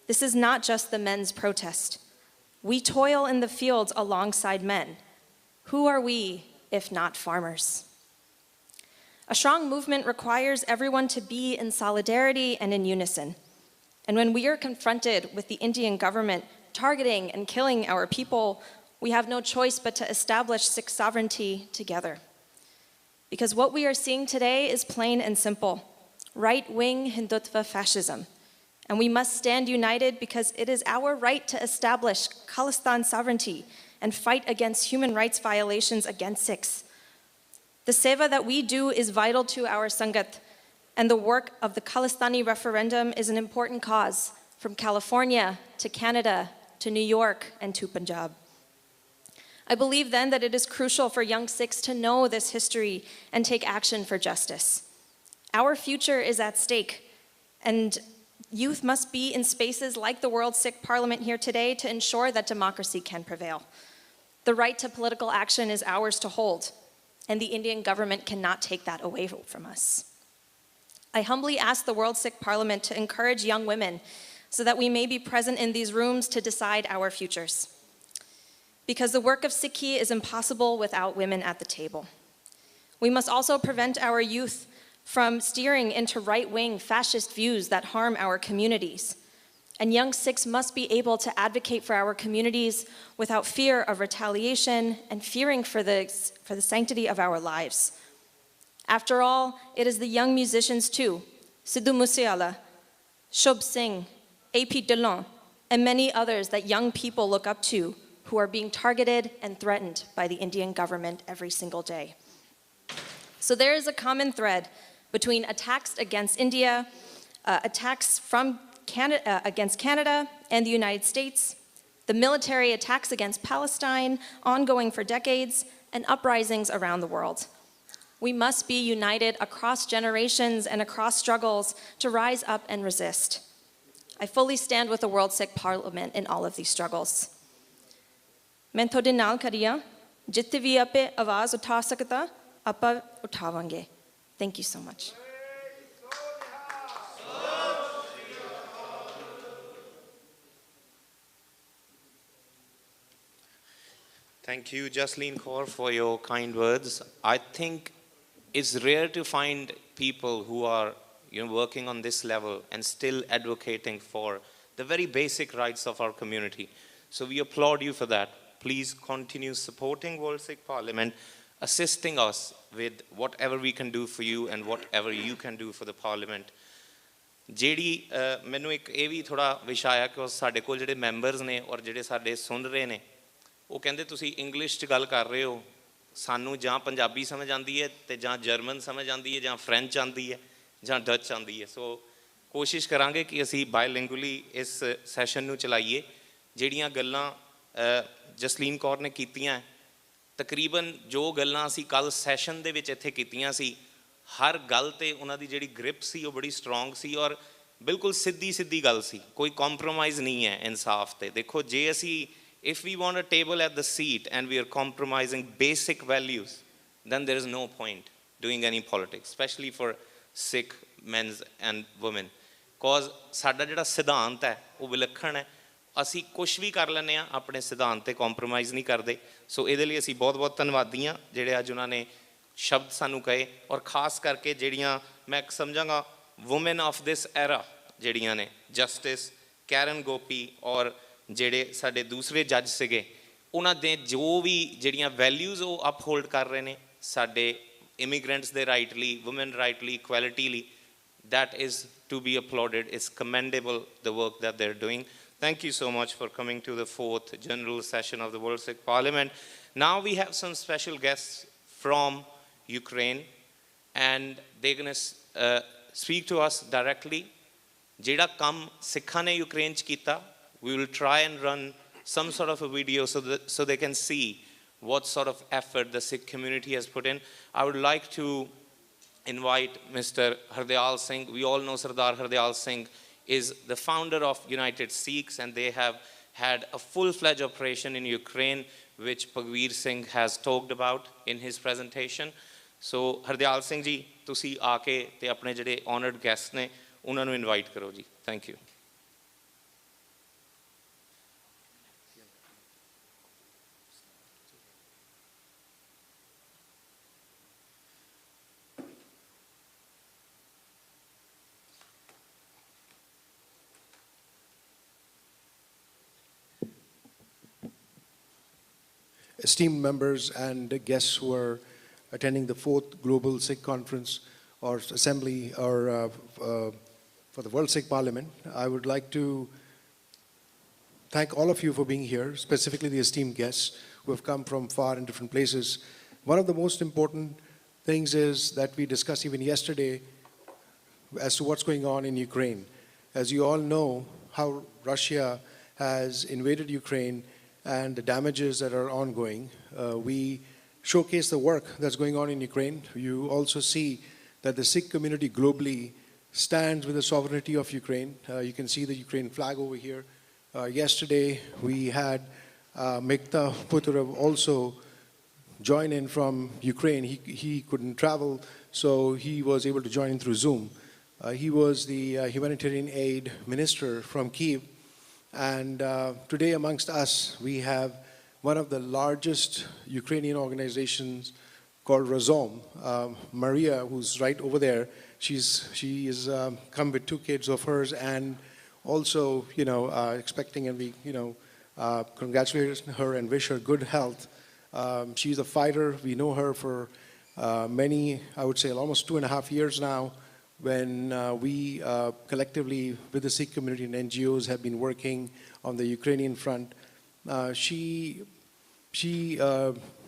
This is not just the men's protest. We toil in the fields alongside men. Who are we if not farmers?" A strong movement requires everyone to be in solidarity and in unison. And when we are confronted with the Indian government targeting and killing our people, we have no choice but to establish Sikh sovereignty together. Because what we are seeing today is plain and simple: right-wing Hindutva fascism. And we must stand united because it is our right to establish Khalistan sovereignty and fight against human rights violations against Sikhs. The seva that we do is vital to our Sangat, and the work of the Khalistani referendum is an important cause, from California to Canada to New York and to Punjab. I believe then that it is crucial for young Sikhs to know this history and take action for justice. Our future is at stake, and youth must be in spaces like the World Sikh Parliament here today to ensure that democracy can prevail. The right to political action is ours to hold, and the Indian government cannot take that away from us. I humbly ask the World Sikh Parliament to encourage young women so that we may be present in these rooms to decide our futures. Because the work of Sikhi is impossible without women at the table. We must also prevent our youth from steering into right-wing fascist views that harm our communities. And young Sikhs must be able to advocate for our communities without fear of retaliation and fearing for the sanctity of our lives. After all, it is the young musicians too, Sidhu Moosewala, Shubh Singh, A.P. Dillon, and many others that young people look up to, who are being targeted and threatened by the Indian government every single day. So there is a common thread between attacks against India, attacks from against Canada and the United States, the military attacks against Palestine, ongoing for decades, and uprisings around the world. We must be united across generations and across struggles to rise up and resist. I fully stand with the World Sikh Parliament in all of these struggles. मैं थोड़े नाल करिया जित्थे भी आपे आवाज़ उठा सकता आपा उठावांगे. Thank you so much. Thank you, Jasleen Kaur, for your kind words. I think it's rare to find people who are working on this level and still advocating for the very basic rights of our community. So we applaud you for that. Please continue supporting World Sikh Parliament, assisting us with whatever we can do for you and whatever you can do for the Parliament. ਜਿਹੜੀ ਮੈਨੂੰ ਇੱਕ ਇਹ ਵੀ ਥੋੜਾ ਵਿਸ਼ਾ ਆਇਆ ਕਿ ਸਾਡੇ ਕੋਲ ਜਿਹੜੇ ਮੈਂਬਰਸ ਨੇ ਔਰ ਜਿਹੜੇ ਸਾਡੇ ਸੁਣ ਰਹੇ ਨੇ ਉਹ ਕਹਿੰਦੇ ਤੁਸੀਂ ਇੰਗਲਿਸ਼ 'ਚ ਗੱਲ ਕਰ ਰਹੇ ਹੋ ਸਾਨੂੰ ਜਾਂ ਪੰਜਾਬੀ ਸਮਝ ਆਉਂਦੀ ਹੈ ਤੇ ਜਾਂ ਜਰਮਨ ਸਮਝ ਆਉਂਦੀ ਹੈ ਜਾਂ ਫ੍ਰੈਂਚ ਆਉਂਦੀ ਹੈ ਜਾਂ ਡੱਚ ਆਉਂਦੀ ਹੈ ਸੋ ਕੋਸ਼ਿਸ਼ ਕਰਾਂਗੇ ਕਿ ਅਸੀਂ ਬਾਇਲਿੰਗੁਅਲੀ ਇਸ ਸੈਸ਼ਨ ਨੂੰ ਚਲਾਈਏ ਜਿਹੜੀਆਂ ਗੱਲਾਂ ਜਸਲੀਨ ਕੌਰ ਨੇ ਕੀਤੀਆਂ ਤਕਰੀਬਨ ਜੋ ਗੱਲਾਂ ਅਸੀਂ ਕੱਲ੍ਹ ਸੈਸ਼ਨ ਦੇ ਵਿੱਚ ਇੱਥੇ ਕੀਤੀਆਂ ਸੀ ਹਰ ਗੱਲ 'ਤੇ ਉਹਨਾਂ ਦੀ ਜਿਹੜੀ ਗ੍ਰਿਪ ਸੀ ਉਹ ਬੜੀ ਸਟਰੋਂਗ ਸੀ ਔਰ ਬਿਲਕੁਲ ਸਿੱਧੀ ਗੱਲ ਸੀ ਕੋਈ ਕੰਪਰੋਮਾਈਜ਼ ਨਹੀਂ ਹੈ ਇਨਸਾਫ 'ਤੇ ਦੇਖੋ ਜੇ ਅਸੀਂ if we want a table at the seat and we are compromising basic values then there is no point doing any politics especially for Sikh men and women cause ਸਾਡਾ ਜਿਹੜਾ ਸਿਧਾਂਤ ਹੈ ਉਹ ਵਿਲੱਖਣ ਹੈ ਅਸੀਂ ਕੁਛ ਵੀ ਕਰ ਲੈਂਦੇ ਹਾਂ ਆਪਣੇ ਸਿਧਾਂਤ 'ਤੇ ਕੰਪਰੋਮਾਈਜ਼ ਨਹੀਂ ਕਰਦੇ ਸੋ ਇਹਦੇ ਲਈ ਅਸੀਂ ਬਹੁਤ ਧੰਨਵਾਦੀ ਹਾਂ ਜਿਹੜੇ ਅੱਜ ਉਹਨਾਂ ਨੇ ਸ਼ਬਦ ਸਾਨੂੰ ਕਹੇ ਔਰ ਖਾਸ ਕਰਕੇ ਜਿਹੜੀਆਂ ਮੈਂ ਸਮਝਾਂਗਾ ਵੂਮਨ ਆਫ ਦਿਸ ਐਰਾ ਜਿਹੜੀਆਂ ਨੇ ਜਸਟਿਸ ਕੈਰਨ ਗੋਪੀ ਔਰ ਜਿਹੜੇ ਸਾਡੇ ਦੂਸਰੇ ਜੱਜ ਸੀਗੇ ਉਹਨਾਂ ਦੇ ਜੋ ਵੀ ਜਿਹੜੀਆਂ ਵੈਲਿਊਜ਼ ਉਹ ਅਪਹੋਲਡ ਕਰ ਰਹੇ ਨੇ ਸਾਡੇ ਇਮੀਗ੍ਰੈਂਟਸ ਦੇ ਰਾਈਟ ਲਈ ਵੂਮਨ ਰਾਈਟ ਲਈ ਇਕੁਐਲਿਟੀ ਲਈ that is to be applauded. It's commendable the work that they're doing. Thank you so much for coming to the 4th General Session of the World Sikh Parliament. Now we have some special guests from Ukraine. and they're going to speak to us directly. ਜਿਹੜਾ ਕੰਮ ਸਿੱਖਾਂ ਨੇ Ukraine 'ਚ ਕੀਤਾ, we will try and run some sort of a video so they can see what sort of effort the Sikh community has put in. I would like to invite Mr. Hardyal Singh. We all know Sardar Hardyal Singh is the founder of United Sikhs, and they have had a full-fledged operation in Ukraine, which Bhagveer Singh has talked about in his presentation. So Hardyal Singh ji, ਤੁਸੀਂ ਆ ਕੇ ਤੇ ਆਪਣੇ ਜਿਹੜੇ honored guests ਨੇ ਉਹਨਾਂ ਨੂੰ invite ਕਰੋ ਜੀ. Thank you. Esteemed members and guests who are attending the 4th Global Sikh Conference or Assembly or for the World Sikh Parliament, I would like to thank all of you for being here, specifically the esteemed guests who have come from far and different places. One of the most important things is that we discussed even yesterday as to what's going on in Ukraine. As you all know, how Russia has invaded Ukraine and the damages that are ongoing. We showcase the work that's going on in Ukraine. You also see that the Sikh community globally stands with the sovereignty of Ukraine. You can see the Ukraine flag over here. Yesterday, we had Mikta Puturov also join in from Ukraine. He couldn't travel, so he was able to join in through Zoom. He was the humanitarian aid minister from Kyiv. And today amongst us, we have one of the largest Ukrainian organizations called Razom. Maria, who's right over there, she is come with 2 kids of hers, and also, expecting, and we, congratulate her and wish her good health. She's a fighter. We know her for many, I would say almost 2.5 years now, when we collectively with the Sikh community and NGOs have been working on the Ukrainian front. She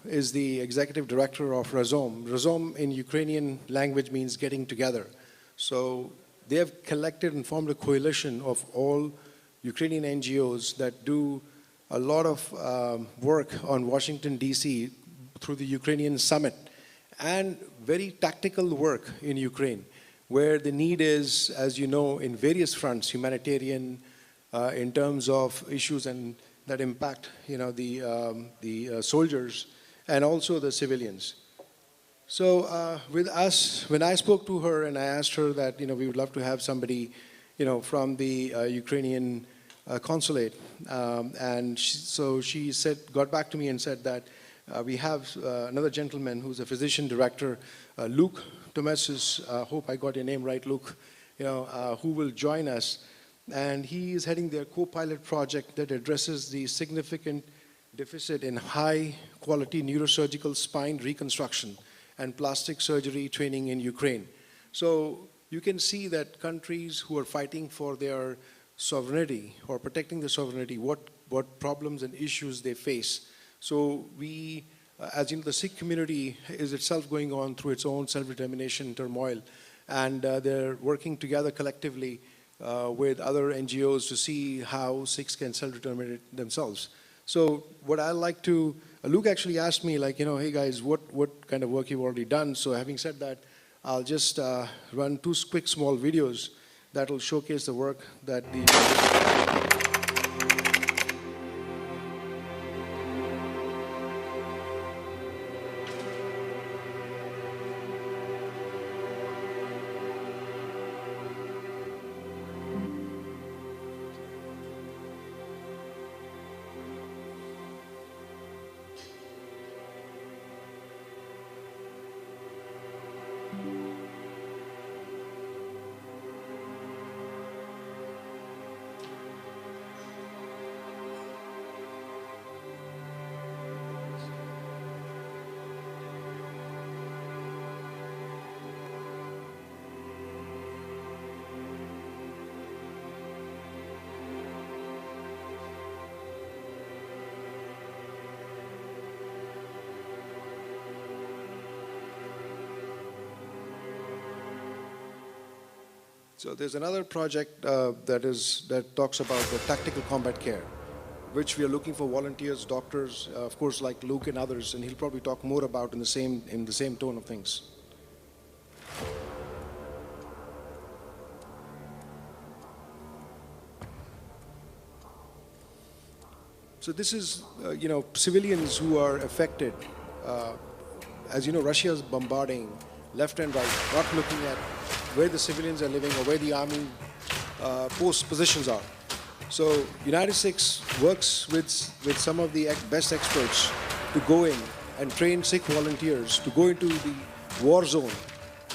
is the executive director of Razom. Razom in Ukrainian language means getting together. So they have collected and formed a coalition of all Ukrainian NGOs that do a lot of work on Washington, D.C. through the Ukrainian summit, and very tactical work in Ukraine, where the need is, as you know, in various fronts, humanitarian, in terms of issues and that impact, the soldiers and also the civilians. So with us, when I spoke to her and I asked her that, we would love to have somebody, from the Ukrainian consulate, and so she got back to me and said that we have another gentleman who's a physician director, Luke Tomesis, hope I got your name right, Luke, who will join us. And he is heading their co-pilot project that addresses the significant deficit in high-quality neurosurgical spine reconstruction and plastic surgery training in Ukraine. So you can see that countries who are fighting for their sovereignty or protecting their sovereignty, what problems and issues they face. So we, as the Sikh community is itself going on through its own self-determination turmoil, and they're working together collectively with other NGOs to see how Sikhs can self-determine themselves. So what I like to, Luke actually asked me, hey guys, what kind of work you've already done? So having said that, I'll just run 2 quick small videos that will showcase the work that the... So there's another project that talks about the tactical combat care, which we are looking for volunteers, doctors, of course, like Luke and others, and he'll probably talk more about in the same tone of things. So this is, civilians who are affected. As you know, Russia is bombarding left and right, not looking at where the civilians are living or where the army post positions are. So United States works with some of the best experts to go in and train Sikh volunteers to go into the war zone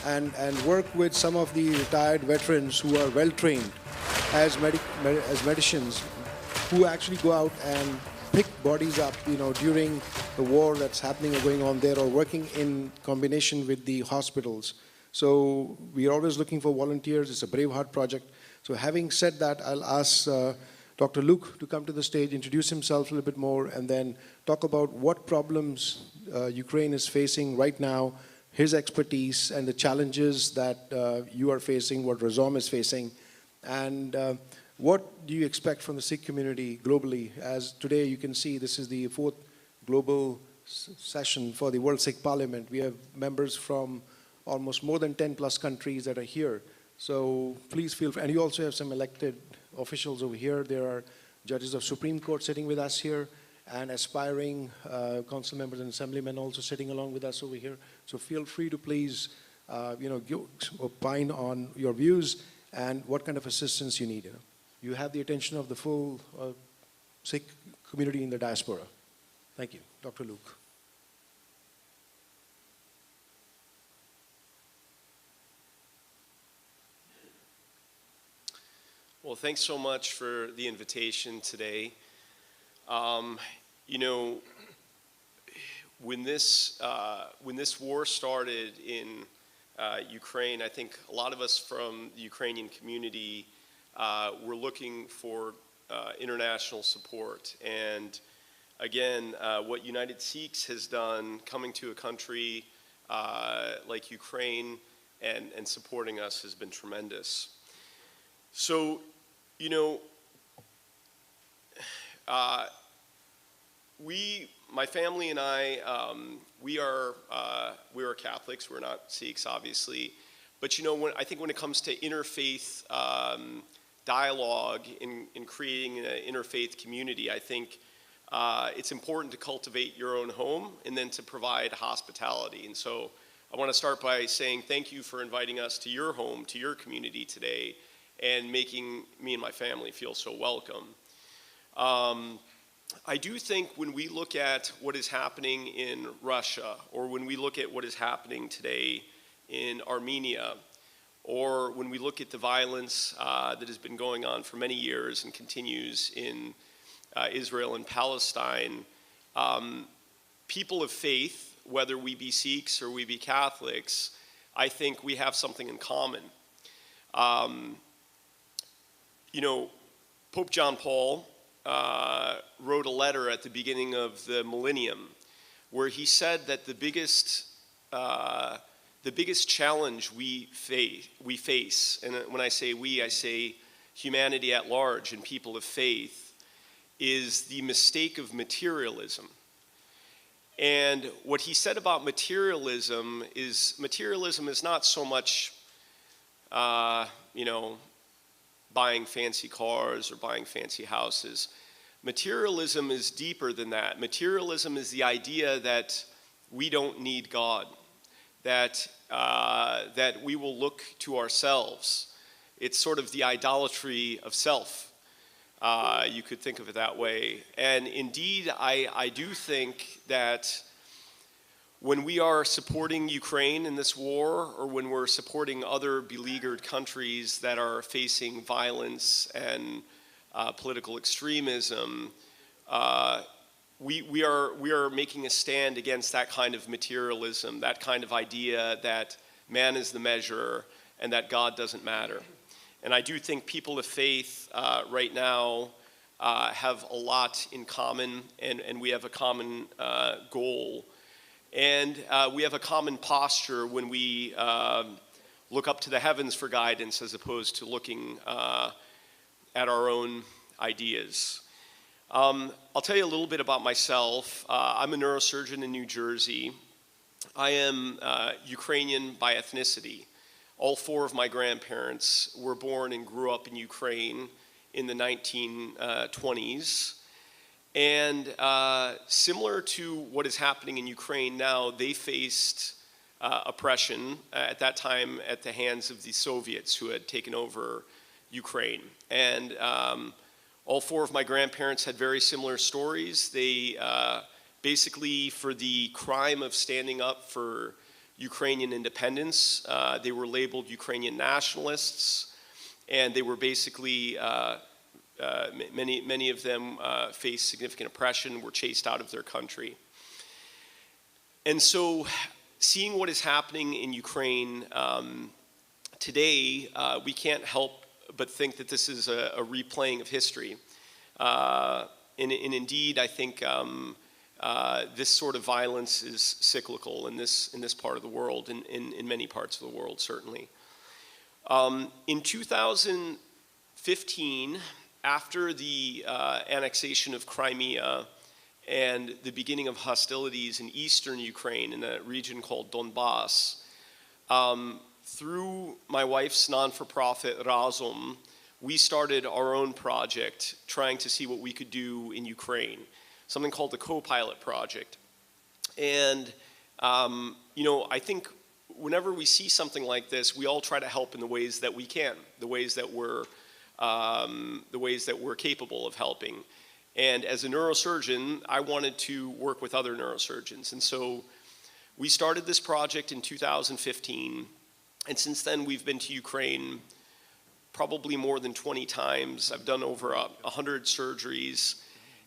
and work with some of the retired veterans who are well trained as medicians, who actually go out and pick bodies up, during the war that's happening or going on there, or working in combination with the hospitals. So we are always looking for volunteers. It's a Braveheart project. So having said that, I'll ask Dr. Luke to come to the stage, introduce himself a little bit more, and then talk about what problems Ukraine is facing right now, his expertise, and the challenges that you are facing, what Razom is facing, and what do you expect from the Sikh community globally? As today you can see, this is the 4th global session for the World Sikh Parliament. We have members from almost more than 10 plus countries that are here. So please feel free. And you also have some elected officials over here. There are judges of Supreme Court sitting with us here, and aspiring council members and assemblymen also sitting along with us over here. So feel free to please, opine on your views and what kind of assistance you need. You have the attention of the full Sikh community in the diaspora. Thank you. Dr. Luke. Well, thanks so much for the invitation today. When this war started in Ukraine, I think a lot of us from the Ukrainian community were looking for international support. And again, what United Sikhs has done, coming to a country like Ukraine and supporting us, has been tremendous. So, my family and I, we are Catholics. We're not Sikhs, obviously. But I think when it comes to interfaith dialogue in creating an interfaith community, I think it's important to cultivate your own home and then to provide hospitality. And so I want to start by saying thank you for inviting us to your home, to your community today, and making me and my family feel so welcome. I do think when we look at what is happening in Russia, or when we look at what is happening today in Armenia, or when we look at the violence that has been going on for many years and continues in Israel and Palestine, people of faith, whether we be Sikhs or we be Catholics, I think we have something in common. Pope John Paul wrote a letter at the beginning of the millennium where he said that the biggest challenge we face, and when I say we, I say humanity at large and people of faith, is the mistake of materialism. And what he said about materialism is not so much, buying fancy cars or buying fancy houses. Materialism is deeper than that. Materialism is the idea that we don't need God, that we will look to ourselves. It's sort of the idolatry of self. You could think of it that way. And indeed, I do think that when we are supporting Ukraine in this war, or when we're supporting other beleaguered countries that are facing violence and political extremism, we are making a stand against that kind of materialism, that kind of idea that man is the measure and that God doesn't matter. And I do think people of faith right now have a lot in common, and we have a common goal. And we have a common posture when we look up to the heavens for guidance as opposed to looking at our own ideas. I'll tell you a little bit about myself. I'm a neurosurgeon in New Jersey. I am Ukrainian by ethnicity. All four of my grandparents were born and grew up in Ukraine in the 1920s. And similar to what is happening in Ukraine now, they faced oppression at that time at the hands of the Soviets who had taken over Ukraine. And all four of my grandparents had very similar stories. They basically, for the crime of standing up for Ukrainian independence, they were labeled Ukrainian nationalists, and they were basically, many of them faced significant oppression, were chased out of their country. And so seeing what is happening in Ukraine today, we can't help but think that this is a replaying of history. And indeed, I think this sort of violence is cyclical in this part of the world, in many parts of the world, certainly. In 2015, after the annexation of Crimea and the beginning of hostilities in eastern Ukraine in a region called Donbass, through my wife's non-for-profit Razum, we started our own project trying to see what we could do in Ukraine, something called the Co-Pilot Project. And, you know, I think whenever we see something like this, we all try to help in the ways that we can, the ways that we're capable of helping. And as a neurosurgeon, I wanted to work with other neurosurgeons. And so we started this project in 2015. And since then, we've been to Ukraine probably more than 20 times. I've done over 100 surgeries.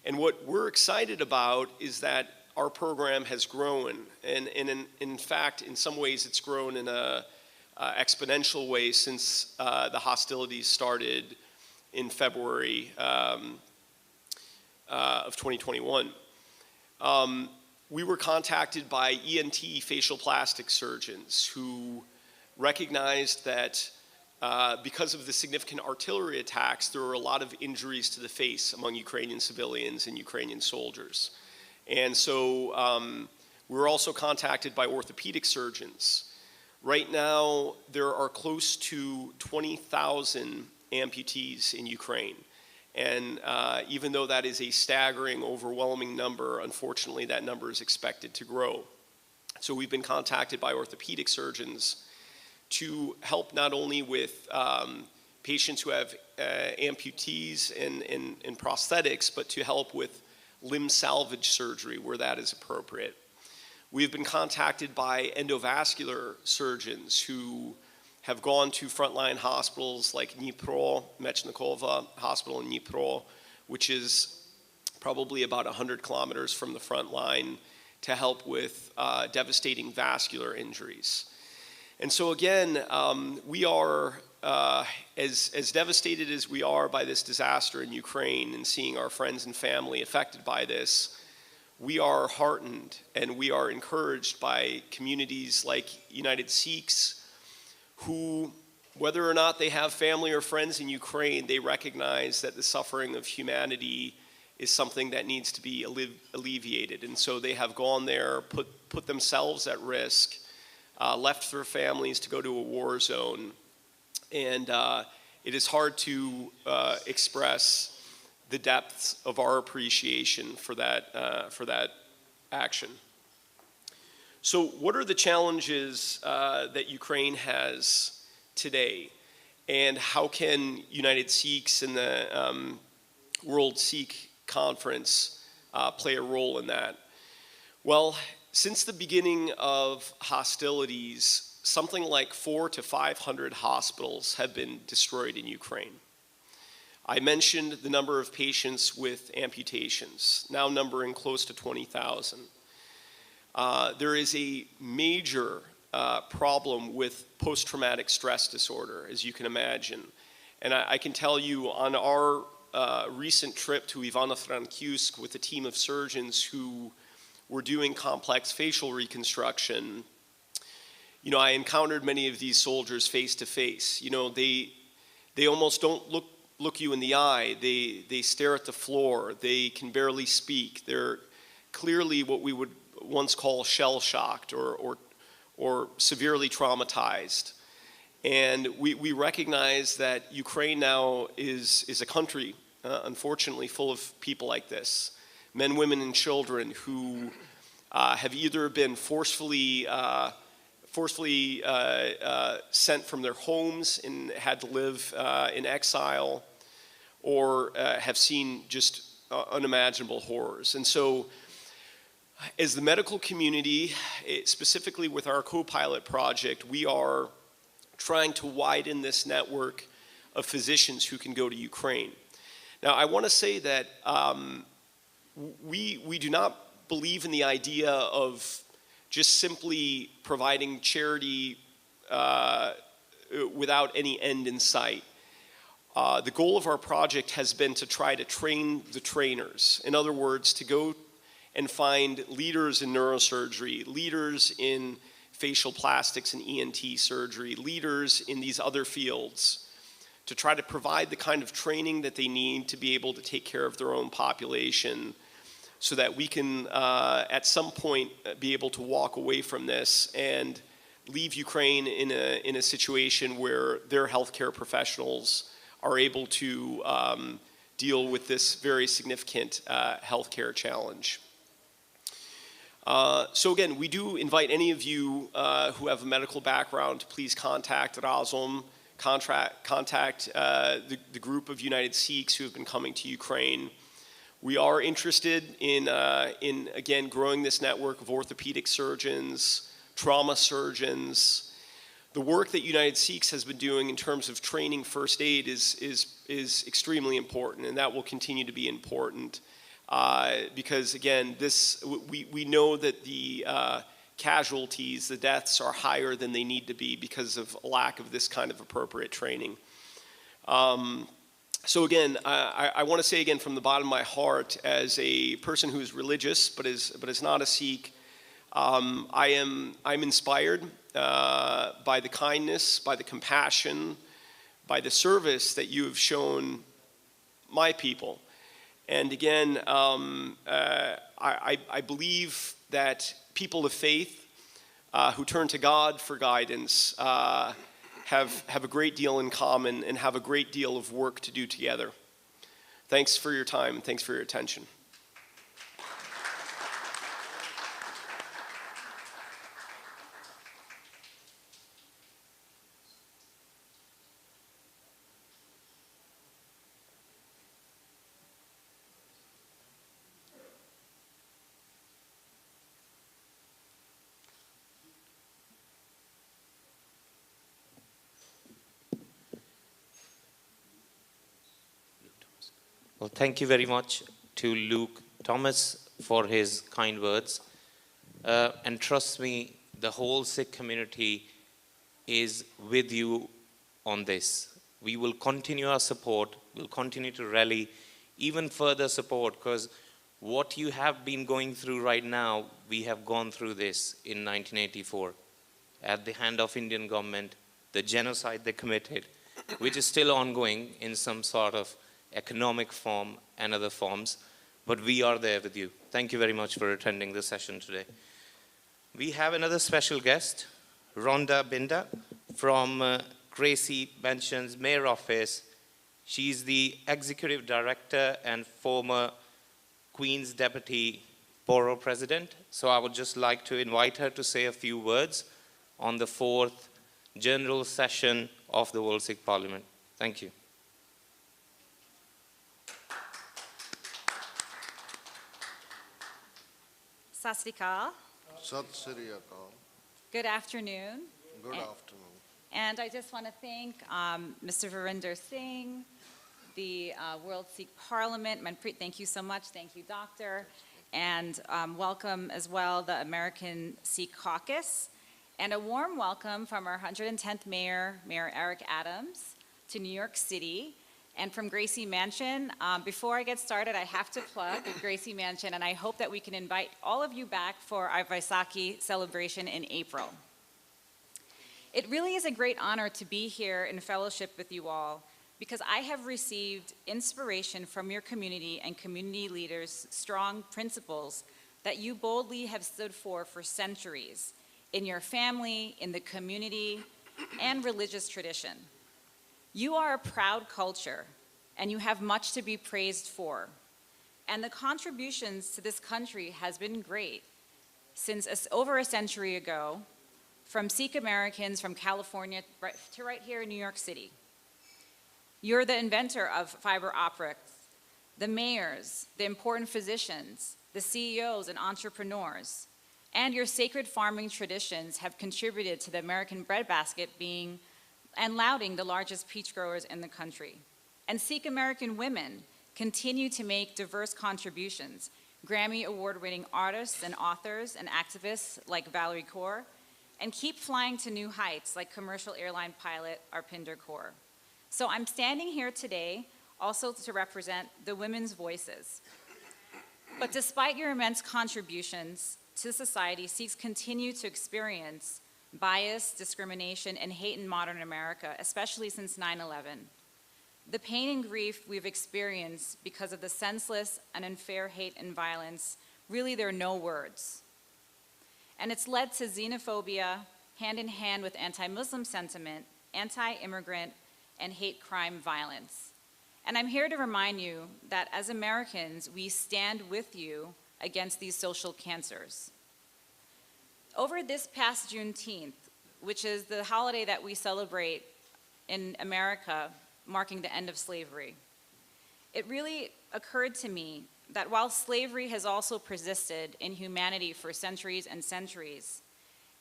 And what we're excited about is that our program has grown. And in fact, in some ways, it's grown in an exponential way since the hostilities started in February of 2021. We were contacted by ENT facial plastic surgeons who recognized that because of the significant artillery attacks, there were a lot of injuries to the face among Ukrainian civilians and Ukrainian soldiers. And so we were also contacted by orthopedic surgeons. Right now, there are close to 20,000 amputees in Ukraine. And even though that is a staggering, overwhelming number, unfortunately, that number is expected to grow. So we've been contacted by orthopedic surgeons to help not only with patients who have amputees and prosthetics, but to help with limb salvage surgery where that is appropriate. We've been contacted by endovascular surgeons who have gone to frontline hospitals like Dnipro, Mechnikova Hospital in Dnipro, which is probably about 100 kilometers from the front line, to help with devastating vascular injuries. And so again, we are, as devastated as we are by this disaster in Ukraine and seeing our friends and family affected by this, we are heartened and we are encouraged by communities like United Sikhs who, whether or not they have family or friends in Ukraine, they recognize that the suffering of humanity is something that needs to be alleviated. And so they have gone there, put themselves at risk, left their families to go to a war zone. And it is hard to express the depths of our appreciation for that action. So what are the challenges that Ukraine has today? And how can United Sikhs and the World Sikh Conference play a role in that? Well, since the beginning of hostilities, something like 400 to 500 hospitals have been destroyed in Ukraine. I mentioned the number of patients with amputations, now numbering close to 20,000. There is a major problem with post-traumatic stress disorder, as you can imagine. And I can tell you on our recent trip to Ivano-Frankivsk with a team of surgeons who were doing complex facial reconstruction, You know, I encountered many of these soldiers face to face. You know, they almost don't look you in the eye. They stare at the floor. They can barely speak. They're clearly what we would once call shell-shocked or severely traumatized. And we recognize that Ukraine now is a country, unfortunately, full of people like this. Men, women, and children who have either been forcefully sent from their homes and had to live in exile, or have seen just unimaginable horrors. And so, as the medical community, specifically with our co-pilot project, we are trying to widen this network of physicians who can go to Ukraine. Now, I want to say that we do not believe in the idea of just simply providing charity without any end in sight. The goal of our project has been to try to train the trainers. In other words, to go and find leaders in neurosurgery, leaders in facial plastics and ENT surgery, leaders in these other fields, to try to provide the kind of training that they need to be able to take care of their own population, so that we can, at some point, be able to walk away from this and leave Ukraine in a situation where their healthcare professionals are able to deal with this very significant healthcare challenge. So again, we do invite any of you who have a medical background to please contact Razom, contact the group of United Sikhs who have been coming to Ukraine. We are interested in again, growing this network of orthopedic surgeons, trauma surgeons. The work that United Sikhs has been doing in terms of training first aid is extremely important, and that will continue to be important. Because again, we know that the casualties, the deaths are higher than they need to be because of a lack of this kind of appropriate training. So again, I want to say again from the bottom of my heart, as a person who is religious but is not a Sikh, I'm inspired by the kindness, by the compassion, by the service that you have shown my people. And again, I believe that people of faith who turn to God for guidance have a great deal in common and have a great deal of work to do together. Thanks for your time and thanks for your attention. Well, thank you very much to Luke Thomas for his kind words. And trust me, the whole Sikh community is with you on this. We will continue our support. We'll continue to rally even further support, because what you have been going through right now, we have gone through this in 1984 at the hand of Indian government, the genocide they committed, which is still ongoing in some sort of economic form and other forms, but we are there with you. Thank you very much for attending this session today. We have another special guest, Rhonda Binda from Gracie Mansion's Mayor Office. She's the Executive Director and former Queen's Deputy Borough President. So I would just like to invite her to say a few words on the 4th General Session of the World Sikh Parliament. Thank you. Sat Sri Akal. Sat Sri Akal. Good afternoon. Good afternoon. And I just want to thank Mr. Virender Singh, the World Sikh Parliament. Manpreet, thank you so much. Thank you, Doctor. And welcome as well the American Sikh Caucus. And a warm welcome from our 110th Mayor, Mayor Eric Adams, to New York City. And from Gracie Mansion, before I get started, I have to plug Gracie Mansion, and I hope that we can invite all of you back for our Vaisakhi celebration in April. It really is a great honor to be here in fellowship with you all, because I have received inspiration from your community and community leaders' strong principles that you boldly have stood for centuries in your family, in the community, and religious tradition. You are a proud culture, and you have much to be praised for. And the contributions to this country has been great since over a century ago, from Sikh Americans from California to right here in New York City. You're the inventor of fiber optics, the mayors, the important physicians, the CEOs and entrepreneurs, and your sacred farming traditions have contributed to the American breadbasket being and lauding the largest peach growers in the country. And Sikh American women continue to make diverse contributions. Grammy award-winning artists and authors and activists like Valerie Kaur, and keep flying to new heights like commercial airline pilot Arpinder Kaur. So I'm standing here today also to represent the women's voices. But despite your immense contributions to society, Sikhs continue to experience bias, discrimination, and hate in modern America, especially since 9/11. The pain and grief we've experienced because of the senseless and unfair hate and violence, really there are no words. And it's led to xenophobia, hand in hand with anti-Muslim sentiment, anti-immigrant, and hate crime violence. And I'm here to remind you that as Americans, we stand with you against these social cancers. Over this past Juneteenth, which is the holiday that we celebrate in America, marking the end of slavery, it really occurred to me that while slavery has also persisted in humanity for centuries and centuries,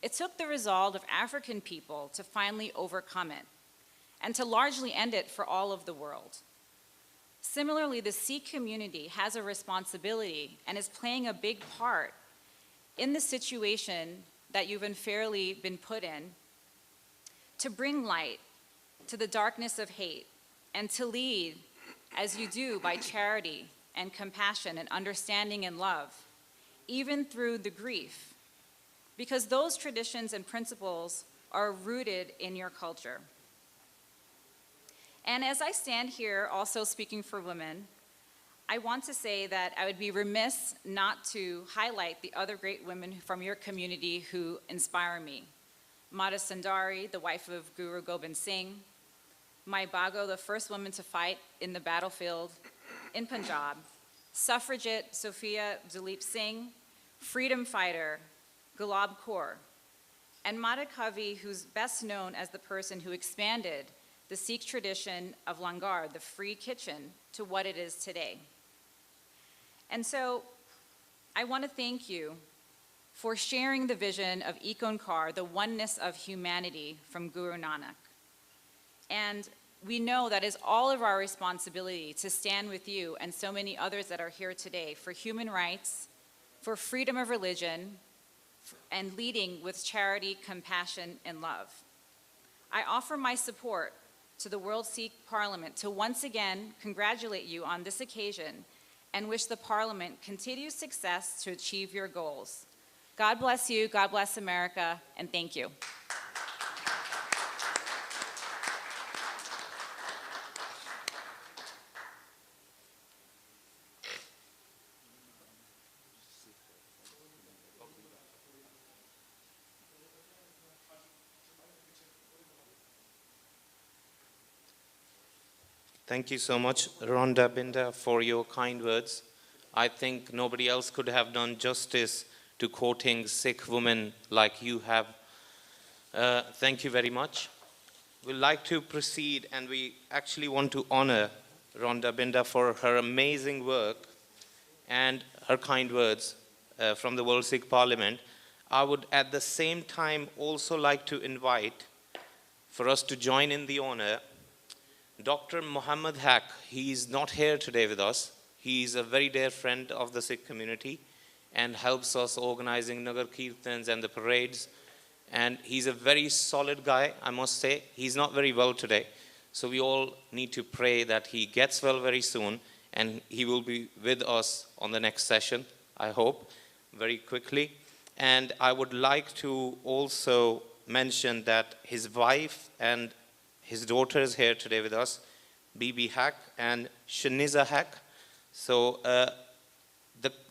it took the resolve of African people to finally overcome it and to largely end it for all of the world. Similarly, the Sikh community has a responsibility and is playing a big part in the situation that you've unfairly been put in to bring light to the darkness of hate and to lead, as you do, by charity and compassion and understanding and love, even through the grief, because those traditions and principles are rooted in your culture. And as I stand here also speaking for women, I want to say that I would be remiss not to highlight the other great women from your community who inspire me. Mata Sundari, the wife of Guru Gobind Singh, Mai Bago, the first woman to fight in the battlefield in Punjab, suffragette Sophia Duleep Singh, freedom fighter Gulab Kaur, and Mata Kavi, who's best known as the person who expanded the Sikh tradition of langar, the free kitchen, to what it is today. And so I want to thank you for sharing the vision of Ikonkar, the oneness of humanity from Guru Nanak. And we know that is all of our responsibility to stand with you and so many others that are here today for human rights, for freedom of religion, and leading with charity, compassion, and love. I offer my support to the World Sikh Parliament to once again congratulate you on this occasion and wish the Parliament continued success to achieve your goals. God bless you, God bless America, and thank you. Thank you so much, Rhonda Binda, for your kind words. I think nobody else could have done justice to quoting Sikh women like you have. Thank you very much. We'd like to proceed, and we actually want to honor Rhonda Binda for her amazing work and her kind words from the World Sikh Parliament. I would at the same time also like to invite for us to join in the honor Dr. Muhammad Haq. He is not here today with us. He is a very dear friend of the Sikh community and helps us organizing Nagar Kirtans and the parades. And he's a very solid guy, I must say. He's not very well today. So we all need to pray that he gets well very soon and he will be with us on the next session, I hope, very quickly. And I would like to also mention that his wife and his daughter is here today with us, Bibi Haq and Shaniza Haq. So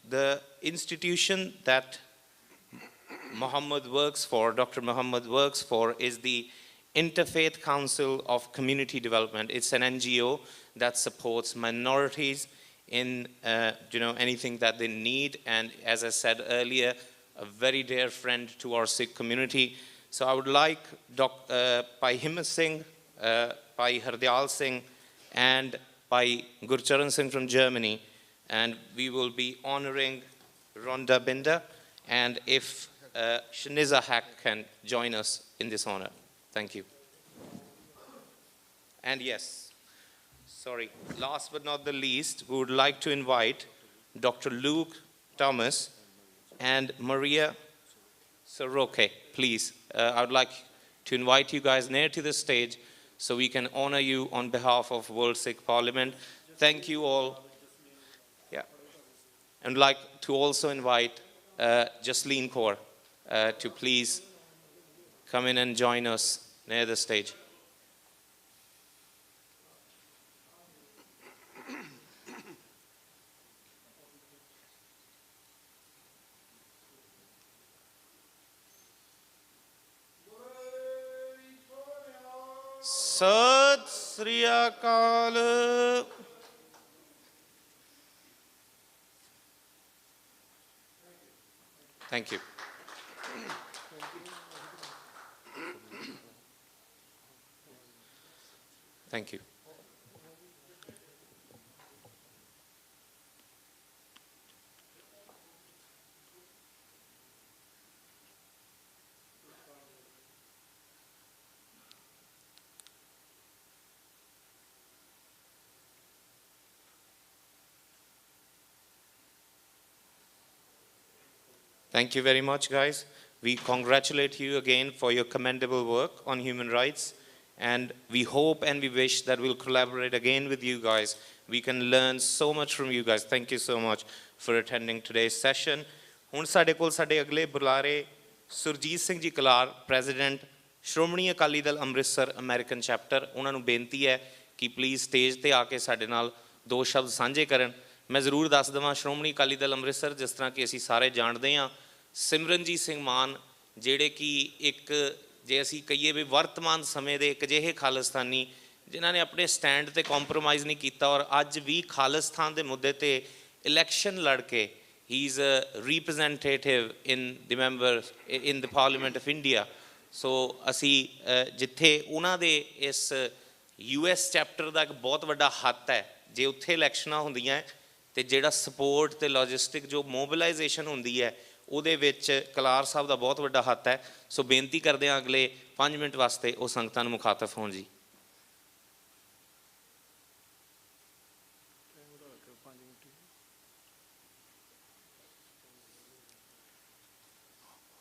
the institution that Muhammad works for, Dr. Muhammad works for, is the Interfaith Council of Community Development. It's an NGO that supports minorities in anything that they need, and as I said earlier, a very dear friend to our Sikh community. So I would like Bhai Himmat Singh, Bhai Hardyal Singh, and Bhai Gurcharan Singh from Germany, and we will be honoring Rhonda Binder, and if Shaniza Haq can join us in this honor. Thank you. And yes, sorry, last but not the least, we would like to invite Dr. Luke Thomas and Maria Soroke, please. I would like to invite you guys near to the stage so we can honor you on behalf of World Sikh Parliament. Thank you all. Yeah. And like to also invite Jasleen Kaur to please come in and join us near the stage. Sat Sri Akal. Thank you. Thank you. Thank you very much, guys. We congratulate you again for your commendable work on human rights. And we hope and we wish that we'll collaborate again with you guys. We can learn so much from you guys. Thank you so much for attending today's session. ਹੁਣ ਸਾਡੇ ਕੋਲ ਸਾਡੇ ਅਗਲੇ ਬੁਲਾਰੇ Surjit Singh ji Kalar, president Shiromani Akali Dal Amritsar American chapter. ਉਹਨਾਂ ਨੂੰ ਬੇਨਤੀ ਹੈ ਕਿ ਪਲੀਜ਼ ਸਟੇਜ ਤੇ ਆ ਕੇ ਸਾਡੇ ਨਾਲ ਦੋ ਸ਼ਬਦ ਸਾਂਝੇ ਕਰਨ। ਮੈਂ ਜ਼ਰੂਰ ਦੱਸ ਦੇਵਾਂ, ਸ਼੍ਰੋਮਣੀ ਅਕਾਲੀ ਦਲ ਅੰਮ੍ਰਿਤਸਰ, ਜਿਸ ਤਰ੍ਹਾਂ ਕਿ ਅਸੀਂ ਸਾਰੇ ਜਾਣਦੇ ਹਾਂ, ਸਿਮਰਨਜੀਤ ਸਿੰਘ ਮਾਨ ਜਿਹੜੇ ਕਿ ਇੱਕ, ਜੇ ਅਸੀਂ ਕਹੀਏ ਵੀ ਵਰਤਮਾਨ ਸਮੇਂ ਦੇ ਇੱਕ ਅਜਿਹੇ ਖਾਲਿਸਤਾਨੀ ਜਿਨ੍ਹਾਂ ਨੇ ਆਪਣੇ ਸਟੈਂਡ 'ਤੇ ਕੰਪਰੋਮਾਈਜ਼ ਨਹੀਂ ਕੀਤਾ ਔਰ ਅੱਜ ਵੀ ਖਾਲਿਸਤਾਨ ਦੇ ਮੁੱਦੇ 'ਤੇ ਇਲੈਕਸ਼ਨ ਲੜ ਕੇ he is a representative in the Parliament of India. So ਅਸੀਂ ਜਿੱਥੇ ਉਹਨਾਂ ਦੇ ਇਸ US ਚੈਪਟਰ ਦਾ ਇੱਕ ਬਹੁਤ ਵੱਡਾ ਹੱਥ ਹੈ, ਜੇ ਉੱਥੇ ਇਲੈਕਸ਼ਨਾਂ ਹੁੰਦੀਆਂ ਅਤੇ ਜਿਹੜਾ ਸਪੋਰਟ ਅਤੇ ਲੌਜਿਸਟਿਕ ਜੋ ਮੋਬਿਲਾਈਜੇਸ਼ਨ ਹੁੰਦੀ ਹੈ ਉਹਦੇ ਵਿੱਚ ਕਲਾਰ ਸਾਹਿਬ ਦਾ ਬਹੁਤ ਵੱਡਾ ਹੱਥ ਹੈ। ਸੋ ਬੇਨਤੀ ਕਰਦੇ ਹਾਂ ਅਗਲੇ 5 ਮਿੰਟ ਵਾਸਤੇ ਉਹ ਸੰਗਤਾਂ ਨੂੰ ਮੁਖਾਤਬ ਹੋਣ ਜੀ।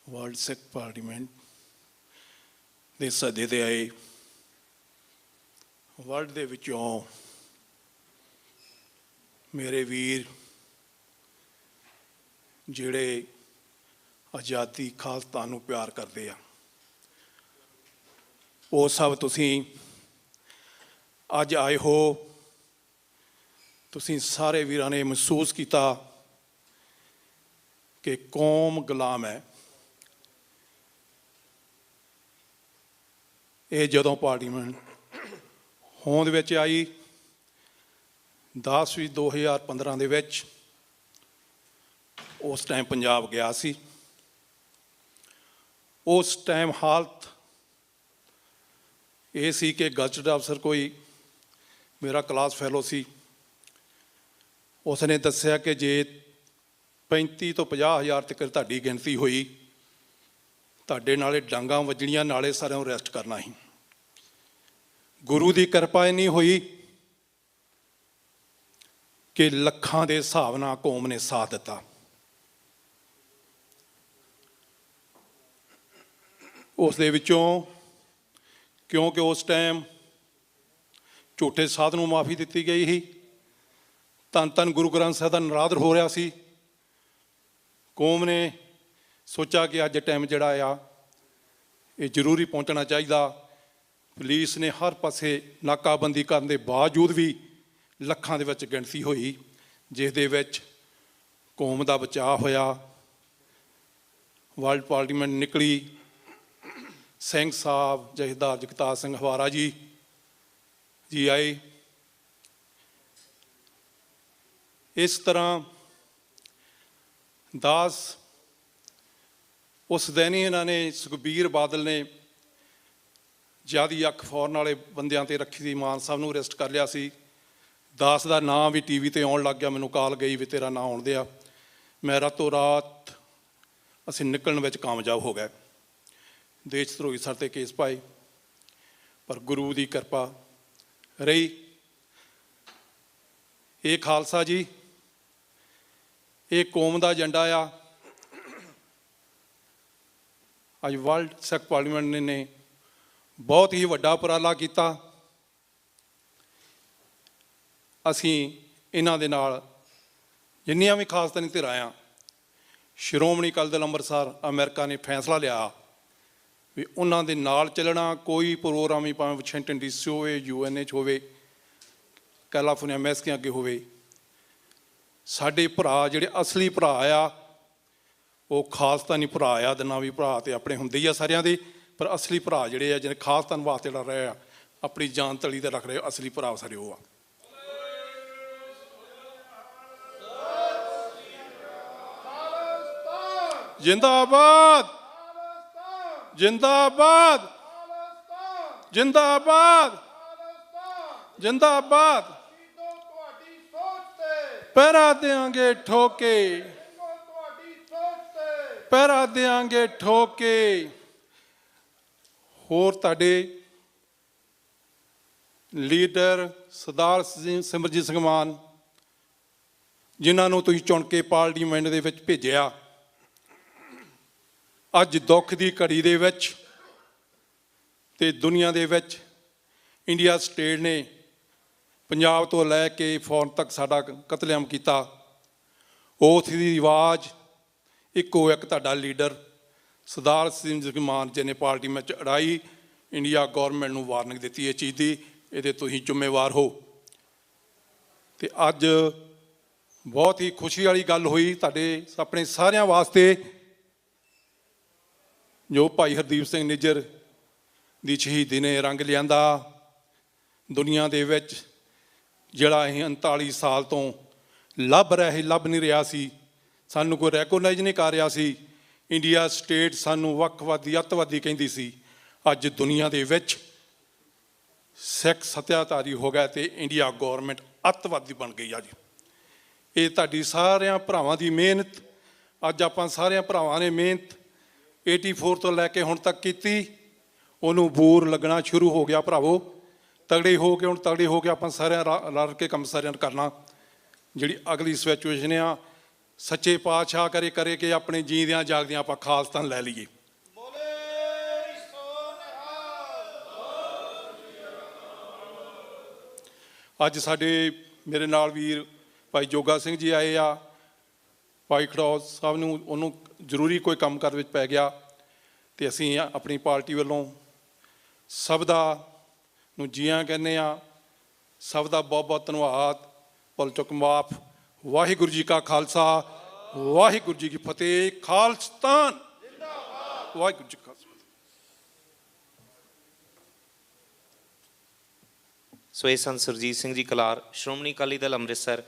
ਵਰਲਡ ਸਿੱਖ ਪਾਰਲੀਮੈਂਟ ਦੇ ਸੱਦੇ 'ਤੇ ਆਏ ਵਰਲਡ ਦੇ ਵਿੱਚੋਂ ਮੇਰੇ ਵੀਰ ਜਿਹੜੇ ਆਜ਼ਾਦੀ ਖਾਲਸਤਾਨ ਨੂੰ ਪਿਆਰ ਕਰਦੇ ਆ, ਉਹ ਸਭ ਤੁਸੀਂ ਅੱਜ ਆਏ ਹੋ। ਤੁਸੀਂ ਸਾਰੇ ਵੀਰਾਂ ਨੇ ਮਹਿਸੂਸ ਕੀਤਾ ਕਿ ਕੌਮ ਗੁਲਾਮ ਹੈ। ਇਹ ਜਦੋਂ ਪਾਰਲੀਮੈਂਟ ਹੋਂਦ ਵਿੱਚ ਆਈ 10/2015 ਦੇ ਵਿੱਚ, ਉਸ ਟਾਈਮ ਪੰਜਾਬ ਗਿਆ ਸੀ। ਉਸ ਟਾਈਮ ਹਾਲਤ ਇਹ ਸੀ ਕਿ ਗਜ਼ਟਡ ਅਫਸਰ ਕੋਈ ਮੇਰਾ ਕਲਾਸ ਫੈਲੋ ਸੀ, ਉਸ ਨੇ ਦੱਸਿਆ ਕਿ ਜੇ 35 ਤੋਂ 50 ਹਜ਼ਾਰ ਤੱਕ ਤੁਹਾਡੀ ਗਿਣਤੀ ਹੋਈ, ਤੁਹਾਡੇ ਨਾਲੇ ਡਾਂਗਾਂ ਵੱਜਣੀਆਂ, ਨਾਲੇ ਸਾਰਿਆਂ ਨੂੰ ਅਰੈਸਟ ਕਰਨਾ ਸੀ। ਗੁਰੂ ਦੀ ਕਿਰਪਾ ਇੰਨੀ ਹੋਈ ਕਿ ਲੱਖਾਂ ਦੇ ਹਿਸਾਬ ਨਾਲ ਕੌਮ ਨੇ ਸਾਥ ਦਿੱਤਾ। ਉਸ ਦੇ ਵਿੱਚੋਂ ਕਿਉਂਕਿ ਉਸ ਟਾਈਮ ਝੂਠੇ ਸਾਧ ਨੂੰ ਮਾਫੀ ਦਿੱਤੀ ਗਈ ਸੀ, ਧੰਨ ਧੰਨ ਗੁਰੂ ਗ੍ਰੰਥ ਸਾਹਿਬ ਦਾ ਨਰਾਦਰ ਹੋ ਰਿਹਾ ਸੀ, ਕੌਮ ਨੇ ਸੋਚਿਆ ਕਿ ਅੱਜ ਟਾਈਮ ਜਿਹੜਾ ਆ ਇਹ ਜ਼ਰੂਰੀ ਪਹੁੰਚਣਾ ਚਾਹੀਦਾ। ਪੁਲਿਸ ਨੇ ਹਰ ਪਾਸੇ ਨਾਕਾਬੰਦੀ ਕਰਨ ਦੇ ਬਾਵਜੂਦ ਵੀ ਲੱਖਾਂ ਦੇ ਵਿੱਚ ਗਿਣਤੀ ਹੋਈ, ਜਿਸ ਦੇ ਵਿੱਚ ਕੌਮ ਦਾ ਬਚਾਅ ਹੋਇਆ। ਵਰਲਡ ਪਾਰਲੀਮੈਂਟ ਨਿਕਲੀ। ਸਿੰਘ ਸਾਹਿਬ, ਜਥੇਦਾਰ ਜਗਤਾਰ ਸਿੰਘ ਹਵਾਰਾ ਜੀ ਆਏ। ਇਸ ਤਰ੍ਹਾਂ ਦਾਸ ਉਸ ਦਿਨ ਹੀ ਇਹਨਾਂ ਨੇ, ਸੁਖਬੀਰ ਬਾਦਲ ਨੇ ਜ਼ਿਆਦੀ ਅੱਖ ਫੌਰਨ ਵਾਲੇ ਬੰਦਿਆਂ 'ਤੇ ਰੱਖੀ ਸੀ। ਮਾਨ ਸਾਹਿਬ ਨੂੰ ਅਰੈਸਟ ਕਰ ਲਿਆ ਸੀ। ਦਾਸ ਦਾ ਨਾਂ ਵੀ TV 'ਤੇ ਆਉਣ ਲੱਗ ਗਿਆ। ਮੈਨੂੰ ਕਾਲ ਗਈ ਵੀ ਤੇਰਾ ਨਾਂ ਆਉਣ ਦਿਆ। ਮੈਂ ਰਾਤੋਂ ਰਾਤ ਅਸੀਂ ਨਿਕਲਣ ਵਿੱਚ ਕਾਮਯਾਬ ਹੋ ਗਏ। ਦੇਸ਼ ਧਰੋਹੀ ਸਰ 'ਤੇ ਕੇਸ ਪਾਏ, ਪਰ ਗੁਰੂ ਦੀ ਕਿਰਪਾ ਰਹੀ। ਇਹ ਖਾਲਸਾ ਜੀ, ਇਹ ਕੌਮ ਦਾ ਏਜੰਡਾ ਆ। ਅੱਜ ਵਰਲਡ ਸਿੱਖ ਪਾਰਲੀਮੈਂਟ ਨੇ ਬਹੁਤ ਹੀ ਵੱਡਾ ਉਪਰਾਲਾ ਕੀਤਾ। ਅਸੀਂ ਇਹਨਾਂ ਦੇ ਨਾਲ ਜਿੰਨੀਆਂ ਵੀ ਖਾਲਸਤਾਨੀ ਧਿਰਾਂ ਆ, ਸ਼੍ਰੋਮਣੀ ਅਕਾਲੀ ਦਲ ਅੰਮ੍ਰਿਤਸਰ ਅਮਰੀਕਾ ਨੇ ਫੈਸਲਾ ਲਿਆ ਵੀ ਉਹਨਾਂ ਦੇ ਨਾਲ ਚੱਲਣਾ। ਕੋਈ ਪ੍ਰੋਗਰਾਮ ਹੀ ਭਾਵੇਂ ਵਾਸ਼ਿੰਗਟਨ DC ਹੋਵੇ, UN 'ਚ ਹੋਵੇ, ਕੈਲੀਫੋਰਨੀਆ ਮੈਸਕੀਆਂ ਅੱਗੇ ਹੋਵੇ, ਸਾਡੇ ਭਰਾ ਜਿਹੜੇ ਅਸਲੀ ਭਰਾ ਆ ਉਹ ਖਾਲਸਤਾਨੀ ਭਰਾ ਆ। ਦਨਾਵੀ ਭਰਾ ਤੇ ਆਪਣੇ ਹੁੰਦੇ ਹੀ ਆ ਸਾਰਿਆਂ ਦੇ, ਪਰ ਅਸਲੀ ਭਰਾ ਜਿਹੜੇ ਆ, ਜਿਹੜੇ ਖਾਲਸਤਾਨ ਵਾਸਤੇ ਲੜ ਰਹੇ ਆ, ਆਪਣੀ ਜਾਨ ਤਲੀ ਤੇ ਰੱਖ ਰਹੇ, ਅਸਲੀ ਭਰਾ ਸਾਰੇ ਉਹ ਆ। ਜਿੰਦਾਬਾਦ, ਜਿੰਦਾਬਾਦ, ਜਿੰਦਾਬਾਦ, ਜਿੰਦਾਬਾਦ। ਪਹਿਰਾ ਦਿਆਂਗੇ ਠੋਕੇ, ਪਹਿਰਾ ਦਿਆਂਗੇ ਠੋਕੇ। ਹੋਰ ਤੁਹਾਡੇ ਲੀਡਰ ਸਰਦਾਰ ਸਿਮਰਜੀਤ ਸਿੰਘ ਮਾਨ, ਜਿਨ੍ਹਾਂ ਨੂੰ ਤੁਸੀਂ ਚੁਣ ਕੇ ਪਾਰਲੀਮੈਂਟ ਦੇ ਵਿੱਚ ਭੇਜਿਆ, ਅੱਜ ਦੁੱਖ ਦੀ ਘੜੀ ਦੇ ਵਿੱਚ ਤੇ ਦੁਨੀਆ ਦੇ ਵਿੱਚ ਇੰਡੀਆ ਸਟੇਟ ਨੇ ਪੰਜਾਬ ਤੋਂ ਲੈ ਕੇ ਫੌਰਨ ਤੱਕ ਸਾਡਾ ਕਤਲੇਆਮ ਕੀਤਾ। ਉਸ ਦੀ ਆਵਾਜ਼ ਇੱਕੋ ਇੱਕ ਤੁਹਾਡਾ ਲੀਡਰ ਸਰਦਾਰ ਸਿਮਰਜੀਤ ਸਿੰਘ ਮਾਨ ਜੀ ਨੇ ਪਾਰਲੀਮੈਂਟ 'ਚ ਅੜਾਈ। ਇੰਡੀਆ ਗੌਰਮੈਂਟ ਨੂੰ ਵਾਰਨਿੰਗ ਦਿੱਤੀ ਇਹ ਚੀਜ਼ ਦੀ, ਇਹਦੇ ਤੁਸੀਂ ਜ਼ਿੰਮੇਵਾਰ ਹੋ। ਤੇ ਅੱਜ ਬਹੁਤ ਹੀ ਖੁਸ਼ੀ ਵਾਲੀ ਗੱਲ ਹੋਈ ਤੁਹਾਡੇ ਆਪਣੇ ਸਾਰਿਆਂ ਵਾਸਤੇ, ਜੋ ਭਾਈ ਹਰਦੀਪ ਸਿੰਘ ਨਿੱਜਰ ਦੀ ਸ਼ਹੀਦੀ ਨੇ ਰੰਗ ਲਿਆਂਦਾ ਦੁਨੀਆ ਦੇ ਵਿੱਚ, ਜਿਹੜਾ ਅਸੀਂ 39 ਸਾਲ ਤੋਂ ਲੱਭ ਨਹੀਂ ਰਿਹਾ ਸੀ, ਸਾਨੂੰ ਕੋਈ ਰੈਕੋਗਨਾਈਜ਼ ਨਹੀਂ ਕਰ ਰਿਹਾ ਸੀ। ਇੰਡੀਆ ਸਟੇਟ ਸਾਨੂੰ ਵੱਖਵਾਦੀ, ਅੱਤਵਾਦੀ ਕਹਿੰਦੀ ਸੀ। ਅੱਜ ਦੁਨੀਆ ਦੇ ਵਿੱਚ ਸਿੱਖ ਸੱਤਿਆਧਾਰੀ ਹੋ ਗਿਆ ਤੇ ਇੰਡੀਆ ਗੌਰਮੈਂਟ ਅੱਤਵਾਦੀ ਬਣ ਗਈ। ਅੱਜ ਇਹ ਤੁਹਾਡੀ ਸਾਰਿਆਂ ਭਰਾਵਾਂ ਦੀ ਮਿਹਨਤ, ਅੱਜ ਆਪਾਂ ਸਾਰਿਆਂ ਭਰਾਵਾਂ ਨੇ ਮਿਹਨਤ 84 ਤੋਂ ਲੈ ਕੇ ਹੁਣ ਤੱਕ ਕੀਤੀ, ਉਹਨੂੰ ਬੂਰ ਲੱਗਣਾ ਸ਼ੁਰੂ ਹੋ ਗਿਆ। ਭਰਾਵੋ ਤਗੜੇ ਹੋ ਕੇ, ਹੁਣ ਤਗੜੇ ਹੋ ਕੇ ਆਪਾਂ ਸਾਰਿਆਂ ਰਲ ਕੇ ਕੰਮ ਸਾਰਿਆਂ ਨੇ ਕਰਨਾ। ਜਿਹੜੀ ਅਗਲੀ ਸਿਚੁਏਸ਼ਨ ਆ, ਸੱਚੇ ਪਾਤਸ਼ਾਹ ਕਰੇ ਕਿ ਆਪਣੇ ਜੀਂਦਿਆਂ ਜਾਗਦਿਆਂ ਆਪਾਂ ਖਾਲਸਤਾਨ ਲੈ ਲਈਏ। ਅੱਜ ਸਾਡੇ ਮੇਰੇ ਨਾਲ ਵੀਰ ਭਾਈ ਜੋਗਾ ਸਿੰਘ ਜੀ ਆਏ ਆ। ਭਾਈ ਖੜੌਜ ਸਾਹਿਬ ਨੂੰ ਉਹਨੂੰ ਜ਼ਰੂਰੀ ਕੋਈ ਕੰਮ ਕਰ ਵਿੱਚ ਪੈ ਗਿਆ, ਤੇ ਅਸੀਂ ਆਪਣੀ ਪਾਰਟੀ ਵੱਲੋਂ ਸਭ ਦਾ ਨੂੰ ਜੀਆਂ ਕਹਿੰਦੇ ਆ। ਸਭ ਦਾ ਬਹੁਤ ਬਹੁਤ ਧੰਨਵਾਦ। ਭੁੱਲ ਚੁੱਕ ਮਾਫ। ਵਾਹਿਗੁਰੂ ਜੀ ਕਾ ਖਾਲਸਾ, ਵਾਹਿਗੁਰੂ ਜੀ ਕੀ ਫਤਿਹ। ਖਾਲਸਤਾਨ ਵਾਹਿਗੁਰੂ ਜੀ ਕਾ ਖਾਲਸਾ। ਸੋ ਇਹ ਸਨ ਸੁਰਜੀਤ ਸਿੰਘ ਜੀ ਕਲਾਰ, ਸ਼੍ਰੋਮਣੀ ਅਕਾਲੀ ਦਲ ਅੰਮ੍ਰਿਤਸਰ।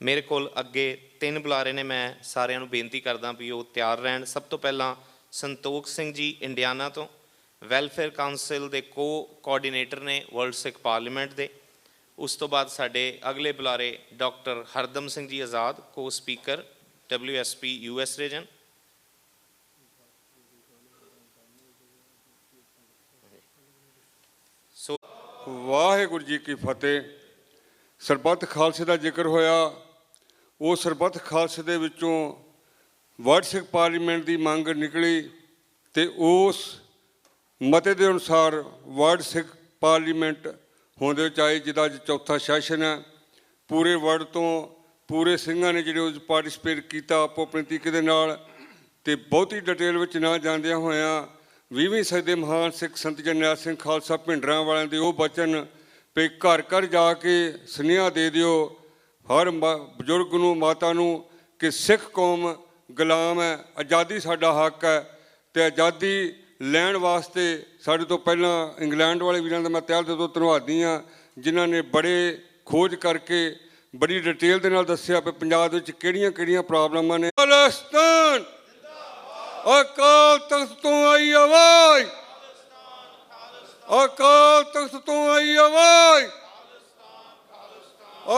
ਮੇਰੇ ਕੋਲ ਅੱਗੇ 3 ਬੁਲਾਰੇ ਨੇ, ਮੈਂ ਸਾਰਿਆਂ ਨੂੰ ਬੇਨਤੀ ਕਰਦਾ ਵੀ ਉਹ ਤਿਆਰ ਰਹਿਣ। ਸਭ ਤੋਂ ਪਹਿਲਾਂ ਸੰਤੋਖ ਸਿੰਘ ਜੀ ਇੰਡੀਆਨਾ ਤੋਂ, ਵੈਲਫੇਅਰ ਕਾਉਂਸਲ ਦੇ ਕੋਆਰਡੀਨੇਟਰ ਨੇ ਵਰਲਡ ਸਿੱਖ ਪਾਰਲੀਮੈਂਟ ਦੇ। ਉਸ ਤੋਂ ਬਾਅਦ ਸਾਡੇ ਅਗਲੇ ਬੁਲਾਰੇ ਡਾਕਟਰ ਹਰਦਮ ਸਿੰਘ ਜੀ ਆਜ਼ਾਦ, ਕੋ ਸਪੀਕਰ WSP US ਰੀਜਨ। ਸੋ ਵਾਹਿਗੁਰੂ ਜੀ ਕੀ ਫਤਿਹ। ਸਰਬੱਤ ਖਾਲਸੇ ਦਾ ਜ਼ਿਕਰ ਹੋਇਆ। ਉਹ ਸਰਬੱਤ ਖਾਲਸੇ ਦੇ ਵਿੱਚੋਂ ਵਰਲਡ ਸਿੱਖ ਪਾਰਲੀਮੈਂਟ ਦੀ ਮੰਗ ਨਿਕਲੀ, ਅਤੇ ਉਸ ਮਤੇ ਦੇ ਅਨੁਸਾਰ ਵਰਲਡ ਸਿੱਖ ਪਾਰਲੀਮੈਂਟ ਹੋਂਦੇ ਵਿੱਚ ਆਈ, ਜਿਹਦਾ ਅੱਜ ਚੌਥਾ ਸੈਸ਼ਨ ਹੈ। ਪੂਰੇ ਵਰਲਡ ਤੋਂ ਪੂਰੇ ਸਿੰਘਾਂ ਨੇ ਜਿਹੜੇ ਉਸ ਪਾਰਟੀਸਪੇਟ ਕੀਤਾ ਆਪੋ ਆਪਣੇ ਤਰੀਕੇ ਦੇ ਨਾਲ। ਅਤੇ ਬਹੁਤੀ ਡਿਟੇਲ ਵਿੱਚ ਨਾ ਜਾਂਦਿਆਂ ਹੋਇਆਂ 20ਵੀਂ ਸਦੀ ਦੇ ਮਹਾਨ ਸਿੱਖ ਸੰਤ ਜਰਨੈਲ ਸਿੰਘ ਖਾਲਸਾ ਭਿੰਡਰਾਂ ਵਾਲਿਆਂ ਦੇ ਉਹ ਬਚਨ ਵੀ ਘਰ ਘਰ ਜਾ ਕੇ ਸੁਨੇਹਾ ਦੇ ਦਿਓ ਹਰ ਬਜ਼ੁਰਗ ਨੂੰ, ਮਾਤਾ ਨੂੰ, ਕਿ ਸਿੱਖ ਕੌਮ ਗੁਲਾਮ ਹੈ, ਆਜ਼ਾਦੀ ਸਾਡਾ ਹੱਕ ਹੈ। ਅਤੇ ਆਜ਼ਾਦੀ ਲੈਣ ਵਾਸਤੇ ਸਾਡੇ ਤੋਂ ਪਹਿਲਾਂ ਇੰਗਲੈਂਡ ਵਾਲੇ ਵੀਰਾਂ ਦਾ ਮੈਂ ਤਹਿ ਦਿਲ ਤੋਂ ਧੰਨਵਾਦੀ ਹਾਂ, ਜਿਨ੍ਹਾਂ ਨੇ ਬੜੇ ਖੋਜ ਕਰਕੇ ਬੜੀ ਡਿਟੇਲ ਦੇ ਨਾਲ ਦੱਸਿਆ ਵੀ ਪੰਜਾਬ ਵਿੱਚ ਕਿਹੜੀਆਂ ਕਿਹੜੀਆਂ ਪ੍ਰੋਬਲਮਾਂ ਨੇ। ਖਾਲਿਸਤਾਨ ਅਕਾਲ ਤਖ਼ਤ ਤੋਂ ਆਈ ਆਵਾਜ਼, ਅਕਾਲ ਤਖ਼ਤ ਤੋਂ ਆਈ ਆਵਾਜ਼,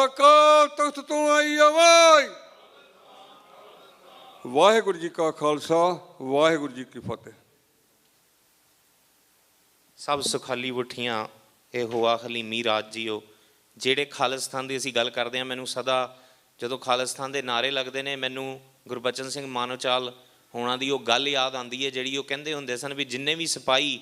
ਅਕਾਲ ਤਖ਼ਤ ਤੋਂ ਆਈ ਆਵਾਜ਼। ਵਾਹਿਗੁਰੂ ਜੀ ਕਾ ਖਾਲਸਾ, ਵਾਹਿਗੁਰੂ ਜੀ ਕੀ ਫਤਿਹ। ਸਭ ਸੁਖਾਲੀ ਉਠੀਆਂ ਇਹ ਹੋਆ ਹਲੀਮੀ ਰਾਜ ਜੀਓ। ਜਿਹੜੇ ਖਾਲਿਸਤਾਨ ਦੀ ਅਸੀਂ ਗੱਲ ਕਰਦੇ ਹਾਂ, ਮੈਨੂੰ ਸਦਾ ਜਦੋਂ ਖਾਲਿਸਤਾਨ ਦੇ ਨਾਅਰੇ ਲੱਗਦੇ ਨੇ ਮੈਨੂੰ ਗੁਰਬਚਨ ਸਿੰਘ ਮਾਨੋਚਾਲ ਹੋਣਾ ਦੀ ਉਹ ਗੱਲ ਯਾਦ ਆਉਂਦੀ ਹੈ, ਜਿਹੜੀ ਉਹ ਕਹਿੰਦੇ ਹੁੰਦੇ ਸਨ ਵੀ ਜਿੰਨੇ ਵੀ ਸਿਪਾਹੀ,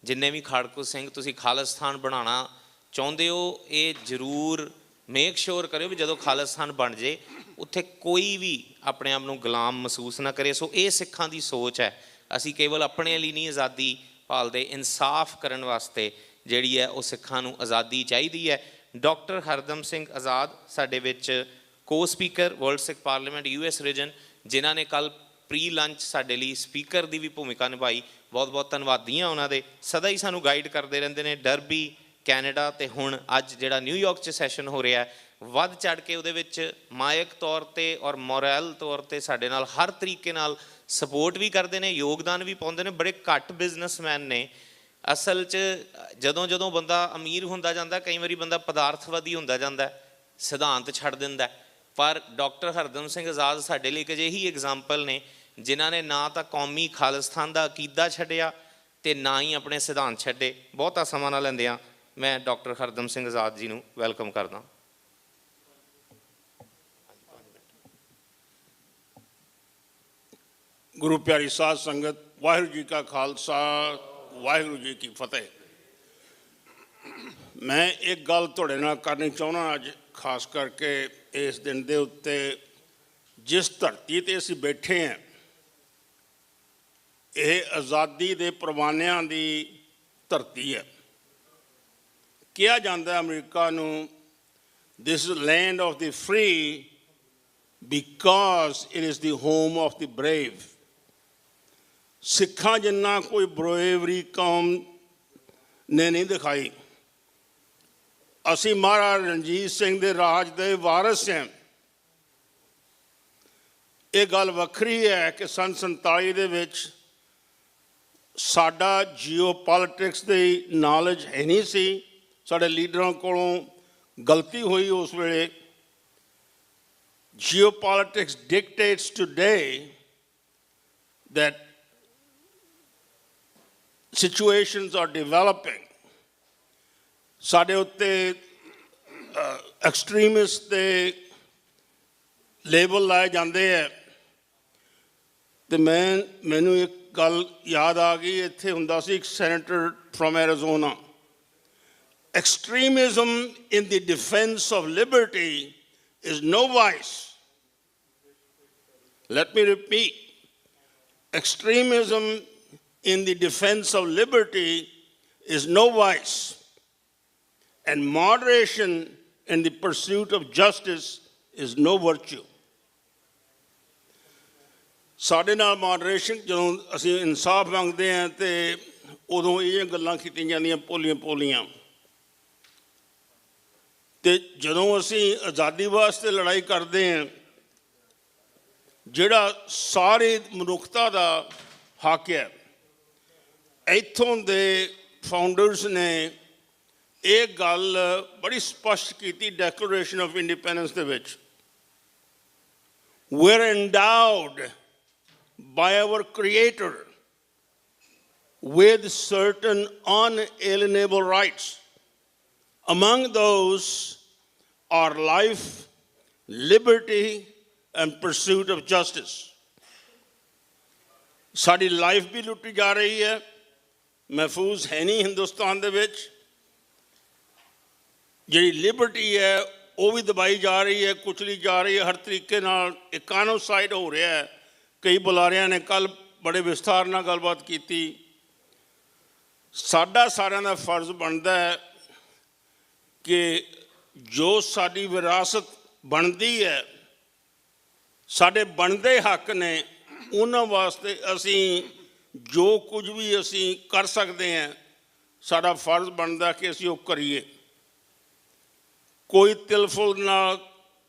ਜਿੰਨੇ ਵੀ ਖਾੜਕੂ ਸਿੰਘ ਤੁਸੀਂ ਖਾਲਿਸਤਾਨ ਬਣਾਉਣਾ ਚਾਹੁੰਦੇ ਹੋ, ਇਹ ਜ਼ਰੂਰ ਮੇਕ ਸ਼ੋਰ ਕਰਿਓ ਵੀ ਜਦੋਂ ਖਾਲਿਸਤਾਨ ਬਣ ਜੇ ਉੱਥੇ ਕੋਈ ਵੀ ਆਪਣੇ ਆਪ ਨੂੰ ਗੁਲਾਮ ਮਹਿਸੂਸ ਨਾ ਕਰੇ। ਸੋ ਇਹ ਸਿੱਖਾਂ ਦੀ ਸੋਚ ਹੈ। ਅਸੀਂ ਕੇਵਲ ਆਪਣੇ ਲਈ ਨਹੀਂ ਆਜ਼ਾਦੀ ਭਾਲਦੇ, ਇਨਸਾਫ ਕਰਨ ਵਾਸਤੇ ਜਿਹੜੀ ਹੈ ਉਹ ਸਿੱਖਾਂ ਨੂੰ ਆਜ਼ਾਦੀ ਚਾਹੀਦੀ ਹੈ। ਡਾਕਟਰ ਹਰਦਮ ਸਿੰਘ ਆਜ਼ਾਦ ਸਾਡੇ ਵਿੱਚ ਕੋ speaker world Sikh parliament US reason, ਜਿਨ੍ਹਾਂ ਨੇ ਕੱਲ੍ਹ ਪ੍ਰੀ ਲੰਚ ਸਾਡੇ ਲਈ ਸਪੀਕਰ ਦੀ ਵੀ ਭੂਮਿਕਾ ਨਿਭਾਈ। ਬਹੁਤ ਬਹੁਤ ਧੰਨਵਾਦੀ ਹਾਂ ਉਹਨਾਂ ਦੇ। ਸਦਾ ਹੀ ਸਾਨੂੰ ਗਾਈਡ ਕਰਦੇ ਰਹਿੰਦੇ ਨੇ। ਡਰਬੀ, ਕੈਨੇਡਾ ਅਤੇ ਹੁਣ ਅੱਜ ਜਿਹੜਾ ਨਿਊਯਾਰਕ 'ਚ ਸੈਸ਼ਨ ਹੋ ਰਿਹਾ, ਵੱਧ ਚੜ੍ਹ ਕੇ ਉਹਦੇ ਵਿੱਚ ਮਾਇਕ ਤੌਰ 'ਤੇ ਔਰ ਮੋਰਲ ਤੌਰ 'ਤੇ ਸਾਡੇ ਨਾਲ ਹਰ ਤਰੀਕੇ ਨਾਲ ਸਪੋਰਟ ਵੀ ਕਰਦੇ ਨੇ, ਯੋਗਦਾਨ ਵੀ ਪਾਉਂਦੇ ਨੇ। ਬੜੇ ਘੱਟ ਬਿਜ਼ਨਸਮੈਨ ਨੇ ਅਸਲ 'ਚ। ਜਦੋਂ ਜਦੋਂ ਬੰਦਾ ਅਮੀਰ ਹੁੰਦਾ ਜਾਂਦਾ, ਕਈ ਵਾਰੀ ਬੰਦਾ ਪਦਾਰਥਵਾਦੀ ਹੁੰਦਾ ਜਾਂਦਾ, ਸਿਧਾਂਤ ਛੱਡ ਦਿੰਦਾ। ਪਰ ਡਾਕਟਰ ਹਰਦਮ ਸਿੰਘ ਆਜ਼ਾਦ ਸਾਡੇ ਲਈ ਇੱਕ ਅਜਿਹੀ ਐਗਜ਼ਾਮਪਲ ਨੇ ਜਿਨ੍ਹਾਂ ਨੇ ਨਾ ਤਾਂ ਕੌਮੀ ਖਾਲਿਸਤਾਨ ਦਾ ਅਕੀਦਾ ਛੱਡਿਆ ਅਤੇ ਨਾ ਹੀ ਆਪਣੇ ਸਿਧਾਂਤ ਛੱਡੇ। ਬਹੁਤਾ ਸਮਾਂ ਨਾ ਲੈਂਦਿਆਂ ਮੈਂ ਡਾਕਟਰ ਹਰਦਮ ਸਿੰਘ ਆਜ਼ਾਦ ਜੀ ਨੂੰ ਵੈਲਕਮ ਕਰਦਾ। ਗੁਰੂ ਪਿਆਰੀ ਸਾਧ ਸੰਗਤ, ਵਾਹਿਗੁਰੂ ਜੀ ਕਾ ਖਾਲਸਾ, ਵਾਹਿਗੁਰੂ ਜੀ ਕੀ ਫਤਿਹ। ਮੈਂ ਇੱਕ ਗੱਲ ਤੁਹਾਡੇ ਨਾਲ ਕਰਨੀ ਚਾਹੁੰਦਾ ਅੱਜ, ਖਾਸ ਕਰਕੇ ਇਸ ਦਿਨ ਦੇ ਉੱਤੇ ਜਿਸ ਧਰਤੀ 'ਤੇ ਅਸੀਂ ਬੈਠੇ ਹਾਂ, ਇਹ ਆਜ਼ਾਦੀ ਦੇ ਪਰਵਾਨਿਆਂ ਦੀ ਧਰਤੀ ਹੈ। ਕਿਹਾ ਜਾਂਦਾ ਅਮਰੀਕਾ ਨੂੰ this is land of the free because it is the home of the brave. ਸਿੱਖਾਂ ਜਿੰਨਾ ਕੋਈ ਬਰੇਵਰੀ ਕੌਮ ਨੇ ਨਹੀਂ ਦਿਖਾਈ। ਅਸੀਂ ਮਹਾਰਾਜਾ ਰਣਜੀਤ ਸਿੰਘ ਦੇ ਰਾਜ ਦੇ ਵਾਰਿਸ ਹਾਂ। ਇਹ ਗੱਲ ਵੱਖਰੀ ਹੈ ਕਿ ਸੰਨ 47 ਦੇ ਵਿੱਚ ਸਾਡਾ ਜੀਓ ਪੋਲੀਟਿਕਸ ਦੀ ਨੌਲੇਜ ਹੈ ਨਹੀਂ ਸੀ। ਸਾਡੇ ਲੀਡਰਾਂ ਕੋਲੋਂ ਗਲਤੀ ਹੋਈ ਉਸ ਵੇਲੇ। Geopolitics dictates today that situations are developing. ਸਾਡੇ ਉੱਤੇ ਐਕਸਟ੍ਰੀਮਿਸਟ ਦੇ ਲੇਬਲ ਲਾਏ ਜਾਂਦੇ ਹੈ। ਅਤੇ ਮੈਨੂੰ ਇੱਕ ਗੱਲ ਯਾਦ ਆ ਗਈ। ਇੱਥੇ ਹੁੰਦਾ ਸੀ ਇੱਕ senator from Arizona. Extremism in the defense of liberty is no vice. Let me repeat. Extremism in the defense of liberty is no vice. And moderation in the pursuit of justice is no virtue. ਸਾਡੇ ਨਾਲ moderation, ਜਦੋਂ ਅਸੀਂ ਇਨਸਾਫ ਮੰਗਦੇ ਹਾਂ ਅਤੇ ਉਦੋਂ ਇਹ ਗੱਲਾਂ ਕੀਤੀਆਂ ਜਾਂਦੀਆਂ ਪੋਲੀਆਂ। ਅਤੇ ਜਦੋਂ ਅਸੀਂ ਆਜ਼ਾਦੀ ਵਾਸਤੇ ਲੜਾਈ ਕਰਦੇ ਹਾਂ, ਜਿਹੜਾ ਸਾਰੀ ਮਨੁੱਖਤਾ ਦਾ ਹੱਕ ਹੈ, ਇੱਥੋਂ ਦੇ ਫਾਊਂਡਰਸ ਨੇ ਇਹ ਗੱਲ ਬੜੀ ਸਪਸ਼ਟ ਕੀਤੀ ਡੈਕਲੇਰੇਸ਼ਨ ਆਫ ਇੰਡੀਪੈਂਡੈਂਸ ਦੇ ਵਿੱਚ। We are endowed by our Creator with certain unalienable rights. Among those are life, liberty, and pursuit of justice. ਸਾਡੀ ਲਾਈਫ ਵੀ ਲੁੱਟੀ ਜਾ ਰਹੀ ਹੈ, ਮਹਿਫੂਜ਼ ਹੈ ਨਹੀਂ ਹਿੰਦੁਸਤਾਨ ਦੇ ਵਿੱਚ। ਜਿਹੜੀ ਲਿਬਰਟੀ ਹੈ ਉਹ ਵੀ ਦਬਾਈ ਜਾ ਰਹੀ ਹੈ, ਕੁਚਲੀ ਜਾ ਰਹੀ ਹੈ ਹਰ ਤਰੀਕੇ ਨਾਲ। ਇਕਾਨੋਸਾਈਡ ਹੋ ਰਿਹਾ ਹੈ। ਕਈ ਬੁਲਾਰਿਆਂ ਨੇ ਕੱਲ੍ਹ ਬੜੇ ਵਿਸਥਾਰ ਨਾਲ ਗੱਲਬਾਤ ਕੀਤੀ ਸਾਡਾ ਸਾਰਿਆਂ ਦਾ ਫਰਜ਼ ਬਣਦਾ ਹੈ ਕਿ ਜੋ ਸਾਡੀ ਵਿਰਾਸਤ ਬਣਦੀ ਹੈ, ਸਾਡੇ ਬਣਦੇ ਹੱਕ ਨੇ, ਉਹਨਾਂ ਵਾਸਤੇ ਅਸੀਂ ਜੋ ਕੁਝ ਵੀ ਅਸੀਂ ਕਰ ਸਕਦੇ ਹਾਂ, ਸਾਡਾ ਫਰਜ਼ ਬਣਦਾ ਕਿ ਅਸੀਂ ਉਹ ਕਰੀਏ। ਕੋਈ ਤਿਲਫੁਲ ਨਾਲ,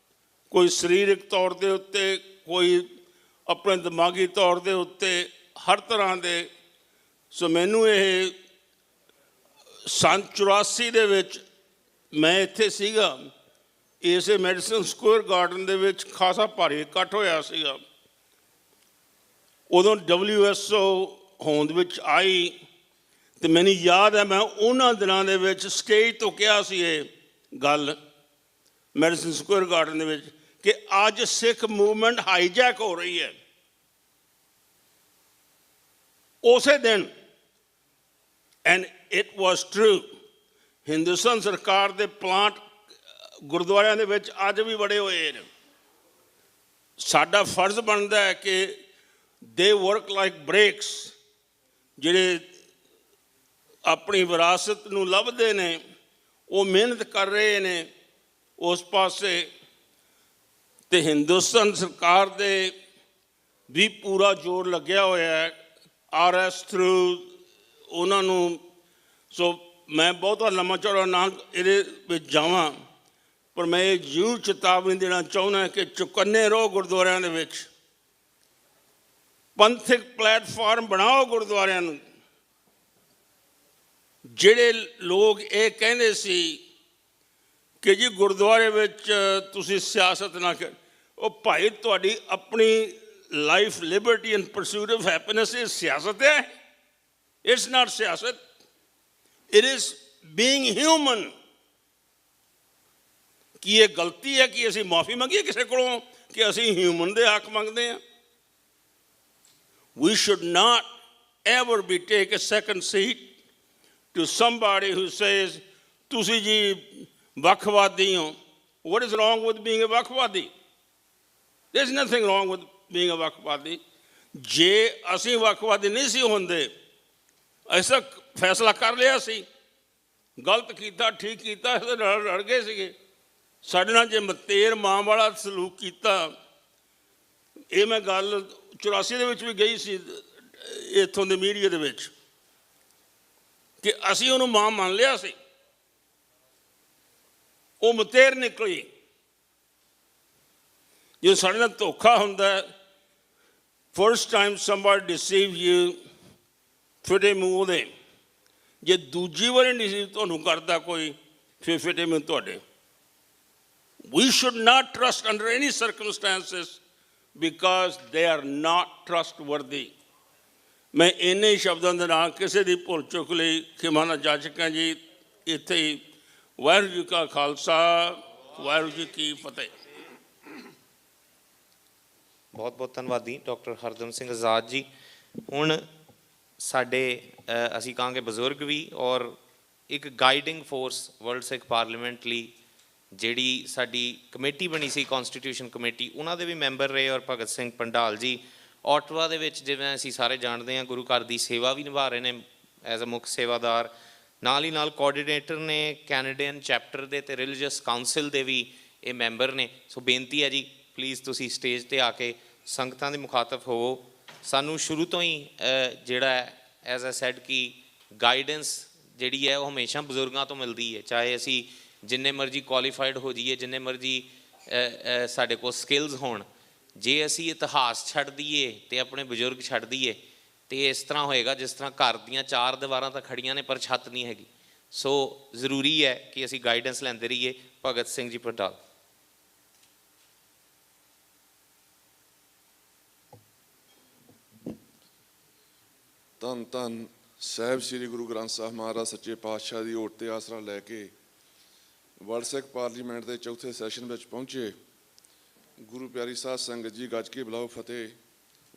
ਕੋਈ ਸਰੀਰਕ ਤੌਰ ਦੇ ਉੱਤੇ, ਕੋਈ ਆਪਣੇ ਦਿਮਾਗੀ ਤੌਰ ਦੇ ਉੱਤੇ, ਹਰ ਤਰ੍ਹਾਂ ਦੇ। ਸੋ ਮੈਨੂੰ ਇਹ ਸੰਨ 84 ਦੇ ਵਿੱਚ ਮੈਂ ਇੱਥੇ ਸੀਗਾ, ਇਸੇ ਮੈਡੀਸਨ ਸਕੁਅਰ ਗਾਰਡਨ ਦੇ ਵਿੱਚ ਖਾਸਾ ਭਾਰੀ ਇਕੱਠ ਹੋਇਆ ਸੀਗਾ। ਉਦੋਂ WHO ਹੋਂਦ ਵਿੱਚ ਆਈ ਅਤੇ ਮੈਨੂੰ ਯਾਦ ਹੈ ਮੈਂ ਉਹਨਾਂ ਦਿਨਾਂ ਦੇ ਵਿੱਚ ਸਟੇਜ ਤੋਂ ਕਿਹਾ ਸੀ ਇਹ ਗੱਲ ਮੈਡੀਸਨ ਸਕੁਅਰ ਗਾਰਡਨ ਦੇ ਵਿੱਚ ਕਿ ਅੱਜ ਸਿੱਖ ਮੂਵਮੈਂਟ ਹਾਈਜੈਕ ਹੋ ਰਹੀ ਹੈ। ਉਸੇ ਦਿਨ, and it was true, Hindustan ਸਰਕਾਰ ਦੇ ਪਲਾਂਟ ਗੁਰਦੁਆਰਿਆਂ ਦੇ ਵਿੱਚ ਅੱਜ ਵੀ ਬੜੇ ਹੋਏ ਨੇ। ਸਾਡਾ ਫਰਜ਼ ਬਣਦਾ ਹੈ ਕਿ ਦੇ ਵਰਕ ਲਾਈਕ ਬ੍ਰੇਕਸ, ਜਿਹੜੇ ਆਪਣੀ ਵਿਰਾਸਤ ਨੂੰ ਲੱਭਦੇ ਨੇ, ਉਹ ਮਿਹਨਤ ਕਰ ਰਹੇ ਨੇ ਉਸ ਪਾਸੇ, ਅਤੇ ਹਿੰਦੁਸਤਾਨ ਸਰਕਾਰ ਦੇ ਵੀ ਪੂਰਾ ਜ਼ੋਰ ਲੱਗਿਆ ਹੋਇਆ ਹੈ RS ਥਰੂ ਉਹਨਾਂ ਨੂੰ। ਸੋ ਮੈਂ ਬਹੁਤਾ ਲੰਮਾ ਚੌੜਾ ਨਾ ਇਹਦੇ ਵਿੱਚ ਜਾਵਾਂ, ਪਰ ਮੈਂ ਇਹ ਜ਼ਰੂਰ ਚੇਤਾਵਨੀ ਦੇਣਾ ਚਾਹੁੰਦਾ ਕਿ ਚੁਕੰਨੇ ਰਹੋ ਗੁਰਦੁਆਰਿਆਂ ਦੇ ਵਿੱਚ, ਪੰਥਕ ਪਲੇਟਫਾਰਮ ਬਣਾਓ ਗੁਰਦੁਆਰਿਆਂ ਨੂੰ। ਜਿਹੜੇ ਲੋਕ ਇਹ ਕਹਿੰਦੇ ਸੀ ਕਿ ਜੀ ਗੁਰਦੁਆਰੇ ਵਿੱਚ ਤੁਸੀਂ ਸਿਆਸਤ ਨਾ ਕਰ, ਉਹ ਭਾਈ ਤੁਹਾਡੀ ਆਪਣੀ life Liberty and pursuit of happiness ਇਹ ਸਿਆਸਤ ਹੈ? ਇਟਸ ਨਾਟ ਸਿਆਸਤ, ਇਟ ਇਜ਼ ਬੀਇੰਗ ਹਿਊਮਨ। ਕੀ ਇਹ ਗਲਤੀ ਹੈ ਕਿ ਅਸੀਂ ਮਾਫੀ ਮੰਗੀਏ ਕਿਸੇ ਕੋਲੋਂ ਕਿ ਅਸੀਂ ਹਿਊਮਨ ਦੇ ਹੱਕ ਮੰਗਦੇ ਹਾਂ? We should not ever be take a second seat to somebody who says, ਤੁਸੀਂ ਜੀ ਵੱਖਵਾਦੀ ਹੋ। What is wrong with being a ਵੱਖਵਾਦੀ? There's nothing wrong with being a ਵੱਖਵਾਦੀ। ਜੇ ਅਸੀਂ ਵੱਖਵਾਦੀ ਨਹੀਂ ਸੀ ਹੁੰਦੇ, ਐਸਾ ਫੈਸਲਾ ਕਰ ਲਿਆ ਸੀ, ਗਲਤ ਕੀਤਾ ਠੀਕ ਕੀਤਾ, ਲੜ ਗਏ ਸੀਗੇ, ਸਾਡੇ ਨਾਲ ਜੇ ਮਤੇਰ ਮਾਂ ਵਾਲਾ ਸਲੂਕ ਕੀਤਾ। ਇਹ ਮੈਂ ਗੱਲ 84 ਦੇ ਵਿੱਚ ਵੀ ਗਈ ਸੀ ਇੱਥੋਂ ਦੇ ਮੀਡੀਆ ਦੇ ਵਿੱਚ ਕਿ ਅਸੀਂ ਉਹਨੂੰ ਮਾਂ ਮੰਨ ਲਿਆ ਸੀ, ਉਹ ਮਤੇਰ ਨਿਕਲੀ। ਜੇ ਸਾਡੇ ਨਾਲ ਧੋਖਾ ਹੁੰਦਾ, first time somebody deceive you, ਫਿਟੇ ਮੂੰਹ ਉਹਦੇ। ਜੇ ਦੂਜੀ ਵਾਰੀ ਡਿਸੀਵ ਤੁਹਾਨੂੰ ਕਰਦਾ ਕੋਈ, ਫਿਰ ਫਿਟੇ ਮੂੰਹ ਤੁਹਾਡੇ। We should not trust under any circumstances because they are not trustworthy. ਮੈਂ ਇੰਨੇ ਹੀ ਸ਼ਬਦਾਂ ਦੇ ਨਾਲ ਕਿਸੇ ਦੀ ਭੁੱਲ ਚੁੱਕ ਲਈ ਖਿਮਾ ਨਾ ਜਾਚਕਾਂ ਜੀ। ਇੱਥੇ ਹੀ ਵਾਹਿਗੁਰੂ ਜੀ ਕਾ ਖਾਲਸਾ, ਵਾਹਿਗੁਰੂ ਜੀ ਕੀ ਫਤਿਹ। ਬਹੁਤ ਬਹੁਤ ਧੰਨਵਾਦੀ ਡਾਕਟਰ ਹਰਦਮ ਸਿੰਘ ਆਜ਼ਾਦ ਜੀ। ਹੁਣ ਸਾਡੇ ਅਸੀਂ ਕਹਾਂਗੇ ਬਜ਼ੁਰਗ ਵੀ ਔਰ ਇੱਕ guiding force world Sikh parliament ਲਈ ਜਿਹੜੀ ਸਾਡੀ ਕਮੇਟੀ ਬਣੀ ਸੀ, ਕੌਂਸਟੀਟਿਊਸ਼ਨ ਕਮੇਟੀ, ਉਹਨਾਂ ਦੇ ਵੀ ਮੈਂਬਰ ਰਹੇ। ਔਰ ਭਗਤ ਸਿੰਘ ਪੰਡਾਲ ਜੀ ਆਟਵਾ ਦੇ ਵਿੱਚ, ਜਿਵੇਂ ਅਸੀਂ ਸਾਰੇ ਜਾਣਦੇ ਹਾਂ, ਗੁਰੂ ਘਰ ਦੀ ਸੇਵਾ ਵੀ ਨਿਭਾ ਰਹੇ ਨੇ ਐਜ਼ ਅ ਮੁੱਖ ਸੇਵਾਦਾਰ। ਨਾਲ ਹੀ ਨਾਲ ਕੋਆਰਡੀਨੇਟਰ ਨੇ ਕੈਨੇਡੀਅਨ ਚੈਪਟਰ ਦੇ ਅਤੇ ਰਿਲੀਜੀਅਸ ਕਾਊਂਸਿਲ ਦੇ ਵੀ ਇਹ ਮੈਂਬਰ ਨੇ। ਸੋ ਬੇਨਤੀ ਹੈ ਜੀ, ਪਲੀਜ਼ ਤੁਸੀਂ ਸਟੇਜ 'ਤੇ ਆ ਕੇ ਸੰਗਤਾਂ ਦੇ ਮੁਖਾਤਬ ਹੋਵੋ। ਸਾਨੂੰ ਸ਼ੁਰੂ ਤੋਂ ਹੀ ਜਿਹੜਾ ਐਜ਼ ਅ ਸੈਡ ਕਿ ਗਾਈਡੈਂਸ ਜਿਹੜੀ ਹੈ ਉਹ ਹਮੇਸ਼ਾ ਬਜ਼ੁਰਗਾਂ ਤੋਂ ਮਿਲਦੀ ਹੈ। ਚਾਹੇ ਅਸੀਂ ਜਿੰਨੇ ਮਰਜ਼ੀ ਕੁਆਲੀਫਾਈਡ ਹੋ ਜਾਈਏ, ਜਿੰਨੇ ਮਰਜ਼ੀ ਸਾਡੇ ਕੋਲ ਸਕਿੱਲਸ ਹੋਣ, ਜੇ ਅਸੀਂ ਇਤਿਹਾਸ ਛੱਡ ਦਈਏ ਅਤੇ ਆਪਣੇ ਬਜ਼ੁਰਗ ਛੱਡ ਦਈਏ ਅਤੇ ਇਸ ਤਰ੍ਹਾਂ ਹੋਏਗਾ ਜਿਸ ਤਰ੍ਹਾਂ ਘਰ ਦੀਆਂ ਚਾਰ ਦੀਵਾਰਾਂ ਤਾਂ ਖੜੀਆਂ ਨੇ ਪਰ ਛੱਤ ਨਹੀਂ ਹੈਗੀ। ਸੋ ਜ਼ਰੂਰੀ ਹੈ ਕਿ ਅਸੀਂ ਗਾਈਡੈਂਸ ਲੈਂਦੇ ਰਹੀਏ। ਭਗਤ ਸਿੰਘ ਜੀ ਪੰਡਾਲ। ਧੰਨ ਧੰਨ ਸਾਹਿਬ ਸ੍ਰੀ ਗੁਰੂ ਗ੍ਰੰਥ ਸਾਹਿਬ ਮਹਾਰਾਜ ਸੱਚੇ ਪਾਤਸ਼ਾਹ ਦੀ ਓਟ 'ਤੇ ਆਸਰਾ ਲੈ ਕੇ ਵਰਲਡ ਸਿੱਖ ਪਾਰਲੀਮੈਂਟ ਦੇ ਚੌਥੇ ਸੈਸ਼ਨ ਵਿੱਚ ਪਹੁੰਚੇ ਗੁਰੂ ਪਿਆਰੀ ਸਾਧ ਸੰਗਤ ਜੀ, ਗੱਜ ਕੇ ਬੁਲਾਓ ਫਤਿਹ।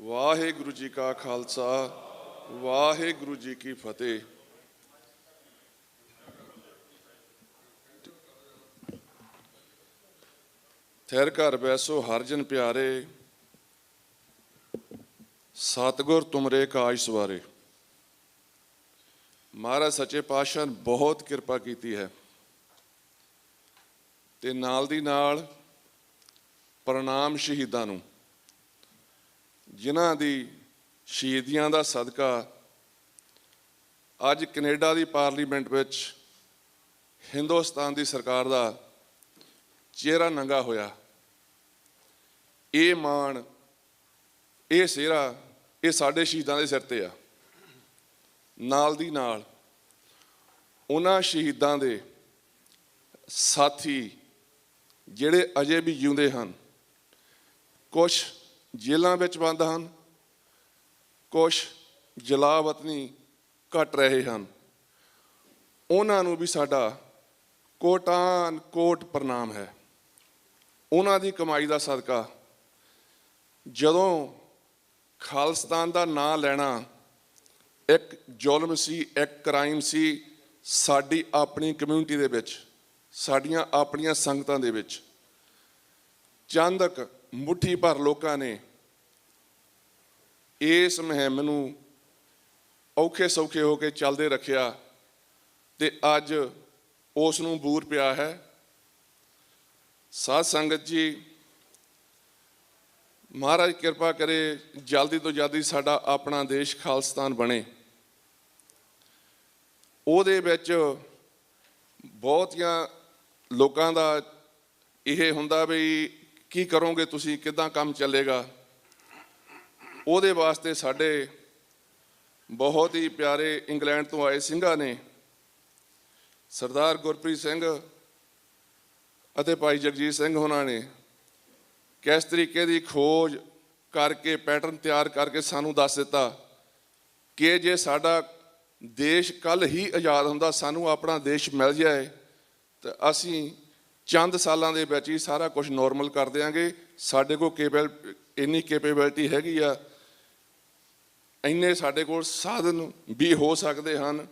ਵਾਹਿਗੁਰੂ ਜੀ ਕਾ ਖਾਲਸਾ, ਵਾਹਿਗੁਰੂ ਜੀ ਕੀ ਫਤਿਹ। ਠਹਿਰ ਘਰ ਬੈਸੋ ਹਰ ਜਨ ਪਿਆਰੇ, ਸਤਿਗੁਰ ਤੁਮਰੇ ਕਾਜ ਸਵਾਰੇ। ਮਹਾਰਾਜ ਸੱਚੇ ਪਾਤਸ਼ਾਹ ਨੇ ਬਹੁਤ ਕਿਰਪਾ ਕੀਤੀ ਹੈ ਤੇ ਨਾਲ ਦੀ ਨਾਲ ਪ੍ਰਣਾਮ ਸ਼ਹੀਦਾਂ ਨੂੰ, ਜਿਨ੍ਹਾਂ ਦੀ ਸ਼ਹੀਦੀਆਂ ਦਾ ਸਦਕਾ ਅੱਜ ਕੈਨੇਡਾ ਦੀ ਪਾਰਲੀਮੈਂਟ ਵਿੱਚ ਹਿੰਦੁਸਤਾਨ ਦੀ ਸਰਕਾਰ ਦਾ ਚਿਹਰਾ ਨੰਗਾ ਹੋਇਆ। ਇਹ ਮਾਣ, ਇਹ ਸਿਹਰਾ, ਇਹ ਸਾਡੇ ਸ਼ਹੀਦਾਂ ਦੇ ਸਿਰ ਤੇ ਆ। ਨਾਲ ਦੀ ਨਾਲ ਉਹਨਾਂ ਸ਼ਹੀਦਾਂ ਦੇ ਸਾਥੀ ਜਿਹੜੇ ਅਜੇ ਵੀ ਜਿਉਂਦੇ ਹਨ, ਕੁਛ ਜੇਲ੍ਹਾਂ ਵਿੱਚ ਬੰਦ ਹਨ, ਕੁਛ ਜਲਾ ਵਤਨੀ ਘਟ ਰਹੇ ਹਨ, ਉਹਨਾਂ ਨੂੰ ਵੀ ਸਾਡਾ ਕੋਟਾਨ ਕੋਟ ਪ੍ਰਣਾਮ ਹੈ। ਉਹਨਾਂ ਦੀ ਕਮਾਈ ਦਾ ਸਦਕਾ ਜਦੋਂ ਖਾਲਿਸਤਾਨ ਦਾ ਨਾਂ ਲੈਣਾ ਇੱਕ ਜ਼ੁਲਮ ਸੀ, ਇੱਕ ਕ੍ਰਾਈਮ ਸੀ ਸਾਡੀ ਆਪਣੀ ਕਮਿਊਨਿਟੀ ਦੇ ਵਿੱਚ, ਸਾਡੀਆਂ ਆਪਣੀਆਂ ਸੰਗਤਾਂ ਦੇ ਵਿੱਚ, ਚੰਦਕ ਮੁੱਠੀ ਭਰ ਲੋਕਾਂ ਨੇ ਇਸ ਮੁਹਿੰਮ ਨੂੰ ਔਖੇ ਸੌਖੇ ਹੋ ਕੇ ਚੱਲਦੇ ਰੱਖਿਆ ਤੇ ਅੱਜ ਉਸ ਨੂੰ ਬੂਰ ਪਿਆ ਹੈ। ਸਾਧ ਸੰਗਤ ਜੀ, ਮਹਾਰਾਜ ਕਿਰਪਾ ਕਰੇ ਜਲਦੀ ਤੋਂ ਜਲਦੀ ਸਾਡਾ ਆਪਣਾ ਦੇਸ਼ ਖਾਲਿਸਤਾਨ ਬਣੇ। ਉਹਦੇ ਵਿੱਚ ਬਹੁਤੀਆਂ ਲੋਕਾਂ ਦਾ ਇਹ ਹੁੰਦਾ ਵੀ ਕੀ ਕਰੋਗੇ ਤੁਸੀਂ, ਕਿੱਦਾਂ ਕੰਮ ਚੱਲੇਗਾ। ਉਹਦੇ ਵਾਸਤੇ ਸਾਡੇ ਬਹੁਤ ਹੀ ਪਿਆਰੇ ਇੰਗਲੈਂਡ ਤੋਂ ਆਏ ਸਿੰਘਾਂ ਨੇ, ਸਰਦਾਰ ਗੁਰਪ੍ਰੀਤ ਸਿੰਘ ਅਤੇ ਭਾਈ ਜਗਜੀਤ ਸਿੰਘ ਉਹਨਾਂ ਨੇ ਕਿਸ ਤਰੀਕੇ ਦੀ ਖੋਜ ਕਰਕੇ ਪੈਟਰਨ ਤਿਆਰ ਕਰਕੇ ਸਾਨੂੰ ਦੱਸ ਦਿੱਤਾ ਕਿ ਜੇ ਸਾਡਾ ਦੇਸ਼ ਕੱਲ੍ਹ ਹੀ ਆਜ਼ਾਦ ਹੁੰਦਾ, ਸਾਨੂੰ ਆਪਣਾ ਦੇਸ਼ ਮਿਲ ਜਾਏ ਤਾਂ ਅਸੀਂ ਚੰਦ ਸਾਲਾਂ ਦੇ ਵਿੱਚ ਹੀ ਸਾਰਾ ਕੁਝ ਨੋਰਮਲ ਕਰ ਦਿਆਂਗੇ। ਸਾਡੇ ਕੋਲ ਇੰਨੀ ਕੈਪੇਬਿਲਿਟੀ ਹੈਗੀ ਆ, ਇੰਨੇ ਸਾਡੇ ਕੋਲ ਸਾਧਨ ਵੀ ਹੋ ਸਕਦੇ ਹਨ,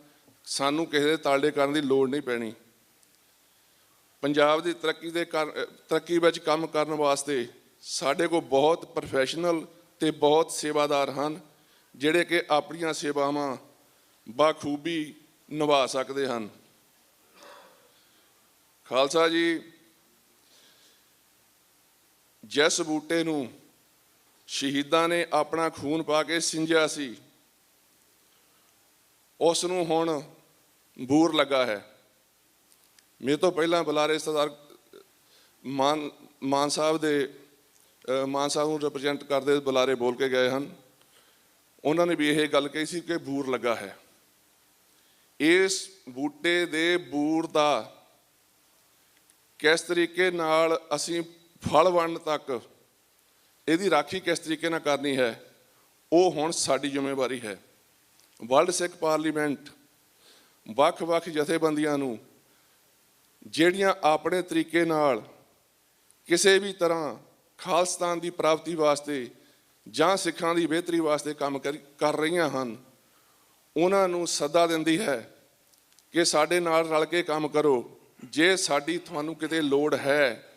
ਸਾਨੂੰ ਕਿਸੇ ਦੇ ਤਾਲੇ ਕਰਨ ਦੀ ਲੋੜ ਨਹੀਂ ਪੈਣੀ। ਪੰਜਾਬ ਦੀ ਤਰੱਕੀ ਵਿੱਚ ਕੰਮ ਕਰਨ ਵਾਸਤੇ ਸਾਡੇ ਕੋਲ ਬਹੁਤ ਪ੍ਰੋਫੈਸ਼ਨਲ ਤੇ ਬਹੁਤ ਸੇਵਾਦਾਰ ਹਨ, ਜਿਹੜੇ ਕਿ ਆਪਣੀਆਂ ਸੇਵਾਵਾਂ ਬਾਖੂਬੀ ਨਿਭਾ ਸਕਦੇ ਹਨ। ਖਾਲਸਾ ਜੀ, ਜਿਸ ਬੂਟੇ ਨੂੰ ਸ਼ਹੀਦਾਂ ਨੇ ਆਪਣਾ ਖੂਨ ਪਾ ਕੇ ਸਿੰਜਿਆ ਸੀ, ਉਸ ਨੂੰ ਹੁਣ ਬੂਰ ਲੱਗਾ ਹੈ। ਮੇਰੇ ਤੋਂ ਪਹਿਲਾਂ ਬੁਲਾਰੇ ਸਰਦਾਰ ਮਾਨ ਸਾਹਿਬ ਨੂੰ ਰਿਪਰੈਜ਼ੈਂਟ ਕਰਦੇ ਬੁਲਾਰੇ ਬੋਲ ਕੇ ਗਏ ਹਨ। ਉਹਨਾਂ ਨੇ ਵੀ ਇਹ ਗੱਲ ਕਹੀ ਸੀ ਕਿ ਬੂਰ ਲੱਗਾ ਹੈ। ਇਸ ਬੂਟੇ ਦੇ ਬੂਰ ਦਾ ਕਿਸ ਤਰੀਕੇ ਨਾਲ ਅਸੀਂ ਫਲ ਵੰਡਣ ਤੱਕ ਇਹਦੀ ਰਾਖੀ ਕਿਸ ਤਰੀਕੇ ਨਾਲ ਕਰਨੀ ਹੈ, ਉਹ ਹੁਣ ਸਾਡੀ ਜ਼ਿੰਮੇਵਾਰੀ ਹੈ। ਵਰਲਡ ਸਿੱਖ ਪਾਰਲੀਮੈਂਟ ਵੱਖ-ਵੱਖ ਜਥੇਬੰਦੀਆਂ ਨੂੰ ਜਿਹੜੀਆਂ ਆਪਣੇ ਤਰੀਕੇ ਨਾਲ ਕਿਸੇ ਵੀ ਤਰ੍ਹਾਂ ਖਾਲਿਸਤਾਨ ਦੀ ਪ੍ਰਾਪਤੀ ਵਾਸਤੇ ਜਾਂ ਸਿੱਖਾਂ ਦੀ ਬਿਹਤਰੀ ਵਾਸਤੇ ਕੰਮ ਕਰ ਰਹੀਆਂ ਹਨ, ਉਹਨਾਂ ਨੂੰ ਸੱਦਾ ਦਿੰਦੀ ਹੈ ਕਿ ਸਾਡੇ ਨਾਲ ਰਲ ਕੇ ਕੰਮ ਕਰੋ। ਜੇ ਸਾਡੀ ਤੁਹਾਨੂੰ ਕਿਤੇ ਲੋੜ ਹੈ,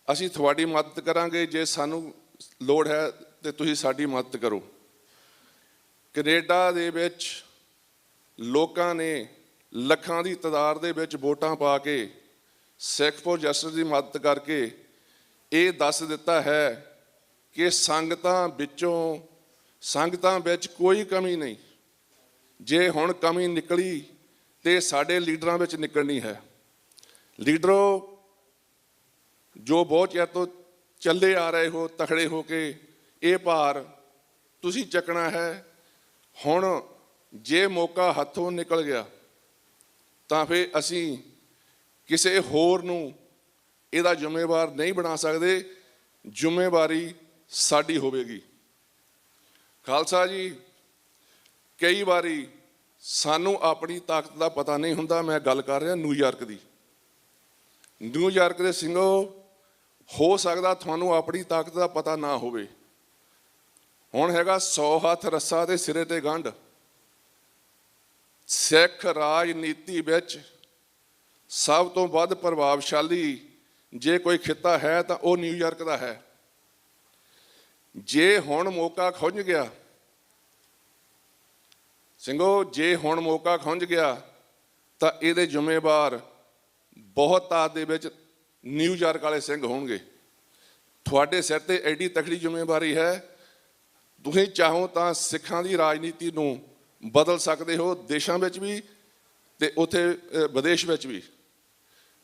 ਅਸੀਂ ਤੁਹਾਡੀ ਮਦਦ ਕਰਾਂਗੇ। ਜੇ ਸਾਨੂੰ ਲੋੜ ਹੈ ਤੇ ਤੁਸੀਂ ਸਾਡੀ ਮਦਦ ਕਰੋ। ਕੈਨੇਡਾ ਦੇ ਵਿੱਚ ਲੋਕਾਂ ਨੇ ਲੱਖਾਂ ਦੀ ਤਾਦਾਦ ਦੇ ਵਿੱਚ ਵੋਟਾਂ ਪਾ ਕੇ ਸਿੱਖ ਫੋਰ ਜਸਟਿਸ ਦੀ ਮਦਦ ਕਰਕੇ ਇਹ ਦੱਸ ਦਿੱਤਾ ਹੈ ਕਿ ਸੰਗਤਾਂ ਵਿੱਚ ਕੋਈ ਕਮੀ ਨਹੀਂ। ਜੇ ਹੁਣ ਕਮੀ ਨਿਕਲੀ ਤੇ ਸਾਡੇ ਲੀਡਰਾਂ ਵਿੱਚ ਨਿਕਲਣੀ ਹੈ। ਲੀਡਰੋ, ਜੋ ਬਹੁਤ ਚਿਰ ਤੋਂ ਚੱਲੇ ਆ ਰਹੇ ਹੋ ਤਕੜੇ ਹੋ ਕੇ, ਇਹ ਭਾਰ ਤੁਸੀਂ ਚੱਕਣਾ ਹੈ। ਹੁਣ ਜੇ ਮੌਕਾ ਹੱਥੋਂ ਨਿਕਲ ਗਿਆ ਤਾਂ ਫਿਰ ਅਸੀਂ ਕਿਸੇ ਹੋਰ ਨੂੰ ਇਹਦਾ ਜ਼ਿੰਮੇਵਾਰ ਨਹੀਂ ਬਣਾ ਸਕਦੇ। ਜ਼ਿੰਮੇਵਾਰੀ ਸਾਡੀ ਹੋਵੇਗੀ। ਖਾਲਸਾ ਜੀ, ਕਈ ਵਾਰੀ ਸਾਨੂੰ ਆਪਣੀ ਤਾਕਤ ਦਾ ਪਤਾ ਨਹੀਂ ਹੁੰਦਾ। ਮੈਂ ਗੱਲ ਕਰ ਰਿਹਾ ਨਿਊਯਾਰਕ ਦੀ। ਨਿਊਯਾਰਕ ਦੇ ਸਿੰਘੋ, ਹੋ ਸਕਦਾ ਤੁਹਾਨੂੰ ਆਪਣੀ ਤਾਕਤ ਦਾ ਪਤਾ ਨਾ ਹੋਵੇ। ਹੁਣ ਹੈਗਾ 100 ਹੱਥ ਰੱਸਾ ਤੇ ਸਿਰੇ ਤੇ ਗੰਢ। ਸਿੱਖ ਰਾਜਨੀਤੀ ਵਿੱਚ ਸਭ ਤੋਂ ਵੱਧ ਪ੍ਰਭਾਵਸ਼ਾਲੀ ਜੇ ਕੋਈ ਖਿੱਤਾ ਹੈ ਤਾਂ ਉਹ ਨਿਊਯਾਰਕ ਦਾ ਹੈ। ਜੇ ਹੁਣ ਮੌਕਾ ਖੁੱਝ ਗਿਆ ਸਿੰਘੋ ਜੇ ਹੁਣ ਮੌਕਾ ਖੁੰਝ ਗਿਆ ਤਾਂ ਇਹਦੇ ਜ਼ਿੰਮੇਵਾਰ ਬਹੁਤ ਤਾਦਾਦ ਦੇ ਵਿੱਚ ਨਿਊਯਾਰਕ ਵਾਲੇ ਸਿੰਘ ਹੋਣਗੇ। ਤੁਹਾਡੇ ਸਿਰ ਤੇ ਐਡੀ ਤਕੜੀ ਜ਼ਿੰਮੇਵਾਰੀ ਹੈ, ਤੁਸੀਂ ਚਾਹੋ ਤਾਂ ਸਿੱਖਾਂ ਦੀ ਰਾਜਨੀਤੀ ਨੂੰ ਬਦਲ ਸਕਦੇ ਹੋ, ਦੇਸ਼ਾਂ ਵਿੱਚ ਵੀ ਤੇ ਉੱਥੇ ਵਿਦੇਸ਼ ਵਿੱਚ ਵੀ।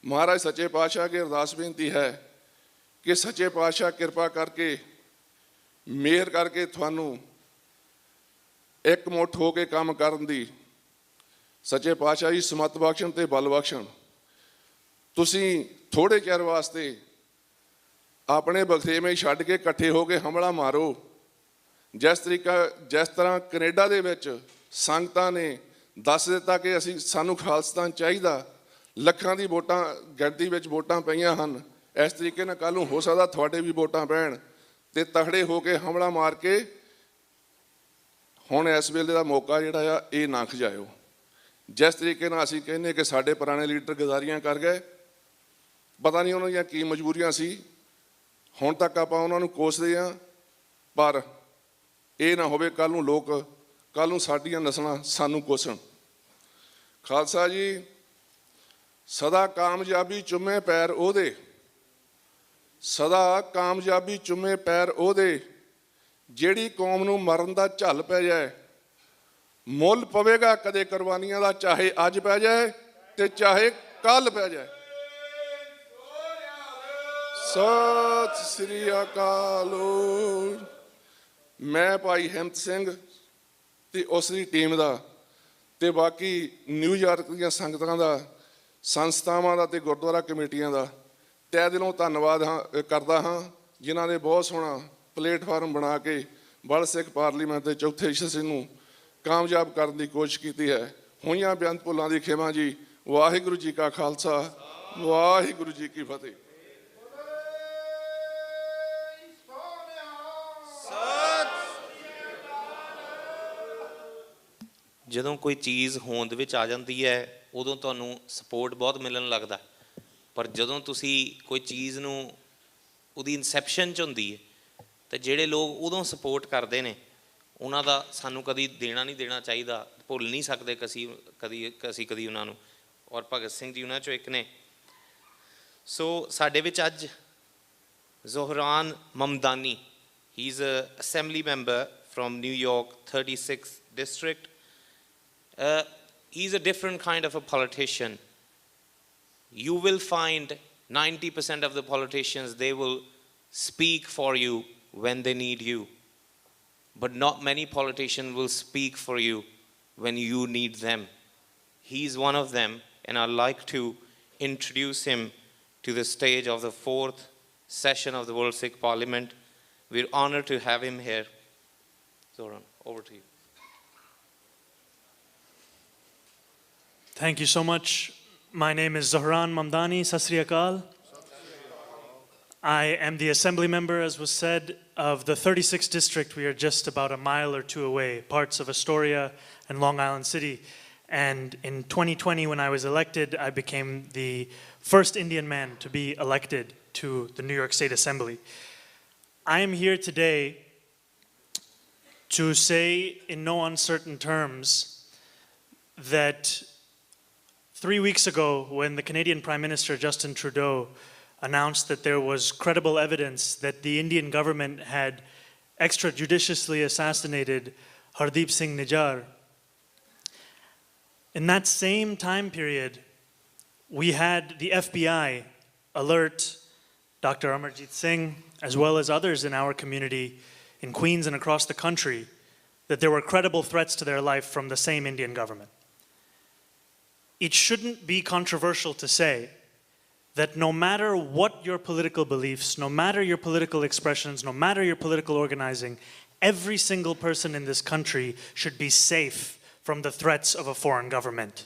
ਮਹਾਰਾਜ ਸੱਚੇ ਪਾਤਸ਼ਾਹ ਅੱਗੇ ਅਰਦਾਸ ਬੇਨਤੀ ਹੈ ਕਿ ਸੱਚੇ ਪਾਤਸ਼ਾਹ ਕਿਰਪਾ ਕਰਕੇ ਮਿਹਰ ਕਰਕੇ ਤੁਹਾਨੂੰ ਇੱਕ ਮੁੱਠ ਹੋ ਕੇ ਕੰਮ ਕਰਨ ਦੀ ਸੱਚੇ ਪਾਤਸ਼ਾਹ ਜੀ ਸਮੱਤ ਬਖਸ਼ਣ ਤੇ ਬਲ ਬਖਸ਼ਣ। ਤੁਸੀਂ ਥੋੜ੍ਹੇ ਚਿਰ ਵਾਸਤੇ ਆਪਣੇ ਬਖਤੇਵੇਂ ਛੱਡ ਕੇ ਇਕੱਠੇ ਹੋ ਕੇ ਹਮਲਾ ਮਾਰੋ। ਜਿਸ ਤਰ੍ਹਾਂ ਕੈਨੇਡਾ ਦੇ ਵਿੱਚ ਸੰਗਤਾਂ ਨੇ ਦੱਸ ਦਿੱਤਾ ਕਿ ਸਾਨੂੰ ਖਾਲਿਸਤਾਨ ਚਾਹੀਦਾ, ਲੱਖਾਂ ਦੀ ਵੋਟਾਂ ਗਿਣਤੀ ਵਿੱਚ ਵੋਟਾਂ ਪਈਆਂ ਹਨ, ਇਸ ਤਰੀਕੇ ਨਾਲ ਕੱਲ੍ਹ ਨੂੰ ਹੋ ਸਕਦਾ ਤੁਹਾਡੇ ਵੀ ਵੋਟਾਂ ਪੈਣ, ਤੇ ਤਕੜੇ ਹੋ ਕੇ ਹਮਲਾ ਮਾਰ ਕੇ ਹੁਣ ਇਸ ਵੇਲੇ ਦਾ ਮੌਕਾ ਜਿਹੜਾ ਆ ਇਹ ਨਾ ਖਜਾਇਓ। ਜਿਸ ਤਰੀਕੇ ਨਾਲ ਅਸੀਂ ਕਹਿੰਦੇ ਕਿ ਸਾਡੇ ਪੁਰਾਣੇ ਲੀਡਰ ਗਦਾਰੀਆਂ ਕਰ ਗਏ, ਪਤਾ ਨਹੀਂ ਉਹਨਾਂ ਦੀਆਂ ਕੀ ਮਜਬੂਰੀਆਂ ਸੀ, ਹੁਣ ਤੱਕ ਆਪਾਂ ਉਹਨਾਂ ਨੂੰ ਕੋਸਦੇ ਹਾਂ, ਪਰ ਇਹ ਨਾ ਹੋਵੇ ਕੱਲ੍ਹ ਨੂੰ ਲੋਕ, ਕੱਲ੍ਹ ਨੂੰ ਸਾਡੀਆਂ ਨਸਲਾਂ ਸਾਨੂੰ ਕੋਸਣ। ਖਾਲਸਾ ਜੀ, ਸਦਾ ਕਾਮਯਾਬੀ ਚੁੰਮੇ ਪੈਰ ਉਹਦੇ, ਸਦਾ ਕਾਮਯਾਬੀ ਚੁੰਮੇ ਪੈਰ ਉਹਦੇ, ਜਿਹੜੀ ਕੌਮ ਨੂੰ ਮਰਨ ਦਾ ਝੱਲ ਪੈ ਜਾਏ। ਮੁੱਲ ਪਵੇਗਾ ਕਦੇ ਕੁਰਬਾਨੀਆਂ ਦਾ, ਚਾਹੇ ਅੱਜ ਪੈ ਜਾਏ ਤੇ ਚਾਹੇ ਕੱਲ੍ਹ ਪੈ ਜਾਏ। ਸਤਿ ਸ੍ਰੀ ਅਕਾਲ। ਮੈਂ ਭਾਈ ਹਿੰਮਤ ਸਿੰਘ ਤੇ ਉਸ ਦੀ ਟੀਮ ਦਾ ਤੇ ਬਾਕੀ ਨਿਊਯਾਰਕ ਦੀਆਂ ਸੰਗਤਾਂ ਦਾ, ਸੰਸਥਾਵਾਂ ਦਾ ਤੇ ਗੁਰਦੁਆਰਾ ਕਮੇਟੀਆਂ ਦਾ ਤਹਿ ਦਿਲੋਂ ਧੰਨਵਾਦ ਕਰਦਾ ਹਾਂ, ਜਿਨ੍ਹਾਂ ਨੇ ਬਹੁਤ ਸੋਹਣਾ ਪਲੇਟਫਾਰਮ ਬਣਾ ਕੇ ਵਰਲਡ ਸਿੱਖ ਪਾਰਲੀਮੈਂਟ ਦੇ ਚੌਥੇ ਸੈਸ਼ਨ ਨੂੰ ਕਾਮਯਾਬ ਕਰਨ ਦੀ ਕੋਸ਼ਿਸ਼ ਕੀਤੀ ਹੈ। ਹੋਈਆਂ ਬੇਅੰਤ ਭੁੱਲਾਂ ਦੀ ਖਿਮਾ ਜੀ। ਵਾਹਿਗੁਰੂ ਜੀ ਕਾ ਖਾਲਸਾ, ਵਾਹਿਗੁਰੂ ਜੀ ਕੀ ਫਤਿਹ। ਜਦੋਂ ਕੋਈ ਚੀਜ਼ ਹੋਂਦ ਵਿੱਚ ਆ ਜਾਂਦੀ ਹੈ ਉਦੋਂ ਤੁਹਾਨੂੰ ਸਪੋਰਟ ਬਹੁਤ ਮਿਲਣ ਲੱਗਦਾ, ਪਰ ਜਦੋਂ ਤੁਸੀਂ ਕੋਈ ਚੀਜ਼ ਨੂੰ ਉਹਦੀ ਇਨਸੈਪਸ਼ਨ 'ਚ ਹੁੰਦੀ ਹੈ ਤਾਂ ਜਿਹੜੇ ਲੋਕ ਉਦੋਂ ਸਪੋਰਟ ਕਰਦੇ ਨੇ ਉਹਨਾਂ ਦਾ ਸਾਨੂੰ ਕਦੀ ਦੇਣਾ ਨਹੀਂ ਦੇਣਾ ਚਾਹੀਦਾ, ਭੁੱਲ ਨਹੀਂ ਸਕਦੇ ਕਦੀ ਉਹਨਾਂ ਨੂੰ। ਔਰ ਭਗਤ ਸਿੰਘ ਜੀ ਉਹਨਾਂ 'ਚੋਂ ਇੱਕ ਨੇ। ਸੋ ਸਾਡੇ ਵਿੱਚ ਅੱਜ Zohran Mamdani, he is a assembly member from New York 36th district. He's a different kind of a politician. You will find 90% of the politicians, they will speak for you when they need you. But not many politicians will speak for you when you need them. He's one of them, and I'd like to introduce him to the stage of the 4th session of the World Sikh Parliament. We're honored to have him here. Zoran, over to you. Thank you so much. My name is Zohran Mamdani. Sat Sri Akal. I am the assembly member, as was said, of the 36th district. We are just about a mile or two away, parts of Astoria and Long Island City. And in 2020, when I was elected, I became the first Indian man to be elected to the New York State Assembly. I am here today to say in no uncertain terms that 3 weeks ago, when the Canadian Prime Minister Justin Trudeau announced that there was credible evidence that the Indian government had extrajudiciously assassinated Hardeep Singh Nijjar, in that same time period, we had the FBI alert Dr. Amarjit Singh, as well as others in our community in Queens and across the country, that there were credible threats to their life from the same Indian government. It shouldn't be controversial to say that no matter what your political beliefs, no matter your political expressions, no matter your political organizing, every single person in this country should be safe from the threats of a foreign government.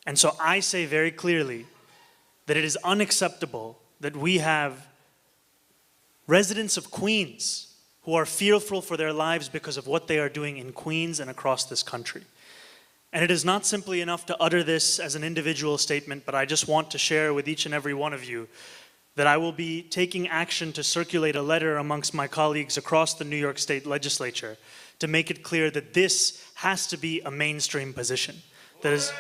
And so I say very clearly that it is unacceptable that we have residents of Queens who are fearful for their lives because of what they are doing in Queens and across this country. And it is not simply enough to utter this as an individual statement, but I just want to share with each and every one of you that I will be taking action to circulate a letter amongst my colleagues across the New York State Legislature to make it clear that this has to be a mainstream position. That is.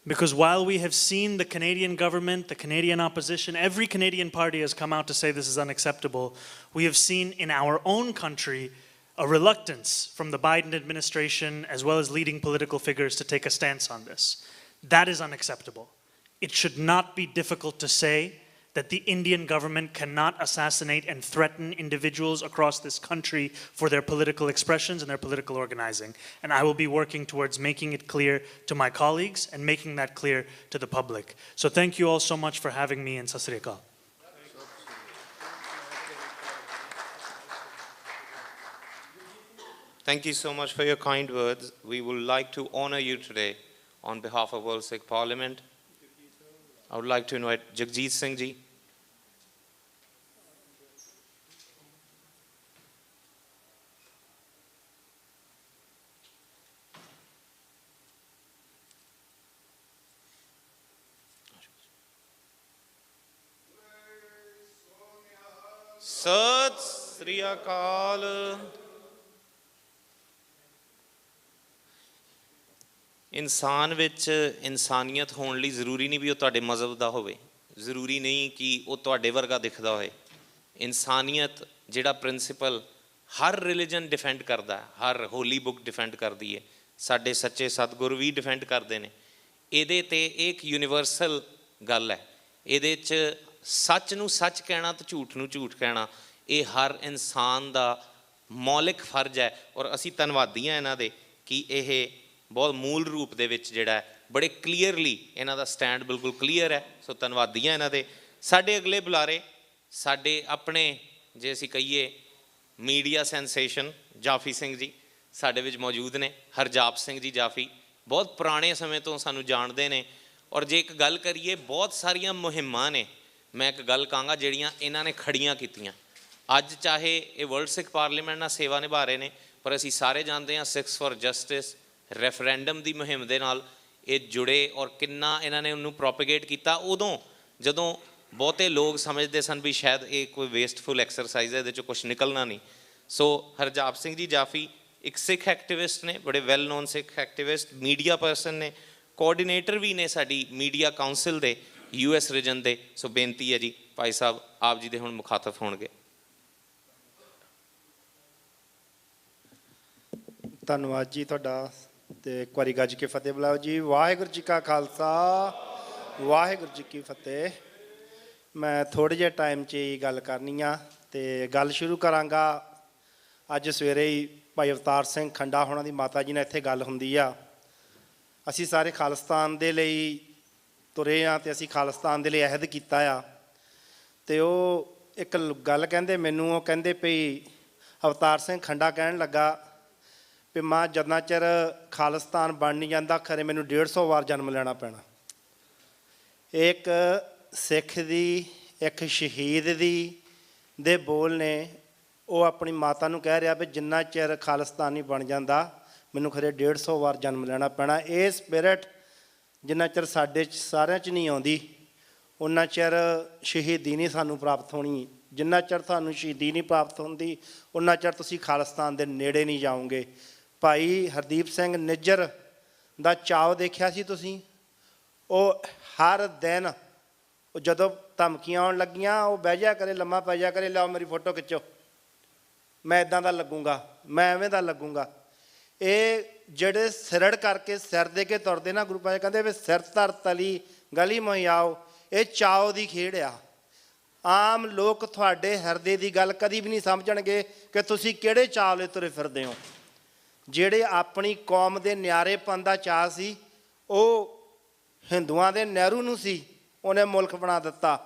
Because while we have seen the Canadian government, the Canadian opposition, every Canadian party has come out to say this is unacceptable, we have seen in our own country a reluctance from the Biden administration as well as leading political figures to take a stance on this. That is unacceptable. It should not be difficult to say that the Indian government cannot assassinate and threaten individuals across this country for their political expressions and their political organizing. And I will be working towards making it clear to my colleagues and making that clear to the public. So thank you all so much for having me in Sat Sri Akal. Thank you so much for your kind words. We would like to honor you today on behalf of World Sikh Parliament. I would like to invite Jagjit Singh ji. Sat Sri Akal. ਇਨਸਾਨ ਵਿੱਚ ਇਨਸਾਨੀਅਤ ਹੋਣ ਲਈ ਜ਼ਰੂਰੀ ਨਹੀਂ ਵੀ ਉਹ ਤੁਹਾਡੇ ਮਜ਼ਹਬ ਦਾ ਹੋਵੇ, ਜ਼ਰੂਰੀ ਨਹੀਂ ਕਿ ਉਹ ਤੁਹਾਡੇ ਵਰਗਾ ਦਿਖਦਾ ਹੋਏ। ਇਨਸਾਨੀਅਤ ਜਿਹੜਾ ਪ੍ਰਿੰਸੀਪਲ ਹਰ ਰਿਲੀਜਨ ਡਿਫੈਂਡ ਕਰਦਾ ਹੈ, ਹਰ ਹੋਲੀ ਬੁੱਕ ਡਿਫੈਂਡ ਕਰਦੀ ਹੈ, ਸਾਡੇ ਸੱਚੇ ਸਤਿਗੁਰੂ ਵੀ ਡਿਫੈਂਡ ਕਰਦੇ ਨੇ। ਇਹਦੇ 'ਤੇ ਇੱਕ ਯੂਨੀਵਰਸਲ ਗੱਲ ਹੈ, ਇਹਦੇ 'ਚ ਸੱਚ ਨੂੰ ਸੱਚ ਕਹਿਣਾ ਤੇ ਝੂਠ ਨੂੰ ਝੂਠ ਕਹਿਣਾ ਇਹ ਹਰ ਇਨਸਾਨ ਦਾ ਮੌਲਿਕ ਫਰਜ਼ ਹੈ। ਔਰ ਅਸੀਂ ਧੰਨਵਾਦੀ ਹਾਂ ਇਹਨਾਂ ਦੇ ਕਿ ਇਹ ਬਹੁਤ ਮੂਲ ਰੂਪ ਦੇ ਵਿੱਚ ਜਿਹੜਾ ਹੈ ਬੜੇ ਕਲੀਅਰਲੀ ਇਹਨਾਂ ਦਾ ਸਟੈਂਡ ਬਿਲਕੁਲ ਕਲੀਅਰ ਹੈ। ਸੋ ਧੰਨਵਾਦੀ ਹਾਂ ਇਹਨਾਂ ਦੇ। ਸਾਡੇ ਅਗਲੇ ਬੁਲਾਰੇ ਸਾਡੇ ਆਪਣੇ ਜੇ ਅਸੀਂ ਕਹੀਏ ਮੀਡੀਆ ਸੈਂਸੇਸ਼ਨ ਜਾਫੀ ਸਿੰਘ ਜੀ ਸਾਡੇ ਵਿੱਚ ਮੌਜੂਦ ਨੇ। ਹਰਜਾਪ ਸਿੰਘ ਜੀ ਜਾਫੀ ਬਹੁਤ ਪੁਰਾਣੇ ਸਮੇਂ ਤੋਂ ਸਾਨੂੰ ਜਾਣਦੇ ਨੇ। ਔਰ ਜੇ ਇੱਕ ਗੱਲ ਕਰੀਏ ਬਹੁਤ ਸਾਰੀਆਂ ਮੁਹਿੰਮਾਂ ਨੇ, ਮੈਂ ਇੱਕ ਗੱਲ ਕਹਾਂਗਾ ਜਿਹੜੀਆਂ ਇਹਨਾਂ ਨੇ ਖੜੀਆਂ ਕੀਤੀਆਂ। ਅੱਜ ਚਾਹੇ ਇਹ ਵਰਲਡ ਸਿੱਖ ਪਾਰਲੀਮੈਂਟ ਨਾਲ ਸੇਵਾ ਨਿਭਾ ਰਹੇ ਨੇ, ਪਰ ਅਸੀਂ ਸਾਰੇ ਜਾਣਦੇ ਹਾਂ ਸਿੱਖਸ ਫॉर ਜਸਟਿਸ ਰੈਫਰੈਂਡਮ ਦੀ ਮੁਹਿੰਮ ਦੇ ਨਾਲ ਇਹ ਜੁੜੇ ਔਰ ਕਿੰਨਾ ਇਹਨਾਂ ਨੇ ਉਹਨੂੰ ਪ੍ਰੋਪੇਗੇਟ ਕੀਤਾ। ਉਦੋਂ ਜਦੋਂ ਬਹੁਤੇ ਲੋਕ ਸਮਝਦੇ ਸਨ ਵੀ ਸ਼ਾਇਦ ਇਹ ਕੋਈ ਵੇਸਟਫੁਲ ਐਕਸਰਸਾਈਜ਼ ਹੈ, ਇਹਦੇ 'ਚੋਂ ਕੁਛ ਨਿਕਲਣਾ ਨਹੀਂ। ਸੋ ਹਰਜਾਪ ਸਿੰਘ ਜੀ ਜਾਫੀ ਇੱਕ ਸਿੱਖ ਐਕਟਿਵਿਸਟ ਨੇ, ਬੜੇ ਵੈਲ ਨੋਨ ਸਿੱਖ ਐਕਟਿਵਿਸਟ, ਮੀਡੀਆ ਪਰਸਨ ਨੇ, ਕੋਆਰਡੀਨੇਟਰ ਵੀ ਨੇ ਸਾਡੀ ਮੀਡੀਆ ਕਾਊਂਸਿਲ ਦੇ US ਰੀਜਨ ਦੇ। ਸੋ ਬੇਨਤੀ ਹੈ ਜੀ ਭਾਈ ਸਾਹਿਬ ਆਪ ਜੀ ਦੇ ਹੁਣ ਮੁਖਾਤਬ ਹੋਣਗੇ। ਧੰਨਵਾਦ ਜੀ ਤੁਹਾਡਾ ਤੇ ਇੱਕ ਵਾਰੀ ਗੱਜ ਕੇ ਫਤਿਹ ਬੁਲਾਓ ਜੀ। ਵਾਹਿਗੁਰੂ ਜੀ ਕਾ ਖਾਲਸਾ ਵਾਹਿਗੁਰੂ ਜੀ ਕੀ ਫਤਿਹ। ਮੈਂ ਥੋੜ੍ਹੇ ਜਿਹੇ ਟਾਈਮ 'ਚ ਹੀ ਗੱਲ ਕਰਨੀ ਆ ਤੇ ਗੱਲ ਸ਼ੁਰੂ ਕਰਾਂਗਾ। ਅੱਜ ਸਵੇਰੇ ਹੀ ਭਾਈ ਅਵਤਾਰ ਸਿੰਘ ਖੰਡਾ ਹੋਣਾ ਦੀ ਮਾਤਾ ਜੀ ਨਾਲ ਇੱਥੇ ਗੱਲ ਹੁੰਦੀ ਆ। ਅਸੀਂ ਸਾਰੇ ਖਾਲਿਸਤਾਨ ਦੇ ਲਈ ਤੁਰੇ ਹਾਂ ਅਤੇ ਅਸੀਂ ਖਾਲਿਸਤਾਨ ਦੇ ਲਈ ਅਹਿਦ ਕੀਤਾ ਆ। ਅਤੇ ਉਹ ਇੱਕ ਗੱਲ ਕਹਿੰਦੇ ਮੈਨੂੰ, ਉਹ ਕਹਿੰਦੇ ਵੀ ਅਵਤਾਰ ਸਿੰਘ ਖੰਡਾ ਕਹਿਣ ਲੱਗਾ ਵੀ ਮਾਂ ਜਿੰਨਾ ਚਿਰ ਖਾਲਿਸਤਾਨ ਬਣ ਨਹੀਂ ਜਾਂਦਾ ਖਰੇ ਮੈਨੂੰ 150 ਵਾਰ ਜਨਮ ਲੈਣਾ ਪੈਣਾ। ਇੱਕ ਸਿੱਖ ਦੀ, ਇੱਕ ਸ਼ਹੀਦ ਦੇ ਬੋਲ ਨੇ। ਉਹ ਆਪਣੀ ਮਾਤਾ ਨੂੰ ਕਹਿ ਰਿਹਾ ਵੀ ਜਿੰਨਾ ਚਿਰ ਖਾਲਿਸਤਾਨ ਨਹੀਂ ਬਣ ਜਾਂਦਾ ਮੈਨੂੰ ਖਰੇ 150 ਵਾਰ ਜਨਮ ਲੈਣਾ ਪੈਣਾ। ਇਹ ਸਪਿਰਿਟ ਜਿੰਨਾ ਚਿਰ ਸਾਡੇ 'ਚ ਸਾਰਿਆਂ 'ਚ ਨਹੀਂ ਆਉਂਦੀ ਉਨਾ ਚਿਰ ਸ਼ਹੀਦੀ ਨਹੀਂ ਸਾਨੂੰ ਪ੍ਰਾਪਤ ਹੋਣੀ। ਜਿੰਨਾ ਚਿਰ ਤੁਹਾਨੂੰ ਸ਼ਹੀਦੀ ਨਹੀਂ ਪ੍ਰਾਪਤ ਹੁੰਦੀ ਉਨਾ ਚਿਰ ਤੁਸੀਂ ਖਾਲਿਸਤਾਨ ਦੇ ਨੇੜੇ ਨਹੀਂ ਜਾਓਗੇ। ਭਾਈ ਹਰਦੀਪ ਸਿੰਘ ਨਿੱਜਰ ਦਾ ਚਾਅ ਦੇਖਿਆ ਸੀ ਤੁਸੀਂ? ਉਹ ਹਰ ਦਿਨ ਉਹ ਜਦੋਂ ਧਮਕੀਆਂ ਆਉਣ ਲੱਗੀਆਂ ਉਹ ਬਹਿ ਜਾ ਕਰੇ, ਲੰਮਾ ਪੈ ਜਾ ਕਰੇ, ਲਿਆਓ ਮੇਰੀ ਫੋਟੋ ਖਿੱਚੋ, ਮੈਂ ਇੱਦਾਂ ਦਾ ਲੱਗੂੰਗਾ, ਮੈਂ ਐਵੇਂ ਦਾ ਲੱਗੂੰਗਾ। ਇਹ ਜਿਹੜੇ ਸਿਰੜ ਕਰਕੇ ਸਿਰ ਦੇ ਕੇ ਤੁਰਦੇ ਨਾ, ਗੁਰੂ ਪਾਤਸ਼ਾਹ ਕਹਿੰਦੇ ਵੀ ਸਿਰ ਧਰ ਤਲੀ ਗਲੀ ਮੁਹਿਆਓ, ਇਹ ਚਾਓ ਦੀ ਖੇਡ ਆ। ਆਮ ਲੋਕ ਤੁਹਾਡੇ ਹਿਰਦੇ ਦੀ ਗੱਲ ਕਦੀ ਵੀ ਨਹੀਂ ਸਮਝਣਗੇ ਕਿ ਤੁਸੀਂ ਕਿਹੜੇ ਚਾਅ ਲਈ ਤੁਰੇ ਫਿਰਦੇ ਹੋ। ਜਿਹੜੇ ਆਪਣੀ ਕੌਮ ਦੇ ਨਿਆਰੇਪਨ ਦਾ ਚਾਅ ਸੀ ਉਹ ਹਿੰਦੂਆਂ ਦੇ ਨਹਿਰੂ ਨੂੰ ਸੀ, ਉਹਨੇ ਮੁਲਕ ਬਣਾ ਦਿੱਤਾ।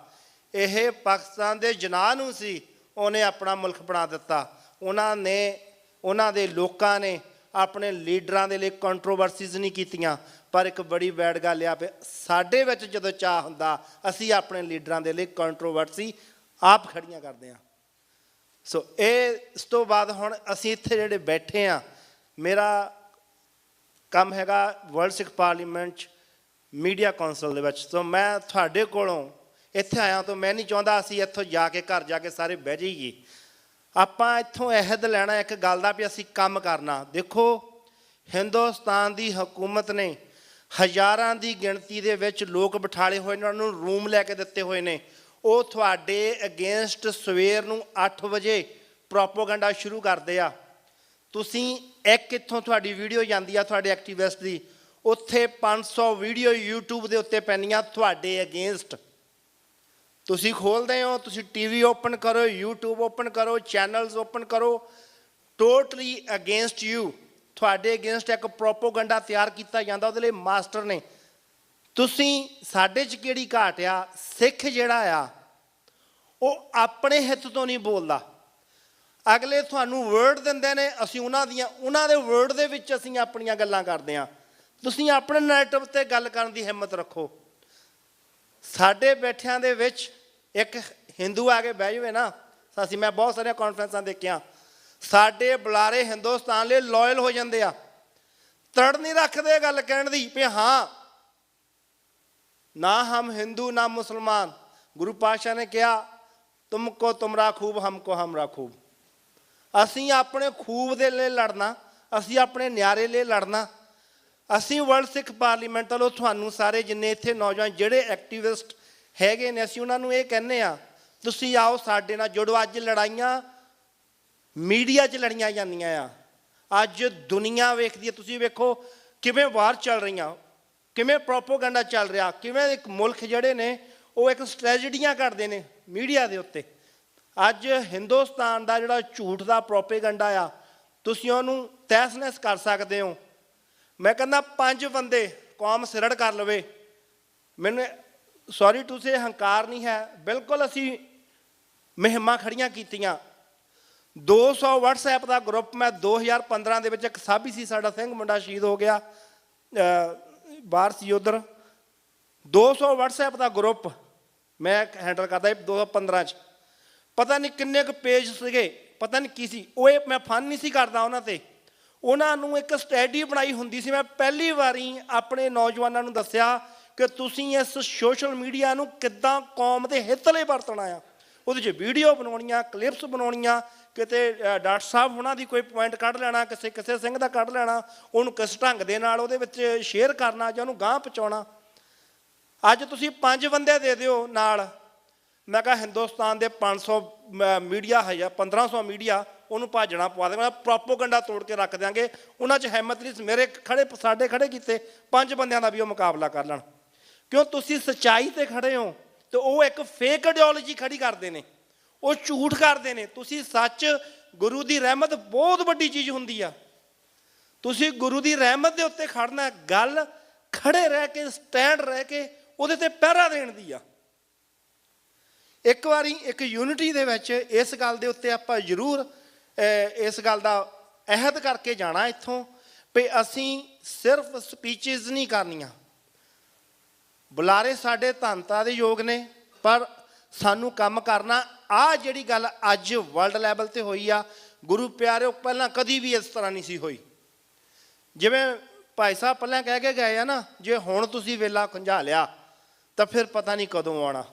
ਇਹ ਪਾਕਿਸਤਾਨ ਦੇ ਜਿਨਾਹ ਨੂੰ ਸੀ, ਉਹਨੇ ਆਪਣਾ ਮੁਲਕ ਬਣਾ ਦਿੱਤਾ। ਉਹਨਾਂ ਦੇ ਲੋਕਾਂ ਨੇ ਆਪਣੇ ਲੀਡਰਾਂ ਦੇ ਲਈ ਕੰਟਰੋਵਰਸੀਜ਼ ਨਹੀਂ ਕੀਤੀਆਂ। ਪਰ ਇੱਕ ਬੜੀ ਬੈਡ ਗੱਲ ਆ ਵੀ ਸਾਡੇ ਵਿੱਚ ਜਦੋਂ ਚਾਅ ਹੁੰਦਾ ਅਸੀਂ ਆਪਣੇ ਲੀਡਰਾਂ ਦੇ ਲਈ ਕੰਟਰੋਵਰਸੀ ਆਪ ਖੜੀਆਂ ਕਰਦੇ ਹਾਂ। ਸੋ ਇਸ ਤੋਂ ਬਾਅਦ ਹੁਣ ਅਸੀਂ ਇੱਥੇ ਜਿਹੜੇ ਬੈਠੇ ਹਾਂ, ਮੇਰਾ ਕੰਮ ਹੈਗਾ ਵਰਲਡ ਸਿੱਖ ਪਾਰਲੀਮੈਂਟ 'ਚ ਮੀਡੀਆ ਕੌਂਸਲ ਦੇ ਵਿੱਚ। ਸੋ ਮੈਂ ਤੁਹਾਡੇ ਕੋਲੋਂ ਇੱਥੇ ਆਇਆ ਤਾਂ ਮੈਂ ਨਹੀਂ ਚਾਹੁੰਦਾ ਅਸੀਂ ਇੱਥੋਂ ਜਾ ਕੇ ਘਰ ਜਾ ਕੇ ਸਾਰੇ ਬਹਿ ਜਾਈਏ। ਆਪਾਂ ਇੱਥੋਂ ਅਹਿਦ ਲੈਣਾ ਇੱਕ ਗੱਲ ਦਾ ਵੀ ਅਸੀਂ ਕੰਮ ਕਰਨਾ। ਦੇਖੋ ਹਿੰਦੁਸਤਾਨ ਦੀ ਹਕੂਮਤ ਨੇ ਹਜ਼ਾਰਾਂ ਦੀ ਗਿਣਤੀ ਦੇ ਵਿੱਚ ਲੋਕ ਬਿਠਾਲੇ ਹੋਏ ਨੇ, ਉਹਨਾਂ ਨੂੰ ਰੂਮ ਲੈ ਕੇ ਦਿੱਤੇ ਹੋਏ ਨੇ। ਉਹ ਤੁਹਾਡੇ ਅਗੇਂਸਟ ਸਵੇਰ ਨੂੰ 8 ਵਜੇ ਪ੍ਰੋਪੋਗੈਂਡਾ ਸ਼ੁਰੂ ਕਰਦੇ ਆ। ਤੁਸੀਂ ਇੱਕ ਇੱਥੋਂ ਤੁਹਾਡੀ ਵੀਡੀਓ ਜਾਂਦੀ ਆ ਤੁਹਾਡੇ ਐਕਟੀਵਿਸਟ ਦੀ, ਉੱਥੇ 500 ਵੀਡੀਓ YouTube ਦੇ ਉੱਤੇ ਪੈਂਦੀਆਂ ਤੁਹਾਡੇ ਅਗੇਂਸਟ। ਤੁਸੀਂ ਖੋਲਦੇ ਹੋ, ਤੁਸੀਂ TV ਓਪਨ ਕਰੋ, YouTube ਓਪਨ ਕਰੋ, ਚੈਨਲਸ ਓਪਨ ਕਰੋ, ਟੋਟਲੀ ਅਗੇਂਸਟ ਯੂ। ਤੁਹਾਡੇ ਅਗੇਂਸਟ ਇੱਕ ਪ੍ਰੋਪੋਗੈਂਡਾ ਤਿਆਰ ਕੀਤਾ ਜਾਂਦਾ, ਉਹਦੇ ਲਈ ਮਾਸਟਰ ਨੇ। ਤੁਸੀਂ ਸਾਡੇ 'ਚ ਕਿਹੜੀ ਘਾਟ ਆ? ਸਿੱਖ ਜਿਹੜਾ ਆ ਉਹ ਆਪਣੇ ਹਿੱਤ ਤੋਂ ਨਹੀਂ ਬੋਲਦਾ। ਅਗਲੇ ਤੁਹਾਨੂੰ ਵਰਡ ਦਿੰਦੇ ਨੇ, ਅਸੀਂ ਉਹਨਾਂ ਦੇ ਵਰਡ ਦੇ ਵਿੱਚ ਅਸੀਂ ਆਪਣੀਆਂ ਗੱਲਾਂ ਕਰਦੇ ਹਾਂ। ਤੁਸੀਂ ਆਪਣੇ ਨੈਰੇਟਿਵ 'ਤੇ ਗੱਲ ਕਰਨ ਦੀ ਹਿੰਮਤ ਰੱਖੋ। ਸਾਡੇ ਬੈਠਿਆਂ ਦੇ ਵਿੱਚ ਇੱਕ ਹਿੰਦੂ ਆ ਕੇ ਬਹਿ ਜਾਵੇ ਨਾ, ਮੈਂ ਬਹੁਤ ਸਾਰੀਆਂ ਕਾਨਫਰੰਸਾਂ ਦੇਖੀਆਂ, ਸਾਡੇ ਬੁਲਾਰੇ ਹਿੰਦੁਸਤਾਨ ਲਈ ਲਾਇਲ ਹੋ ਜਾਂਦੇ ਆ, ਤੜ ਨਹੀਂ ਰੱਖਦੇ ਗੱਲ ਕਹਿਣ ਦੀ ਵੀ ਹਾਂ ਨਾ ਹਮ ਹਿੰਦੂ ਨਾ ਮੁਸਲਮਾਨ। ਗੁਰੂ ਪਾਤਸ਼ਾਹ ਨੇ ਕਿਹਾ ਤੁਮਕੋ ਤੁਮਰਾ ਖੂਬ ਹਮਕੋ ਹਮਰਾ ਖੂਬ। ਅਸੀਂ ਆਪਣੇ ਖੂਬ ਦੇ ਲਈ ਲੜਨਾ, ਅਸੀਂ ਆਪਣੇ ਨਿਆਰੇ ਲਈ ਲੜਨਾ। ਅਸੀਂ ਵਰਲਡ ਸਿੱਖ ਪਾਰਲੀਮੈਂਟ ਵੱਲੋਂ ਤੁਹਾਨੂੰ ਸਾਰੇ ਜਿੰਨੇ ਇੱਥੇ ਨੌਜਵਾਨ ਜਿਹੜੇ ਐਕਟੀਵਿਸਟ ਹੈਗੇ ਨੇ, ਅਸੀਂ ਉਹਨਾਂ ਨੂੰ ਇਹ ਕਹਿੰਦੇ ਆ ਤੁਸੀਂ ਆਓ ਸਾਡੇ ਨਾਲ ਜੁੜੋ। ਅੱਜ ਲੜਾਈਆਂ ਮੀਡੀਆ 'ਚ ਲੜੀਆਂ ਜਾਂਦੀਆਂ ਆ, ਅੱਜ ਦੁਨੀਆ ਵੇਖਦੀ ਹੈ। ਤੁਸੀਂ ਵੇਖੋ ਕਿਵੇਂ ਵਾਰ ਚੱਲ ਰਹੀਆਂ, ਕਿਵੇਂ ਪ੍ਰੋਪੋਗੈਂਡਾ ਚੱਲ ਰਿਹਾ, ਕਿਵੇਂ ਇੱਕ ਮੁਲਕ ਜਿਹੜੇ ਨੇ ਉਹ ਇੱਕ ਸਟ੍ਰੈਜਡੀਆਂ ਕਰਦੇ ਨੇ ਮੀਡੀਆ ਦੇ ਉੱਤੇ। ਅੱਜ ਹਿੰਦੁਸਤਾਨ ਦਾ ਜਿਹੜਾ ਝੂਠ ਦਾ ਪ੍ਰੋਪੇਗੈਂਡਾ ਆ, ਤੁਸੀਂ ਉਹਨੂੰ ਤਹਿਸ ਨਹਿਸ ਕਰ ਸਕਦੇ ਹੋ। ਮੈਂ ਕਹਿੰਦਾ 5 ਬੰਦੇ ਕੌਮ ਸਿਰੜ ਕਰ ਲਵੇ, ਮੈਨੂੰ ਸੌਰੀ ਟੂ ਸੇ ਹੰਕਾਰ ਨਹੀਂ ਹੈ, ਬਿਲਕੁਲ ਅਸੀਂ ਮੁਹਿੰਮਾਂ ਖੜੀਆਂ ਕੀਤੀਆਂ। 200 WhatsApp ਦਾ ਗਰੁੱਪ ਮੈਂ 2015 ਦੇ ਵਿੱਚ, ਇੱਕ ਸਾਬੀ ਸੀ ਸਾਡਾ ਸਿੰਘ ਮੁੰਡਾ ਸ਼ਹੀਦ ਹੋ ਗਿਆ, ਬਾਹਰ ਸੀ ਉੱਧਰ, 200 WhatsApp ਦਾ ਗਰੁੱਪ ਮੈਂ ਹੈਂਡਲ ਕਰਦਾ 2015 'ਚ। ਪਤਾ ਨਹੀਂ ਕਿੰਨੇ ਕੁ ਪੇਜ ਸੀਗੇ, ਪਤਾ ਨਹੀਂ ਕੀ ਸੀ ਉਹ, ਮੈਂ ਫਨ ਨਹੀਂ ਸੀ ਕਰਦਾ ਉਹਨਾਂ 'ਤੇ। ਉਹਨਾਂ ਨੂੰ ਇੱਕ ਸਟੱਡੀ ਬਣਾਈ ਹੁੰਦੀ ਸੀ। ਮੈਂ ਪਹਿਲੀ ਵਾਰੀ ਆਪਣੇ ਨੌਜਵਾਨਾਂ ਨੂੰ ਦੱਸਿਆ ਕਿ ਤੁਸੀਂ ਇਸ ਸੋਸ਼ਲ ਮੀਡੀਆ ਨੂੰ ਕਿੱਦਾਂ ਕੌਮ ਦੇ ਹਿੱਤ ਲਈ ਵਰਤਣਾ ਆ। ਉਹਦੇ 'ਚ ਵੀਡੀਓ ਬਣਾਉਣੀਆਂ, ਕਲਿੱਪਸ ਬਣਾਉਣੀਆਂ, ਕਿਤੇ ਡਾਕਟਰ ਸਾਹਿਬ ਉਹਨਾਂ ਦੀ ਕੋਈ ਪੁਆਇੰਟ ਕੱਢ ਲੈਣਾ, ਕਿਸੇ ਸਿੰਘ ਦਾ ਕੱਢ ਲੈਣਾ, ਉਹਨੂੰ ਕਿਸ ਢੰਗ ਦੇ ਨਾਲ ਉਹਦੇ ਵਿੱਚ ਸ਼ੇਅਰ ਕਰਨਾ ਜਾਂ ਉਹਨੂੰ ਗਾਂਹ ਪਹੁੰਚਾਉਣਾ। ਅੱਜ ਤੁਸੀਂ 5 ਬੰਦੇ ਦੇ ਦਿਓ ਨਾਲ, ਮੈਂ ਕਿਹਾ ਹਿੰਦੁਸਤਾਨ ਦੇ 500 ਮੀਡੀਆ ਹੈ ਜਾਂ 1500 ਮੀਡੀਆ ਉਹਨੂੰ ਭਾਜਣਾ ਪਵਾ ਦੇਵਾਂਗਾ, ਪ੍ਰੋਪੋਗੈਂਡਾ ਤੋੜ ਕੇ ਰੱਖ ਦਿਆਂਗੇ। ਉਹਨਾਂ 'ਚ ਹਿੰਮਤ ਨਹੀਂ, ਮੇਰੇ ਸਾਡੇ ਖੜੇ ਕੀਤੇ 5 ਬੰਦਿਆਂ ਦਾ ਵੀ ਉਹ ਮੁਕਾਬਲਾ ਕਰ ਲੈਣ। ਕਿਉਂ? ਤੁਸੀਂ ਸੱਚਾਈ 'ਤੇ ਖੜੇ ਹੋ ਅਤੇ ਉਹ ਇੱਕ ਫੇਕ ਆਈਡੀਓਲੋਜੀ ਖੜੀ ਕਰਦੇ ਨੇ, ਉਹ ਝੂਠ ਕਰਦੇ ਨੇ। ਤੁਸੀਂ ਸੱਚ, ਗੁਰੂ ਦੀ ਰਹਿਮਤ ਬਹੁਤ ਵੱਡੀ ਚੀਜ਼ ਹੁੰਦੀ ਆ। ਤੁਸੀਂ ਗੁਰੂ ਦੀ ਰਹਿਮਤ ਦੇ ਉੱਤੇ ਖੜਨਾ, ਗੱਲ ਖੜੇ ਰਹਿ ਕੇ, ਸਟੈਂਡ ਰਹਿ ਕੇ ਉਹਦੇ 'ਤੇ ਪਹਿਰਾ ਦੇਣ ਦੀ ਆ। ਇੱਕ ਵਾਰੀ ਇੱਕ ਯੂਨਿਟੀ ਦੇ ਵਿੱਚ ਇਸ ਗੱਲ ਦੇ ਉੱਤੇ ਆਪਾਂ ਜ਼ਰੂਰ ਇਸ ਗੱਲ ਦਾ ਅਹਿਦ ਕਰਕੇ ਜਾਣਾ ਇੱਥੋਂ ਵੀ ਅਸੀਂ ਸਿਰਫ ਸਪੀਚਿਸ ਨਹੀਂ ਕਰਨੀਆਂ। ਬੁਲਾਰੇ ਸਾਡੇ ਧੰਨਤਾ ਦੇ ਯੋਗ ਨੇ, ਪਰ ਸਾਨੂੰ ਕੰਮ ਕਰਨਾ। ਆਹ ਜਿਹੜੀ ਗੱਲ ਅੱਜ ਵਰਲਡ ਲੈਵਲ 'ਤੇ ਹੋਈ ਆ, ਗੁਰੂ ਪਿਆਰਿਓ, ਪਹਿਲਾਂ ਕਦੀ ਵੀ ਇਸ ਤਰ੍ਹਾਂ ਨਹੀਂ ਸੀ ਹੋਈ। ਜਿਵੇਂ ਭਾਈ ਸਾਹਿਬ ਪਹਿਲਾਂ ਕਹਿ ਕੇ ਗਏ ਆ ਨਾ, ਜੇ ਹੁਣ ਤੁਸੀਂ ਵੇਲਾ ਖੁੰਝਾ ਲਿਆ ਤਾਂ ਫਿਰ ਪਤਾ ਨਹੀਂ ਕਦੋਂ ਆਉਣਾ।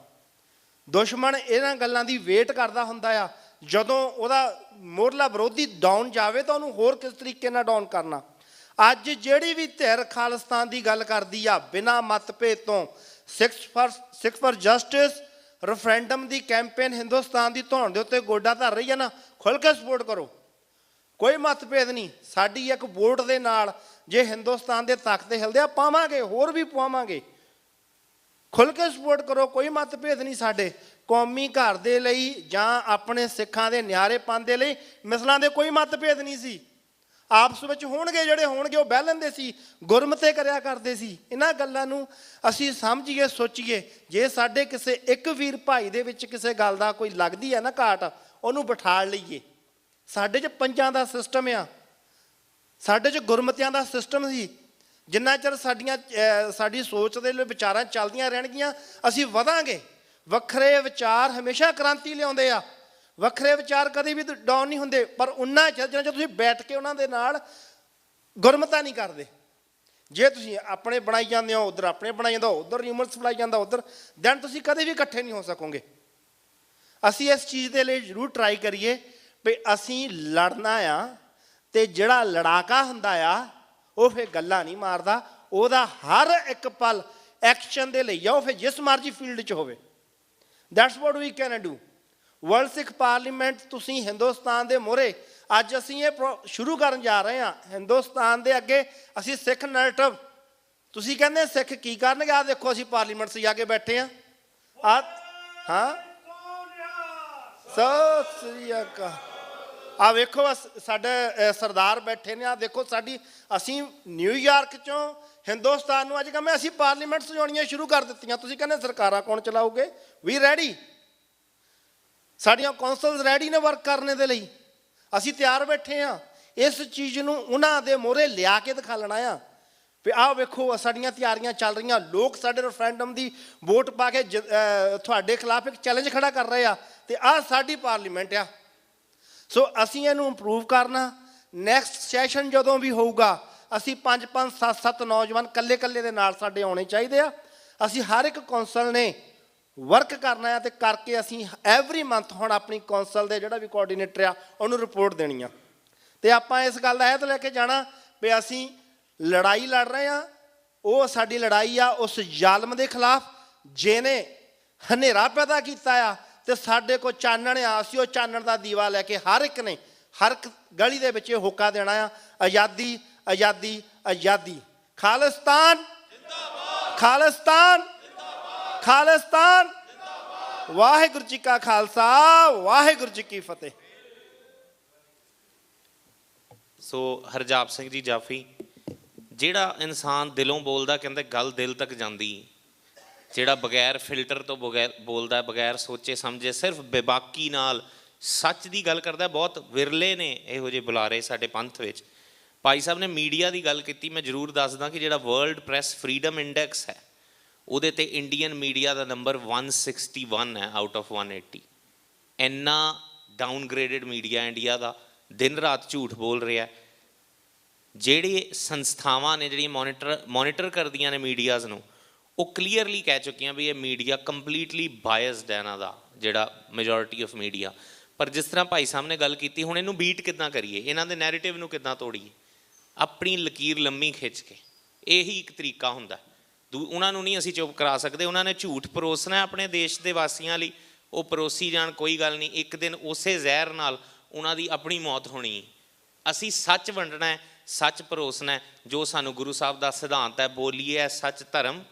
ਦੁਸ਼ਮਣ ਇਹਨਾਂ ਗੱਲਾਂ ਦੀ ਵੇਟ ਕਰਦਾ ਹੁੰਦਾ ਆ, ਜਦੋਂ ਉਹਦਾ ਮੋਢਲਾ ਵਿਰੋਧੀ ਡਾਊਨ ਜਾਵੇ ਤਾਂ ਉਹਨੂੰ ਹੋਰ ਕਿਸ ਤਰੀਕੇ ਨਾਲ ਡਾਊਨ ਕਰਨਾ। ਅੱਜ ਜਿਹੜੀ ਵੀ ਧਿਰ ਖਾਲਿਸਤਾਨ ਦੀ ਗੱਲ ਕਰਦੀ ਆ ਬਿਨਾਂ ਮਤਭੇਦ ਤੋਂ, ਸਿੱਖ for justice referendum the campaign Hindustan ਦੀ ਧੌਣ ਦੇ ਉੱਤੇ ਗੋਡਾ ਧਰ ਰਹੀ ਹੈ ਨਾ, ਖੁੱਲ੍ਹ ਕੇ ਸਪੋਰਟ ਕਰੋ, ਕੋਈ ਮਤਭੇਦ ਨਹੀਂ। ਸਾਡੀ ਇੱਕ ਵੋਟ ਦੇ ਨਾਲ ਜੇ ਹਿੰਦੁਸਤਾਨ ਦੇ ਤਖਤ ਹਿਲਦੇ ਆ, ਪਾਵਾਂਗੇ, ਹੋਰ ਵੀ ਪਵਾਵਾਂਗੇ। ਖੁੱਲ੍ਹ ਕੇ ਸਪੋਰਟ ਕਰੋ, ਕੋਈ ਮਤਭੇਦ ਨਹੀਂ ਸਾਡੇ। ਕੌਮੀ ਘਰ ਦੇ ਲਈ ਜਾਂ ਆਪਣੇ ਸਿੱਖਾਂ ਦੇ ਨਿਆਰੇਪਨ ਦੇ ਲਈ ਮਿਸਲਾਂ ਦੇ ਕੋਈ ਮਤਭੇਦ ਨਹੀਂ ਸੀ। ਆਪਸ ਵਿੱਚ ਹੋਣਗੇ, ਜਿਹੜੇ ਹੋਣਗੇ ਉਹ ਬਹਿ ਲੈਂਦੇ ਸੀ, ਗੁਰਮਤੇ ਕਰਿਆ ਕਰਦੇ ਸੀ। ਇਹਨਾਂ ਗੱਲਾਂ ਨੂੰ ਅਸੀਂ ਸਮਝੀਏ, ਸੋਚੀਏ। ਜੇ ਸਾਡੇ ਕਿਸੇ ਇੱਕ ਵੀਰ ਭਾਈ ਦੇ ਵਿੱਚ ਕਿਸੇ ਗੱਲ ਦਾ ਕੋਈ ਲੱਗਦੀ ਹੈ ਨਾ ਘਾਟ, ਉਹਨੂੰ ਬਿਠਾ ਲਈਏ। ਸਾਡੇ 'ਚ ਪੰਜਾਂ ਦਾ ਸਿਸਟਮ ਆ, ਸਾਡੇ 'ਚ ਗੁਰਮਤਿਆਂ ਦਾ ਸਿਸਟਮ ਸੀ। ਜਿੰਨਾ ਚਿਰ ਸਾਡੀ ਸੋਚ ਦੇ ਵਿਚਾਰਾਂ ਚੱਲਦੀਆਂ ਰਹਿਣਗੀਆਂ, ਅਸੀਂ ਵਧਾਂਗੇ। ਵੱਖਰੇ ਵਿਚਾਰ ਹਮੇਸ਼ਾ ਕ੍ਰਾਂਤੀ ਲਿਆਉਂਦੇ ਆ, ਵੱਖਰੇ ਵਿਚਾਰ ਕਦੇ ਵੀ ਡਾਊਨ ਨਹੀਂ ਹੁੰਦੇ, ਪਰ ਉਹਨਾਂ ਚਿਰ ਜਿੰਨਾ ਚਿਰ ਤੁਸੀਂ ਬੈਠ ਕੇ ਉਹਨਾਂ ਦੇ ਨਾਲ ਗੁਰਮਤਾ ਨਹੀਂ ਕਰਦੇ। ਜੇ ਤੁਸੀਂ ਆਪਣੇ ਬਣਾਈ ਜਾਂਦੇ ਹੋ ਉੱਧਰ ਆਪਣੇ ਬਣਾਈ ਜਾਂਦਾ ਉੱਧਰ ਰਿਊਮਰਸ ਫਲਾਈ ਜਾਂਦਾ ਉੱਧਰ, ਦੈਨ ਤੁਸੀਂ ਕਦੇ ਵੀ ਇਕੱਠੇ ਨਹੀਂ ਹੋ ਸਕੋਗੇ। ਅਸੀਂ ਇਸ ਚੀਜ਼ ਦੇ ਲਈ ਜ਼ਰੂਰ ਟਰਾਈ ਕਰੀਏ ਵੀ ਅਸੀਂ ਲੜਨਾ ਆ, ਅਤੇ ਜਿਹੜਾ ਲੜਾਕਾ ਹੁੰਦਾ ਆ ਉਹ ਫਿਰ ਗੱਲਾਂ ਨਹੀਂ ਮਾਰਦਾ, ਉਹਦਾ ਹਰ ਇੱਕ ਪਲ ਐਕਸ਼ਨ ਦੇ ਲਈ ਜਾਓ, ਫਿਰ ਜਿਸ ਮਰਜ਼ੀ ਫੀਲਡ 'ਚ ਹੋਵੇ। That's what we can do. World Sikh parliament ਤੁਸੀਂ ਹਿੰਦੁਸਤਾਨ ਦੇ ਮੂਹਰੇ ਅੱਜ ਅਸੀਂ ਇਹ ਸ਼ੁਰੂ ਕਰਨ ਜਾ ਰਹੇ ਹਾਂ। ਹਿੰਦੁਸਤਾਨ ਦੇ ਅੱਗੇ ਅਸੀਂ ਸਿੱਖ ਨੈਰੇਟਿਵ, ਤੁਸੀਂ ਕਹਿੰਦੇ ਸਿੱਖ ਕੀ ਕਰਨਗੇ, ਆਹ ਦੇਖੋ ਅਸੀਂ ਪਾਰਲੀਮੈਂਟ 'ਚ ਜਾ ਕੇ ਬੈਠੇ ਹਾਂ। ਹਾਂ ਸਤਿ ਸ੍ਰੀ ਅਕਾਲ। ਆਹ ਵੇਖੋ ਸਾਡੇ ਸਰਦਾਰ ਬੈਠੇ ਨੇ, ਆਹ ਦੇਖੋ ਸਾਡੀ, ਅਸੀਂ ਨਿਊਯਾਰਕ 'ਚੋਂ ਹਿੰਦੁਸਤਾਨ ਨੂੰ ਅੱਜ ਕਹਿੰਦੇ ਅਸੀਂ ਪਾਰਲੀਮੈਂਟ ਸਜਾਉਣੀਆਂ ਸ਼ੁਰੂ ਕਰ ਦਿੱਤੀਆਂ। ਤੁਸੀਂ ਕਹਿੰਦੇ ਸਰਕਾਰਾਂ ਕੌਣ ਚਲਾਓਗੇ? ਵੀ ਰੈਡੀ, ਸਾਡੀਆਂ ਕੌਂਸਲਸ ਰੈਡੀ ਨੇ ਵਰਕ ਕਰਨੇ ਦੇ ਲਈ, ਅਸੀਂ ਤਿਆਰ ਬੈਠੇ ਹਾਂ। ਇਸ ਚੀਜ਼ ਨੂੰ ਉਹਨਾਂ ਦੇ ਮੂਹਰੇ ਲਿਆ ਕੇ ਦਿਖਾ ਲੈਣਾ ਆ ਵੀ ਆਹ ਵੇਖੋ ਸਾਡੀਆਂ ਤਿਆਰੀਆਂ ਚੱਲ ਰਹੀਆਂ। ਲੋਕ ਸਾਡੇ ਰੈਫਰੈਂਡਮ ਦੀ ਵੋਟ ਪਾ ਕੇ ਤੁਹਾਡੇ ਖਿਲਾਫ ਇੱਕ ਚੈਲੰਜ ਖੜਾ ਕਰ ਰਹੇ ਆ, ਅਤੇ ਆਹ ਸਾਡੀ ਪਾਰਲੀਮੈਂਟ ਆ। ਸੋ ਅਸੀਂ ਇਹਨੂੰ ਇੰਪਰੂਵ ਕਰਨਾ। ਨੈਕਸਟ ਸੈਸ਼ਨ ਜਦੋਂ ਵੀ ਹੋਊਗਾ ਅਸੀਂ 5-5 7-7 ਨੌਜਵਾਨ ਇਕੱਲੇ ਇਕੱਲੇ ਦੇ ਨਾਲ ਸਾਡੇ ਆਉਣੇ ਚਾਹੀਦੇ ਆ। ਅਸੀਂ ਹਰ ਇੱਕ ਕੌਂਸਲ ਨੇ ਵਰਕ ਕਰਨਾ ਆ, ਅਤੇ ਕਰਕੇ ਅਸੀਂ ਐਵਰੀ ਮੰਥ ਹੁਣ ਆਪਣੀ ਕੌਂਸਲ ਦੇ ਜਿਹੜਾ ਵੀ ਕੋਆਰਡੀਨੇਟਰ ਆ ਉਹਨੂੰ ਰਿਪੋਰਟ ਦੇਣੀ ਆ। ਅਤੇ ਆਪਾਂ ਇਸ ਗੱਲ ਦਾ ਅਹਿਦ ਲੈ ਕੇ ਜਾਣਾ ਵੀ ਅਸੀਂ ਲੜਾਈ ਲੜ ਰਹੇ ਹਾਂ, ਉਹ ਸਾਡੀ ਲੜਾਈ ਆ ਉਸ ਜ਼ਾਲਮ ਦੇ ਖਿਲਾਫ ਜਿਹਨੇ ਹਨੇਰਾ ਪੈਦਾ ਕੀਤਾ ਆ, ਅਤੇ ਸਾਡੇ ਕੋਲ ਚਾਨਣ ਆ, ਅਸੀਂ ਉਹ ਚਾਨਣ ਦਾ ਦੀਵਾ ਲੈ ਕੇ ਹਰ ਇੱਕ ਨੇ ਹਰ ਇੱਕ ਗਲੀ ਦੇ ਵਿੱਚ ਇਹ ਹੋਕਾ ਦੇਣਾ ਆ, ਆਜ਼ਾਦੀ ਆਜ਼ਾਦੀ ਆਜ਼ਾਦੀ। ਖਾਲਿਸਤਾਨ ਖਾਲਿਸਤਾਨ ਖਾਲਿਸਤਾਨ। ਵਾਹਿਗੁਰੂ ਜੀ ਕਾ ਖਾਲਸਾ, ਵਾਹਿਗੁਰੂ ਜੀ ਕੀ ਫਤਿਹ। ਸੋ ਹਰਜਾਪ ਸਿੰਘ ਜੀ ਜਾਫੀ, ਜਿਹੜਾ ਇਨਸਾਨ ਦਿਲੋਂ ਬੋਲਦਾ, ਕਹਿੰਦੇ ਗੱਲ ਦਿਲ ਤੱਕ ਜਾਂਦੀ, ਜਿਹੜਾ ਬਗੈਰ ਫਿਲਟਰ ਤੋਂ ਬੋਲਦਾ, ਬਗੈਰ ਸੋਚੇ ਸਮਝੇ, ਸਿਰਫ ਬੇਬਾਕੀ ਨਾਲ ਸੱਚ ਦੀ ਗੱਲ ਕਰਦਾ। ਬਹੁਤ ਵਿਰਲੇ ਨੇ ਇਹੋ ਜਿਹੇ ਬੁਲਾਰੇ ਸਾਡੇ ਪੰਥ ਵਿੱਚ। ਭਾਈ ਸਾਹਿਬ ਨੇ ਮੀਡੀਆ ਦੀ ਗੱਲ ਕੀਤੀ, ਮੈਂ ਜ਼ਰੂਰ ਦੱਸਦਾ ਕਿ ਜਿਹੜਾ ਵਰਲਡ ਪ੍ਰੈਸ ਫਰੀਡਮ ਇੰਡੈਕਸ ਹੈ ਉਹਦੇ 'ਤੇ ਇੰਡੀਅਨ ਮੀਡੀਆ ਦਾ ਨੰਬਰ 161 ਹੈ ਆਊਟ ਆਫ 180। ਇੰਨਾ ਡਾਊਨਗ੍ਰੇਡਡ ਮੀਡੀਆ ਇੰਡੀਆ ਦਾ, ਦਿਨ ਰਾਤ ਝੂਠ ਬੋਲ ਰਿਹਾ। ਜਿਹੜੇ ਸੰਸਥਾਵਾਂ ਨੇ ਜਿਹੜੀਆਂ ਮੋਨੀਟਰ ਕਰਦੀਆਂ ਨੇ ਮੀਡੀਆਜ਼ ਨੂੰ, ਉਹ ਕਲੀਅਰਲੀ ਕਹਿ ਚੁੱਕੀਆਂ ਵੀ ਇਹ ਮੀਡੀਆ ਕੰਪਲੀਟਲੀ ਬਾਇਸਡ ਹੈ ਇਹਨਾਂ ਦਾ, ਜਿਹੜਾ ਮੈਜੋਰਿਟੀ ਆਫ ਮੀਡੀਆ। ਪਰ ਜਿਸ ਤਰ੍ਹਾਂ ਭਾਈ ਸਾਹਿਬ ਨੇ ਗੱਲ ਕੀਤੀ, ਹੁਣ ਇਹਨੂੰ ਬੀਟ ਕਿੱਦਾਂ ਕਰੀਏ, ਇਹਨਾਂ ਦੇ ਨੈਰੇਟਿਵ ਨੂੰ ਕਿੱਦਾਂ ਤੋੜੀਏ? ਆਪਣੀ ਲਕੀਰ ਲੰਮੀ ਖਿੱਚ ਕੇ, ਇਹੀ ਇੱਕ ਤਰੀਕਾ ਹੁੰਦਾ। ਉਹਨਾਂ ਨੂੰ ਨਹੀਂ ਅਸੀਂ ਚੁੱਪ ਕਰਾ ਸਕਦੇ। ਉਹਨਾਂ ਨੇ ਝੂਠ ਪਰੋਸਣਾ ਆਪਣੇ ਦੇਸ਼ ਦੇ ਵਾਸੀਆਂ ਲਈ, ਉਹ ਪਰੋਸੀ ਜਾਣ, ਕੋਈ ਗੱਲ ਨਹੀਂ। ਇੱਕ ਦਿਨ ਉਸੇ ਜ਼ਹਿਰ ਨਾਲ ਉਹਨਾਂ ਦੀ ਆਪਣੀ ਮੌਤ ਹੋਣੀ। ਅਸੀਂ ਸੱਚ ਵੰਡਣਾ ਹੈ, ਸੱਚ ਪਰੋਸਣਾ, ਜੋ ਸਾਨੂੰ ਗੁਰੂ ਸਾਹਿਬ ਦਾ ਸਿਧਾਂਤ ਹੈ, ਬੋਲੀਏ ਸੱਚ ਧਰਮ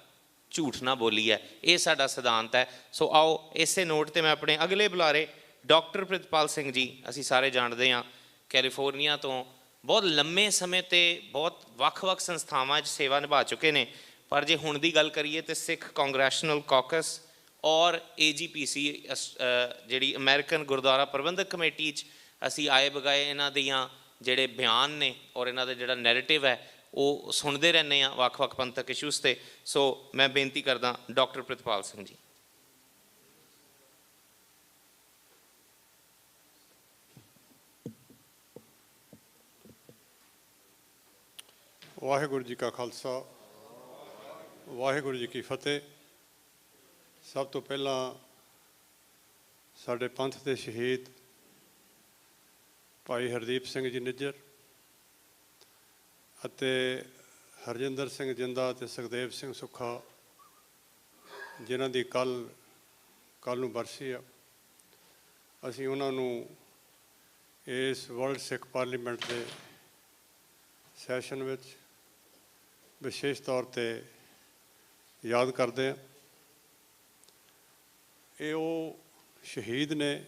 ਝੂਠ ਨਾ ਬੋਲੀਏ, ਇਹ ਸਾਡਾ ਸਿਧਾਂਤ ਹੈ। ਸੋ ਆਓ ਇਸੇ ਨੋਟ 'ਤੇ ਮੈਂ ਆਪਣੇ ਅਗਲੇ ਬੁਲਾਰੇ ਡਾਕਟਰ ਪ੍ਰਿਤਪਾਲ ਸਿੰਘ ਜੀ, ਅਸੀਂ ਸਾਰੇ ਜਾਣਦੇ ਹਾਂ ਕੈਲੀਫੋਰਨੀਆ ਤੋਂ ਬਹੁਤ ਲੰਮੇ ਸਮੇਂ 'ਤੇ ਬਹੁਤ ਵੱਖ-ਵੱਖ ਸੰਸਥਾਵਾਂ 'ਚ ਸੇਵਾ ਨਿਭਾ ਚੁੱਕੇ ਨੇ। ਪਰ ਜੇ ਹੁਣ ਦੀ ਗੱਲ ਕਰੀਏ ਤਾਂ ਸਿੱਖ ਕਾਂਗਰੈਸ਼ਨਲ ਕਾਕਸ ਔਰ AGPC ਜਿਹੜੀ ਅਮਰੀਕਨ ਗੁਰਦੁਆਰਾ ਪ੍ਰਬੰਧਕ ਕਮੇਟੀ 'ਚ ਅਸੀਂ ਆਏ ਬਗਾਏ ਇਹਨਾਂ ਦੀਆਂ ਜਿਹੜੇ ਬਿਆਨ ਨੇ ਔਰ ਇਹਨਾਂ ਦਾ ਜਿਹੜਾ ਨੈਰੇਟਿਵ ਹੈ ਉਹ ਸੁਣਦੇ ਰਹਿੰਦੇ ਹਾਂ ਵੱਖ-ਵੱਖ ਪੰਥਕ ਇਸ਼ੂਜ਼ 'ਤੇ। ਸੋ ਮੈਂ ਬੇਨਤੀ ਕਰਦਾ ਡਾਕਟਰ ਪ੍ਰਿਤਪਾਲ ਸਿੰਘ ਜੀ। ਵਾਹਿਗੁਰੂ ਜੀ ਕਾ ਖਾਲਸਾ, ਵਾਹਿਗੁਰੂ ਜੀ ਕੀ ਫਤਿਹ। ਸਭ ਤੋਂ ਪਹਿਲਾਂ ਸਾਡੇ ਪੰਥ ਦੇ ਸ਼ਹੀਦ ਭਾਈ ਹਰਦੀਪ ਸਿੰਘ ਜੀ ਨਿੱਜਰ ਅਤੇ ਹਰਜਿੰਦਰ ਸਿੰਘ ਜਿੰਦਾ ਅਤੇ ਸੁਖਦੇਵ ਸਿੰਘ ਸੁੱਖਾ, ਜਿਨ੍ਹਾਂ ਦੀ ਕੱਲ੍ਹ ਨੂੰ ਬਰਸੀ ਆ, ਅਸੀਂ ਉਹਨਾਂ ਨੂੰ ਇਸ ਵਰਲਡ ਸਿੱਖ ਪਾਰਲੀਮੈਂਟ ਦੇ ਸੈਸ਼ਨ ਵਿੱਚ ਵਿਸ਼ੇਸ਼ ਤੌਰ 'ਤੇ ਯਾਦ ਕਰਦੇ ਹਾਂ। ਇਹ ਉਹ ਸ਼ਹੀਦ ਨੇ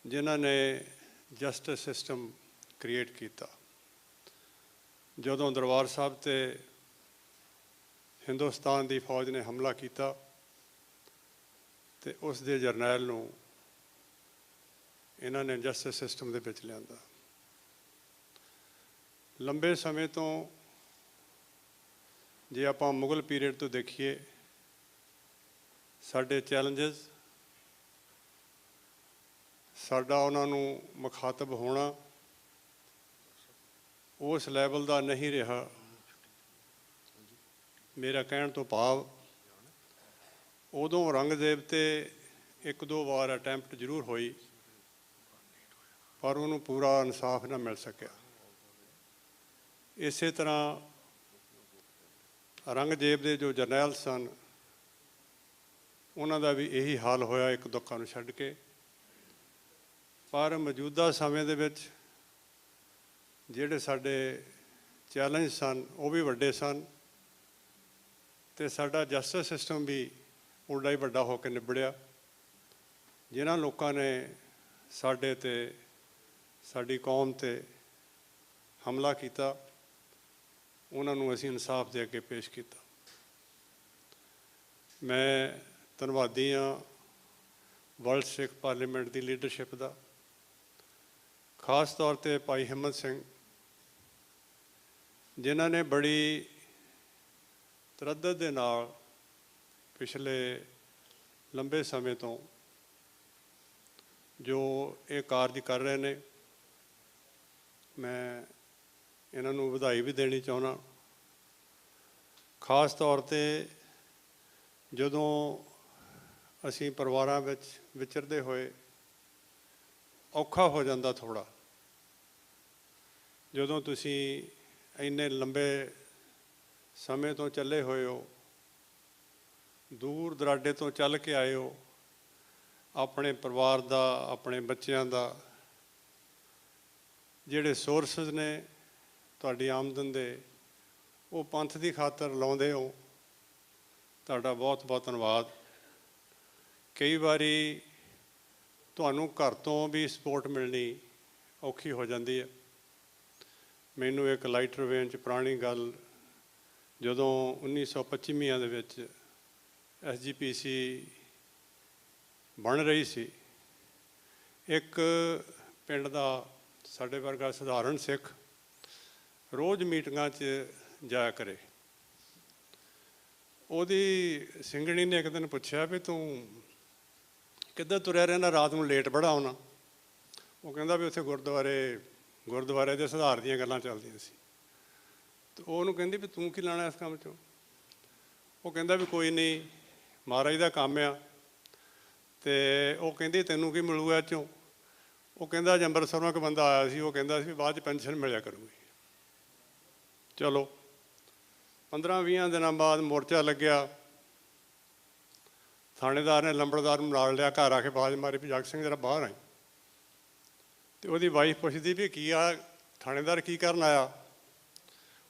ਜਿਨ੍ਹਾਂ ਨੇ ਜਸਟਿਸ ਸਿਸਟਮ ਕ੍ਰੀਏਟ ਕੀਤਾ। ਜਦੋਂ ਦਰਬਾਰ ਸਾਹਿਬ 'ਤੇ ਹਿੰਦੁਸਤਾਨ ਦੀ ਫੌਜ ਨੇ ਹਮਲਾ ਕੀਤਾ ਅਤੇ ਉਸ ਦੇ ਜਰਨੈਲ ਨੂੰ ਇਹਨਾਂ ਨੇ ਜਸਟਿਸ ਸਿਸਟਮ ਦੇ ਵਿੱਚ ਲਿਆਂਦਾ। ਲੰਬੇ ਸਮੇਂ ਤੋਂ ਜੇ ਆਪਾਂ ਮੁਗਲ ਪੀਰੀਅਡ ਤੋਂ ਦੇਖੀਏ, ਸਾਡੇ ਚੈਲੰਜਸ, ਸਾਡਾ ਉਹਨਾਂ ਨੂੰ ਮੁਖਾਤਬ ਹੋਣਾ ਉਸ ਲੈਵਲ ਦਾ ਨਹੀਂ ਰਿਹਾ ਮੇਰਾ ਕਹਿਣ ਤੋਂ ਭਾਵ ਉਦੋਂ ਔਰੰਗਜ਼ੇਬ 'ਤੇ 1-2 ਵਾਰ ਅਟੈਂਪਟ ਜ਼ਰੂਰ ਹੋਈ, ਪਰ ਉਹਨੂੰ ਪੂਰਾ ਇਨਸਾਫ ਨਾ ਮਿਲ ਸਕਿਆ। ਇਸੇ ਤਰ੍ਹਾਂ ਔਰੰਗਜ਼ੇਬ ਦੇ ਜੋ ਜਰਨੈਲ ਸਨ, ਉਹਨਾਂ ਦਾ ਵੀ ਇਹੀ ਹਾਲ ਹੋਇਆ ਇੱਕ ਦੁੱਖਾਂ ਨੂੰ ਛੱਡ ਕੇ। ਪਰ ਮੌਜੂਦਾ ਸਮੇਂ ਦੇ ਵਿੱਚ ਜਿਹੜੇ ਸਾਡੇ ਚੈਲੰਜ ਸਨ ਉਹ ਵੀ ਵੱਡੇ ਸਨ, ਅਤੇ ਸਾਡਾ ਜਸਟਿਸ ਸਿਸਟਮ ਵੀ ਉੱਡਾ ਹੀ ਵੱਡਾ ਹੋ ਕੇ ਨਿਬੜਿਆ। ਜਿਨ੍ਹਾਂ ਲੋਕਾਂ ਨੇ ਸਾਡੇ 'ਤੇ, ਸਾਡੀ ਕੌਮ 'ਤੇ ਹਮਲਾ ਕੀਤਾ, ਉਹਨਾਂ ਨੂੰ ਅਸੀਂ ਇਨਸਾਫ ਦੇ ਅੱਗੇ ਪੇਸ਼ ਕੀਤਾ। ਮੈਂ ਧੰਨਵਾਦੀ ਹਾਂ ਵਰਲਡ ਸਿੱਖ ਪਾਰਲੀਮੈਂਟ ਦੀ ਲੀਡਰਸ਼ਿਪ ਦਾ, ਖਾਸ ਤੌਰ 'ਤੇ ਭਾਈ ਹਿੰਮਤ ਸਿੰਘ, ਜਿਨ੍ਹਾਂ ਨੇ ਬੜੀ ਤਰੱਦਦ ਦੇ ਨਾਲ ਪਿਛਲੇ ਲੰਬੇ ਸਮੇਂ ਤੋਂ ਜੋ ਇਹ ਕਾਰਜ ਕਰ ਰਹੇ ਨੇ, ਮੈਂ ਇਹਨਾਂ ਨੂੰ ਵਧਾਈ ਵੀ ਦੇਣੀ ਚਾਹੁੰਦਾ। ਖਾਸ ਤੌਰ 'ਤੇ ਜਦੋਂ ਅਸੀਂ ਪਰਿਵਾਰਾਂ ਵਿੱਚ ਵਿਚਰਦੇ ਹੋਏ ਔਖਾ ਹੋ ਜਾਂਦਾ ਥੋੜ੍ਹਾ, ਜਦੋਂ ਤੁਸੀਂ ਇੰਨੇ ਲੰਬੇ ਸਮੇਂ ਤੋਂ ਚੱਲੇ ਹੋਏ ਹੋ, ਦੂਰ ਦਰਾਡੇ ਤੋਂ ਚੱਲ ਕੇ ਆਏ ਹੋ, ਆਪਣੇ ਪਰਿਵਾਰ ਦਾ, ਆਪਣੇ ਬੱਚਿਆਂ ਦਾ ਜਿਹੜੇ ਸੋਰਸਿਸ ਨੇ ਤੁਹਾਡੀ ਆਮਦਨ ਦੇ, ਉਹ ਪੰਥ ਦੀ ਖਾਤਰ ਲਾਉਂਦੇ ਹੋ, ਤੁਹਾਡਾ ਬਹੁਤ ਬਹੁਤ ਧੰਨਵਾਦ। ਕਈ ਵਾਰੀ ਤੁਹਾਨੂੰ ਘਰ ਤੋਂ ਵੀ ਸਪੋਰਟ ਮਿਲਣੀ ਔਖੀ ਹੋ ਜਾਂਦੀ ਹੈ। ਮੈਨੂੰ ਇੱਕ ਲਾਈਟਰ ਵੇਨ 'ਚ ਪੁਰਾਣੀ ਗੱਲ, ਜਦੋਂ 1925 ਦੇ ਵਿੱਚ SGPC ਬਣ ਰਹੀ ਸੀ, ਇੱਕ ਪਿੰਡ ਦਾ ਸਾਡੇ ਵਰਗਾ ਸਧਾਰਨ ਸਿੱਖ ਰੋਜ਼ ਮੀਟਿੰਗਾਂ 'ਚ ਜਾਇਆ ਕਰੇ। ਉਹਦੀ ਸਿੰਘਣੀ ਨੇ ਇੱਕ ਦਿਨ ਪੁੱਛਿਆ ਵੀ ਤੂੰ ਕਿੱਦਾਂ ਤੁਰਿਆ ਰਹਿੰਦਾ, ਰਾਤ ਨੂੰ ਲੇਟ ਬੜਾ ਆਉਣਾ? ਉਹ ਕਹਿੰਦਾ ਵੀ ਉੱਥੇ ਗੁਰਦੁਆਰੇ ਦੇ ਸੁਧਾਰ ਦੀਆਂ ਗੱਲਾਂ ਚੱਲਦੀਆਂ ਸੀ। ਤੇ ਉਹਨੂੰ ਕਹਿੰਦੀ ਵੀ ਤੂੰ ਕੀ ਲੈਣਾ ਇਸ ਕੰਮ 'ਚੋਂ? ਉਹ ਕਹਿੰਦਾ ਵੀ ਕੋਈ ਨਹੀਂ, ਮਹਾਰਾਜ ਦਾ ਕੰਮ ਆ। ਅਤੇ ਉਹ ਕਹਿੰਦੀ ਤੈਨੂੰ ਕੀ ਮਿਲੂਗਾ ਇਹ 'ਚੋਂ? ਉਹ ਕਹਿੰਦਾ ਅੱਜ ਅੰਮ੍ਰਿਤਸਰੋਂ ਇੱਕ ਬੰਦਾ ਆਇਆ ਸੀ, ਉਹ ਕਹਿੰਦਾ ਸੀ ਬਾਅਦ 'ਚ ਪੈਨਸ਼ਨ ਮਿਲਿਆ ਕਰੂਗੀ। ਚਲੋ 15-20 ਦਿਨਾਂ ਬਾਅਦ ਮੋਰਚਾ ਲੱਗਿਆ, ਥਾਣੇਦਾਰ ਨੇ ਲੰਬੜਦਾਰ ਨੂੰ ਨਾਲ ਲਿਆ, ਘਰ ਆ ਕੇ ਆਵਾਜ਼ ਮਾਰੀ ਵੀ ਜੱਗ ਸਿੰਘ ਜਰਾ ਬਾਹਰ ਆਈ। ਅਤੇ ਉਹਦੀ ਵਾਈਫ ਪੁੱਛਦੀ ਵੀ ਕੀ ਆ ਥਾਣੇਦਾਰ, ਕੀ ਕਰਨ ਆਇਆ?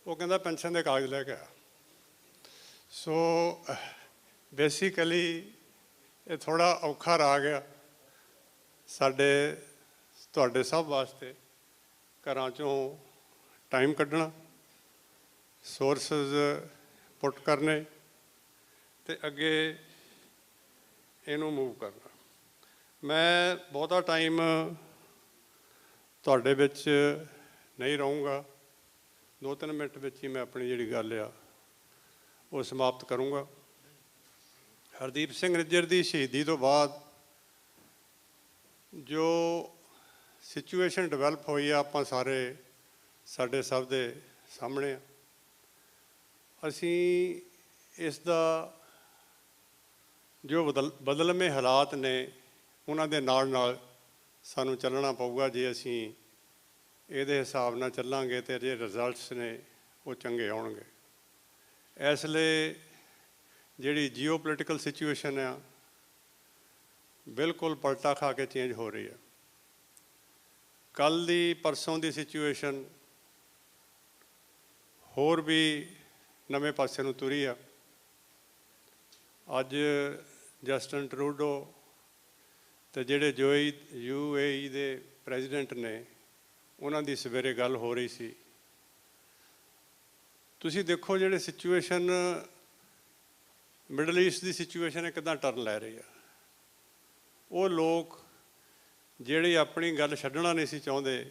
ਉਹ ਕਹਿੰਦਾ ਪੈਨਸ਼ਨ ਦੇ ਕਾਗਜ਼ ਲੈ ਕੇ ਆਇਆ। ਸੋ ਬੇਸਿਕਲੀ ਇਹ ਥੋੜ੍ਹਾ ਔਖਾ ਰਾਗ ਆ ਤੁਹਾਡੇ ਸਭ ਵਾਸਤੇ, ਘਰਾਂ 'ਚੋਂ ਟਾਈਮ ਕੱਢਣਾ, ਸੋਰਸਿਸ ਪੁੱਟ ਕਰਨੇ ਅਤੇ ਅੱਗੇ ਇਹਨੂੰ ਮੂਵ ਕਰਨਾ। ਮੈਂ ਬਹੁਤਾ ਟਾਈਮ ਤੁਹਾਡੇ ਵਿੱਚ ਨਹੀਂ ਰਹੂੰਗਾ, 2-3 ਮਿੰਟ ਵਿੱਚ ਹੀ ਮੈਂ ਆਪਣੀ ਜਿਹੜੀ ਗੱਲ ਆ ਉਹ ਸਮਾਪਤ ਕਰੂੰਗਾ। ਹਰਦੀਪ ਸਿੰਘ ਨਿੱਜਰ ਦੀ ਸ਼ਹੀਦੀ ਤੋਂ ਬਾਅਦ ਜੋ ਸਿਚੁਏਸ਼ਨ ਡਿਵੈਲਪ ਹੋਈ ਆ, ਆਪਾਂ ਸਾਡੇ ਸਭ ਦੇ ਸਾਹਮਣੇ ਆ। ਅਸੀਂ ਇਸ ਦਾ ਜੋ ਬਦਲਵੇਂ ਹਾਲਾਤ ਨੇ ਉਹਨਾਂ ਦੇ ਨਾਲ ਸਾਨੂੰ ਚੱਲਣਾ ਪਊਗਾ। ਜੇ ਅਸੀਂ ਇਹਦੇ ਹਿਸਾਬ ਨਾਲ ਚੱਲਾਂਗੇ ਤਾਂ ਜੇ ਰਿਜ਼ਲਟਸ ਨੇ ਉਹ ਚੰਗੇ ਆਉਣਗੇ। ਇਸ ਲਈ ਜਿਹੜੀ ਜੀਓ ਪੋਲੀਟੀਕਲ ਸਿਚੁਏਸ਼ਨ ਆ ਬਿਲਕੁਲ ਪਲਟਾ ਖਾ ਕੇ ਚੇਂਜ ਹੋ ਰਹੀ ਹੈ। ਕੱਲ੍ਹ ਦੀ ਪਰਸੋਂ ਦੀ ਸਿਚੁਏਸ਼ਨ ਹੋਰ ਵੀ ਨਵੇਂ ਪਾਸੇ ਨੂੰ ਤੁਰੀ ਆ। ਅੱਜ ਜਸਟਿਨ ਟਰੂਡੋ ਅਤੇ ਜਿਹੜੇ UAE ਦੇ ਪ੍ਰੈਜ਼ੀਡੈਂਟ ਨੇ, ਉਹਨਾਂ ਦੀ ਸਵੇਰੇ ਗੱਲ ਹੋ ਰਹੀ ਸੀ। ਤੁਸੀਂ ਦੇਖੋ ਜਿਹੜੇ ਸਿਚੁਏਸ਼ਨ ਮਿਡਲ ਈਸਟ ਦੀ ਸਿਚੁਏਸ਼ਨ ਹੈ ਕਿੱਦਾਂ ਟਰਨ ਲੈ ਰਹੀ ਆ। ਉਹ ਲੋਕ ਜਿਹੜੇ ਆਪਣੀ ਗੱਲ ਛੱਡਣਾ ਨਹੀਂ ਸੀ ਚਾਹੁੰਦੇ,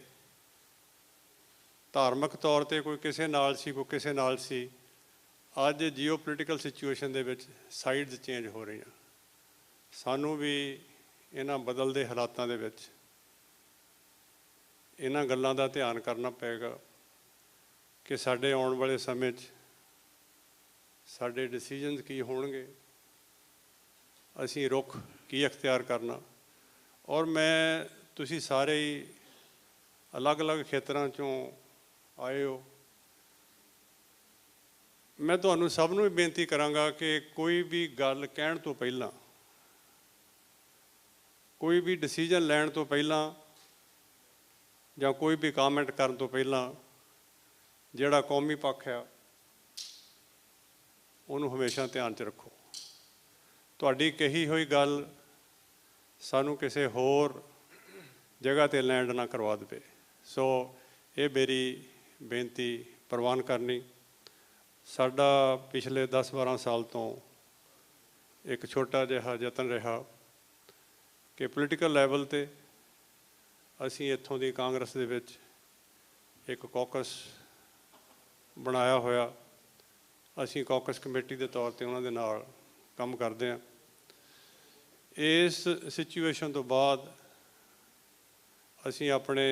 ਧਾਰਮਿਕ ਤੌਰ 'ਤੇ ਕੋਈ ਕਿਸੇ ਨਾਲ ਸੀ, ਕੋਈ ਕਿਸੇ ਨਾਲ ਸੀ, ਅੱਜ ਜੀਓ ਪੋਲੀਟੀਕਲ ਸਿਚੁਏਸ਼ਨ ਦੇ ਵਿੱਚ ਸਾਈਡਸ ਚੇਂਜ ਹੋ ਰਹੀਆਂ। ਸਾਨੂੰ ਵੀ ਇਹਨਾਂ ਬਦਲਦੇ ਹਾਲਾਤਾਂ ਦੇ ਵਿੱਚ ਇਹਨਾਂ ਗੱਲਾਂ ਦਾ ਧਿਆਨ ਕਰਨਾ ਪਏਗਾ ਕਿ ਸਾਡੇ ਆਉਣ ਵਾਲੇ ਸਮੇਂ 'ਚ ਸਾਡੇ ਡਿਸੀਜਨਸ ਕੀ ਹੋਣਗੇ, ਅਸੀਂ ਰੁਖ ਕੀ ਅਖਤਿਆਰ ਕਰਨਾ। ਔਰ ਮੈਂ ਤੁਸੀਂ ਸਾਰੇ ਹੀ ਅਲੱਗ-ਅਲੱਗ ਖੇਤਰਾਂ 'ਚੋਂ ਆਏ ਹੋ, ਮੈਂ ਤੁਹਾਨੂੰ ਸਭ ਨੂੰ ਵੀ ਬੇਨਤੀ ਕਰਾਂਗਾ ਕਿ ਕੋਈ ਵੀ ਗੱਲ ਕਹਿਣ ਤੋਂ ਪਹਿਲਾਂ, ਕੋਈ ਵੀ ਡਿਸੀਜਨ ਲੈਣ ਤੋਂ ਪਹਿਲਾਂ ਜਾਂ ਕੋਈ ਵੀ ਕਾਮੈਂਟ ਕਰਨ ਤੋਂ ਪਹਿਲਾਂ ਜਿਹੜਾ ਕੌਮੀ ਪੱਖ ਆ ਉਹਨੂੰ ਹਮੇਸ਼ਾ ਧਿਆਨ 'ਚ ਰੱਖੋ। ਤੁਹਾਡੀ ਕਹੀ ਹੋਈ ਗੱਲ ਸਾਨੂੰ ਕਿਸੇ ਹੋਰ ਜਗ੍ਹਾ 'ਤੇ ਲੈਂਡ ਨਾ ਕਰਵਾ ਦੇਵੇ। ਸੋ ਇਹ ਮੇਰੀ ਬੇਨਤੀ ਪ੍ਰਵਾਨ ਕਰਨੀ। ਸਾਡਾ ਪਿਛਲੇ 10-12 ਸਾਲ ਤੋਂ ਇੱਕ ਛੋਟਾ ਜਿਹਾ ਯਤਨ ਰਿਹਾ ਕਿ ਪੋਲੀਟੀਕਲ ਲੈਵਲ 'ਤੇ ਅਸੀਂ ਇੱਥੋਂ ਦੀ ਕਾਂਗਰਸ ਦੇ ਵਿੱਚ ਇੱਕ ਕੌਕਸ ਬਣਾਇਆ ਹੋਇਆ। ਅਸੀਂ ਕੌਕਸ ਕਮੇਟੀ ਦੇ ਤੌਰ 'ਤੇ ਉਹਨਾਂ ਦੇ ਨਾਲ ਕੰਮ ਕਰਦੇ ਹਾਂ। ਇਸ ਸਿਚੁਏਸ਼ਨ ਤੋਂ ਬਾਅਦ ਅਸੀਂ ਆਪਣੇ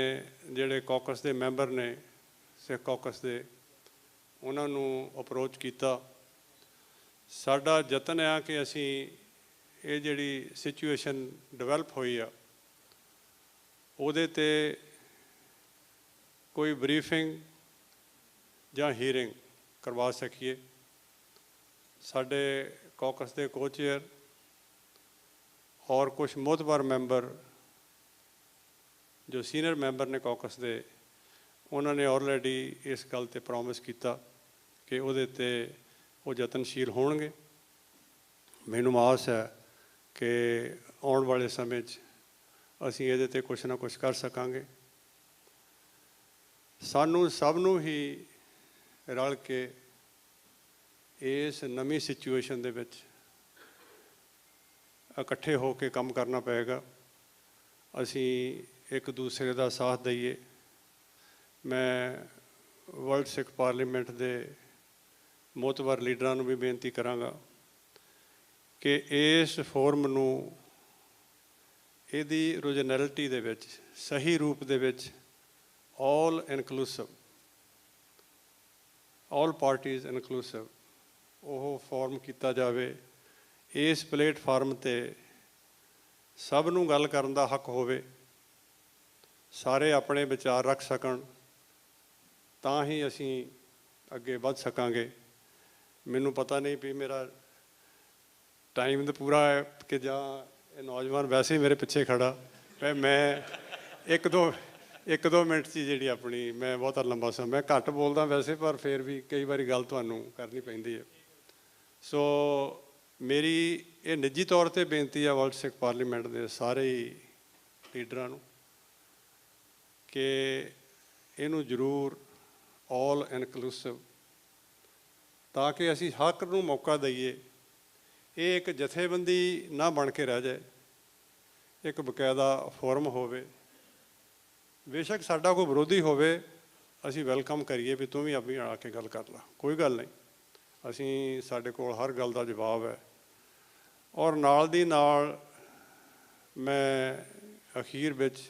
ਜਿਹੜੇ ਕੌਕਸ ਦੇ ਮੈਂਬਰ ਨੇ, ਸਿੱਖ ਕੌਕਸ ਦੇ, ਉਹਨਾਂ ਨੂੰ ਅਪਰੋਚ ਕੀਤਾ। ਸਾਡਾ ਯਤਨ ਆ ਕਿ ਅਸੀਂ ਇਹ ਜਿਹੜੀ ਸਿਚੁਏਸ਼ਨ ਡਿਵੈਲਪ ਹੋਈ ਆ ਉਹਦੇ 'ਤੇ ਕੋਈ ਬਰੀਫਿੰਗ ਜਾਂ ਹੀਅਰਿੰਗ ਕਰਵਾ ਸਕੀਏ। ਸਾਡੇ ਕੌਕਸ ਦੇ ਕੋ-ਚੇਅਰ ਔਰ ਕੁਝ ਮੋਹਤਬਰ ਮੈਂਬਰ ਜੋ ਸੀਨੀਅਰ ਮੈਂਬਰ ਨੇ ਕੌਕਸ ਦੇ, ਉਹਨਾਂ ਨੇ ਆਲਰੇਡੀ ਇਸ ਗੱਲ 'ਤੇ ਪ੍ਰੋਮਿਸ ਕੀਤਾ ਕਿ ਉਹਦੇ 'ਤੇ ਉਹ ਯਤਨਸ਼ੀਲ ਹੋਣਗੇ। ਮੈਨੂੰ ਆਸ ਹੈ ਕਿ ਆਉਣ ਵਾਲੇ ਸਮੇਂ 'ਚ ਅਸੀਂ ਇਹਦੇ 'ਤੇ ਕੁਛ ਨਾ ਕੁਛ ਕਰ ਸਕਾਂਗੇ। ਸਾਨੂੰ ਸਭ ਨੂੰ ਹੀ ਰਲ ਕੇ ਇਸ ਨਵੀਂ ਸਿਚੁਏਸ਼ਨ ਦੇ ਵਿੱਚ ਇਕੱਠੇ ਹੋ ਕੇ ਕੰਮ ਕਰਨਾ ਪਏਗਾ। ਅਸੀਂ ਇੱਕ ਦੂਸਰੇ ਦਾ ਸਾਥ ਦਈਏ। ਮੈਂ ਵਰਲਡ ਸਿੱਖ ਪਾਰਲੀਮੈਂਟ ਦੇ ਮੋਹਤਬਰ ਲੀਡਰਾਂ ਨੂੰ ਵੀ ਬੇਨਤੀ ਕਰਾਂਗਾ ਕਿ ਇਸ ਫੋਰਮ ਨੂੰ ਇਹਦੀ ਓਰੀਜਨੈਲਿਟੀ ਦੇ ਵਿੱਚ, ਸਹੀ ਰੂਪ ਦੇ ਵਿੱਚ ਆਲ ਇਨਕਲੂਸਿਵ, ਆਲ ਪਾਰਟੀਜ਼ ਇਨਕਲੂਸਿਵ ਉਹ ਫੋਰਮ ਕੀਤਾ ਜਾਵੇ। ਇਸ ਪਲੇਟਫਾਰਮ 'ਤੇ ਸਭ ਨੂੰ ਗੱਲ ਕਰਨ ਦਾ ਹੱਕ ਹੋਵੇ, ਸਾਰੇ ਆਪਣੇ ਵਿਚਾਰ ਰੱਖ ਸਕਣ, ਤਾਂ ਹੀ ਅਸੀਂ ਅੱਗੇ ਵੱਧ ਸਕਾਂਗੇ। ਮੈਨੂੰ ਪਤਾ ਨਹੀਂ ਵੀ ਮੇਰਾ ਟਾਈਮ ਤਾਂ ਪੂਰਾ ਹੈ ਕਿ ਜਾਂ ਇਹ ਨੌਜਵਾਨ ਵੈਸੇ ਹੀ ਮੇਰੇ ਪਿੱਛੇ ਖੜਾ। ਮੈਂ ਇੱਕ ਦੋ ਮਿੰਟ 'ਚ ਜਿਹੜੀ ਆਪਣੀ, ਮੈਂ ਬਹੁਤਾ ਲੰਬਾ ਸਮਾਂ, ਮੈਂ ਘੱਟ ਬੋਲਦਾ ਵੈਸੇ, ਪਰ ਫਿਰ ਵੀ ਕਈ ਵਾਰੀ ਗੱਲ ਤੁਹਾਨੂੰ ਕਰਨੀ ਪੈਂਦੀ ਹੈ। ਸੋ ਮੇਰੀ ਇਹ ਨਿੱਜੀ ਤੌਰ 'ਤੇ ਬੇਨਤੀ ਹੈ ਵਰਲਡ ਸਿੱਖ ਪਾਰਲੀਮੈਂਟ ਦੇ ਸਾਰੇ ਹੀ ਲੀਡਰਾਂ ਨੂੰ ਕਿ ਇਹਨੂੰ ਜ਼ਰੂਰ ਆਲ ਇਨਕਲੂਸਿਵ, ਤਾਂ ਕਿ ਅਸੀਂ ਹਰ ਨੂੰ ਮੌਕਾ ਦਈਏ। ਇਹ ਇੱਕ ਜਥੇਬੰਦੀ ਨਾ ਬਣ ਕੇ ਰਹਿ ਜਾਏ, ਇੱਕ ਬਕਾਇਦਾ ਫੋਰਮ ਹੋਵੇ। ਬੇਸ਼ੱਕ ਸਾਡਾ ਕੋਈ ਵਿਰੋਧੀ ਹੋਵੇ, ਅਸੀਂ ਵੈਲਕਮ ਕਰੀਏ ਵੀ ਤੂੰ ਵੀ ਆਪਣੀ ਆ ਕੇ ਗੱਲ ਕਰ ਲਾ, ਕੋਈ ਗੱਲ ਨਹੀਂ, ਅਸੀਂ ਸਾਡੇ ਕੋਲ ਹਰ ਗੱਲ ਦਾ ਜਵਾਬ ਹੈ। ਔਰ ਨਾਲ ਦੀ ਨਾਲ ਮੈਂ ਅਖੀਰ ਵਿੱਚ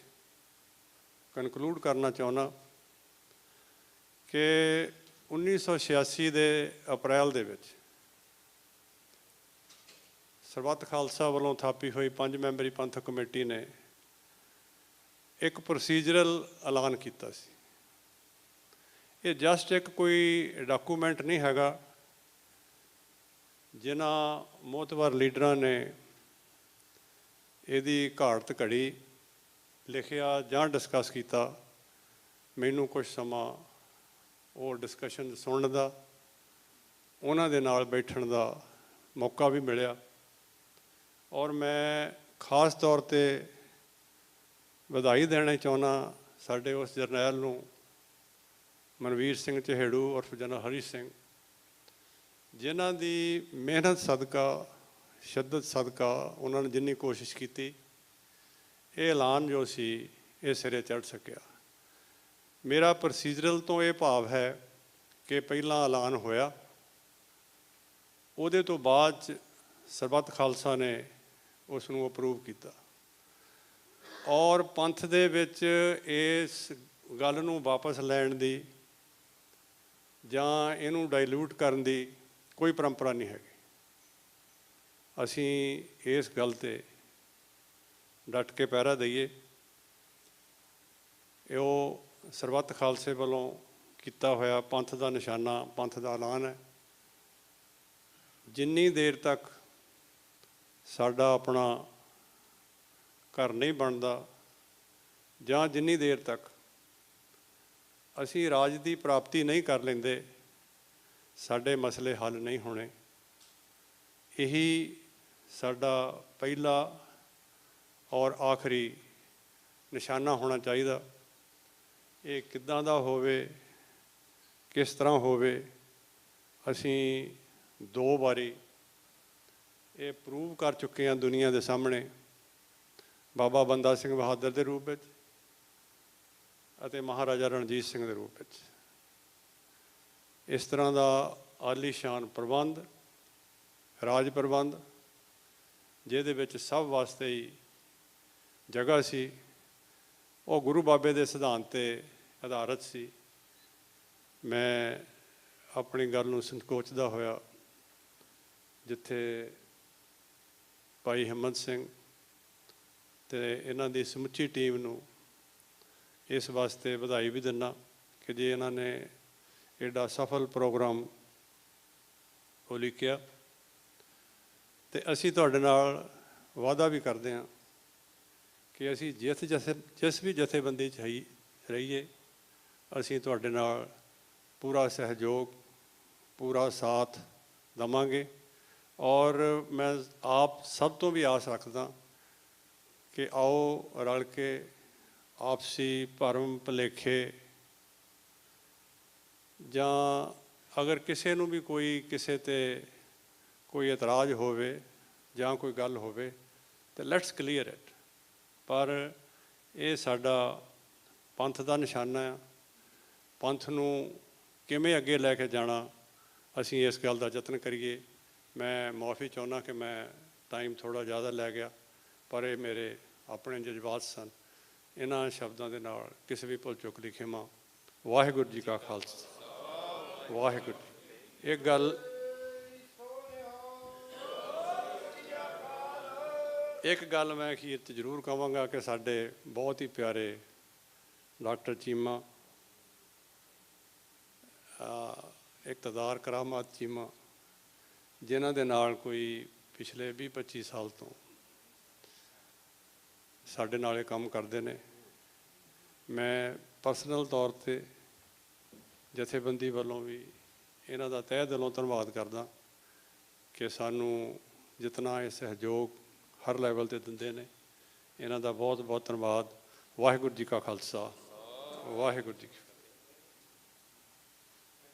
ਕਨਕਲੂਡ ਕਰਨਾ ਚਾਹੁੰਦਾ ਕਿ 1986 ਦੇ ਅਪ੍ਰੈਲ ਦੇ ਵਿੱਚ ਸਰਬੱਤ ਖਾਲਸਾ ਵੱਲੋਂ ਥਾਪੀ ਹੋਈ 5 ਮੈਂਬਰੀ ਪੰਥਕ ਕਮੇਟੀ ਨੇ ਇੱਕ ਪ੍ਰੋਸੀਜਰਲ ਐਲਾਨ ਕੀਤਾ ਸੀ। ਇਹ ਜਸਟ ਇੱਕ ਕੋਈ ਡਾਕੂਮੈਂਟ ਨਹੀਂ ਹੈਗਾ। ਜਿਨ੍ਹਾਂ ਮੋਹਤਬਰ ਲੀਡਰਾਂ ਨੇ ਇਹਦੀ ਘਾੜਤ ਘੜੀ ਲਿਖਿਆ ਜਾਂ ਡਿਸਕਸ ਕੀਤਾ, ਮੈਨੂੰ ਕੁਝ ਸਮਾਂ ਉਹ ਡਿਸਕਸ਼ਨ ਸੁਣਨ ਦਾ, ਉਹਨਾਂ ਦੇ ਨਾਲ ਬੈਠਣ ਦਾ ਮੌਕਾ ਵੀ ਮਿਲਿਆ। ਔਰ ਮੈਂ ਖਾਸ ਤੌਰ 'ਤੇ ਵਧਾਈ ਦੇਣਾ ਚਾਹੁੰਦਾ ਸਾਡੇ ਉਸ ਜਰਨੈਲ ਨੂੰ, ਮਨਵੀਰ ਸਿੰਘ ਚਹੇੜੂ ਉਰਫ ਜਨਰਲ ਹਰੀ ਸਿੰਘ, ਜਿਨ੍ਹਾਂ ਦੀ ਮਿਹਨਤ ਸਦਕਾ, ਸ਼ਿੱਦਤ ਸਦਕਾ ਉਹਨਾਂ ਨੇ ਜਿੰਨੀ ਕੋਸ਼ਿਸ਼ ਕੀਤੀ, ਇਹ ਐਲਾਨ ਜੋ ਸੀ ਇਹ ਸਿਰੇ ਚੜ੍ਹ ਸਕਿਆ। ਮੇਰਾ ਪ੍ਰੋਸੀਜਰਲ ਤੋਂ ਇਹ ਭਾਵ ਹੈ ਕਿ ਪਹਿਲਾਂ ਐਲਾਨ ਹੋਇਆ, ਉਹਦੇ ਤੋਂ ਬਾਅਦ 'ਚ ਸਰਬੱਤ ਖਾਲਸਾ ਨੇ ਉਸ ਨੂੰ ਅਪਰੂਵ ਕੀਤਾ। ਔਰ ਪੰਥ ਦੇ ਵਿੱਚ ਇਸ ਗੱਲ ਨੂੰ ਵਾਪਸ ਲੈਣ ਦੀ ਜਾਂ ਇਹਨੂੰ ਡਾਇਲੂਟ ਕਰਨ ਦੀ ਕੋਈ ਪਰੰਪਰਾ ਨਹੀਂ ਹੈਗੀ। ਅਸੀਂ ਇਸ ਗੱਲ 'ਤੇ ਡਟ ਕੇ ਪਹਿਰਾ ਦਈਏ। ਇਹ ਉਹ ਸਰਬੱਤ ਖਾਲਸੇ ਵੱਲੋਂ ਕੀਤਾ ਹੋਇਆ ਪੰਥ ਦਾ ਨਿਸ਼ਾਨਾ, ਪੰਥ ਦਾ ਐਲਾਨ ਹੈ। ਜਿੰਨੀ ਦੇਰ ਤੱਕ ਸਾਡਾ ਆਪਣਾ ਘਰ ਨਹੀਂ ਬਣਦਾ ਜਾਂ ਜਿੰਨੀ ਦੇਰ ਤੱਕ ਅਸੀਂ ਰਾਜ ਦੀ ਪ੍ਰਾਪਤੀ ਨਹੀਂ ਕਰ ਲੈਂਦੇ, ਸਾਡੇ ਮਸਲੇ ਹੱਲ ਨਹੀਂ ਹੋਣੇ। ਇਹੀ ਸਾਡਾ ਪਹਿਲਾ ਔਰ ਆਖਰੀ ਨਿਸ਼ਾਨਾ ਹੋਣਾ ਚਾਹੀਦਾ। ਇਹ ਕਿੱਦਾਂ ਦਾ ਹੋਵੇ, ਕਿਸ ਤਰ੍ਹਾਂ ਹੋਵੇ, ਅਸੀਂ 2 ਵਾਰੀ ਇਹ ਪ੍ਰੂਵ ਕਰ ਚੁੱਕੇ ਹਾਂ ਦੁਨੀਆ ਦੇ ਸਾਹਮਣੇ, ਬਾਬਾ ਬੰਦਾ ਸਿੰਘ ਬਹਾਦਰ ਦੇ ਰੂਪ ਵਿੱਚ ਅਤੇ ਮਹਾਰਾਜਾ ਰਣਜੀਤ ਸਿੰਘ ਦੇ ਰੂਪ ਵਿੱਚ। ਇਸ ਤਰ੍ਹਾਂ ਦਾ ਆਲੀਸ਼ਾਨ ਪ੍ਰਬੰਧ, ਰਾਜ ਪ੍ਰਬੰਧ, ਜਿਹਦੇ ਵਿੱਚ ਸਭ ਵਾਸਤੇ ਹੀ ਜਗ੍ਹਾ ਸੀ, ਉਹ ਗੁਰੂ ਬਾਬੇ ਦੇ ਸਿਧਾਂਤ 'ਤੇ ਆਧਾਰਿਤ ਸੀ। ਮੈਂ ਆਪਣੀ ਗੱਲ ਨੂੰ ਸੰਕੋਚਦਾ ਹੋਇਆ ਜਿੱਥੇ ਭਾਈ ਹਿੰਮਤ ਸਿੰਘ ਅਤੇ ਇਹਨਾਂ ਦੀ ਸਮੁੱਚੀ ਟੀਮ ਨੂੰ ਇਸ ਵਾਸਤੇ ਵਧਾਈ ਵੀ ਦਿੰਦਾ ਕਿ ਜੇ ਇਹਨਾਂ ਨੇ ਐਡਾ ਸਫਲ ਪ੍ਰੋਗਰਾਮ ਉਲੀਕਿਆ। ਅਤੇ ਅਸੀਂ ਤੁਹਾਡੇ ਨਾਲ ਵਾਅਦਾ ਵੀ ਕਰਦੇ ਹਾਂ ਕਿ ਅਸੀਂ ਜਿਸ ਵੀ ਜਥੇਬੰਦੀ 'ਚ ਰਹੀਏ, ਅਸੀਂ ਤੁਹਾਡੇ ਨਾਲ ਪੂਰਾ ਸਹਿਯੋਗ, ਪੂਰਾ ਸਾਥ ਦੇਵਾਂਗੇ। ਔਰ ਮੈਂ ਆਪ ਸਭ ਤੋਂ ਵੀ ਆਸ ਰੱਖਦਾ ਕਿ ਆਓ ਰਲ ਕੇ ਆਪਸੀ ਭਰਮ ਭੁਲੇਖੇ ਜਾਂ ਅਗਰ ਕਿਸੇ ਨੂੰ ਵੀ ਕਿਸੇ 'ਤੇ ਕੋਈ ਇਤਰਾਜ਼ ਹੋਵੇ ਜਾਂ ਕੋਈ ਗੱਲ ਹੋਵੇ ਤਾਂ ਲੈਟਸ ਕਲੀਅਰ ਇਟ। ਪਰ ਇਹ ਸਾਡਾ ਪੰਥ ਦਾ ਨਿਸ਼ਾਨਾ ਆ। ਪੰਥ ਨੂੰ ਕਿਵੇਂ ਅੱਗੇ ਲੈ ਕੇ ਜਾਣਾ, ਅਸੀਂ ਇਸ ਗੱਲ ਦਾ ਯਤਨ ਕਰੀਏ। ਮੈਂ ਮੁਆਫੀ ਚਾਹੁੰਦਾ ਕਿ ਮੈਂ ਟਾਈਮ ਥੋੜ੍ਹਾ ਜ਼ਿਆਦਾ ਲੈ ਗਿਆ, ਪਰ ਇਹ ਮੇਰੇ ਆਪਣੇ ਜਜ਼ਬਾਤ ਸਨ। ਇਹਨਾਂ ਸ਼ਬਦਾਂ ਦੇ ਨਾਲ ਕਿਸੇ ਵੀ ਭੁੱਲ ਚੁੱਕ ਦੀ ਖਿਮਾ। ਵਾਹਿਗੁਰੂ ਜੀ ਕਾ ਖਾਲਸਾ, ਵਾਹਿਗੁਰੂ ਜੀ। ਇੱਕ ਗੱਲ ਮੈਂ ਅਖੀਰ 'ਚ ਜ਼ਰੂਰ ਕਹਾਂਗਾ ਕਿ ਸਾਡੇ ਬਹੁਤ ਹੀ ਪਿਆਰੇ ਡਾਕਟਰ ਚੀਮਾ, ਇਕਤਦਾਰ ਕਰਾਮਾਤ ਚੀਮਾ, ਜਿਨ੍ਹਾਂ ਦੇ ਨਾਲ ਕੋਈ ਪਿਛਲੇ 20-25 ਸਾਲ ਤੋਂ ਸਾਡੇ ਨਾਲ ਇਹ ਕੰਮ ਕਰਦੇ ਨੇ, ਮੈਂ ਪਰਸਨਲ ਤੌਰ 'ਤੇ ਜਥੇਬੰਦੀ ਵੱਲੋਂ ਵੀ ਇਹਨਾਂ ਦਾ ਤਹਿ ਦਿਲੋਂ ਧੰਨਵਾਦ ਕਰਦਾ ਕਿ ਸਾਨੂੰ ਜਿਤਨਾ ਇਹ ਸਹਿਯੋਗ ਹਰ ਲੈਵਲ 'ਤੇ ਦਿੰਦੇ ਨੇ। ਇਹਨਾਂ ਦਾ ਬਹੁਤ ਬਹੁਤ ਧੰਨਵਾਦ। ਵਾਹਿਗੁਰੂ ਜੀ ਕਾ ਖਾਲਸਾ, ਵਾਹਿਗੁਰੂ ਜੀ ਕੀ ਫਤਿਹ।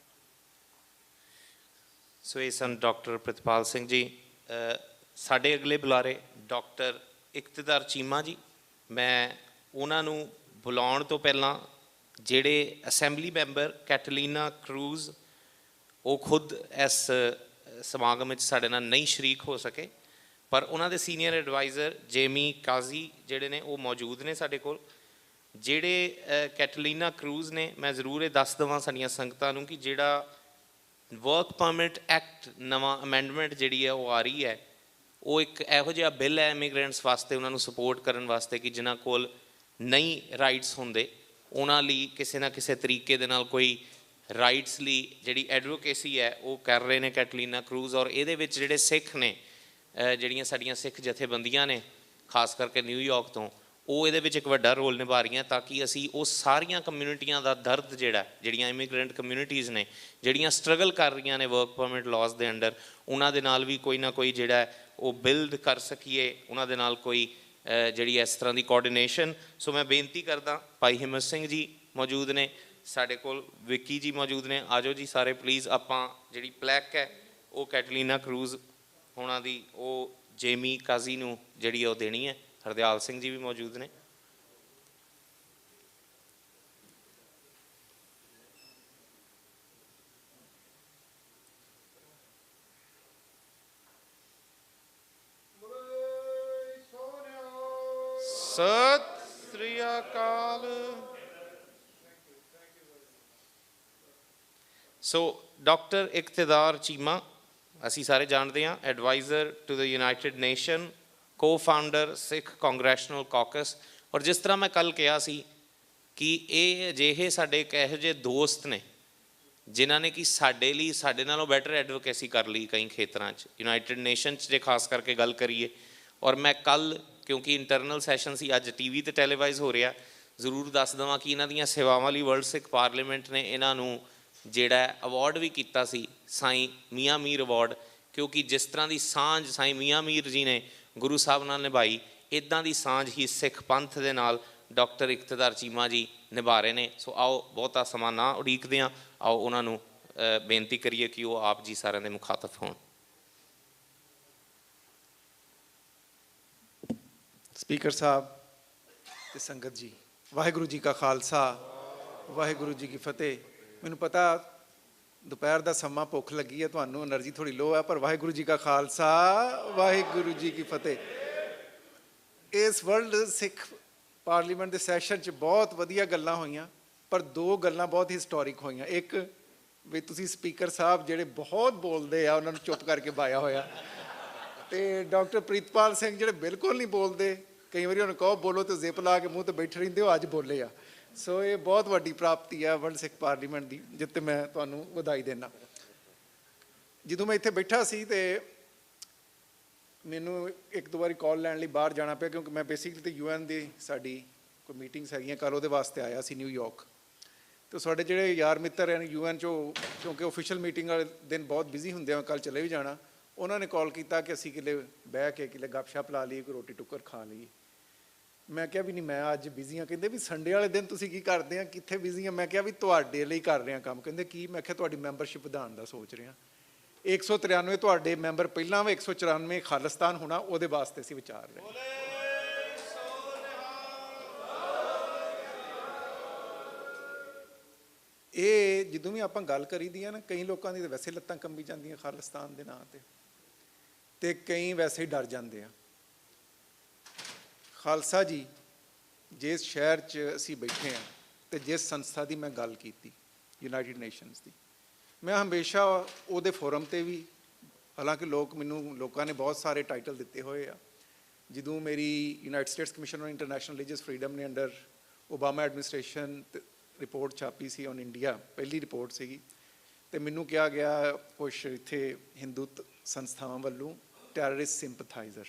ਸੋ ਇਹ ਸਨ ਡਾਕਟਰ ਪ੍ਰਿਤਪਾਲ ਸਿੰਘ ਜੀ। ਸਾਡੇ ਅਗਲੇ ਬੁਲਾਰੇ ਡਾਕਟਰ ਇਕਤਦਾਰ ਚੀਮਾ ਜੀ। ਮੈਂ ਉਹਨਾਂ ਨੂੰ ਬੁਲਾਉਣ ਤੋਂ ਪਹਿਲਾਂ ਜਿਹੜੇ ਅਸੈਂਬਲੀ ਮੈਂਬਰ ਕੈਟਲੀਨਾ ਕਰੂਜ਼, ਉਹ ਖੁਦ ਇਸ ਸਮਾਗਮ ਵਿੱਚ ਸਾਡੇ ਨਾਲ ਨਹੀਂ ਸ਼ਰੀਕ ਹੋ ਸਕੇ, ਪਰ ਉਹਨਾਂ ਦੇ ਸੀਨੀਅਰ ਐਡਵਾਈਜ਼ਰ ਜੇਮੀ ਕਾਜ਼ੀ ਜਿਹੜੇ ਨੇ ਉਹ ਮੌਜੂਦ ਨੇ ਸਾਡੇ ਕੋਲ। ਜਿਹੜੇ ਕੈਟਲੀਨਾ ਕਰੂਜ਼ ਨੇ, ਮੈਂ ਜ਼ਰੂਰ ਇਹ ਦੱਸ ਦੇਵਾਂ ਸਾਡੀਆਂ ਸੰਗਤਾਂ ਨੂੰ ਕਿ ਜਿਹੜਾ ਵਰਕ ਪਰਮਿਟ ਐਕਟ ਨਵਾਂ ਅਮੈਂਡਮੈਂਟ ਜਿਹੜੀ ਹੈ ਉਹ ਆ ਰਹੀ ਹੈ, ਉਹ ਇੱਕ ਇਹੋ ਜਿਹਾ ਬਿੱਲ ਹੈ ਇਮੀਗ੍ਰੈਂਟਸ ਵਾਸਤੇ, ਉਹਨਾਂ ਨੂੰ ਸਪੋਰਟ ਕਰਨ ਵਾਸਤੇ ਕਿ ਜਿਨ੍ਹਾਂ ਕੋਲ ਨਹੀਂ ਰਾਈਟਸ ਹੁੰਦੇ, ਉਹਨਾਂ ਲਈ ਕਿਸੇ ਨਾ ਕਿਸੇ ਤਰੀਕੇ ਦੇ ਨਾਲ ਕੋਈ ਰਾਈਟਸ ਲਈ ਜਿਹੜੀ ਐਡਵੋਕੇਸੀ ਹੈ ਉਹ ਕਰ ਰਹੇ ਨੇ ਕੈਟਲੀਨਾ ਕਰੂਜ਼। ਔਰ ਇਹਦੇ ਵਿੱਚ ਜਿਹੜੇ ਸਿੱਖ ਨੇ, ਜਿਹੜੀਆਂ ਸਾਡੀਆਂ ਸਿੱਖ ਜਥੇਬੰਦੀਆਂ ਨੇ ਖਾਸ ਕਰਕੇ ਨਿਊਯਾਰਕ ਤੋਂ, ਉਹ ਇਹਦੇ ਵਿੱਚ ਇੱਕ ਵੱਡਾ ਰੋਲ ਨਿਭਾ ਰਹੀਆਂ ਤਾਂ ਕਿ ਅਸੀਂ ਉਹ ਸਾਰੀਆਂ ਕਮਿਊਨਿਟੀਆਂ ਦਾ ਦਰਦ ਜਿਹੜੀਆਂ ਇਮੀਗ੍ਰੈਂਟ ਕਮਿਊਨਿਟੀਜ਼ ਨੇ, ਜਿਹੜੀਆਂ ਸਟਰਗਲ ਕਰ ਰਹੀਆਂ ਨੇ ਵਰਕ ਪਰਮਿਟ ਲਾਜ਼ ਦੇ ਅੰਡਰ, ਉਹਨਾਂ ਦੇ ਨਾਲ ਵੀ ਕੋਈ ਨਾ ਕੋਈ ਜਿਹੜਾ ਉਹ ਬਿਲਡ ਕਰ ਸਕੀਏ, ਉਹਨਾਂ ਦੇ ਨਾਲ ਕੋਈ ਜਿਹੜੀ ਇਸ ਤਰ੍ਹਾਂ ਦੀ ਕੋਆਰਡੀਨੇਸ਼ਨ। ਸੋ ਮੈਂ ਬੇਨਤੀ ਕਰਦਾ, ਭਾਈ ਹਿੰਮਤ ਸਿੰਘ ਜੀ ਮੌਜੂਦ ਨੇ ਸਾਡੇ ਕੋਲ, ਵਿੱਕੀ ਜੀ ਮੌਜੂਦ ਨੇ, ਆਜੋ ਜੀ ਸਾਰੇ ਪਲੀਜ਼। ਆਪਾਂ ਜਿਹੜੀ ਪਲੈਕ ਹੈ ਉਹ ਕੈਟਲੀਨਾ ਕਰੂਜ਼ ਹੋਣਾ ਦੀ ਉਹ ਜੇਮੀ ਕਾਜ਼ੀ ਨੂੰ ਜਿਹੜੀ ਉਹ ਦੇਣੀ ਹੈ। ਹਰਦਿਆਲ ਸਿੰਘ ਜੀ ਵੀ ਮੌਜੂਦ ਨੇ। ਸਤਿ ਸ੍ਰੀ ਅਕਾਲ। ਸੋ ਡਾਕਟਰ ਇਕਤਦਾਰ ਚੀਮਾ ਅਸੀਂ ਸਾਰੇ ਜਾਣਦੇ ਹਾਂ, adviser to the United Nation, co-founder Sikh congressional caucus. ਔਰ ਜਿਸ ਤਰ੍ਹਾਂ ਮੈਂ ਕੱਲ੍ਹ ਕਿਹਾ ਸੀ ਕਿ ਇਹ ਅਜਿਹੇ ਸਾਡੇ ਇੱਕ ਇਹੋ ਜਿਹੇ ਦੋਸਤ ਨੇ ਜਿਨ੍ਹਾਂ ਨੇ ਕਿ ਸਾਡੇ ਲਈ ਸਾਡੇ ਨਾਲੋਂ ਬੈਟਰ ਐਡਵੋਕੇਸੀ ਕਰ ਲਈ ਕਈ ਖੇਤਰਾਂ 'ਚ, ਯੂਨਾਈਟਿਡ ਨੇਸ਼ਨ 'ਚ ਜੇ ਖਾਸ ਕਰਕੇ ਗੱਲ ਕਰੀਏ। ਔਰ ਮੈਂ ਕੱਲ੍ਹ, ਕਿਉਂਕਿ ਇੰਟਰਨਲ ਸੈਸ਼ਨ ਸੀ, ਅੱਜ TV 'ਤੇ ਟੈਲੀਵਾਈਜ਼ ਹੋ ਰਿਹਾ, ਜ਼ਰੂਰ ਦੱਸ ਦੇਵਾਂ ਕਿ ਇਹਨਾਂ ਦੀਆਂ ਸੇਵਾਵਾਂ ਲਈ ਵਰਲਡ ਸਿੱਖ ਪਾਰਲੀਮੈਂਟ ਨੇ ਇਹਨਾਂ ਨੂੰ ਜਿਹੜਾ ਅਵਾਰਡ ਵੀ ਕੀਤਾ ਸੀ, ਸਾਈਂ ਮੀਆਂ ਮੀਰ ਅਵਾਰਡ। ਕਿਉਂਕਿ ਜਿਸ ਤਰ੍ਹਾਂ ਦੀ ਸਾਂਝ ਸਾਈਂ ਮੀਆਂ ਮੀਰ ਜੀ ਨੇ ਗੁਰੂ ਸਾਹਿਬ ਨਾਲ ਨਿਭਾਈ, ਇੱਦਾਂ ਦੀ ਸਾਂਝ ਹੀ ਸਿੱਖ ਪੰਥ ਦੇ ਨਾਲ ਡਾਕਟਰ ਇਕਤਦਾਰ ਚੀਮਾ ਜੀ ਨਿਭਾ ਰਹੇ ਨੇ। ਸੋ ਆਓ ਬਹੁਤਾ ਸਮਾਂ ਨਾ ਉਡੀਕਦੇ ਹਾਂ, ਆਓ ਉਹਨਾਂ ਨੂੰ ਬੇਨਤੀ ਕਰੀਏ ਕਿ ਉਹ ਆਪ ਜੀ ਸਾਰਿਆਂ ਦੇ ਮੁਖਾਤਬ ਹੋਣ। ਸਪੀਕਰ ਸਾਹਿਬ ਤੇ ਸੰਗਤ ਜੀ, ਵਾਹਿਗੁਰੂ ਜੀ ਕਾ ਖਾਲਸਾ, ਵਾਹਿਗੁਰੂ ਜੀ ਕੀ ਫਤਿਹ। ਮੈਨੂੰ ਪਤਾ ਦੁਪਹਿਰ ਦਾ ਸਮਾਂ, ਭੁੱਖ ਲੱਗੀ ਹੈ ਤੁਹਾਨੂੰ, એનર્ਜੀ ਥੋੜੀ ਲੋ ਹੈ, ਪਰ ਵਾਹਿਗੁਰੂ ਜੀ ਕਾ ਖਾਲਸਾ, ਵਾਹਿਗੁਰੂ ਜੀ ਕੀ ਫਤਿਹ। ਇਸ ਵਰਲਡ ਸਿੱਖ ਪਾਰਲੀਮੈਂਟ ਦੇ ਸੈਸ਼ਨ 'ਚ ਬਹੁਤ ਵਧੀਆ ਗੱਲਾਂ ਹੋਈਆਂ, ਪਰ ਦੋ ਗੱਲਾਂ ਬਹੁਤ ਹਿਸਟੋਰਿਕ ਹੋਈਆਂ। ਇੱਕ ਵੀ ਤੁਸੀਂ ਸਪੀਕਰ ਸਾਹਿਬ ਜਿਹੜੇ ਬਹੁਤ ਬੋਲਦੇ ਆ ਉਹਨਾਂ ਨੂੰ ਚੁੱਪ ਕਰਕੇ ਬਾਇਆ ਹੋਇਆ, ਤੇ ਡਾਕਟਰ ਪ੍ਰੀਤਪਾਲ ਸਿੰਘ ਜਿਹੜੇ ਬਿਲਕੁਲ ਨਹੀਂ ਬੋਲਦੇ, ਕਈ ਵਾਰੀ ਉਹਨੂੰ ਕਹੋ ਬੋਲੋ ਤੇ ਜ਼ਿਪ ਲਾ ਕੇ ਮੂੰਹ ਤੇ ਬੈਠੇ ਰਹਿੰਦੇ, ਉਹ ਅੱਜ ਬੋਲੇ ਆ। ਸੋ ਇਹ ਬਹੁਤ ਵੱਡੀ ਪ੍ਰਾਪਤੀ ਆ ਵਰਲਡ ਸਿੱਖ ਪਾਰਲੀਮੈਂਟ ਦੀ, ਜਿੱਤੇ ਮੈਂ ਤੁਹਾਨੂੰ ਵਧਾਈ ਦਿੰਦਾ। ਜਦੋਂ ਮੈਂ ਇੱਥੇ ਬੈਠਾ ਸੀ ਤੇ ਮੈਨੂੰ ਇੱਕ ਦੋ ਵਾਰੀ ਕਾਲ ਲੈਣ ਲਈ ਬਾਹਰ ਜਾਣਾ ਪਿਆ, ਕਿਉਂਕਿ ਮੈਂ ਬੇਸਿਕਲੀ ਤੇ UN ਦੀ ਸਾਡੀ ਕੋਈ ਮੀਟਿੰਗਸ ਹੈਗੀਆਂ ਕੱਲ੍ਹ, ਉਹਦੇ ਵਾਸਤੇ ਆਇਆ ਸੀ ਨਿਊਯਾਰਕ। ਅਤੇ ਸਾਡੇ ਜਿਹੜੇ ਯਾਰ ਮਿੱਤਰ ਹਨ UN 'ਚੋਂ, ਕਿਉਂਕਿ ਓਫੀਸ਼ੀਅਲ ਮੀਟਿੰਗ ਵਾਲੇ ਦਿਨ ਬਹੁਤ ਬਿਜ਼ੀ ਹੁੰਦੇ ਆ, ਕੱਲ੍ਹ ਚਲੇ ਵੀ ਜਾਣਾ, ਉਹਨਾਂ ਨੇ ਕਾਲ ਕੀਤਾ ਕਿ ਅਸੀਂ ਕਿਤੇ ਬਹਿ ਕੇ ਕਿਤੇ ਗੱਪਸ਼ਪ ਲਾ ਲਈਏ, ਕੋਈ ਰੋਟੀ ਟੁੱਕਰ ਖਾ ਲਈਏ। ਮੈਂ ਕਿਹਾ ਵੀ ਨਹੀਂ, ਮੈਂ ਅੱਜ ਬਿਜ਼ੀ ਹਾਂ। ਕਹਿੰਦੇ ਵੀ ਸੰਡੇ ਵਾਲੇ ਦਿਨ ਤੁਸੀਂ ਕੀ ਕਰਦੇ ਆ, ਕਿੱਥੇ ਬਿਜ਼ੀ ਆ? ਮੈਂ ਕਿਹਾ ਵੀ ਤੁਹਾਡੇ ਲਈ ਕਰ ਰਿਹਾ ਕੰਮ। ਕਹਿੰਦੇ ਕੀ? ਮੈਂ ਕਿਹਾ ਤੁਹਾਡੀ ਮੈਂਬਰਸ਼ਿਪ ਵਧਾਉਣ ਦਾ ਸੋਚ ਰਿਹਾ। 193 ਤੁਹਾਡੇ ਮੈਂਬਰ ਪਹਿਲਾਂ ਵਾ, 194 ਖਾਲਿਸਤਾਨ ਹੋਣਾ, ਉਹਦੇ ਵਾਸਤੇ ਅਸੀਂ ਵਿਚਾਰ ਰਹੇ। ਇਹ ਜਦੋਂ ਵੀ ਆਪਾਂ ਗੱਲ ਕਰੀਦੀ ਆ ਨਾ, ਕਈ ਲੋਕਾਂ ਦੀ ਤਾਂ ਵੈਸੇ ਲੱਤਾਂ ਕੰਬੀ ਜਾਂਦੀਆਂ ਖਾਲਿਸਤਾਨ ਦੇ ਨਾਂ 'ਤੇ, ਅਤੇ ਕਈ ਵੈਸੇ ਹੀ ਡਰ ਜਾਂਦੇ ਆ। ਖਾਲਸਾ ਜੀ, ਜਿਸ ਸ਼ਹਿਰ 'ਚ ਅਸੀਂ ਬੈਠੇ ਹਾਂ ਅਤੇ ਜਿਸ ਸੰਸਥਾ ਦੀ ਮੈਂ ਗੱਲ ਕੀਤੀ, ਯੂਨਾਈਟਿਡ ਨੇਸ਼ਨਸ ਦੀ, ਮੈਂ ਹਮੇਸ਼ਾ ਉਹਦੇ ਫੋਰਮ 'ਤੇ ਵੀ, ਹਾਲਾਂਕਿ ਲੋਕਾਂ ਨੇ ਬਹੁਤ ਸਾਰੇ ਟਾਈਟਲ ਦਿੱਤੇ ਹੋਏ ਆ। ਜਦੋਂ ਮੇਰੀ United States commission on international religious freedom ਨੇ ਅੰਡਰ ਓਬਾਮਾ ਐਡਮਿਨਿਸਟ੍ਰੇਸ਼ਨ ਰਿਪੋਰਟ ਛਾਪੀ ਸੀ ਔਨ ਇੰਡੀਆ, ਪਹਿਲੀ ਰਿਪੋਰਟ ਸੀਗੀ, ਅਤੇ ਮੈਨੂੰ ਕਿਹਾ ਗਿਆ ਕੁਛ ਇੱਥੇ ਹਿੰਦੂ ਸੰਸਥਾਵਾਂ ਵੱਲੋਂ ਟੈਰਰਿਸਟ ਸਿੰਪਥਾਈਜ਼ਰ,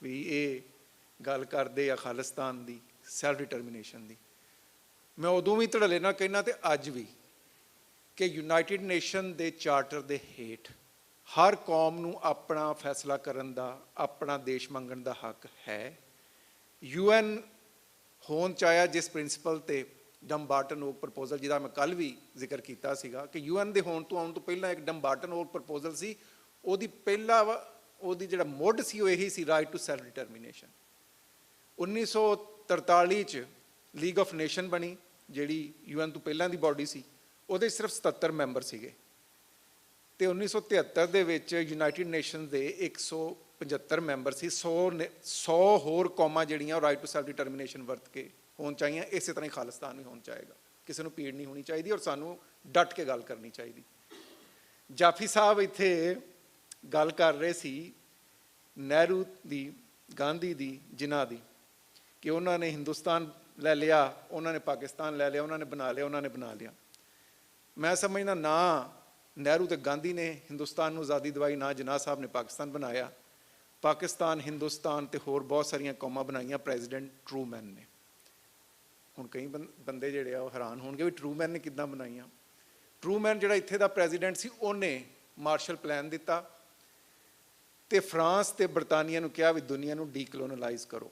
ਵੀ ਇਹ ਗੱਲ ਕਰਦੇ ਆ ਖਾਲਿਸਤਾਨ ਦੀ, ਸੈਲਫ ਡਿਟਰਮੀਨੇਸ਼ਨ ਦੀ। ਮੈਂ ਉਦੋਂ ਵੀ ਧੜੱਲੇ ਨਾਲ ਕਹਿਣਾ ਅਤੇ ਅੱਜ ਵੀ, ਕਿ ਯੂਨਾਈਟਿਡ ਨੇਸ਼ਨ ਦੇ ਚਾਰਟਰ ਦੇ ਹੇਠ ਹਰ ਕੌਮ ਨੂੰ ਆਪਣਾ ਫੈਸਲਾ ਕਰਨ ਦਾ, ਆਪਣਾ ਦੇਸ਼ ਮੰਗਣ ਦਾ ਹੱਕ ਹੈ। UN ਹੋਣ ਚਾਹਿਆ ਜਿਸ ਪ੍ਰਿੰਸੀਪਲ 'ਤੇ ਡਮਬਾਰਟਨ ਓਕ ਪ੍ਰਪੋਜ਼ਲ, ਜਿਹਦਾ ਮੈਂ ਕੱਲ੍ਹ ਵੀ ਜ਼ਿਕਰ ਕੀਤਾ ਸੀਗਾ, ਕਿ UN ਦੇ ਆਉਣ ਤੋਂ ਪਹਿਲਾਂ ਇੱਕ ਡਮਬਾਰਟਨ ਓਕ ਪ੍ਰਪੋਜ਼ਲ ਸੀ, ਉਹਦੀ ਜਿਹੜਾ ਮੁੱਢ ਸੀ ਉਹ ਇਹੀ ਸੀ, ਰਾਈਟ ਟੂ ਸੈਲਫ ਡਿਟਰਮੀਨੇਸ਼ਨ। 1943 'ਚ ਲੀਗ ਆਫ ਨੇਸ਼ਨ ਬਣੀ, ਜਿਹੜੀ UN ਤੋਂ ਪਹਿਲਾਂ ਦੀ ਬਾਡੀ ਸੀ, ਉਹਦੇ ਸਿਰਫ 77 ਮੈਂਬਰ ਸੀਗੇ, ਅਤੇ 1973 ਦੇ ਵਿੱਚ ਯੂਨਾਈਟਿਡ ਨੇਸ਼ਨ ਦੇ 175 ਮੈਂਬਰ ਸੀ। 100 ਹੋਰ ਕੌਮਾਂ ਜਿਹੜੀਆਂ ਉਹ ਰਾਈਟ ਟੂ ਸੈਲਫ ਡਿਟਰਮੀਨੇਸ਼ਨ ਵਰਤ ਕੇ ਹੋਣ ਚਾਹੀਆਂ। ਇਸੇ ਤਰ੍ਹਾਂ ਹੀ ਖਾਲਿਸਤਾਨ ਵੀ ਹੋਣਾ ਚਾਹੇਗਾ। ਕਿਸੇ ਨੂੰ ਪੀੜ ਨਹੀਂ ਹੋਣੀ ਚਾਹੀਦੀ, ਔਰ ਸਾਨੂੰ ਡਟ ਕੇ ਗੱਲ ਕਰਨੀ ਚਾਹੀਦੀ। ਜਾਫੀ ਸਾਹਿਬ ਇੱਥੇ ਗੱਲ ਕਰ ਰਹੇ ਸੀ ਨਹਿਰੂ ਦੀ, ਗਾਂਧੀ ਦੀ, ਜਿਨ੍ਹਾਂ ਦੀ, ਕਿ ਉਹਨਾਂ ਨੇ ਹਿੰਦੁਸਤਾਨ ਲੈ ਲਿਆ, ਉਹਨਾਂ ਨੇ ਪਾਕਿਸਤਾਨ ਲੈ ਲਿਆ, ਉਹਨਾਂ ਨੇ ਬਣਾ ਲਿਆ, ਉਹਨਾਂ ਨੇ ਬਣਾ ਲਿਆ। ਮੈਂ ਸਮਝਦਾ ਨਾ ਨਹਿਰੂ ਅਤੇ ਗਾਂਧੀ ਨੇ ਹਿੰਦੁਸਤਾਨ ਨੂੰ ਆਜ਼ਾਦੀ ਦਿਵਾਈ, ਨਾ ਜਿਨਾਹ ਸਾਹਿਬ ਨੇ ਪਾਕਿਸਤਾਨ ਬਣਾਇਆ। ਪਾਕਿਸਤਾਨ, ਹਿੰਦੁਸਤਾਨ ਅਤੇ ਹੋਰ ਬਹੁਤ ਸਾਰੀਆਂ ਕੌਮਾਂ ਬਣਾਈਆਂ ਪ੍ਰੈਜ਼ੀਡੈਂਟ ਟਰੂਮੈਨ ਨੇ। ਹੁਣ ਕਈ ਬੰਦੇ ਜਿਹੜੇ ਆ ਉਹ ਹੈਰਾਨ ਹੋਣਗੇ ਵੀ ਟਰੂਮੈਨ ਨੇ ਕਿੱਦਾਂ ਬਣਾਈਆਂ। ਟਰੂਮੈਨ ਜਿਹੜਾ ਇੱਥੇ ਦਾ ਪ੍ਰੈਜ਼ੀਡੈਂਟ ਸੀ, ਉਹਨੇ ਮਾਰਸ਼ਲ ਪਲਾਨ ਦਿੱਤਾ ਅਤੇ ਫਰਾਂਸ ਅਤੇ ਬਰਤਾਨੀਆ ਨੂੰ ਕਿਹਾ ਵੀ ਦੁਨੀਆ ਨੂੰ ਡੀਕਲੋਨਲਾਈਜ਼ ਕਰੋ।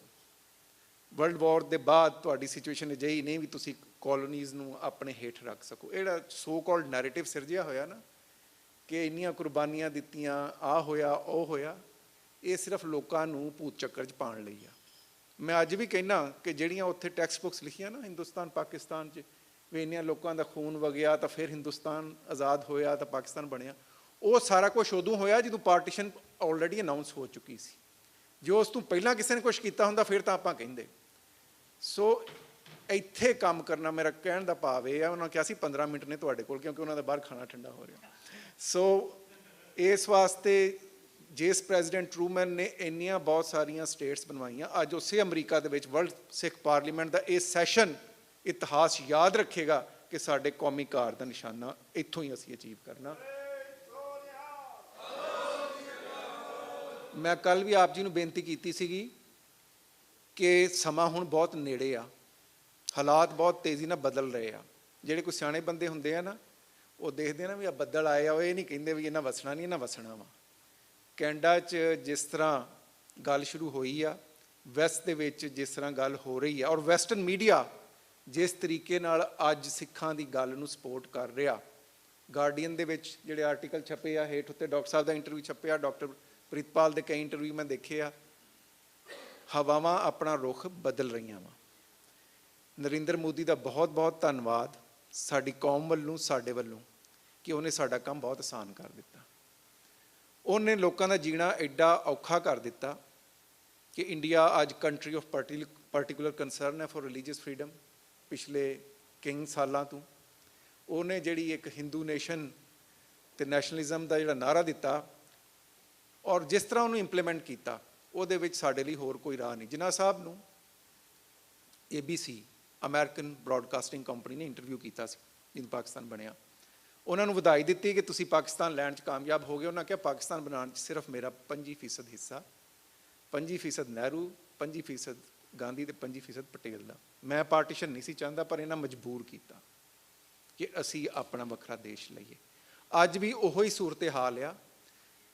ਵਰਲਡ ਵਾਰ ਦੇ ਬਾਅਦ ਤੁਹਾਡੀ ਸਿਚੁਏਸ਼ਨ ਅਜਿਹੀ ਨਹੀਂ ਵੀ ਤੁਸੀਂ ਕਲੋਨੀਜ਼ ਨੂੰ ਆਪਣੇ ਹੇਠ ਰੱਖ ਸਕੋ। ਇਹ ਜਿਹੜਾ ਸੋ ਕਾਲਡ ਨੈਰੇਟਿਵ ਸਿਰਜਿਆ ਹੋਇਆ ਨਾ, ਕਿ ਇੰਨੀਆਂ ਕੁਰਬਾਨੀਆਂ ਦਿੱਤੀਆਂ, ਆਹ ਹੋਇਆ, ਉਹ ਹੋਇਆ, ਇਹ ਸਿਰਫ ਲੋਕਾਂ ਨੂੰ ਭੂਤ ਚੱਕਰ 'ਚ ਪਾਉਣ ਲਈ ਆ। ਮੈਂ ਅੱਜ ਵੀ ਕਹਿੰਦਾ ਕਿ ਜਿਹੜੀਆਂ ਉੱਥੇ ਟੈਕਸਟ ਬੁੱਕਸ ਲਿਖੀਆਂ ਨਾ ਹਿੰਦੁਸਤਾਨ ਪਾਕਿਸਤਾਨ 'ਚ, ਵੀ ਇੰਨਿਆਂ ਲੋਕਾਂ ਦਾ ਖੂਨ ਵਗਿਆ ਤਾਂ ਫਿਰ ਹਿੰਦੁਸਤਾਨ ਆਜ਼ਾਦ ਹੋਇਆ ਤਾਂ ਪਾਕਿਸਤਾਨ ਬਣਿਆ, ਉਹ ਸਾਰਾ ਕੁਛ ਉਦੋਂ ਹੋਇਆ ਜਦੋਂ ਪਾਰਟੀਸ਼ਨ ਆਲਰੇਡੀ ਅਨਾਊਂਸ ਹੋ ਚੁੱਕੀ ਸੀ। ਜੇ ਉਸ ਤੋਂ ਪਹਿਲਾਂ ਕਿਸੇ ਨੇ ਕੁਛ ਕੀਤਾ ਹੁੰਦਾ ਫਿਰ ਤਾਂ ਆਪਾਂ ਕਹਿੰਦੇ। ਸੋ ਇੱਥੇ ਕੰਮ ਕਰਨਾ, ਮੇਰਾ ਕਹਿਣ ਦਾ ਭਾਵ ਇਹ ਆ, ਉਹਨਾਂ ਕਿਹਾ ਸੀ 15 ਮਿੰਟ ਨੇ ਤੁਹਾਡੇ ਕੋਲ, ਕਿਉਂਕਿ ਉਹਨਾਂ ਦਾ ਬਾਹਰ ਖਾਣਾ ਠੰਡਾ ਹੋ ਰਿਹਾ। ਸੋ ਇਸ ਵਾਸਤੇ ਜਿਸ ਪ੍ਰੈਜ਼ੀਡੈਂਟ ਟਰੂਮੈਨ ਨੇ ਇੰਨੀਆਂ ਬਹੁਤ ਸਾਰੀਆਂ ਸਟੇਟਸ ਬਣਵਾਈਆਂ, ਅੱਜ ਉਸੇ ਅਮਰੀਕਾ ਦੇ ਵਿੱਚ ਵਰਲਡ ਸਿੱਖ ਪਾਰਲੀਮੈਂਟ ਦਾ ਇਹ ਸੈਸ਼ਨ ਇਤਿਹਾਸ ਯਾਦ ਰੱਖੇਗਾ ਕਿ ਸਾਡੇ ਕੌਮੀ ਕਾਰ ਦਾ ਨਿਸ਼ਾਨਾ ਇੱਥੋਂ ਹੀ ਅਸੀਂ ਅਚੀਵ ਕਰਨਾ। ਮੈਂ ਕੱਲ ਵੀ ਆਪ ਜੀ ਨੂੰ ਬੇਨਤੀ ਕੀਤੀ ਸੀਗੀ ਕਿ ਸਮਾਂ ਹੁਣ ਬਹੁਤ ਨੇੜੇ ਆ, ਹਾਲਾਤ ਬਹੁਤ ਤੇਜ਼ੀ ਨਾਲ ਬਦਲ ਰਹੇ ਆ। ਜਿਹੜੇ ਕੋਈ ਸਿਆਣੇ ਬੰਦੇ ਹੁੰਦੇ ਆ ਨਾ, ਉਹ ਦੇਖਦੇ ਨਾ ਵੀ ਆ ਬੱਦਲ ਆਏ ਆ, ਉਹ ਇਹ ਨਹੀਂ ਕਹਿੰਦੇ ਵੀ ਇਹਨਾਂ ਵਸਣਾ ਨਹੀਂ, ਇਹਨਾਂ ਵਸਣਾ ਵਾ। ਕੈਨੇਡਾ 'ਚ ਜਿਸ ਤਰ੍ਹਾਂ ਗੱਲ ਸ਼ੁਰੂ ਹੋਈ ਆ, ਵੈਸਟ ਦੇ ਵਿੱਚ ਜਿਸ ਤਰ੍ਹਾਂ ਗੱਲ ਹੋ ਰਹੀ ਆ, ਔਰ ਵੈਸਟਰਨ ਮੀਡੀਆ ਜਿਸ ਤਰੀਕੇ ਨਾਲ ਅੱਜ ਸਿੱਖਾਂ ਦੀ ਗੱਲ ਨੂੰ ਸਪੋਰਟ ਕਰ ਰਿਹਾ, ਗਾਰਡੀਅਨ ਦੇ ਵਿੱਚ ਜਿਹੜੇ ਆਰਟੀਕਲ ਛਪੇ ਆ, ਹੇਠ ਉੱਤੇ ਡਾਕਟਰ ਸਾਹਿਬ ਦਾ ਇੰਟਰਵਿਊ ਛਪਿਆ, ਡਾਕਟਰ ਪ੍ਰੀਤਪਾਲ ਦੇ ਕਈ ਇੰਟਰਵਿਊ ਮੈਂ ਦੇਖੇ ਆ, ਹਵਾਵਾਂ ਆਪਣਾ ਰੁਖ ਬਦਲ ਰਹੀਆਂ ਵਾ। ਨਰਿੰਦਰ ਮੋਦੀ ਦਾ ਬਹੁਤ ਬਹੁਤ ਧੰਨਵਾਦ ਸਾਡੀ ਕੌਮ ਵੱਲੋਂ, ਸਾਡੇ ਵੱਲੋਂ, ਕਿ ਉਹਨੇ ਸਾਡਾ ਕੰਮ ਬਹੁਤ ਆਸਾਨ ਕਰ ਦਿੱਤਾ। ਉਹਨੇ ਲੋਕਾਂ ਦਾ ਜੀਣਾ ਐਡਾ ਔਖਾ ਕਰ ਦਿੱਤਾ ਕਿ ਇੰਡੀਆ ਅੱਜ ਕੰਟਰੀ ਆਫ ਪਾਰਟੀਕੂਲਰ ਕੰਸਰਨ ਹੈ ਫॉर ਰਿਲੀਜੀਅਸ ਫਰੀडम। ਪਿਛਲੇ ਕਈ ਸਾਲਾਂ ਤੋਂ ਉਹਨੇ ਜਿਹੜੀ ਇੱਕ ਹਿੰਦੂ ਨੇਸ਼ਨ ਤੇ ਨੈਸ਼ਨਲਿਜ਼ਮ ਦਾ ਜਿਹੜਾ ਨਾਅਰਾ ਦਿੱਤਾ, ਔਰ ਜਿਸ ਤਰ੍ਹਾਂ ਉਹਨੂੰ ਇੰਪਲੀਮੈਂਟ ਕੀਤਾ, ਉਹਦੇ ਵਿੱਚ ਸਾਡੇ ਲਈ ਹੋਰ ਕੋਈ ਰਾਹ ਨਹੀਂ। ਜਿਨ੍ਹਾਂ ਸਾਹਿਬ ਨੂੰ ABC ਅਮਰੀਕਨ ਬ੍ਰੌਡਕਾਸਟਿੰਗ ਕੰਪਨੀ ਨੇ ਇੰਟਰਵਿਊ ਕੀਤਾ ਸੀ ਜਦੋਂ ਪਾਕਿਸਤਾਨ ਬਣਿਆ, ਉਹਨਾਂ ਨੂੰ ਵਧਾਈ ਦਿੱਤੀ ਕਿ ਤੁਸੀਂ ਪਾਕਿਸਤਾਨ ਲੈਣ 'ਚ ਕਾਮਯਾਬ ਹੋ ਗਏ। ਉਹਨਾਂ ਕਿਹਾ ਪਾਕਿਸਤਾਨ ਬਣਾਉਣ 'ਚ ਸਿਰਫ ਮੇਰਾ 25% ਹਿੱਸਾ, 25% ਨਹਿਰੂ, 25% ਗਾਂਧੀ ਤੇ 25% ਪਟੇਲ ਦਾ। ਮੈਂ ਪਾਰਟੀਸ਼ਨ ਨਹੀਂ ਸੀ ਚਾਹੁੰਦਾ, ਪਰ ਇਹਨਾਂ ਮਜਬੂਰ ਕੀਤਾ ਕਿ ਅਸੀਂ ਆਪਣਾ ਵੱਖਰਾ ਦੇਸ਼ ਲਈਏ। ਅੱਜ ਵੀ ਉਹੀ ਸੂਰਤ ਹਾਲ ਆ।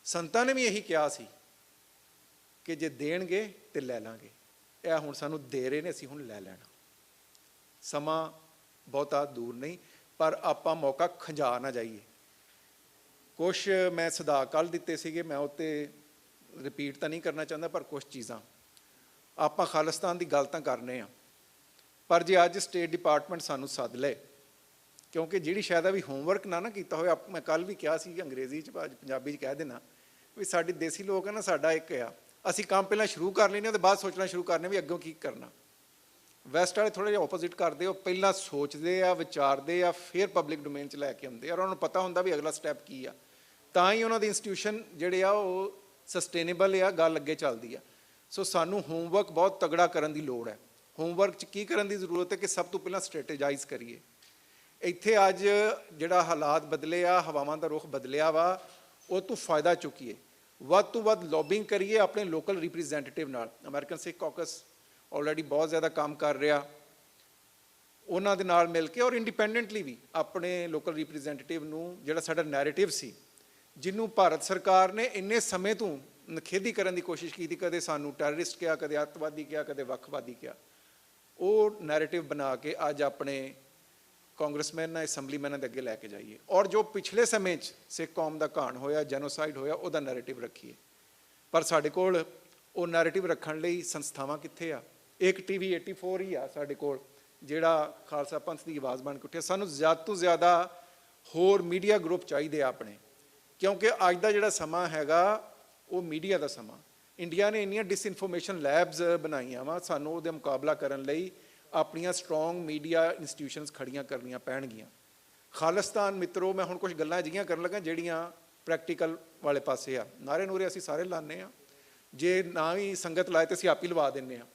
ਸੰਤਾਂ ਨੇ ਵੀ ਇਹੀ ਕਿਹਾ ਸੀ ਕਿ ਜੇ ਦੇਣਗੇ ਤੇ ਲੈ ਲਾਂਗੇ। ਇਹ ਹੁਣ ਸਾਨੂੰ ਦੇ ਰਹੇ ਨੇ, ਅਸੀਂ ਹੁਣ ਲੈ ਲੈਣਾ। ਸਮਾਂ ਬਹੁਤਾ ਦੂਰ ਨਹੀਂ, ਪਰ ਆਪਾਂ ਮੌਕਾ ਖੰਜਾ ਨਾ ਜਾਈਏ। ਕੁਛ ਮੈਂ ਸਦਾ ਕੱਲ੍ਹ ਦਿੱਤੇ ਸੀਗੇ, ਮੈਂ ਉੱਤੇ ਰਿਪੀਟ ਤਾਂ ਨਹੀਂ ਕਰਨਾ ਚਾਹੁੰਦਾ, ਪਰ ਕੁਛ ਚੀਜ਼ਾਂ ਆਪਾਂ ਖਾਲਿਸਤਾਨ ਦੀ ਗੱਲ ਤਾਂ ਕਰਨੇ ਆ, ਪਰ ਜੇ ਅੱਜ ਸਟੇਟ ਡਿਪਾਰਟਮੈਂਟ ਸਾਨੂੰ ਸੱਦ ਲਏ, ਕਿਉਂਕਿ ਜਿਹੜੀ ਸ਼ਾਇਦ ਆ ਵੀ ਹੋਮਵਰਕ ਨਾ ਕੀਤਾ ਹੋਇਆ, ਮੈਂ ਕੱਲ੍ਹ ਵੀ ਕਿਹਾ ਸੀ ਅੰਗਰੇਜ਼ੀ 'ਚ, ਅੱਜ ਪੰਜਾਬੀ 'ਚ ਕਹਿ ਦੇਣਾ ਵੀ ਸਾਡੀ ਦੇਸੀ ਲੋਕ ਆ ਨਾ, ਸਾਡਾ ਇੱਕ ਆ, ਅਸੀਂ ਕੰਮ ਪਹਿਲਾਂ ਸ਼ੁਰੂ ਕਰ ਲੈਂਦੇ ਤੇ ਬਾਅਦ ਸੋਚਣਾ ਸ਼ੁਰੂ ਕਰਨੇ ਵੀ ਅੱਗੋਂ ਕੀ ਕਰਨਾ। ਵੈਸਟ ਵਾਲੇ ਥੋੜ੍ਹਾ ਜਿਹਾ ਆਪੋਜ਼ਿਟ ਕਰਦੇ, ਉਹ ਪਹਿਲਾਂ ਸੋਚਦੇ ਆ, ਵਿਚਾਰਦੇ ਆ, ਫਿਰ ਪਬਲਿਕ ਡੋਮੇਨ 'ਚ ਲੈ ਕੇ ਆਉਂਦੇ ਆ, ਔਰ ਉਹਨਾਂ ਨੂੰ ਪਤਾ ਹੁੰਦਾ ਵੀ ਅਗਲਾ ਸਟੈਪ ਕੀ ਆ। ਤਾਂ ਹੀ ਉਹਨਾਂ ਦੇ ਇੰਸਟੀਟਿਊਸ਼ਨ ਜਿਹੜੇ ਆ ਉਹ ਸਸਟੇਨੇਬਲ ਆ, ਗੱਲ ਅੱਗੇ ਚੱਲਦੀ ਆ। ਸੋ ਸਾਨੂੰ ਹੋਮਵਰਕ ਬਹੁਤ ਤਗੜਾ ਕਰਨ ਦੀ ਲੋੜ ਹੈ। ਹੋਮਵਰਕ 'ਚ ਕੀ ਕਰਨ ਦੀ ਜ਼ਰੂਰਤ ਹੈ ਕਿ ਸਭ ਤੋਂ ਪਹਿਲਾਂ ਸਟ੍ਰੈਟੇਜਾਈਜ਼ ਕਰੀਏ। ਇੱਥੇ ਅੱਜ ਜਿਹੜਾ ਹਾਲਾਤ ਬਦਲੇ ਆ, ਹਵਾਵਾਂ ਦਾ ਰੁਖ ਬਦਲਿਆ ਵਾ, ਉਹ ਤੋਂ ਫਾਇਦਾ ਚੁੱਕੀਏ, ਵੱਧ ਤੋਂ ਵੱਧ ਲੌਬਿੰਗ ਕਰੀਏ ਆਪਣੇ ਲੋਕਲ ਰਿਪਰੈਜ਼ੈਂਟੇਟਿਵ ਨਾਲ। ਅਮਰੀਕਨ ਸਿੱਖ ਕਾਕਸ ਆਲਰੇਡੀ ਬਹੁਤ ਜ਼ਿਆਦਾ ਕੰਮ ਕਰ ਰਿਹਾ, ਉਹਨਾਂ ਦੇ ਨਾਲ ਮਿਲ ਕੇ, ਔਰ ਇੰਡੀਪੈਂਡੈਂਟਲੀ ਵੀ ਆਪਣੇ ਲੋਕਲ ਰਿਪਰੈਜ਼ੈਂਟੇਟਿਵ ਨੂੰ ਜਿਹੜਾ ਸਾਡਾ ਨੈਰੇਟਿਵ ਸੀ, ਜਿਹਨੂੰ ਭਾਰਤ ਸਰਕਾਰ ਨੇ ਇੰਨੇ ਸਮੇਂ ਤੋਂ ਨਖੇਦੀ ਕਰਨ ਦੀ ਕੋਸ਼ਿਸ਼ ਕੀਤੀ, ਕਦੇ ਸਾਨੂੰ ਟੈਰਰਿਸਟ ਕਿਹਾ, ਕਦੇ ਅੱਤਵਾਦੀ ਕਿਹਾ, ਕਦੇ ਵੱਖਵਾਦੀ ਕਿਹਾ, ਉਹ ਨੈਰੇਟਿਵ ਬਣਾ ਕੇ ਅੱਜ ਆਪਣੇ ਕਾਂਗਰਸਮੈਨਾਂ, ਅਸੈਂਬਲੀਮੈਨਾਂ ਦੇ ਅੱਗੇ ਲੈ ਕੇ ਜਾਈਏ। ਔਰ ਜੋ ਪਿਛਲੇ ਸਮੇਂ 'ਚ ਸਿੱਖ ਕੌਮ ਦਾ ਘਾਣ ਹੋਇਆ, ਜੈਨੋਸਾਈਡ ਹੋਇਆ, ਉਹਦਾ ਨੈਰੇਟਿਵ ਰੱਖੀਏ। ਪਰ ਸਾਡੇ ਕੋਲ ਉਹ ਨੈਰੇਟਿਵ ਰੱਖਣ ਲਈ ਸੰਸਥਾਵਾਂ ਕਿੱਥੇ ਆ? ਇੱਕ TV 84 ਹੀ ਆ ਸਾਡੇ ਕੋਲ, ਜਿਹੜਾ ਖਾਲਸਾ ਪੰਥ ਦੀ ਆਵਾਜ਼ ਬਣ ਕੇ ਉੱਠਿਆ। ਸਾਨੂੰ ਜ਼ਿਆਦਾ ਤੋਂ ਜ਼ਿਆਦਾ ਹੋਰ ਮੀਡੀਆ ਗਰੁੱਪ ਚਾਹੀਦੇ ਆ ਆਪਣੇ, ਕਿਉਂਕਿ ਅੱਜ ਦਾ ਜਿਹੜਾ ਸਮਾਂ ਹੈਗਾ ਉਹ ਮੀਡੀਆ ਦਾ ਸਮਾਂ। ਇੰਡੀਆ ਨੇ ਇੰਨੀਆਂ ਡਿਸਇਨਫੋਰਮੇਸ਼ਨ ਲੈਬਸ ਬਣਾਈਆਂ ਵਾ, ਸਾਨੂੰ ਉਹਦੇ ਮੁਕਾਬਲਾ ਕਰਨ ਲਈ ਆਪਣੀਆਂ ਸਟਰੋਂਗ ਮੀਡੀਆ ਇੰਸਟੀਟਿਊਸ਼ਨਸ ਖੜੀਆਂ ਕਰਨੀਆਂ ਪੈਣਗੀਆਂ। ਖਾਲਿਸਤਾਨ ਮਿੱਤਰੋ, ਮੈਂ ਹੁਣ ਕੁਛ ਗੱਲਾਂ ਅਜਿਹੀਆਂ ਕਰਨ ਲੱਗਾ ਜਿਹੜੀਆਂ ਪ੍ਰੈਕਟੀਕਲ ਵਾਲੇ ਪਾਸੇ ਆ। ਨਾਰੇ ਨੂਰੇ ਅਸੀਂ ਸਾਰੇ ਲਾਉਂਦੇ ਹਾਂ, ਜੇ ਨਾ ਵੀ ਸੰਗਤ ਲਾਏ ਤਾਂ ਅਸੀਂ ਆਪ ਹੀ ਲਵਾ ਦਿੰਦੇ ਹਾਂ।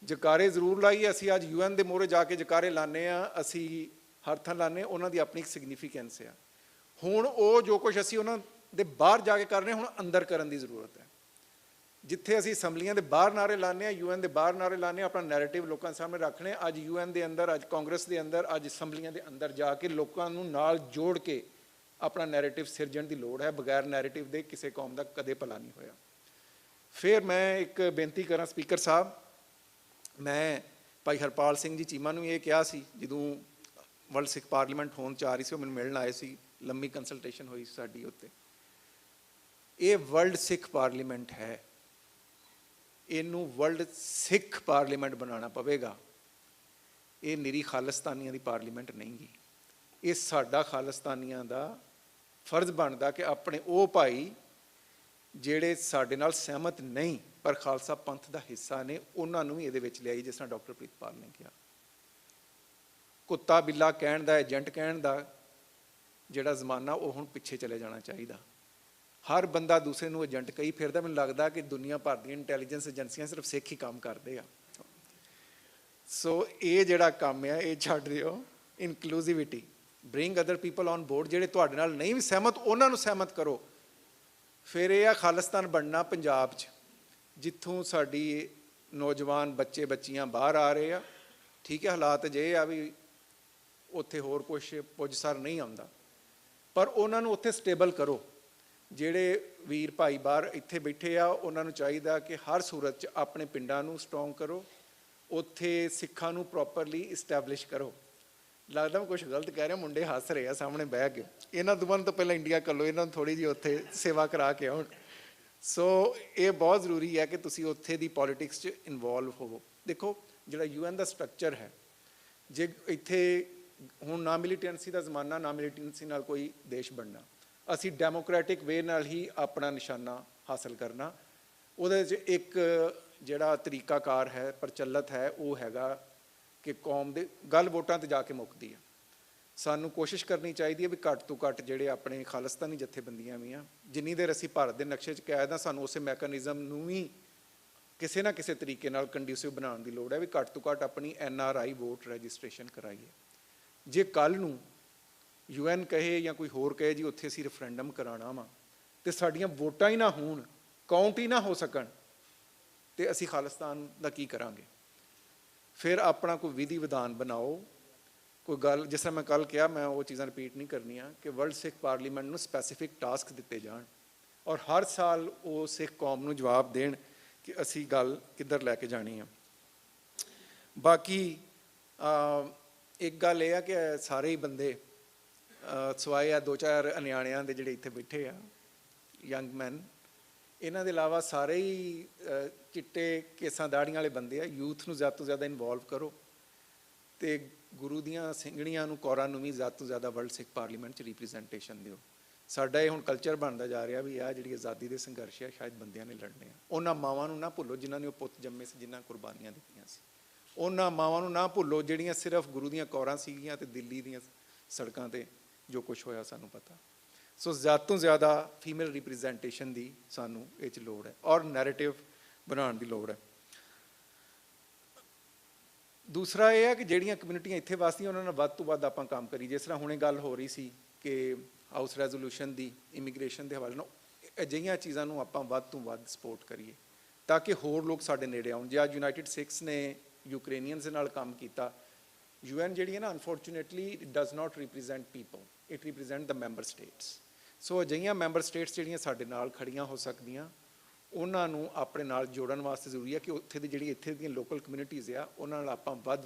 ਜਕਾਰੇ ਜ਼ਰੂਰ ਲਾਈਏ। ਅਸੀਂ ਅੱਜ UN ਦੇ ਮੂਹਰੇ ਜਾ ਕੇ ਜਕਾਰੇ ਲਾਉਂਦੇ ਹਾਂ, ਅਸੀਂ ਹਰ ਥਾਂ ਲਾਉਂਦੇ, ਉਹਨਾਂ ਦੀ ਆਪਣੀ ਇੱਕ ਸਿਗਨੀਫੀਕੈਂਸ ਆ। ਹੁਣ ਉਹ ਜੋ ਕੁਛ ਅਸੀਂ ਉਹਨਾਂ ਦੇ ਬਾਹਰ ਜਾ ਕੇ ਕਰ ਰਹੇ, ਹੁਣ ਅੰਦਰ ਕਰਨ ਦੀ ਜ਼ਰੂਰਤ ਹੈ। ਜਿੱਥੇ ਅਸੀਂ ਅਸੈਂਬਲੀਆਂ ਦੇ ਬਾਹਰ ਨਾਅਰੇ ਲਾਉਂਦੇ ਹਾਂ, UN ਦੇ ਬਾਹਰ ਨਾਅਰੇ ਲਾਉਂਦੇ ਹਾਂ, ਆਪਣਾ ਨੈਰੇਟਿਵ ਲੋਕਾਂ ਸਾਹਮਣੇ ਰੱਖਣੇ, ਅੱਜ UN ਦੇ ਅੰਦਰ, ਅੱਜ ਕਾਂਗਰਸ ਦੇ ਅੰਦਰ, ਅੱਜ ਅਸੈਂਬਲੀਆਂ ਦੇ ਅੰਦਰ ਜਾ ਕੇ ਲੋਕਾਂ ਨੂੰ ਨਾਲ ਜੋੜ ਕੇ ਆਪਣਾ ਨੈਰੇਟਿਵ ਸਿਰਜਣ ਦੀ ਲੋੜ ਹੈ। ਬਗੈਰ ਨੈਰੇਟਿਵ ਦੇ ਕਿਸੇ ਕੌਮ ਦਾ ਕਦੇ ਭਲਾ ਨਹੀਂ ਹੋਇਆ। ਫਿਰ ਮੈਂ ਇੱਕ ਬੇਨਤੀ ਕਰਾਂ ਸਪੀਕਰ ਸਾਹਿਬ, ਮੈਂ ਭਾਈ ਹਰਪਾਲ ਸਿੰਘ ਜੀ ਚੀਮਾ ਨੂੰ ਇਹ ਕਿਹਾ ਸੀ ਜਦੋਂ ਵਰਲਡ ਸਿੱਖ ਪਾਰਲੀਮੈਂਟ ਹੋਣ 'ਚ ਆ ਰਹੀ ਸੀ, ਉਹ ਮੈਨੂੰ ਮਿਲਣ ਆਏ ਸੀ, ਲੰਮੀ ਕੰਸਲਟੇਸ਼ਨ ਹੋਈ ਸਾਡੀ ਉੱਤੇ। ਇਹ ਵਰਲਡ ਸਿੱਖ ਪਾਰਲੀਮੈਂਟ ਹੈ, ਇਹਨੂੰ ਵਰਲਡ ਸਿੱਖ ਪਾਰਲੀਮੈਂਟ ਬਣਾਉਣਾ ਪਵੇਗਾ। ਇਹ ਨਿਰੀ ਖਾਲਿਸਤਾਨੀਆਂ ਦੀ ਪਾਰਲੀਮੈਂਟ ਨਹੀਂ ਗੀ। ਇਹ ਸਾਡਾ ਖਾਲਿਸਤਾਨੀਆਂ ਦਾ ਫਰਜ਼ ਬਣਦਾ ਕਿ ਆਪਣੇ ਉਹ ਭਾਈ ਜਿਹੜੇ ਸਾਡੇ ਨਾਲ ਸਹਿਮਤ ਨਹੀਂ ਪਰ ਖਾਲਸਾ ਪੰਥ ਦਾ ਹਿੱਸਾ ਨੇ, ਉਹਨਾਂ ਨੂੰ ਵੀ ਇਹਦੇ ਵਿੱਚ ਲਿਆਈ, ਜਿਸ ਤਰ੍ਹਾਂ ਡਾਕਟਰ ਪ੍ਰੀਤਪਾਲ ਨੇ ਕਿਹਾ। ਕੁੱਤਾ ਬਿੱਲਾ ਕਹਿਣ ਦਾ, ਏਜੰਟ ਕਹਿਣ ਦਾ ਜਿਹੜਾ ਜ਼ਮਾਨਾ ਉਹ ਹੁਣ ਪਿੱਛੇ ਚਲੇ ਜਾਣਾ ਚਾਹੀਦਾ। ਹਰ ਬੰਦਾ ਦੂਸਰੇ ਨੂੰ ਏਜੰਟ ਕਹੀ ਫਿਰਦਾ। ਮੈਨੂੰ ਲੱਗਦਾ ਕਿ ਦੁਨੀਆ ਭਰ ਦੀਆਂ ਇੰਟੈਲੀਜੈਂਸ ਏਜੰਸੀਆਂ ਸਿਰਫ ਸਿੱਖ ਹੀ ਕੰਮ ਕਰਦੇ ਆ। ਸੋ ਇਹ ਜਿਹੜਾ ਕੰਮ ਆ ਇਹ ਛੱਡ ਦਿਓ। Inclusivity, bring other people on board. ਜਿਹੜੇ ਤੁਹਾਡੇ ਨਾਲ ਨਹੀਂ ਵੀ ਸਹਿਮਤ ਉਹਨਾਂ ਨੂੰ ਸਹਿਮਤ ਕਰੋ। ਫਿਰ ਇਹ ਆ ਖਾਲਿਸਤਾਨ ਬਣਨਾ ਪੰਜਾਬ 'ਚ, ਜਿੱਥੋਂ ਸਾਡੀ ਨੌਜਵਾਨ ਬੱਚੇ ਬੱਚੀਆਂ ਬਾਹਰ ਆ ਰਹੇ ਆ। ਠੀਕ ਹੈ, ਹਾਲਾਤ ਅਜਿਹੇ ਆ ਵੀ ਉੱਥੇ ਹੋਰ ਕੁਛ ਪੁੱਜਸਰ ਨਹੀਂ ਆਉਂਦਾ, ਪਰ ਉਹਨਾਂ ਨੂੰ ਉੱਥੇ ਸਟੇਬਲ ਕਰੋ। ਜਿਹੜੇ ਵੀਰ ਭਾਈ ਬਾਹਰ ਇੱਥੇ ਬੈਠੇ ਆ ਉਹਨਾਂ ਨੂੰ ਚਾਹੀਦਾ ਕਿ ਹਰ ਸੂਰਤ 'ਚ ਆਪਣੇ ਪਿੰਡਾਂ ਨੂੰ ਸਟਰੋਂਗ ਕਰੋ, ਉੱਥੇ ਸਿੱਖਾਂ ਨੂੰ ਪ੍ਰੋਪਰਲੀ ਇਸਟੈਬਲਿਸ਼ ਕਰੋ। ਲੱਗਦਾ ਮੈਂ ਕੁਛ ਗਲਤ ਕਹਿ ਰਿਹਾ, ਮੁੰਡੇ ਹੱਸ ਰਹੇ ਆ ਸਾਹਮਣੇ ਬਹਿ ਕੇ। ਇਹਨਾਂ ਦੋਵਾਂ ਨੂੰ ਤਾਂ ਪਹਿਲਾਂ ਇੰਡੀਆ ਘੱਲੋ, ਇਹਨਾਂ ਨੂੰ ਥੋੜ੍ਹੀ ਜਿਹੀ ਉੱਥੇ ਸੇਵਾ ਕਰਾ ਕੇ ਆਉਣ। ਸੋ ਇਹ ਬਹੁਤ ਜ਼ਰੂਰੀ ਹੈ ਕਿ ਤੁਸੀਂ ਉੱਥੇ ਦੀ ਪੋਲੀਟਿਕਸ 'ਚ ਇਨਵੋਲਵ ਹੋਵੋ। ਦੇਖੋ ਜਿਹੜਾ UN ਦਾ ਸਟਰਕਚਰ ਹੈ, ਜੇ ਇੱਥੇ ਹੁਣ ਨਾ ਮਿਲੀਟੈਂਸੀ ਦਾ ਜ਼ਮਾਨਾ, ਨਾ ਮਿਲੀਟੈਂਸੀ ਨਾਲ ਕੋਈ ਦੇਸ਼ ਬਣਨਾ, ਅਸੀਂ ਡੈਮੋਕ੍ਰੈਟਿਕ ਵੇ ਨਾਲ ਹੀ ਆਪਣਾ ਨਿਸ਼ਾਨਾ ਹਾਸਲ ਕਰਨਾ। ਉਹਦੇ 'ਚ ਇੱਕ ਜਿਹੜਾ ਤਰੀਕਾਕਾਰ ਹੈ, ਪ੍ਰਚਲਿਤ ਹੈ, ਉਹ ਹੈਗਾ ਕਿ ਕੌਮ ਦੇ ਗੱਲ ਵੋਟਾਂ 'ਤੇ ਜਾ ਕੇ ਮੁੱਕਦੀ ਹੈ। ਸਾਨੂੰ ਕੋਸ਼ਿਸ਼ ਕਰਨੀ ਚਾਹੀਦੀ ਹੈ ਵੀ ਘੱਟ ਤੋਂ ਘੱਟ ਜਿਹੜੇ ਆਪਣੇ ਖਾਲਿਸਤਾਨੀ ਜਥੇਬੰਦੀਆਂ ਵੀ ਆ, ਜਿੰਨੀ ਦੇਰ ਅਸੀਂ ਭਾਰਤ ਦੇ ਨਕਸ਼ੇ 'ਚ ਕੈਦ ਹਾਂ, ਸਾਨੂੰ ਉਸੇ ਮੈਕੈਨਿਜ਼ਮ ਨੂੰ ਵੀ ਕਿਸੇ ਨਾ ਕਿਸੇ ਤਰੀਕੇ ਨਾਲ ਕੰਡਿਊਸਿਵ ਬਣਾਉਣ ਦੀ ਲੋੜ ਹੈ ਵੀ ਘੱਟ ਤੋਂ ਘੱਟ ਆਪਣੀ NRI ਵੋਟ ਰਜਿਸਟ੍ਰੇਸ਼ਨ ਕਰਾਈਏ। ਜੇ ਕੱਲ੍ਹ ਨੂੰ UN ਕਹੇ ਜਾਂ ਕੋਈ ਹੋਰ ਕਹੇ ਜੀ ਉੱਥੇ ਅਸੀਂ ਰੈਫਰੈਂਡਮ ਕਰਾਉਣਾ ਵਾ, ਅਤੇ ਸਾਡੀਆਂ ਵੋਟਾਂ ਹੀ ਨਾ ਹੋਣ, ਕਾਊਂਟ ਹੀ ਨਾ ਹੋ ਸਕਣ, ਅਤੇ ਅਸੀਂ ਖਾਲਿਸਤਾਨ ਦਾ ਕੀ ਕਰਾਂਗੇ? ਫਿਰ ਆਪਣਾ ਕੋਈ ਵਿਧੀ ਵਿਧਾਨ ਬਣਾਓ। ਕੋਈ ਗੱਲ ਜਿਸ ਤਰ੍ਹਾਂ ਮੈਂ ਕੱਲ੍ਹ ਕਿਹਾ, ਮੈਂ ਉਹ ਚੀਜ਼ਾਂ ਰਿਪੀਟ ਨਹੀਂ ਕਰਨੀਆਂ, ਕਿ ਵਰਲਡ ਸਿੱਖ ਪਾਰਲੀਮੈਂਟ ਨੂੰ ਸਪੈਸੀਫਿਕ ਟਾਸਕ ਦਿੱਤੇ ਜਾਣ ਔਰ ਹਰ ਸਾਲ ਉਹ ਸਿੱਖ ਕੌਮ ਨੂੰ ਜਵਾਬ ਦੇਣ ਕਿ ਅਸੀਂ ਗੱਲ ਕਿੱਧਰ ਲੈ ਕੇ ਜਾਣੀ ਆ। ਬਾਕੀ ਇੱਕ ਗੱਲ ਇਹ ਆ ਕਿ ਸਾਰੇ ਹੀ ਬੰਦੇ ਸਵਾਏ ਆ 2-4 ਅਨਿਆਣਿਆਂ ਦੇ ਜਿਹੜੇ ਇੱਥੇ ਬੈਠੇ ਆ, ਯੰਗ ਮੈਨ, ਇਹਨਾਂ ਦੇ ਇਲਾਵਾ ਸਾਰੇ ਹੀ ਚਿੱਟੇ ਕੇਸਾਂ ਦਾੜੀਆਂ ਵਾਲੇ ਬੰਦੇ ਆ। ਯੂਥ ਨੂੰ ਜ਼ਿਆਦਾ ਤੋਂ ਜ਼ਿਆਦਾ ਇਨਵੋਲਵ ਕਰੋ ਅਤੇ ਗੁਰੂ ਦੀਆਂ ਸਿੰਘਣੀਆਂ ਨੂੰ, ਕੌਰਾਂ ਨੂੰ ਵੀ ਜ਼ਿਆਦਾ ਤੋਂ ਜ਼ਿਆਦਾ ਵਰਲਡ ਸਿੱਖ ਪਾਰਲੀਮੈਂਟ 'ਚ ਰਿਪਰੈਜ਼ੈਂਟੇਸ਼ਨ ਦਿਓ। ਸਾਡਾ ਇਹ ਹੁਣ ਕਲਚਰ ਬਣਦਾ ਜਾ ਰਿਹਾ ਵੀ ਆਹ ਜਿਹੜੀ ਆਜ਼ਾਦੀ ਦੇ ਸੰਘਰਸ਼ ਆ ਸ਼ਾਇਦ ਬੰਦਿਆਂ ਨੇ ਲੜਨੇ ਆ। ਉਹਨਾਂ ਮਾਵਾਂ ਨੂੰ ਨਾ ਭੁੱਲੋ ਜਿਨ੍ਹਾਂ ਨੇ ਉਹ ਪੁੱਤ ਜੰਮੇ ਸੀ, ਜਿਨ੍ਹਾਂ ਕੁਰਬਾਨੀਆਂ ਦਿੱਤੀਆਂ ਸੀ। ਉਹਨਾਂ ਮਾਵਾਂ ਨੂੰ ਨਾ ਭੁੱਲੋ ਜਿਹੜੀਆਂ ਸਿਰਫ ਗੁਰੂ ਦੀਆਂ ਕੌਰਾਂ ਸੀਗੀਆਂ ਅਤੇ ਦਿੱਲੀ ਦੀਆਂ ਸੜਕਾਂ 'ਤੇ ਜੋ ਕੁਛ ਹੋਇਆ ਸਾਨੂੰ ਪਤਾ। ਸੋ ਜ਼ਿਆਦਾ ਤੋਂ ਜ਼ਿਆਦਾ ਫੀਮੇਲ ਰਿਪਰੈਜ਼ੈਂਟੇਸ਼ਨ ਦੀ ਸਾਨੂੰ ਇਹ 'ਚ ਲੋੜ ਹੈ ਔਰ ਨੈਰੇਟਿਵ ਬਣਾਉਣ ਦੀ ਲੋੜ ਹੈ। ਦੂਸਰਾ ਇਹ ਹੈ ਕਿ ਜਿਹੜੀਆਂ ਕਮਿਊਨਿਟੀਆਂ ਇੱਥੇ ਵਸਦੀਆਂ ਉਹਨਾਂ ਨਾਲ ਵੱਧ ਤੋਂ ਵੱਧ ਆਪਾਂ ਕੰਮ ਕਰੀਏ। ਜਿਸ ਤਰ੍ਹਾਂ ਹੁਣੇ ਗੱਲ ਹੋ ਰਹੀ ਸੀ ਕਿ ਹਾਊਸ ਰੈਜ਼ੋਲੂਸ਼ਨ ਦੀ, ਇਮੀਗ੍ਰੇਸ਼ਨ ਦੇ ਹਵਾਲੇ ਨਾਲ, ਅਜਿਹੀਆਂ ਚੀਜ਼ਾਂ ਨੂੰ ਆਪਾਂ ਵੱਧ ਤੋਂ ਵੱਧ ਸਪੋਰਟ ਕਰੀਏ ਤਾਂ ਕਿ ਹੋਰ ਲੋਕ ਸਾਡੇ ਨੇੜੇ ਆਉਣ। ਜੇ ਅੱਜ ਯੂਨਾਈਟਿਡ ਸਿੱਖਸ ਨੇ ਯੂਕਰੇਨੀਅਨਸ ਦੇ ਨਾਲ ਕੰਮ ਕੀਤਾ, UN ਜਿਹੜੀ ਹੈ ਨਾ, unfortunately it does not represent people, it represent the member states. So ਅਜਿਹੀਆਂ ਮੈਂਬਰ ਸਟੇਟਸ ਜਿਹੜੀਆਂ ਸਾਡੇ ਨਾਲ ਖੜੀਆਂ ਹੋ ਸਕਦੀਆਂ, ਉਹਨਾਂ ਨੂੰ ਆਪਣੇ ਨਾਲ ਜੋੜਨ ਵਾਸਤੇ ਜ਼ਰੂਰੀ ਹੈ ਕਿ ਉੱਥੇ ਦੀ ਜਿਹੜੀ ਇੱਥੇ ਦੀਆਂ ਲੋਕਲ ਕਮਿਊਨਿਟੀਜ਼ ਆ ਉਹਨਾਂ ਨਾਲ ਆਪਾਂ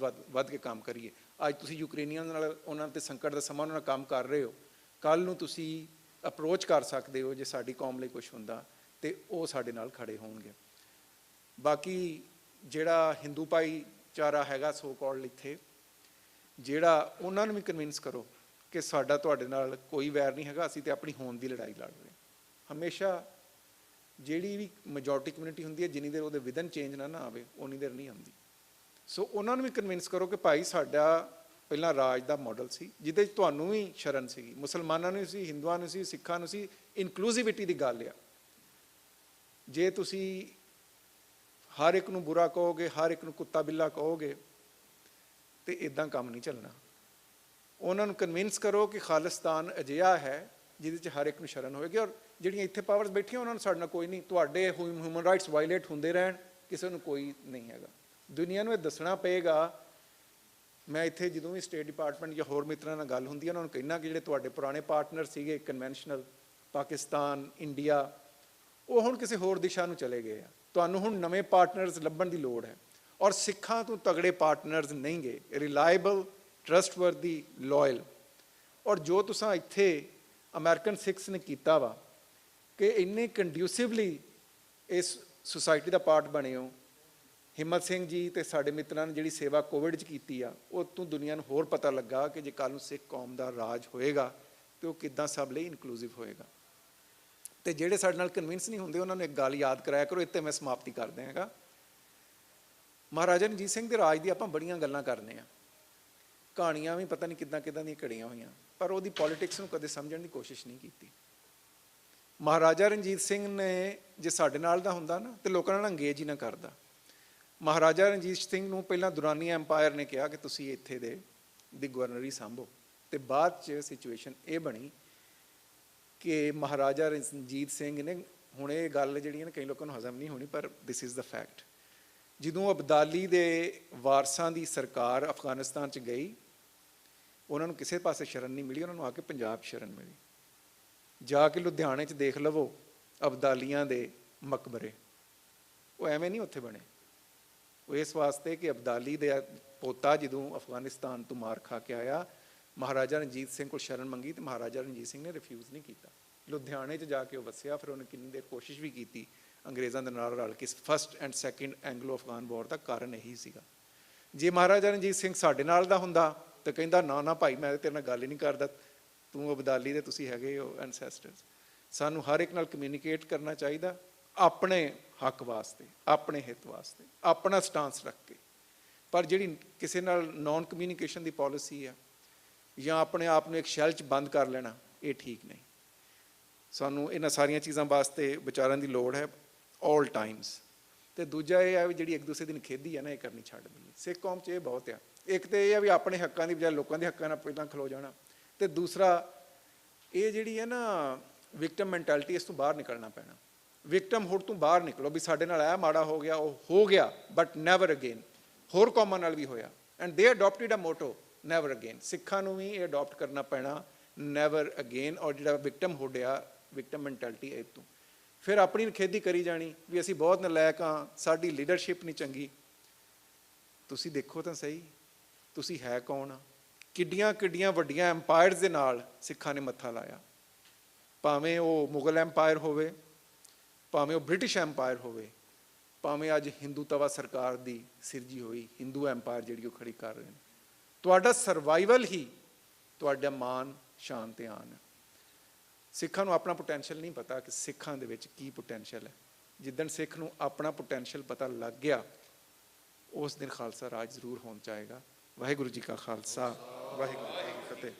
ਵੱਧ ਕੇ ਕੰਮ ਕਰੀਏ। ਅੱਜ ਤੁਸੀਂ ਯੂਕਰੇਨੀਅਨ ਨਾਲ, ਉਹਨਾਂ 'ਤੇ ਸੰਕਟ ਦਾ ਸਮਾਂ ਉਹਨਾਂ ਨਾਲ ਕੰਮ ਕਰ ਰਹੇ ਹੋ, ਕੱਲ੍ਹ ਨੂੰ ਤੁਸੀਂ ਅਪਰੋਚ ਕਰ ਸਕਦੇ ਹੋ ਜੇ ਸਾਡੀ ਕੌਮ ਲਈ ਕੁਛ ਹੁੰਦਾ ਅਤੇ ਉਹ ਸਾਡੇ ਨਾਲ ਖੜੇ ਹੋਣਗੇ। ਬਾਕੀ ਜਿਹੜਾ ਹਿੰਦੂ ਭਾਈਚਾਰਾ ਹੈਗਾ ਸੋ ਕਾਲਡ ਇੱਥੇ, ਜਿਹੜਾ ਉਹਨਾਂ ਨੂੰ ਵੀ ਕਨਵਿੰਸ ਕਰੋ ਕਿ ਸਾਡਾ ਤੁਹਾਡੇ ਨਾਲ ਕੋਈ ਵੈਰ ਨਹੀਂ ਹੈਗਾ, ਅਸੀਂ ਤਾਂ ਆਪਣੀ ਹੋਂਦ ਦੀ ਲੜਾਈ ਲੜ ਰਹੇ। ਹਮੇਸ਼ਾ ਜਿਹੜੀ ਵੀ ਮੈਜੋਰਟੀ ਕਮਿਊਨਿਟੀ ਹੁੰਦੀ ਹੈ, ਜਿੰਨੀ ਦੇਰ ਉਹਦੇ ਵਿਦਨ ਚੇਂਜ ਨਾ ਆਵੇ ਉਨੀ ਦੇਰ ਨਹੀਂ ਆਉਂਦੀ। ਸੋ ਉਹਨਾਂ ਨੂੰ ਵੀ ਕਨਵਿੰਸ ਕਰੋ ਕਿ ਭਾਈ ਸਾਡਾ ਪਹਿਲਾਂ ਰਾਜ ਦਾ ਮਾਡਲ ਸੀ ਜਿਹਦੇ 'ਚ ਤੁਹਾਨੂੰ ਵੀ ਸ਼ਰਨ ਸੀਗੀ, ਮੁਸਲਮਾਨਾਂ ਨੂੰ ਸੀ, ਹਿੰਦੂਆਂ ਨੂੰ ਸੀ, ਸਿੱਖਾਂ ਨੂੰ ਸੀ। ਇਨਕਲੂਸਿਵਿਟੀ ਦੀ ਗੱਲ ਆ। ਜੇ ਤੁਸੀਂ ਹਰ ਇੱਕ ਨੂੰ ਬੁਰਾ ਕਹੋਗੇ, ਹਰ ਇੱਕ ਨੂੰ ਕੁੱਤਾ ਬਿੱਲਾ ਕਹੋਗੇ, ਤੇ ਇੱਦਾਂ ਕੰਮ ਨਹੀਂ ਚੱਲਣਾ। ਉਹਨਾਂ ਨੂੰ ਕਨਵਿੰਸ ਕਰੋ ਕਿ ਖਾਲਿਸਤਾਨ ਅਜਿਹਾ ਹੈ ਜਿਹਦੇ 'ਚ ਹਰ ਇੱਕ ਨੂੰ ਸ਼ਰਨ ਹੋਏਗੀ। ਔਰ ਜਿਹੜੀਆਂ ਇੱਥੇ ਪਾਵਰਸ ਬੈਠੀਆਂ ਉਹਨਾਂ ਨੂੰ ਸਾਡੇ ਨਾਲ ਕੋਈ ਨਹੀਂ, ਤੁਹਾਡੇ ਹਿਊਮਨ ਰਾਈਟਸ ਵਾਇਲੇਟ ਹੁੰਦੇ ਰਹਿਣ, ਕਿਸੇ ਨੂੰ ਕੋਈ ਨਹੀਂ ਹੈਗਾ। ਦੁਨੀਆ ਨੂੰ ਇਹ ਦੱਸਣਾ ਪਏਗਾ। ਮੈਂ ਇੱਥੇ ਜਦੋਂ ਵੀ ਸਟੇਟ ਡਿਪਾਰਟਮੈਂਟ ਜਾਂ ਹੋਰ ਮਿੱਤਰਾਂ ਨਾਲ ਗੱਲ ਹੁੰਦੀ ਹੈ, ਉਹਨਾਂ ਨੂੰ ਕਹਿਣਾ ਕਿ ਜਿਹੜੇ ਤੁਹਾਡੇ ਪੁਰਾਣੇ ਪਾਰਟਨਰ ਸੀਗੇ ਕਨਵੈਨਸ਼ਨਲ, ਪਾਕਿਸਤਾਨ, ਇੰਡੀਆ, ਉਹ ਹੁਣ ਕਿਸੇ ਹੋਰ ਦਿਸ਼ਾ ਨੂੰ ਚਲੇ ਗਏ ਆ। ਤੁਹਾਨੂੰ ਹੁਣ ਨਵੇਂ ਪਾਰਟਨਰਸ ਲੱਭਣ ਦੀ ਲੋੜ ਹੈ। ਔਰ ਸਿੱਖਾਂ ਤੋਂ ਤਗੜੇ ਪਾਰਟਨਰਸ ਨਹੀਂ ਗਏ, ਰਿਲਾਇਬਲ, ਟਰਸਟਵਰਦੀ, ਲੋਇਲ। ਔਰ ਜੋ ਤੁਸੀਂ ਇੱਥੇ ਅਮਰੀਕਨ ਸਿੱਖਸ ਨੇ ਕੀਤਾ ਵਾ ਕਿ ਇੰਨੇ ਕੰਡਿਊਸਿਵਲੀ ਇਸ ਸੁਸਾਇਟੀ ਦਾ ਪਾਰਟ ਬਣੇ ਹੋ। ਹਿੰਮਤ ਸਿੰਘ ਜੀ ਅਤੇ ਸਾਡੇ ਮਿੱਤਰਾਂ ਨੇ ਜਿਹੜੀ ਸੇਵਾ ਕੋਵਿਡ 'ਚ ਕੀਤੀ ਆ, ਉਹ ਤੋਂ ਦੁਨੀਆ ਨੂੰ ਹੋਰ ਪਤਾ ਲੱਗਾ ਕਿ ਜੇ ਕੱਲ੍ਹ ਨੂੰ ਸਿੱਖ ਕੌਮ ਦਾ ਰਾਜ ਹੋਏਗਾ ਤਾਂ ਉਹ ਕਿੱਦਾਂ ਸਭ ਲਈ ਇਨਕਲੂਸਿਵ ਹੋਏਗਾ। ਅਤੇ ਜਿਹੜੇ ਸਾਡੇ ਨਾਲ ਕਨਵਿੰਸ ਨਹੀਂ ਹੁੰਦੇ ਉਹਨਾਂ ਨੂੰ ਇੱਕ ਗੱਲ ਯਾਦ ਕਰਾਇਆ ਕਰੋ। ਇੱਥੇ ਮੈਂ ਸਮਾਪਤੀ ਕਰ ਦਿਆਂਗਾ। ਮਹਾਰਾਜਾ ਰਣਜੀਤ ਸਿੰਘ ਦੇ ਰਾਜ ਦੀ ਆਪਾਂ ਬੜੀਆਂ ਗੱਲਾਂ ਕਰਨੇ ਆ, ਕਹਾਣੀਆਂ ਵੀ ਪਤਾ ਨਹੀਂ ਕਿੱਦਾਂ ਕਿੱਦਾਂ ਦੀਆਂ ਘੜੀਆਂ ਹੋਈਆਂ, ਪਰ ਉਹਦੀ ਪੋਲੀਟਿਕਸ ਨੂੰ ਕਦੇ ਸਮਝਣ ਦੀ ਕੋਸ਼ਿਸ਼ ਨਹੀਂ ਕੀਤੀ। ਮਹਾਰਾਜਾ ਰਣਜੀਤ ਸਿੰਘ ਨੇ ਜੇ ਸਾਡੇ ਨਾਲ ਦਾ ਹੁੰਦਾ ਨਾ ਤੇ ਲੋਕਾਂ ਨਾਲ ਅੰਗੇਜ ਹੀ ਨਾ ਕਰਦਾ। ਮਹਾਰਾਜਾ ਰਣਜੀਤ ਸਿੰਘ ਨੂੰ ਪਹਿਲਾਂ ਦੁਰਾਨੀ ਐਮਪਾਇਰ ਨੇ ਕਿਹਾ ਕਿ ਤੁਸੀਂ ਇੱਥੇ ਦੀ ਗਵਰਨਰੀ ਸੰਭੋ, ਤੇ ਬਾਅਦ 'ਚ ਸਿਚੁਏਸ਼ਨ ਇਹ ਬਣੀ ਕਿ ਮਹਾਰਾਜਾ ਰਣਜੀਤ ਸਿੰਘ ਨੇ, ਹੁਣ ਇਹ ਗੱਲ ਜਿਹੜੀ ਹੈ ਨਾ ਕਈ ਲੋਕਾਂ ਨੂੰ ਹਜ਼ਮ ਨਹੀਂ ਹੋਣੀ, ਪਰ ਦਿਸ ਇਜ਼ ਦਾ ਫੈਕਟ, ਜਦੋਂ ਅਬਦਾਲੀ ਦੇ ਵਾਰਸਾਂ ਦੀ ਸਰਕਾਰ ਅਫਗਾਨਿਸਤਾਨ 'ਚ ਗਈ, ਉਹਨਾਂ ਨੂੰ ਕਿਸੇ ਪਾਸੇ ਸ਼ਰਨ ਨਹੀਂ ਮਿਲੀ, ਉਹਨਾਂ ਨੂੰ ਆ ਕੇ ਪੰਜਾਬ ਸ਼ਰਨ ਮਿਲੀ। ਜਾ ਕੇ ਲੁਧਿਆਣੇ 'ਚ ਦੇਖ ਲਵੋ ਅਬਦਾਲੀਆਂ ਦੇ ਮਕਬਰੇ, ਉਹ ਐਵੇਂ ਨਹੀਂ ਉੱਥੇ ਬਣੇ। ਉਹ ਇਸ ਵਾਸਤੇ ਕਿ ਅਬਦਾਲੀ ਦੇ ਪੋਤਾ ਜਦੋਂ ਅਫਗਾਨਿਸਤਾਨ ਤੋਂ ਮਾਰ ਖਾ ਕੇ ਆਇਆ, ਮਹਾਰਾਜਾ ਰਣਜੀਤ ਸਿੰਘ ਕੋਲ ਸ਼ਰਨ ਮੰਗੀ ਤੇ ਮਹਾਰਾਜਾ ਰਣਜੀਤ ਸਿੰਘ ਨੇ ਰਿਫਿਊਜ਼ ਨਹੀਂ ਕੀਤਾ। ਲੁਧਿਆਣੇ 'ਚ ਜਾ ਕੇ ਉਹ ਵਸਿਆ। ਫਿਰ ਉਹਨੇ ਕਿੰਨੀ ਦੇਰ ਕੋਸ਼ਿਸ਼ ਵੀ ਕੀਤੀ ਅੰਗਰੇਜ਼ਾਂ ਦੇ ਨਾਲ ਰਲ ਕੇ। First and second Anglo Afghan war ਦਾ ਕਾਰਨ ਇਹੀ ਸੀਗਾ। ਜੇ ਮਹਾਰਾਜਾ ਰਣਜੀਤ ਸਿੰਘ ਸਾਡੇ ਨਾਲ ਦਾ ਹੁੰਦਾ ਤਾਂ ਕਹਿੰਦਾ ਨਾ ਨਾ ਭਾਈ, ਮੈਂ ਤੇਰੇ ਨਾਲ ਗੱਲ ਹੀ ਨਹੀਂ ਕਰਦਾ, ਤੂੰ ਅਬਦਾਲੀ ਦੇ ਤੁਸੀਂ ਹੈਗੇ ਹੋ ਐਨਸੈਸਟਰਸ। ਸਾਨੂੰ ਹਰ ਇੱਕ ਨਾਲ ਕਮਿਊਨੀਕੇਟ ਕਰਨਾ ਚਾਹੀਦਾ, ਆਪਣੇ ਹੱਕ ਵਾਸਤੇ, ਆਪਣੇ ਹਿੱਤ ਵਾਸਤੇ, ਆਪਣਾ ਸਟਾਂਸ ਰੱਖ ਕੇ। ਪਰ ਜਿਹੜੀ ਕਿਸੇ ਨਾਲ ਨੌਨ ਕਮਿਊਨੀਕੇਸ਼ਨ ਦੀ ਪੋਲਿਸੀ ਆ, ਜਾਂ ਆਪਣੇ ਆਪ ਨੂੰ ਇੱਕ ਸ਼ੈੱਲ 'ਚ ਬੰਦ ਕਰ ਲੈਣਾ, ਇਹ ਠੀਕ ਨਹੀਂ। ਸਾਨੂੰ ਇਹਨਾਂ ਸਾਰੀਆਂ ਚੀਜ਼ਾਂ ਵਾਸਤੇ ਵਿਚਾਰਾਂ ਦੀ ਲੋੜ ਹੈ ਆਲ ਟਾਈਮਸ। ਅਤੇ ਦੂਜਾ ਇਹ ਹੈ ਵੀ ਜਿਹੜੀ ਇੱਕ ਦੂਸਰੇ ਦੀ ਨਿਖੇਧੀ ਹੈ ਨਾ, ਇਹ ਕਰਨੀ ਛੱਡ ਦੇਣੀ। ਸਿੱਖ ਕੌਮ 'ਚ ਇਹ ਬਹੁਤ ਆ। ਇੱਕ ਤਾਂ ਇਹ ਆ ਵੀ ਆਪਣੇ ਹੱਕਾਂ ਦੀ ਬਜਾਏ ਲੋਕਾਂ ਦੇ ਹੱਕਾਂ ਨਾਲ ਪਹਿਲਾਂ ਖਲੋ ਜਾਣਾ, ਅਤੇ ਦੂਸਰਾ ਇਹ ਜਿਹੜੀ ਹੈ ਨਾ ਵਿਕਟਮ ਮੈਂਟੈਲਿਟੀ, ਇਸ ਤੋਂ ਬਾਹਰ ਨਿਕਲਣਾ ਪੈਣਾ। ਵਿਕਟਮ ਹੁੱਡ ਤੋਂ ਬਾਹਰ ਨਿਕਲੋ ਵੀ ਸਾਡੇ ਨਾਲ ਇਹ ਮਾੜਾ ਹੋ ਗਿਆ, ਉਹ ਹੋ ਗਿਆ, ਬਟ ਨੈਵਰ ਅਗੇਨ। ਹੋਰ ਕੌਮਾਂ ਨਾਲ ਵੀ ਹੋਇਆ, ਐਂਡ ਦੇ ਅਡੋਪਟਿਡ ਅ ਮੋਟੋ ਨੈਵਰ ਅਗੇਨ। ਸਿੱਖਾਂ ਨੂੰ ਵੀ ਇਹ ਅਡੋਪਟ ਕਰਨਾ ਪੈਣਾ, ਨੈਵਰ ਅਗੇਨ। ਔਰ ਜਿਹੜਾ ਵਿਕਟਮ ਹੁੱਡ ਆ, ਵਿਕਟਮ ਮੈਂਟੈਲਿਟੀ, ਇਹ ਤੋਂ ਫਿਰ ਆਪਣੀ ਨਿਖੇਧੀ ਕਰੀ ਜਾਣੀ ਵੀ ਅਸੀਂ ਬਹੁਤ ਨਲਾਇਕ ਹਾਂ, ਸਾਡੀ ਲੀਡਰਸ਼ਿਪ ਨਹੀਂ ਚੰਗੀ। ਤੁਸੀਂ ਦੇਖੋ ਤਾਂ ਸਹੀ, ਤੁਸੀਂ ਹੈ ਕੌਣ ਆ? ਕਿੱਡੀਆਂ ਕਿੱਡੀਆਂ ਵੱਡੀਆਂ ਐਮਪਾਇਰਸ ਦੇ ਨਾਲ ਸਿੱਖਾਂ ਨੇ ਮੱਥਾ ਲਾਇਆ, ਭਾਵੇਂ ਉਹ ਮੁਗਲ ਐਮਪਾਇਰ ਹੋਵੇ, ਭਾਵੇਂ ਉਹ ਬ੍ਰਿਟਿਸ਼ ਐਮਪਾਇਰ ਹੋਵੇ, ਭਾਵੇਂ ਅੱਜ ਹਿੰਦੂਤਵਾ ਸਰਕਾਰ ਦੀ ਸਿਰਜੀ ਹੋਈ ਹਿੰਦੂ ਐਮਪਾਇਰ ਜਿਹੜੀ ਉਹ ਖੜੀ ਕਰ ਰਹੇ ਨੇ। ਤੁਹਾਡਾ ਸਰਵਾਈਵਲ ਹੀ ਤੁਹਾਡਾ ਮਾਨ, ਸ਼ਾਨ ਤੇ ਆਨ ਹੈ। ਸਿੱਖਾਂ ਨੂੰ ਆਪਣਾ ਪੋਟੈਂਸ਼ੀਅਲ ਨਹੀਂ ਪਤਾ ਕਿ ਸਿੱਖਾਂ ਦੇ ਵਿੱਚ ਕੀ ਪੋਟੈਂਸ਼ੀਅਲ ਹੈ। ਜਿੱਦਣ ਸਿੱਖ ਨੂੰ ਆਪਣਾ ਪੋਟੈਂਸ਼ੀਅਲ ਪਤਾ ਲੱਗ ਗਿਆ, ਉਸ ਦਿਨ ਖਾਲਸਾ ਰਾਜ ਜ਼ਰੂਰ ਹੋਣ ਚਾਹੇਗਾ। ਵਾਹਿਗੁਰੂ ਜੀ ਕਾ ਖਾਲਸਾ, ਵਾਹਿਗੁਰੂ ਜੀ ਕੀ ਫਤਿਹ।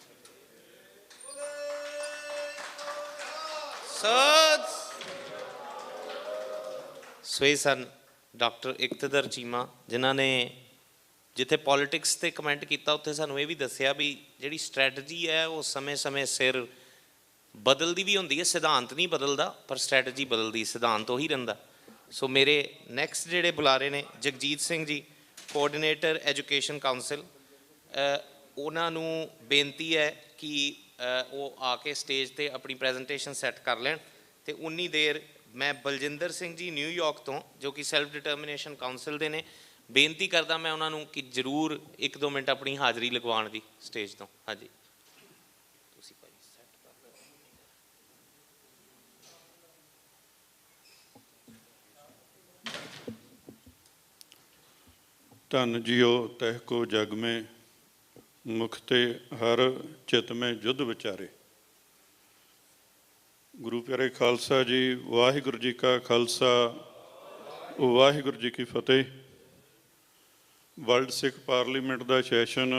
ਸੋ ਇਹ ਸਨ ਡਾਕਟਰ ਇਕਤਦਰ ਚੀਮਾ, ਜਿਨ੍ਹਾਂ ਨੇ ਜਿੱਥੇ ਪੋਲੀਟਿਕਸ 'ਤੇ ਕਮੈਂਟ ਕੀਤਾ, ਉੱਥੇ ਸਾਨੂੰ ਇਹ ਵੀ ਦੱਸਿਆ ਵੀ ਜਿਹੜੀ ਸਟ੍ਰੈਟਜੀ ਹੈ ਉਹ ਸਮੇਂ-ਸਮੇਂ ਸਿਰ ਬਦਲਦੀ ਵੀ ਹੁੰਦੀ ਹੈ। ਸਿਧਾਂਤ ਨਹੀਂ ਬਦਲਦਾ, ਪਰ ਸਟ੍ਰੈਟਜੀ ਬਦਲਦੀ, ਸਿਧਾਂਤ ਉਹੀ ਰਹਿੰਦਾ। ਸੋ ਮੇਰੇ ਨੈਕਸਟ ਜਿਹੜੇ ਬੁਲਾਰੇ ਨੇ Jagjit Singh ji, coordinator education council, ਉਹਨਾਂ ਨੂੰ ਬੇਨਤੀ ਹੈ ਕਿ ਉਹ ਆ ਕੇ ਸਟੇਜ 'ਤੇ ਆਪਣੀ ਪ੍ਰੈਜੈਂਟੇਸ਼ਨ ਸੈੱਟ ਕਰ ਲੈਣ। ਅਤੇ ਉਨੀ ਦੇਰ ਮੈਂ ਬਲਜਿੰਦਰ ਸਿੰਘ ਜੀ ਨਿਊਯਾਰਕ ਤੋਂ, ਜੋ ਕਿ ਸੈਲਫ ਡਿਟਰਮੀਨੇਸ਼ਨ ਕਾਊਂਸਲ ਦੇ ਨੇ, ਬੇਨਤੀ ਕਰਦਾ ਮੈਂ ਉਹਨਾਂ ਨੂੰ ਕਿ ਜ਼ਰੂਰ 1-2 ਮਿੰਟ ਆਪਣੀ ਹਾਜ਼ਰੀ ਲਗਵਾਉਣ ਦੀ ਸਟੇਜ ਤੋਂ। ਹਾਂਜੀ, ਤੁਸੀਂ ਭਾਈ ਸੈੱਟ ਕਰ ਲਓ। ਧੰਨ ਜੀਓ ਤਹਿ ਕੋ ਜਗ ਮੇ, ਮੁਖ ਤੇ ਹਰ ਚਿਤ ਮੈਂ ਜੁਧ ਵਿਚਾਰੇ। ਗੁਰੂ ਪਿਆਰੇ ਖਾਲਸਾ ਜੀ, ਵਾਹਿਗੁਰੂ ਜੀ ਕਾ ਖਾਲਸਾ, ਵਾਹਿਗੁਰੂ ਜੀ ਕੀ ਫਤਿਹ। ਵਰਲਡ ਸਿੱਖ ਪਾਰਲੀਮੈਂਟ ਦਾ ਸੈਸ਼ਨ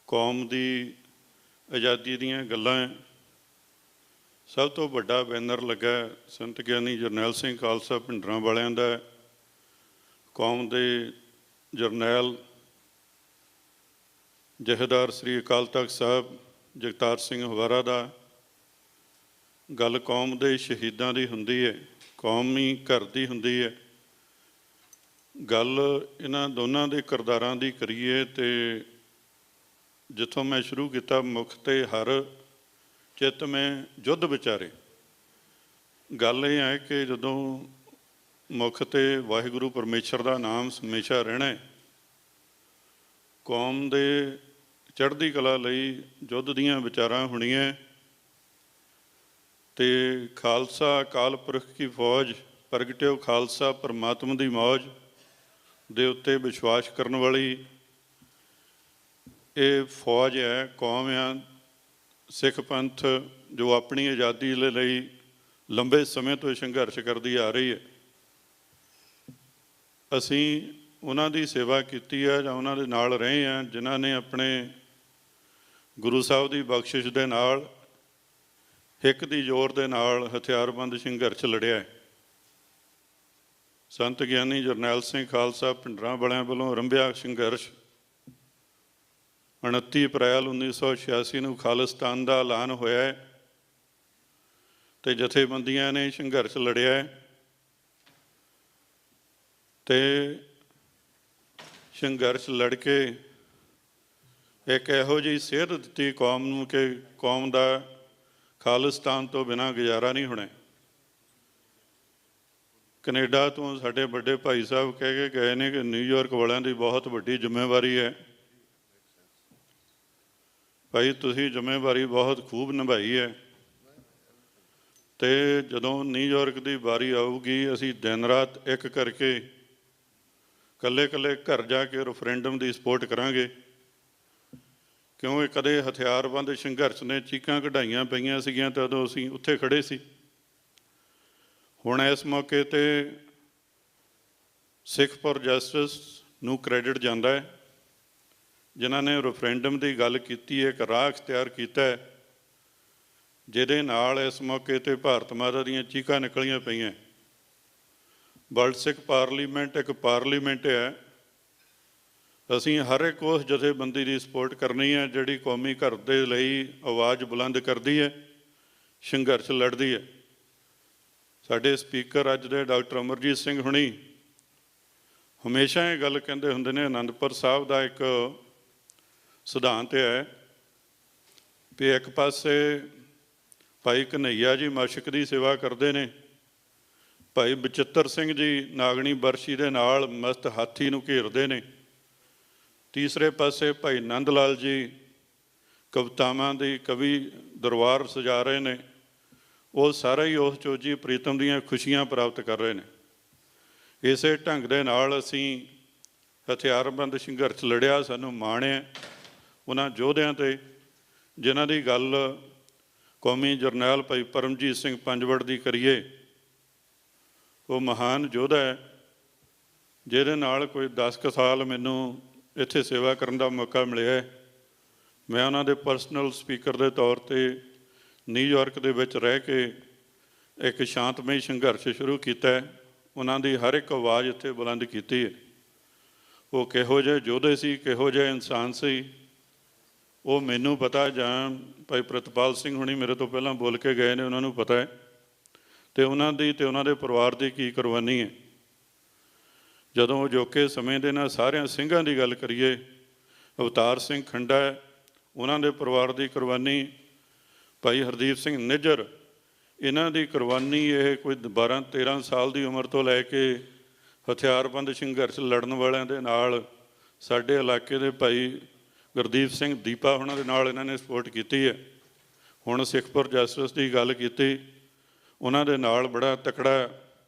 ਕੌਮ ਦੀ ਆਜ਼ਾਦੀ ਦੀਆਂ ਗੱਲਾਂ, ਸਭ ਤੋਂ ਵੱਡਾ ਬੈਨਰ ਲੱਗਾ ਸੰਤ ਗਿਆਨੀ ਜਰਨੈਲ ਸਿੰਘ ਖਾਲਸਾ ਭਿੰਡਰਾਂ ਵਾਲਿਆਂ ਦਾ, ਕੌਮ ਦੇ ਜਰਨੈਲ ਜਥੇਦਾਰ ਸ੍ਰੀ ਅਕਾਲ ਤਖਤ ਸਾਹਿਬ ਜਗਤਾਰ ਸਿੰਘ ਹਵਾਰਾ ਦਾ। ਗੱਲ ਕੌਮ ਦੇ ਸ਼ਹੀਦਾਂ ਦੀ ਹੁੰਦੀ ਹੈ, ਕੌਮੀ ਘਰ ਦੀ ਹੁੰਦੀ ਹੈ। ਗੱਲ ਇਹਨਾਂ ਦੋਨਾਂ ਦੇ ਕਿਰਦਾਰਾਂ ਦੀ ਕਰੀਏ ਤੇ ਜਿੱਥੋਂ ਮੈਂ ਸ਼ੁਰੂ ਕੀਤਾ, ਮੁਖ ਤੇ ਹਰ ਚਿੱਤ ਮੈਂ ਜੁੱਧ ਵਿਚਾਰੇ। ਗੱਲ ਇਹ ਹੈ ਕਿ ਜਦੋਂ ਮੁਖ ਤੇ ਵਾਹਿਗੁਰੂ ਪਰਮੇਸ਼ਰ ਦਾ ਨਾਮ ਹਮੇਸ਼ਾ ਰਹਿਣਾ, ਕੌਮ ਦੇ ਚੜ੍ਹਦੀ ਕਲਾ ਲਈ ਯੁੱਧ ਦੀਆਂ ਵਿਚਾਰਾਂ ਹੋਣੀਆਂ, ਤੇ ਖਾਲਸਾ ਅਕਾਲ ਪੁਰਖ ਕੀ ਫੌਜ, ਪ੍ਰਗਟਿਓ ਖਾਲਸਾ ਪਰਮਾਤਮਾ ਦੀ ਮੌਜ ਦੇ ਉੱਤੇ ਵਿਸ਼ਵਾਸ ਕਰਨ ਵਾਲੀ ਇਹ ਫੌਜ ਹੈ, ਕੌਮ ਆ, ਸਿੱਖ ਪੰਥ, ਜੋ ਆਪਣੀ ਆਜ਼ਾਦੀ ਦੇ ਲਈ ਲੰਬੇ ਸਮੇਂ ਤੋਂ ਸੰਘਰਸ਼ ਕਰਦੀ ਆ ਰਹੀ ਹੈ। ਅਸੀਂ ਉਹਨਾਂ ਦੀ ਸੇਵਾ ਕੀਤੀ ਹੈ ਜਾਂ ਉਹਨਾਂ ਦੇ ਨਾਲ ਰਹੇ ਹਾਂ, ਜਿਨ੍ਹਾਂ ਨੇ ਆਪਣੇ ਗੁਰੂ ਸਾਹਿਬ ਦੀ ਬਖਸ਼ਿਸ਼ ਦੇ ਨਾਲ ਹਿੱਕ ਦੀ ਜ਼ੋਰ ਦੇ ਨਾਲ ਹਥਿਆਰਬੰਦ ਸੰਘਰਸ਼ ਲੜਿਆ ਹੈ। ਸੰਤ ਗਿਆਨੀ ਜਰਨੈਲ ਸਿੰਘ ਖਾਲਸਾ ਭਿੰਡਰਾਂ ਵਾਲਿਆਂ ਵੱਲੋਂ ਆਰੰਭਿਆ ਸੰਘਰਸ਼ 29 ਅਪ੍ਰੈਲ 1986 ਨੂੰ ਖਾਲਿਸਤਾਨ ਦਾ ਐਲਾਨ ਹੋਇਆ ਹੈ ਅਤੇ ਜਥੇਬੰਦੀਆਂ ਨੇ ਸੰਘਰਸ਼ ਲੜਿਆ ਹੈ ਅਤੇ ਸੰਘਰਸ਼ ਲੜ ਕੇ ਇੱਕ ਇਹੋ ਜਿਹੀ ਸੇਧ ਦਿੱਤੀ ਕੌਮ ਨੂੰ ਕਿ ਕੌਮ ਦਾ ਖਾਲਿਸਤਾਨ ਤੋਂ ਬਿਨਾਂ ਗੁਜ਼ਾਰਾ ਨਹੀਂ ਹੋਣਾ। ਕੈਨੇਡਾ ਤੋਂ ਸਾਡੇ ਵੱਡੇ ਭਾਈ ਸਾਹਿਬ ਕਹਿ ਕੇ ਗਏ ਨੇ ਕਿ ਨਿਊਯਾਰਕ ਵਾਲਿਆਂ ਦੀ ਬਹੁਤ ਵੱਡੀ ਜ਼ਿੰਮੇਵਾਰੀ ਹੈ। ਭਾਈ ਤੁਸੀਂ ਜ਼ਿੰਮੇਵਾਰੀ ਬਹੁਤ ਖੂਬ ਨਿਭਾਈ ਹੈ ਅਤੇ ਜਦੋਂ ਨਿਊਯਾਰਕ ਦੀ ਵਾਰੀ ਆਊਗੀ ਅਸੀਂ ਦਿਨ ਰਾਤ ਇੱਕ ਕਰਕੇ ਇਕੱਲੇ ਇਕੱਲੇ ਘਰ ਜਾ ਕੇ ਰੈਫਰੈਂਡਮ ਦੀ ਸਪੋਰਟ ਕਰਾਂਗੇ, ਕਿਉਂਕਿ ਕਦੇ ਹਥਿਆਰਬੰਦ ਸੰਘਰਸ਼ ਨੇ ਚੀਕਾਂ ਕਢਾਈਆਂ ਪਈਆਂ ਸੀਗੀਆਂ ਤਾਂ ਉਦੋਂ ਅਸੀਂ ਉੱਥੇ ਖੜ੍ਹੇ ਸੀ। ਹੁਣ ਇਸ ਮੌਕੇ 'ਤੇ ਸਿੱਖ ਫॉर ਜਸਟਿਸ ਨੂੰ ਕ੍ਰੈਡਿਟ ਜਾਂਦਾ ਹੈ, ਜਿਨ੍ਹਾਂ ਨੇ ਰੈਫਰੈਂਡਮ ਦੀ ਗੱਲ ਕੀਤੀ ਹੈ, ਇੱਕ ਰਾਹ ਅਖਤਿਆਰ ਕੀਤਾ ਹੈ ਜਿਹਦੇ ਨਾਲ ਇਸ ਮੌਕੇ 'ਤੇ ਭਾਰਤ ਮਾਤਾ ਦੀਆਂ ਚੀਕਾਂ ਨਿਕਲੀਆਂ ਪਈਆਂ। ਵਰਲਡ ਸਿੱਖ ਪਾਰਲੀਮੈਂਟ ਇੱਕ ਪਾਰਲੀਮੈਂਟ ਹੈ, ਅਸੀਂ ਹਰ ਇੱਕ ਉਸ ਜਥੇਬੰਦੀ ਦੀ ਸਪੋਰਟ ਕਰਨੀ ਹੈ ਜਿਹੜੀ ਕੌਮੀ ਘਰ ਦੇ ਲਈ ਆਵਾਜ਼ ਬੁਲੰਦ ਕਰਦੀ ਹੈ, ਸੰਘਰਸ਼ ਲੜਦੀ ਹੈ। ਸਾਡੇ ਸਪੀਕਰ ਅੱਜ ਦੇ ਡਾਕਟਰ ਅਮਰਜੀਤ ਸਿੰਘ ਹੁਣੀ ਹਮੇਸ਼ਾ ਇਹ ਗੱਲ ਕਹਿੰਦੇ ਹੁੰਦੇ ਨੇ, ਅਨੰਦਪੁਰ ਸਾਹਿਬ ਦਾ ਇੱਕ ਸਿਧਾਂਤ ਹੈ ਵੀ ਇੱਕ ਪਾਸੇ ਭਾਈ ਕਨ੍ਹਈਆ ਜੀ ਮਸ਼ਕ ਦੀ ਸੇਵਾ ਕਰਦੇ ਨੇ, ਭਾਈ ਬਚਿੱਤਰ ਸਿੰਘ ਜੀ ਨਾਗਣੀ ਬਰਸ਼ੀ ਦੇ ਨਾਲ ਮਸਤ ਹਾਥੀ ਨੂੰ ਘੇਰਦੇ ਨੇ, ਤੀਸਰੇ ਪਾਸੇ ਭਾਈ ਨੰਦ ਲਾਲ ਜੀ ਕਵਿਤਾਵਾਂ ਦੀ ਕਵੀ ਦਰਬਾਰ ਸਜਾ ਰਹੇ ਨੇ। ਉਹ ਸਾਰੇ ਹੀ ਉਸ ਚੋਜੀ ਪ੍ਰੀਤਮ ਦੀਆਂ ਖੁਸ਼ੀਆਂ ਪ੍ਰਾਪਤ ਕਰ ਰਹੇ ਨੇ। ਇਸੇ ਢੰਗ ਦੇ ਨਾਲ ਅਸੀਂ ਹਥਿਆਰਬੰਦ ਸੰਘਰਸ਼ ਲੜਿਆ। ਸਾਨੂੰ ਮਾਣ ਹੈ ਉਹਨਾਂ ਯੋਧਿਆਂ 'ਤੇ ਜਿਨ੍ਹਾਂ ਦੀ ਗੱਲ ਕੌਮੀ ਜਰਨੈਲ ਭਾਈ ਪਰਮਜੀਤ ਸਿੰਘ ਪੰਜਵੜ ਦੀ ਕਰੀਏ। ਉਹ ਮਹਾਨ ਯੋਧਾ ਹੈ ਜਿਹਦੇ ਨਾਲ ਕੋਈ 10 ਕੁ ਸਾਲ ਮੈਨੂੰ ਇੱਥੇ ਸੇਵਾ ਕਰਨ ਦਾ ਮੌਕਾ ਮਿਲਿਆ ਹੈ। ਮੈਂ ਉਹਨਾਂ ਦੇ ਪਰਸਨਲ ਸਪੀਕਰ ਦੇ ਤੌਰ 'ਤੇ ਨਿਊਯਾਰਕ ਦੇ ਵਿੱਚ ਰਹਿ ਕੇ ਇੱਕ ਸ਼ਾਂਤਮਈ ਸੰਘਰਸ਼ ਸ਼ੁਰੂ ਕੀਤਾ ਹੈ। ਉਹਨਾਂ ਦੀ ਹਰ ਇੱਕ ਆਵਾਜ਼ ਇੱਥੇ ਬੁਲੰਦ ਕੀਤੀ ਹੈ। ਉਹ ਕਿਹੋ ਜਿਹੇ ਯੋਧੇ ਸੀ, ਕਿਹੋ ਜਿਹੇ ਇਨਸਾਨ ਸੀ, ਉਹ ਮੈਨੂੰ ਪਤਾ, ਜਾਂ ਭਾਈ ਪ੍ਰਿਤਪਾਲ ਸਿੰਘ ਹੁਣੀ ਮੇਰੇ ਤੋਂ ਪਹਿਲਾਂ ਬੋਲ ਕੇ ਗਏ ਨੇ, ਉਹਨਾਂ ਨੂੰ ਪਤਾ ਹੈ, ਅਤੇ ਉਹਨਾਂ ਦੀ ਅਤੇ ਉਹਨਾਂ ਦੇ ਪਰਿਵਾਰ ਦੀ ਕੀ ਕੁਰਬਾਨੀ ਹੈ। ਜਦੋਂ ਅਜੋਕੇ ਸਮੇਂ ਦੇ ਨਾਲ ਸਾਰਿਆਂ ਸਿੰਘਾਂ ਦੀ ਗੱਲ ਕਰੀਏ, ਅਵਤਾਰ ਸਿੰਘ ਖੰਡਾ ਹੈ, ਉਹਨਾਂ ਦੇ ਪਰਿਵਾਰ ਦੀ ਕੁਰਬਾਨੀ, ਭਾਈ ਹਰਦੀਪ ਸਿੰਘ ਨਿੱਜਰ, ਇਹਨਾਂ ਦੀ ਕੁਰਬਾਨੀ, ਇਹ ਕੋਈ 12-13 ਸਾਲ ਦੀ ਉਮਰ ਤੋਂ ਲੈ ਕੇ ਹਥਿਆਰਬੰਦ ਸੰਘਰਸ਼ ਲੜਨ ਵਾਲਿਆਂ ਦੇ ਨਾਲ, ਸਾਡੇ ਇਲਾਕੇ ਦੇ ਭਾਈ ਗੁਰਦੀਪ ਸਿੰਘ ਦੀਪਾ ਉਹਨਾਂ ਦੇ ਨਾਲ ਇਹਨਾਂ ਨੇ ਸਪੋਰਟ ਕੀਤੀ ਹੈ। ਹੁਣ ਸਿੱਖ ਫॉर ਜਸਟਿਸ ਦੀ ਗੱਲ ਕੀਤੀ, ਉਹਨਾਂ ਦੇ ਨਾਲ ਬੜਾ ਤਕੜਾ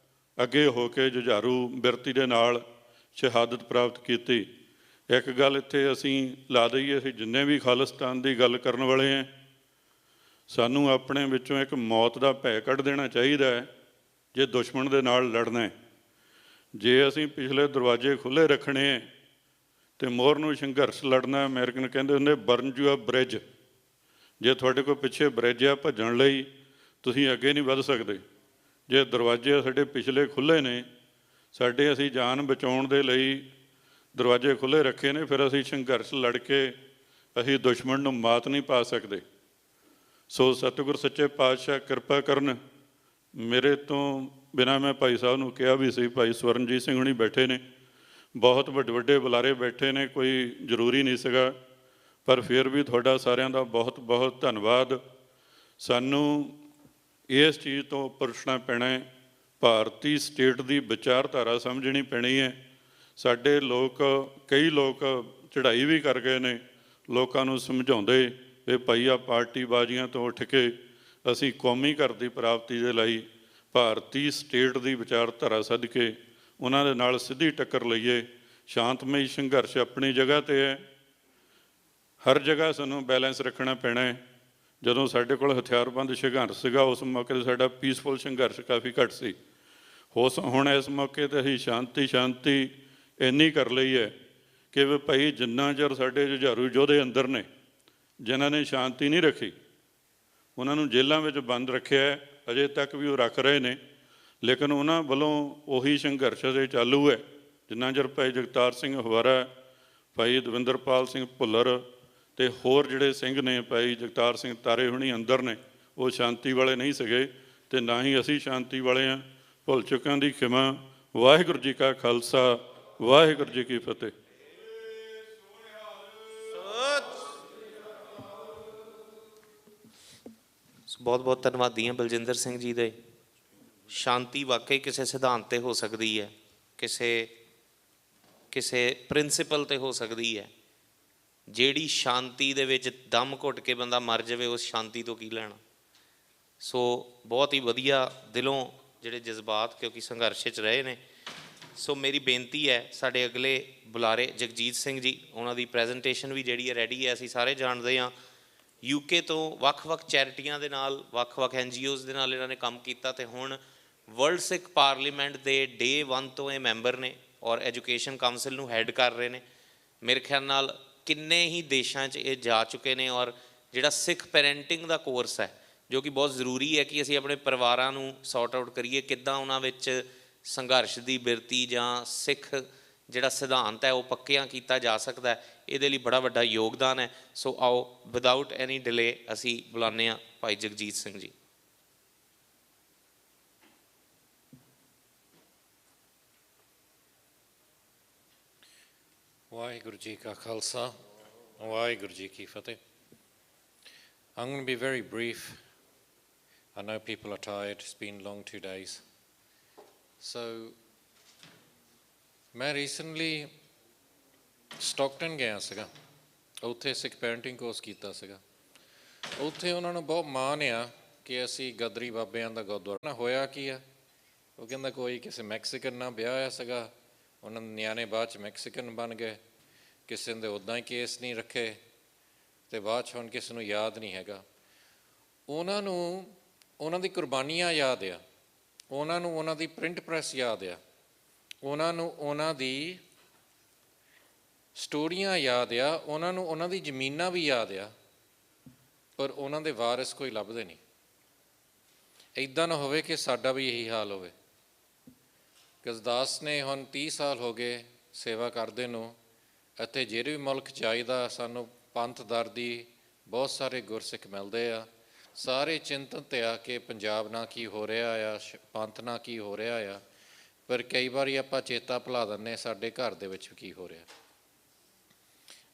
ਅੱਗੇ ਹੋ ਕੇ ਜੁਝਾਰੂ ਬਿਰਤੀ ਦੇ ਨਾਲ ਸ਼ਹਾਦਤ ਪ੍ਰਾਪਤ ਕੀਤੀ। ਇੱਕ ਗੱਲ ਇੱਥੇ ਅਸੀਂ ਲਾ ਦਈਏ, ਅਸੀਂ ਜਿੰਨੇ ਵੀ ਖਾਲਿਸਤਾਨ ਦੀ ਗੱਲ ਕਰਨ ਵਾਲੇ ਹਾਂ, ਸਾਨੂੰ ਆਪਣੇ ਵਿੱਚੋਂ ਇੱਕ ਮੌਤ ਦਾ ਭੈ ਕੱਢ ਦੇਣਾ ਚਾਹੀਦਾ ਹੈ ਜੇ ਦੁਸ਼ਮਣ ਦੇ ਨਾਲ ਲੜਨਾ ਹੈ। ਜੇ ਅਸੀਂ ਪਿਛਲੇ ਦਰਵਾਜ਼ੇ ਖੁੱਲ੍ਹੇ ਰੱਖਣੇ ਹੈ ਅਤੇ ਮੋਹਰ ਨੂੰ ਸੰਘਰਸ਼ ਲੜਨਾ, ਅਮਰੀਕਨ ਕਹਿੰਦੇ ਹੁੰਦੇ ਬਰਨ ਯੂ ਅ ਬ੍ਰਿਜ। ਜੇ ਤੁਹਾਡੇ ਕੋਲ ਪਿੱਛੇ ਬ੍ਰਿਜ ਆ ਭੱਜਣ ਲਈ, ਤੁਸੀਂ ਅੱਗੇ ਨਹੀਂ ਵੱਧ ਸਕਦੇ। ਜੇ ਦਰਵਾਜ਼ੇ ਸਾਡੇ ਪਿਛਲੇ ਖੁੱਲ੍ਹੇ ਨੇ, ਸਾਡੇ ਅਸੀਂ ਜਾਨ ਬਚਾਉਣ ਦੇ ਲਈ ਦਰਵਾਜ਼ੇ ਖੁੱਲ੍ਹੇ ਰੱਖੇ ਨੇ, ਫਿਰ ਅਸੀਂ ਸੰਘਰਸ਼ ਲੜ ਕੇ ਅਸੀਂ ਦੁਸ਼ਮਣ ਨੂੰ ਮਾਤ ਨਹੀਂ ਪਾ ਸਕਦੇ। ਸੋ ਸਤਿਗੁਰ ਸੱਚੇ ਪਾਤਸ਼ਾਹ ਕਿਰਪਾ ਕਰਨ। ਮੇਰੇ ਤੋਂ ਬਿਨਾਂ ਮੈਂ ਭਾਈ ਸਾਹਿਬ ਨੂੰ ਕਿਹਾ ਵੀ ਸੀ, ਭਾਈ ਸਵਰਨਜੀਤ ਸਿੰਘ ਹੁਣੀ ਬੈਠੇ ਨੇ, ਬਹੁਤ ਵੱਡੇ ਵੱਡੇ ਬੁਲਾਰੇ ਬੈਠੇ ਨੇ, ਕੋਈ ਜ਼ਰੂਰੀ ਨਹੀਂ ਸੀਗਾ, ਪਰ ਫਿਰ ਵੀ ਤੁਹਾਡਾ ਸਾਰਿਆਂ ਦਾ ਬਹੁਤ ਬਹੁਤ ਧੰਨਵਾਦ। ਸਾਨੂੰ ਇਸ ਚੀਜ਼ ਤੋਂ ਉੱਪਰ ਉੱਠਣਾ ਪੈਣਾ ਹੈ, ਭਾਰਤੀ ਸਟੇਟ ਦੀ ਵਿਚਾਰਧਾਰਾ ਸਮਝਣੀ ਪੈਣੀ ਹੈ। ਸਾਡੇ ਲੋਕ, ਕਈ ਲੋਕ ਚੜ੍ਹਾਈ ਵੀ ਕਰ ਗਏ ਨੇ, ਲੋਕਾਂ ਨੂੰ ਸਮਝਾਉਂਦੇ ਵੀ ਭਾਈ ਆ ਪਾਰਟੀਬਾਜ਼ੀਆਂ ਤੋਂ ਉੱਠ ਕੇ ਅਸੀਂ ਕੌਮੀ ਘਰ ਦੀ ਪ੍ਰਾਪਤੀ ਦੇ ਲਈ ਭਾਰਤੀ ਸਟੇਟ ਦੀ ਵਿਚਾਰਧਾਰਾ ਸਦਕੇ ਉਹਨਾਂ ਦੇ ਨਾਲ ਸਿੱਧੀ ਟੱਕਰ ਲਈਏ। ਸ਼ਾਂਤਮਈ ਸੰਘਰਸ਼ ਆਪਣੀ ਜਗ੍ਹਾ 'ਤੇ ਹੈ, ਹਰ ਜਗ੍ਹਾ ਸਾਨੂੰ ਬੈਲੈਂਸ ਰੱਖਣਾ ਪੈਣਾ ਹੈ। ਜਦੋਂ ਸਾਡੇ ਕੋਲ ਹਥਿਆਰਬੰਦ ਸੰਘਰਸ਼ ਸੀਗਾ, ਉਸ ਮੌਕੇ 'ਤੇ ਸਾਡਾ ਪੀਸਫੁਲ ਸੰਘਰਸ਼ ਕਾਫੀ ਘੱਟ ਸੀ। ਹੁਣ ਇਸ ਮੌਕੇ 'ਤੇ ਅਸੀਂ ਸ਼ਾਂਤੀ ਇੰਨੀ ਕਰ ਲਈ ਹੈ ਕਿ ਵੀ ਭਾਈ ਜਿੰਨਾ ਚਿਰ ਸਾਡੇ ਜੁਝਾਰੂ ਯੋਧੇ ਅੰਦਰ ਨੇ ਜਿਨ੍ਹਾਂ ਨੇ ਸ਼ਾਂਤੀ ਨਹੀਂ ਰੱਖੀ, ਉਹਨਾਂ ਨੂੰ ਜੇਲ੍ਹਾਂ ਵਿੱਚ ਬੰਦ ਰੱਖਿਆ, ਅਜੇ ਤੱਕ ਵੀ ਉਹ ਰੱਖ ਰਹੇ ਨੇ, ਲੇਕਿਨ ਉਹਨਾਂ ਵੱਲੋਂ ਉਹੀ ਸੰਘਰਸ਼ ਅਜੇ ਚਾਲੂ ਹੈ। ਜਿੰਨਾ ਚਿਰ ਭਾਈ ਜਗਤਾਰ ਸਿੰਘ ਹਵਾਰਾ, ਭਾਈ ਦਵਿੰਦਰਪਾਲ ਸਿੰਘ ਭੁੱਲਰ ਅਤੇ ਹੋਰ ਜਿਹੜੇ ਸਿੰਘ ਨੇ, ਭਾਈ ਜਗਤਾਰ ਸਿੰਘ ਤਾਰੇ ਹੁਣੀ ਅੰਦਰ ਨੇ, ਉਹ ਸ਼ਾਂਤੀ ਵਾਲੇ ਨਹੀਂ ਸੀਗੇ ਅਤੇ ਨਾ ਹੀ ਅਸੀਂ ਸ਼ਾਂਤੀ ਵਾਲੇ ਹਾਂ। ਭੁੱਲ ਚੁੱਕਿਆਂ ਦੀ ਖਿਮਾ। ਵਾਹਿਗੁਰੂ ਜੀ ਕਾ ਖਾਲਸਾ, ਵਾਹਿਗੁਰੂ ਜੀ ਕੀ ਫਤਿਹ। ਬਹੁਤ ਬਹੁਤ ਧੰਨਵਾਦੀ ਹਾਂ ਬਲਜਿੰਦਰ ਸਿੰਘ ਜੀ ਦੇ। ਸ਼ਾਂਤੀ ਵਾਕਈ ਕਿਸੇ ਸਿਧਾਂਤ 'ਤੇ ਹੋ ਸਕਦੀ ਹੈ, ਕਿਸੇ ਪ੍ਰਿੰਸੀਪਲ 'ਤੇ ਹੋ ਸਕਦੀ ਹੈ। ਜਿਹੜੀ ਸ਼ਾਂਤੀ ਦੇ ਵਿੱਚ ਦਮ ਘੁੱਟ ਕੇ ਬੰਦਾ ਮਰ ਜਾਵੇ, ਉਸ ਸ਼ਾਂਤੀ ਤੋਂ ਕੀ ਲੈਣਾ। ਸੋ ਬਹੁਤ ਹੀ ਵਧੀਆ ਦਿਲੋਂ ਜਿਹੜੇ ਜਜ਼ਬਾਤ, ਕਿਉਂਕਿ ਸੰਘਰਸ਼ 'ਚ ਰਹੇ ਨੇ। ਸੋ ਮੇਰੀ ਬੇਨਤੀ ਹੈ, ਸਾਡੇ ਅਗਲੇ ਬੁਲਾਰੇ ਜਗਜੀਤ ਸਿੰਘ ਜੀ, ਉਹਨਾਂ ਦੀ ਪ੍ਰੈਜੈਂਟੇਸ਼ਨ ਵੀ ਜਿਹੜੀ ਹੈ ਰੈਡੀ ਹੈ। ਅਸੀਂ ਸਾਰੇ ਜਾਣਦੇ ਹਾਂ UK ਤੋਂ ਵੱਖ-ਵੱਖ ਚੈਰਿਟੀਆਂ ਦੇ ਨਾਲ, ਵੱਖ-ਵੱਖ NGOs ਦੇ ਨਾਲ ਇਹਨਾਂ ਨੇ ਕੰਮ ਕੀਤਾ ਅਤੇ ਹੁਣ ਵਰਲਡ ਸਿੱਖ ਪਾਰਲੀਮੈਂਟ ਦੇ Day 1 ਤੋਂ ਇਹ ਮੈਂਬਰ ਨੇ ਔਰ ਐਜੂਕੇਸ਼ਨ ਕਾਊਂਸਿਲ ਨੂੰ ਹੈਡ ਕਰ ਰਹੇ ਨੇ। ਮੇਰੇ ਖਿਆਲ ਨਾਲ ਕਿੰਨੇ ਹੀ ਦੇਸ਼ਾਂ 'ਚ ਇਹ ਜਾ ਚੁੱਕੇ ਨੇ। ਔਰ ਜਿਹੜਾ ਸਿੱਖ ਪੈਰੈਂਟਿੰਗ ਦਾ ਕੋਰਸ ਹੈ, ਜੋ ਕਿ ਬਹੁਤ ਜ਼ਰੂਰੀ ਹੈ ਕਿ ਅਸੀਂ ਆਪਣੇ ਪਰਿਵਾਰਾਂ ਨੂੰ ਸੌਰਟ ਆਊਟ ਕਰੀਏ, ਕਿੱਦਾਂ ਉਹਨਾਂ ਵਿੱਚ ਸੰਘਰਸ਼ ਦੀ ਬਿਰਤੀ ਜਾਂ ਸਿੱਖ ਜਿਹੜਾ ਸਿਧਾਂਤ ਹੈ ਉਹ ਪੱਕਿਆਂ ਕੀਤਾ ਜਾ ਸਕਦਾ, ਇਹਦੇ ਲਈ ਬੜਾ ਵੱਡਾ ਯੋਗਦਾਨ ਹੈ। ਸੋ ਆਓ ਵਿਦਆਊਟ ਐਨੀ ਡਿਲੇ ਅਸੀਂ ਬੁਲਾਉਂਦੇ ਹਾਂ ਭਾਈ ਜਗਜੀਤ ਸਿੰਘ ਜੀ। ਵਾਹਿਗੁਰੂ ਜੀ ਕਾ ਖਾਲਸਾ, ਵਾਹਿਗੁਰੂ ਜੀ ਕੀ ਫਤਿਹ। I'm going to be very brief. I know people are tired. It's been long 2 days. So, ਮੈਂ ਰੀਸੈਂਟਲੀ ਸਟਾਕਟਨ ਗਿਆ ਸੀਗਾ, ਉੱਥੇ ਸਿੱਖ ਪੈਰੈਂਟਿੰਗ ਕੋਰਸ ਕੀਤਾ ਸੀਗਾ। ਉੱਥੇ ਉਹਨਾਂ ਨੂੰ ਬਹੁਤ ਮਾਣ ਆ ਕਿ ਅਸੀਂ ਗਦਰੀ ਬਾਬਿਆਂ ਦਾ ਗੁਰਦੁਆਰਾ ਨਾ। ਹੋਇਆ ਕੀ ਆ, ਉਹ ਕਹਿੰਦਾ ਕੋਈ ਕਿਸੇ ਮੈਕਸੀਕਨ ਨਾਲ ਵਿਆਹ ਹੋਇਆ ਸੀਗਾ, ਉਹਨਾਂ ਦੇ ਨਿਆਣੇ ਬਾਅਦ 'ਚ ਮੈਕਸੀਕਨ ਬਣ ਗਏ, ਕਿਸੇ ਦੇ ਉੱਦਾਂ ਹੀ ਕੇਸ ਨਹੀਂ ਰੱਖੇ ਅਤੇ ਬਾਅਦ 'ਚ ਹੁਣ ਕਿਸੇ ਨੂੰ ਯਾਦ ਨਹੀਂ ਹੈਗਾ। ਉਹਨਾਂ ਨੂੰ ਉਹਨਾਂ ਦੀ ਕੁਰਬਾਨੀਆਂ ਯਾਦ ਆ, ਉਹਨਾਂ ਨੂੰ ਉਹਨਾਂ ਦੀ ਪ੍ਰਿੰਟ ਪ੍ਰੈਸ ਯਾਦ ਆ, ਉਹਨਾਂ ਨੂੰ ਉਹਨਾਂ ਦੀ ਸਟੋਰੀਆਂ ਯਾਦ ਆ, ਉਹਨਾਂ ਨੂੰ ਉਹਨਾਂ ਦੀ ਜ਼ਮੀਨਾਂ ਵੀ ਯਾਦ ਆ, ਪਰ ਉਹਨਾਂ ਦੇ ਵਾਰਿਸ ਕੋਈ ਲੱਭਦੇ ਨਹੀਂ। ਇੱਦਾਂ ਨਾ ਹੋਵੇ ਕਿ ਸਾਡਾ ਵੀ ਇਹੀ ਹਾਲ ਹੋਵੇ। ਗਰਦਾਸ ਨੇ ਹੁਣ 30 ਸਾਲ ਹੋ ਗਏ ਸੇਵਾ ਕਰਦੇ ਨੂੰ, ਅਤੇ ਜਿਹੜੇ ਵੀ ਮੁਲਕ ਚਾਹੀਦਾ ਸਾਨੂੰ ਪੰਥ ਦਰ ਦੀ ਬਹੁਤ ਸਾਰੇ ਗੁਰਸਿੱਖ ਮਿਲਦੇ ਆ। ਸਾਰੇ ਚਿੰਤਤ ਆ ਕਿ ਪੰਜਾਬ ਨਾਲ ਕੀ ਹੋ ਰਿਹਾ ਆ, ਪੰਥ ਨਾਲ ਕੀ ਹੋ ਰਿਹਾ ਆ, ਪਰ ਕਈ ਵਾਰੀ ਆਪਾਂ ਚੇਤਾ ਭੁਲਾ ਦਿੰਦੇ ਸਾਡੇ ਘਰ ਦੇ ਵਿੱਚ ਕੀ ਹੋ ਰਿਹਾ।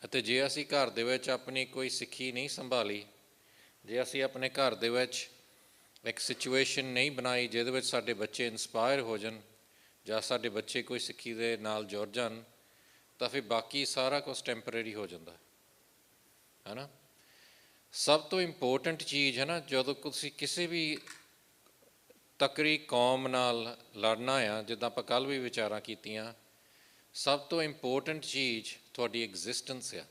ਅਤੇ ਜੇ ਅਸੀਂ ਘਰ ਦੇ ਵਿੱਚ ਆਪਣੀ ਕੋਈ ਸਿੱਖੀ ਨਹੀਂ ਸੰਭਾਲੀ, ਜੇ ਅਸੀਂ ਆਪਣੇ ਘਰ ਦੇ ਵਿੱਚ ਇੱਕ ਸਿਚੁਏਸ਼ਨ ਨਹੀਂ ਬਣਾਈ ਜਿਹਦੇ ਵਿੱਚ ਸਾਡੇ ਬੱਚੇ ਇੰਸਪਾਇਰ ਹੋ ਜਾਣ ਜਾਂ ਸਾਡੇ ਬੱਚੇ ਕੋਈ ਸਿੱਖੀ ਦੇ ਨਾਲ ਜੁੜ ਜਾਣ, ਤਾਂ ਫਿਰ ਬਾਕੀ ਸਾਰਾ ਕੁਛ ਟੈਂਪਰੇਰੀ ਹੋ ਜਾਂਦਾ ਹੈ ਨਾ। ਸਭ ਤੋਂ ਇੰਪੋਰਟੈਂਟ ਚੀਜ਼ ਹੈ ਨਾ, ਜਦੋਂ ਤੁਸੀਂ ਕਿਸੇ ਵੀ ਤਕੜੀ ਕੌਮ ਨਾਲ ਲੜਨਾ ਆ, ਜਿੱਦਾਂ ਆਪਾਂ ਕੱਲ੍ਹ ਵੀ ਵਿਚਾਰਾਂ ਕੀਤੀਆਂ, ਸਭ ਤੋਂ ਇੰਪੋਰਟੈਂਟ ਚੀਜ਼ ਤੁਹਾਡੀ ਐਗਜ਼ਿਸਟੈਂਸ ਆ,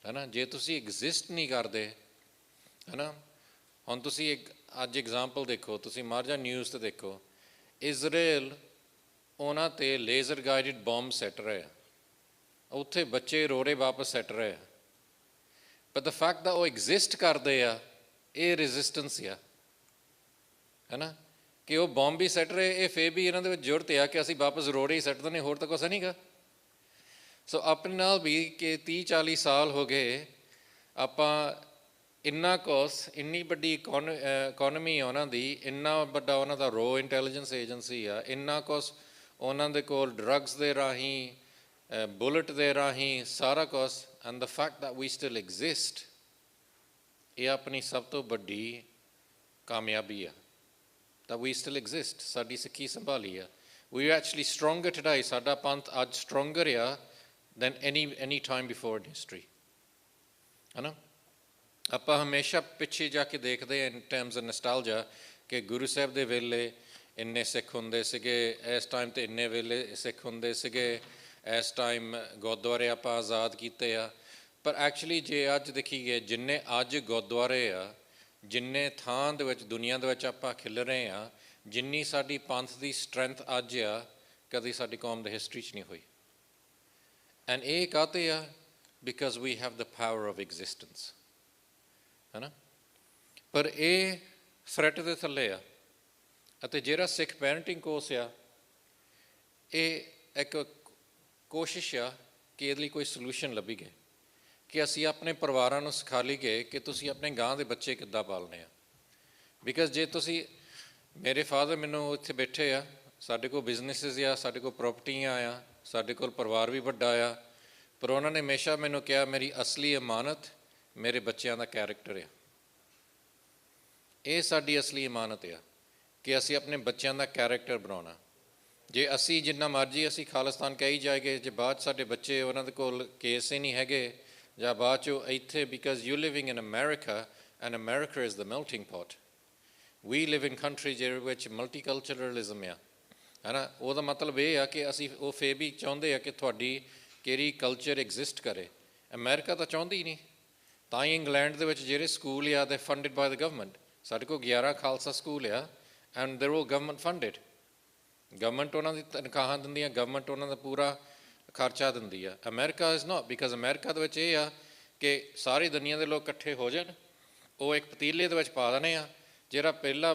ਹੈ ਨਾ। ਜੇ ਤੁਸੀਂ ਐਗਜ਼ਿਸਟ ਨਹੀਂ ਕਰਦੇ, ਹੈ ਨਾ। ਹੁਣ ਤੁਸੀਂ ਅੱਜ ਐਗਜ਼ਾਮਪਲ ਦੇਖੋ, ਤੁਸੀਂ ਮਾਰਜਾ ਨਿਊਜ਼ 'ਤੇ ਦੇਖੋ, ਇਜ਼ਰਾਈਲ ਉਹਨਾਂ 'ਤੇ ਲੇਜ਼ਰ ਗਾਈਡਡ ਬੰਬ ਸੱਟ ਰਹੇ ਆ, ਉੱਥੇ ਬੱਚੇ ਰੋੜੇ ਵਾਪਸ ਸੱਟ ਰਹੇ ਆ, ਪਰ ਦ ਫੈਕਟ ਦਾ ਉਹ ਐਗਜ਼ਿਸਟ ਕਰਦੇ ਆ, ਇਹ ਰੈਜ਼ਿਸਟੈਂਸ ਆ, ਹੈ ਨਾ। ਕਿ ਉਹ ਬੰਬ ਵੀ ਸੱਟ ਰਹੇ, ਇਹ ਫਿਰ ਵੀ ਇਹਨਾਂ ਦੇ ਵਿੱਚ ਜ਼ਰੂਰਤ ਆ ਕਿ ਅਸੀਂ ਵਾਪਸ ਰੋੜੇ ਹੀ ਸੱਟ ਦਿੰਦੇ, ਹੋਰ ਤਾਂ ਕੁਛ ਨਹੀਂ ਗਾ। ਸੋ ਆਪਣੇ ਨਾਲ ਵੀ ਕਿ 30-40 ਸਾਲ ਹੋ ਗਏ ਆਪਾਂ ਇੰਨਾ ਕੁਛ, ਇੰਨੀ ਵੱਡੀ ਇਕੋਨਮੀ ਆ ਉਹਨਾਂ ਦੀ, ਇੰਨਾ ਵੱਡਾ ਉਹਨਾਂ ਦਾ ਰੋ ਇੰਟੈਲੀਜੈਂਸ ਏਜੰਸੀ ਆ, ਇੰਨਾ ਕੁਛ ਉਹਨਾਂ ਦੇ ਕੋਲ ਡਰੱਗਸ ਦੇ ਰਾਹੀਂ, ਬੁਲਟ ਦੇ ਰਾਹੀਂ, ਸਾਰਾ ਕੁਛ, and the fact that we still exist, ਇਹ ਆਪਣੀ ਸਭ ਤੋਂ ਵੱਡੀ ਕਾਮਯਾਬੀ ਆ। that we still exist, ਸਾਡੀ ਸਿੱਖੀ ਸੰਭਾਲੀ ਆ। we are actually stronger today, ਸਾਡਾ ਪੰਥ ਅੱਜ stronger ਆ than any time before in history, ਹੈ ਨਾ। ਆਪਾਂ ਹਮੇਸ਼ਾ ਪਿੱਛੇ ਜਾ ਕੇ ਦੇਖਦੇ ਹਾਂ in terms of nostalgia ਕਿ ਗੁਰੂ ਸਾਹਿਬ ਦੇ ਵੇਲੇ ਇੰਨੇ ਸਿੱਖ ਹੁੰਦੇ ਸੀਗੇ, ਇਸ ਟਾਈਮ 'ਤੇ ਇੰਨੇ ਵੇਲੇ ਸਿੱਖ ਹੁੰਦੇ ਸੀਗੇ, ਇਸ ਟਾਈਮ ਗੁਰਦੁਆਰੇ ਆਪਾਂ ਆਜ਼ਾਦ ਕੀਤੇ ਆ। ਪਰ ਐਕਚੁਅਲੀ ਜੇ ਅੱਜ ਦੇਖੀਏ, ਜਿੰਨੇ ਅੱਜ ਗੁਰਦੁਆਰੇ ਆ, ਜਿੰਨੇ ਥਾਂ ਦੇ ਵਿੱਚ ਦੁਨੀਆ ਦੇ ਵਿੱਚ ਆਪਾਂ ਖਿਲ ਰਹੇ ਹਾਂ, ਜਿੰਨੀ ਸਾਡੀ ਪੰਥ ਦੀ ਸਟਰੈਂਥ ਅੱਜ ਆ, ਕਦੀ ਸਾਡੀ ਕੌਮ ਦੀ ਹਿਸਟਰੀ 'ਚ ਨਹੀਂ ਹੋਈ। ਐਂਡ ਇਹ ਕਾਹਤੇ ਆ? Because we have the power of existence, ਹੈ ਨਾ। ਪਰ ਇਹ ਥ੍ਰੈਟ ਦੇ ਥੱਲੇ ਆ। ਅਤੇ ਜਿਹੜਾ ਸਿੱਖ ਪੈਰੈਂਟਿੰਗ ਕੋਰਸ ਆ, ਇਹ ਇੱਕ ਕੋਸ਼ਿਸ਼ ਆ ਕਿ ਇਹਦੇ ਲਈ ਕੋਈ ਸੋਲੂਸ਼ਨ ਲੱਭੀ ਗਏ, ਕਿ ਅਸੀਂ ਆਪਣੇ ਪਰਿਵਾਰਾਂ ਨੂੰ ਸਿਖਾ ਲਈਏ ਕਿ ਤੁਸੀਂ ਆਪਣੇ ਗਾਂ ਦੇ ਬੱਚੇ ਕਿੱਦਾਂ ਪਾਲਣੇ ਆ। ਬਿਕਾਜ਼ ਜੇ ਤੁਸੀਂ, ਮੇਰੇ ਫਾਦਰ ਮੈਨੂੰ ਇੱਥੇ ਬੈਠੇ ਆ, ਸਾਡੇ ਕੋਲ ਬਿਜ਼ਨਸਿਸ ਆ, ਸਾਡੇ ਕੋਲ ਪ੍ਰੋਪਰਟੀਆਂ ਆ, ਸਾਡੇ ਕੋਲ ਪਰਿਵਾਰ ਵੀ ਵੱਡਾ ਆ, ਪਰ ਉਹਨਾਂ ਨੇ ਹਮੇਸ਼ਾ ਮੈਨੂੰ ਕਿਹਾ ਮੇਰੀ ਅਸਲੀ ਇਮਾਨਤ ਮੇਰੇ ਬੱਚਿਆਂ ਦਾ ਕੈਰੈਕਟਰ ਆ। ਇਹ ਸਾਡੀ ਅਸਲੀ ਇਮਾਨਤ ਆ ਕਿ ਅਸੀਂ ਆਪਣੇ ਬੱਚਿਆਂ ਦਾ ਕੈਰੈਕਟਰ ਬਣਾਉਣਾ। ਜੇ ਅਸੀਂ ਜਿੰਨਾ ਮਰਜ਼ੀ ਅਸੀਂ ਖਾਲਿਸਤਾਨ ਕਹੀ ਜਾਏਗੇ, ਜੇ ਬਾਅਦ 'ਚ ਸਾਡੇ ਬੱਚੇ ਉਹਨਾਂ ਦੇ ਕੋਲ ਕੇਸ ਹੀ ਨਹੀਂ ਹੈਗੇ, ਜਾਂ ਬਾਅਦ 'ਚੋਂ ਇੱਥੇ, because you living in America and America is the melting pot. We live in country ਜਿਹਦੇ ਵਿੱਚ ਮਲਟੀਕਲਚਰਲਿਜ਼ਮ ਆ, ਹੈ ਨਾ। ਉਹਦਾ ਮਤਲਬ ਇਹ ਆ ਕਿ ਅਸੀਂ, ਉਹ ਫੇਰ ਵੀ ਚਾਹੁੰਦੇ ਆ ਕਿ ਤੁਹਾਡੀ ਕਿਹੜੀ ਕਲਚਰ ਐਗਜ਼ਿਸਟ ਕਰੇ। ਅਮੈਰੀਕਾ ਤਾਂ ਚਾਹੁੰਦੀ ਹੀ ਨਹੀਂ। ਤਾਂ ਹੀ ਇੰਗਲੈਂਡ ਦੇ ਵਿੱਚ ਜਿਹੜੇ ਸਕੂਲ ਆ, ਦੇ ਫੰਡਡ ਬਾਏ ਦ ਗਵਰਨਮੈਂਟ। ਸਾਡੇ ਕੋਲ 11 ਖਾਲਸਾ ਸਕੂਲ ਆ ਐਂਡ ਦੇਰ ਉਹ ਗਵਰਨਮੈਂਟ ਫੰਡਡ। ਗਵਰਨਮੈਂਟ ਉਹਨਾਂ ਦੀ ਤਨਖਾਹਾਂ ਦਿੰਦੀ ਆ, ਗਵਰਨਮੈਂਟ ਉਹਨਾਂ ਦਾ ਪੂਰਾ ਖਰਚਾ ਦਿੰਦੀ ਆ। America is not, because America ਦੇ ਵਿੱਚ ਇਹ ਆ ਕਿ ਸਾਰੀ ਦੁਨੀਆ ਦੇ ਲੋਕ ਇਕੱਠੇ ਹੋ ਜਾਣ, ਉਹ ਇੱਕ ਪਤੀਲੇ ਦੇ ਵਿੱਚ ਪਾ ਦੇਣੇ ਆ। ਜਿਹੜਾ ਪਹਿਲਾ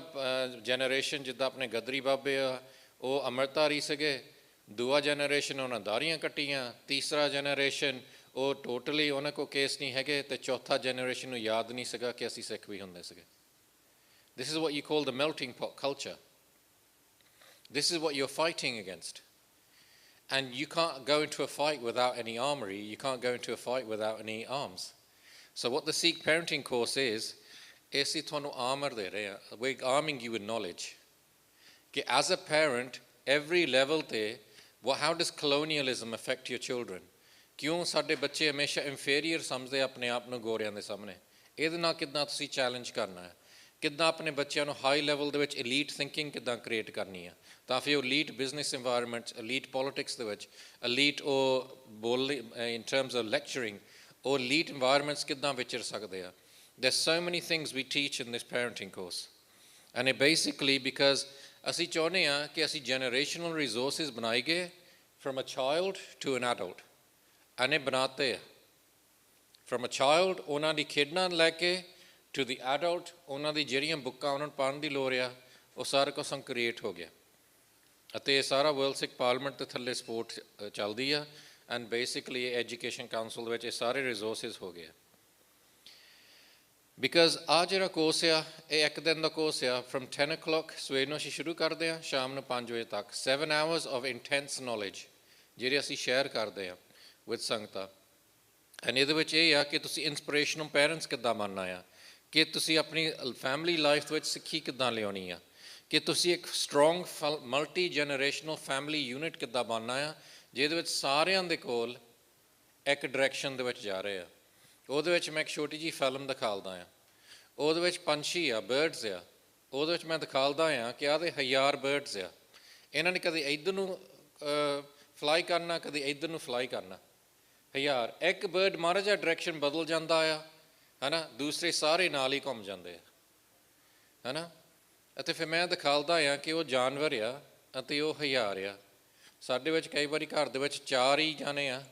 ਜਨਰੇਸ਼ਨ, ਜਿੱਦਾਂ ਆਪਣੇ ਗਦਰੀ ਬਾਬੇ ਆ, ਉਹ ਅੰਮ੍ਰਿਤਧਾਰੀ ਸੀਗੇ। ਦੂਆ ਜਨਰੇਸ਼ਨ ਉਹਨਾਂ ਦਾੜ੍ਹੀਆਂ ਕੱਟੀਆਂ। ਤੀਸਰਾ ਜਨਰੇਸ਼ਨ ਉਹ ਟੋਟਲੀ ਉਹਨਾਂ ਕੋਲ ਕੇਸ ਨਹੀਂ ਹੈਗੇ। ਅਤੇ ਚੌਥਾ ਜਨਰੇਸ਼ਨ ਨੂੰ ਯਾਦ ਨਹੀਂ ਸੀਗਾ ਕਿ ਅਸੀਂ ਸਿੱਖ ਵੀ ਹੁੰਦੇ ਸੀਗੇ। This is what you call the melting pot culture. This is what you're fighting against. And you can't go into a fight without any armory. You can't go into a fight without any arms. So what the Sikh parenting course is ਅਸੀਂ ਤੁਹਾਨੂੰ armor ਦੇ ਰਹੇ ਹਾਂ. We're arming you with knowledge. ਕਿ as a parent, every level ਤੇ how does colonialism affect your children? ਕਿਉਂ ਸਾਡੇ ਬੱਚੇ ਹਮੇਸ਼ਾ inferior ਸਮਝਦੇ ਆਪਣੇ ਆਪ ਨੂੰ ਗੋਰਿਆਂ ਦੇ ਸਾਹਮਣੇ? ਇਹਦੇ ਨਾਲ ਕਿੱਦਾਂ ਤੁਸੀਂ ਚੈਲੰਜ ਕਰਨਾ ਹੈ? ਕਿੱਦਾਂ ਆਪਣੇ ਬੱਚਿਆਂ ਨੂੰ ਹਾਈ ਲੈਵਲ ਦੇ ਵਿੱਚ ਐਲੀਟ ਥਿੰਕਿੰਗ ਕਿੱਦਾਂ ਕ੍ਰੀਏਟ ਕਰਨੀ ਆ, ਤਾਂ ਫਿਰ ਉਹ ਐਲੀਟ ਬਿਜ਼ਨਸ ਇਨਵਾਇਰਮੈਂਟਸ, ਐਲੀਟ ਪੋਲੀਟਿਕਸ ਦੇ ਵਿੱਚ, ਐਲੀਟ ਉਹ ਬੋਲ ਇਨ ਟਰਮਸ ਆਫ ਲੈਕਚਰਿੰਗ, ਉਹ ਐਲੀਟ ਇਨਵਾਇਰਮੈਂਟਸ ਕਿੱਦਾਂ ਵਿਚਰ ਸਕਦੇ ਆ। There's so many things we teach in this parenting course. And it basically because ਅਸੀਂ ਚਾਹੁੰਦੇ ਹਾਂ ਕਿ ਅਸੀਂ generational resources ਬਣਾਈਏ from a child to an adult. And ਇਹ ਬਣਾਤੇ ਆ। From a child, ਉਹਨਾਂ ਦੀ ਖੇਡਾਂ ਲੈ ਕੇ to the adult, ਉਹਨਾਂ ਦੀ ਜਿਹੜੀਆਂ ਬੁੱਕਾਂ ਉਹਨਾਂ ਨੂੰ ਪੜ੍ਹਨ ਦੀ ਲੋੜ ਆ, ਉਹ ਸਾਰਾ ਕੁਛ ਕ੍ਰੀਏਟ ਹੋ ਗਿਆ। ਅਤੇ ਇਹ ਸਾਰਾ ਵਰਲਡ ਸਿੱਖ ਪਾਰਲੀਮੈਂਟ ਦੇ ਥੱਲੇ ਸਪੋਰਟ ਚੱਲਦੀ ਆ। ਐਂਡ ਬੇਸਿਕਲੀ ਐਜੂਕੇਸ਼ਨ ਕਾਊਂਸਲ ਦੇ ਵਿੱਚ ਇਹ ਸਾਰੇ ਰਿਸੋਰਸਿਸ ਹੋ ਗਏ। ਬਿਕਾਜ਼ ਆਹ ਜਿਹੜਾ ਕੋਰਸ ਆ, ਇਹ ਇੱਕ ਦਿਨ ਦਾ ਕੋਰਸ ਆ। ਫਰਮ 10 o'clock ਸਵੇਰ ਨੂੰ ਅਸੀਂ ਸ਼ੁਰੂ ਕਰਦੇ ਹਾਂ, ਸ਼ਾਮ ਨੂੰ 5 ਵਜੇ ਤੱਕ 7 hours of intense knowledge ਜਿਹੜੇ ਅਸੀਂ ਸ਼ੇਅਰ ਕਰਦੇ ਹਾਂ ਵਿਦ ਸੰਗਤਾਂ। ਐਂਡ ਇਹਦੇ ਵਿੱਚ ਇਹ ਆ ਕਿ ਤੁਸੀਂ ਇੰਸਪੀਰੇਸ਼ਨਲ ਪੈਰੈਂਟਸ ਕਿੱਦਾਂ ਬਣਨਾ ਆ, ਕਿ ਤੁਸੀਂ ਆਪਣੀ ਫੈਮਿਲੀ ਲਾਈਫ ਵਿੱਚ ਸਿੱਖੀ ਕਿੱਦਾਂ ਲਿਆਉਣੀ ਆ, ਕਿ ਤੁਸੀਂ ਇੱਕ strong multi generational family unit ਕਿੱਦਾਂ ਬਣਨਾ ਆ, ਜਿਹਦੇ ਵਿੱਚ ਸਾਰਿਆਂ ਦੇ ਕੋਲ ਇੱਕ ਡਾਇਰੈਕਸ਼ਨ ਦੇ ਵਿੱਚ ਜਾ ਰਹੇ ਆ। ਉਹਦੇ ਵਿੱਚ ਮੈਂ ਇੱਕ ਛੋਟੀ ਜਿਹੀ ਫਿਲਮ ਦਿਖਾਲਦਾ ਆ। ਉਹਦੇ ਵਿੱਚ ਪੰਛੀ ਆ, ਬਰਡਸ ਆ। ਉਹਦੇ ਵਿੱਚ ਮੈਂ ਦਿਖਾਲਦਾ ਆ ਕਿ ਆਹ ਦੇ 1000 ਬਰਡਸ ਆ। ਇਹਨਾਂ ਨੇ ਕਦੇ ਇੱਧਰ ਨੂੰ ਫਲਾਈ ਕਰਨਾ, ਕਦੇ ਇੱਧਰ ਨੂੰ ਫਲਾਈ ਕਰਨਾ। 1000 ਇੱਕ ਬਰਡ ਮਾੜਾ ਜਿਹਾ ਡਾਇਰੈਕਸ਼ਨ ਬਦਲ ਜਾਂਦਾ ਆ, ਹੈ ਨਾ, ਦੂਸਰੇ ਸਾਰੇ ਨਾਲ ਹੀ ਘੁੰਮ ਜਾਂਦੇ ਆ, ਹੈ ਨਾ। ਅਤੇ ਫਿਰ ਮੈਂ ਦਿਖਾਲਦਾ ਆ ਕਿ ਉਹ ਜਾਨਵਰ ਆ ਅਤੇ ਉਹ 1000 ਆ। ਸਾਡੇ ਵਿੱਚ ਕਈ ਵਾਰੀ ਘਰ ਦੇ ਵਿੱਚ 4 ਹੀ ਜਾਣੇ ਆ,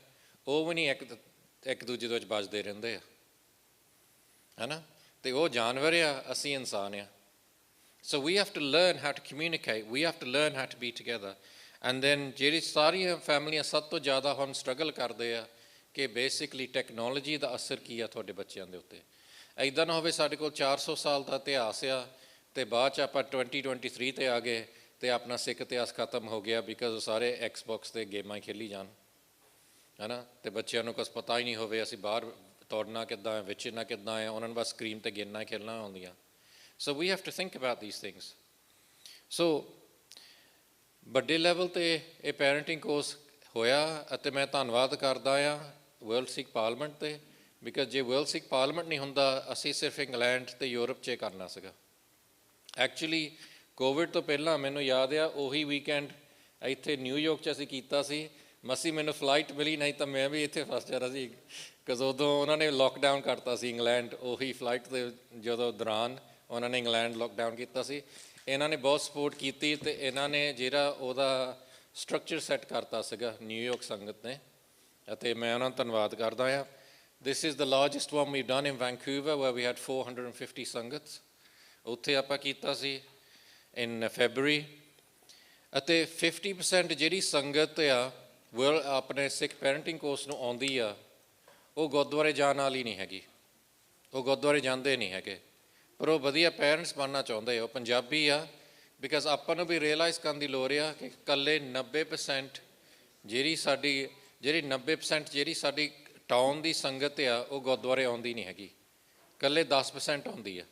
ਉਹ ਵੀ ਨਹੀਂ ਇੱਕ ਦੂਜੇ ਦੇ ਵਿੱਚ ਵੱਜਦੇ ਰਹਿੰਦੇ ਆ, ਹੈ ਨਾ। ਅਤੇ ਉਹ ਜਾਨਵਰ ਆ, ਅਸੀਂ ਇਨਸਾਨ ਆ। So we have to learn how to communicate, we have to learn how to be together. And then ਜਿਹੜੀ ਸਾਰੀਆਂ ਫੈਮਲੀਆਂ ਸਭ ਤੋਂ ਜ਼ਿਆਦਾ ਹੁਣ ਸਟਰਗਲ ਕਰਦੇ ਆ ਕਿ ਬੇਸਿਕਲੀ ਟੈਕਨੋਲੋਜੀ ਦਾ ਅਸਰ ਕੀ ਆ ਤੁਹਾਡੇ ਬੱਚਿਆਂ ਦੇ ਉੱਤੇ। ਇੱਦਾਂ ਨਾ ਹੋਵੇ ਸਾਡੇ ਕੋਲ 400 ਸਾਲ ਦਾ ਇਤਿਹਾਸ ਆ ਅਤੇ ਬਾਅਦ 'ਚ ਆਪਾਂ 2023 'ਤੇ ਆ ਗਏ ਅਤੇ ਆਪਣਾ ਸਿੱਖ ਇਤਿਹਾਸ ਖਤਮ ਹੋ ਗਿਆ, ਬਿਕਾਜ਼ ਉਹ ਸਾਰੇ ਐਕਸਬੋਕਸ 'ਤੇ ਗੇਮਾਂ ਖੇਲੀ ਜਾਣ, ਹੈ ਨਾ। ਅਤੇ ਬੱਚਿਆਂ ਨੂੰ ਕੁਛ ਪਤਾ ਹੀ ਨਹੀਂ ਹੋਵੇ ਅਸੀਂ ਬਾਹਰ ਦੌੜਨਾ ਕਿੱਦਾਂ ਹੈ, ਵਿਚਰਨਾ ਕਿੱਦਾਂ ਹੈ, ਉਹਨਾਂ ਨੂੰ ਬਸ ਸਕਰੀਨ 'ਤੇ ਗੇਮਾਂ ਖੇਲਣਾ ਆਉਂਦੀਆਂ। So we have to think about these things. So ਵੱਡੇ ਲੈਵਲ 'ਤੇ ਇਹ ਪੈਰੈਂਟਿੰਗ ਕੋਰਸ ਹੋਇਆ ਅਤੇ ਮੈਂ ਧੰਨਵਾਦ ਕਰਦਾ ਹਾਂ ਵਰਲਡ ਸਿੱਖ ਪਾਰਲੀਮੈਂਟ 'ਤੇ, ਬਿਕਾਜ਼ ਜੇ ਵਰਲਡ ਸਿੱਖ ਪਾਰਲੀਮੈਂਟ ਨਹੀਂ ਹੁੰਦਾ, ਅਸੀਂ ਸਿਰਫ ਇੰਗਲੈਂਡ ਅਤੇ ਯੂਰਪ 'ਚ ਕਰਨਾ ਸੀਗਾ। ਐਕਚੁਅਲੀ ਕੋਵਿਡ ਤੋਂ ਪਹਿਲਾਂ ਮੈਨੂੰ ਯਾਦ ਆ ਉਹੀ ਵੀਕਐਂਡ ਇੱਥੇ ਨਿਊਯਾਰਕ 'ਚ ਅਸੀਂ ਕੀਤਾ ਸੀ। ਮਸੀਂ ਮੈਨੂੰ ਫਲਾਈਟ ਮਿਲੀ, ਨਹੀਂ ਤਾਂ ਮੈਂ ਵੀ ਇੱਥੇ ਫਸ ਜਾਣਾ ਸੀ, ਬਿਕਾਜ਼ ਉਦੋਂ ਉਹਨਾਂ ਨੇ ਲੋਕਡਾਊਨ ਕਰਤਾ ਸੀ ਇੰਗਲੈਂਡ। ਉਹੀ ਫਲਾਈਟ ਦੇ ਜਦੋਂ ਦੌਰਾਨ ਉਹਨਾਂ ਨੇ ਇੰਗਲੈਂਡ ਲੋਕਡਾਊਨ ਕੀਤਾ ਸੀ। ਇਹਨਾਂ ਨੇ ਬਹੁਤ ਸਪੋਰਟ ਕੀਤੀ ਅਤੇ ਇਹਨਾਂ ਨੇ ਜਿਹੜਾ ਉਹਦਾ ਸਟਰਕਚਰ ਸੈੱਟ ਕਰਤਾ ਸੀਗਾ ਨਿਊਯਾਰਕ ਸੰਗਤ ਨੇ, ਅਤੇ ਮੈਂ ਉਹਨਾਂ ਦਾ ਧੰਨਵਾਦ ਕਰਦਾ ਹਾਂ। This is the largest one we've done in Vancouver, where we had 450 ਸੰਗਤ। ਉੱਥੇ ਆਪਾਂ ਕੀਤਾ ਸੀ in February, ਅਤੇ 50% ਜਿਹੜੀ ਸੰਗਤ ਆ ਆਪਣੇ ਸਿੱਖ ਪੈਰੈਂਟਿੰਗ ਕੋਰਸ ਨੂੰ ਆਉਂਦੀ ਆ, ਉਹ ਗੁਰਦੁਆਰੇ ਜਾਣ ਵਾਲੀ ਨਹੀਂ ਹੈਗੀ, ਉਹ ਗੁਰਦੁਆਰੇ ਜਾਂਦੇ ਨਹੀਂ ਹੈਗੇ, ਪਰ ਉਹ ਵਧੀਆ ਪੈਰੈਂਟਸ ਬਣਨਾ ਚਾਹੁੰਦੇ, ਉਹ ਪੰਜਾਬੀ ਆ। ਬਿਕਾਜ਼ ਆਪਾਂ ਨੂੰ ਵੀ ਰੀਅਲਾਈਜ਼ ਕਰਨ ਦੀ ਲੋੜ ਆ ਕਿ ਇਕੱਲੇ 90% ਜਿਹੜੀ ਸਾਡੀ ਟਾਊਨ ਦੀ ਸੰਗਤ ਆ, ਉਹ ਗੁਰਦੁਆਰੇ ਆਉਂਦੀ ਨਹੀਂ ਹੈਗੀ, ਇਕੱਲੇ 10% ਆਉਂਦੀ ਆ।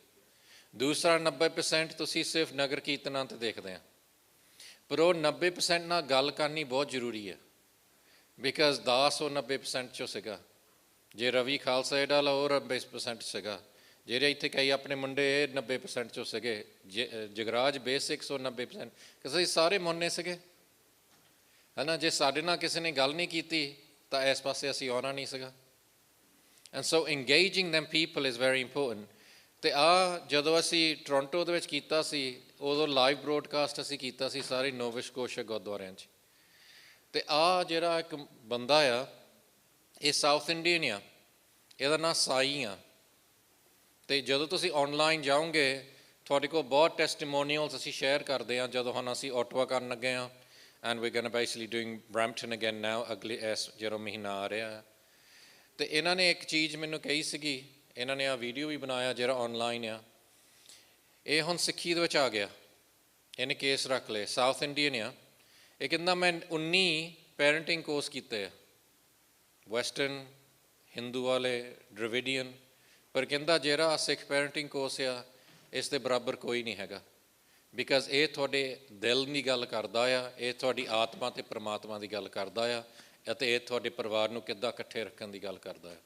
ਦੂਸਰਾ 90% ਤੁਸੀਂ ਸਿਰਫ ਨਗਰ ਕੀਰਤਨਾਂ 'ਤੇ ਦੇਖਦੇ ਆ, ਪਰ ਉਹ 90% ਨਾਲ ਗੱਲ ਕਰਨੀ ਬਹੁਤ ਜ਼ਰੂਰੀ ਹੈ। ਬਿਕਾਜ਼ ਦਾਸ ਉਹ 90% 'ਚੋਂ ਸੀਗਾ, ਜੇ ਰਵੀ ਖਾਲਸਾ ਏਡ ਵਾਲਾ ਉਹ 90% ਸੀਗਾ, ਜਿਹੜੇ ਇੱਥੇ ਕਈ ਆਪਣੇ ਮੁੰਡੇ ਇਹ 90% 'ਚੋਂ ਸੀਗੇ, ਜਗਰਾਜ ਬੇਸਿਕਸ ਉਹ 90%, ਕਿਉਂਕਿ ਅਸੀਂ ਸਾਰੇ ਮੁੰਨੇ ਸੀਗੇ, ਹੈ ਨਾ। ਜੇ ਸਾਡੇ ਨਾਲ ਕਿਸੇ ਨੇ ਗੱਲ ਨਹੀਂ ਕੀਤੀ ਤਾਂ ਇਸ ਪਾਸੇ ਅਸੀਂ ਆਉਣਾ ਨਹੀਂ ਸੀਗਾ। And so engaging them people is very important. ਅਤੇ ਜਦੋਂ ਅਸੀਂ ਟੋਰਾਂਟੋ ਦੇ ਵਿੱਚ ਕੀਤਾ ਸੀ, ਉਦੋਂ ਲਾਈਵ ਬਰੋਡਕਾਸਟ ਅਸੀਂ ਕੀਤਾ ਸੀ ਸਾਰੇ ਨੋਵਾ ਸਕੋਸ਼ੀਆ ਗੁਰਦੁਆਰਿਆਂ 'ਚ। ਅਤੇ ਜਿਹੜਾ ਇੱਕ ਬੰਦਾ ਆ, ਇਹ ਸਾਊਥ ਇੰਡੀਅਨ ਆ, ਇਹਦਾ ਨਾਂ ਸਾਈ ਆ। ਅਤੇ ਜਦੋਂ ਤੁਸੀਂ ਔਨਲਾਈਨ ਜਾਓਗੇ, ਤੁਹਾਡੇ ਕੋਲ ਬਹੁਤ ਟੈਸਟੀਮੋਨੀਅਲਸ ਅਸੀਂ ਸ਼ੇਅਰ ਕਰਦੇ ਹਾਂ। ਜਦੋਂ ਹੁਣ ਅਸੀਂ ਓਟਵਾ ਕਰਨ ਲੱਗੇ ਹਾਂ, and we going basically doing Brampton again now, ਅਗਲੇ ਜਦੋਂ ਮਹੀਨਾ ਆ ਰਿਹਾ। ਅਤੇ ਇਹਨਾਂ ਨੇ ਇੱਕ ਚੀਜ਼ ਮੈਨੂੰ ਕਹੀ ਸੀਗੀ, ਇਹਨਾਂ ਨੇ ਵੀਡੀਓ ਵੀ ਬਣਾਇਆ ਜਿਹੜਾ ਔਨਲਾਈਨ ਆ। ਇਹ ਹੁਣ ਸਿੱਖੀ ਦੇ ਵਿੱਚ ਆ ਗਿਆ, ਇਹਨੇ ਕੇਸ ਰੱਖ ਲਏ, ਸਾਊਥ ਇੰਡੀਅਨ ਆ। ਇਹ ਕਹਿੰਦਾ ਮੈਂ 19 ਪੈਰੈਂਟਿੰਗ ਕੋਰਸ ਕੀਤੇ ਆ, ਵੈਸਟਰਨ, ਹਿੰਦੂ ਵਾਲੇ, ਡ੍ਰਵਿਡੀਅਨ, ਪਰ ਕਹਿੰਦਾ ਜਿਹੜਾ ਸਿੱਖ ਪੈਰੈਂਟਿੰਗ ਕੋਰਸ ਆ, ਇਸ ਦੇ ਬਰਾਬਰ ਕੋਈ ਨਹੀਂ ਹੈਗਾ। ਬਿਕਾਜ਼ ਇਹ ਤੁਹਾਡੇ ਦਿਲ ਦੀ ਗੱਲ ਕਰਦਾ ਆ, ਇਹ ਤੁਹਾਡੀ ਆਤਮਾ ਅਤੇ ਪਰਮਾਤਮਾ ਦੀ ਗੱਲ ਕਰਦਾ ਆ, ਅਤੇ ਇਹ ਤੁਹਾਡੇ ਪਰਿਵਾਰ ਨੂੰ ਕਿੱਦਾਂ ਇਕੱਠੇ ਰੱਖਣ ਦੀ ਗੱਲ ਕਰਦਾ ਹੈ।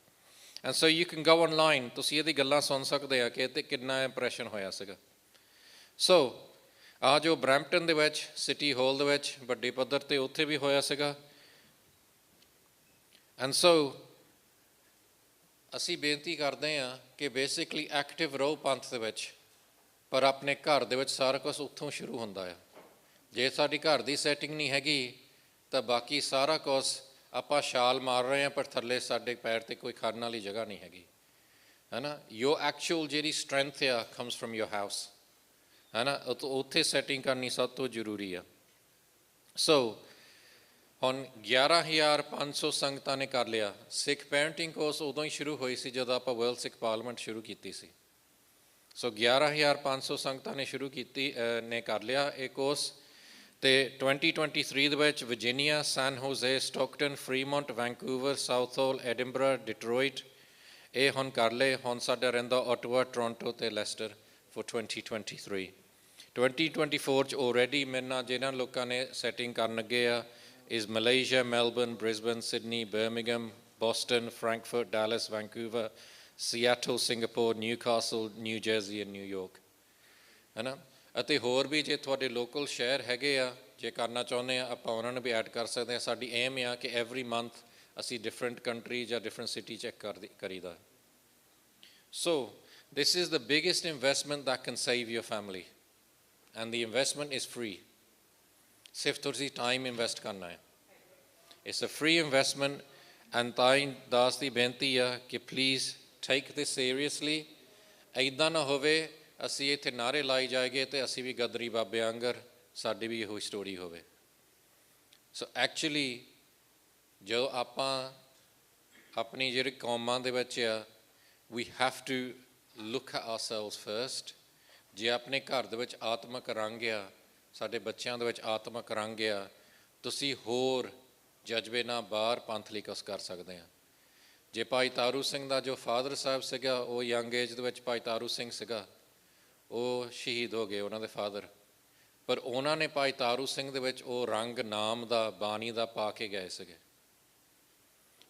And so you can go online, ਤੁਸੀਂ ਇਹਦੀ ਗੱਲਾਂ ਸੁਣ ਸਕਦੇ ਆ ਕਿ ਇਹ 'ਤੇ ਕਿੰਨਾ ਇੰਪਰੈਸ਼ਨ ਹੋਇਆ ਸੀਗਾ। ਸੋ ਜੋ ਬਰੈਂਪਟਨ ਦੇ ਵਿੱਚ ਸਿਟੀ ਹਾਲ ਦੇ ਵਿੱਚ ਵੱਡੇ ਪੱਧਰ 'ਤੇ ਉੱਥੇ ਵੀ ਹੋਇਆ ਸੀਗਾ। ਐਂਡ ਸੋ ਅਸੀਂ ਬੇਨਤੀ ਕਰਦੇ ਹਾਂ ਕਿ ਬੇਸਿਕਲੀ ਐਕਟਿਵ ਰਹੋ ਪੰਥ ਦੇ ਵਿੱਚ, ਪਰ ਆਪਣੇ ਘਰ ਦੇ ਵਿੱਚ ਸਾਰਾ ਕੁਛ ਉੱਥੋਂ ਸ਼ੁਰੂ ਹੁੰਦਾ ਆ। ਜੇ ਸਾਡੀ ਘਰ ਦੀ ਸੈਟਿੰਗ ਨਹੀਂ ਹੈਗੀ ਤਾਂ ਬਾਕੀ ਸਾਰਾ ਕੁਛ ਆਪਾਂ ਛਾਲ ਮਾਰ ਰਹੇ ਹਾਂ, ਪਰ ਥੱਲੇ ਸਾਡੇ ਪੈਰ 'ਤੇ ਕੋਈ ਖੜਨ ਵਾਲੀ ਜਗ੍ਹਾ ਨਹੀਂ ਹੈਗੀ, ਹੈ ਨਾ। ਯੋਰ ਐਕਚੁਅਲ ਜਿਹੜੀ ਸਟਰੈਂਥ ਆ ਕਮਸ ਫਰਮ ਯੋਰ ਹਾਊਸ, ਹੈ ਨਾ। ਉੱਥੇ ਸੈਟਿੰਗ ਕਰਨੀ ਸਭ ਤੋਂ ਜ਼ਰੂਰੀ ਆ। ਸੋ ਹੁਣ 11,500 ਸੰਗਤਾਂ ਨੇ ਕਰ ਲਿਆ। ਸਿੱਖ ਪੈਰੈਂਟਿੰਗ ਕੋਰਸ ਉਦੋਂ ਹੀ ਸ਼ੁਰੂ ਹੋਈ ਸੀ ਜਦੋਂ ਆਪਾਂ ਵਰਲਡ ਸਿੱਖ ਪਾਰਲੀਮੈਂਟ ਸ਼ੁਰੂ ਕੀਤੀ ਸੀ। ਸੋ 11,500 ਸੰਗਤਾਂ ਨੇ ਨੇ ਕਰ ਲਿਆ ਇਹ ਕੋਰਸ। ਅਤੇ 2023 ਦੇ ਵਿੱਚ ਵਰਜੀਨੀਆ, ਸੈਨ ਹੋਜ਼ੇ, ਸਟੋਕਟਨ, ਫਰੀਮੌਂਟ, ਵੈਂਕੂਵਰ, ਸਾਊਥ ਹਾਲ, ਐਡਿਨਬਰਾ, ਡਿਟਰੋਇਟ, ਇਹ ਹੁਣ ਕਰ ਲਏ। ਹੁਣ ਸਾਡਾ ਰਹਿੰਦਾ ਓਟਵਾ, ਟੋਰਾਂਟੋ ਅਤੇ ਲੈਸਟਰ ਫੋਰ 2023। 2024 'ਚ ਆਲਰੇਡੀ ਮੇਰੇ ਨਾਲ ਜਿਹਨਾਂ ਲੋਕਾਂ ਨੇ ਸੈਟਿੰਗ ਕਰਨ ਲੱਗੇ ਆ is Malaysia, Melbourne, Brisbane, Sydney, Birmingham, Boston, Frankfurt, Dallas, Vancouver, Seattle, Singapore, Newcastle, New Jersey and New York, ਹੈ ਨਾ। ਅਤੇ ਹੋਰ ਵੀ ਜੇ ਤੁਹਾਡੇ ਲੋਕਲ ਸ਼ਹਿਰ ਹੈਗੇ ਆ, ਜੇ ਕਰਨਾ ਚਾਹੁੰਦੇ ਆ, ਆਪਾਂ ਉਹਨਾਂ ਨੂੰ ਵੀ ਐਡ ਕਰ ਸਕਦੇ ਹਾਂ। ਸਾਡੀ ਏਮ ਆ ਕਿ ਐਵਰੀ ਮੰਥ ਅਸੀਂ ਡਿਫਰੈਂਟ ਕੰਟਰੀ ਜਾਂ ਡਿਫਰੈਂਟ ਸਿਟੀ ਚੈੱਕ ਕਰੀਦਾ। ਸੋ this is the biggest investment that can save your family, and the investment is free. ਸਿਰਫ ਤੁਸੀਂ ਟਾਈਮ ਇਨਵੈਸਟ ਕਰਨਾ ਹੈ। It's a free investment. And ਤਾਂ ਹੀ ਦਾਸ ਦੀ ਬੇਨਤੀ ਆ ਕਿ ਪਲੀਜ਼ ਟੇਕ ਦਿਸ ਸੀਰੀਅਸਲੀ। ਇੱਦਾਂ ਨਾ ਹੋਵੇ ਅਸੀਂ ਇੱਥੇ ਨਾਅਰੇ ਲਾਈ ਜਾਏਗੇ ਅਤੇ ਅਸੀਂ ਵੀ ਗਦਰੀ ਬਾਬੇ ਆਂਗਰ ਸਾਡੀ ਵੀ ਇਹੋ ਸਟੋਰੀ ਹੋਵੇ। ਸੋ ਐਕਚੁਅਲੀ ਜਦੋਂ ਆਪਾਂ ਆਪਣੀ ਜਿਹੜੀ ਕੌਮਾਂ ਦੇ ਵਿੱਚ ਆ, we have to look at ourselves first. ਜੇ ਆਪਣੇ ਘਰ ਦੇ ਵਿੱਚ ਆਤਮਿਕ ਰੰਗ ਆ, ਸਾਡੇ ਬੱਚਿਆਂ ਦੇ ਵਿੱਚ ਆਤਮਿਕ ਰੰਗ ਆ, ਤੁਸੀਂ ਹੋਰ ਜਜ਼ਬੇ ਨਾਲ ਬਾਹਰ ਪੰਥ ਲਈ ਕੁਛ ਕਰ ਸਕਦੇ ਹਾਂ। ਜੇ ਭਾਈ ਤਾਰੂ ਸਿੰਘ ਦਾ ਜੋ ਫਾਦਰ ਸਾਹਿਬ ਸੀਗਾ, ਉਹ ਯੰਗ ਏਜ ਦੇ ਵਿੱਚ ਭਾਈ ਤਾਰੂ ਸਿੰਘ ਸੀਗਾ, ਉਹ ਸ਼ਹੀਦ ਹੋ ਗਏ, ਉਹਨਾਂ ਦੇ ਫਾਦਰ, ਪਰ ਉਹਨਾਂ ਨੇ ਭਾਈ ਤਾਰੂ ਸਿੰਘ ਦੇ ਵਿੱਚ ਉਹ ਰੰਗ ਨਾਮ ਦਾ, ਬਾਣੀ ਦਾ ਪਾ ਕੇ ਗਏ ਸੀਗੇ।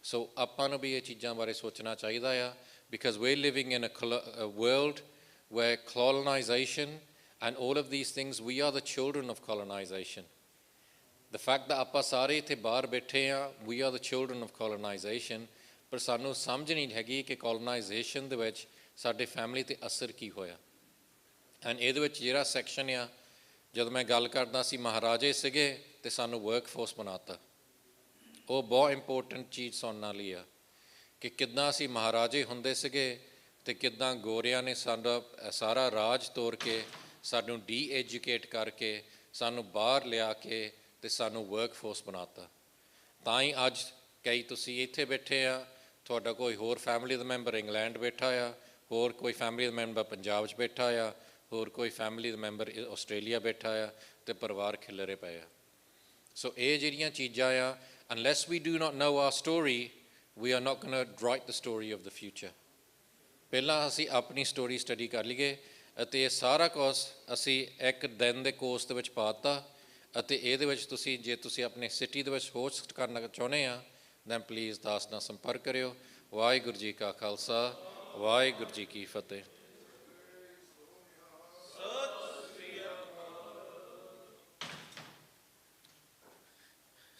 ਸੋ ਆਪਾਂ ਨੂੰ ਵੀ ਇਹ ਚੀਜ਼ਾਂ ਬਾਰੇ ਸੋਚਣਾ ਚਾਹੀਦਾ ਆ, because we're living in a world where colonization and all of these things, we are the children of colonization. The fact that ਆਪਾਂ ਸਾਰੇ ਇੱਥੇ ਬਾਹਰ ਬੈਠੇ ਹਾਂ, we are the children of colonization, ਪਰ ਸਾਨੂੰ ਸਮਝ ਨਹੀਂ ਹੈਗੀ ਕਿ colonization ਦੇ ਵਿੱਚ ਸਾਡੇ ਫੈਮਿਲੀ 'ਤੇ ਅਸਰ ਕੀ ਹੋਇਆ। ਐਂਡ ਇਹਦੇ ਵਿੱਚ ਜਿਹੜਾ ਸੈਕਸ਼ਨ ਆ, ਜਦੋਂ ਮੈਂ ਗੱਲ ਕਰਦਾ ਸੀ ਮਹਾਰਾਜੇ ਸੀਗੇ ਤੇ ਸਾਨੂੰ ਵਰਕਫੋਰਸ ਬਣਾਤਾ। ਉਹ ਬਹੁਤ ਇੰਪੋਰਟੈਂਟ ਚੀਜ਼ ਸੁਣਨ ਵਾਲੀ ਆ ਕਿ ਕਿੱਦਾਂ ਅਸੀਂ ਮਹਾਰਾਜੇ ਹੁੰਦੇ ਸੀਗੇ ਤੇ ਕਿੱਦਾਂ ਗੋਰਿਆਂ ਨੇ ਸਾਡਾ ਸਾਰਾ ਰਾਜ ਤੋੜ ਕੇ ਸਾਨੂੰ ਡੀ-ਐਜੂਕੇਟ ਕਰਕੇ ਸਾਨੂੰ ਬਾਹਰ ਲਿਆ ਕੇ ਤੇ ਸਾਨੂੰ ਵਰਕਫੋਰਸ ਬਣਾਤਾ। ਤਾਂ ਹੀ ਅੱਜ ਕਈ ਤੁਸੀਂ ਇੱਥੇ ਬੈਠੇ ਆ, ਤੁਹਾਡਾ ਕੋਈ ਹੋਰ ਫੈਮਿਲੀ ਦਾ ਮੈਂਬਰ ਇੰਗਲੈਂਡ ਬੈਠਾ ਆ, ਹੋਰ ਕੋਈ ਫੈਮਿਲੀ ਦਾ ਮੈਂਬਰ ਪੰਜਾਬ 'ਚ ਬੈਠਾ ਆ, ਹੋਰ ਕੋਈ ਫੈਮਿਲੀ ਦਾ ਮੈਂਬਰ ਆਸਟ੍ਰੇਲੀਆ ਬੈਠਾ ਆ ਤੇ ਪਰਿਵਾਰ ਖਿਲਰੇ ਪਏ ਆ। ਸੋ ਇਹ ਜਿਹੜੀਆਂ ਚੀਜ਼ਾਂ ਆ, unless we do not know our story, we are not going to write the story of the future. ਪਹਿਲਾਂ ਅਸੀਂ ਆਪਣੀ ਸਟੋਰੀ ਸਟੱਡੀ ਕਰ ਲਈਏ ਅਤੇ ਇਹ ਸਾਰਾ ਕੋਰਸ ਅਸੀਂ ਇੱਕ ਦਿਨ ਦੇ ਕੋਰਸ ਦੇ ਵਿੱਚ ਪਾ ਦਿੱਤਾ ਅਤੇ ਇਹਦੇ ਵਿੱਚ ਤੁਸੀਂ ਜੇ ਤੁਸੀਂ ਆਪਣੇ ਸਿਟੀ ਦੇ ਵਿੱਚ ਹੋਸਟ ਕਰਨਾ ਚਾਹੁੰਦੇ ਆ then ਪਲੀਜ਼ ਦਾਸ ਨਾਲ ਸੰਪਰਕ ਕਰਿਓ। ਵਾਹਿਗੁਰੂ ਜੀ ਕਾ ਖਾਲਸਾ, ਵਾਹਿਗੁਰੂ ਜੀ ਕੀ ਫਤਿਹ।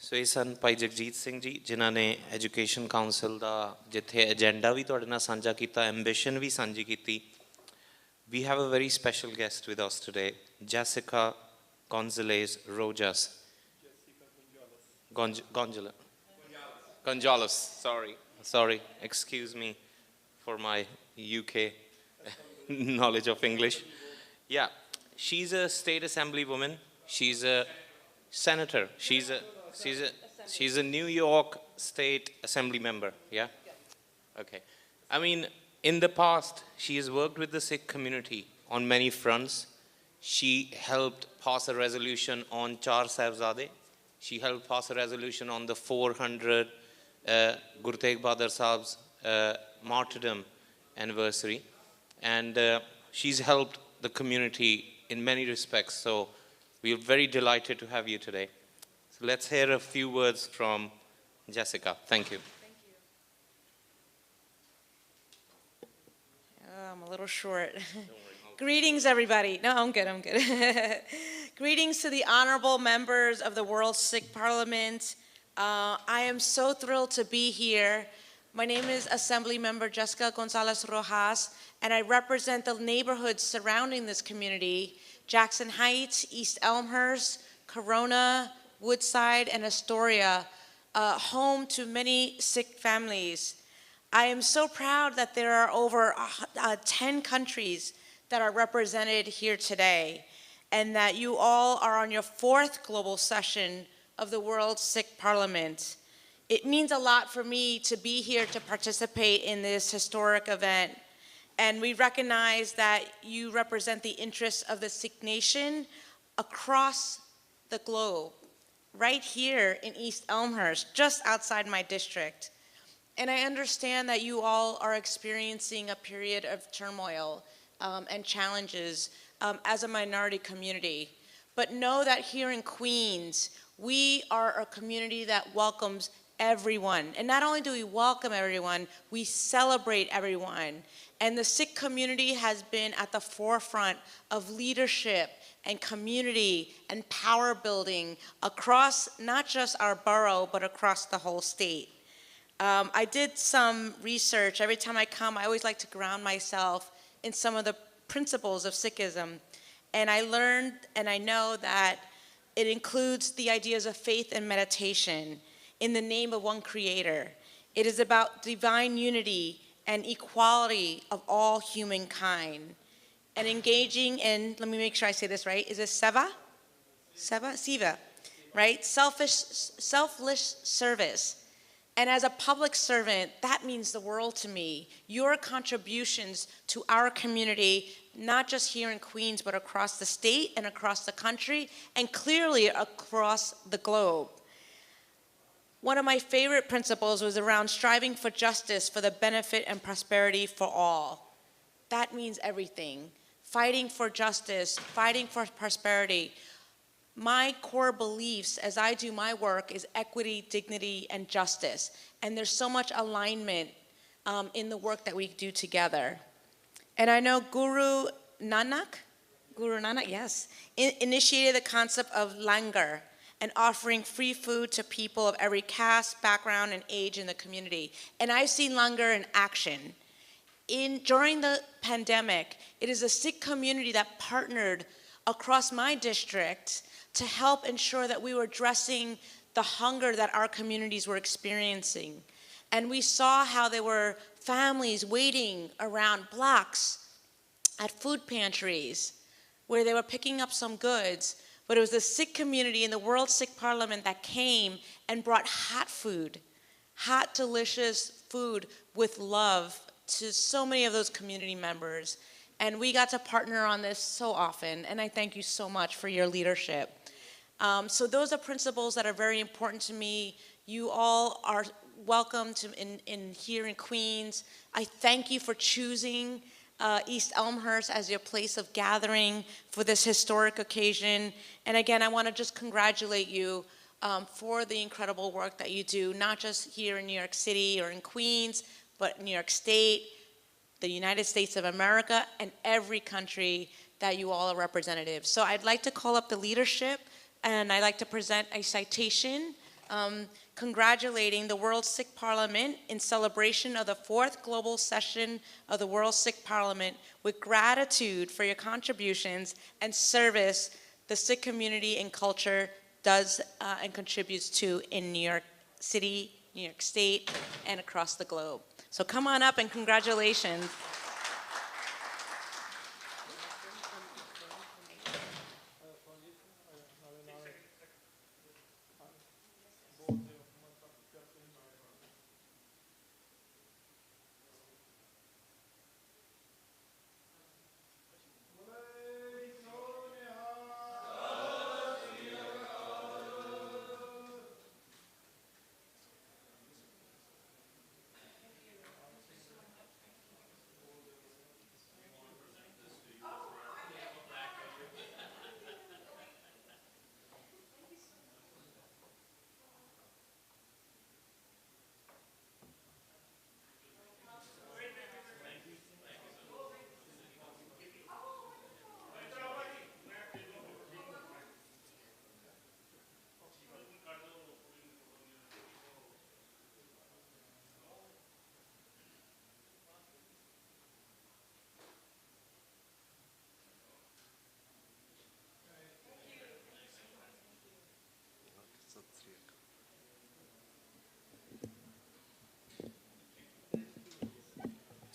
ਸੋ ਇਹ ਸਨ ਭਾਈ ਜਗਜੀਤ ਸਿੰਘ ਜੀ, ਜਿਨ੍ਹਾਂ ਨੇ ਐਜੂਕੇਸ਼ਨ ਕਾਊਂਸਲ ਦਾ ਜਿੱਥੇ ਏਜੰਡਾ ਵੀ ਤੁਹਾਡੇ ਨਾਲ ਸਾਂਝਾ ਕੀਤਾ, ਐਂਬਿਸ਼ਨ ਵੀ ਸਾਂਝੀ ਕੀਤੀ। We have a very special guest with us today, Jessica Gonzalez Rojas. Gonzalez, sorry, excuse me for my UK knowledge of English. Yeah, she's a state assembly woman, she's a senator, she's a New York State Assembly member, yeah? Okay. I mean, in the past, she has worked with the Sikh community on many fronts. She helped pass a resolution on Char Sahibzade. She helped pass a resolution on the 400 Guru Tegh Bahadur Sahib's martyrdom anniversary. And she's helped the community in many respects. So we're very delighted to have you today. So let's hear a few words from Jessica. Thank you. I'm a little short. Greetings, everybody. No, I'm good. Greetings to the honorable members of the World Sikh Parliament. I am so thrilled to be here. My name is Assembly Member Jessica Gonzalez Rojas, and I represent the neighborhoods surrounding this community: Jackson Heights, East Elmhurst, Corona, Woodside, and Astoria, home to many Sikh families. I am so proud that there are over 10 countries that are represented here today, and that you all are on your 4th global session of the World Sikh Parliament. It means a lot for me to be here to participate in this historic event, and we recognize that you represent the interests of the Sikh nation across the globe, right here in East Elmhurst, just outside my district. And I understand that you all are experiencing a period of turmoil and challenges as a minority community. But know that here in Queens, we are a community that welcomes everyone. And not only do we welcome everyone, we celebrate everyone. And the Sikh community has been at the forefront of leadership and community and power building across not just our borough, but across the whole state. I did some research. Every time I come, I always like to ground myself in some of the principles of Sikhism. And I learned and I know that it includes the ideas of faith and meditation in the name of one creator. It is about divine unity and equality of all humankind. And engaging in, let me make sure I say this right, is it seva? Seva, right? Selfless service. And as a public servant, that means the world to me. Your contributions to our community, not just here in Queens, but across the state and across the country, and clearly across the globe. One of my favorite principles was around striving for justice for the benefit and prosperity for all. That means everything. Fighting for justice, fighting for prosperity. My core beliefs as I do my work is equity, dignity, and justice. And there's so much alignment in the work that we do together. And I know Guru Nanak, yes, initiated the concept of langar and offering free food to people of every caste, background, and age in the community. And I've seen langar in action. During the pandemic, it is a Sikh community that partnered across my district to help ensure that we were addressing the hunger that our communities were experiencing. And we saw how there were families waiting around blocks at food pantries where they were picking up some goods. But it was the Sikh community in the World Sikh Parliament that came and brought hot food, hot, delicious food with love to so many of those community members. And we got to partner on this so often, and I thank you so much for your leadership. So those are principles that are very important to me. You all are welcome here in Queens. I thank you for choosing East Elmhurst as your place of gathering for this historic occasion. And again, I want to just congratulate you for the incredible work that you do, not just here in New York City or in Queens, but New York State, the United States of America, and every country that you all are representatives. So I'd like to call up the leadership, and I'd like to present a citation congratulating the World Sikh Parliament in celebration of the 4th Global Session of the World Sikh Parliament with gratitude for your contributions and service the Sikh community and culture does and contributes to in New York City, New York State, and across the globe. So come on up and congratulations.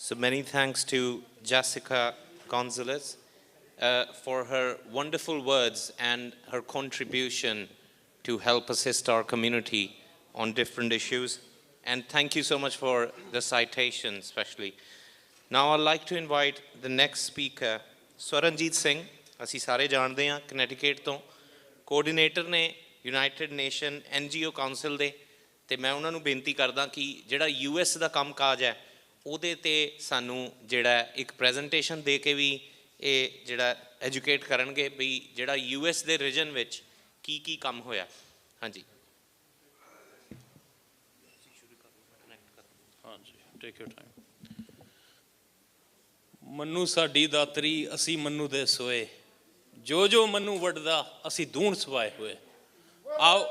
So many thanks to Jessica Gonzalez for her wonderful words and her contribution to help assist our community on different issues. And thank you so much for the citation, especially. Now I'd like to invite the next speaker, Swaranjit Singh. ਅਸੀਂ ਸਾਰੇ ਜਾਣਦੇ ਹਾਂ ਕਨੈਟੀਕਟ ਤੋਂ coordinator ਨੇ United nation NGO council ਦੇ, ਤੇ ਮੈਂ ਉਹਨਾਂ ਨੂੰ ਬੇਨਤੀ ਕਰਦਾ ਕਿ ਜਿਹੜਾ US ਦਾ ਕੰਮ ਕਾਜ ਹੈ ਉਹਦੇ ਤੇ ਸਾਨੂੰ ਜਿਹੜਾ ਇੱਕ ਪ੍ਰੈਜੈਂਟੇਸ਼ਨ ਦੇ ਕੇ ਵੀ ਇਹ ਜਿਹੜਾ ਐਜੂਕੇਟ ਕਰਨਗੇ ਵੀ ਜਿਹੜਾ US ਦੇ ਰੀਜਨ ਵਿੱਚ ਕੀ ਕੀ ਕੰਮ ਹੋਇਆ। ਹਾਂਜੀ ਹਾਂਜੀ, ਟੇਕ ਯੂਰ ਟਾਈਮ। ਮੰਨੂ ਸਾਡੀ ਦਾਤਰੀ ਅਸੀਂ ਮੰਨੂ ਦੇ ਸੋਏ, ਜੋ ਜੋ ਮੰਨੂ ਵੱਢਦਾ ਅਸੀਂ ਦੂਣ ਸਵਾਏ ਹੋਏ। ਆਓ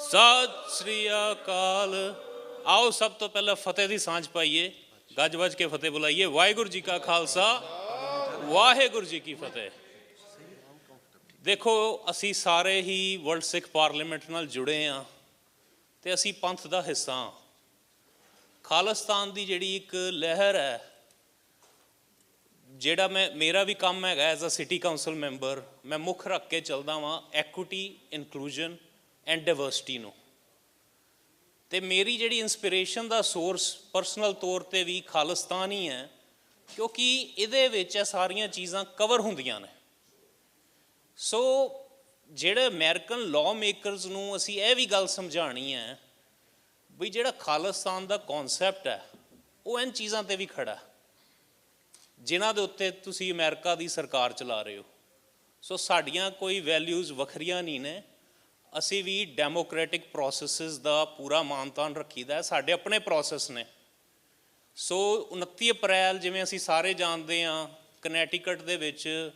ਸਤਿ ਸ੍ਰੀ ਅਕਾਲ। ਆਓ ਸਭ ਤੋਂ ਪਹਿਲਾਂ ਫਤਿਹ ਦੀ ਸਾਂਝ ਪਾਈਏ, ਗੱਜ ਵੱਜ ਕੇ ਫਤਿਹ ਬੁਲਾਈਏ। ਵਾਹਿਗੁਰੂ ਜੀ ਕਾ ਖਾਲਸਾ, ਵਾਹਿਗੁਰੂ ਜੀ ਕੀ ਫਤਿਹ। ਦੇਖੋ ਅਸੀਂ ਸਾਰੇ ਹੀ ਵਰਲਡ ਸਿੱਖ ਪਾਰਲੀਮੈਂਟ ਨਾਲ ਜੁੜੇ ਹਾਂ ਅਤੇ ਅਸੀਂ ਪੰਥ ਦਾ ਹਿੱਸਾ ਹਾਂ। ਖਾਲਿਸਤਾਨ ਦੀ ਜਿਹੜੀ ਇੱਕ ਲਹਿਰ ਹੈ, ਜਿਹੜਾ ਮੇਰਾ ਵੀ ਕੰਮ ਹੈਗਾ as a city council member, ਮੈਂ ਮੁੱਖ ਰੱਖ ਕੇ ਚੱਲਦਾ ਵਾਂ ਐਕੁਇਟੀ, ਇਨਕਲੂਜਨ ਐਂਡ ਡਾਇਵਰਸਿਟੀ ਨੂੰ। ਅਤੇ ਮੇਰੀ ਜਿਹੜੀ ਇੰਸਪੀਰੇਸ਼ਨ ਦਾ ਸੋਰਸ ਪਰਸਨਲ ਤੌਰ 'ਤੇ ਵੀ ਖਾਲਿਸਤਾਨ ਹੀ ਹੈ, ਕਿਉਂਕਿ ਇਹਦੇ ਵਿੱਚ ਇਹ ਸਾਰੀਆਂ ਚੀਜ਼ਾਂ ਕਵਰ ਹੁੰਦੀਆਂ ਨੇ। ਸੋ ਜਿਹੜੇ ਅਮਰੀਕਨ ਲਾਅ ਮੇਕਰਸ ਨੂੰ ਅਸੀਂ ਇਹ ਵੀ ਗੱਲ ਸਮਝਾਉਣੀ ਹੈ ਵੀ ਜਿਹੜਾ ਖਾਲਿਸਤਾਨ ਦਾ ਕੌਨਸੈਪਟ ਹੈ ਉਹ ਇਨ ਚੀਜ਼ਾਂ 'ਤੇ ਵੀ ਖੜ੍ਹਾ, ਜਿਨ੍ਹਾਂ ਦੇ ਉੱਤੇ ਤੁਸੀਂ ਅਮਰੀਕਾ ਦੀ ਸਰਕਾਰ ਚਲਾ ਰਹੇ ਹੋ। ਸੋ ਸਾਡੀਆਂ ਕੋਈ ਵੈਲਿਊਜ਼ ਵੱਖਰੀਆਂ ਨਹੀਂ ਨੇ, ਅਸੀਂ ਵੀ ਡੈਮੋਕ੍ਰੈਟਿਕ ਪ੍ਰੋਸੈਸਿਸ ਦਾ ਪੂਰਾ ਮਾਨਤਾਨ ਰੱਖੀਦਾ ਹੈ, ਸਾਡੇ ਆਪਣੇ ਪ੍ਰੋਸੈਸ ਨੇ। ਸੋ 29 ਅਪ੍ਰੈਲ ਜਿਵੇਂ ਅਸੀਂ ਸਾਰੇ ਜਾਣਦੇ ਹਾਂ ਕਨੈਟੀਕਟ ਦੇ ਵਿੱਚ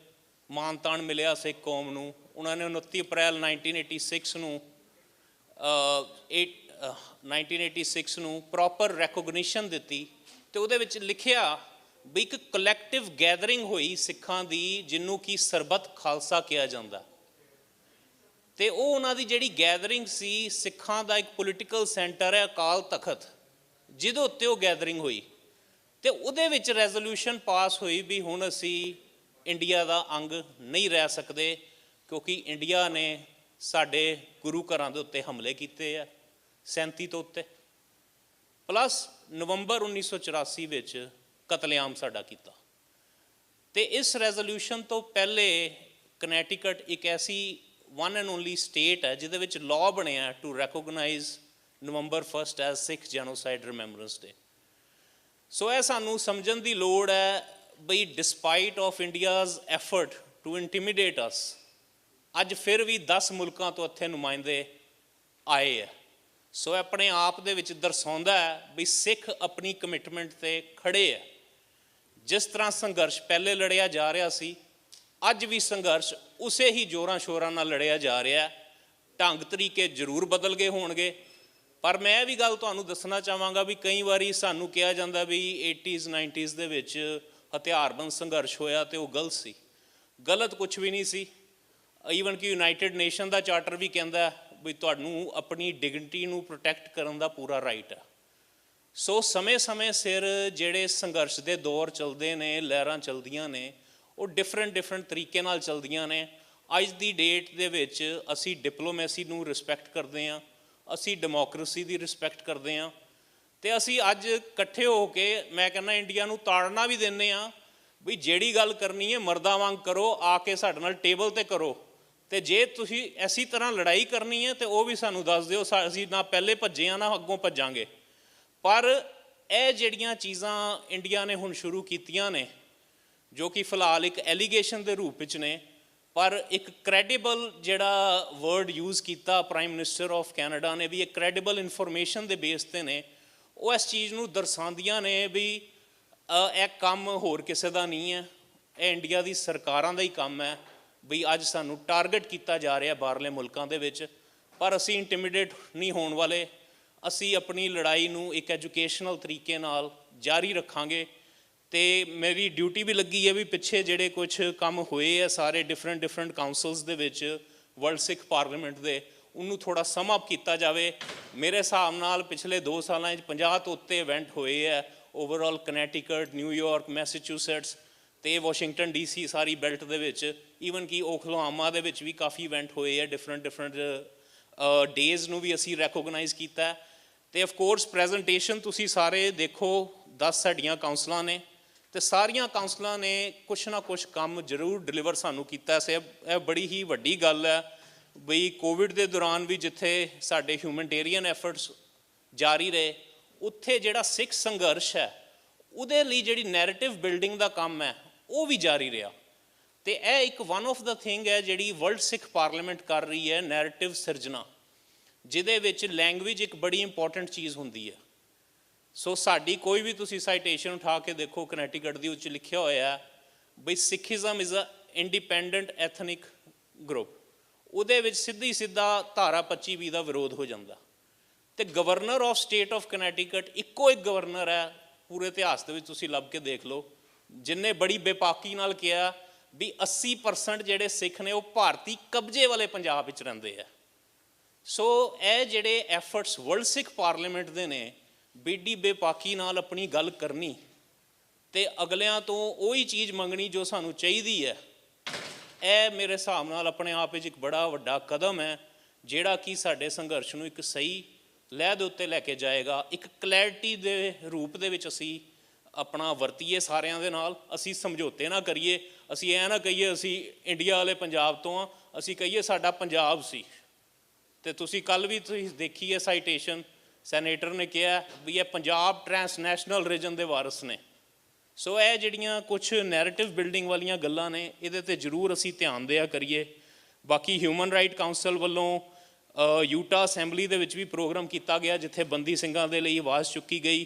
ਮਾਨਤਾਨ ਮਿਲਿਆ ਸਿੱਖ ਕੌਮ ਨੂੰ। ਉਹਨਾਂ ਨੇ 29 ਅਪ੍ਰੈਲ 1986 ਨੂੰ ਪ੍ਰੋਪਰ ਰੈਕੋਗਨੀਸ਼ਨ ਦਿੱਤੀ ਅਤੇ ਉਹਦੇ ਵਿੱਚ ਲਿਖਿਆ ਵੀ ਇੱਕ ਕਲੈਕਟਿਵ ਗੈਦਰਿੰਗ ਹੋਈ ਸਿੱਖਾਂ ਦੀ, ਜਿਹਨੂੰ ਕਿ ਸਰਬੱਤ ਖਾਲਸਾ ਕਿਹਾ ਜਾਂਦਾ। ਤੇ ਉਹ ਉਹਨਾਂ ਦੀ ਜਿਹੜੀ ਗੈਦਰਿੰਗ ਸੀ, ਸਿੱਖਾਂ ਦਾ ਇੱਕ ਪੋਲੀਟੀਕਲ ਸੈਂਟਰ ਹੈ ਅਕਾਲ ਤਖਤ, ਜਿਹਦੇ ਉੱਤੇ ਉਹ ਗੈਦਰਿੰਗ ਹੋਈ। ਤੇ ਉਹਦੇ ਵਿੱਚ ਰੈਜ਼ੋਲੂਸ਼ਨ ਪਾਸ ਹੋਈ ਵੀ ਹੁਣ ਅਸੀਂ ਇੰਡੀਆ ਦਾ ਅੰਗ ਨਹੀਂ ਰਹਿ ਸਕਦੇ, ਕਿਉਂਕਿ ਇੰਡੀਆ ਨੇ ਸਾਡੇ ਗੁਰੂ ਘਰਾਂ ਦੇ ਉੱਤੇ ਹਮਲੇ ਕੀਤੇ ਆ 37 ਤੋਂ ਉੱਤੇ, ਪਲੱਸ ਨਵੰਬਰ 1984 ਵਿੱਚ ਕਤਲੇਆਮ ਸਾਡਾ ਕੀਤਾ। ਤੇ ਇਸ ਰੈਜ਼ੋਲੂਸ਼ਨ ਤੋਂ ਪਹਿਲੇ ਕਨੈਟੀਕਟ ਇੱਕ ਐਸੀ ਵਨ ਐਂਡ ਓਨਲੀ ਸਟੇਟ ਹੈ ਜਿਹਦੇ ਵਿੱਚ ਲਾਅ ਬਣਿਆ to recognise November 1 as Sikh genocide remembrance day. So ਇਹ ਸਾਨੂੰ ਸਮਝਣ ਦੀ ਲੋੜ ਹੈ ਬਈ despite of India's effort to intimidate us, ਅੱਜ ਫਿਰ ਵੀ 10 ਮੁਲਕਾਂ ਤੋਂ ਇੱਥੇ ਨੁਮਾਇੰਦੇ ਆਏ ਹੈ। ਸੋ ਆਪਣੇ ਆਪ ਦੇ ਵਿੱਚ ਦਰਸਾਉਂਦਾ ਹੈ ਵੀ ਸਿੱਖ ਆਪਣੀ ਕਮਿਟਮੈਂਟ 'ਤੇ ਖੜ੍ਹੇ ਹੈ। ਜਿਸ ਤਰ੍ਹਾਂ ਸੰਘਰਸ਼ ਪਹਿਲੇ ਲੜਿਆ ਜਾ ਰਿਹਾ ਸੀ, ਅੱਜ ਵੀ ਸੰਘਰਸ਼ ਉਸੇ ਹੀ ਜ਼ੋਰਾਂ ਸ਼ੋਰਾਂ ਨਾਲ ਲੜਿਆ ਜਾ ਰਿਹਾ। ਢੰਗ ਤਰੀਕੇ ਜ਼ਰੂਰ ਬਦਲ ਗਏ ਹੋਣਗੇ, ਪਰ ਮੈਂ ਇਹ ਵੀ ਗੱਲ ਤੁਹਾਨੂੰ ਦੱਸਣਾ ਚਾਹਾਂਗਾ ਵੀ ਕਈ ਵਾਰੀ ਸਾਨੂੰ ਕਿਹਾ ਜਾਂਦਾ ਵੀ 80s 90s ਦੇ ਵਿੱਚ ਹਥਿਆਰਬੰਦ ਸੰਘਰਸ਼ ਹੋਇਆ ਤੇ ਉਹ ਗਲਤ ਸੀ। ਗਲਤ ਕੁਛ ਵੀ ਨਹੀਂ ਸੀ। ਈਵਨ ਕਿ ਯੂਨਾਈਟਿਡ ਨੇਸ਼ਨ ਦਾ ਚਾਰਟਰ ਵੀ ਕਹਿੰਦਾ ਵੀ ਤੁਹਾਨੂੰ ਆਪਣੀ ਡਿਗਨਿਟੀ ਨੂੰ ਪ੍ਰੋਟੈਕਟ ਕਰਨ ਦਾ ਪੂਰਾ ਰਾਈਟ ਹੈ। ਸੋ ਸਮੇਂ ਸਿਰ ਜਿਹੜੇ ਸੰਘਰਸ਼ ਦੇ ਦੌਰ ਚੱਲਦੇ ਨੇ, ਲਹਿਰਾਂ ਚੱਲਦੀਆਂ ਨੇ, ਉਹ ਡਿਫਰੈਂਟ ਤਰੀਕੇ ਨਾਲ ਚੱਲਦੀਆਂ ਨੇ। ਅੱਜ ਦੀ ਡੇਟ ਦੇ ਵਿੱਚ ਅਸੀਂ ਡਿਪਲੋਮੈਸੀ ਨੂੰ ਰਿਸਪੈਕਟ ਕਰਦੇ ਹਾਂ, ਅਸੀਂ ਡੈਮੋਕ੍ਰੇਸੀ ਦੀ ਰਿਸਪੈਕਟ ਕਰਦੇ ਹਾਂ, ਤੇ ਅਸੀਂ ਅੱਜ ਇਕੱਠੇ ਹੋ ਕੇ ਮੈਂ ਕਹਿੰਦਾ ਇੰਡੀਆ ਨੂੰ ਤਾੜਨਾ ਵੀ ਦਿੰਦੇ ਹਾਂ ਵੀ ਜਿਹੜੀ ਗੱਲ ਕਰਨੀ ਹੈ ਮਰਦਾਂ ਵਾਂਗ ਕਰੋ, ਆ ਕੇ ਸਾਡੇ ਨਾਲ ਟੇਬਲ 'ਤੇ ਕਰੋ, ਤੇ ਜੇ ਤੁਸੀਂ ਐਸੀ ਤਰ੍ਹਾਂ ਲੜਾਈ ਕਰਨੀ ਹੈ ਤੇ ਉਹ ਵੀ ਸਾਨੂੰ ਦੱਸ ਦਿਓ, ਅਸੀਂ ਨਾ ਪਹਿਲੇ ਭੱਜੇ ਹਾਂ ਨਾ ਅੱਗੋਂ ਭੱਜਾਂਗੇ। ਪਰ ਇਹ ਜਿਹੜੀਆਂ ਚੀਜ਼ਾਂ ਇੰਡੀਆ ਨੇ ਹੁਣ ਸ਼ੁਰੂ ਕੀਤੀਆਂ ਨੇ, ਜੋ ਕਿ ਫਿਲਹਾਲ ਇੱਕ ਐਲੀਗੇਸ਼ਨ ਦੇ ਰੂਪ ਵਿੱਚ ਨੇ, ਪਰ ਇੱਕ ਕ੍ਰੈਡੀਬਲ ਜਿਹੜਾ ਵਰਡ ਯੂਜ਼ ਕੀਤਾ ਪ੍ਰਾਈਮ ਮਿਨਿਸਟਰ ਆਫ ਕੈਨੇਡਾ ਨੇ ਵੀ, ਇਹ ਕ੍ਰੈਡੀਬਲ ਇਨਫੋਰਮੇਸ਼ਨ ਦੇ ਬੇਸ 'ਤੇ ਨੇ, ਉਹ ਇਸ ਚੀਜ਼ ਨੂੰ ਦਰਸਾਉਂਦੀਆਂ ਨੇ ਵੀ ਇਹ ਕੰਮ ਹੋਰ ਕਿਸੇ ਦਾ ਨਹੀਂ ਹੈ, ਇਹ ਇੰਡੀਆ ਦੀ ਸਰਕਾਰਾਂ ਦਾ ਹੀ ਕੰਮ ਹੈ ਵੀ ਅੱਜ ਸਾਨੂੰ ਟਾਰਗੇਟ ਕੀਤਾ ਜਾ ਰਿਹਾ ਬਾਹਰਲੇ ਮੁਲਕਾਂ ਦੇ ਵਿੱਚ। ਪਰ ਅਸੀਂ ਇੰਟੀਮੀਡੇਟ ਨਹੀਂ ਹੋਣ ਵਾਲੇ, ਅਸੀਂ ਆਪਣੀ ਲੜਾਈ ਨੂੰ ਇੱਕ ਐਜੂਕੇਸ਼ਨਲ ਤਰੀਕੇ ਨਾਲ ਜਾਰੀ ਰੱਖਾਂਗੇ। ਤੇ ਮੇਰੀ ਡਿਊਟੀ ਵੀ ਲੱਗੀ ਹੈ ਵੀ ਪਿੱਛੇ ਜਿਹੜੇ ਕੁਛ ਕੰਮ ਹੋਏ ਆ ਸਾਰੇ ਡਿਫਰੈਂਟ ਕਾਊਂਸਲਸ ਦੇ ਵਿੱਚ ਵਰਲਡ ਸਿੱਖ ਪਾਰਲੀਮੈਂਟ ਦੇ, ਉਹਨੂੰ ਥੋੜ੍ਹਾ ਸਮ ਅਪ ਕੀਤਾ ਜਾਵੇ। ਮੇਰੇ ਹਿਸਾਬ ਨਾਲ ਪਿਛਲੇ 2 ਸਾਲਾਂ 'ਚ 50 ਤੋਂ ਉੱਤੇ ਇਵੈਂਟ ਹੋਏ ਹੈ ਓਵਰਆਲ, ਕਨੈਟੀਕਟ, ਨਿਊਯਾਰਕ, ਮੈਸੇਚਿਊਸੈਟਸ ਤੇ ਵਾਸ਼ਿੰਗਟਨ DC ਸਾਰੀ ਬੈਲਟ ਦੇ ਵਿੱਚ। ਈਵਨ ਕਿ ਓਕਲਾਹੋਮਾ ਦੇ ਵਿੱਚ ਵੀ ਕਾਫੀ ਇਵੈਂਟ ਹੋਏ ਹੈ, ਡਿਫਰੈਂਟ ਡੇਜ਼ ਨੂੰ ਵੀ ਅਸੀਂ ਰੈਕੋਗਨਾਈਜ਼ ਕੀਤਾ। ਤੇ ਆਫ ਕੋਰਸ ਪ੍ਰੈਜੈਂਟੇਸ਼ਨ ਤੁਸੀਂ ਸਾਰੇ ਦੇਖੋ, 10 ਸਾਡੀਆਂ ਕਾਊਂਸਲਾਂ ਨੇ ਤੇ ਸਾਰੀਆਂ ਕਾਊਂਸਲਾਂ ਨੇ ਕੁਛ ਨਾ ਕੁਛ ਕੰਮ ਜ਼ਰੂਰ ਡਿਲੀਵਰ ਸਾਨੂੰ ਕੀਤਾ। ਇਹ ਬੜੀ ਹੀ ਵੱਡੀ ਗੱਲ ਹੈ ਬਈ ਕੋਵਿਡ ਦੇ ਦੌਰਾਨ ਵੀ ਜਿੱਥੇ ਸਾਡੇ ਹਿਊਮਨਟੇਰੀਅਨ ਐਫਰਟਸ ਜਾਰੀ ਰਹੇ, ਉੱਥੇ ਜਿਹੜਾ ਸਿੱਖ ਸੰਘਰਸ਼ ਹੈ ਉਹਦੇ ਲਈ ਜਿਹੜੀ ਨੈਰੇਟਿਵ ਬਿਲਡਿੰਗ ਦਾ ਕੰਮ ਹੈ ਉਹ ਵੀ ਜਾਰੀ ਰਿਹਾ। ਤੇ ਇਹ ਇੱਕ ਵਨ ਆਫ ਦਾ ਥਿੰਗ ਹੈ ਜਿਹੜੀ ਵਰਲਡ ਸਿੱਖ ਪਾਰਲੀਮੈਂਟ ਕਰ ਰਹੀ ਹੈ, ਨੈਰੇਟਿਵ ਸਿਰਜਣਾ, ਜਿਹਦੇ ਵਿੱਚ ਲੈਂਗੁਏਜ ਇੱਕ ਬੜੀ ਇੰਪੋਰਟੈਂਟ ਚੀਜ਼ ਹੁੰਦੀ ਹੈ। ਸੋ ਸਾਡੀ ਕੋਈ ਵੀ ਤੁਸੀਂ ਸਾਈਟੇਸ਼ਨ ਉਠਾ ਕੇ ਦੇਖੋ ਕਨੈਟੀਕਟ ਦੀ, ਉੱਚ ਲਿਖਿਆ ਹੋਇਆ ਬਈ Sikhism is a independent ethnic group. ਉਹਦੇ ਵਿੱਚ ਸਿੱਧਾ ਧਾਰਾ 25B ਦਾ ਵਿਰੋਧ ਹੋ ਜਾਂਦਾ। ਤੇ ਗਵਰਨਰ ਆਫ ਸਟੇਟ ਆਫ ਕਨੈਟੀਕਟ ਇੱਕੋ ਇੱਕ ਗਵਰਨਰ ਹੈ ਪੂਰੇ ਇਤਿਹਾਸ ਦੇ ਵਿੱਚ, ਤੁਸੀਂ ਲੱਭ ਕੇ ਦੇਖ ਲਓ, ਜਿਨਨੇ ਬੜੀ ਬੇਪਾਕੀ ਨਾਲ ਕਿਹਾ ਵੀ 80% ਜਿਹੜੇ ਸਿੱਖ ਨੇ ਉਹ ਭਾਰਤੀ ਕਬਜ਼ੇ ਵਾਲੇ ਪੰਜਾਬ ਵਿੱਚ ਰਹਿੰਦੇ ਆ। ਸੋ ਇਹ ਜਿਹੜੇ ਐਫਰਟਸ ਵਰਲਡ ਸਿੱਖ ਪਾਰਲੀਮੈਂਟ ਦੇ ਨੇ, ਬੇਡੀ ਬੇਪਾਕੀ ਨਾਲ ਆਪਣੀ ਗੱਲ ਕਰਨੀ ਤੇ ਅਗਲਿਆਂ ਤੋਂ ਉਹੀ ਚੀਜ਼ ਮੰਗਣੀ ਜੋ ਸਾਨੂੰ ਚਾਹੀਦੀ ਹੈ, ਇਹ ਮੇਰੇ ਹਿਸਾਬ ਨਾਲ ਆਪਣੇ ਆਪ ਵਿੱਚ ਇੱਕ ਬੜਾ ਵੱਡਾ ਕਦਮ ਹੈ ਜਿਹੜਾ ਕਿ ਸਾਡੇ ਸੰਘਰਸ਼ ਨੂੰ ਇੱਕ ਸਹੀ ਲਹਿ ਦੇ ਉੱਤੇ ਲੈ ਕੇ ਜਾਏਗਾ। ਇੱਕ ਕਲੈਰਿਟੀ ਦੇ ਰੂਪ ਦੇ ਵਿੱਚ ਅਸੀਂ ਆਪਣਾ ਵਰਤੀਏ ਸਾਰਿਆਂ ਦੇ ਨਾਲ, ਅਸੀਂ ਸਮਝੌਤੇ ਨਾ ਕਰੀਏ, ਅਸੀਂ ਇਹ ਨਾ ਕਹੀਏ ਅਸੀਂ ਇੰਡੀਆ ਵਾਲੇ ਪੰਜਾਬ ਤੋਂ ਹਾਂ, ਅਸੀਂ ਕਹੀਏ ਸਾਡਾ ਪੰਜਾਬ ਸੀ। ਤੇ ਤੁਸੀਂ ਕੱਲ੍ਹ ਵੀ ਤੁਸੀਂ ਦੇਖੀ ਹੈ ਸਾਈਟੇਸ਼ਨ, ਸੈਨੇਟਰ ਨੇ ਕਿਹਾ ਵੀ ਇਹ ਪੰਜਾਬ ਟ੍ਰਾਂਸਨੈਸ਼ਨਲ ਰੀਜਨ ਦੇ ਵਾਰਸ ਨੇ। ਸੋ ਇਹ ਜਿਹੜੀਆਂ ਕੁਛ ਨੈਰੇਟਿਵ ਬਿਲਡਿੰਗ ਵਾਲੀਆਂ ਗੱਲਾਂ ਨੇ, ਇਹਦੇ 'ਤੇ ਜ਼ਰੂਰ ਅਸੀਂ ਧਿਆਨ ਦਿਆ ਕਰੀਏ। ਬਾਕੀ ਹਿਊਮਨ ਰਾਈਟ ਕਾਊਂਸਲ ਵੱਲੋਂ ਯੂਟਾ ਅਸੈਂਬਲੀ ਦੇ ਵਿੱਚ ਵੀ ਪ੍ਰੋਗਰਾਮ ਕੀਤਾ ਗਿਆ ਜਿੱਥੇ ਬੰਦੀ ਸਿੰਘਾਂ ਦੇ ਲਈ ਆਵਾਜ਼ ਚੁੱਕੀ ਗਈ।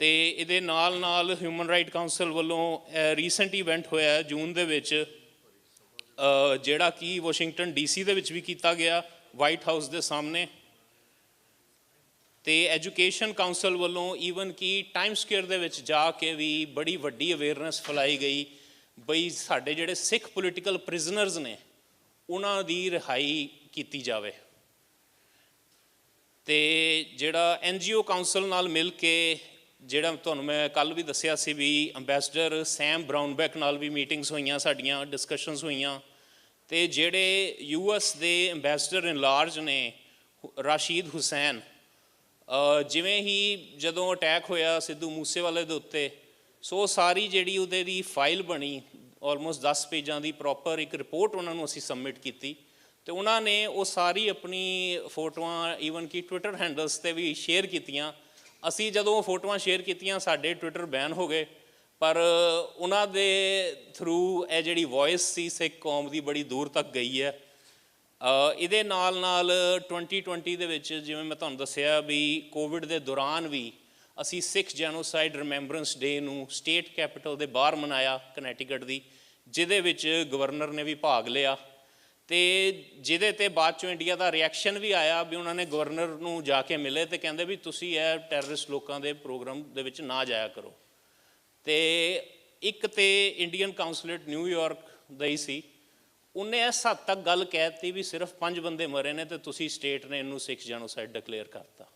ਤੇ ਇਹਦੇ ਨਾਲ ਹਿਊਮਨ ਰਾਈਟ ਕਾਊਂਸਲ ਵੱਲੋਂ ਰੀਸੈਂਟ ਇਵੈਂਟ ਹੋਇਆ ਜੂਨ ਦੇ ਵਿੱਚ, ਜਿਹੜਾ ਕਿ ਵਾਸ਼ਿੰਗਟਨ DC ਦੇ ਵਿੱਚ ਵੀ ਕੀਤਾ ਗਿਆ, ਵਾਈਟ ਹਾਊਸ ਦੇ ਸਾਹਮਣੇ। ਤੇ ਐਜੂਕੇਸ਼ਨ ਕਾਊਂਸਲ ਵੱਲੋਂ ਈਵਨ ਕਿ ਟਾਈਮ ਸਕੁਏਅਰ ਦੇ ਵਿੱਚ ਜਾ ਕੇ ਵੀ ਬੜੀ ਵੱਡੀ ਅਵੇਅਰਨੈਸ ਫੈਲਾਈ ਗਈ ਬਈ ਸਾਡੇ ਜਿਹੜੇ ਸਿੱਖ ਪੋਲੀਟੀਕਲ ਪ੍ਰਿਜ਼ਨਰਸ ਨੇ ਉਹਨਾਂ ਦੀ ਰਿਹਾਈ ਕੀਤੀ ਜਾਵੇ। ਤੇ ਜਿਹੜਾ NGO ਕਾਉਂਸਲ ਨਾਲ ਮਿਲ ਕੇ ਜਿਹੜਾ ਤੁਹਾਨੂੰ ਮੈਂ ਕੱਲ੍ਹ ਵੀ ਦੱਸਿਆ ਸੀ ਵੀ ਅੰਬੈਸਡਰ ਸੈਮ ਬਰਾਊਨਬੈਕ ਨਾਲ ਵੀ ਮੀਟਿੰਗਸ ਹੋਈਆਂ, ਸਾਡੀਆਂ ਡਿਸਕਸ਼ਨਸ ਹੋਈਆਂ। ਤੇ ਜਿਹੜੇ US ਦੇ ਅੰਬੈਸਡਰ ਇਨਲਾਰਜ ਨੇ ਰਾਸ਼ੀਦ ਹੁਸੈਨ, ਜਿਵੇਂ ਹੀ ਜਦੋਂ ਅਟੈਕ ਹੋਇਆ ਸਿੱਧੂ ਮੂਸੇਵਾਲੇ ਦੇ ਉੱਤੇ, ਸੋ ਸਾਰੀ ਜਿਹੜੀ ਉਹਦੇ ਦੀ ਫਾਈਲ ਬਣੀ ਆਲਮੋਸਟ 10 ਪੇਜਾਂ ਦੀ ਪ੍ਰੋਪਰ ਇੱਕ ਰਿਪੋਰਟ ਉਹਨਾਂ ਨੂੰ ਅਸੀਂ ਸਬਮਿਟ ਕੀਤੀ। ਤੇ ਉਹਨਾਂ ਨੇ ਉਹ ਸਾਰੀ ਆਪਣੀ ਫੋਟੋਆਂ ਈਵਨ ਕਿ ਟਵਿੱਟਰ ਹੈਂਡਲਸ 'ਤੇ ਵੀ ਸ਼ੇਅਰ ਕੀਤੀਆਂ। ਅਸੀਂ ਜਦੋਂ ਉਹ ਫੋਟੋਆਂ ਸ਼ੇਅਰ ਕੀਤੀਆਂ ਸਾਡੇ ਟਵਿੱਟਰ ਬੈਨ ਹੋ ਗਏ, ਪਰ ਉਹਨਾਂ ਦੇ ਥਰੂ ਇਹ ਜਿਹੜੀ ਵੋਇਸ ਸੀ ਸਿੱਖ ਕੌਮ ਦੀ ਬੜੀ ਦੂਰ ਤੱਕ ਗਈ ਹੈ। ਇਹਦੇ ਨਾਲ 2020 ਦੇ ਵਿੱਚ ਜਿਵੇਂ ਮੈਂ ਤੁਹਾਨੂੰ ਦੱਸਿਆ ਵੀ ਕੋਵਿਡ ਦੇ ਦੌਰਾਨ ਵੀ ਅਸੀਂ ਸਿੱਖ ਜੈਨੋਸਾਈਡ ਰਿਮੈਂਬਰੈਂਸ ਡੇ ਨੂੰ ਸਟੇਟ ਕੈਪੀਟਲ ਦੇ ਬਾਹਰ ਮਨਾਇਆ ਕਨੈਟੀਕਟ ਦੀ, ਜਿਹਦੇ ਵਿੱਚ ਗਵਰਨਰ ਨੇ ਵੀ ਭਾਗ ਲਿਆ। ਤੇ ਜਿਹਦੇ 'ਤੇ ਬਾਅਦ 'ਚੋਂ ਇੰਡੀਆ ਦਾ ਰਿਐਕਸ਼ਨ ਵੀ ਆਇਆ ਵੀ ਉਹਨਾਂ ਨੇ ਗਵਰਨਰ ਨੂੰ ਜਾ ਕੇ ਮਿਲੇ ਤੇ ਕਹਿੰਦੇ ਵੀ ਤੁਸੀਂ ਇਹ ਟੈਰਰਿਸਟ ਲੋਕਾਂ ਦੇ ਪ੍ਰੋਗਰਾਮ ਦੇ ਵਿੱਚ ਨਾ ਜਾਇਆ ਕਰੋ। ਤੇ ਇੱਕ ਤੇ ਇੰਡੀਅਨ ਕਾਉਂਸਲੇਟ ਨਿਊਯਾਰਕ ਦਾ ਹੀ ਸੀ, ਉਹਨੇ ਇਸ ਹੱਦ ਤੱਕ ਗੱਲ ਕਹਿ ਦਿੱਤੀ ਵੀ ਸਿਰਫ 5 ਬੰਦੇ ਮਰੇ ਨੇ ਤੇ ਤੁਸੀਂ ਸਟੇਟ ਨੇ ਇਹਨੂੰ ਸਿੱਖ ਜੈਨੋਸਾਈਡ ਡਿਕਲੇਅਰ ਕਰਤਾ।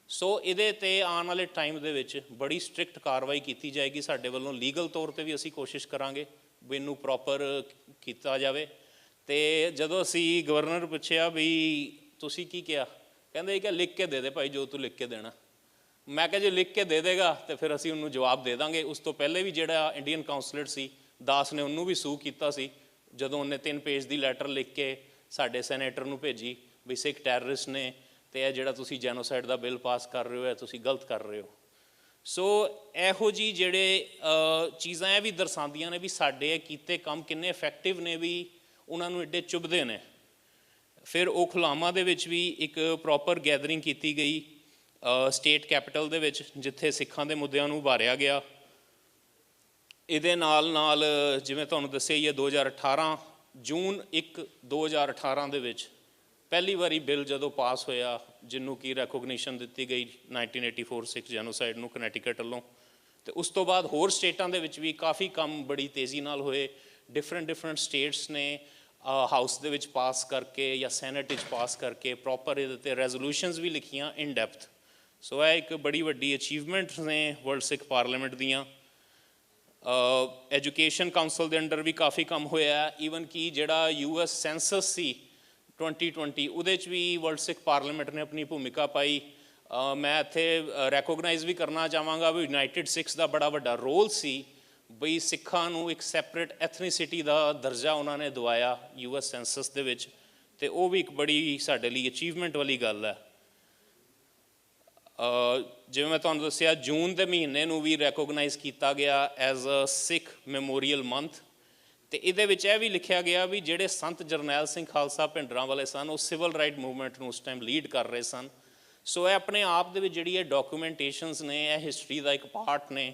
ਸੋ ਇਹਦੇ 'ਤੇ ਆਉਣ ਵਾਲੇ ਟਾਈਮ ਦੇ ਵਿੱਚ ਬੜੀ ਸਟ੍ਰਿਕਟ ਕਾਰਵਾਈ ਕੀਤੀ ਜਾਏਗੀ। ਸਾਡੇ ਵੱਲੋਂ ਲੀਗਲ ਤੌਰ 'ਤੇ ਵੀ ਅਸੀਂ ਕੋਸ਼ਿਸ਼ ਕਰਾਂਗੇ ਵੀ ਇਹਨੂੰ ਪ੍ਰੋਪਰ ਕੀਤਾ ਜਾਵੇ। ਤੇ ਜਦੋਂ ਅਸੀਂ ਗਵਰਨਰ ਪੁੱਛਿਆ ਵੀ ਤੁਸੀਂ ਕੀ ਕਿਹਾ, ਕਹਿੰਦੇ ਇਹ ਕਿ ਲਿਖ ਕੇ ਦੇ ਦੇ ਭਾਈ ਜੋ ਤੂੰ ਲਿਖ ਕੇ ਦੇਣਾ। ਮੈਂ ਕਿਹਾ ਜੇ ਲਿਖ ਕੇ ਦੇ ਦੇਗਾ ਤੇ ਫਿਰ ਅਸੀਂ ਉਹਨੂੰ ਜਵਾਬ ਦੇ ਦਾਂਗੇ। ਉਸ ਤੋਂ ਪਹਿਲੇ ਵੀ ਜਿਹੜਾ ਇੰਡੀਅਨ ਕਾਉਂਸਲੇਟ ਸੀ ਦਾਸ ਨੇ ਉਹਨੂੰ ਵੀ ਸੂ ਕੀਤਾ ਸੀ ਜਦੋਂ ਉਹਨੇ 3 ਪੇਜ ਦੀ ਲੈਟਰ ਲਿਖ ਕੇ ਸਾਡੇ ਸੈਨੇਟਰ ਨੂੰ ਭੇਜੀ ਵੀ ਸਿੱਖ ਟੈਰਰਿਸਟ ਨੇ ਤੇ ਇਹ ਜਿਹੜਾ ਤੁਸੀਂ ਜੈਨੋਸਾਈਡ ਦਾ ਬਿੱਲ ਪਾਸ ਕਰ ਰਹੇ ਹੋ ਇਹ ਤੁਸੀਂ ਗਲਤ ਕਰ ਰਹੇ ਹੋ। ਸੋ ਇਹੋ ਜਿਹੀ ਜਿਹੜੇ ਚੀਜ਼ਾਂ ਇਹ ਵੀ ਦਰਸਾਉਂਦੀਆਂ ਨੇ ਵੀ ਸਾਡੇ ਕੀਤੇ ਕੰਮ ਕਿੰਨੇ ਇਫੈਕਟਿਵ ਨੇ, ਵੀ ਉਹਨਾਂ ਨੂੰ ਐਡੇ ਚੁੱਭਦੇ ਨੇ। ਫਿਰ ਓਖਲਾਮਾ ਦੇ ਵਿੱਚ ਵੀ ਇੱਕ ਪ੍ਰੋਪਰ ਗੈਦਰਿੰਗ ਕੀਤੀ ਗਈ ਸਟੇਟ ਕੈਪੀਟਲ ਦੇ ਵਿੱਚ, ਜਿੱਥੇ ਸਿੱਖਾਂ ਦੇ ਮੁੱਦਿਆਂ ਨੂੰ ਉਭਾਰਿਆ ਗਿਆ। ਇਹਦੇ ਨਾਲ ਜਿਵੇਂ ਤੁਹਾਨੂੰ ਦੱਸਿਆ ਹੀ ਹੈ 2018 ਜੂਨ 1 2018 ਦੇ ਵਿੱਚ ਪਹਿਲੀ ਵਾਰੀ ਬਿੱਲ ਜਦੋਂ ਪਾਸ ਹੋਇਆ ਜਿਹਨੂੰ ਕਿ ਰੈਕੋਗਨੀਸ਼ਨ ਦਿੱਤੀ ਗਈ 1984 ਸਿੱਖ ਜੈਨੋਸਾਈਡ ਨੂੰ ਕਨੈਟੀਕਟ ਵੱਲੋਂ। ਤੇ ਉਸ ਤੋਂ ਬਾਅਦ ਹੋਰ ਸਟੇਟਾਂ ਦੇ ਵਿੱਚ ਵੀ ਕਾਫੀ ਕੰਮ ਬੜੀ ਤੇਜ਼ੀ ਨਾਲ ਹੋਏ। ਡਿਫਰੈਂਟ ਸਟੇਟਸ ਨੇ ਹਾਊਸ ਦੇ ਵਿੱਚ ਪਾਸ ਕਰਕੇ ਜਾਂ ਸੈਨੇਟ ਵਿੱਚ ਪਾਸ ਕਰਕੇ ਪ੍ਰੋਪਰ ਇਹਦੇ 'ਤੇ ਰੈਜ਼ੋਲੂਸ਼ਨਸ ਵੀ ਲਿਖੀਆਂ ਇਨ ਡੈਪਥ। ਸੋ ਇਹ ਇੱਕ ਬੜੀ ਵੱਡੀ ਅਚੀਵਮੈਂਟਸ ਨੇ ਵਰਲਡ ਸਿੱਖ ਪਾਰਲੀਮੈਂਟ ਦੀਆਂ। ਐਜੂਕੇਸ਼ਨ ਕਾਉਂਸਲ ਦੇ ਅੰਡਰ ਵੀ ਕਾਫੀ ਕੰਮ ਹੋਇਆ। ਈਵਨ ਕਿ ਜਿਹੜਾ US ਸੈਂਸਸ ਸੀ 2020 ਉਹਦੇ 'ਚ ਵੀ ਵਰਲਡ ਸਿੱਖ ਪਾਰਲੀਮੈਂਟ ਨੇ ਆਪਣੀ ਭੂਮਿਕਾ ਪਾਈ। ਮੈਂ ਇੱਥੇ ਰੈਕੋਗਨਾਈਜ਼ ਵੀ ਕਰਨਾ ਚਾਹਾਂਗਾ ਵੀ ਯੂਨਾਈਟਿਡ ਸਿੱਖਸ ਦਾ ਬੜਾ ਵੱਡਾ ਰੋਲ ਸੀ ਬਈ ਸਿੱਖਾਂ ਨੂੰ ਇੱਕ ਸੈਪਰੇਟ ਐਥਨੀਸਿਟੀ ਦਾ ਦਰਜਾ ਉਹਨਾਂ ਨੇ ਦਵਾਇਆ US ਸੈਂਸਸ ਦੇ ਵਿੱਚ, ਤੇ ਉਹ ਵੀ ਇੱਕ ਬੜੀ ਸਾਡੇ ਲਈ ਅਚੀਵਮੈਂਟ ਵਾਲੀ ਗੱਲ ਹੈ। ਜਿਵੇਂ ਮੈਂ ਤੁਹਾਨੂੰ ਦੱਸਿਆ ਜੂਨ ਦੇ ਮਹੀਨੇ ਨੂੰ ਵੀ ਰੈਕੋਗਨਾਈਜ਼ ਕੀਤਾ ਗਿਆ as a Sikh memorial month. ਤੇ ਇਹਦੇ ਵਿੱਚ ਇਹ ਵੀ ਲਿਖਿਆ ਗਿਆ ਵੀ ਜਿਹੜੇ ਸੰਤ ਜਰਨੈਲ ਸਿੰਘ ਖਾਲਸਾ ਭਿੰਡਰਾਂ ਵਾਲੇ ਸਨ ਉਹ ਸਿਵਲ ਰਾਈਟ ਮੂਵਮੈਂਟ ਨੂੰ ਉਸ ਟਾਈਮ ਲੀਡ ਕਰ ਰਹੇ ਸਨ। ਸੋ ਇਹ ਆਪਣੇ ਆਪ ਦੇ ਵਿੱਚ ਜਿਹੜੀ ਇਹ ਡਾਕੂਮੈਂਟੇਸ਼ਨਸ ਨੇ ਇਹ ਹਿਸਟਰੀ ਦਾ ਇੱਕ ਪਾਰਟ ਨੇ,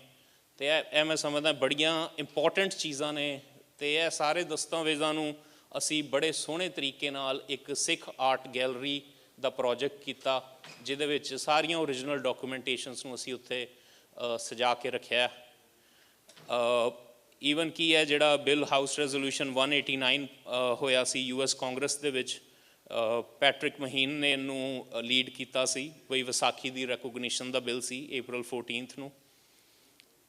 ਤੇ ਇਹ ਮੈਂ ਸਮਝਦਾ ਬੜੀਆਂ ਇੰਪੋਰਟੈਂਟ ਚੀਜ਼ਾਂ ਨੇ। ਤੇ ਇਹ ਸਾਰੇ ਦਸਤਾਵੇਜ਼ਾਂ ਨੂੰ ਅਸੀਂ ਬੜੇ ਸੋਹਣੇ ਤਰੀਕੇ ਨਾਲ ਇੱਕ ਸਿੱਖ ਆਰਟ ਗੈਲਰੀ ਦਾ ਪ੍ਰੋਜੈਕਟ ਕੀਤਾ ਜਿਹਦੇ ਵਿੱਚ ਸਾਰੀਆਂ ਓਰੀਜਨਲ ਡਾਕੂਮੈਂਟੇਸ਼ਨਸ ਨੂੰ ਅਸੀਂ ਉੱਥੇ ਸਜਾ ਕੇ ਰੱਖਿਆ। ਈਵਨ ਕੀ ਹੈ ਜਿਹੜਾ ਬਿੱਲ ਹਾਊਸ ਰੈਜ਼ੋਲੂਸ਼ਨ 189 ਹੋਇਆ ਸੀ US ਕਾਂਗਰਸ ਦੇ ਵਿੱਚ, ਪੈਟਰਿਕ ਮਹੀਨ ਨੇ ਇਹਨੂੰ ਲੀਡ ਕੀਤਾ ਸੀ ਬਈ ਵਿਸਾਖੀ ਦੀ ਰੈਕੋਗਨੀਸ਼ਨ ਦਾ ਬਿੱਲ ਸੀ April 14 ਨੂੰ।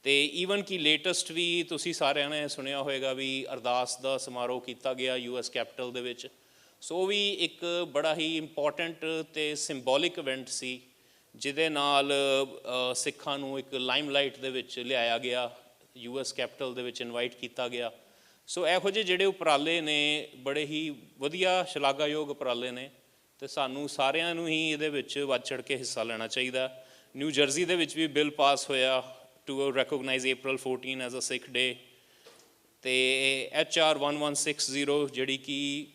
ਤੇ ਈਵਨ ਕਿ ਲੇਟੈਸਟ ਵੀ ਤੁਸੀਂ ਸਾਰਿਆਂ ਨੇ ਸੁਣਿਆ ਹੋਏਗਾ ਵੀ ਅਰਦਾਸ ਦਾ ਸਮਾਰੋਹ ਕੀਤਾ ਗਿਆ US ਕੈਪੀਟਲ ਦੇ ਵਿੱਚ। ਸੋ ਵੀ ਇੱਕ ਬੜਾ ਹੀ ਇੰਪੋਰਟੈਂਟ ਤੇ ਸਿੰਬੋਲਿਕ ਇਵੈਂਟ ਸੀ ਜਿਹਦੇ ਨਾਲ ਸਿੱਖਾਂ ਨੂੰ ਇੱਕ ਲਾਈਮਲਾਈਟ ਦੇ ਵਿੱਚ ਲਿਆਇਆ ਗਿਆ, US ਕੈਪੀਟਲ ਦੇ ਵਿੱਚ ਇਨਵਾਈਟ ਕੀਤਾ ਗਿਆ। ਸੋ ਇਹੋ ਜਿਹੇ ਜਿਹੜੇ ਉਪਰਾਲੇ ਨੇ ਬੜੇ ਹੀ ਵਧੀਆ ਸ਼ਲਾਘਾਯੋਗ ਉਪਰਾਲੇ ਨੇ ਤੇ ਸਾਨੂੰ ਸਾਰਿਆਂ ਨੂੰ ਹੀ ਇਹਦੇ ਵਿੱਚ ਵੱਧ ਚੜ੍ਹ ਕੇ ਹਿੱਸਾ ਲੈਣਾ ਚਾਹੀਦਾ। ਨਿਊ ਜਰਸੀ ਦੇ ਵਿੱਚ ਵੀ ਬਿੱਲ ਪਾਸ ਹੋਇਆ to recognise April 14 as a Sikh day. ਤੇ HR 1160 ਜਿਹੜੀ ਕਿ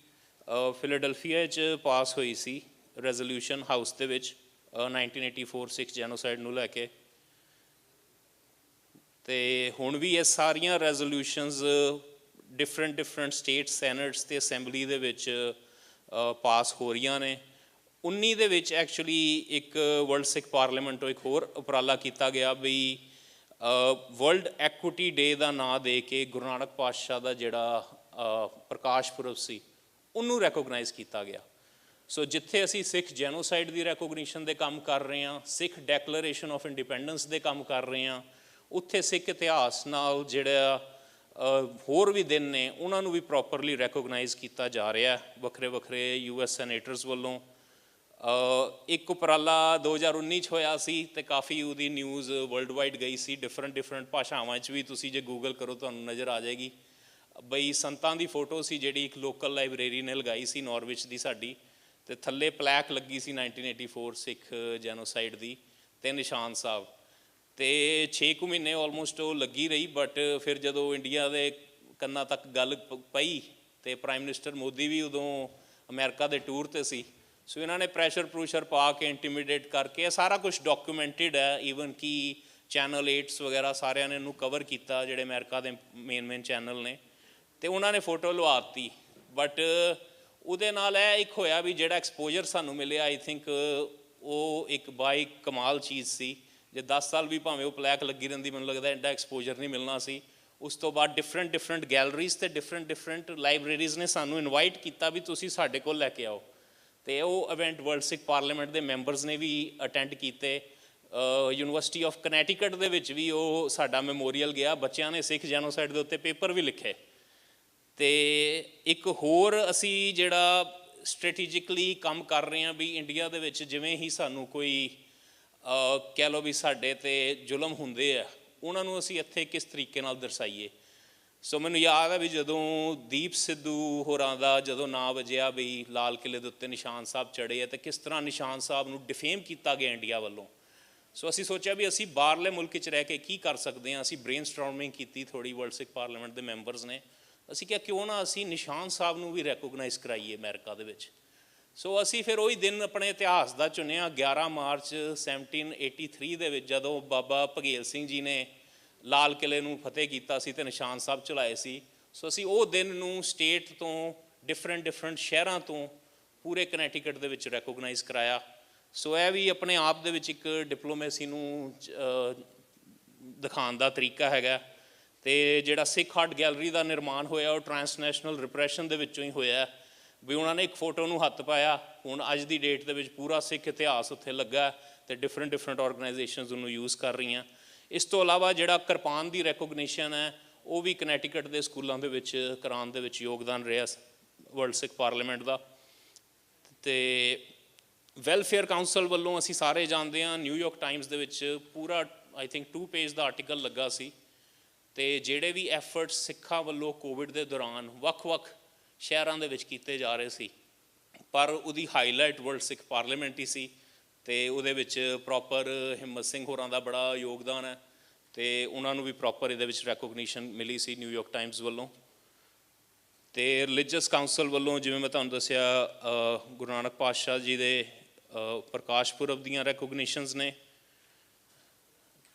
ਫਿਲਾਡੈਲਫੀਆ 'ਚ ਪਾਸ ਹੋਈ ਸੀ ਰੈਜ਼ੋਲੂਸ਼ਨ ਹਾਊਸ ਦੇ ਵਿੱਚ 1984 ਸਿੱਖ ਜੈਨੋਸਾਈਡ ਨੂੰ ਲੈ ਕੇ। ਤੇ ਹੁਣ ਵੀ ਇਹ ਸਾਰੀਆਂ ਰੈਜ਼ੋਲੂਸ਼ਨਸ ਡਿਫਰੈਂਟ ਸਟੇਟ ਸੈਨੇਟਸ ਤੇ ਅਸੈਂਬਲੀ ਦੇ ਵਿੱਚ ਪਾਸ ਹੋ ਰਹੀਆਂ ਨੇ। 19 ਦੇ ਵਿੱਚ ਐਕਚੁਅਲੀ ਇੱਕ ਵਰਲਡ ਸਿੱਖ ਪਾਰਲੀਮੈਂਟ ਤੋਂ ਇੱਕ ਹੋਰ ਉਪਰਾਲਾ ਕੀਤਾ ਗਿਆ ਵੀ ਵਰਲਡ ਐਕੁਇਟੀ ਡੇ ਦਾ ਨਾਂ ਦੇ ਕੇ ਗੁਰੂ ਨਾਨਕ ਪਾਤਸ਼ਾਹ ਦਾ ਜਿਹੜਾ ਪ੍ਰਕਾਸ਼ ਪੁਰਬ ਸੀ ਉਹਨੂੰ ਰੈਕੋਗਨਾਈਜ਼ ਕੀਤਾ ਗਿਆ। ਸੋ ਜਿੱਥੇ ਅਸੀਂ ਸਿੱਖ ਜੈਨੋਸਾਈਡ ਦੀ ਰੈਕੋਗਨੀਸ਼ਨ ਦੇ ਕੰਮ ਕਰ ਰਹੇ ਹਾਂ, ਸਿੱਖ ਡੈਕਲੇਰੇਸ਼ਨ ਆਫ ਇੰਡੀਪੈਂਡੈਂਸ ਦੇ ਕੰਮ ਕਰ ਰਹੇ ਹਾਂ, ਉੱਥੇ ਸਿੱਖ ਇਤਿਹਾਸ ਨਾਲ ਜਿਹੜਾ ਹੋਰ ਵੀ ਦਿਨ ਨੇ ਉਹਨਾਂ ਨੂੰ ਵੀ ਪ੍ਰੋਪਰਲੀ ਰੈਕੋਗਨਾਈਜ਼ ਕੀਤਾ ਜਾ ਰਿਹਾ ਵੱਖਰੇ ਵੱਖਰੇ US ਸੈਨੇਟਰਸ ਵੱਲੋਂ। ਇੱਕ ਉਪਰਾਲਾ 2019 'ਚ ਹੋਇਆ ਸੀ ਅਤੇ ਕਾਫੀ ਉਹਦੀ ਨਿਊਜ਼ ਵਰਲਡ ਵਾਈਡ ਗਈ ਸੀ, ਡਿਫਰੈਂਟ ਭਾਸ਼ਾਵਾਂ 'ਚ ਵੀ ਤੁਸੀਂ ਜੇ ਗੂਗਲ ਕਰੋ ਤੁਹਾਨੂੰ ਨਜ਼ਰ ਆ ਜਾਏਗੀ। ਬਈ ਸੰਤਾਂ ਦੀ ਫੋਟੋ ਸੀ ਜਿਹੜੀ ਇੱਕ ਲੋਕਲ ਲਾਇਬ੍ਰੇਰੀ ਨੇ ਲਗਾਈ ਸੀ ਨਾਰਵਿਚ ਦੀ ਸਾਡੀ, ਅਤੇ ਥੱਲੇ ਪਲੈਕ ਲੱਗੀ ਸੀ 1984 ਸਿੱਖ ਜੈਨੋਸਾਈਡ ਦੀ ਅਤੇ ਨਿਸ਼ਾਨ ਸਾਹਿਬ। ਅਤੇ 6 ਕੁ ਮਹੀਨੇ ਆਲਮੋਸਟ ਉਹ ਲੱਗੀ ਰਹੀ, ਬਟ ਫਿਰ ਜਦੋਂ ਇੰਡੀਆ ਦੇ ਕੰਨਾਂ ਤੱਕ ਗੱਲ ਪਈ ਅਤੇ ਪ੍ਰਾਈਮ ਮਿਨਿਸਟਰ ਮੋਦੀ ਵੀ ਉਦੋਂ ਅਮਰੀਕਾ ਦੇ ਟੂਰ 'ਤੇ ਸੀ, ਸੋ ਇਹਨਾਂ ਨੇ ਪ੍ਰੈਸ਼ਰ ਪਾ ਕੇ ਇੰਟੀਮੀਡੇਟ ਕਰਕੇ, ਇਹ ਸਾਰਾ ਕੁਛ ਡਾਕੂਮੈਂਟਡ ਹੈ। ਈਵਨ ਕਿ ਚੈਨਲ 8 ਵਗੈਰਾ ਸਾਰਿਆਂ ਨੇ ਇਹਨੂੰ ਕਵਰ ਕੀਤਾ, ਜਿਹੜੇ ਅਮਰੀਕਾ ਦੇ ਮੇਨ ਚੈਨਲ ਨੇ, ਅਤੇ ਉਹਨਾਂ ਨੇ ਫੋਟੋ ਲਵਾ ਦਿੱਤੀ। ਬਟ ਉਹਦੇ ਨਾਲ ਇਹ ਇੱਕ ਹੋਇਆ ਵੀ ਜਿਹੜਾ ਐਕਸਪੋਜਰ ਸਾਨੂੰ ਮਿਲਿਆ, ਆਈ ਥਿੰਕ ਉਹ ਇੱਕ ਬਾਈ ਕਮਾਲ ਚੀਜ਼ ਸੀ। ਜੇ 10 ਸਾਲ ਵੀ ਭਾਵੇਂ ਉਹ ਪਲੈਕ ਲੱਗੀ ਰਹਿੰਦੀ, ਮੈਨੂੰ ਲੱਗਦਾ ਐਡਾ ਐਕਸਪੋਜਰ ਨਹੀਂ ਮਿਲਣਾ ਸੀ। ਉਸ ਤੋਂ ਬਾਅਦ ਡਿਫਰੈਂਟ ਗੈਲਰੀਜ਼ ਅਤੇ ਡਿਫਰੈਂਟ ਲਾਇਬ੍ਰੇਰੀਜ਼ ਨੇ ਸਾਨੂੰ ਇਨਵਾਈਟ ਕੀਤਾ ਵੀ ਤੁਸੀਂ ਸਾਡੇ ਕੋਲ ਲੈ ਕੇ ਆਓ, ਅਤੇ ਉਹ ਇਵੈਂਟ ਵਰਲਡ ਸਿੱਖ ਪਾਰਲੀਮੈਂਟ ਦੇ ਮੈਂਬਰਸ ਨੇ ਵੀ ਅਟੈਂਡ ਕੀਤੇ। ਯੂਨੀਵਰਸਿਟੀ ਆਫ ਕਨੈਟੀਕਟ ਦੇ ਵਿੱਚ ਵੀ ਉਹ ਸਾਡਾ ਮੈਮੋਰੀਅਲ ਗਿਆ, ਬੱਚਿਆਂ ਨੇ ਸਿੱਖ ਜੈਨੋਸਾਈਡ ਦੇ ਉੱਤੇ ਪੇਪਰ ਵੀ ਲਿਖੇ। ਅਤੇ ਇੱਕ ਹੋਰ ਅਸੀਂ ਜਿਹੜਾ ਸਟ੍ਰੈਟੇਜਿਕਲੀ ਕੰਮ ਕਰ ਰਹੇ ਹਾਂ ਵੀ ਇੰਡੀਆ ਦੇ ਵਿੱਚ ਜਿਵੇਂ ਹੀ ਸਾਨੂੰ ਕੋਈ ਕਹਿ ਲਓ ਵੀ ਸਾਡੇ 'ਤੇ ਜ਼ੁਲਮ ਹੁੰਦੇ ਆ, ਉਹਨਾਂ ਨੂੰ ਅਸੀਂ ਇੱਥੇ ਕਿਸ ਤਰੀਕੇ ਨਾਲ ਦਰਸਾਈਏ। ਸੋ ਮੈਨੂੰ ਯਾਦ ਹੈ ਵੀ ਜਦੋਂ ਦੀਪ ਸਿੱਧੂ ਹੋਰਾਂ ਦਾ ਜਦੋਂ ਨਾਂ ਵੱਜਿਆ ਵੀ ਲਾਲ ਕਿਲ੍ਹੇ ਦੇ ਉੱਤੇ ਨਿਸ਼ਾਨ ਸਾਹਿਬ ਚੜ੍ਹੇ ਹੈ ਅਤੇ ਕਿਸ ਤਰ੍ਹਾਂ ਨਿਸ਼ਾਨ ਸਾਹਿਬ ਨੂੰ ਡਿਫੇਮ ਕੀਤਾ ਗਿਆ ਇੰਡੀਆ ਵੱਲੋਂ, ਸੋ ਅਸੀਂ ਸੋਚਿਆ ਵੀ ਅਸੀਂ ਬਾਹਰਲੇ ਮੁਲਕ 'ਚ ਰਹਿ ਕੇ ਕੀ ਕਰ ਸਕਦੇ ਹਾਂ। ਅਸੀਂ ਬ੍ਰੇਨ ਸਟੋਰਮਿੰਗ ਕੀਤੀ ਥੋੜ੍ਹੀ, ਵਰਲਡ ਸਿੱਖ ਪਾਰਲੀਮੈਂਟ ਦੇ ਮੈਂਬਰਸ ਨੇ, ਅਸੀਂ ਕਿਹਾ ਕਿਉਂ ਨਾ ਅਸੀਂ ਨਿਸ਼ਾਨ ਸਾਹਿਬ ਨੂੰ ਵੀ ਰੈਕੋਗਨਾਈਜ਼ ਕਰਾਈਏ ਅਮਰੀਕਾ ਦੇ ਵਿੱਚ। ਸੋ ਅਸੀਂ ਫਿਰ ਉਹੀ ਦਿਨ ਆਪਣੇ ਇਤਿਹਾਸ ਦਾ ਚੁਣਿਆ, 11 ਮਾਰਚ 1783 ਦੇ ਵਿੱਚ, ਜਦੋਂ ਬਾਬਾ ਭਗੇਲ ਸਿੰਘ ਜੀ ਨੇ ਲਾਲ ਕਿਲ੍ਹੇ ਨੂੰ ਫਤਿਹ ਕੀਤਾ ਸੀ ਅਤੇ ਨਿਸ਼ਾਨ ਸਾਹਿਬ ਚਲਾਏ ਸੀ। ਸੋ ਅਸੀਂ ਉਹ ਦਿਨ ਨੂੰ ਸਟੇਟ ਤੋਂ ਡਿਫਰੈਂਟ ਸ਼ਹਿਰਾਂ ਤੋਂ ਪੂਰੇ ਕਨੈਟੀਕਟ ਦੇ ਵਿੱਚ ਰੈਕੋਗਨਾਈਜ਼ ਕਰਾਇਆ। ਸੋ ਇਹ ਵੀ ਆਪਣੇ ਆਪ ਦੇ ਵਿੱਚ ਇੱਕ ਡਿਪਲੋਮੇਸੀ ਨੂੰ ਦਿਖਾਉਣ ਦਾ ਤਰੀਕਾ ਹੈਗਾ। ਅਤੇ ਜਿਹੜਾ ਸਿੱਖ ਆਰਟ ਗੈਲਰੀ ਦਾ ਨਿਰਮਾਣ ਹੋਇਆ ਉਹ ਟਰਾਂਸਨੈਸ਼ਨਲ ਰਿਪਰੈਸ਼ਨ ਦੇ ਵਿੱਚੋਂ ਹੀ ਹੋਇਆ ਵੀ ਉਹਨਾਂ ਨੇ ਇੱਕ ਫੋਟੋ ਨੂੰ ਹੱਥ ਪਾਇਆ। ਹੁਣ ਅੱਜ ਦੀ ਡੇਟ ਦੇ ਵਿੱਚ ਪੂਰਾ ਸਿੱਖ ਇਤਿਹਾਸ ਉੱਥੇ ਲੱਗਾ ਅਤੇ ਡਿਫਰੈਂਟ ਆਰਗੇਨਾਈਜੇਸ਼ਨਸ ਉਹਨੂੰ ਯੂਜ਼ ਕਰ ਰਹੀਆਂ। ਇਸ ਤੋਂ ਇਲਾਵਾ ਜਿਹੜਾ ਕਿਰਪਾਨ ਦੀ ਰੈਕੋਗਨੀਸ਼ਨ ਹੈ ਉਹ ਵੀ ਕਨੈਟੀਕਟ ਦੇ ਸਕੂਲਾਂ ਦੇ ਵਿੱਚ ਕਰਾਉਣ ਦੇ ਵਿੱਚ ਯੋਗਦਾਨ ਰਿਹਾ ਵਰਲਡ ਸਿੱਖ ਪਾਰਲੀਮੈਂਟ ਦਾ। ਅਤੇ ਵੈਲਫੇਅਰ ਕਾਊਂਸਲ ਵੱਲੋਂ ਅਸੀਂ ਸਾਰੇ ਜਾਣਦੇ ਹਾਂ, ਨਿਊਯਾਰਕ ਟਾਈਮਸ ਦੇ ਵਿੱਚ ਪੂਰਾ I think 2 page the article ਲੱਗਾ ਸੀ, ਅਤੇ ਜਿਹੜੇ ਵੀ ਐਫਰਟਸ ਸਿੱਖਾਂ ਵੱਲੋਂ ਕੋਵਿਡ ਦੇ ਦੌਰਾਨ ਵੱਖ ਸ਼ਹਿਰਾਂ ਦੇ ਵਿੱਚ ਕੀਤੇ ਜਾ ਰਹੇ ਸੀ, ਪਰ ਉਹਦੀ ਹਾਈਲਾਈਟ ਵਰਲਡ ਸਿੱਖ ਪਾਰਲੀਮੈਂਟ ਹੀ ਸੀ, ਅਤੇ ਉਹਦੇ ਵਿੱਚ ਪ੍ਰੋਪਰ ਹਿੰਮਤ ਸਿੰਘ ਹੋਰਾਂ ਦਾ ਬੜਾ ਯੋਗਦਾਨ ਹੈ, ਅਤੇ ਉਹਨਾਂ ਨੂੰ ਵੀ ਪ੍ਰੋਪਰ ਇਹਦੇ ਵਿੱਚ ਰੈਕੋਗਨੀਸ਼ਨ ਮਿਲੀ ਸੀ ਨਿਊਯਾਰਕ ਟਾਈਮਸ ਵੱਲੋਂ। ਅਤੇ ਰਿਲੀਜੀਅਸ ਕਾਊਂਸਲ ਵੱਲੋਂ ਜਿਵੇਂ ਮੈਂ ਤੁਹਾਨੂੰ ਦੱਸਿਆ ਗੁਰੂ ਨਾਨਕ ਪਾਤਸ਼ਾਹ ਜੀ ਦੇ ਪ੍ਰਕਾਸ਼ ਪੁਰਬ ਦੀਆਂ ਰੈਕੋਗਨੀਸ਼ਨਸ ਨੇ,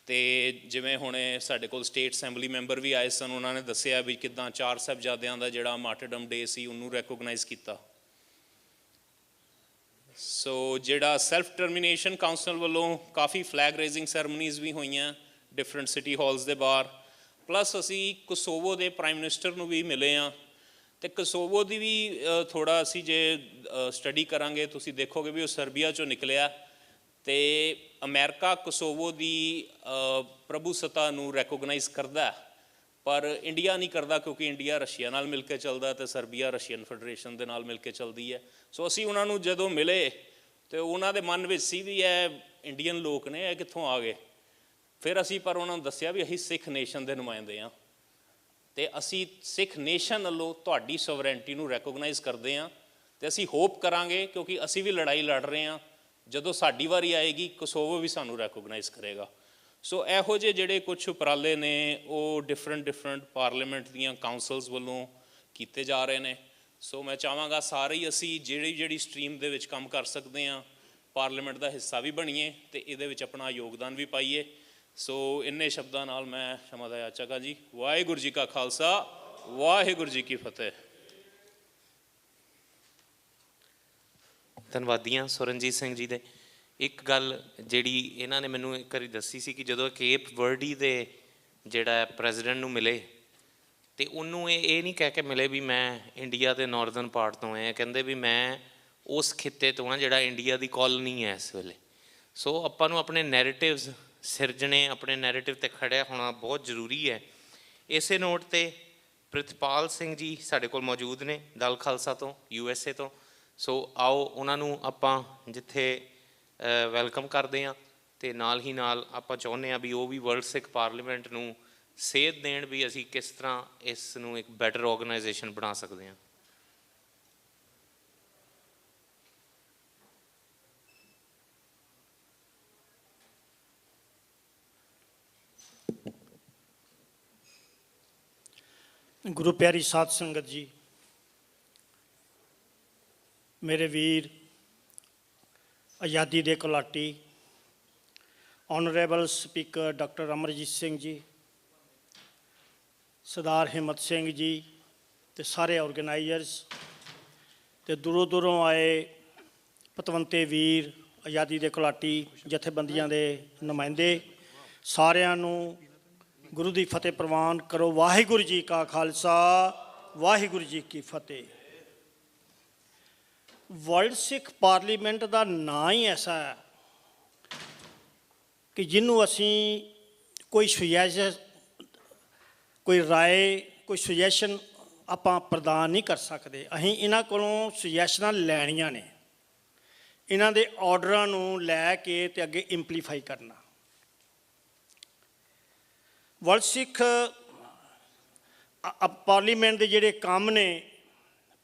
ਅਤੇ ਜਿਵੇਂ ਹੁਣੇ ਸਾਡੇ ਕੋਲ ਸਟੇਟ ਅਸੈਂਬਲੀ ਮੈਂਬਰ ਵੀ ਆਏ ਸਨ, ਉਹਨਾਂ ਨੇ ਦੱਸਿਆ ਵੀ ਕਿੱਦਾਂ 4 ਸਾਹਿਬਜ਼ਾਦਿਆਂ ਦਾ ਜਿਹੜਾ ਮਾਰਟਰਡਮ ਡੇ ਸੀ ਉਹਨੂੰ ਰੈਕੋਗਨਾਈਜ਼ ਕੀਤਾ। ਸੋ ਜਿਹੜਾ ਸੈਲਫ ਟਰਮੀਨੇਸ਼ਨ ਕਾਊਂਸਲ ਵੱਲੋਂ ਕਾਫੀ ਫਲੈਗ ਰੇਜ਼ਿੰਗ ਸੈਰਮਨੀਜ਼ ਵੀ ਹੋਈਆਂ ਡਿਫਰੈਂਟ ਸਿਟੀ ਹਾਲਸ ਦੇ ਬਾਹਰ, ਪਲੱਸ ਅਸੀਂ ਕੋਸੋਵੋ ਦੇ ਪ੍ਰਾਈਮ ਮਿਨਿਸਟਰ ਨੂੰ ਵੀ ਮਿਲੇ ਹਾਂ, ਅਤੇ ਕੋਸੋਵੋ ਦੀ ਵੀ ਥੋੜ੍ਹਾ ਅਸੀਂ ਜੇ ਸਟੱਡੀ ਕਰਾਂਗੇ ਤੁਸੀਂ ਦੇਖੋਗੇ ਵੀ ਉਹ ਸਰਬੀਆ 'ਚੋਂ ਨਿਕਲਿਆ, ਅਤੇ ਅਮਰੀਕਾ ਕੋਸੋਵੋ ਦੀ ਪ੍ਰਭੂਸੱਤਾ ਨੂੰ ਰੈਕੋਗਨਾਈਜ਼ ਕਰਦਾ, ਪਰ ਇੰਡੀਆ ਨਹੀਂ ਕਰਦਾ, ਕਿਉਂਕਿ ਇੰਡੀਆ ਰਸ਼ੀਆ ਨਾਲ ਮਿਲ ਕੇ ਚੱਲਦਾ ਅਤੇ ਸਰਬੀਆ ਰਸ਼ੀਅਨ ਫੈਡਰੇਸ਼ਨ ਦੇ ਨਾਲ ਮਿਲ ਕੇ ਚੱਲਦੀ ਹੈ। ਸੋ ਅਸੀਂ ਉਹਨਾਂ ਨੂੰ ਜਦੋਂ ਮਿਲੇ ਅਤੇ ਉਹਨਾਂ ਦੇ ਮਨ ਵਿੱਚ ਸੀ ਵੀ ਇਹ ਇੰਡੀਅਨ ਲੋਕ ਨੇ, ਇਹ ਕਿੱਥੋਂ ਆ ਗਏ। ਫਿਰ ਅਸੀਂ ਪਰ ਉਹਨਾਂ ਨੂੰ ਦੱਸਿਆ ਵੀ ਅਸੀਂ ਸਿੱਖ ਨੇਸ਼ਨ ਦੇ ਨੁਮਾਇੰਦੇ ਹਾਂ, ਅਤੇ ਅਸੀਂ ਸਿੱਖ ਨੇਸ਼ਨ ਵੱਲੋਂ ਤੁਹਾਡੀ ਸੋਵਰੈਂਟੀ ਨੂੰ ਰੈਕੋਗਨਾਈਜ਼ ਕਰਦੇ ਹਾਂ, ਅਤੇ ਅਸੀਂ ਹੋਪ ਕਰਾਂਗੇ ਕਿਉਂਕਿ ਅਸੀਂ ਵੀ ਲੜਾਈ ਲੜ ਰਹੇ ਹਾਂ, ਜਦੋਂ ਸਾਡੀ ਵਾਰੀ ਆਏਗੀ ਕੋਸੋਵੋ ਵੀ ਸਾਨੂੰ ਰੈਕੋਗਨਾਈਜ਼ ਕਰੇਗਾ। ਸੋ ਇਹੋ ਜਿਹੇ ਜਿਹੜੇ ਕੁਛ ਉਪਰਾਲੇ ਨੇ ਉਹ ਡਿਫਰੈਂਟ ਪਾਰਲੀਮੈਂਟ ਦੀਆਂ ਕਾਊਂਸਲਸ ਵੱਲੋਂ ਕੀਤੇ ਜਾ ਰਹੇ ਨੇ। ਸੋ ਮੈਂ ਚਾਹਾਂਗਾ ਸਾਰੇ ਹੀ ਅਸੀਂ ਜਿਹੜੀ ਸਟਰੀਮ ਦੇ ਵਿੱਚ ਕੰਮ ਕਰ ਸਕਦੇ ਹਾਂ ਪਾਰਲੀਮੈਂਟ ਦਾ ਹਿੱਸਾ ਵੀ ਬਣੀਏ ਅਤੇ ਇਹਦੇ ਵਿੱਚ ਆਪਣਾ ਯੋਗਦਾਨ ਵੀ ਪਾਈਏ। ਸੋ ਇੰਨੇ ਸ਼ਬਦਾਂ ਨਾਲ ਮੈਂ ਸ਼ਮਾ ਦਾ ਯਾਚਕ ਜੀ। ਵਾਹਿਗੁਰੂ ਜੀ ਕਾ ਖਾਲਸਾ, ਵਾਹਿਗੁਰੂ ਜੀ ਕੀ ਫਤਿਹ। ਧੰਨਵਾਦੀਆਂ ਸੁਰਨਜੀਤ ਸਿੰਘ ਜੀ ਦੇ। ਇੱਕ ਗੱਲ ਜਿਹੜੀ ਇਹਨਾਂ ਨੇ ਮੈਨੂੰ ਇੱਕ ਵਾਰੀ ਦੱਸੀ ਸੀ ਕਿ ਜਦੋਂ ਕੇਪ ਵਰਡੀ ਦੇ ਜਿਹੜਾ ਪ੍ਰੈਜ਼ੀਡੈਂਟ ਨੂੰ ਮਿਲੇ ਅਤੇ ਉਹਨੂੰ ਇਹ ਨਹੀਂ ਕਹਿ ਕੇ ਮਿਲੇ ਵੀ ਮੈਂ ਇੰਡੀਆ ਦੇ ਨਾਰਦਰਨ ਪਾਰਟ ਤੋਂ ਹੈ, ਕਹਿੰਦੇ ਵੀ ਮੈਂ ਉਸ ਖਿੱਤੇ ਤੋਂ ਆ ਜਿਹੜਾ ਇੰਡੀਆ ਦੀ ਕੌਲੋਨੀ ਹੈ ਇਸ ਵੇਲੇ। ਸੋ ਆਪਾਂ ਨੂੰ ਆਪਣੇ ਨੈਰੇਟਿਵਸ ਸਿਰਜਣੇ, ਆਪਣੇ ਨੈਰੇਟਿਵ 'ਤੇ ਖੜਿਆ ਹੋਣਾ ਬਹੁਤ ਜ਼ਰੂਰੀ ਹੈ। ਇਸੇ ਨੋਟ 'ਤੇ ਪ੍ਰਿਤਪਾਲ ਸਿੰਘ ਜੀ ਸਾਡੇ ਕੋਲ ਮੌਜੂਦ ਨੇ ਦਲ ਖਾਲਸਾ ਤੋਂ, USA ਤੋਂ। ਸੋ ਆਓ ਉਹਨਾਂ ਨੂੰ ਆਪਾਂ ਜਿੱਥੇ ਵੈਲਕਮ ਕਰਦੇ ਹਾਂ, ਅਤੇ ਨਾਲ ਹੀ ਨਾਲ ਆਪਾਂ ਚਾਹੁੰਦੇ ਹਾਂ ਵੀ ਉਹ ਵੀ ਵਰਲਡ ਸਿੱਖ ਪਾਰਲੀਮੈਂਟ ਨੂੰ ਸੇਧ ਦੇਣ ਵੀ ਅਸੀਂ ਕਿਸ ਤਰ੍ਹਾਂ ਇਸ ਨੂੰ ਇੱਕ ਬੈਟਰ ਆਰਗੇਨਾਈਜੇਸ਼ਨ ਬਣਾ ਸਕਦੇ ਹਾਂ। ਗੁਰੂ ਪਿਆਰੀ ਸਾਧ ਸੰਗਤ ਜੀ, ਮੇਰੇ ਵੀਰ, ਆਜ਼ਾਦੀ ਦੇ ਘੁਲਾਟੀ, honourable speaker doctor Amarjit Singh ji, Sardar Himmat Singh ji ਅਤੇ ਸਾਰੇ ਆਰਗੇਨਾਈਜ਼ਰਸ, ਅਤੇ ਦੂਰੋਂ ਦੂਰੋਂ ਆਏ ਪਤਵੰਤੇ ਵੀਰ, ਆਜ਼ਾਦੀ ਦੇ ਘੁਲਾਟੀ ਜਥੇਬੰਦੀਆਂ ਦੇ ਨੁਮਾਇੰਦੇ, ਸਾਰਿਆਂ ਨੂੰ ਗੁਰੂ ਦੀ ਫਤਿਹ ਪ੍ਰਵਾਨ ਕਰੋ। ਵਾਹਿਗੁਰੂ ਜੀ ਕਾ ਖਾਲਸਾ, ਵਾਹਿਗੁਰੂ ਜੀ ਕੀ ਫਤਿਹ। ਵਰਲਡ ਸਿੱਖ ਪਾਰਲੀਮੈਂਟ ਦਾ ਨਾਂ ਹੀ ਐਸਾ ਹੈ ਕਿ ਜਿਹਨੂੰ ਅਸੀਂ ਕੋਈ ਕੋਈ ਰਾਏ, ਕੋਈ ਸੁਜੈਸ਼ਨ ਆਪਾਂ ਪ੍ਰਦਾਨ ਨਹੀਂ ਕਰ ਸਕਦੇ। ਅਸੀਂ ਇਹਨਾਂ ਕੋਲੋਂ ਸੁਜੈਸ਼ਨਾਂ ਲੈਣੀਆਂ ਨੇ, ਇਹਨਾਂ ਦੇ ਆਰਡਰਾਂ ਨੂੰ ਲੈ ਕੇ ਅਤੇ ਅੱਗੇ ਇੰਪਲੀਫਾਈ ਕਰਨਾ। ਵਰਲਡ ਸਿੱਖ ਪਾਰਲੀਮੈਂਟ ਦੇ ਜਿਹੜੇ ਕੰਮ ਨੇ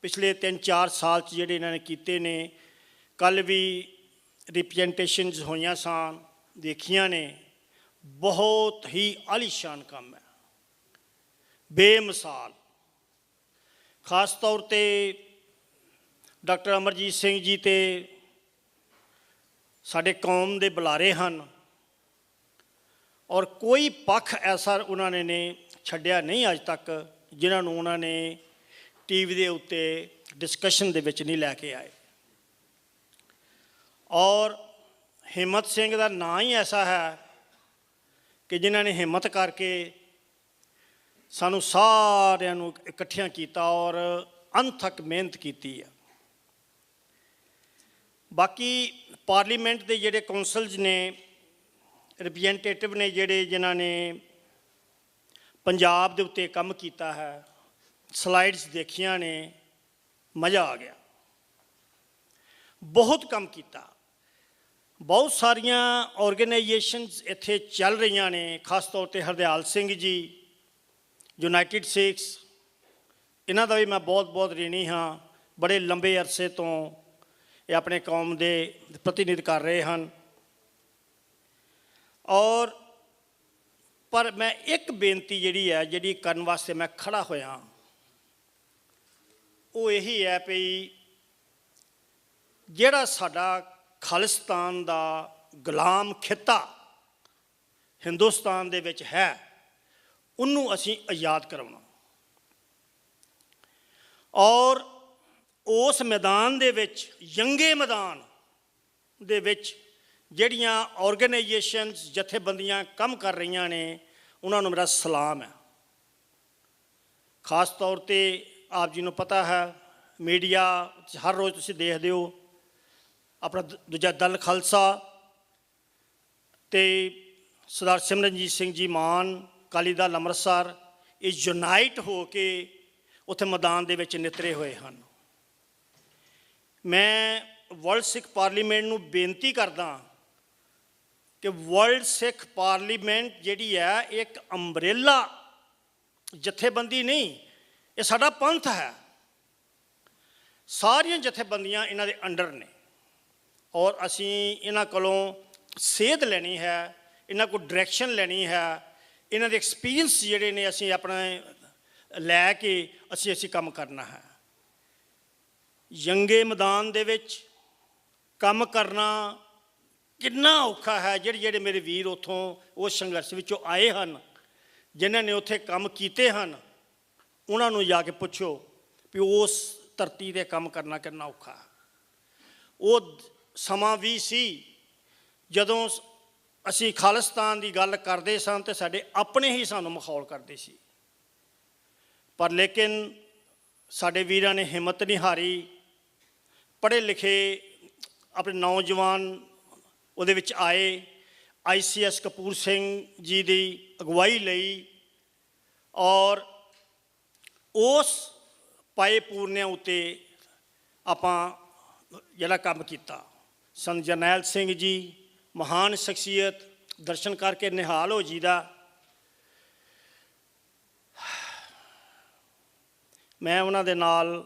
ਪਿਛਲੇ 3-4 ਸਾਲ 'ਚ ਜਿਹੜੇ ਇਹਨਾਂ ਨੇ ਕੀਤੇ ਨੇ, ਕੱਲ੍ਹ ਵੀ ਰਿਪਰੈਜ਼ੈਂਟੇਸ਼ਨਸ ਹੋਈਆਂ ਸਨ, ਦੇਖੀਆਂ ਨੇ, ਬਹੁਤ ਹੀ ਆਲੀਸ਼ਾਨ ਕੰਮ ਹੈ, ਬੇਮਿਸਾਲ। ਖਾਸ ਤੌਰ 'ਤੇ ਡਾਕਟਰ ਅਮਰਜੀਤ ਸਿੰਘ ਜੀ ਤੇ ਸਾਡੇ ਕੌਮ ਦੇ ਬੁਲਾਰੇ ਹਨ, ਔਰ ਕੋਈ ਪੱਖ ਐਸਾ ਉਹਨਾਂ ਨੇ ਛੱਡਿਆ ਨਹੀਂ ਅੱਜ ਤੱਕ ਜਿਨ੍ਹਾਂ ਨੂੰ ਉਹਨਾਂ ਨੇ TV ਦੇ ਉੱਤੇ ਡਿਸਕਸ਼ਨ ਦੇ ਵਿੱਚ ਨਹੀਂ ਲੈ ਕੇ ਆਏ। ਔਰ ਹਿੰਮਤ ਸਿੰਘ ਦਾ ਨਾਂ ਹੀ ਐਸਾ ਹੈ ਕਿ ਜਿਨ੍ਹਾਂ ਨੇ ਹਿੰਮਤ ਕਰਕੇ ਸਾਨੂੰ ਸਾਰਿਆਂ ਨੂੰ ਇਕੱਠਿਆਂ ਕੀਤਾ ਔਰ ਅਣਥੱਕ ਮਿਹਨਤ ਕੀਤੀ ਹੈ। ਬਾਕੀ ਪਾਰਲੀਮੈਂਟ ਦੇ ਜਿਹੜੇ ਕੌਂਸਲਸ ਨੇ, ਰਿਪਰੈਜ਼ੈਂਟੇਟਿਵ ਨੇ ਜਿਹੜੇ, ਜਿਨ੍ਹਾਂ ਨੇ ਪੰਜਾਬ ਦੇ ਉੱਤੇ ਕੰਮ ਕੀਤਾ ਹੈ, ਸਲਾਈਡਸ ਦੇਖੀਆਂ ਨੇ, ਮਜ਼ਾ ਆ ਗਿਆ। ਬਹੁਤ ਕੰਮ ਕੀਤਾ। ਬਹੁਤ ਸਾਰੀਆਂ ਆਰਗੇਨਾਈਜੇਸ਼ਨਸ ਇੱਥੇ ਚੱਲ ਰਹੀਆਂ ਨੇ, ਖਾਸ ਤੌਰ 'ਤੇ ਹਰਦਿਆਲ ਸਿੰਘ ਜੀ, ਯੂਨਾਈਟਿਡ ਸਿੱਖਸ, ਇਹਨਾਂ ਦਾ ਵੀ ਮੈਂ ਬਹੁਤ ਬਹੁਤ ਰਿਣੀ ਹਾਂ। ਬੜੇ ਲੰਬੇ ਅਰਸੇ ਤੋਂ ਇਹ ਆਪਣੇ ਕੌਮ ਦੇ ਪ੍ਰਤੀਨਿਧ ਕਰ ਰਹੇ ਹਨ। ਔਰ ਪਰ ਮੈਂ ਇੱਕ ਬੇਨਤੀ ਜਿਹੜੀ ਹੈ, ਜਿਹੜੀ ਕਰਨ ਵਾਸਤੇ ਮੈਂ ਖੜ੍ਹਾ ਹੋਇਆ, ਉਹ ਇਹੀ ਹੈ ਵੀ ਜਿਹੜਾ ਸਾਡਾ ਖਾਲਿਸਤਾਨ ਦਾ ਗੁਲਾਮ ਖਿੱਤਾ ਹਿੰਦੁਸਤਾਨ ਦੇ ਵਿੱਚ ਹੈ, ਉਹਨੂੰ ਅਸੀਂ ਆਜ਼ਾਦ ਕਰਵਾਉਣਾ। ਔਰ ਉਸ ਮੈਦਾਨ ਦੇ ਵਿੱਚ, ਜੰਗੇ ਮੈਦਾਨ ਦੇ ਵਿੱਚ ਜਿਹੜੀਆਂ ਆਰਗੇਨਾਈਜੇਸ਼ਨਸ, ਜਥੇਬੰਦੀਆਂ ਕੰਮ ਕਰ ਰਹੀਆਂ ਨੇ, ਉਹਨਾਂ ਨੂੰ ਮੇਰਾ ਸਲਾਮ ਹੈ। ਖਾਸ ਤੌਰ 'ਤੇ ਆਪ ਜੀ ਨੂੰ ਪਤਾ ਹੈ, ਮੀਡੀਆ ਹਰ ਰੋਜ਼ ਤੁਸੀਂ ਦੇਖਦੇ ਹੋ, ਆਪਣਾ ਦੂਜਾ ਦਲ ਖਾਲਸਾ ਅਤੇ ਸਰਦਾਰ ਸਿਮਰਨਜੀਤ ਸਿੰਘ ਜੀ ਮਾਨ, ਅਕਾਲੀ ਦਲ ਅੰਮ੍ਰਿਤਸਰ, ਇਹ ਯੂਨਾਈਟ ਹੋ ਕੇ ਉੱਥੇ ਮੈਦਾਨ ਦੇ ਵਿੱਚ ਨਿਤਰੇ ਹੋਏ ਹਨ। ਮੈਂ ਵਰਲਡ ਸਿੱਖ ਪਾਰਲੀਮੈਂਟ ਨੂੰ ਬੇਨਤੀ ਕਰਦਾ ਕਿ ਵਰਲਡ ਸਿੱਖ ਪਾਰਲੀਮੈਂਟ ਜਿਹੜੀ ਹੈ, ਇੱਕ ਅੰਬਰੇਲਾ ਜਥੇਬੰਦੀ ਨਹੀਂ, ਇਹ ਸਾਡਾ ਪੰਥ ਹੈ। ਸਾਰੀਆਂ ਜਥੇਬੰਦੀਆਂ ਇਹਨਾਂ ਦੇ ਅੰਡਰ ਨੇ, ਔਰ ਅਸੀਂ ਇਹਨਾਂ ਕੋਲੋਂ ਸੇਧ ਲੈਣੀ ਹੈ, ਇਹਨਾਂ ਕੋਲ ਡਾਇਰੈਕਸ਼ਨ ਲੈਣੀ ਹੈ, ਇਹਨਾਂ ਦੇ ਐਕਸਪੀਰੀਅੰਸ ਜਿਹੜੇ ਨੇ ਅਸੀਂ ਆਪਣੇ ਲੈ ਕੇ ਅਸੀਂ ਕੰਮ ਕਰਨਾ ਹੈ। ਜੰਗੇ ਮੈਦਾਨ ਦੇ ਵਿੱਚ ਕੰਮ ਕਰਨਾ ਕਿੰਨਾ ਔਖਾ ਹੈ। ਜਿਹੜੇ ਮੇਰੇ ਵੀਰ ਉੱਥੋਂ ਉਸ ਸੰਘਰਸ਼ ਵਿੱਚੋਂ ਆਏ ਹਨ, ਜਿਨ੍ਹਾਂ ਨੇ ਉੱਥੇ ਕੰਮ ਕੀਤੇ ਹਨ, ਉਹਨਾਂ ਨੂੰ ਜਾ ਕੇ ਪੁੱਛੋ ਵੀ ਉਸ ਧਰਤੀ 'ਤੇ ਕੰਮ ਕਰਨਾ ਕਿੰਨਾ ਔਖਾ। ਉਹ ਸਮਾਂ ਵੀ ਸੀ ਜਦੋਂ ਅਸੀਂ ਖਾਲਿਸਤਾਨ ਦੀ ਗੱਲ ਕਰਦੇ ਸਾਂ ਅਤੇ ਸਾਡੇ ਆਪਣੇ ਹੀ ਸਾਨੂੰ ਮਖੌਲ ਕਰਦੇ ਸੀ, ਪਰ ਲੇਕਿਨ ਸਾਡੇ ਵੀਰਾਂ ਨੇ ਹਿੰਮਤ ਨਹੀਂ ਹਾਰੀ, ਪੜ੍ਹੇ ਲਿਖੇ ਆਪਣੇ ਨੌਜਵਾਨ ਉਹਦੇ ਵਿੱਚ ਆਏ। ICS ਕਪੂਰ ਸਿੰਘ ਜੀ ਦੀ ਅਗਵਾਈ ਲਈ ਔਰ ਉਸ ਪਾਏ ਪੂਰਨਿਆਂ ਉੱਤੇ ਆਪਾਂ ਜਿਹੜਾ ਕੰਮ ਕੀਤਾ। ਸੰਤ ਜਰਨੈਲ ਸਿੰਘ ਜੀ ਮਹਾਨ ਸ਼ਖਸੀਅਤ, ਦਰਸ਼ਨ ਕਰਕੇ ਨਿਹਾਲ ਹੋ ਜੀਦਾ। ਮੈਂ ਉਹਨਾਂ ਦੇ ਨਾਲ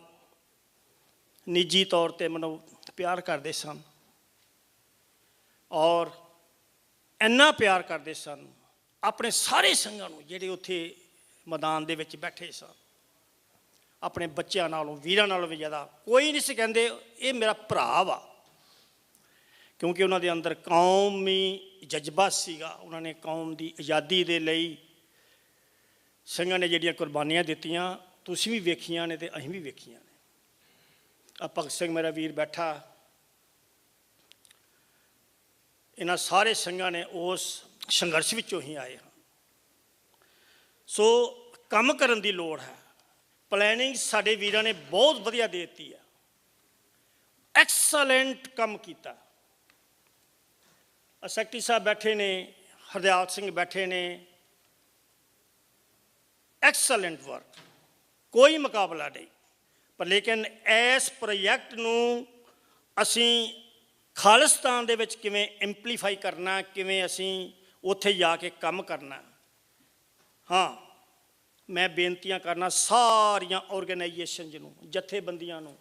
ਨਿੱਜੀ ਤੌਰ 'ਤੇ ਮੈਨੂੰ ਪਿਆਰ ਕਰਦੇ ਸਨ ਔਰ ਇੰਨਾ ਪਿਆਰ ਕਰਦੇ ਸਨ ਆਪਣੇ ਸਾਰੇ ਸੰਘਾਂ ਨੂੰ ਜਿਹੜੇ ਉੱਥੇ ਮੈਦਾਨ ਦੇ ਵਿੱਚ ਬੈਠੇ ਸਨ। ਆਪਣੇ ਬੱਚਿਆਂ ਨਾਲੋਂ, ਵੀਰਾਂ ਨਾਲੋਂ ਵੀ ਜ਼ਿਆਦਾ ਕੋਈ ਨਹੀਂ ਸੀ ਕਹਿੰਦੇ ਇਹ ਮੇਰਾ ਭਰਾ ਵਾ, ਕਿਉਂਕਿ ਉਹਨਾਂ ਦੇ ਅੰਦਰ ਕੌਮੀ ਜਜ਼ਬਾ ਸੀਗਾ। ਉਹਨਾਂ ਨੇ ਕੌਮ ਦੀ ਆਜ਼ਾਦੀ ਦੇ ਲਈ ਸਿੰਘਾਂ ਨੇ ਜਿਹੜੀਆਂ ਕੁਰਬਾਨੀਆਂ ਦਿੱਤੀਆਂ ਤੁਸੀਂ ਵੀ ਵੇਖੀਆਂ ਨੇ ਅਤੇ ਅਸੀਂ ਵੀ ਵੇਖੀਆਂ ਨੇ। ਆ ਭਗਤ ਸਿੰਘ ਮੇਰਾ ਵੀਰ ਬੈਠਾ, ਇਹਨਾਂ ਸਾਰੇ ਸਿੰਘਾਂ ਨੇ ਉਸ ਸੰਘਰਸ਼ ਵਿੱਚੋਂ ਹੀ ਆਏ ਹਨ। ਸੋ ਕੰਮ ਕਰਨ ਦੀ ਲੋੜ ਹੈ। ਪਲੈਨਿੰਗ ਸਾਡੇ ਵੀਰਾਂ ਨੇ ਬਹੁਤ ਵਧੀਆ ਦੇ ਦਿੱਤੀ ਹੈ, ਐਕਸਲੈਂਟ ਕੰਮ ਕੀਤਾ। ਸੈਕਟਰੀ ਸਾਹਿਬ ਬੈਠੇ ਨੇ, ਹਰਦਿਆਲ ਸਿੰਘ ਬੈਠੇ ਨੇ, ਐਕਸਲੈਂਟ ਵਰਕ, ਕੋਈ ਮੁਕਾਬਲਾ ਨਹੀਂ। ਪਰ ਲੇਕਿਨ ਇਸ ਪ੍ਰੋਜੈਕਟ ਨੂੰ ਅਸੀਂ ਖਾਲਿਸਤਾਨ ਦੇ ਵਿੱਚ ਕਿਵੇਂ ਇੰਪਲੀਫਾਈ ਕਰਨਾ, ਕਿਵੇਂ ਅਸੀਂ ਉੱਥੇ ਜਾ ਕੇ ਕੰਮ ਕਰਨਾ। ਹਾਂ, ਮੈਂ ਬੇਨਤੀਆਂ ਕਰਨਾ ਸਾਰੀਆਂ ਆਰਗੇਨਾਈਜੇਸ਼ਨਜ਼ ਨੂੰ, ਜਥੇਬੰਦੀਆਂ ਨੂੰ,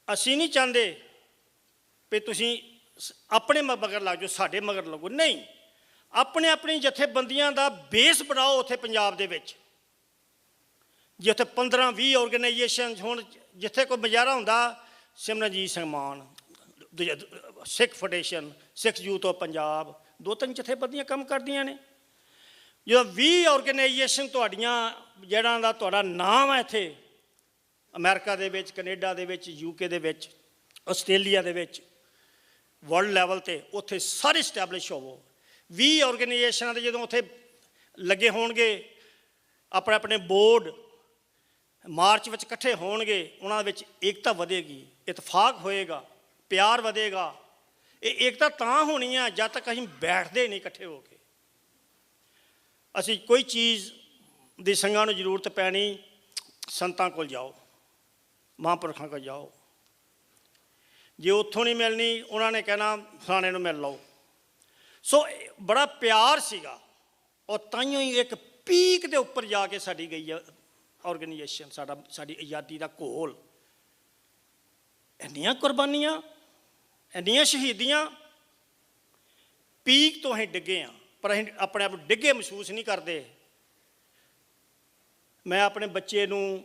ਅਸੀਂ ਨਹੀਂ ਚਾਹੁੰਦੇ ਵੀ ਤੁਸੀਂ ਆਪਣੇ ਮਗਰ ਲੱਗ ਜਾਓ, ਸਾਡੇ ਮਗਰ ਲੱਗੋ, ਨਹੀਂ। ਆਪਣੇ ਆਪਣੀ ਜਥੇਬੰਦੀਆਂ ਦਾ ਬੇਸ ਬਣਾਓ ਉੱਥੇ ਪੰਜਾਬ ਦੇ ਵਿੱਚ। ਜੇ ਉੱਥੇ 15-20 ਆਰਗੇਨਾਈਜੇਸ਼ਨ ਹੁਣ, ਜਿੱਥੇ ਕੋਈ ਮੁਜ਼ਾਹਰਾ ਹੁੰਦਾ, Simranjit Singh Mann, Sikh federation, Sikh youth of Punjab, 2-3 ਜਥੇਬੰਦੀਆਂ ਕੰਮ ਕਰਦੀਆਂ ਨੇ। ਜਦੋਂ 20 ਆਰਗੇਨਾਈਜੇਸ਼ਨ ਤੁਹਾਡੀਆਂ ਜਿਹੜਾ ਦਾ ਤੁਹਾਡਾ ਨਾਮ ਹੈ ਇੱਥੇ ਅਮਰੀਕਾ ਦੇ ਵਿੱਚ, ਕੈਨੇਡਾ ਦੇ ਵਿੱਚ, UK ਦੇ ਵਿੱਚ, ਆਸਟ੍ਰੇਲੀਆ ਦੇ ਵਿੱਚ, ਵਰਲਡ ਲੈਵਲ 'ਤੇ ਉੱਥੇ ਸਾਰੇ ਸਟੈਬਲਿਸ਼ ਹੋਵੋ। 20 ਆਰਗੇਨਾਈਜੇਸ਼ਨਾਂ ਦੇ ਜਦੋਂ ਉੱਥੇ ਲੱਗੇ ਹੋਣਗੇ, ਆਪਣੇ ਆਪਣੇ ਬੋਰਡ ਮਾਰਚ ਵਿੱਚ ਇਕੱਠੇ ਹੋਣਗੇ, ਉਹਨਾਂ ਵਿੱਚ ਏਕਤਾ ਵਧੇਗੀ, ਇਤਫਾਕ ਹੋਏਗਾ, ਪਿਆਰ ਵਧੇਗਾ। ਇਹ ਏਕਤਾ ਤਾਂ ਹੋਣੀ ਆ ਜਦ ਤੱਕ ਅਸੀਂ ਬੈਠਦੇ ਨਹੀਂ ਇਕੱਠੇ ਹੋ ਕੇ। ਅਸੀਂ ਕੋਈ ਚੀਜ਼ ਦੀ ਸੰਗਾਂ ਨੂੰ ਜ਼ਰੂਰਤ ਪੈਣੀ, ਸੰਤਾਂ ਕੋਲ ਜਾਓ, ਮਹਾਂਪੁਰਖਾਂ ਕੋਲ ਜਾਓ। ਜੇ ਉੱਥੋਂ ਨਹੀਂ ਮਿਲਣੀ, ਉਹਨਾਂ ਨੇ ਕਹਿਣਾ ਫਲਾਣੇ ਨੂੰ ਮਿਲ ਲਓ। ਸੋ ਬੜਾ ਪਿਆਰ ਸੀਗਾ ਔਰ ਤਾਈਓ ਹੀ ਇੱਕ ਪੀਕ ਦੇ ਉੱਪਰ ਜਾ ਕੇ ਸਾਡੀ ਗਈ ਹੈ ਆਰਗੇਨਾਈਜੇਸ਼ਨ, ਸਾਡੀ ਆਜ਼ਾਦੀ ਦਾ ਘੋਲ। ਇੰਨੀਆਂ ਕੁਰਬਾਨੀਆਂ, ਇੰਨੀਆਂ ਸ਼ਹੀਦੀਆਂ, ਪੀਕ ਤੋਂ ਅਸੀਂ ਡਿੱਗੇ ਹਾਂ, ਪਰ ਅਸੀਂ ਆਪਣੇ ਆਪ ਨੂੰ ਡਿੱਗੇ ਮਹਿਸੂਸ ਨਹੀਂ ਕਰਦੇ। ਮੈਂ ਆਪਣੇ ਬੱਚੇ ਨੂੰ,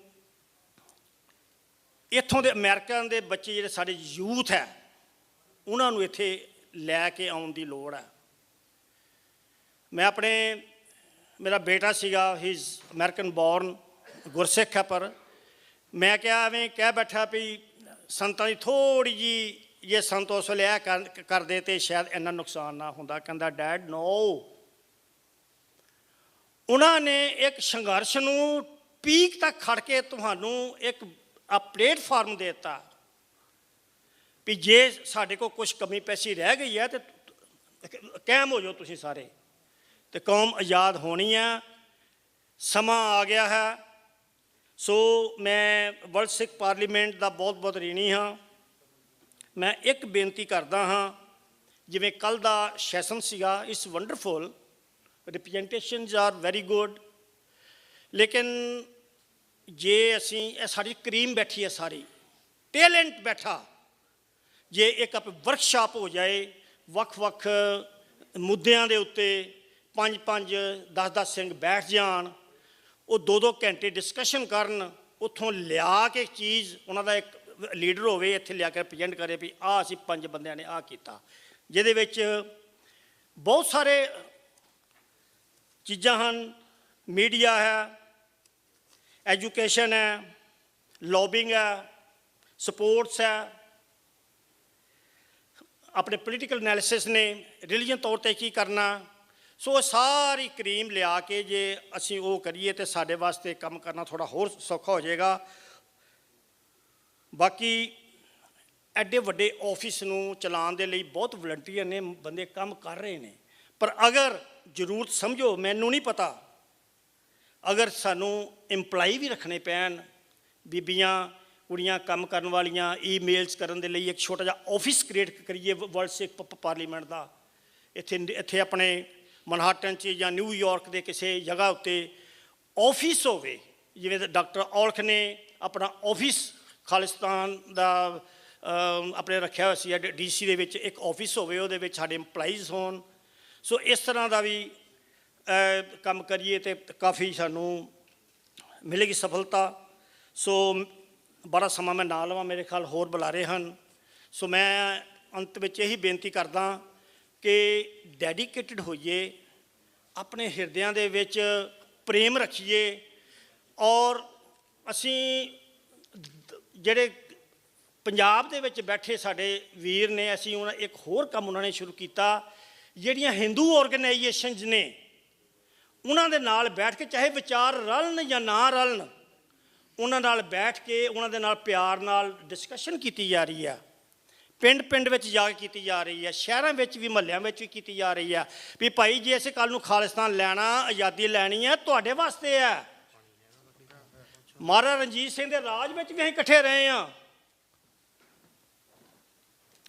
ਇੱਥੋਂ ਦੇ ਅਮਰੀਕਨ ਦੇ ਬੱਚੇ ਜਿਹੜੇ ਸਾਡੇ ਯੂਥ ਹੈ, ਉਹਨਾਂ ਨੂੰ ਇੱਥੇ ਲੈ ਕੇ ਆਉਣ ਦੀ ਲੋੜ ਹੈ। ਮੈਂ ਆਪਣੇ, ਮੇਰਾ ਬੇਟਾ ਸੀਗਾ, ਹੀ ਇਜ਼ ਅਮਰੀਕਨ ਬੋਰਨ, ਗੁਰਸਿੱਖ ਹੈ, ਪਰ ਮੈਂ ਕਿਹਾ ਐਵੇਂ ਕਹਿ ਬੈਠਾ ਵੀ ਸੰਤਾਂ ਦੀ ਥੋੜ੍ਹੀ ਜਿਹੀ ਜੇ ਸੰਤ ਉਸ ਵੇਲੇ ਇਹ ਕਰਦੇ ਤੇ ਸ਼ਾਇਦ ਇੰਨਾ ਨੁਕਸਾਨ ਨਾ ਹੁੰਦਾ। ਕਹਿੰਦਾ ਡੈਡ ਨੋ, ਉਹਨਾਂ ਨੇ ਇੱਕ ਸੰਘਰਸ਼ ਨੂੰ ਪੀਕ ਤੱਕ ਖੜ ਕੇ ਤੁਹਾਨੂੰ ਇੱਕ ਪਲੇਟਫਾਰਮ ਦੇ ਦਿੱਤਾ ਵੀ ਜੇ ਸਾਡੇ ਕੋਲ ਕੁਛ ਕਮੀ ਪੈਸੀ ਰਹਿ ਗਈ ਹੈ ਤਾਂ ਕਾਇਮ ਹੋ ਜਾਓ ਤੁਸੀਂ ਸਾਰੇ, ਅਤੇ ਕੌਮ ਆਜ਼ਾਦ ਹੋਣੀ ਹੈ, ਸਮਾਂ ਆ ਗਿਆ ਹੈ। ਸੋ ਮੈਂ ਵਰਲਡ ਸਿੱਖ ਪਾਰਲੀਮੈਂਟ ਦਾ ਬਹੁਤ ਬਹੁਤ ਰਿਣੀ ਹਾਂ। ਮੈਂ ਇੱਕ ਬੇਨਤੀ ਕਰਦਾ ਹਾਂ, ਜਿਵੇਂ ਕੱਲ੍ਹ ਦਾ ਸੈਸ਼ਨ ਸੀਗਾ, it's wonderful, representations are very good, ਲੇਕਿਨ ਜੇ ਅਸੀਂ, ਇਹ ਸਾਡੀ ਕਰੀਮ ਬੈਠੀ ਹੈ, ਸਾਰੀ ਟੈਲੈਂਟ ਬੈਠਾ, ਜੇ ਇੱਕ ਵਰਕਸ਼ਾਪ ਹੋ ਜਾਏ ਵੱਖ-ਵੱਖ ਮੁੱਦਿਆਂ ਦੇ ਉੱਤੇ, 5-5, 10-10 ਸਿੰਘ ਬੈਠ ਜਾਣ, ਉਹ 2-2 ਘੰਟੇ ਡਿਸਕਸ਼ਨ ਕਰਨ, ਉੱਥੋਂ ਲਿਆ ਕੇ ਚੀਜ਼, ਉਹਨਾਂ ਦਾ ਇੱਕ ਲੀਡਰ ਹੋਵੇ ਇੱਥੇ ਲਿਆ ਕੇ ਪ੍ਰੈਜ਼ੈਂਟ ਕਰੇ ਵੀ ਆਹ ਅਸੀਂ 5 ਬੰਦਿਆਂ ਨੇ ਆਹ ਕੀਤਾ, ਜਿਹਦੇ ਵਿੱਚ ਬਹੁਤ ਸਾਰੇ ਚੀਜ਼ਾਂ ਹਨ। ਮੀਡੀਆ ਹੈ, ਐਜੂਕੇਸ਼ਨ ਹੈ, ਲੌਬਿੰਗ ਹੈ, ਸਪੋਰਟਸ ਹੈ, ਆਪਣੇ ਪੋਲੀਟੀਕਲ ਐਨਾਲਿਸਿਸ ਨੇ, ਰਿਲੀਜਨ ਤੌਰ 'ਤੇ ਕੀ ਕਰਨਾ। ਸੋ ਸਾਰੀ ਕਰੀਮ ਲਿਆ ਕੇ ਜੇ ਅਸੀਂ ਉਹ ਕਰੀਏ ਤਾਂ ਸਾਡੇ ਵਾਸਤੇ ਕੰਮ ਕਰਨਾ ਥੋੜ੍ਹਾ ਹੋਰ ਸੌਖਾ ਹੋ ਜਾਏਗਾ। ਬਾਕੀ ਐਡੇ ਵੱਡੇ ਆਫਿਸ ਨੂੰ ਚਲਾਉਣ ਦੇ ਲਈ ਬਹੁਤ ਵਲੰਟੀਅਰ ਨੇ, ਬੰਦੇ ਕੰਮ ਕਰ ਰਹੇ ਨੇ, ਪਰ ਅਗਰ ਜ਼ਰੂਰਤ ਸਮਝੋ, ਮੈਨੂੰ ਨਹੀਂ ਪਤਾ, ਅਗਰ ਸਾਨੂੰ ਇੰਪਲਾਈ ਵੀ ਰੱਖਣੇ ਪੈਣ, ਬੀਬੀਆਂ ਕੁੜੀਆਂ ਕੰਮ ਕਰਨ ਵਾਲੀਆਂ, ਈਮੇਲਸ ਕਰਨ ਦੇ ਲਈ ਇੱਕ ਛੋਟਾ ਜਿਹਾ ਆਫਿਸ ਕ੍ਰੀਏਟ ਕਰੀਏ ਵਰਲਡ ਸਿੱਖ ਪਾਰਲੀਮੈਂਟ ਦਾ, ਇੱਥੇ ਆਪਣੇ ਮਨਹਾਟਨ 'ਚ ਜਾਂ ਨਿਊਯਾਰਕ ਦੇ ਕਿਸੇ ਜਗ੍ਹਾ ਉੱਤੇ ਆਫਿਸ ਹੋਵੇ, ਜਿਵੇਂ ਡਾਕਟਰ ਔਲਖ ਨੇ ਆਪਣਾ ਆਫਿਸ ਖਾਲਿਸਤਾਨ ਦਾ ਆਪਣੇ ਰੱਖਿਆ ਹੋਇਆ ਸੀ DC ਦੇ ਵਿੱਚ, ਇੱਕ ਆਫਿਸ ਹੋਵੇ, ਉਹਦੇ ਵਿੱਚ ਸਾਡੇ ਇੰਪਲਾਈਜ਼ ਹੋਣ। ਸੋ ਇਸ ਤਰ੍ਹਾਂ ਦਾ ਵੀ ਕੰਮ ਕਰੀਏ ਤੇ ਕਾਫੀ ਸਾਨੂੰ ਮਿਲੇਗੀ ਸਫਲਤਾ। ਸੋ ਬੜਾ ਸਮਾਂ ਮੈਂ ਨਾ ਲਵਾਂ, ਮੇਰੇ ਖਿਆਲ ਹੋਰ ਬੁਲਾਰੇ ਹਨ। ਸੋ ਮੈਂ ਅੰਤ ਵਿੱਚ ਇਹੀ ਬੇਨਤੀ ਕਰਦਾ ਕਿ ਡੈਡੀਕੇਟਡ ਹੋਈਏ, ਆਪਣੇ ਹਿਰਦਿਆਂ ਦੇ ਵਿੱਚ ਪ੍ਰੇਮ ਰੱਖੀਏ, ਔਰ ਅਸੀਂ ਜਿਹੜੇ ਪੰਜਾਬ ਦੇ ਵਿੱਚ ਬੈਠੇ ਸਾਡੇ ਵੀਰ ਨੇ, ਅਸੀਂ ਉਹਨਾਂ ਇੱਕ ਹੋਰ ਕੰਮ ਉਹਨਾਂ ਨੇ ਸ਼ੁਰੂ ਕੀਤਾ, ਜਿਹੜੀਆਂ ਹਿੰਦੂ ਆਰਗੇਨਾਈਜੇਸ਼ਨਸ ਨੇ ਉਹਨਾਂ ਦੇ ਨਾਲ ਬੈਠ ਕੇ, ਚਾਹੇ ਵਿਚਾਰ ਰਲਣ ਜਾਂ ਨਾ ਰਲਣ, ਉਹਨਾਂ ਨਾਲ ਬੈਠ ਕੇ ਉਹਨਾਂ ਦੇ ਨਾਲ ਪਿਆਰ ਨਾਲ ਡਿਸਕਸ਼ਨ ਕੀਤੀ ਜਾ ਰਹੀ ਆ, ਪਿੰਡ ਪਿੰਡ ਵਿੱਚ ਜਾ ਕੇ ਕੀਤੀ ਜਾ ਰਹੀ ਹੈ, ਸ਼ਹਿਰਾਂ ਵਿੱਚ ਵੀ ਮਹੱਲਿਆਂ ਵਿੱਚ ਵੀ ਕੀਤੀ ਜਾ ਰਹੀ ਆ, ਵੀ ਭਾਈ ਜੇ ਅਸੀਂ ਕੱਲ੍ਹ ਨੂੰ ਖਾਲਿਸਤਾਨ ਲੈਣਾ, ਆਜ਼ਾਦੀ ਲੈਣੀ ਹੈ, ਤੁਹਾਡੇ ਵਾਸਤੇ ਹੈ। ਮਹਾਰਾਜਾ ਰਣਜੀਤ ਸਿੰਘ ਦੇ ਰਾਜ ਵਿੱਚ ਵੀ ਅਸੀਂ ਇਕੱਠੇ ਰਹੇ ਹਾਂ,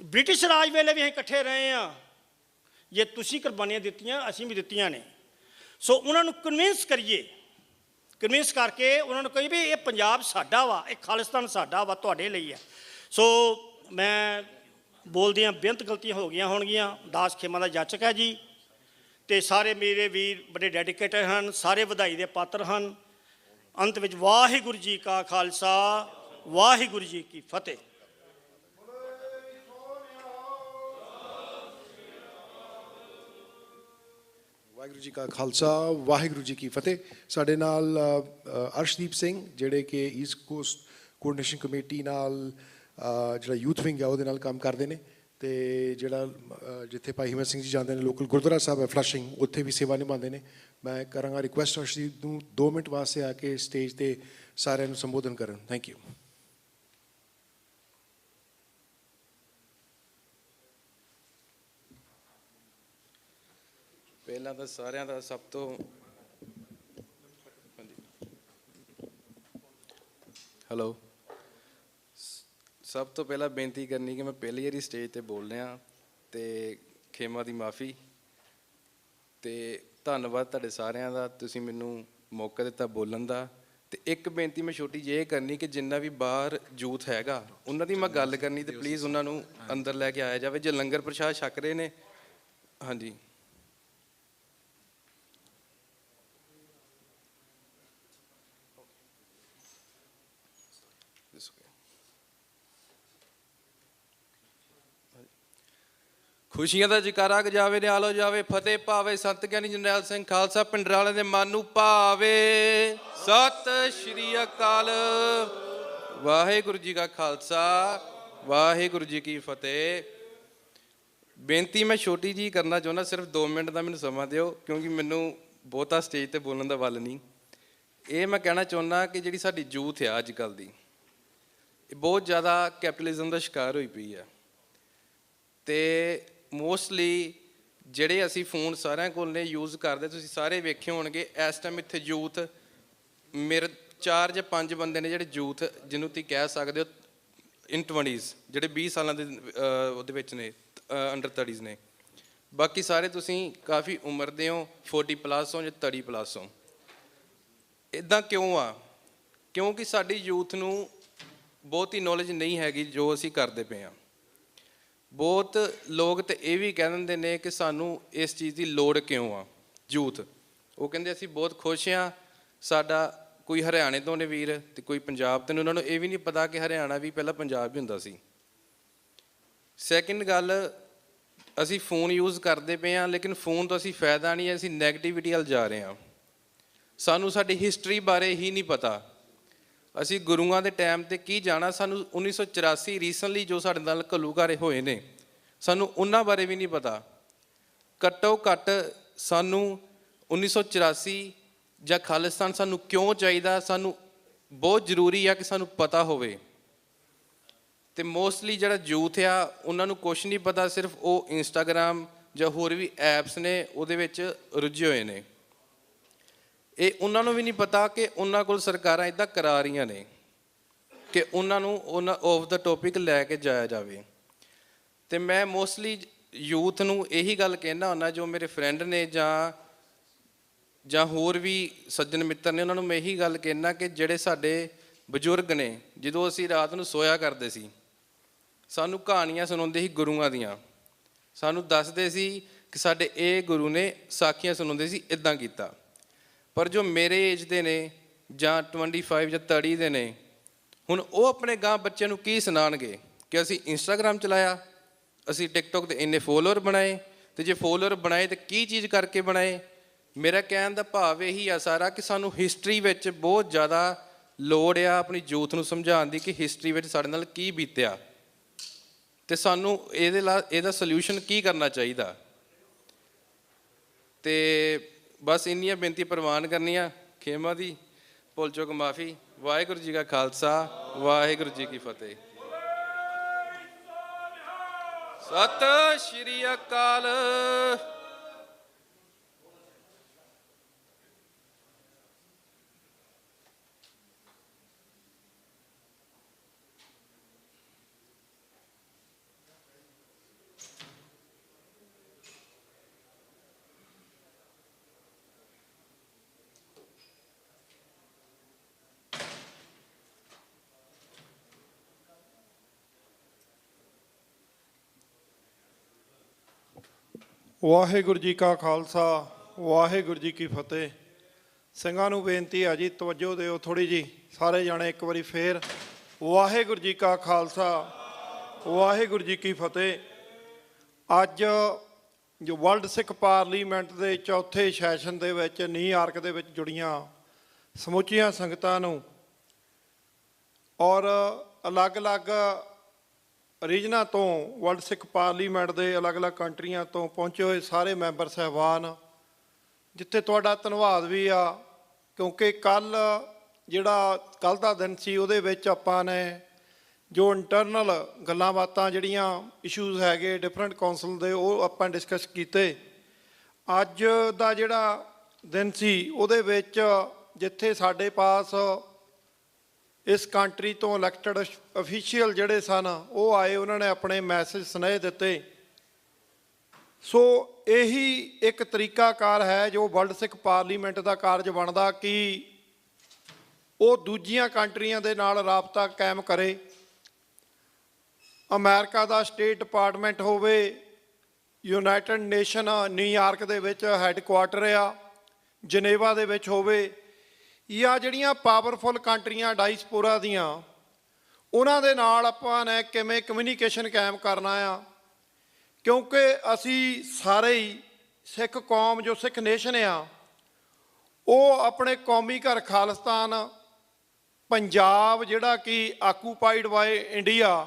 ਬ੍ਰਿਟਿਸ਼ ਰਾਜ ਵੇਲੇ ਵੀ ਅਸੀਂ ਇਕੱਠੇ ਰਹੇ ਹਾਂ, ਜੇ ਤੁਸੀਂ ਕੁਰਬਾਨੀਆਂ ਦਿੱਤੀਆਂ, ਅਸੀਂ ਵੀ ਦਿੱਤੀਆਂ ਨੇ। ਸੋ ਉਹਨਾਂ ਨੂੰ ਕਨਵਿੰਸ ਕਰੀਏ, ਕਨਵਿੰਸ ਕਰਕੇ ਉਹਨਾਂ ਨੂੰ ਕਹੀਏ ਵੀ ਇਹ ਪੰਜਾਬ ਸਾਡਾ ਵਾ, ਇਹ ਖਾਲਿਸਤਾਨ ਸਾਡਾ ਵਾ, ਤੁਹਾਡੇ ਲਈ ਹੈ। ਸੋ ਮੈਂ ਬੋਲਦਿਆਂ ਬੇਅੰਤ ਗਲਤੀਆਂ ਹੋ ਗਈਆਂ ਹੋਣਗੀਆਂ, ਦਾਸ ਖੇਮਾ ਦਾ ਜਾਚਕ ਹੈ ਜੀ, ਅਤੇ ਸਾਰੇ ਮੇਰੇ ਵੀਰ ਬੜੇ ਡੈਡੀਕੇਟਡ ਹਨ, ਸਾਰੇ ਵਧਾਈ ਦੇ ਪਾਤਰ ਹਨ। ਅੰਤ ਵਿੱਚ ਵਾਹਿਗੁਰੂ ਜੀ ਕਾ ਖਾਲਸਾ, ਵਾਹਿਗੁਰੂ ਜੀ ਕੀ ਫਤਿਹ। ਵਾਹਿਗੁਰੂ ਜੀ ਕਾ ਖਾਲਸਾ, ਵਾਹਿਗੁਰੂ ਜੀ ਕੀ ਫਤਿਹ। ਸਾਡੇ ਨਾਲ ਅਰਸ਼ਦੀਪ ਸਿੰਘ, ਜਿਹੜੇ ਕਿ ਈਸਟ ਕੋਸਟ ਕੋਆਰਡੀਨੇਸ਼ਨ ਕਮੇਟੀ ਨਾਲ ਜਿਹੜਾ ਯੂਥ ਵਿੰਗ ਹੈ ਉਹਦੇ ਨਾਲ ਕੰਮ ਕਰਦੇ ਨੇ, ਅਤੇ ਜਿਹੜਾ ਜਿੱਥੇ ਭਾਈ ਹਿੰਮਤ ਸਿੰਘ ਜੀ ਜਾਂਦੇ ਨੇ, ਲੋਕਲ ਗੁਰਦੁਆਰਾ ਸਾਹਿਬ ਹੈ ਫਲਸ਼ਿੰਗ, ਉੱਥੇ ਵੀ ਸੇਵਾ ਨਿਭਾਉਂਦੇ ਨੇ। ਮੈਂ ਕਰਾਂਗਾ ਰਿਕੁਐਸਟ ਅਰਸ਼ਦੀਪ ਨੂੰ 2 ਮਿੰਟ ਵਾਸਤੇ ਆ ਕੇ ਸਟੇਜ 'ਤੇ ਸਾਰਿਆਂ ਨੂੰ ਸੰਬੋਧਨ ਕਰਨ। Thank you. ਪਹਿਲਾਂ ਤਾਂ ਸਾਰਿਆਂ ਦਾ ਸਭ ਤੋਂ ਹੈਲੋ, ਸਭ ਤੋਂ ਪਹਿਲਾਂ ਬੇਨਤੀ ਕਰਨੀ ਕਿ ਮੈਂ ਪਹਿਲੀ ਵਾਰੀ ਸਟੇਜ 'ਤੇ ਬੋਲ ਰਿਹਾ, ਅਤੇ ਖੇਮਾ ਦੀ ਮਾਫੀ, ਅਤੇ ਧੰਨਵਾਦ ਤੁਹਾਡੇ ਸਾਰਿਆਂ ਦਾ, ਤੁਸੀਂ ਮੈਨੂੰ ਮੌਕਾ ਦਿੱਤਾ ਬੋਲਣ ਦਾ। ਅਤੇ ਇੱਕ ਬੇਨਤੀ ਮੈਂ ਛੋਟੀ ਜਿਹੀ ਇਹ ਕਰਨੀ ਕਿ ਜਿੰਨਾ ਵੀ ਬਾਹਰ ਯੂਥ ਹੈਗਾ ਉਹਨਾਂ ਦੀ ਮੈਂ ਗੱਲ ਕਰਨੀ, ਅਤੇ ਪਲੀਜ਼ ਉਹਨਾਂ ਨੂੰ ਅੰਦਰ ਲੈ ਕੇ ਆਇਆ ਜਾਵੇ, ਜੇ ਲੰਗਰ ਪ੍ਰਸ਼ਾਦ ਛਕ ਰਹੇ ਨੇ। ਹਾਂਜੀ, ਖੁਸ਼ੀਆਂ ਦਾ ਜਕਾਰਾ ਗਜਾਵੇ, ਨਿਹਾਲ ਹੋ ਜਾਵੇ, ਫਤਿਹ ਪਾਵੇ ਸੰਤ ਗਿਆਨੀ ਜਰਨੈਲ ਸਿੰਘ ਖਾਲਸਾ, ਪਿੰਡਰਾਲੇ ਦੇ ਮਨ ਨੂੰ ਭਾਵੇ। ਸਤਿ ਸ਼੍ਰੀ ਅਕਾਲ। ਵਾਹਿਗੁਰੂ ਜੀ ਕਾ ਖਾਲਸਾ, ਵਾਹਿਗੁਰੂ ਜੀ ਕੀ ਫਤਿਹ। ਬੇਨਤੀ ਮੈਂ ਛੋਟੀ ਜਿਹੀ ਕਰਨਾ ਚਾਹੁੰਦਾ, ਸਿਰਫ 2 ਮਿੰਟ ਦਾ ਮੈਨੂੰ ਸਮਾਂ ਦਿਓ, ਕਿਉਂਕਿ ਮੈਨੂੰ ਬਹੁਤਾ ਸਟੇਜ 'ਤੇ ਬੋਲਣ ਦਾ ਵੱਲ ਨਹੀਂ। ਇਹ ਮੈਂ ਕਹਿਣਾ ਚਾਹੁੰਦਾ ਕਿ ਜਿਹੜੀ ਸਾਡੀ ਯੂਥ ਆ ਅੱਜ ਕੱਲ੍ਹ ਦੀ, ਇਹ ਬਹੁਤ ਜ਼ਿਆਦਾ ਕੈਪੀਟਲਿਜ਼ਮ ਦਾ ਸ਼ਿਕਾਰ ਹੋਈ ਪਈ ਆ, ਅਤੇ ਮੋਸਟਲੀ ਜਿਹੜੇ ਅਸੀਂ ਫੋਨ ਸਾਰਿਆਂ ਕੋਲ ਨੇ ਯੂਜ਼ ਕਰਦੇ, ਤੁਸੀਂ ਸਾਰੇ ਵੇਖੇ ਹੋਣਗੇ। ਇਸ ਟਾਈਮ ਇੱਥੇ ਯੂਥ ਮੇਰੇ 4 ਜਾਂ 5 ਬੰਦੇ ਨੇ ਜਿਹੜੇ ਯੂਥ, ਜਿਹਨੂੰ ਤੁਸੀਂ ਕਹਿ ਸਕਦੇ ਹੋ ਇਨ 20s, ਜਿਹੜੇ 20 ਸਾਲਾਂ ਦੇ ਉਹਦੇ ਵਿੱਚ ਨੇ, ਅੰਡਰ 30s ਨੇ। ਬਾਕੀ ਸਾਰੇ ਤੁਸੀਂ ਕਾਫੀ ਉਮਰ ਦੇ ਹੋ, 40+ ਹੋ ਜਾਂ 30+ ਹੋ। ਇੱਦਾਂ ਕਿਉਂ ਆ? ਕਿਉਂਕਿ ਸਾਡੀ ਯੂਥ ਨੂੰ ਬਹੁਤੀ ਨੌਲੇਜ ਨਹੀਂ ਹੈਗੀ ਜੋ ਅਸੀਂ ਕਰਦੇ ਪਏ ਹਾਂ। ਬਹੁਤ ਲੋਕ ਤਾਂ ਇਹ ਵੀ ਕਹਿ ਦਿੰਦੇ ਨੇ ਕਿ ਸਾਨੂੰ ਇਸ ਚੀਜ਼ ਦੀ ਲੋੜ ਕਿਉਂ ਆ। ਯੂਥ ਉਹ ਕਹਿੰਦੇ ਅਸੀਂ ਬਹੁਤ ਖੁਸ਼ ਹਾਂ, ਸਾਡਾ ਕੋਈ ਹਰਿਆਣੇ ਤੋਂ ਨੇ ਵੀਰ ਅਤੇ ਕੋਈ ਪੰਜਾਬ ਤੋਂ ਨੇ, ਉਹਨਾਂ ਨੂੰ ਇਹ ਵੀ ਨਹੀਂ ਪਤਾ ਕਿ ਹਰਿਆਣਾ ਵੀ ਪਹਿਲਾਂ ਪੰਜਾਬ ਹੀ ਹੁੰਦਾ ਸੀ। ਸੈਕਿੰਡ ਗੱਲ, ਅਸੀਂ ਫੋਨ ਯੂਜ਼ ਕਰਦੇ ਪਏ ਹਾਂ, ਲੇਕਿਨ ਫੋਨ ਤੋਂ ਅਸੀਂ ਫਾਇਦਾ ਨਹੀਂ, ਅਸੀਂ ਨੈਗੇਟਿਵਿਟੀ ਵੱਲ ਜਾ ਰਹੇ ਹਾਂ। ਸਾਨੂੰ ਸਾਡੀ ਹਿਸਟਰੀ ਬਾਰੇ ਹੀ ਨਹੀਂ ਪਤਾ, ਅਸੀਂ ਗੁਰੂਆਂ ਦੇ ਟਾਈਮ 'ਤੇ ਕੀ ਜਾਣਾ। ਸਾਨੂੰ 1984 ਰੀਸੈਂਟਲੀ ਜੋ ਸਾਡੇ ਨਾਲ ਘੱਲੂਘਾਰੇ ਹੋਏ ਨੇ, ਸਾਨੂੰ ਉਹਨਾਂ ਬਾਰੇ ਵੀ ਨਹੀਂ ਪਤਾ। ਘੱਟੋ ਘੱਟ ਸਾਨੂੰ 1984 ਜਾਂ ਖਾਲਿਸਤਾਨ ਸਾਨੂੰ ਕਿਉਂ ਚਾਹੀਦਾ, ਸਾਨੂੰ ਬਹੁਤ ਜ਼ਰੂਰੀ ਆ ਕਿ ਸਾਨੂੰ ਪਤਾ ਹੋਵੇ। ਤੇ ਮੋਸਟਲੀ ਜਿਹੜਾ ਯੂਥ ਆ ਉਹਨਾਂ ਨੂੰ ਕੁਛ ਨਹੀਂ ਪਤਾ, ਸਿਰਫ ਉਹ ਇੰਸਟਾਗ੍ਰਾਮ ਜਾਂ ਹੋਰ ਵੀ ਐਪਸ ਨੇ ਉਹਦੇ ਵਿੱਚ ਰੁੱਝੇ ਹੋਏ ਨੇ। ਇਹ ਉਹਨਾਂ ਨੂੰ ਵੀ ਨਹੀਂ ਪਤਾ ਕਿ ਉਹਨਾਂ ਕੋਲ ਸਰਕਾਰਾਂ ਇੱਦਾਂ ਕਰਾ ਰਹੀਆਂ ਨੇ ਕਿ ਉਹਨਾਂ ਨੂੰ ਉਹਨਾਂ ਆਫ ਦਾ ਟੋਪਿਕ ਲੈ ਕੇ ਜਾਇਆ ਜਾਵੇ। ਤੇ ਮੈਂ ਮੋਸਟਲੀ ਯੂਥ ਨੂੰ ਇਹੀ ਗੱਲ ਕਹਿਣਾ ਹੁੰਦਾ, ਜੋ ਮੇਰੇ ਫਰੈਂਡ ਨੇ ਜਾਂ ਹੋਰ ਵੀ ਸੱਜਣ ਮਿੱਤਰ ਨੇ, ਉਹਨਾਂ ਨੂੰ ਮੈਂ ਇਹੀ ਗੱਲ ਕਹਿਣਾ ਕਿ ਜਿਹੜੇ ਸਾਡੇ ਬਜ਼ੁਰਗ ਨੇ, ਜਦੋਂ ਅਸੀਂ ਰਾਤ ਨੂੰ ਸੋਇਆ ਕਰਦੇ ਸੀ, ਸਾਨੂੰ ਕਹਾਣੀਆਂ ਸੁਣਾਉਂਦੇ ਸੀ ਗੁਰੂਆਂ ਦੀਆਂ, ਸਾਨੂੰ ਦੱਸਦੇ ਸੀ ਕਿ ਸਾਡੇ ਇਹ ਗੁਰੂ ਨੇ ਸਾਖੀਆਂ ਸੁਣਾਉਂਦੇ ਸੀ, ਇੱਦਾਂ ਕੀਤਾ। ਪਰ ਜੋ ਮੇਰੇ ਏਜ ਦੇ ਨੇ ਜਾਂ 25 ਜਾਂ 30 ਦੇ ਨੇ, ਹੁਣ ਉਹ ਆਪਣੇ ਗਾਂ ਬੱਚਿਆਂ ਨੂੰ ਕੀ ਸੁਣਾਉਣਗੇ ਕਿ ਅਸੀਂ ਇੰਸਟਾਗ੍ਰਾਮ ਚਲਾਇਆ, ਅਸੀਂ ਟਿਕਟੋਕ 'ਤੇ ਇੰਨੇ ਫੋਲੋਅਰ ਬਣਾਏ, ਅਤੇ ਜੇ ਫੋਲੋਅਰ ਬਣਾਏ ਤਾਂ ਕੀ ਚੀਜ਼ ਕਰਕੇ ਬਣਾਏ। ਮੇਰਾ ਕਹਿਣ ਦਾ ਭਾਵ ਇਹੀ ਆ ਸਾਰਾ ਕਿ ਸਾਨੂੰ ਹਿਸਟਰੀ ਵਿੱਚ ਬਹੁਤ ਜ਼ਿਆਦਾ ਲੋੜ ਆ ਆਪਣੀ ਯੂਥ ਨੂੰ ਸਮਝਾਉਣ ਦੀ ਕਿ ਹਿਸਟਰੀ ਵਿੱਚ ਸਾਡੇ ਨਾਲ ਕੀ ਬੀਤਿਆ ਅਤੇ ਸਾਨੂੰ ਇਹਦਾ ਸਲਿਊਸ਼ਨ ਕੀ ਕਰਨਾ ਚਾਹੀਦਾ। ਅਤੇ ਬਸ ਇੰਨੀਆਂ ਬੇਨਤੀ ਪ੍ਰਵਾਨ ਕਰਨੀਆਂ, ਖੇਮਾ ਦੀ ਭੁੱਲ ਚੁੱਕ ਮਾਫੀ। ਵਾਹਿਗੁਰੂ ਜੀ ਕਾ ਖਾਲਸਾ, ਵਾਹਿਗੁਰੂ ਜੀ ਕੀ ਫਤਿਹ। ਸਤਿ ਸ਼੍ਰੀ ਅਕਾਲ। ਵਾਹਿਗੁਰੂ ਜੀ ਕਾ ਖਾਲਸਾ, ਵਾਹਿਗੁਰੂ ਜੀ ਕੀ ਫਤਿਹ। ਸਿੰਘਾਂ ਨੂੰ ਬੇਨਤੀ ਆ ਜੀ, ਤਵੱਜੋ ਦਿਓ ਥੋੜ੍ਹੀ ਜੀ, ਸਾਰੇ ਜਾਣੇ ਇੱਕ ਵਾਰੀ ਫੇਰ ਵਾਹਿਗੁਰੂ ਜੀ ਕਾ ਖਾਲਸਾ, ਵਾਹਿਗੁਰੂ ਜੀ ਕੀ ਫਤਿਹ। ਅੱਜ ਜੋ ਵਰਲਡ ਸਿੱਖ ਪਾਰਲੀਮੈਂਟ ਦੇ ਚੌਥੇ ਸੈਸ਼ਨ ਦੇ ਵਿੱਚ ਨਿਊਯਾਰਕ ਦੇ ਵਿੱਚ ਜੁੜੀਆਂ ਸਮੁੱਚੀਆਂ ਸੰਗਤਾਂ ਨੂੰ ਔਰ ਅਲੱਗ-ਅਲੱਗ ਰੀਜਨਾਂ ਤੋਂ, ਵਰਲਡ ਸਿੱਖ ਪਾਰਲੀਮੈਂਟ ਦੇ ਅਲੱਗ-ਅਲੱਗ ਕੰਟਰੀਆਂ ਤੋਂ ਪਹੁੰਚੇ ਹੋਏ ਸਾਰੇ ਮੈਂਬਰ ਸਾਹਿਬਾਨ, ਜਿੱਥੇ ਤੁਹਾਡਾ ਧੰਨਵਾਦ ਵੀ ਆ, ਕਿਉਂਕਿ ਕੱਲ੍ਹ ਦਾ ਦਿਨ ਸੀ, ਉਹਦੇ ਵਿੱਚ ਆਪਾਂ ਨੇ ਜੋ ਇੰਟਰਨਲ ਗੱਲਾਂ ਬਾਤਾਂ ਜਿਹੜੀਆਂ ਇਸ਼ੂਜ਼ ਹੈਗੇ ਡਿਫਰੈਂਟ ਕੌਂਸਲ ਦੇ, ਉਹ ਆਪਾਂ ਡਿਸਕਸ ਕੀਤੇ। ਅੱਜ ਦਾ ਜਿਹੜਾ ਦਿਨ ਸੀ ਉਹਦੇ ਵਿੱਚ ਜਿੱਥੇ ਸਾਡੇ ਪਾਸ ਇਸ ਕੰਟਰੀ ਤੋਂ ਇਲੈਕਟਡ ਅਫੀਸ਼ੀਅਲ ਜਿਹੜੇ ਸਨ ਉਹ ਆਏ, ਉਹਨਾਂ ਨੇ ਆਪਣੇ ਮੈਸੇਜ ਸੁਨੇਹੇ ਦਿੱਤੇ। ਸੋ ਇਹੀ ਇੱਕ ਤਰੀਕਾਕਾਰ ਹੈ ਜੋ ਵਰਲਡ ਸਿੱਖ ਪਾਰਲੀਮੈਂਟ ਦਾ ਕਾਰਜ ਬਣਦਾ ਕਿ ਉਹ ਦੂਜੀਆਂ ਕੰਟਰੀਆਂ ਦੇ ਨਾਲ ਰਾਬਤਾ ਕਾਇਮ ਕਰੇ। ਅਮਰੀਕਾ ਦਾ ਸਟੇਟ ਡਿਪਾਰਟਮੈਂਟ ਹੋਵੇ, ਯੂਨਾਈਟਿਡ ਨੇਸ਼ਨ ਨਿਊਯਾਰਕ ਦੇ ਵਿੱਚ ਹੈੱਡਕੁਆਟਰ ਆ, ਜਨੇਵਾ ਦੇ ਵਿੱਚ ਹੋਵੇ, ਜਾਂ ਜਿਹੜੀਆਂ ਪਾਵਰਫੁੱਲ ਕੰਟਰੀਆਂ ਡਾਇਸਪੋਰਾ ਦੀਆਂ, ਉਹਨਾਂ ਦੇ ਨਾਲ ਆਪਾਂ ਨੇ ਕਿਵੇਂ ਕਮਿਊਨੀਕੇਸ਼ਨ ਕਾਇਮ ਕਰਨਾ ਆ। ਕਿਉਂਕਿ ਅਸੀਂ ਸਾਰੇ ਹੀ ਸਿੱਖ ਕੌਮ, ਜੋ ਸਿੱਖ ਨੇਸ਼ਨ ਆ, ਉਹ ਆਪਣੇ ਕੌਮੀ ਘਰ ਖਾਲਿਸਤਾਨ ਪੰਜਾਬ ਜਿਹੜਾ ਕਿ ਆਕੂਪਾਈਡ ਬਾਏ ਇੰਡੀਆ,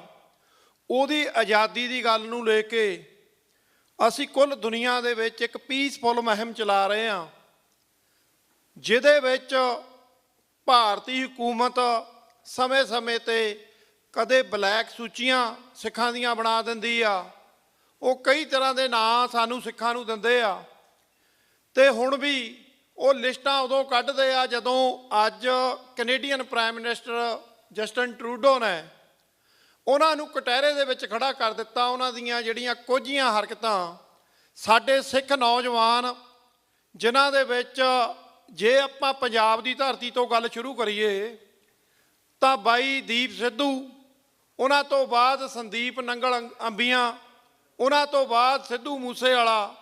ਉਹਦੀ ਆਜ਼ਾਦੀ ਦੀ ਗੱਲ ਨੂੰ ਲੈ ਕੇ ਅਸੀਂ ਕੁੱਲ ਦੁਨੀਆ ਦੇ ਵਿੱਚ ਇੱਕ ਪੀਸਫੁੱਲ ਮੁਹਿੰਮ ਚਲਾ ਰਹੇ ਹਾਂ, ਜਿਹਦੇ ਵਿੱਚ ਭਾਰਤੀ ਹਕੂਮਤ ਸਮੇਂ-ਸਮੇਂ 'ਤੇ ਕਦੇ ਬਲੈਕ ਸੂਚੀਆਂ ਸਿੱਖਾਂ ਦੀਆਂ ਬਣਾ ਦਿੰਦੀ ਆ, ਉਹ ਕਈ ਤਰ੍ਹਾਂ ਦੇ ਨਾਂ ਸਾਨੂੰ ਸਿੱਖਾਂ ਨੂੰ ਦਿੰਦੇ ਆ, ਅਤੇ ਹੁਣ ਵੀ ਉਹ ਲਿਸਟਾਂ ਉਦੋਂ ਕੱਢਦੇ ਆ ਜਦੋਂ ਅੱਜ Canadian prime minister Justin Trudeau ਨੇ ਉਹਨਾਂ ਨੂੰ ਕਟਹਿਰੇ ਦੇ ਵਿੱਚ ਖੜਾ ਕਰ ਦਿੱਤਾ। ਉਹਨਾਂ ਦੀਆਂ ਜਿਹੜੀਆਂ ਕੋਝੀਆਂ ਹਰਕਤਾਂ ਸਾਡੇ ਸਿੱਖ ਨੌਜਵਾਨ, ਜਿਨ੍ਹਾਂ ਦੇ ਵਿੱਚ ਜੇ ਆਪਾਂ ਪੰਜਾਬ ਦੀ ਧਰਤੀ ਤੋਂ ਗੱਲ ਸ਼ੁਰੂ ਕਰੀਏ ਤਾਂ ਬਾਈ ਦੀਪ ਸਿੱਧੂ, ਉਹਨਾਂ ਤੋਂ ਬਾਅਦ ਸੰਦੀਪ ਨੰਗਲ ਅੰਬੀਆਂ, ਉਹਨਾਂ ਤੋਂ ਬਾਅਦ ਸਿੱਧੂ ਮੂਸੇਵਾਲਾ,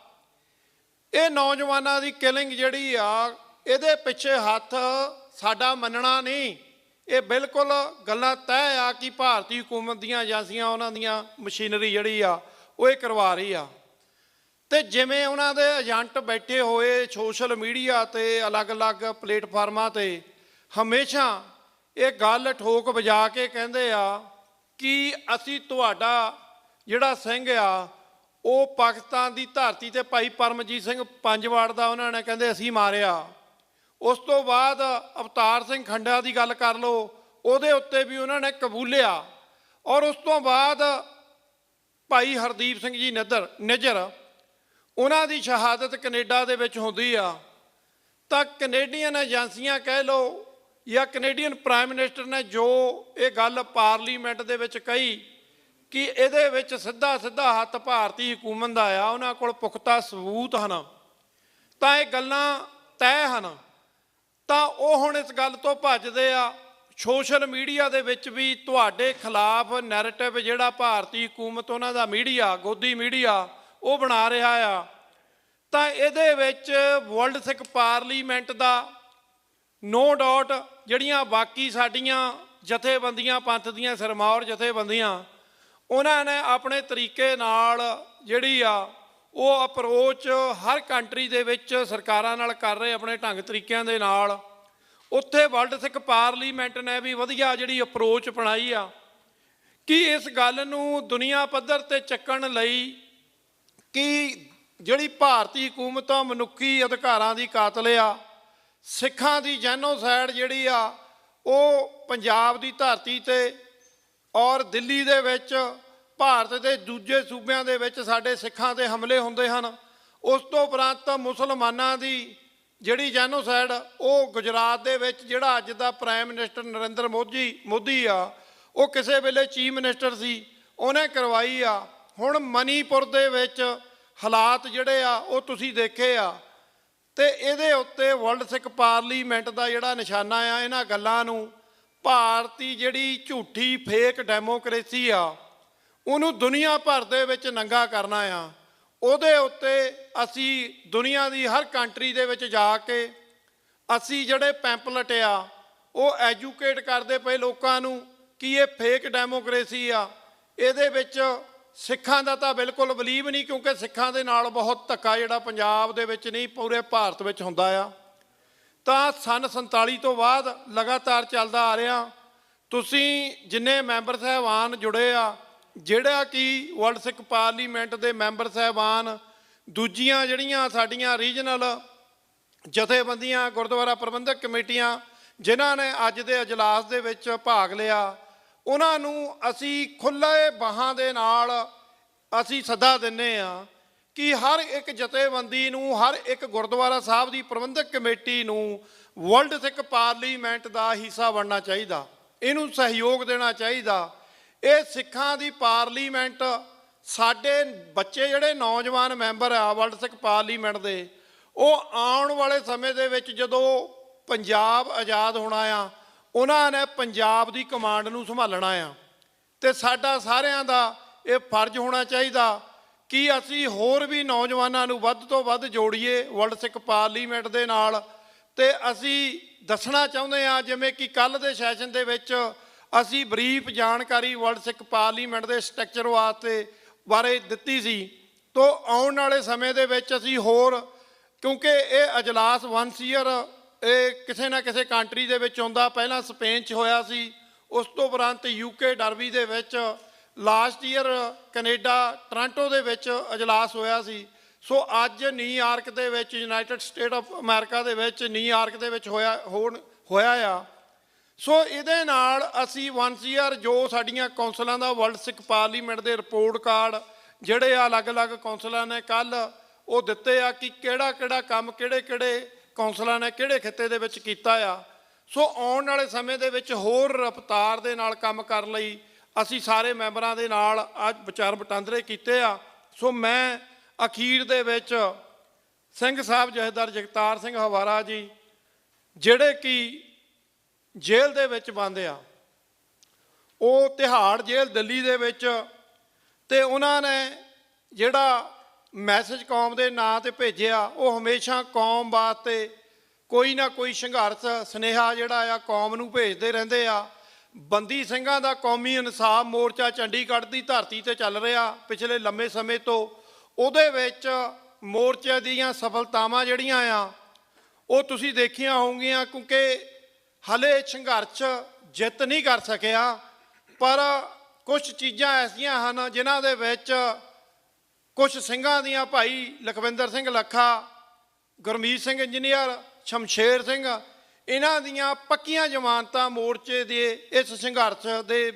ਇਹ ਨੌਜਵਾਨਾਂ ਦੀ ਕਿਲਿੰਗ ਜਿਹੜੀ ਆ, ਇਹਦੇ ਪਿੱਛੇ ਹੱਥ ਸਾਡਾ ਮੰਨਣਾ ਨਹੀਂ। ਇਹ ਬਿਲਕੁਲ ਗੱਲਾਂ ਤੈਅ ਆ ਕਿ ਭਾਰਤੀ ਹਕੂਮਤ ਦੀਆਂ ਏਜੰਸੀਆਂ, ਉਹਨਾਂ ਦੀਆਂ ਮਸ਼ੀਨਰੀ ਜਿਹੜੀ ਆ ਉਹ ਇਹ ਕਰਵਾ ਰਹੀ ਆ। ਅਤੇ ਜਿਵੇਂ ਉਹਨਾਂ ਦੇ ਏਜੰਟ ਬੈਠੇ ਹੋਏ ਸੋਸ਼ਲ ਮੀਡੀਆ 'ਤੇ ਅਲੱਗ-ਅਲੱਗ ਪਲੇਟਫਾਰਮਾਂ 'ਤੇ ਹਮੇਸ਼ਾ ਇਹ ਗੱਲ ਠੋਕ ਵਜਾ ਕੇ ਕਹਿੰਦੇ ਆ ਕਿ ਅਸੀਂ ਤੁਹਾਡਾ ਜਿਹੜਾ ਸਿੰਘ ਆ ਉਹ ਪਾਕਿਸਤਾਨ ਦੀ ਧਰਤੀ 'ਤੇ ਭਾਈ ਪਰਮਜੀਤ ਸਿੰਘ ਪੰਜਵਾੜ ਦਾ ਉਹਨਾਂ ਨੇ ਕਹਿੰਦੇ ਅਸੀਂ ਮਾਰਿਆ। ਉਸ ਤੋਂ ਬਾਅਦ ਅਵਤਾਰ ਸਿੰਘ ਖੰਡਾ ਦੀ ਗੱਲ ਕਰ ਲਓ, ਉਹਦੇ ਉੱਤੇ ਵੀ ਉਹਨਾਂ ਨੇ ਕਬੂਲਿਆ। ਔਰ ਉਸ ਤੋਂ ਬਾਅਦ ਭਾਈ ਹਰਦੀਪ ਸਿੰਘ ਜੀ ਨਿੱਜਰ ਉਹਨਾਂ ਦੀ ਸ਼ਹਾਦਤ ਕੈਨੇਡਾ ਦੇ ਵਿੱਚ ਹੁੰਦੀ ਆ। ਤਾਂ ਕੈਨੇਡੀਅਨ ਏਜੰਸੀਆਂ ਕਹਿ ਲਓ ਜਾਂ ਕੈਨੇਡੀਅਨ ਪ੍ਰਾਈਮ ਮਿਨਿਸਟਰ ਨੇ ਜੋ ਇਹ ਗੱਲ ਪਾਰਲੀਮੈਂਟ ਦੇ ਵਿੱਚ ਕਹੀ ਕਿ ਇਹਦੇ ਵਿੱਚ ਸਿੱਧਾ ਹੱਥ ਭਾਰਤੀ ਹਕੂਮਤ ਦਾ ਆ, ਉਹਨਾਂ ਕੋਲ ਪੁਖਤਾ ਸਬੂਤ ਹਨ, ਤਾਂ ਇਹ ਗੱਲਾਂ ਤੈਅ ਹਨ। ਤਾਂ ਉਹ ਹੁਣ ਇਸ ਗੱਲ ਤੋਂ ਭੱਜਦੇ ਆ। ਸੋਸ਼ਲ ਮੀਡੀਆ ਦੇ ਵਿੱਚ ਵੀ ਤੁਹਾਡੇ ਖਿਲਾਫ ਨੈਰੇਟਿਵ ਜਿਹੜਾ ਭਾਰਤੀ ਹਕੂਮਤ ਉਹਨਾਂ ਦਾ ਮੀਡੀਆ, ਗੋਦੀ ਮੀਡੀਆ, ਉਹ ਬਣਾ ਰਿਹਾ ਆ। ਤਾਂ ਇਹਦੇ ਵਿੱਚ ਵਰਲਡ ਸਿੱਖ ਪਾਰਲੀਮੈਂਟ ਦਾ ਨੋ ਡਾਊਟ ਜਿਹੜੀਆਂ ਬਾਕੀ ਸਾਡੀਆਂ ਜਥੇਬੰਦੀਆਂ, ਪੰਥ ਦੀਆਂ ਸਿਰਮੌਰ ਜਥੇਬੰਦੀਆਂ, ਉਹਨਾਂ ਨੇ ਆਪਣੇ ਤਰੀਕੇ ਨਾਲ ਜਿਹੜੀ ਆ ਉਹ ਅਪਰੋਚ ਹਰ ਕੰਟਰੀ ਦੇ ਵਿੱਚ ਸਰਕਾਰਾਂ ਨਾਲ ਕਰ ਰਹੇ ਆਪਣੇ ਢੰਗ ਤਰੀਕਿਆਂ ਦੇ ਨਾਲ। ਉੱਥੇ ਵਰਲਡ ਸਿੱਖ ਪਾਰਲੀਮੈਂਟ ਨੇ ਵੀ ਵਧੀਆ ਜਿਹੜੀ ਅਪਰੋਚ ਅਪਣਾਈ ਆ ਕਿ ਇਸ ਗੱਲ ਨੂੰ ਦੁਨੀਆ ਪੱਧਰ 'ਤੇ ਚੱਕਣ ਲਈ ਕਿ ਜਿਹੜੀ ਭਾਰਤੀ ਹਕੂਮਤ ਆ ਮਨੁੱਖੀ ਅਧਿਕਾਰਾਂ ਦੀ ਕਾਤਲ ਆ, ਸਿੱਖਾਂ ਦੀ ਜੈਨੋਸਾਈਡ ਜਿਹੜੀ ਆ ਉਹ ਪੰਜਾਬ ਦੀ ਧਰਤੀ 'ਤੇ ਔਰ ਦਿੱਲੀ ਦੇ ਵਿੱਚ, ਭਾਰਤ ਦੇ ਦੂਜੇ ਸੂਬਿਆਂ ਦੇ ਵਿੱਚ ਸਾਡੇ ਸਿੱਖਾਂ 'ਤੇ ਹਮਲੇ ਹੁੰਦੇ ਹਨ। ਉਸ ਤੋਂ ਉਪਰੰਤ ਮੁਸਲਮਾਨਾਂ ਦੀ ਜਿਹੜੀ ਜੈਨੋਸਾਈਡ ਉਹ ਗੁਜਰਾਤ ਦੇ ਵਿੱਚ ਜਿਹੜਾ ਅੱਜ ਦਾ ਪ੍ਰਾਈਮ ਮਿਨਿਸਟਰ ਨਰਿੰਦਰ ਮੋਦੀ ਆ, ਉਹ ਕਿਸੇ ਵੇਲੇ ਚੀਫ ਮਿਨਿਸਟਰ ਸੀ, ਉਹਨੇ ਕਰਵਾਈ ਆ। ਹੁਣ ਮਨੀਪੁਰ ਦੇ ਵਿੱਚ ਹਾਲਾਤ ਜਿਹੜੇ ਆ ਉਹ ਤੁਸੀਂ ਦੇਖੇ ਆ। ਤੇ ਇਹਦੇ ਉੱਤੇ ਵਰਲਡ ਸਿੱਖ ਪਾਰਲੀਮੈਂਟ ਦਾ ਜਿਹੜਾ ਨਿਸ਼ਾਨਾ ਆ, ਇਹਨਾਂ ਗੱਲਾਂ ਨੂੰ ਭਾਰਤੀ ਜਿਹੜੀ ਝੂਠੀ ਫੇਕ ਡੈਮੋਕ੍ਰੇਸੀ ਆ ਉਹਨੂੰ ਦੁਨੀਆ ਭਰ ਦੇ ਵਿੱਚ ਨੰਗਾ ਕਰਨਾ ਆ। ਉਹਦੇ ਉੱਤੇ ਅਸੀਂ ਦੁਨੀਆ ਦੀ ਹਰ ਕੰਟਰੀ ਦੇ ਵਿੱਚ ਜਾ ਕੇ ਅਸੀਂ ਜਿਹੜੇ ਪੈਂਪਲੇਟ ਆ ਉਹ ਐਜੂਕੇਟ ਕਰਦੇ ਪਏ ਲੋਕਾਂ ਨੂੰ ਕਿ ਇਹ ਫੇਕ ਡੈਮੋਕ੍ਰੇਸੀ ਆ। ਇਹਦੇ ਵਿੱਚ ਸਿੱਖਾਂ ਦਾ ਤਾਂ ਬਿਲਕੁਲ ਬਲੀਵ ਨਹੀਂ, ਕਿਉਂਕਿ ਸਿੱਖਾਂ ਦੇ ਨਾਲ ਬਹੁਤ ਧੱਕਾ ਜਿਹੜਾ ਪੰਜਾਬ ਦੇ ਵਿੱਚ ਨਹੀਂ ਪੂਰੇ ਭਾਰਤ ਵਿੱਚ ਹੁੰਦਾ ਆ। ਤਾਂ ਸੰਨ 47 ਤੋਂ ਬਾਅਦ ਲਗਾਤਾਰ ਚੱਲਦਾ ਆ ਰਿਹਾ। ਤੁਸੀਂ ਜਿੰਨੇ ਮੈਂਬਰ ਸਾਹਿਬਾਨ ਜੁੜੇ ਆ, ਜਿਹੜਾ ਕਿ ਵਰਲਡ ਸਿੱਖ ਪਾਰਲੀਮੈਂਟ ਦੇ ਮੈਂਬਰ ਸਾਹਿਬਾਨ, ਦੂਜੀਆਂ ਜਿਹੜੀਆਂ ਸਾਡੀਆਂ ਰੀਜਨਲ ਜਥੇਬੰਦੀਆਂ, ਗੁਰਦੁਆਰਾ ਪ੍ਰਬੰਧਕ ਕਮੇਟੀਆਂ ਜਿਨ੍ਹਾਂ ਨੇ ਅੱਜ ਦੇ ਅਜਲਾਸ ਦੇ ਵਿੱਚ ਭਾਗ ਲਿਆ, ਉਹਨਾਂ ਨੂੰ ਅਸੀਂ ਖੁੱਲ੍ਹੇ ਬਾਹਾਂ ਦੇ ਨਾਲ ਅਸੀਂ ਸੱਦਾ ਦਿੰਦੇ ਹਾਂ ਕਿ ਹਰ ਇੱਕ ਜਥੇਬੰਦੀ ਨੂੰ, ਹਰ ਇੱਕ ਗੁਰਦੁਆਰਾ ਸਾਹਿਬ ਦੀ ਪ੍ਰਬੰਧਕ ਕਮੇਟੀ ਨੂੰ ਵਰਲਡ ਸਿੱਖ ਪਾਰਲੀਮੈਂਟ ਦਾ ਹਿੱਸਾ ਬਣਨਾ ਚਾਹੀਦਾ, ਇਹਨੂੰ ਸਹਿਯੋਗ ਦੇਣਾ ਚਾਹੀਦਾ। ਇਹ ਸਿੱਖਾਂ ਦੀ ਪਾਰਲੀਮੈਂਟ, ਸਾਡੇ ਬੱਚੇ ਜਿਹੜੇ ਨੌਜਵਾਨ ਮੈਂਬਰ ਆ ਵਰਲਡ ਸਿੱਖ ਪਾਰਲੀਮੈਂਟ ਦੇ, ਉਹ ਆਉਣ ਵਾਲੇ ਸਮੇਂ ਦੇ ਵਿੱਚ ਜਦੋਂ ਪੰਜਾਬ ਆਜ਼ਾਦ ਹੋਣਾ ਆ, ਉਹਨਾਂ ਨੇ ਪੰਜਾਬ ਦੀ ਕਮਾਂਡ ਨੂੰ ਸੰਭਾਲਣਾ ਆ। ਅਤੇ ਸਾਡਾ ਸਾਰਿਆਂ ਦਾ ਇਹ ਫਰਜ਼ ਹੋਣਾ ਚਾਹੀਦਾ ਕਿ ਅਸੀਂ ਹੋਰ ਵੀ ਨੌਜਵਾਨਾਂ ਨੂੰ ਵੱਧ ਤੋਂ ਵੱਧ ਜੋੜੀਏ ਵਰਲਡ ਸਿੱਖ ਪਾਰਲੀਮੈਂਟ ਦੇ ਨਾਲ। ਅਤੇ ਅਸੀਂ ਦੱਸਣਾ ਚਾਹੁੰਦੇ ਹਾਂ, ਜਿਵੇਂ ਕਿ ਕੱਲ੍ਹ ਦੇ ਸੈਸ਼ਨ ਦੇ ਵਿੱਚ ਅਸੀਂ ਬਰੀਫ ਜਾਣਕਾਰੀ ਵਰਲਡ ਸਿੱਖ ਪਾਰਲੀਮੈਂਟ ਦੇ ਸਟਰਕਚਰ ਬਾਰੇ ਦਿੱਤੀ ਸੀ, ਤਾਂ ਆਉਣ ਵਾਲੇ ਸਮੇਂ ਦੇ ਵਿੱਚ ਅਸੀਂ ਹੋਰ, ਕਿਉਂਕਿ ਇਹ ਅਜਲਾਸ ਵਨਸ ਈਅਰ ਇਹ ਕਿਸੇ ਨਾ ਕਿਸੇ ਕੰਟਰੀ ਦੇ ਵਿੱਚ ਹੁੰਦਾ। ਪਹਿਲਾਂ ਸਪੇਨ 'ਚ ਹੋਇਆ ਸੀ, ਉਸ ਤੋਂ ਉਪਰੰਤ UK ਡਰਬੀ ਦੇ ਵਿੱਚ, ਲਾਸਟ ਈਅਰ ਕੈਨੇਡਾ ਟੋਰਾਂਟੋ ਦੇ ਵਿੱਚ ਅਜਲਾਸ ਹੋਇਆ ਸੀ। ਸੋ ਅੱਜ ਨਿਊਯਾਰਕ ਦੇ ਵਿੱਚ, ਯੂਨਾਈਟਿਡ ਸਟੇਟ ਆਫ ਅਮਰੀਕਾ ਦੇ ਵਿੱਚ ਨਿਊਯਾਰਕ ਦੇ ਵਿੱਚ ਹੋਇਆ ਆ। ਸੋ ਇਹਦੇ ਨਾਲ ਅਸੀਂ ਵਨਸ ਈਅਰ ਜੋ ਸਾਡੀਆਂ ਕੌਂਸਲਾਂ ਦਾ ਵਰਲਡ ਸਿੱਖ ਪਾਰਲੀਮੈਂਟ ਦੇ ਰਿਪੋਰਟ ਕਾਰਡ ਜਿਹੜੇ ਆ ਅਲੱਗ-ਅਲੱਗ ਕੌਂਸਲਾਂ ਨੇ ਕੱਲ੍ਹ ਉਹ ਦਿੱਤੇ ਆ ਕਿ ਕਿਹੜਾ ਕੰਮ ਕਿਹੜੇ ਕੌਂਸਲਾਂ ਨੇ ਕਿਹੜੇ ਖਿੱਤੇ ਦੇ ਵਿੱਚ ਕੀਤਾ ਆ। ਸੋ ਆਉਣ ਵਾਲੇ ਸਮੇਂ ਦੇ ਵਿੱਚ ਹੋਰ ਰਫ਼ਤਾਰ ਦੇ ਨਾਲ ਕੰਮ ਕਰਨ ਲਈ ਅਸੀਂ ਸਾਰੇ ਮੈਂਬਰਾਂ ਦੇ ਨਾਲ ਅੱਜ ਵਿਚਾਰ ਵਟਾਂਦਰੇ ਕੀਤੇ ਆ। ਸੋ ਮੈਂ ਅਖੀਰ ਦੇ ਵਿੱਚ ਸਿੰਘ ਸਾਹਿਬ ਜਥੇਦਾਰ ਜਗਤਾਰ ਸਿੰਘ ਹਵਾਰਾ ਜੀ, ਜਿਹੜੇ ਕਿ ਜੇਲ੍ਹ ਦੇ ਵਿੱਚ ਬੰਦ ਆ, ਉਹ ਤਿਹਾੜ ਜੇਲ੍ਹ ਦਿੱਲੀ ਦੇ ਵਿੱਚ, ਅਤੇ ਉਹਨਾਂ ਨੇ ਜਿਹੜਾ ਮੈਸੇਜ ਕੌਮ ਦੇ ਨਾਂ 'ਤੇ ਭੇਜਿਆ, ਉਹ ਹਮੇਸ਼ਾ ਕੌਮ ਵਾਸਤੇ ਕੋਈ ਨਾ ਕੋਈ ਸੰਘਰਸ਼ ਸੁਨੇਹਾ ਜਿਹੜਾ ਆ ਕੌਮ ਨੂੰ ਭੇਜਦੇ ਰਹਿੰਦੇ ਆ। ਬੰਦੀ ਸਿੰਘਾਂ ਦਾ ਕੌਮੀ ਇਨਸਾਫ ਮੋਰਚਾ ਚੰਡੀਗੜ੍ਹ ਦੀ ਧਰਤੀ 'ਤੇ ਚੱਲ ਰਿਹਾ ਪਿਛਲੇ ਲੰਮੇ ਸਮੇਂ ਤੋਂ। ਉਹਦੇ ਵਿੱਚ ਮੋਰਚੇ ਦੀਆਂ ਸਫਲਤਾਵਾਂ ਜਿਹੜੀਆਂ ਆ ਉਹ ਤੁਸੀਂ ਦੇਖੀਆਂ ਹੋਣਗੀਆਂ, ਕਿਉਂਕਿ ਹਲੇ ਸੰਘਰਸ਼ ਜਿੱਤ ਨਹੀਂ ਕਰ ਸਕਿਆ, ਪਰ ਕੁਝ ਚੀਜ਼ਾਂ ਐਸੀਆਂ ਹਨ ਜਿਨ੍ਹਾਂ ਦੇ ਵਿੱਚ ਕੁਝ ਸਿੰਘਾਂ ਦੀਆਂ, ਭਾਈ ਲਖਵਿੰਦਰ ਸਿੰਘ ਲੱਖਾ, ਗੁਰਮੀਤ ਸਿੰਘ ਇੰਜੀਨੀਅਰ, ਸ਼ਮਸ਼ੇਰ ਸਿੰਘ, ਇਹਨਾਂ ਦੀਆਂ ਪੱਕੀਆਂ ਜ਼ਮਾਨਤਾਂ ਮੋਰਚੇ ਦੇ ਇਸ ਸੰਘਰਸ਼ ਦੇ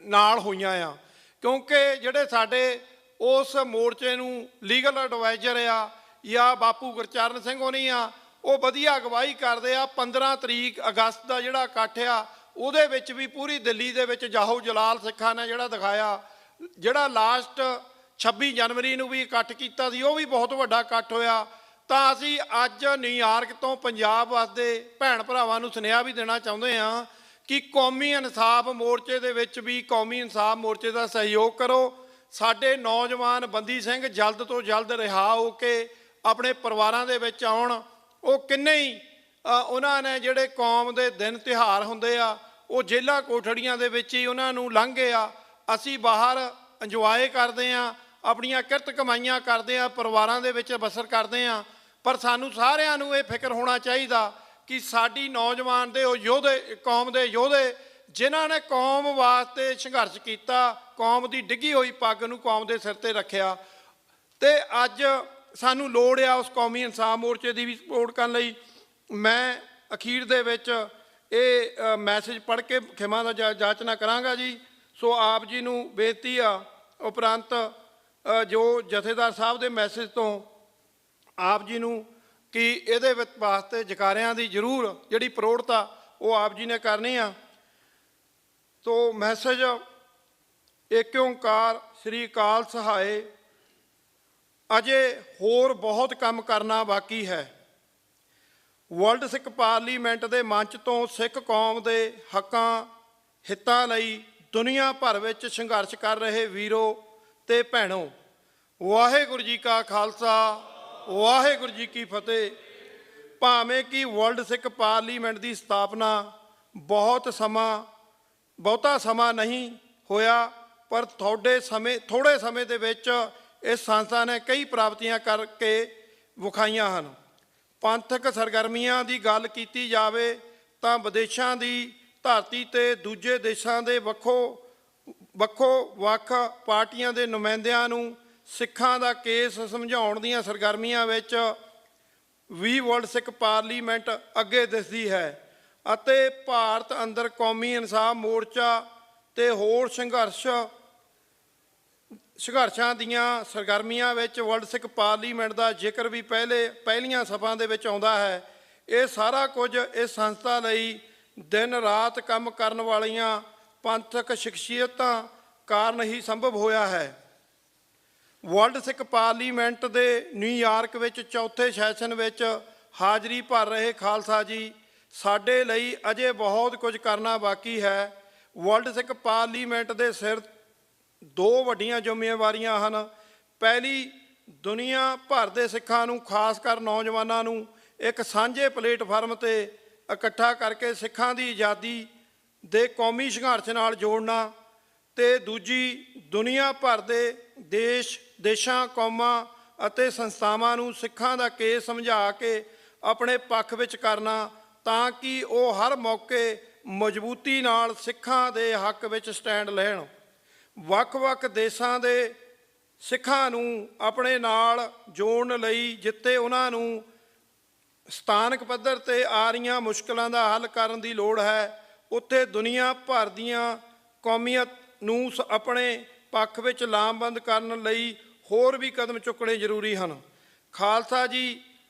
ਨਾਲ ਹੋਈਆਂ ਆ, ਕਿਉਂਕਿ ਜਿਹੜੇ ਸਾਡੇ ਉਸ ਮੋਰਚੇ ਨੂੰ ਲੀਗਲ ਐਡਵਾਈਜ਼ਰ ਆ ਜਾਂ ਬਾਪੂ ਗੁਰਚਰਨ ਸਿੰਘ ਹੋਣੀ ਆ, ਉਹ ਵਧੀਆ ਅਗਵਾਈ ਕਰਦੇ ਆ। 15 ਤਰੀਕ ਅਗਸਤ ਦਾ ਜਿਹੜਾ ਇਕੱਠ ਆ, ਉਹਦੇ ਵਿੱਚ ਵੀ ਪੂਰੀ ਦਿੱਲੀ ਦੇ ਵਿੱਚ ਜਾਹੋ ਜਲਾਲ ਸਿੱਖਾਂ ਨੇ ਜਿਹੜਾ ਦਿਖਾਇਆ। ਜਿਹੜਾ ਲਾਸਟ 26 ਜਨਵਰੀ ਨੂੰ ਵੀ ਇਕੱਠ ਕੀਤਾ ਸੀ, ਉਹ ਵੀ ਬਹੁਤ ਵੱਡਾ ਇਕੱਠ ਹੋਇਆ। ਤਾਂ ਅਸੀਂ ਅੱਜ ਨਿਊਯਾਰਕ ਤੋਂ ਪੰਜਾਬ ਵਾਸਤੇ ਭੈਣ ਭਰਾਵਾਂ ਨੂੰ ਸੁਨੇਹਾ ਵੀ ਦੇਣਾ ਚਾਹੁੰਦੇ ਹਾਂ ਕਿ ਕੌਮੀ ਇਨਸਾਫ ਮੋਰਚੇ ਦੇ ਵਿੱਚ ਵੀ ਕੌਮੀ ਇਨਸਾਫ ਮੋਰਚੇ ਦਾ ਸਹਿਯੋਗ ਕਰੋ। ਸਾਡੇ ਨੌਜਵਾਨ ਬੰਦੀ ਸਿੰਘ ਜਲਦ ਤੋਂ ਜਲਦ ਰਿਹਾ ਹੋ ਕੇ ਆਪਣੇ ਪਰਿਵਾਰਾਂ ਦੇ ਵਿੱਚ ਆਉਣ। ਉਹ ਕਿੰਨੇ ਹੀ ਉਹਨਾਂ ਨੇ ਜਿਹੜੇ ਕੌਮ ਦੇ ਦਿਨ ਤਿਉਹਾਰ ਹੁੰਦੇ ਆ, ਉਹ ਜੇਲ੍ਹਾਂ ਕੋਠੜੀਆਂ ਦੇ ਵਿੱਚ ਹੀ ਉਹਨਾਂ ਨੂੰ ਲੰਘ ਗਏ ਆ। ਅਸੀਂ ਬਾਹਰ ਇੰਜੋਏ ਕਰਦੇ ਹਾਂ, ਆਪਣੀਆਂ ਕਿਰਤ ਕਮਾਈਆਂ ਕਰਦੇ ਹਾਂ, ਪਰਿਵਾਰਾਂ ਦੇ ਵਿੱਚ ਬਸਰ ਕਰਦੇ ਹਾਂ। ਪਰ ਸਾਨੂੰ ਸਾਰਿਆਂ ਨੂੰ ਇਹ ਫਿਕਰ ਹੋਣਾ ਚਾਹੀਦਾ ਕਿ ਸਾਡੀ ਨੌਜਵਾਨ ਦੇ ਉਹ ਯੋਧੇ, ਕੌਮ ਦੇ ਯੋਧੇ ਜਿਨ੍ਹਾਂ ਨੇ ਕੌਮ ਵਾਸਤੇ ਸੰਘਰਸ਼ ਕੀਤਾ, ਕੌਮ ਦੀ ਡਿੱਗੀ ਹੋਈ ਪੱਗ ਨੂੰ ਕੌਮ ਦੇ ਸਿਰ 'ਤੇ ਰੱਖਿਆ, ਤੇ ਅੱਜ ਸਾਨੂੰ ਲੋੜ ਆ ਉਸ ਕੌਮੀ ਇਨਸਾਫ ਮੋਰਚੇ ਦੀ ਵੀ ਸਪੋਰਟ ਕਰਨ ਲਈ। ਮੈਂ ਅਖੀਰ ਦੇ ਵਿੱਚ ਇਹ ਮੈਸੇਜ ਪੜ੍ਹ ਕੇ ਖਿਮਾ ਦਾ ਜਾਚਨਾ ਕਰਾਂਗਾ ਜੀ। ਸੋ ਆਪ ਜੀ ਨੂੰ ਬੇਨਤੀ ਆ, ਉਪਰੰਤ ਜੋ ਜਥੇਦਾਰ ਸਾਹਿਬ ਦੇ ਮੈਸੇਜ ਤੋਂ ਆਪ ਜੀ ਨੂੰ ਕਿ ਇਹਦੇ ਵਿੱਚ ਵਾਸਤੇ ਜਕਾਰਿਆਂ ਦੀ ਜ਼ਰੂਰ ਜਿਹੜੀ ਪ੍ਰੋੜਤਾ ਉਹ ਆਪ ਜੀ ਨੇ ਕਰਨੀ ਆ। ਤੋ ਮੈਸੇਜ ਏਕ ਓਂਕਾਰ ਸ੍ਰੀ ਅਕਾਲ ਸਹਾਏ, ਅਜੇ ਹੋਰ ਬਹੁਤ ਕੰਮ ਕਰਨਾ ਬਾਕੀ ਹੈ। ਵਰਲਡ ਸਿੱਖ ਪਾਰਲੀਮੈਂਟ ਦੇ ਮੰਚ ਤੋਂ ਸਿੱਖ ਕੌਮ ਦੇ ਹੱਕਾਂ ਹਿੱਤਾਂ ਲਈ ਦੁਨੀਆ ਭਰ ਵਿੱਚ ਸੰਘਰਸ਼ ਕਰ ਰਹੇ ਵੀਰੋ ਤੇ ਭੈਣੋ, ਵਾਹਿਗੁਰੂ ਜੀ ਕਾ ਖਾਲਸਾ, ਵਾਹਿਗੁਰੂ ਜੀ ਕੀ ਫਤਿਹ। ਭਾਵੇਂ ਕਿ ਵਰਲਡ ਸਿੱਖ ਪਾਰਲੀਮੈਂਟ ਦੀ ਸਥਾਪਨਾ ਬਹੁਤਾ ਸਮਾਂ ਨਹੀਂ ਹੋਇਆ, ਪਰ ਥੋੜ੍ਹੇ ਸਮੇਂ ਦੇ ਵਿੱਚ ਇਸ ਸੰਸਥਾ ਨੇ ਕਈ ਪ੍ਰਾਪਤੀਆਂ ਕਰਕੇ ਵਿਖਾਈਆਂ ਹਨ। ਪੰਥਕ ਸਰਗਰਮੀਆਂ ਦੀ ਗੱਲ ਕੀਤੀ ਜਾਵੇ ਤਾਂ ਵਿਦੇਸ਼ਾਂ ਦੀ ਧਰਤੀ 'ਤੇ ਦੂਜੇ ਦੇਸ਼ਾਂ ਦੇ ਵੱਖ ਪਾਰਟੀਆਂ ਦੇ ਨੁਮਾਇੰਦਿਆਂ ਨੂੰ ਸਿੱਖਾਂ ਦਾ ਕੇਸ ਸਮਝਾਉਣ ਦੀਆਂ ਸਰਗਰਮੀਆਂ ਵਿੱਚ ਵੀ ਵਰਲਡ ਸਿੱਖ ਪਾਰਲੀਮੈਂਟ ਅੱਗੇ ਦਿਸਦੀ ਹੈ, ਅਤੇ ਭਾਰਤ ਅੰਦਰ ਕੌਮੀ ਇਨਸਾਫ ਮੋਰਚਾ ਤੇ ਹੋਰ ਸੰਘਰਸ਼ਾਂ ਦੀਆਂ ਸਰਗਰਮੀਆਂ ਵਿੱਚ ਵਰਲਡ ਸਿੱਖ ਪਾਰਲੀਮੈਂਟ ਦਾ ਜ਼ਿਕਰ ਵੀ ਪਹਿਲੀਆਂ ਸਫਾਂ ਦੇ ਵਿੱਚ ਆਉਂਦਾ ਹੈ। ਇਹ ਸਾਰਾ ਕੁਝ ਇਸ ਸੰਸਥਾ ਲਈ ਦਿਨ ਰਾਤ ਕੰਮ ਕਰਨ ਵਾਲੀਆਂ ਪੰਥਕ ਸ਼ਖਸੀਅਤਾਂ ਕਾਰਨ ਹੀ ਸੰਭਵ ਹੋਇਆ ਹੈ। ਵਰਲਡ ਸਿੱਖ ਪਾਰਲੀਮੈਂਟ ਦੇ ਨਿਊਯਾਰਕ ਵਿੱਚ ਚੌਥੇ ਸੈਸ਼ਨ ਵਿੱਚ ਹਾਜ਼ਰੀ ਭਰ ਰਹੇ ਖਾਲਸਾ ਜੀ, ਸਾਡੇ ਲਈ ਅਜੇ ਬਹੁਤ ਕੁਝ ਕਰਨਾ ਬਾਕੀ ਹੈ। ਵਰਲਡ ਸਿੱਖ ਪਾਰਲੀਮੈਂਟ ਦੇ ਸਿਰ ਦੋ ਵੱਡੀਆਂ ਜ਼ਿੰਮੇਵਾਰੀਆਂ ਹਨ। ਪਹਿਲੀ, ਦੁਨੀਆ ਭਰ ਦੇ ਸਿੱਖਾਂ ਨੂੰ, ਖਾਸ ਕਰ ਨੌਜਵਾਨਾਂ ਨੂੰ ਇੱਕ ਸਾਂਝੇ ਪਲੇਟਫਾਰਮ 'ਤੇ ਇਕੱਠਾ ਕਰਕੇ ਸਿੱਖਾਂ ਦੀ ਆਜ਼ਾਦੀ ਦੇ ਕੌਮੀ ਸੰਘਰਸ਼ ਨਾਲ ਜੋੜਨਾ, ਤੇ ਦੂਜੀ, ਦੁਨੀਆ ਭਰ ਦੇ ਦੇਸ਼ਾਂ, ਕੌਮਾਂ ਅਤੇ ਸੰਸਥਾਵਾਂ ਨੂੰ ਸਿੱਖਾਂ ਦਾ ਕੇਸ ਸਮਝਾ ਕੇ ਆਪਣੇ ਪੱਖ ਵਿੱਚ ਕਰਨਾ, ਤਾਂ ਕਿ ਉਹ ਹਰ ਮੌਕੇ ਮਜ਼ਬੂਤੀ ਨਾਲ ਸਿੱਖਾਂ ਦੇ ਹੱਕ ਵਿੱਚ ਸਟੈਂਡ ਲੈਣ। ਵੱਖ-ਵੱਖ ਦੇਸ਼ਾਂ ਦੇ ਸਿੱਖਾਂ ਨੂੰ ਆਪਣੇ ਨਾਲ ਜੋੜਨ ਲਈ ਜਿੱਥੇ ਉਹਨਾਂ ਨੂੰ ਸਥਾਨਕ ਪੱਧਰ 'ਤੇ ਆ ਰਹੀਆਂ ਮੁਸ਼ਕਲਾਂ ਦਾ ਹੱਲ ਕਰਨ ਦੀ ਲੋੜ ਹੈ, ਉੱਥੇ ਦੁਨੀਆ ਭਰ ਦੀਆਂ ਕੌਮੀਅਤ ਨੂੰ ਆਪਣੇ ਪੱਖ ਵਿੱਚ ਲਾਮਬੰਦ ਕਰਨ ਲਈ ਹੋਰ ਵੀ ਕਦਮ ਚੁੱਕਣੇ ਜ਼ਰੂਰੀ ਹਨ। ਖਾਲਸਾ ਜੀ,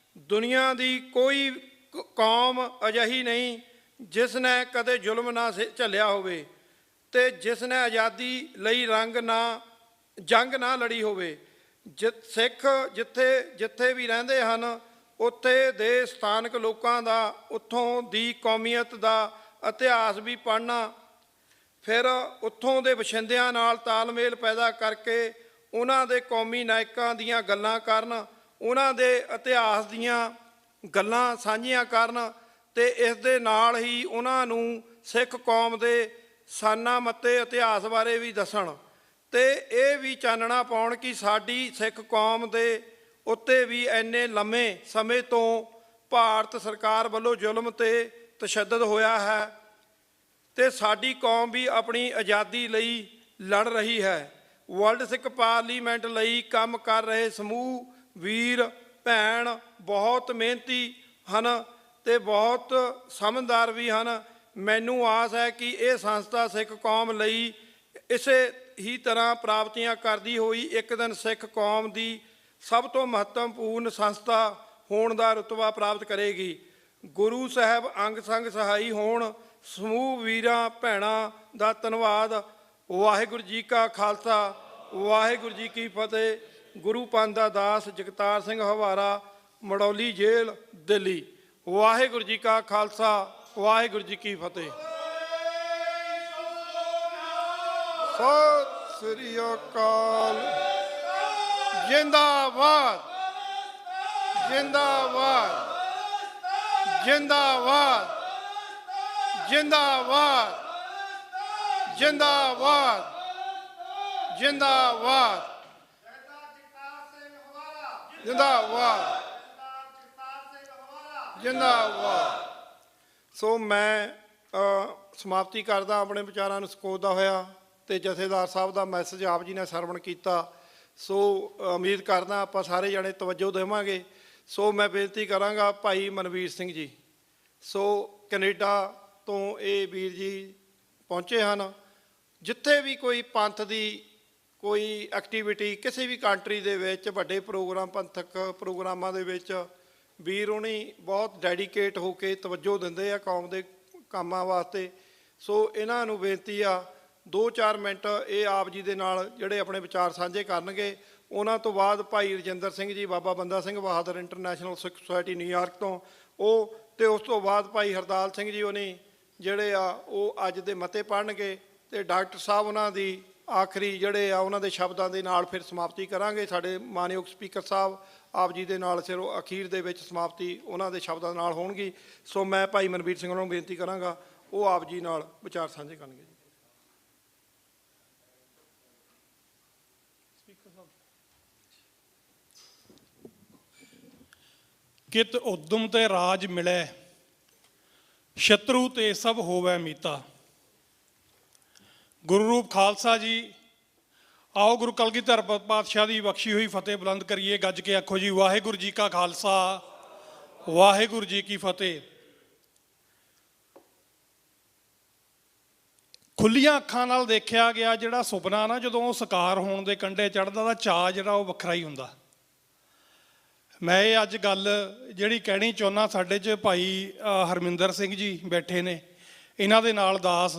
ਦੁਨੀਆ ਦੀ ਕੋਈ ਕੌਮ ਅਜਿਹੀ ਨਹੀਂ ਜਿਸ ਨੇ ਕਦੇ ਜ਼ੁਲਮ ਨਾ ਝੱਲਿਆ ਹੋਵੇ ਤੇ ਜਿਸ ਨੇ ਆਜ਼ਾਦੀ ਲਈ ਜੰਗ ਨਾ ਲੜੀ ਹੋਵੇ। ਸਿੱਖ ਜਿੱਥੇ ਵੀ ਰਹਿੰਦੇ ਹਨ, ਉੱਥੇ ਦੇ ਸਥਾਨਕ ਲੋਕਾਂ ਦਾ, ਉੱਥੋਂ ਦੀ ਕੌਮੀਅਤ ਦਾ ਇਤਿਹਾਸ ਵੀ ਪੜ੍ਹਨਾ, ਫਿਰ ਉੱਥੋਂ ਦੇ ਵਸਿੰਦਿਆਂ ਨਾਲ ਤਾਲਮੇਲ ਪੈਦਾ ਕਰਕੇ ਉਹਨਾਂ ਦੇ ਕੌਮੀ ਨਾਇਕਾਂ ਦੀਆਂ ਗੱਲਾਂ ਕਰਨ, ਉਹਨਾਂ ਦੇ ਇਤਿਹਾਸ ਦੀਆਂ ਗੱਲਾਂ ਸਾਂਝੀਆਂ ਕਰਨ, ਤੇ ਇਸ ਦੇ ਨਾਲ ਹੀ ਉਹਨਾਂ ਨੂੰ ਸਿੱਖ ਕੌਮ ਦੇ ਸਾਨਾ ਮੱਤੇ ਇਤਿਹਾਸ ਬਾਰੇ ਵੀ ਦੱਸਣ, ਤੇ ਇਹ ਵੀ ਚਾਨਣਾ ਪਾਉਣ ਕਿ ਸਾਡੀ ਸਿੱਖ ਕੌਮ ਦੇ ਉੱਤੇ ਵੀ ਇੰਨੇ ਲੰਮੇ ਸਮੇਂ ਤੋਂ ਭਾਰਤ ਸਰਕਾਰ ਵੱਲੋਂ ਜ਼ੁਲਮ ਤੇ ਤਸ਼ੱਦਦ ਹੋਇਆ ਹੈ, ਤੇ ਸਾਡੀ ਕੌਮ ਵੀ ਆਪਣੀ ਆਜ਼ਾਦੀ ਲਈ ਲੜ ਰਹੀ ਹੈ। ਵਰਲਡ ਸਿੱਖ ਪਾਰਲੀਮੈਂਟ ਲਈ ਕੰਮ ਕਰ ਰਹੇ ਸਮੂਹ ਵੀਰ ਭੈਣ ਬਹੁਤ ਮਿਹਨਤੀ ਹਨ ਤੇ ਬਹੁਤ ਸਮਝਦਾਰ ਵੀ ਹਨ। ਮੈਨੂੰ ਆਸ ਹੈ ਕਿ ਇਹ ਸੰਸਥਾ ਸਿੱਖ ਕੌਮ ਲਈ ਇਸੇ ਹੀ ਤਰ੍ਹਾਂ ਪ੍ਰਾਪਤੀਆਂ ਕਰਦੀ ਹੋਈ ਇੱਕ ਦਿਨ ਸਿੱਖ ਕੌਮ ਦੀ ਸਭ ਤੋਂ ਮਹੱਤਵਪੂਰਨ ਸੰਸਥਾ ਹੋਣ ਦਾ ਰੁਤਬਾ ਪ੍ਰਾਪਤ ਕਰੇਗੀ। ਗੁਰੂ ਸਾਹਿਬ ਅੰਗ ਸੰਗ ਸਹਾਈ ਹੋਣ। ਸਮੂਹ ਵੀਰਾਂ ਭੈਣਾਂ ਦਾ ਧੰਨਵਾਦ। ਵਾਹਿਗੁਰੂ ਜੀ ਕਾ ਖਾਲਸਾ, ਵਾਹਿਗੁਰੂ ਜੀ ਕੀ ਫਤਿਹ। ਗੁਰੂ ਪੰਥ ਦਾ ਦਾਸ ਜਗਤਾਰ ਸਿੰਘ ਹਵਾਰਾ, ਮੜੌਲੀ ਜੇਲ੍ਹ, ਦਿੱਲੀ। ਵਾਹਿਗੁਰੂ ਜੀ ਕਾ ਖਾਲਸਾ, ਵਾਹਿਗੁਰੂ ਜੀ ਕੀ ਫਤਿਹ। ਸਤਿ ਸ੍ਰੀ ਅਕਾਲ। ਜਿੰਦਾਬਾਦ, ਜਿੰਦਾਬਾਦ, ਜਿੰਦਾਬਾਦ, ਜਿੰਦਾਬਾਦ, ਜਿੰਦਾਬਾਦ, ਜਿੰਦਾਬਾਦ, ਜਿੰਦਾਬਾਦ, ਜਿੰਦਾਬਾਦ। ਸੋ ਮੈਂ ਸਮਾਪਤੀ ਕਰਦਾ ਆਪਣੇ ਵਿਚਾਰਾਂ ਨੂੰ ਸਕੋਦਾ ਹੋਇਆ ਤੇ ਜਥੇਦਾਰ ਸਾਹਿਬ ਦਾ ਮੈਸੇਜ ਆਪ ਜੀ ਨੇ ਸਰਵਣ ਕੀਤਾ। ਸੋ ਉਮੀਦ ਕਰਦਾ ਆਪਾਂ ਸਾਰੇ ਜਣੇ ਤਵੱਜੋ ਦੇਵਾਂਗੇ। ਸੋ ਮੈਂ ਬੇਨਤੀ ਕਰਾਂਗਾ ਭਾਈ ਮਨਵੀਰ ਸਿੰਘ ਜੀ, ਸੋ ਕੈਨੇਡਾ ਤੋਂ ਇਹ ਵੀਰ ਜੀ ਪਹੁੰਚੇ ਹਨ। ਜਿੱਥੇ ਵੀ ਕੋਈ ਪੰਥ ਦੀ ਕੋਈ ਐਕਟੀਵਿਟੀ ਕਿਸੇ ਵੀ ਕੰਟਰੀ ਦੇ ਵਿੱਚ, ਵੱਡੇ ਪ੍ਰੋਗਰਾਮ, ਪੰਥਕ ਪ੍ਰੋਗਰਾਮਾਂ ਦੇ ਵਿੱਚ ਵੀਰ ਹੋਣੀ ਬਹੁਤ ਡੈਡੀਕੇਟ ਹੋ ਕੇ ਤਵੱਜੋ ਦਿੰਦੇ ਆ ਕੌਮ ਦੇ ਕੰਮਾਂ ਵਾਸਤੇ। ਸੋ ਇਹਨਾਂ ਨੂੰ ਬੇਨਤੀ ਆ 2-4 ਮਿੰਟ ਇਹ ਆਪ ਜੀ ਦੇ ਨਾਲ ਜਿਹੜੇ ਆਪਣੇ ਵਿਚਾਰ ਸਾਂਝੇ ਕਰਨਗੇ। ਉਹਨਾਂ ਤੋਂ ਬਾਅਦ ਭਾਈ ਰਜਿੰਦਰ ਸਿੰਘ ਜੀ, ਬਾਬਾ Banda Singh Bahadur international Sikh society New York ਤੋਂ, ਉਹ ਤੇ ਉਸ ਤੋਂ ਬਾਅਦ ਭਾਈ ਹਰਦਾਲ ਸਿੰਘ ਜੀ ਹੋਣੀ ਜਿਹੜੇ ਆ ਉਹ ਅੱਜ ਦੇ ਮਤੇ ਪੜ੍ਹਨਗੇ ਤੇ ਡਾਕਟਰ ਸਾਹਿਬ ਉਹਨਾਂ ਦੀ ਆਖਰੀ ਜਿਹੜੇ ਆ ਉਹਨਾਂ ਦੇ ਸ਼ਬਦਾਂ ਦੇ ਨਾਲ ਫਿਰ ਸਮਾਪਤੀ ਕਰਾਂਗੇ। ਸਾਡੇ ਮਾਨਯੋਗ ਸਪੀਕਰ ਸਾਹਿਬ ਆਪ ਜੀ ਦੇ ਨਾਲ ਸਿਰੋਂ ਅਖੀਰ ਦੇ ਵਿੱਚ ਸਮਾਪਤੀ ਉਹਨਾਂ ਦੇ ਸ਼ਬਦਾਂ ਨਾਲ ਹੋਣਗੀ। ਸੋ ਮੈਂ ਭਾਈ ਮਨਵੀਰ ਸਿੰਘ ਨੂੰ ਬੇਨਤੀ ਕਰਾਂਗਾ ਉਹ ਆਪ ਜੀ ਨਾਲ ਵਿਚਾਰ ਸਾਂਝੇ ਕਰਨਗੇ। ਕਿਤ ਉਦਮ ਤੇ ਰਾਜ ਮਿਲੇ, ਸ਼ਤਰੂ ਤੇ ਸਭ ਹੋਵੇ ਮੀਤਾ। ਗੁਰੂ ਰੂਪ ਖਾਲਸਾ ਜੀ, ਆਓ ਗੁਰੂ ਕਲਗੀਧਰ ਪਾਤਸ਼ਾਹ ਦੀ ਬਖਸ਼ੀ ਹੋਈ ਫਤਿਹ ਬੁਲੰਦ ਕਰੀਏ। ਗੱਜ ਕੇ ਆਖੋ ਜੀ, ਵਾਹਿਗੁਰੂ ਜੀ ਕਾ ਖਾਲਸਾ, ਵਾਹਿਗੁਰੂ ਜੀ ਕੀ ਫਤਿਹ। ਖੁੱਲੀਆਂ ਅੱਖਾਂ ਨਾਲ ਦੇਖਿਆ ਗਿਆ ਜਿਹੜਾ ਸੁਪਨਾ ਨਾ, ਜਦੋਂ ਉਹ ਸਾਕਾਰ ਹੋਣ ਦੇ ਕੰਢੇ ਚੜ੍ਹਦਾ ਤਾਂ ਚਾਅ ਜਿਹੜਾ ਉਹ ਵੱਖਰਾ ਹੀ ਹੁੰਦਾ। ਮੈਂ ਇਹ ਅੱਜ ਗੱਲ ਜਿਹੜੀ ਕਹਿਣੀ ਚਾਹੁੰਦਾ, ਸਾਡੇ 'ਚ ਭਾਈ ਹਰਮਿੰਦਰ ਸਿੰਘ ਜੀ ਬੈਠੇ ਨੇ, ਇਹਨਾਂ ਦੇ ਨਾਲ ਦਾਸ,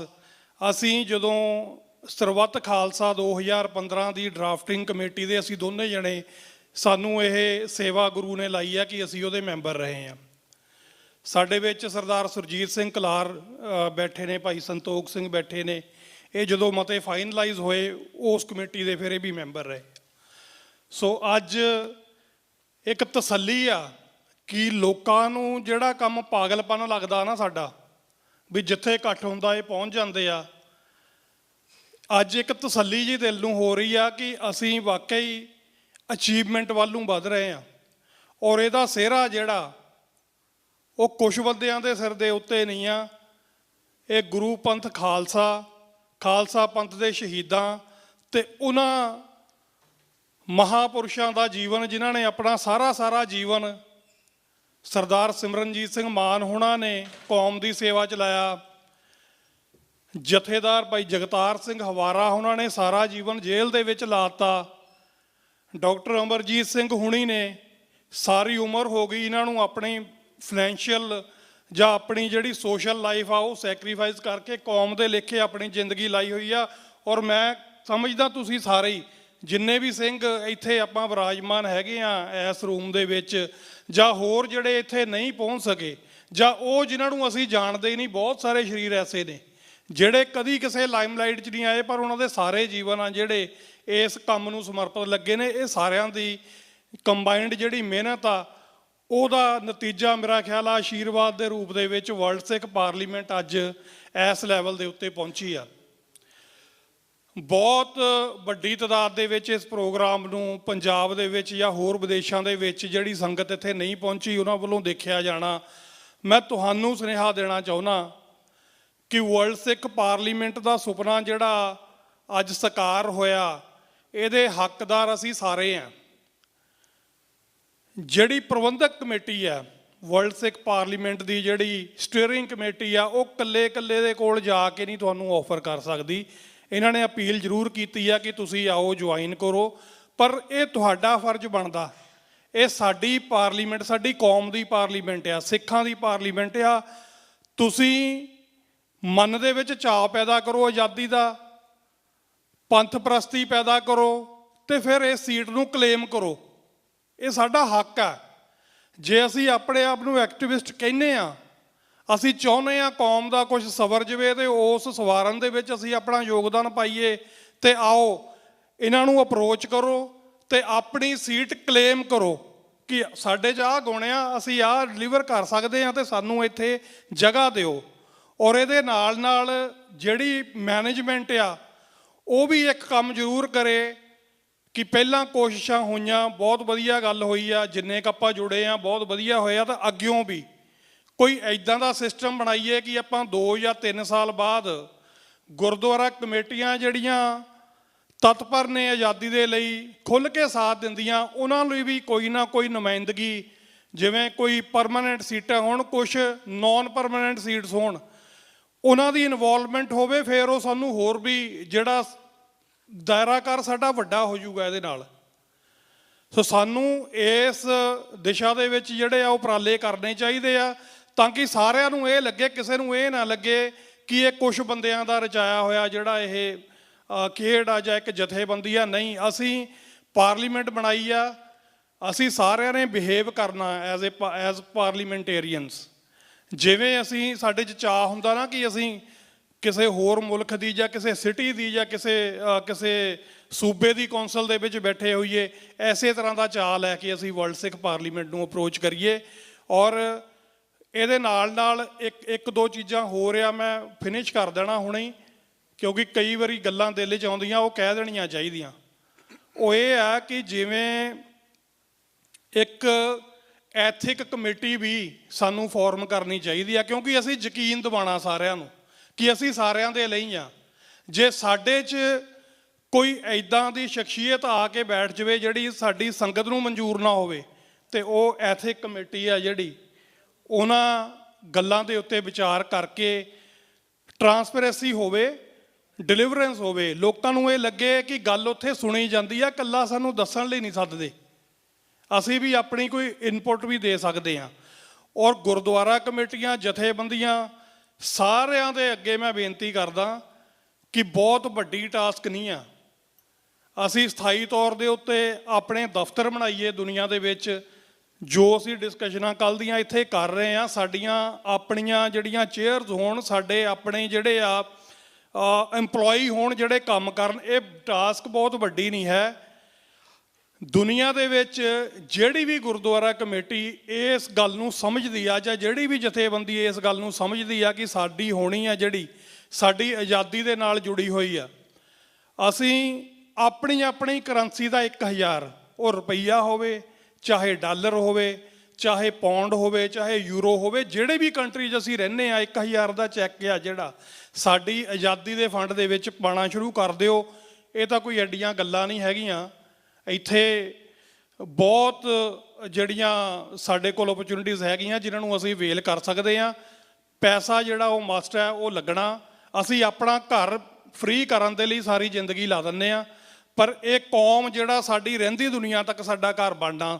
ਅਸੀਂ ਜਦੋਂ ਸਰਬੱਤ ਖਾਲਸਾ 2015 ਦੀ ਡਰਾਫਟਿੰਗ ਕਮੇਟੀ ਦੇ ਅਸੀਂ ਦੋਨੇ ਜਣੇ, ਸਾਨੂੰ ਇਹ ਸੇਵਾ ਗੁਰੂ ਨੇ ਲਾਈ ਹੈ ਕਿ ਅਸੀਂ ਉਹਦੇ ਮੈਂਬਰ ਰਹੇ ਹਾਂ। ਸਾਡੇ ਵਿੱਚ ਸਰਦਾਰ ਸੁਰਜੀਤ ਸਿੰਘ ਕਲਾਰ ਬੈਠੇ ਨੇ, ਭਾਈ ਸੰਤੋਖ ਸਿੰਘ ਬੈਠੇ ਨੇ। ਇਹ ਜਦੋਂ ਮਤੇ ਫਾਈਨਲਾਈਜ਼ ਹੋਏ ਉਸ ਕਮੇਟੀ ਦੇ ਫਿਰ ਇਹ ਵੀ ਮੈਂਬਰ ਰਹੇ। ਸੋ ਅੱਜ ਇੱਕ ਤਸੱਲੀ ਆ ਕਿ ਲੋਕਾਂ ਨੂੰ ਜਿਹੜਾ ਕੰਮ ਪਾਗਲਪਨ ਲੱਗਦਾ ਨਾ ਸਾਡਾ, ਵੀ ਜਿੱਥੇ ਇਕੱਠ ਹੁੰਦਾ ਇਹ ਪਹੁੰਚ ਜਾਂਦੇ ਆ, ਅੱਜ ਇੱਕ ਤਸੱਲੀ ਜੀ ਦਿਲ ਨੂੰ ਹੋ ਰਹੀ ਆ ਕਿ ਅਸੀਂ ਵਾਕਈ ਅਚੀਵਮੈਂਟ ਵੱਲ ਨੂੰ ਵੱਧ ਰਹੇ ਹਾਂ। ਔਰ ਇਹਦਾ ਸਿਹਰਾ ਜਿਹੜਾ ਉਹ ਕੁਛ ਬੰਦਿਆਂ ਦੇ ਸਿਰ ਦੇ ਉੱਤੇ ਨਹੀਂ ਆ, ਇਹ ਗੁਰੂ ਪੰਥ ਖਾਲਸਾ, ਖਾਲਸਾ ਪੰਥ ਦੇ ਸ਼ਹੀਦਾਂ ਤੇ ਉਹਨਾਂ ਮਹਾਂਪੁਰਸ਼ਾਂ ਦਾ ਜੀਵਨ ਜਿਨ੍ਹਾਂ ਨੇ ਆਪਣਾ ਸਾਰਾ ਜੀਵਨ, ਸਰਦਾਰ ਸਿਮਰਨਜੀਤ ਸਿੰਘ ਮਾਨ ਹੋਣਾ ਨੇ ਕੌਮ ਦੀ ਸੇਵਾ 'ਚ ਲਾਇਆ। ਜਥੇਦਾਰ ਭਾਈ ਜਗਤਾਰ ਸਿੰਘ ਹਵਾਰਾ ਹੋਣਾ ਨੇ ਸਾਰਾ ਜੀਵਨ ਜੇਲ੍ਹ ਦੇ ਵਿੱਚ ਲਾਤਾ। ਡਾਕਟਰ ਅਮਰਜੀਤ ਸਿੰਘ ਹੁਣੀ ਨੇ ਸਾਰੀ ਉਮਰ ਹੋ ਗਈ ਇਹਨਾਂ ਨੂੰ ਆਪਣੀ ਫਾਈਨੈਂਸ਼ੀਅਲ ਜਾਂ ਆਪਣੀ ਜਿਹੜੀ ਸੋਸ਼ਲ ਲਾਈਫ ਆ ਉਹ ਸੈਕਰੀਫਾਈਸ ਕਰਕੇ ਕੌਮ ਦੇ ਲੇਖੇ ਆਪਣੀ ਜ਼ਿੰਦਗੀ ਲਾਈ ਹੋਈ ਆ। ਔਰ ਮੈਂ ਸਮਝਦਾ ਤੁਸੀਂ ਸਾਰੇ ਹੀ ਜਿੰਨੇ ਵੀ ਸਿੰਘ ਇੱਥੇ ਆਪਾਂ ਵਿਰਾਜਮਾਨ ਹੈਗੇ ਆ ਇਸ ਰੂਮ ਦੇ ਵਿੱਚ, ਜਾਂ ਹੋਰ ਜਿਹੜੇ ਇੱਥੇ ਨਹੀਂ ਪਹੁੰਚ ਸਕੇ, ਜਾਂ ਉਹ ਜਿਨ੍ਹਾਂ ਨੂੰ ਅਸੀਂ ਜਾਣਦੇ ਹੀ ਨਹੀਂ, ਬਹੁਤ ਸਾਰੇ ਸਰੀਰ ਐਸੇ ਨੇ ਜਿਹੜੇ ਕਦੀ ਕਿਸੇ ਲਾਈਮਲਾਈਟ 'ਚ ਨਹੀਂ ਆਏ, ਪਰ ਉਹਨਾਂ ਦੇ ਸਾਰੇ ਜੀਵਨ ਆ ਜਿਹੜੇ ਇਸ ਕੰਮ ਨੂੰ ਸਮਰਪਿਤ ਲੱਗੇ ਨੇ। ਇਹ ਸਾਰਿਆਂ ਦੀ ਕੰਬਾਈਨਡ ਜਿਹੜੀ ਮਿਹਨਤ ਆ ਉਹਦਾ ਨਤੀਜਾ ਮੇਰਾ ਖਿਆਲ ਆ ਆਸ਼ੀਰਵਾਦ ਦੇ ਰੂਪ ਦੇ ਵਿੱਚ ਵਰਲਡ ਸਿੱਖ ਪਾਰਲੀਮੈਂਟ ਅੱਜ ਇਸ ਲੈਵਲ ਦੇ ਉੱਤੇ ਪਹੁੰਚੀ ਆ। ਬਹੁਤ ਵੱਡੀ ਤਾਦਾਦ ਦੇ ਵਿੱਚ ਇਸ ਪ੍ਰੋਗਰਾਮ ਨੂੰ ਪੰਜਾਬ ਦੇ ਵਿੱਚ ਜਾਂ ਹੋਰ ਵਿਦੇਸ਼ਾਂ ਦੇ ਵਿੱਚ ਜਿਹੜੀ ਸੰਗਤ ਇੱਥੇ ਨਹੀਂ ਪਹੁੰਚੀ ਉਹਨਾਂ ਵੱਲੋਂ ਦੇਖਿਆ ਜਾਣਾ। ਮੈਂ ਤੁਹਾਨੂੰ ਸੁਨੇਹਾ ਦੇਣਾ ਚਾਹੁੰਦਾ ਕਿ ਵਰਲਡ ਸਿੱਖ ਪਾਰਲੀਮੈਂਟ ਦਾ ਸੁਪਨਾ ਜਿਹੜਾ ਅੱਜ ਸਾਕਾਰ ਹੋਇਆ, ਇਹਦੇ ਹੱਕਦਾਰ ਅਸੀਂ ਸਾਰੇ ਹਾਂ। ਜਿਹੜੀ ਪ੍ਰਬੰਧਕ ਕਮੇਟੀ ਆ ਵਰਲਡ ਸਿੱਖ ਪਾਰਲੀਮੈਂਟ ਦੀ, ਜਿਹੜੀ ਸਟੀਅਰਿੰਗ ਕਮੇਟੀ ਆ, ਉਹ ਇਕੱਲੇ ਦੇ ਕੋਲ ਜਾ ਕੇ ਨਹੀਂ ਤੁਹਾਨੂੰ ਆਫਰ ਕਰ ਸਕਦੀ। ਇਹਨਾਂ ਨੇ ਅਪੀਲ ਜ਼ਰੂਰ ਕੀਤੀ ਆ ਕਿ ਤੁਸੀਂ ਆਓ ਜੁਆਇਨ ਕਰੋ, ਪਰ ਇਹ ਤੁਹਾਡਾ ਫਰਜ਼ ਬਣਦਾ। ਇਹ ਸਾਡੀ ਪਾਰਲੀਮੈਂਟ, ਸਾਡੀ ਕੌਮ ਦੀ ਪਾਰਲੀਮੈਂਟ ਆ, ਸਿੱਖਾਂ ਦੀ ਪਾਰਲੀਮੈਂਟ ਆ। ਤੁਸੀਂ ਮਨ ਦੇ ਵਿੱਚ ਚਾਅ ਪੈਦਾ ਕਰੋ ਆਜ਼ਾਦੀ ਦਾ, ਪੰਥ ਪ੍ਰਸਤੀ ਪੈਦਾ ਕਰੋ ਤੇ ਫਿਰ ਇਸ ਸੀਟ ਨੂੰ ਕਲੇਮ ਕਰੋ। ਇਹ ਸਾਡਾ ਹੱਕ ਆ। ਜੇ ਅਸੀਂ ਆਪਣੇ ਆਪ ਨੂੰ ਐਕਟਿਵਿਸਟ ਕਹਿੰਦੇ ਆ, ਅਸੀਂ ਚਾਹੁੰਦੇ ਹਾਂ ਕੌਮ ਦਾ ਕੁਝ ਸਵਰ ਜਾਵੇ ਤੇ ਉਸ ਸਵਾਰਨ ਦੇ ਵਿੱਚ ਅਸੀਂ ਆਪਣਾ ਯੋਗਦਾਨ ਪਾਈਏ, ਤੇ ਆਓ ਇਹਨਾਂ ਨੂੰ ਅਪਰੋਚ ਕਰੋ ਤੇ ਆਪਣੀ ਸੀਟ ਕਲੇਮ ਕਰੋ ਕਿ ਸਾਡੇ 'ਚ ਆਹ ਗੁਣ ਆ, ਅਸੀਂ ਆਹ ਡਿਲੀਵਰ ਕਰ ਸਕਦੇ ਹਾਂ ਤੇ ਸਾਨੂੰ ਇੱਥੇ ਜਗ੍ਹਾ ਦਿਓ। ਔਰ ਇਹਦੇ ਨਾਲ ਨਾਲ ਜਿਹੜੀ ਮੈਨੇਜਮੈਂਟ ਆ ਉਹ ਵੀ ਇੱਕ ਕੰਮ ਜ਼ਰੂਰ ਕਰੇ ਕਿ ਪਹਿਲਾਂ ਕੋਸ਼ਿਸ਼ਾਂ ਹੋਈਆਂ, ਬਹੁਤ ਵਧੀਆ ਗੱਲ ਹੋਈ ਆ, ਜਿੰਨੇ ਕੁ ਆਪਾਂ ਜੁੜੇ ਆ ਬਹੁਤ ਵਧੀਆ ਹੋਇਆ, ਤਾਂ ਅੱਗਿਓਂ ਵੀ ਕੋਈ ਇੱਦਾਂ ਦਾ ਸਿਸਟਮ ਬਣਾਈਏ ਕਿ ਆਪਾਂ 2 ਜਾਂ 3 ਸਾਲ ਬਾਅਦ ਗੁਰਦੁਆਰਾ ਕਮੇਟੀਆਂ ਜਿਹੜੀਆਂ ਤਤਪਰ ਨੇ ਆਜ਼ਾਦੀ ਦੇ ਲਈ, ਖੁੱਲ੍ਹ ਕੇ ਸਾਥ ਦਿੰਦੀਆਂ, ਉਹਨਾਂ ਲਈ ਵੀ ਕੋਈ ਨਾ ਕੋਈ ਨੁਮਾਇੰਦਗੀ, ਜਿਵੇਂ ਕੋਈ ਪਰਮਾਨੈਂਟ ਸੀਟਾਂ ਹੋਣ, ਕੁਛ ਨੌਨ ਪਰਮਾਨੈਂਟ ਸੀਟਸ ਹੋਣ, ਉਹਨਾਂ ਦੀ ਇਨਵੋਲਵਮੈਂਟ ਹੋਵੇ। ਫਿਰ ਉਹ ਸਾਨੂੰ ਹੋਰ ਵੀ ਜਿਹੜਾ ਦਾਇਰਾਕਾਰ ਸਾਡਾ ਵੱਡਾ ਹੋ ਜਾਊਗਾ ਇਹਦੇ ਨਾਲ। ਸੋ ਸਾਨੂੰ ਇਸ ਦਿਸ਼ਾ ਦੇ ਵਿੱਚ ਜਿਹੜੇ ਆ ਉਪਰਾਲੇ ਕਰਨੇ ਚਾਹੀਦੇ ਆ, ਤਾਂ ਕਿ ਸਾਰਿਆਂ ਨੂੰ ਇਹ ਲੱਗੇ, ਕਿਸੇ ਨੂੰ ਇਹ ਨਾ ਲੱਗੇ ਕਿ ਇਹ ਕੁਛ ਬੰਦਿਆਂ ਦਾ ਰਚਾਇਆ ਹੋਇਆ ਜਿਹੜਾ ਇਹ ਖੇਡ ਆ ਜਾਂ ਇੱਕ ਜਥੇਬੰਦੀ ਆ। ਨਹੀਂ, ਅਸੀਂ ਪਾਰਲੀਮੈਂਟ ਬਣਾਈ ਆ, ਅਸੀਂ ਸਾਰਿਆਂ ਨੇ ਬਿਹੇਵ ਕਰਨਾ ਐਜ਼ ਪਾਰਲੀਮੈਂਟੇਰੀਅਨਸ। ਜਿਵੇਂ ਅਸੀਂ ਸਾਡੇ 'ਚ ਚਾਅ ਹੁੰਦਾ ਨਾ ਕਿ ਅਸੀਂ ਕਿਸੇ ਹੋਰ ਮੁਲਕ ਦੀ ਜਾਂ ਕਿਸੇ ਸਿਟੀ ਦੀ ਜਾਂ ਕਿਸੇ ਸੂਬੇ ਦੀ ਕੌਂਸਲ ਦੇ ਵਿੱਚ ਬੈਠੇ ਹੋਈਏ, ਐਸੇ ਤਰ੍ਹਾਂ ਦਾ ਚਾਅ ਲੈ ਕੇ ਅਸੀਂ ਵਰਲਡ ਸਿੱਖ ਪਾਰਲੀਮੈਂਟ ਨੂੰ ਅਪਰੋਚ ਕਰੀਏ। ਔਰ ਇਹਦੇ ਨਾਲ ਨਾਲ ਇੱਕ ਦੋ ਚੀਜ਼ਾਂ ਹੋਰ ਆ, ਮੈਂ ਫਿਨਿਸ਼ ਕਰ ਦੇਣਾ ਹੁਣੇ ਹੀ, ਕਿਉਂਕਿ ਕਈ ਵਾਰੀ ਗੱਲਾਂ ਦਿਲ 'ਚ ਆਉਂਦੀਆਂ, ਉਹ ਕਹਿ ਦੇਣੀਆਂ ਚਾਹੀਦੀਆਂ। ਉਹ ਇਹ ਆ ਕਿ ਜਿਵੇਂ ਇੱਕ ਐਥਿਕ ਕਮੇਟੀ ਵੀ ਸਾਨੂੰ ਫਾਰਮ ਕਰਨੀ ਚਾਹੀਦੀ ਆ, ਕਿਉਂਕਿ ਅਸੀਂ ਯਕੀਨ ਦਿਵਾਉਣਾ ਸਾਰਿਆਂ ਨੂੰ ਕਿ ਅਸੀਂ ਸਾਰਿਆਂ ਦੇ ਲਈ ਆ। ਜੇ ਸਾਡੇ 'ਚ ਕੋਈ ਇੱਦਾਂ ਦੀ ਸ਼ਖਸੀਅਤ ਆ ਕੇ ਬੈਠ ਜਾਵੇ ਜਿਹੜੀ ਸਾਡੀ ਸੰਗਤ ਨੂੰ ਮਨਜ਼ੂਰ ਨਾ ਹੋਵੇ, ਤੇ ਉਹ ਐਥਿਕ ਕਮੇਟੀ ਆ ਜਿਹੜੀ, ਉਹਨਾਂ ਗੱਲਾਂ ਦੇ ਉੱਤੇ ਵਿਚਾਰ ਕਰਕੇ ਟਰਾਂਸਪੇਰੈਂਸੀ ਹੋਵੇ, ਡਿਲੀਵਰੈਂਸ ਹੋਵੇ, ਲੋਕਾਂ ਨੂੰ ਇਹ ਲੱਗੇ ਕਿ ਗੱਲ ਉੱਥੇ ਸੁਣੀ ਜਾਂਦੀ ਆ, ਇਕੱਲਾ ਸਾਨੂੰ ਦੱਸਣ ਲਈ ਨਹੀਂ ਸੱਦਦੇ, ਅਸੀਂ ਵੀ ਆਪਣੀ ਕੋਈ ਇਨਪੁਟ ਵੀ ਦੇ ਸਕਦੇ ਹਾਂ। ਔਰ ਗੁਰਦੁਆਰਾ ਕਮੇਟੀਆਂ, ਜਥੇਬੰਦੀਆਂ, ਸਾਰਿਆਂ ਦੇ ਅੱਗੇ ਮੈਂ ਬੇਨਤੀ ਕਰਦਾ ਕਿ ਬਹੁਤ ਵੱਡੀ ਟਾਸਕ ਨਹੀਂ ਆ। ਅਸੀਂ ਸਥਾਈ ਤੌਰ ਦੇ ਉੱਤੇ ਆਪਣੇ ਦਫ਼ਤਰ ਬਣਾਈਏ ਦੁਨੀਆ ਦੇ ਵਿੱਚ, ਜੋ ਅਸੀਂ ਡਿਸਕਸ਼ਨਾਂ ਕੱਲ੍ਹ ਦੀਆਂ ਇੱਥੇ ਕਰ ਰਹੇ ਹਾਂ, ਸਾਡੀਆਂ ਆਪਣੀਆਂ ਜਿਹੜੀਆਂ ਚੇਅਰਸ ਹੋਣ, ਸਾਡੇ ਆਪਣੇ ਜਿਹੜੇ ਆ ਐਮਪਲੋਈ ਹੋਣ ਜਿਹੜੇ ਕੰਮ ਕਰਨ। ਇਹ ਟਾਸਕ ਬਹੁਤ ਵੱਡੀ ਨਹੀਂ ਹੈ। ਦੁਨੀਆ ਦੇ ਵਿੱਚ ਜਿਹੜੀ ਵੀ ਗੁਰਦੁਆਰਾ ਕਮੇਟੀ ਇਸ ਗੱਲ ਨੂੰ ਸਮਝਦੀ ਆ, ਜਾਂ ਜਿਹੜੀ ਵੀ ਜਥੇਬੰਦੀ ਇਸ ਗੱਲ ਨੂੰ ਸਮਝਦੀ ਆ ਕਿ ਸਾਡੀ ਹੋਣੀ ਆ ਜਿਹੜੀ ਸਾਡੀ ਆਜ਼ਾਦੀ ਦੇ ਨਾਲ ਜੁੜੀ ਹੋਈ ਆ, ਅਸੀਂ ਆਪਣੀ ਕਰੰਸੀ ਦਾ 1000, ਉਹ ਰੁਪਈਆ ਹੋਵੇ, ਚਾਹੇ ਡਾਲਰ ਹੋਵੇ, ਚਾਹੇ ਪੌਂਡ ਹੋਵੇ, ਚਾਹੇ ਯੂਰੋ ਹੋਵੇ, ਜਿਹੜੇ ਵੀ ਕੰਟਰੀ 'ਚ ਅਸੀਂ ਰਹਿੰਦੇ ਆ, 1000 ਦਾ ਚੈੱਕ ਆ ਜਿਹੜਾ ਸਾਡੀ ਆਜ਼ਾਦੀ ਦੇ ਫੰਡ ਦੇ ਵਿੱਚ ਪਾਉਣਾ ਸ਼ੁਰੂ ਕਰ ਦਿਓ। ਇਹ ਤਾਂ ਕੋਈ ਐਡੀਆਂ ਗੱਲਾਂ ਨਹੀਂ ਹੈਗੀਆਂ। ਇੱਥੇ ਬਹੁਤ ਜਿਹੜੀਆਂ ਸਾਡੇ ਕੋਲ ਓਪਰਚੁਨਿਟੀਜ਼ ਹੈਗੀਆਂ ਜਿਨ੍ਹਾਂ ਨੂੰ ਅਸੀਂ ਵੇਲ ਕਰ ਸਕਦੇ ਹਾਂ। ਪੈਸਾ ਜਿਹੜਾ ਉਹ ਮਸਟ ਹੈ, ਉਹ ਲੱਗਣਾ। ਅਸੀਂ ਆਪਣਾ ਘਰ ਫ੍ਰੀ ਕਰਨ ਦੇ ਲਈ ਸਾਰੀ ਜ਼ਿੰਦਗੀ ਲਾ ਦਿੰਦੇ ਹਾਂ, ਪਰ ਇਹ ਕੌਮ ਜਿਹੜਾ ਸਾਡੀ ਰਹਿੰਦੀ ਦੁਨੀਆ ਤੱਕ ਸਾਡਾ ਘਰ ਬਣਨਾ,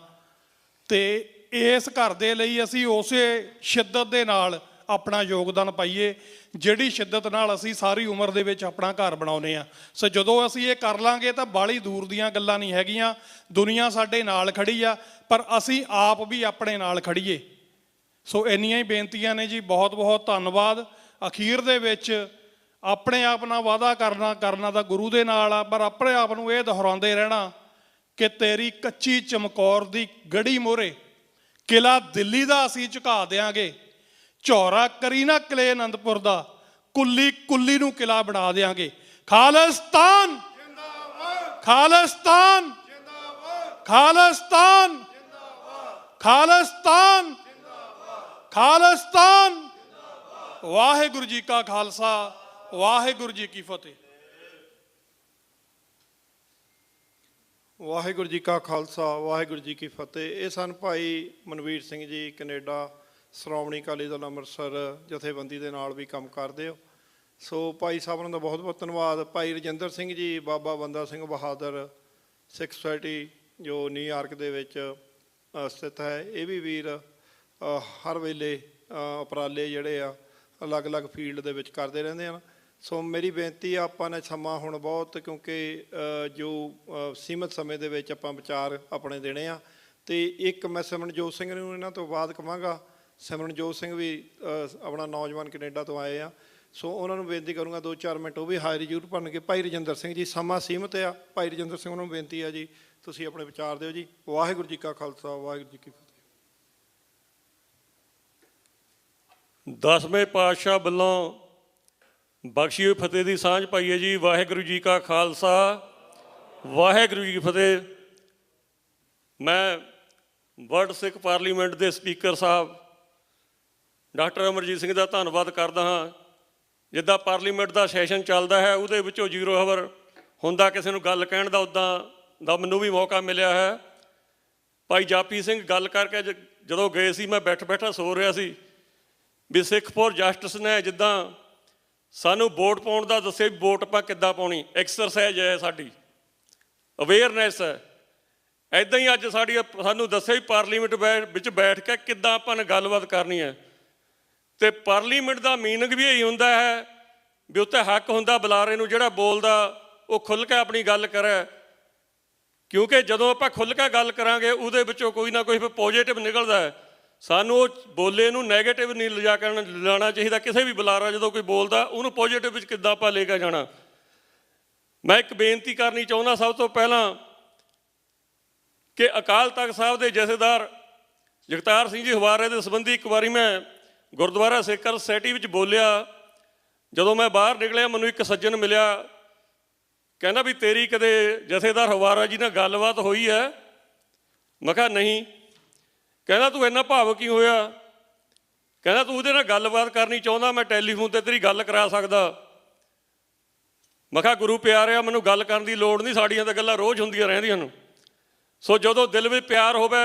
ਤੇ ਇਸ ਘਰ ਦੇ ਲਈ ਅਸੀਂ ਉਸੇ ਸ਼ਿੱਦਤ ਦੇ ਨਾਲ ਆਪਣਾ ਯੋਗਦਾਨ ਪਾਈਏ ਜਿਹੜੀ ਸ਼ਿੱਦਤ ਨਾਲ ਅਸੀਂ ਸਾਰੀ ਉਮਰ ਦੇ ਵਿੱਚ ਆਪਣਾ ਘਰ ਬਣਾਉਂਦੇ ਹਾਂ। ਸੋ ਜਦੋਂ ਅਸੀਂ ਇਹ ਕਰ ਲਾਂਗੇ ਤਾਂ ਬਾਹਲੀ ਦੂਰ ਦੀਆਂ ਗੱਲਾਂ ਨਹੀਂ ਹੈਗੀਆਂ। ਦੁਨੀਆ ਸਾਡੇ ਨਾਲ ਖੜੀ ਆ, ਪਰ ਅਸੀਂ ਆਪ ਵੀ ਆਪਣੇ ਨਾਲ ਖੜੀਏ। ਸੋ ਇੰਨੀਆਂ ਹੀ ਬੇਨਤੀਆਂ ਨੇ ਜੀ। ਬਹੁਤ ਬਹੁਤ ਧੰਨਵਾਦ। ਅਖੀਰ ਦੇ ਵਿੱਚ ਆਪਣੇ ਆਪ ਨਾਲ ਵਾਅਦਾ ਕਰਨਾ ਤਾਂ ਗੁਰੂ ਦੇ ਨਾਲ ਆ, ਪਰ ਆਪਣੇ ਆਪ ਨੂੰ ਇਹ ਦੁਹਰਾਉਂਦੇ ਰਹਿਣਾ ਕਿ ਤੇਰੀ ਕੱਚੀ ਚਮਕੌਰ ਦੀ ਗੜੀ ਮੋਹਰੇ ਕਿਲਾ ਦਿੱਲੀ ਦਾ ਅਸੀਂ ਝੁਕਾ ਦਿਆਂਗੇ, ਝੌਰਾ ਕਰੀ ਨਾ ਕਿਲੇ ਅਨੰਦਪੁਰ ਦਾ, ਕੁੱਲੀ ਕੁੱਲੀ ਨੂੰ ਕਿਲਾ ਬਣਾ ਦਿਆਂਗੇ। ਖਾਲਿਸਤਾਨ ਖਾਲਿਸਤਾਨ ਖਾਲਿਸਤਾਨ ਖਾਲਿਸਤਾਨ ਖਾਲਿਸਤਾਨ। ਵਾਹਿਗੁਰੂ ਜੀ ਕਾ ਖਾਲਸਾ, ਵਾਹਿਗੁਰੂ ਜੀ ਕੀ ਫਤਿਹ। ਵਾਹਿਗੁਰੂ ਜੀ ਕਾ ਖਾਲਸਾ, ਵਾਹਿਗੁਰੂ ਜੀ ਕੀ ਫਤਿਹ। ਇਹ ਸਨ ਭਾਈ ਮਨਵੀਰ ਸਿੰਘ ਜੀ, ਕੈਨੇਡਾ, ਸ਼੍ਰੋਮਣੀ ਅਕਾਲੀ ਦਲ ਅੰਮ੍ਰਿਤਸਰ ਜਥੇਬੰਦੀ ਦੇ ਨਾਲ ਵੀ ਕੰਮ ਕਰਦੇ ਹੋ। ਸੋ ਭਾਈ ਸਾਹਿਬਾਂ ਦਾ ਬਹੁਤ ਬਹੁਤ ਧੰਨਵਾਦ। ਭਾਈ ਰਜਿੰਦਰ ਸਿੰਘ ਜੀ, ਬਾਬਾ ਬੰਦਾ ਸਿੰਘ ਬਹਾਦਰ ਸਿੱਖ ਸੁਸਾਇਟੀ ਜੋ ਨਿਊਯਾਰਕ ਦੇ ਵਿੱਚ ਸਥਿਤ ਹੈ, ਇਹ ਵੀ ਵੀਰ ਹਰ ਵੇਲੇ ਉਪਰਾਲੇ ਜਿਹੜੇ ਆ ਅਲੱਗ-ਅਲੱਗ ਫੀਲਡ ਦੇ ਵਿੱਚ ਕਰਦੇ ਰਹਿੰਦੇ ਹਨ। ਸੋ ਮੇਰੀ ਬੇਨਤੀ ਆ, ਆਪਾਂ ਨੇ ਸਮਾਂ ਹੁਣ ਬਹੁਤ, ਕਿਉਂਕਿ ਜੋ ਸੀਮਤ ਸਮੇਂ ਦੇ ਵਿੱਚ ਆਪਾਂ ਵਿਚਾਰ ਆਪਣੇ ਦੇਣੇ ਆ, ਅਤੇ ਇੱਕ ਮੈਂ ਸਿਮਰਨਜੋਤ ਸਿੰਘ ਨੂੰ ਇਹਨਾਂ ਤੋਂ ਬਾਅਦ ਕਹਾਂਗਾ। ਸਿਮਰਨਜੋਤ ਸਿੰਘ ਵੀ ਆਪਣਾ ਨੌਜਵਾਨ ਕੈਨੇਡਾ ਤੋਂ ਆਏ ਆ, ਸੋ ਉਹਨਾਂ ਨੂੰ ਬੇਨਤੀ ਕਰੂੰਗਾ 2-4 ਮਿੰਟ ਉਹ ਵੀ ਹਾਜ਼ਰੀ ਜ਼ਰੂਰ ਭਰਨਗੇ। ਭਾਈ ਰਜਿੰਦਰ ਸਿੰਘ ਜੀ, ਸਮਾਂ ਸੀਮਤ ਆ। ਭਾਈ ਰਜਿੰਦਰ ਸਿੰਘ ਨੂੰ ਬੇਨਤੀ ਆ ਜੀ, ਤੁਸੀਂ ਆਪਣੇ ਵਿਚਾਰ ਦਿਓ ਜੀ। ਵਾਹਿਗੁਰੂ ਜੀ ਕਾ ਖਾਲਸਾ, ਵਾਹਿਗੁਰੂ ਜੀ ਕੀ ਫਤਿਹ। 10ਵੇਂ ਪਾਤਸ਼ਾਹ ਵੱਲੋਂ ਬਖਸ਼ੀ ਹੋਈ ਫਤਿਹ ਦੀ ਸਾਂਝ ਪਾਈਏ ਜੀ। ਵਾਹਿਗੁਰੂ ਜੀ ਕਾ ਖਾਲਸਾ, ਵਾਹਿਗੁਰੂ ਜੀ ਕੀ ਫਤਿਹ। ਮੈਂ ਵਰਲਡ ਸਿੱਖ ਪਾਰਲੀਮੈਂਟ ਦੇ ਸਪੀਕਰ ਸਾਹਿਬ ਡਾਕਟਰ ਅਮਰਜੀਤ ਸਿੰਘ ਦਾ ਧੰਨਵਾਦ ਕਰਦਾ ਹਾਂ। ਜਿੱਦਾਂ ਪਾਰਲੀਮੈਂਟ ਦਾ ਸੈਸ਼ਨ ਚੱਲਦਾ ਹੈ, ਉਹਦੇ ਵਿੱਚੋਂ 0 ਆਵਰ ਹੁੰਦਾ ਕਿਸੇ ਨੂੰ ਗੱਲ ਕਹਿਣ ਦਾ, ਉੱਦਾਂ ਦਾ ਮੈਨੂੰ ਵੀ ਮੌਕਾ ਮਿਲਿਆ ਹੈ। ਭਾਈ ਜਾਪੀ ਸਿੰਘ ਗੱਲ ਕਰਕੇ ਜਦੋਂ ਗਏ ਸੀ, ਮੈਂ ਬੈਠਾ ਸੋ ਰਿਹਾ ਸੀ ਵੀ ਸਿੱਖ ਫੋਰ ਜਸਟਿਸ ਨੇ ਜਿੱਦਾਂ ਸਾਨੂੰ ਵੋਟ ਪਾਉਣ ਦਾ ਦੱਸਿਆ ਵੀ ਵੋਟ ਆਪਾਂ ਕਿੱਦਾਂ ਪਾਉਣੀ, ਐਕਸਰਸਾਈਜ਼ ਹੈ ਸਾਡੀ, ਅਵੇਅਰਨੈਸ ਹੈ। ਇੱਦਾਂ ਹੀ ਅੱਜ ਸਾਨੂੰ ਦੱਸਿਆ ਵੀ ਪਾਰਲੀਮੈਂਟ ਵਿੱਚ ਬੈਠ ਕੇ ਕਿੱਦਾਂ ਆਪਾਂ ਨੇ ਗੱਲਬਾਤ ਕਰਨੀ ਹੈ। ਅਤੇ ਪਾਰਲੀਮੈਂਟ ਦਾ ਮੀਨਿੰਗ ਵੀ ਇਹੀ ਹੁੰਦਾ ਹੈ ਵੀ ਉੱਥੇ ਹੱਕ ਹੁੰਦਾ ਬੁਲਾਰੇ ਨੂੰ, ਜਿਹੜਾ ਬੋਲਦਾ ਉਹ ਖੁੱਲ੍ਹ ਕੇ ਆਪਣੀ ਗੱਲ ਕਰੇ, ਕਿਉਂਕਿ ਜਦੋਂ ਆਪਾਂ ਖੁੱਲ੍ਹ ਕੇ ਗੱਲ ਕਰਾਂਗੇ ਉਹਦੇ ਵਿੱਚੋਂ ਕੋਈ ਨਾ ਕੋਈ ਪੋਜ਼ੀਟਿਵ ਨਿਕਲਦਾ ਹੈ। ਸਾਨੂੰ ਉਹ ਬੋਲੇ ਨੂੰ ਨੈਗੇਟਿਵ ਨਹੀਂ ਲਿਜਾ ਕੇ ਲਾਉਣਾ ਚਾਹੀਦਾ। ਕਿਸੇ ਵੀ ਬੁਲਾਰਾ ਜਦੋਂ ਕੋਈ ਬੋਲਦਾ ਉਹਨੂੰ ਪੋਜ਼ੀਟਿਵ ਵਿੱਚ ਕਿੱਦਾਂ ਆਪਾਂ ਲੈ ਕੇ ਜਾਣਾ। ਮੈਂ ਇੱਕ ਬੇਨਤੀ ਕਰਨੀ ਚਾਹੁੰਦਾ ਸਭ ਤੋਂ ਪਹਿਲਾਂ ਕਿ ਅਕਾਲ ਤਖ਼ਤ ਸਾਹਿਬ ਦੇ ਜਥੇਦਾਰ ਜਗਤਾਰ ਸਿੰਘ ਜੀ ਹਵਾਰੇ ਦੇ ਸੰਬੰਧੀ ਇੱਕ ਵਾਰੀ ਮੈਂ ਗੁਰਦੁਆਰਾ ਸਿੱਖਰ ਸੁਸਾਇਟੀ ਵਿੱਚ ਬੋਲਿਆ। ਜਦੋਂ ਮੈਂ ਬਾਹਰ ਨਿਕਲਿਆ, ਮੈਨੂੰ ਇੱਕ ਸੱਜਣ ਮਿਲਿਆ, ਕਹਿੰਦਾ ਵੀ ਤੇਰੀ ਕਦੇ ਜਥੇਦਾਰ ਹਵਾਰਾ ਜੀ ਨਾਲ ਗੱਲਬਾਤ ਹੋਈ ਹੈ? ਮੈਂ ਕਿਹਾ ਨਹੀਂ। ਕਹਿੰਦਾ ਤੂੰ ਇੰਨਾ ਭਾਵੁਕ ਕਿਉਂ ਹੋਇਆ? ਕਹਿੰਦਾ ਤੂੰ ਉਹਦੇ ਨਾਲ ਗੱਲਬਾਤ ਕਰਨੀ ਚਾਹੁੰਦਾ, ਮੈਂ ਟੈਲੀਫੋਨ 'ਤੇ ਤੇਰੀ ਗੱਲ ਕਰਾ ਸਕਦਾ। ਮੈਂ ਕਿਹਾ ਗੁਰੂ ਪਿਆਰਿਆ, ਮੈਨੂੰ ਗੱਲ ਕਰਨ ਦੀ ਲੋੜ ਨਹੀਂ, ਸਾਡੀਆਂ ਤਾਂ ਗੱਲਾਂ ਰੋਜ਼ ਹੁੰਦੀਆਂ ਰਹਿੰਦੀਆਂ ਹਨ। ਸੋ ਜਦੋਂ ਦਿਲ ਵਿੱਚ ਪਿਆਰ ਹੋਵੇ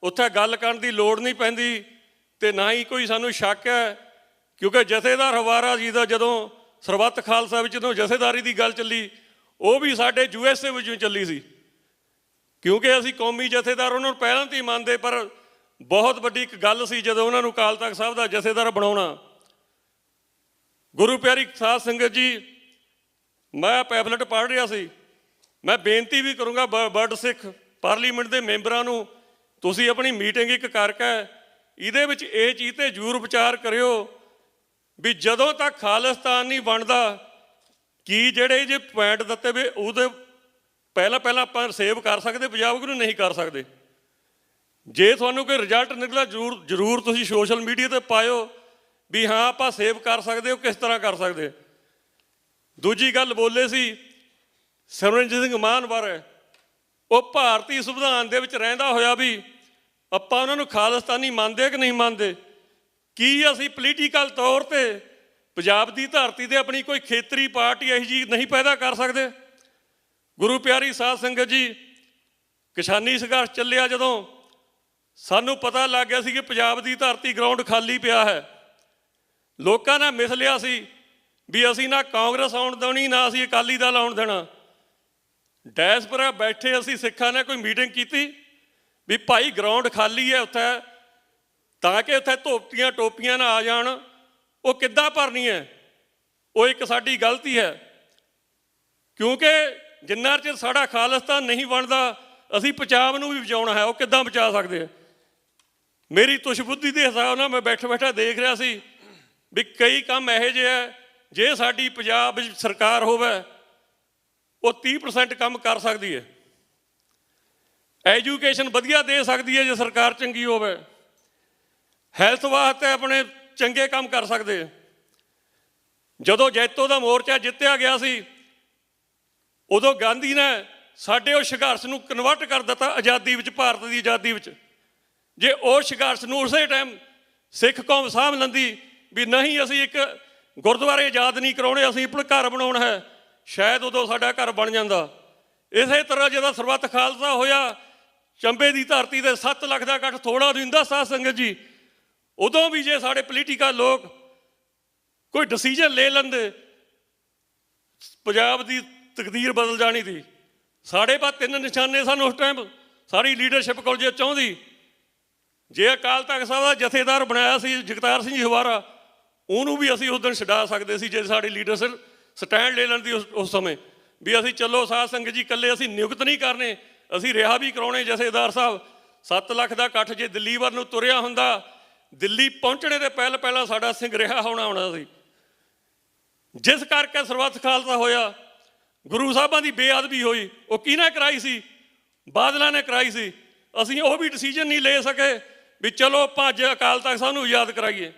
ਉੱਥੇ ਗੱਲ ਕਰਨ ਦੀ ਲੋੜ ਨਹੀਂ ਪੈਂਦੀ, ਅਤੇ ਨਾ ਹੀ ਕੋਈ ਸਾਨੂੰ ਸ਼ੱਕ ਹੈ, ਕਿਉਂਕਿ ਜਥੇਦਾਰ ਹਵਾਰਾ ਜੀ ਦਾ ਜਦੋਂ ਸਰਬੱਤ ਖਾਲਸਾ ਵਿੱਚ ਜਦੋਂ ਜਥੇਦਾਰੀ ਦੀ ਗੱਲ ਚੱਲੀ, ਉਹ ਵੀ ਸਾਡੇ USA ਵਿੱਚੋਂ ਚੱਲੀ ਸੀ, ਕਿਉਂਕਿ ਅਸੀਂ ਕੌਮੀ ਜਥੇਦਾਰ ਉਹਨਾਂ ਨੂੰ ਪਹਿਲਾਂ ਤੋਂ ਹੀ ਮੰਨਦੇ। ਪਰ ਬਹੁਤ ਵੱਡੀ ਇੱਕ ਗੱਲ ਸੀ ਜਦੋਂ ਉਹਨਾਂ ਨੂੰ ਅਕਾਲ ਤਖ਼ਤ ਸਾਹਿਬ ਦਾ ਜਥੇਦਾਰ ਬਣਾਉਣਾ। ਗੁਰੂ ਪਿਆਰੀ ਸਾਧ ਸੰਗਤ ਜੀ, ਮੈਂ ਪੈਫਲੇਟ ਪੜ੍ਹ ਰਿਹਾ ਸੀ, ਮੈਂ ਬੇਨਤੀ ਵੀ ਕਰੂੰਗਾ ਵਰਲਡ ਸਿੱਖ ਪਾਰਲੀਮੈਂਟ ਦੇ ਮੈਂਬਰਾਂ ਨੂੰ, ਤੁਸੀਂ ਆਪਣੀ ਮੀਟਿੰਗ ਇੱਕ ਕਰਕੇ ਇਹਦੇ ਵਿੱਚ ਇਹ ਚੀਜ਼ 'ਤੇ ਜ਼ਰੂਰ ਵਿਚਾਰ ਕਰਿਓ ਵੀ ਜਦੋਂ ਤੱਕ ਖਾਲਿਸਤਾਨ ਨਹੀਂ ਬਣਦਾ, ਕੀ ਜਿਹੜੇ ਜੇ ਪੁਆਇੰਟ ਦਿੱਤੇ ਵੀ ਉਹਦੇ ਪਹਿਲਾਂ ਆਪਾਂ ਸੇਵ ਕਰ ਸਕਦੇ ਪੰਜਾਬ ਨੂੰ, ਨਹੀਂ ਕਰ ਸਕਦੇ। ਜੇ ਤੁਹਾਨੂੰ ਕੋਈ ਰਿਜ਼ਲਟ ਨਿਕਲਿਆ ਜ਼ਰੂਰ ਤੁਸੀਂ ਸੋਸ਼ਲ ਮੀਡੀਆ 'ਤੇ ਪਾਇਓ ਵੀ ਹਾਂ ਆਪਾਂ ਸੇਵ ਕਰ ਸਕਦੇ ਹੋ, ਕਿਸ ਤਰ੍ਹਾਂ ਕਰ ਸਕਦੇ। ਦੂਜੀ ਗੱਲ ਬੋਲੇ ਸੀ ਸਿਮਰਨਜੀਤ ਸਿੰਘ ਮਾਨ ਬਾਰੇ, ਉਹ ਭਾਰਤੀ ਸੰਵਿਧਾਨ ਦੇ ਵਿੱਚ ਰਹਿੰਦਾ ਹੋਇਆ ਵੀ ਆਪਾਂ ਉਹਨਾਂ ਨੂੰ ਖਾਲਿਸਤਾਨੀ ਮੰਨਦੇ ਕਿ ਨਹੀਂ ਮੰਨਦੇ? ਕੀ ਅਸੀਂ ਪੋਲੀਟੀਕਲ ਤੌਰ 'ਤੇ ਪੰਜਾਬ ਦੀ ਧਰਤੀ 'ਤੇ ਆਪਣੀ ਕੋਈ ਖੇਤਰੀ ਪਾਰਟੀ ਇਹੋ ਜਿਹੀ ਨਹੀਂ ਪੈਦਾ ਕਰ ਸਕਦੇ? ਗੁਰੂ ਪਿਆਰੀ ਸਾਧ ਸੰਗਤ ਜੀ, ਕਿਸਾਨੀ ਸੰਘਰਸ਼ ਚੱਲਿਆ ਜਦੋਂ ਸਾਨੂੰ ਪਤਾ ਲੱਗ ਗਿਆ ਸੀ ਕਿ ਪੰਜਾਬ ਦੀ ਧਰਤੀ ਗਰਾਊਂਡ ਖਾਲੀ ਪਿਆ ਹੈ, ਲੋਕਾਂ ਨੇ ਮਿਥ ਲਿਆ ਸੀ ਵੀ ਅਸੀਂ ਨਾ ਕਾਂਗਰਸ ਆਉਣ ਦੇਣੀ, ਨਾ ਅਸੀਂ ਅਕਾਲੀ ਦਲ ਆਉਣ ਦੇਣਾ। ਡੈਸਪਰਾ ਬੈਠੇ ਅਸੀਂ ਸਿੱਖਾਂ ਨੇ ਕੋਈ ਮੀਟਿੰਗ ਕੀਤੀ ਵੀ ਭਾਈ ਗਰਾਊਂਡ ਖਾਲੀ ਹੈ ਉੱਥੇ, ਤਾਂ ਕਿ ਉੱਥੇ ਧੋਤੀਆਂ ਟੋਪੀਆਂ ਨਾ ਆ ਜਾਣ, ਉਹ ਕਿੱਦਾਂ ਭਰਨੀ ਹੈ? ਉਹ ਇੱਕ ਸਾਡੀ ਗਲਤੀ ਹੈ, ਕਿਉਂਕਿ ਜਿੰਨਾ ਚਿਰ ਸਾਡਾ ਖਾਲਿਸਤਾਨ ਨਹੀਂ ਬਣਦਾ ਅਸੀਂ ਪੰਜਾਬ ਨੂੰ ਵੀ ਬਚਾਉਣਾ ਹੈ। ਉਹ ਕਿੱਦਾਂ ਬਚਾ ਸਕਦੇ ਆ? ਮੇਰੀ ਤੁਸ਼ਬੁੱਧੀ ਦੇ ਹਿਸਾਬ ਨਾਲ ਮੈਂ ਬੈਠਾ ਦੇਖ ਰਿਹਾ ਸੀ ਵੀ ਕਈ ਕੰਮ ਇਹੋ ਜਿਹੇ ਹੈ, ਜੇ ਸਾਡੀ ਪੰਜਾਬ ਵਿੱਚ ਸਰਕਾਰ ਹੋਵੇ ਉਹ 30% ਕੰਮ ਕਰ ਸਕਦੀ ਹੈ। ਐਜੂਕੇਸ਼ਨ ਵਧੀਆ ਦੇ ਸਕਦੀ ਹੈ ਜੇ ਸਰਕਾਰ ਚੰਗੀ ਹੋਵੇ, ਹੈਲਥ ਵਾਸਤੇ ਆਪਣੇ ਚੰਗੇ ਕੰਮ ਕਰ ਸਕਦੇ। ਜਦੋਂ ਜੈਤੋ ਦਾ ਮੋਰਚਾ ਜਿੱਤਿਆ ਗਿਆ ਸੀ, ਉਦੋਂ ਗਾਂਧੀ ਨੇ ਸਾਡੇ ਉਹ ਸੰਘਰਸ਼ ਨੂੰ ਕਨਵਰਟ ਕਰ ਦਿੱਤਾ ਆਜ਼ਾਦੀ ਵਿੱਚ, ਭਾਰਤ ਦੀ ਆਜ਼ਾਦੀ ਵਿੱਚ। ਜੇ ਉਹ ਸੰਘਰਸ਼ ਨੂੰ ਉਸੇ ਟਾਈਮ ਸਿੱਖ ਕੌਮ ਸਾਂਭ ਲੈਂਦੀ ਵੀ ਨਹੀਂ ਅਸੀਂ ਇੱਕ ਗੁਰਦੁਆਰੇ ਆਜ਼ਾਦ ਨਹੀਂ ਕਰਾਉਣੇ, ਅਸੀਂ ਆਪਣਾ ਘਰ ਬਣਾਉਣਾ ਹੈ, ਸ਼ਾਇਦ ਉਦੋਂ ਸਾਡਾ ਘਰ ਬਣ ਜਾਂਦਾ। ਇਸੇ ਤਰ੍ਹਾਂ ਜਦੋਂ ਸਰਬੱਤ ਖਾਲਸਾ ਹੋਇਆ, ਚੰਬੇ ਦੀ ਧਰਤੀ 'ਤੇ 7 ਲੱਖ ਦਾ ਇਕੱਠ ਥੋੜ੍ਹਾ ਦਿੰਦਾ ਸਾਧ ਸੰਗਤ ਜੀ। ਉਦੋਂ ਵੀ ਜੇ ਸਾਡੇ ਪੋਲੀਟੀਕਲ ਲੋਕ ਕੋਈ ਡਿਸੀਜਨ ਲੈ ਲੈਂਦੇ, ਪੰਜਾਬ ਦੀ ਤਕਦੀਰ ਬਦਲ ਜਾਣੀ ਸੀ। ਸਾਡੇ ਪਾਸ 3 ਨਿਸ਼ਾਨੇ ਸਨ ਉਸ ਟਾਈਮ, ਸਾਰੀ ਲੀਡਰਸ਼ਿਪ ਕੋਲ ਜੇ ਚਾਹੁੰਦੀ। ਜੇ ਅਕਾਲ ਤਖਤ ਸਾਹਿਬ ਦਾ ਜਥੇਦਾਰ ਬਣਾਇਆ ਸੀ ਜਗਤਾਰ ਸਿੰਘ ਜੀ ਹਵਾਰਾ, ਉਹਨੂੰ ਵੀ ਅਸੀਂ ਉਸ ਦਿਨ ਛਡਾ ਸਕਦੇ ਸੀ ਜੇ ਸਾਡੀ ਲੀਡਰਸ਼ਿਪ ਸਟੈਂਡ ਲੈ ਲੈਂਦੀ ਉਸ ਸਮੇਂ ਵੀ ਅਸੀਂ ਚਲੋ ਸਾਧ ਸੰਗਤ ਜੀ ਇਕੱਲੇ ਅਸੀਂ ਨਿਯੁਕਤ ਨਹੀਂ ਕਰਨੇ, ਅਸੀਂ ਰਿਹਾ ਵੀ ਕਰਾਉਣੇ ਜਥੇਦਾਰ ਸਾਹਿਬ। 7 ਲੱਖ ਦਾ ਇਕੱਠ ਜੇ ਦਿੱਲੀ ਵੱਲ ਨੂੰ ਤੁਰਿਆ ਹੁੰਦਾ, ਦਿੱਲੀ ਪਹੁੰਚਣੇ ਦੇ ਪਹਿਲਾਂ ਸਾਡਾ ਸਿੰਘ ਰਿਹਾ ਹੋਣਾ ਸੀ। ਜਿਸ ਕਰਕੇ ਸਰਬੱਤ ਖਾਲਸਾ ਹੋਇਆ, ਗੁਰੂ ਸਾਹਿਬਾਂ ਦੀ ਬੇਅਦਬੀ ਹੋਈ, ਉਹ ਕਿਹਨੇ ਕਰਾਈ ਸੀ? ਬਾਦਲਾਂ ਨੇ ਕਰਾਈ ਸੀ। ਅਸੀਂ ਉਹ ਵੀ ਡਿਸੀਜਨ ਨਹੀਂ ਲੈ ਸਕੇ ਵੀ ਚਲੋ ਆਪਾਂ ਅੱਜ ਅਕਾਲ ਤਖਤ ਸਾਹਿਬ ਨੂੰ ਯਾਦ ਕਰਾਈਏ।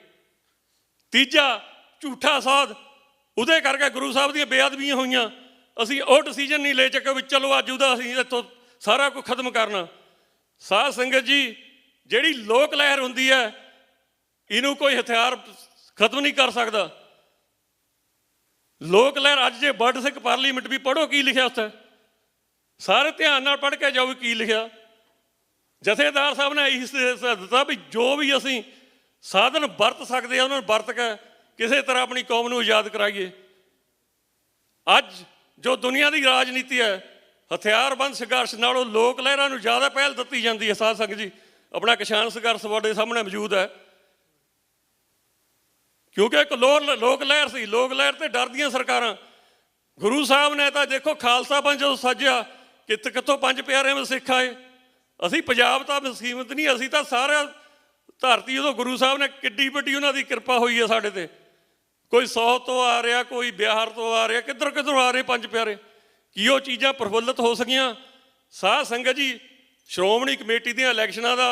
ਤੀਜਾ ਝੂਠਾ ਸਾਧ, ਉਹਦੇ ਕਰਕੇ ਗੁਰੂ ਸਾਹਿਬ ਦੀਆਂ ਬੇਅਦਬੀਆਂ ਹੋਈਆਂ, ਅਸੀਂ ਉਹ ਡਿਸੀਜਨ ਨਹੀਂ ਲੈ ਸਕੇ ਵੀ ਚਲੋ ਅੱਜ ਉਹਦਾ ਅਸੀਂ ਇੱਥੋਂ ਸਾਰਾ ਕੁਝ ਖਤਮ ਕਰਨਾ। ਸਾਧ ਸੰਗਤ ਜੀ, ਜਿਹੜੀ ਲੋਕ ਲਹਿਰ ਹੁੰਦੀ ਹੈ, ਇਹਨੂੰ ਕੋਈ ਹਥਿਆਰ ਖਤਮ ਨਹੀਂ ਕਰ ਸਕਦਾ। ਲੋਕ ਲਹਿਰ ਅੱਜ ਜੇ ਵਰਲਡ ਸਿੱਖ ਪਾਰਲੀਮੈਂਟ ਵੀ ਪੜ੍ਹੋ ਕੀ ਲਿਖਿਆ ਉੱਥੇ, ਸਾਰੇ ਧਿਆਨ ਨਾਲ ਪੜ੍ਹ ਕੇ ਜਾਓ ਕੀ ਲਿਖਿਆ। ਜਥੇਦਾਰ ਸਾਹਿਬ ਨੇ ਇਹੀ ਦਿੱਤਾ ਵੀ ਜੋ ਵੀ ਅਸੀਂ ਸਾਧਨ ਵਰਤ ਸਕਦੇ ਆ ਉਹਨਾਂ ਨੂੰ ਵਰਤ ਕੇ ਕਿਸੇ ਤਰ੍ਹਾਂ ਆਪਣੀ ਕੌਮ ਨੂੰ ਆਜ਼ਾਦ ਕਰਾਈਏ। ਅੱਜ ਜੋ ਦੁਨੀਆ ਦੀ ਰਾਜਨੀਤੀ ਹੈ, ਹਥਿਆਰਬੰਦ ਸੰਘਰਸ਼ ਨਾਲੋਂ ਲੋਕ ਲਹਿਰਾਂ ਨੂੰ ਜ਼ਿਆਦਾ ਪਹਿਲ ਦਿੱਤੀ ਜਾਂਦੀ ਹੈ। ਸਾਧ ਸੰਗਤ ਜੀ, ਆਪਣਾ ਕਿਸਾਨ ਸੰਘਰਸ਼ ਤੁਹਾਡੇ ਸਾਹਮਣੇ ਮੌਜੂਦ ਹੈ, ਕਿਉਂਕਿ ਇੱਕ ਲੋਕ ਲਹਿਰ ਸੀ। ਲੋਕ ਲਹਿਰ ਤੇ ਡਰਦੀਆਂ ਸਰਕਾਰਾਂ। ਗੁਰੂ ਸਾਹਿਬ ਨੇ ਤਾਂ ਦੇਖੋ ਖਾਲਸਾ ਪੰਥ ਜਦੋਂ ਸਾਜਿਆ, ਕਿੱਥੋਂ 5 ਪਿਆਰਿਆਂ ਵਿੱਚ ਸਿੱਖ ਆਏ। ਅਸੀਂ ਪੰਜਾਬ ਤਾਂ ਸੀਮਤ ਨਹੀਂ, ਅਸੀਂ ਤਾਂ ਸਾਰਾ ਧਰਤੀ, ਉਦੋਂ ਗੁਰੂ ਸਾਹਿਬ ਨੇ ਕਿੱਡੀ ਵੱਡੀ ਉਹਨਾਂ ਦੀ ਕਿਰਪਾ ਹੋਈ ਹੈ ਸਾਡੇ ਤੇ। ਕੋਈ 100 ਤੋਂ ਆ ਰਿਹਾ, ਕੋਈ ਬਿਹਾਰ ਤੋਂ ਆ ਰਿਹਾ, ਕਿੱਧਰੋਂ ਆ ਰਹੇ 5 ਪਿਆਰੇ। ਕੀ ਉਹ ਚੀਜ਼ਾਂ ਪ੍ਰਫੁੱਲਤ ਹੋ ਸਕੀਆਂ? ਸਾਧ ਸੰਗਤ ਜੀ, ਸ਼੍ਰੋਮਣੀ ਕਮੇਟੀ ਦੀਆਂ ਇਲੈਕਸ਼ਨਾਂ ਦਾ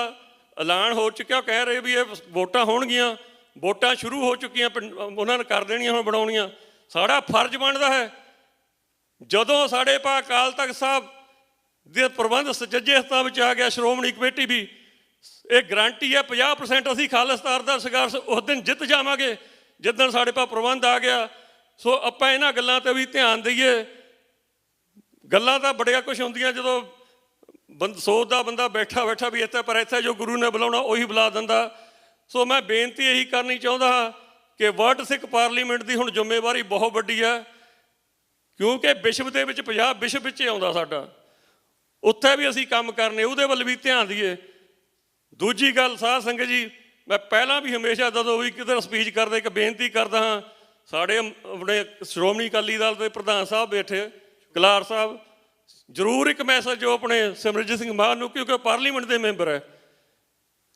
ਐਲਾਨ ਹੋ ਚੁੱਕਿਆ, ਕਹਿ ਰਹੇ ਵੀ ਇਹ ਵੋਟਾਂ ਹੋਣਗੀਆਂ, ਵੋਟਾਂ ਸ਼ੁਰੂ ਹੋ ਚੁੱਕੀਆਂ, ਉਹਨਾਂ ਨੇ ਕਰ ਦੇਣੀਆਂ ਹੁਣ ਬਣਾਉਣੀਆਂ। ਸਾਡਾ ਫਰਜ਼ ਬਣਦਾ ਹੈ, ਜਦੋਂ ਸਾਡੇ ਪਾ ਅਕਾਲ ਤਖਤ ਸਾਹਿਬ ਦੇ ਪ੍ਰਬੰਧ ਸੁਚੱਜੇ ਹੱਥਾਂ ਵਿੱਚ ਆ ਗਿਆ, ਸ਼੍ਰੋਮਣੀ ਕਮੇਟੀ ਵੀ ਇਹ ਗਰੰਟੀ ਹੈ 50% ਅਸੀਂ ਖਾਲਿਸਤਾਨ ਦਾ ਸੰਘਰਸ਼ ਉਸ ਦਿਨ ਜਿੱਤ ਜਾਵਾਂਗੇ ਜਿੱਦਣ ਸਾਡੇ ਪਾ ਪ੍ਰਬੰਧ ਆ ਗਿਆ। ਸੋ ਆਪਾਂ ਇਹਨਾਂ ਗੱਲਾਂ 'ਤੇ ਵੀ ਧਿਆਨ ਦਈਏ। ਗੱਲਾਂ ਤਾਂ ਬੜੀਆਂ ਕੁਛ ਹੁੰਦੀਆਂ, ਜਦੋਂ ਸੋਚਦਾ ਬੰਦਾ ਬੈਠਾ ਵੀ ਇੱਥੇ, ਪਰ ਇੱਥੇ ਜੋ ਗੁਰੂ ਨੇ ਬੁਲਾਉਣਾ ਉਹੀ ਬੁਲਾ ਦਿੰਦਾ। ਸੋ ਮੈਂ ਬੇਨਤੀ ਇਹੀ ਕਰਨੀ ਚਾਹੁੰਦਾ ਹਾਂ ਕਿ ਵਰਲਡ ਸਿੱਖ ਪਾਰਲੀਮੈਂਟ ਦੀ ਹੁਣ ਜ਼ਿੰਮੇਵਾਰੀ ਬਹੁਤ ਵੱਡੀ ਹੈ, ਕਿਉਂਕਿ ਵਿਸ਼ਵ ਦੇ ਵਿੱਚ ਪੰਜਾਬ ਵਿਸ਼ਵ ਵਿੱਚ ਆਉਂਦਾ ਸਾਡਾ, ਉੱਥੇ ਵੀ ਅਸੀਂ ਕੰਮ ਕਰਨੇ, ਉਹਦੇ ਵੱਲ ਵੀ ਧਿਆਨ ਦਈਏ। ਦੂਜੀ ਗੱਲ ਸਾਧ ਸੰਗਤ ਜੀ, ਮੈਂ ਪਹਿਲਾਂ ਵੀ ਹਮੇਸ਼ਾ ਜਦੋਂ ਵੀ ਕਿਤੇ ਸਪੀਚ ਕਰਦੇ ਇੱਕ ਬੇਨਤੀ ਕਰਦਾ ਹਾਂ, ਸਾਡੇ ਆਪਣੇ ਸ਼੍ਰੋਮਣੀ ਅਕਾਲੀ ਦਲ ਦੇ ਪ੍ਰਧਾਨ ਸਾਹਿਬ ਬੈਠੇ ਕਲਾਰ ਸਾਹਿਬ, ਜ਼ਰੂਰ ਇੱਕ ਮੈਸੇਜ ਜੋ ਆਪਣੇ ਸਿਮਰਜੀਤ ਸਿੰਘ ਮਾਨ ਨੂੰ, ਕਿਉਂਕਿ ਉਹ ਪਾਰਲੀਮੈਂਟ ਦੇ ਮੈਂਬਰ ਹੈ,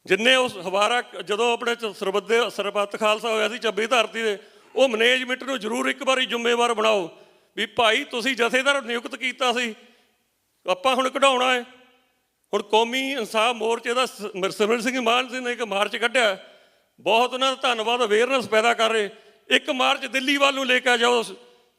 ਜਿੰਨੇ ਉਸ ਹਵਾਰਾ ਜਦੋਂ ਆਪਣੇ ਸਰਬੱਤ ਖਾਲਸਾ ਹੋਇਆ ਸੀ 26 ਧਰਤੀ ਦੇ, ਉਹ ਮੈਨੇਜਮੈਂਟ ਨੂੰ ਜ਼ਰੂਰ ਇੱਕ ਵਾਰੀ ਜ਼ਿੰਮੇਵਾਰ ਬਣਾਓ ਵੀ ਭਾਈ ਤੁਸੀਂ ਜਥੇਦਾਰ ਨਿਯੁਕਤ ਕੀਤਾ ਸੀ, ਆਪਾਂ ਹੁਣ ਕਢਾਉਣਾ ਹੈ। ਹੁਣ ਕੌਮੀ ਇਨਸਾਫ ਮੋਰਚੇ ਦਾ ਸਿਮਰਜੀਤ ਸਿੰਘ ਮਾਨ ਜੀ ਨੇ ਇੱਕ ਮਾਰਚ ਕੱਢਿਆ, ਬਹੁਤ ਉਹਨਾਂ ਦਾ ਧੰਨਵਾਦ, ਅਵੇਅਰਨੈਸ ਪੈਦਾ ਕਰ ਰਹੇ। ਇੱਕ ਮਾਰਚ ਦਿੱਲੀ ਵੱਲ ਨੂੰ ਲੈ ਕੇ ਜਾਓ।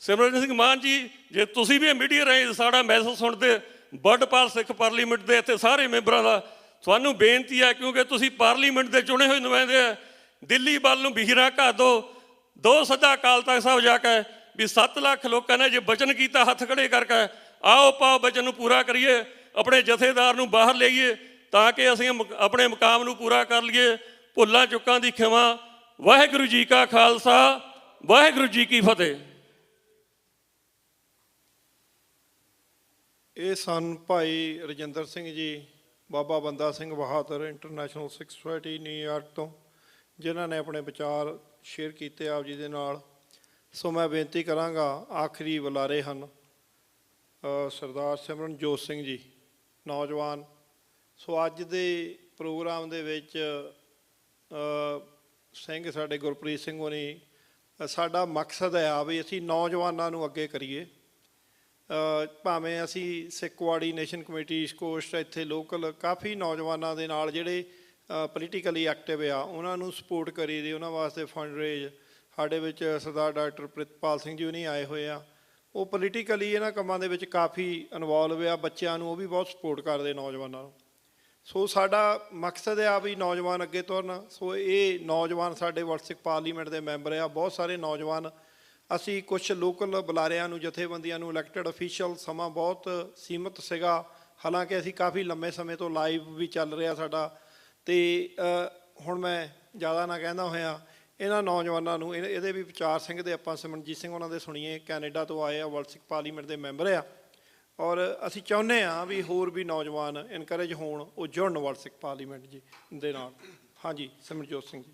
ਸਿਮਰਜੀਤ ਸਿੰਘ ਮਾਨ ਜੀ, ਜੇ ਤੁਸੀਂ ਵੀ ਮੀਡੀਆ ਰਾਹੀਂ ਸਾਡਾ ਮੈਸੇਜ ਸੁਣਦੇ, ਵਰਲਡ ਸਿੱਖ ਪਾਰਲੀਮੈਂਟ ਦੇ ਇੱਥੇ ਸਾਰੇ ਮੈਂਬਰਾਂ ਦਾ ਤੁਹਾਨੂੰ ਬੇਨਤੀ ਹੈ, ਕਿਉਂਕਿ ਤੁਸੀਂ ਪਾਰਲੀਮੈਂਟ ਦੇ ਚੁਣੇ ਹੋਏ ਨੁਮਾਇੰਦੇ ਆ, ਦਿੱਲੀ ਵੱਲ ਨੂੰ ਵੀਰਾਂ ਘਾ ਦੋ ਸਦਾ ਅਕਾਲ ਤਖਤ ਸਾਹਿਬ ਜਾ ਕੇ ਵੀ 7 ਲੱਖ ਲੋਕਾਂ ਨੇ ਜੇ ਵਚਨ ਕੀਤਾ ਹੱਥ ਖੜੇ ਕਰਕੇ, ਆਓ ਪਾਓ ਵਚਨ ਨੂੰ ਪੂਰਾ ਕਰੀਏ, ਆਪਣੇ ਜਥੇਦਾਰ ਨੂੰ ਬਾਹਰ ਲਈਏ ਤਾਂ ਕਿ ਅਸੀਂ ਆਪਣੇ ਮੁਕਾਮ ਨੂੰ ਪੂਰਾ ਕਰ ਲਈਏ। ਭੁੱਲਾਂ ਚੁੱਕਾਂ ਦੀ ਖਿਮਾ। ਵਾਹਿਗੁਰੂ ਜੀ ਕਾ ਖਾਲਸਾ, ਵਾਹਿਗੁਰੂ ਜੀ ਕੀ ਫਤਿਹ। ਇਹ ਸਨ ਭਾਈ ਰਜਿੰਦਰ ਸਿੰਘ ਜੀ, ਬਾਬਾ Banda Singh Bahadur international Sikh society New York ਤੋਂ, ਜਿਨ੍ਹਾਂ ਨੇ ਆਪਣੇ ਵਿਚਾਰ ਸ਼ੇਅਰ ਕੀਤੇ ਆਪ ਜੀ ਦੇ ਨਾਲ। ਸੋ ਮੈਂ ਬੇਨਤੀ ਕਰਾਂਗਾ, ਆਖਰੀ ਬੁਲਾਰੇ ਹਨ ਸਰਦਾਰ ਸਿਮਰਨਜੋਤ ਸਿੰਘ ਜੀ, ਨੌਜਵਾਨ। ਸੋ ਅੱਜ ਦੇ ਪ੍ਰੋਗਰਾਮ ਦੇ ਵਿੱਚ ਸਿੰਘ ਸਾਡੇ ਗੁਰਪ੍ਰੀਤ ਸਿੰਘ ਹੋਣੀ, ਸਾਡਾ ਮਕਸਦ ਹੈ ਵੀ ਅਸੀਂ ਨੌਜਵਾਨਾਂ ਨੂੰ ਅੱਗੇ ਕਰੀਏ। ਭਾਵੇਂ ਅਸੀਂ ਸਿੱਖਵਾੜੀ ਨੇਸ਼ਨ ਕਮੇਟੀ ਈਸਟ ਕੋਸਟ ਇੱਥੇ ਲੋਕਲ ਕਾਫੀ ਨੌਜਵਾਨਾਂ ਦੇ ਨਾਲ ਜਿਹੜੇ ਪੋਲੀਟੀਕਲੀ ਐਕਟਿਵ ਆ, ਉਹਨਾਂ ਨੂੰ ਸਪੋਰਟ ਕਰੀ ਦੀ, ਉਹਨਾਂ ਵਾਸਤੇ ਫੰਡ ਰੇਜ। ਸਾਡੇ ਵਿੱਚ ਸਰਦਾਰ ਡਾਕਟਰ ਪ੍ਰਿਤਪਾਲ ਸਿੰਘ ਜੀ ਨਹੀਂ ਆਏ ਹੋਏ ਆ, ਉਹ ਪੋਲੀਟੀਕਲੀ ਇਹਨਾਂ ਕੰਮਾਂ ਦੇ ਵਿੱਚ ਕਾਫੀ ਇਨਵੋਲਵ ਆ। ਬੱਚਿਆਂ ਨੂੰ ਉਹ ਵੀ ਬਹੁਤ ਸਪੋਰਟ ਕਰਦੇ ਨੌਜਵਾਨਾਂ ਨੂੰ। ਸੋ ਸਾਡਾ ਮਕਸਦ ਆ ਵੀ ਨੌਜਵਾਨ ਅੱਗੇ ਤੁਰਨ। ਸੋ ਇਹ ਨੌਜਵਾਨ ਸਾਡੇ ਵਰਲਡ ਸਿੱਖ ਪਾਰਲੀਮੈਂਟ ਦੇ ਮੈਂਬਰ ਆ, ਬਹੁਤ ਸਾਰੇ ਨੌਜਵਾਨ। ਅਸੀਂ ਕੁਛ ਲੋਕਲ ਬੁਲਾਰਿਆਂ ਨੂੰ, ਜਥੇਬੰਦੀਆਂ ਨੂੰ, ਇਲੈਕਟਡ ਅਫੀਸ਼ੀਅਲ, ਸਮਾਂ ਬਹੁਤ ਸੀਮਤ ਸੀਗਾ, ਹਾਲਾਂਕਿ ਅਸੀਂ ਕਾਫੀ ਲੰਮੇ ਸਮੇਂ ਤੋਂ ਲਾਈਵ ਵੀ ਚੱਲ ਰਿਹਾ ਸਾਡਾ। ਅਤੇ ਹੁਣ ਮੈਂ ਜ਼ਿਆਦਾ ਨਾ ਕਹਿੰਦਾ ਹੋਇਆ, ਇਹਨਾਂ ਨੌਜਵਾਨਾਂ ਨੂੰ ਇਹਦੇ ਵੀ ਵਿਚਾਰ ਸਿੰਘ ਦੇ ਆਪਾਂ ਸਿਮਰਨਜੀਤ ਸਿੰਘ ਉਹਨਾਂ ਦੇ ਸੁਣੀਏ, ਕੈਨੇਡਾ ਤੋਂ ਆਏ ਆ, ਵਰਲਡ ਸਿੱਖ ਪਾਰਲੀਮੈਂਟ ਦੇ ਮੈਂਬਰ ਆ, ਔਰ ਅਸੀਂ ਚਾਹੁੰਦੇ ਹਾਂ ਵੀ ਹੋਰ ਵੀ ਨੌਜਵਾਨ ਇਨਕਰੇਜ ਹੋਣ, ਉਹ ਜੁੜਨ ਵਰਲਡ ਸਿੱਖ ਪਾਰਲੀਮੈਂਟ ਜੀ ਦੇ ਨਾਲ। ਹਾਂਜੀ, ਸਿਮਰਜੋਤ ਸਿੰਘ ਜੀ।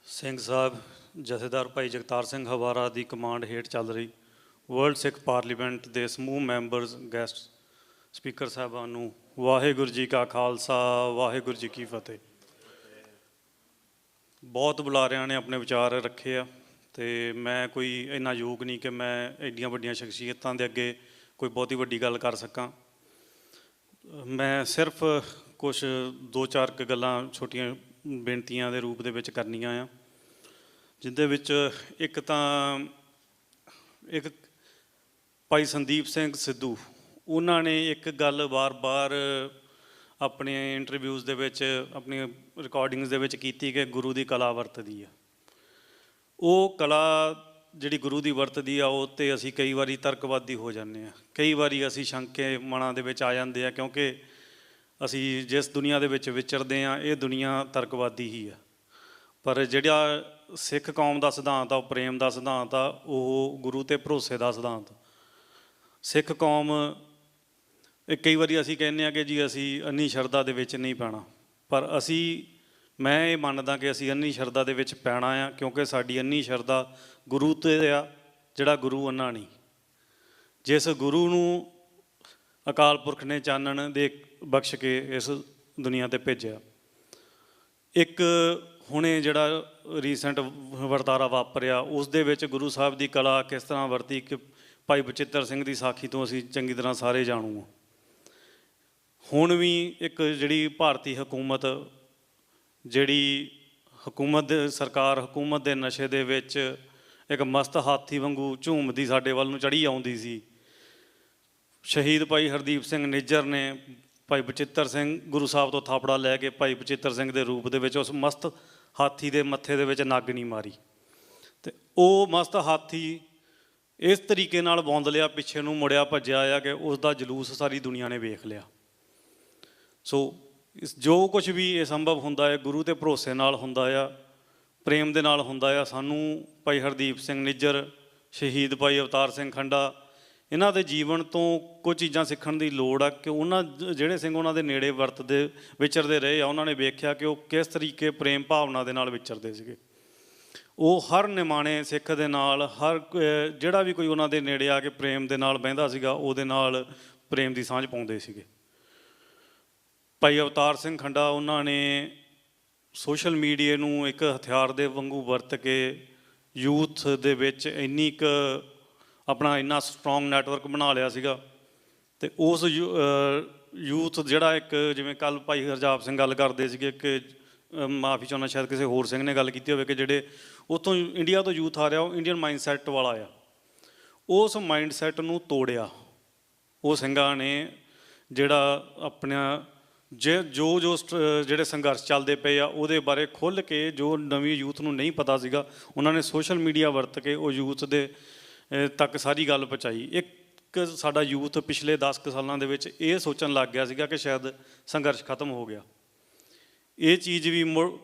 ਸਿੰਘ ਸਾਹਿਬ, ਜਥੇਦਾਰ ਭਾਈ ਜਗਤਾਰ ਸਿੰਘ ਹਵਾਰਾ ਦੀ ਕਮਾਂਡ ਹੇਠ ਚੱਲ ਰਹੀ ਵਰਲਡ ਸਿੱਖ ਪਾਰਲੀਮੈਂਟ ਦੇ ਸਮੂਹ ਮੈਂਬਰਸ, ਗੈਸਟ ਸਪੀਕਰ ਸਾਹਿਬਾਨ ਨੂੰ ਵਾਹਿਗੁਰੂ ਜੀ ਕਾ ਖਾਲਸਾ, ਵਾਹਿਗੁਰੂ ਜੀ ਕੀ ਫਤਿਹ। ਬਹੁਤ ਬੁਲਾਰਿਆਂ ਨੇ ਆਪਣੇ ਵਿਚਾਰ ਰੱਖੇ ਆ ਅਤੇ ਮੈਂ ਕੋਈ ਇੰਨਾ ਯੋਗ ਨਹੀਂ ਕਿ ਮੈਂ ਐਡੀਆਂ ਵੱਡੀਆਂ ਸ਼ਖਸੀਅਤਾਂ ਦੇ ਅੱਗੇ ਕੋਈ ਬਹੁਤੀ ਵੱਡੀ ਗੱਲ ਕਰ ਸਕਾਂ। ਮੈਂ ਸਿਰਫ ਕੁਛ 2-4 ਕੁ ਗੱਲਾਂ ਛੋਟੀਆਂ ਬੇਨਤੀਆਂ ਦੇ ਰੂਪ ਦੇ ਵਿੱਚ ਕਰਨੀਆਂ ਆ, ਜਿਹਦੇ ਵਿੱਚ ਇੱਕ ਭਾਈ ਸੰਦੀਪ ਸਿੰਘ ਸਿੱਧੂ, ਉਹਨਾਂ ਨੇ ਇੱਕ ਗੱਲ ਵਾਰ-ਵਾਰ ਆਪਣੇ ਇੰਟਰਵਿਊਜ਼ ਦੇ ਵਿੱਚ, ਆਪਣੀਆਂ ਰਿਕਾਰਡਿੰਗਸ ਦੇ ਵਿੱਚ ਕੀਤੀ ਕਿ ਗੁਰੂ ਦੀ ਕਲਾ ਵਰਤਦੀ ਆ। ਉਹ ਕਲਾ ਜਿਹੜੀ ਗੁਰੂ ਦੀ ਵਰਤਦੀ ਆ, ਉਹ 'ਤੇ ਅਸੀਂ ਕਈ ਵਾਰੀ ਤਰਕਵਾਦੀ ਹੋ ਜਾਂਦੇ ਹਾਂ, ਕਈ ਵਾਰੀ ਅਸੀਂ ਸ਼ੰਕੇ ਮਨਾਂ ਦੇ ਵਿੱਚ ਆ ਜਾਂਦੇ ਆ, ਕਿਉਂਕਿ ਅਸੀਂ ਜਿਸ ਦੁਨੀਆ ਦੇ ਵਿੱਚ ਵਿਚਰਦੇ ਹਾਂ ਇਹ ਦੁਨੀਆ ਤਰਕਵਾਦੀ ਹੀ ਆ। ਪਰ ਜਿਹੜਾ ਸਿੱਖ ਕੌਮ ਦਾ ਸਿਧਾਂਤ ਆ, ਉਹ ਪ੍ਰੇਮ ਦਾ ਸਿਧਾਂਤ ਆ, ਉਹ ਗੁਰੂ 'ਤੇ ਭਰੋਸੇ ਦਾ ਸਿਧਾਂਤ। ਸਿੱਖ ਕੌਮ, ਕਈ ਵਾਰੀ ਅਸੀਂ ਕਹਿੰਦੇ ਹਾਂ ਕਿ ਜੀ ਅਸੀਂ ਅੰਨੀ ਸ਼ਰਧਾ ਦੇ ਵਿੱਚ ਨਹੀਂ ਪੈਣਾ, ਪਰ ਮੈਂ ਇਹ ਮੰਨਦਾ ਕਿ ਅਸੀਂ ਅੰਨੀ ਸ਼ਰਧਾ ਦੇ ਵਿੱਚ ਪੈਣਾ ਆ, ਕਿਉਂਕਿ ਸਾਡੀ ਅੰਨੀ ਸ਼ਰਧਾ ਗੁਰੂ 'ਤੇ ਆ, ਜਿਹੜਾ ਗੁਰੂ ਅੰਨਾ ਨਹੀਂ। ਜਿਸ ਗੁਰੂ ਨੂੰ ਅਕਾਲ ਪੁਰਖ ਨੇ ਚਾਨਣ ਦੇ ਬਖਸ਼ ਕੇ ਇਸ ਦੁਨੀਆ 'ਤੇ ਭੇਜਿਆ। ਇੱਕ ਹੁਣੇ ਜਿਹੜਾ ਰੀਸੈਂਟ ਵਰਤਾਰਾ ਵਾਪਰਿਆ, ਉਸ ਦੇ ਵਿੱਚ ਗੁਰੂ ਸਾਹਿਬ ਦੀ ਕਲਾ ਕਿਸ ਤਰ੍ਹਾਂ ਵਰਤੀ ਕਿ ਭਾਈ ਬਚਿੱਤਰ ਸਿੰਘ ਦੀ ਸਾਖੀ ਤੋਂ ਅਸੀਂ ਚੰਗੀ ਤਰ੍ਹਾਂ ਸਾਰੇ ਜਾਣੂ ਹਾਂ। ਹੁਣ ਵੀ ਇੱਕ ਜਿਹੜੀ ਭਾਰਤੀ ਹਕੂਮਤ, ਜਿਹੜੀ ਸਰਕਾਰ ਹਕੂਮਤ ਦੇ ਨਸ਼ੇ ਦੇ ਵਿੱਚ ਇੱਕ ਮਸਤ ਹਾਥੀ ਵਾਂਗੂ ਝੂਮਦੀ ਸਾਡੇ ਵੱਲ ਨੂੰ ਚੜ੍ਹੀ ਆਉਂਦੀ ਸੀ। ਸ਼ਹੀਦ ਭਾਈ ਹਰਦੀਪ ਸਿੰਘ ਨਿੱਜਰ ਨੇ ਭਾਈ ਬਚਿੱਤਰ ਸਿੰਘ, ਗੁਰੂ ਸਾਹਿਬ ਤੋਂ ਥਾਪੜਾ ਲੈ ਕੇ ਭਾਈ ਬਚਿੱਤਰ ਸਿੰਘ ਦੇ ਰੂਪ ਦੇ ਵਿੱਚ ਉਸ ਮਸਤ ਹਾਥੀ ਦੇ ਮੱਥੇ ਦੇ ਵਿੱਚ ਨੱਗ ਨਹੀਂ ਮਾਰੀ, ਅਤੇ ਉਹ ਮਸਤ ਹਾਥੀ ਇਸ ਤਰੀਕੇ ਨਾਲ ਬੌਂਦ ਲਿਆ, ਪਿੱਛੇ ਨੂੰ ਮੁੜਿਆ ਭੱਜਿਆ ਆ ਕਿ ਉਸ ਦਾ ਜਲੂਸ ਸਾਰੀ ਦੁਨੀਆ ਨੇ ਵੇਖ ਲਿਆ। ਸੋ ਜੋ ਕੁਛ ਵੀ ਇਹ ਸੰਭਵ ਹੁੰਦਾ ਹੈ ਗੁਰੂ 'ਤੇ ਭਰੋਸੇ ਨਾਲ ਹੁੰਦਾ ਆ, ਪ੍ਰੇਮ ਦੇ ਨਾਲ ਹੁੰਦਾ ਆ। ਸਾਨੂੰ ਭਾਈ ਹਰਦੀਪ ਸਿੰਘ ਨਿੱਜਰ, ਸ਼ਹੀਦ ਭਾਈ ਅਵਤਾਰ ਸਿੰਘ ਖੰਡਾ, ਇਹਨਾਂ ਦੇ ਜੀਵਨ ਤੋਂ ਕੁਝ ਚੀਜ਼ਾਂ ਸਿੱਖਣ ਦੀ ਲੋੜ ਆ ਕਿ ਜਿਹੜੇ ਸਿੰਘ ਉਹਨਾਂ ਦੇ ਨੇੜੇ ਵਿਚਰਦੇ ਰਹੇ ਆ, ਉਹਨਾਂ ਨੇ ਵੇਖਿਆ ਕਿ ਉਹ ਕਿਸ ਤਰੀਕੇ ਪ੍ਰੇਮ ਭਾਵਨਾ ਦੇ ਨਾਲ ਵਿਚਰਦੇ ਸੀਗੇ। ਉਹ ਹਰ ਨਿਮਾਣੇ ਸਿੱਖ ਦੇ ਨਾਲ, ਜਿਹੜਾ ਵੀ ਕੋਈ ਉਹਨਾਂ ਦੇ ਨੇੜੇ ਆ ਕੇ ਪ੍ਰੇਮ ਦੇ ਨਾਲ ਬਹਿੰਦਾ ਸੀਗਾ, ਉਹਦੇ ਨਾਲ ਪ੍ਰੇਮ ਦੀ ਸਾਂਝ ਪਾਉਂਦੇ ਸੀਗੇ। ਭਾਈ ਅਵਤਾਰ ਸਿੰਘ ਖੰਡਾ, ਉਹਨਾਂ ਨੇ ਸੋਸ਼ਲ ਮੀਡੀਆ ਨੂੰ ਇੱਕ ਹਥਿਆਰ ਦੇ ਵਾਂਗੂ ਵਰਤ ਕੇ ਯੂਥ ਦੇ ਵਿੱਚ ਆਪਣਾ ਇੰਨਾ ਸਟਰੋਂਗ ਨੈਟਵਰਕ ਬਣਾ ਲਿਆ ਸੀਗਾ, ਅਤੇ ਉਸ ਯੂਥ ਜਿਹੜਾ ਇੱਕ, ਜਿਵੇਂ ਕੱਲ੍ਹ ਭਾਈ ਹਰਜਾਪ ਸਿੰਘ ਗੱਲ ਕਰਦੇ ਸੀਗੇ ਕਿ ਮਾਫੀ ਚਾਹੁੰਦਾ, ਸ਼ਾਇਦ ਕਿਸੇ ਹੋਰ ਸਿੰਘ ਨੇ ਗੱਲ ਕੀਤੀ ਹੋਵੇ ਕਿ ਜਿਹੜੇ ਉੱਥੋਂ ਇੰਡੀਆ ਤੋਂ ਯੂਥ ਆ ਰਿਹਾ, ਉਹ ਇੰਡੀਅਨ ਮਾਈਂਡ ਸੈੱਟ ਵਾਲਾ ਆ। ਉਸ ਮਾਈਂਡ ਸੈੱਟ ਨੂੰ ਤੋੜਿਆ ਉਹ ਸਿੰਘਾਂ ਨੇ, ਜਿਹੜਾ ਆਪਣਾ ਜੋ ਜਿਹੜੇ ਸੰਘਰਸ਼ ਚੱਲਦੇ ਪਏ ਆ ਉਹਦੇ ਬਾਰੇ ਖੁੱਲ੍ਹ ਕੇ, ਜੋ ਨਵੀਂ ਯੂਥ ਨੂੰ ਨਹੀਂ ਪਤਾ ਸੀਗਾ, ਉਹਨਾਂ ਨੇ ਸੋਸ਼ਲ ਮੀਡੀਆ ਵਰਤ ਕੇ ਉਹ ਯੂਥ ਦੇ ਤੱਕ ਸਾਰੀ ਗੱਲ ਪਹੁੰਚਾਈ। ਇੱਕ ਸਾਡਾ ਯੂਥ ਪਿਛਲੇ 10 ਕੁ ਸਾਲਾਂ ਦੇ ਵਿੱਚ ਇਹ ਸੋਚਣ ਲੱਗ ਗਿਆ ਸੀਗਾ ਕਿ ਸ਼ਾਇਦ ਸੰਘਰਸ਼ ਖਤਮ ਹੋ ਗਿਆ। ਇਹ ਚੀਜ਼ ਵੀ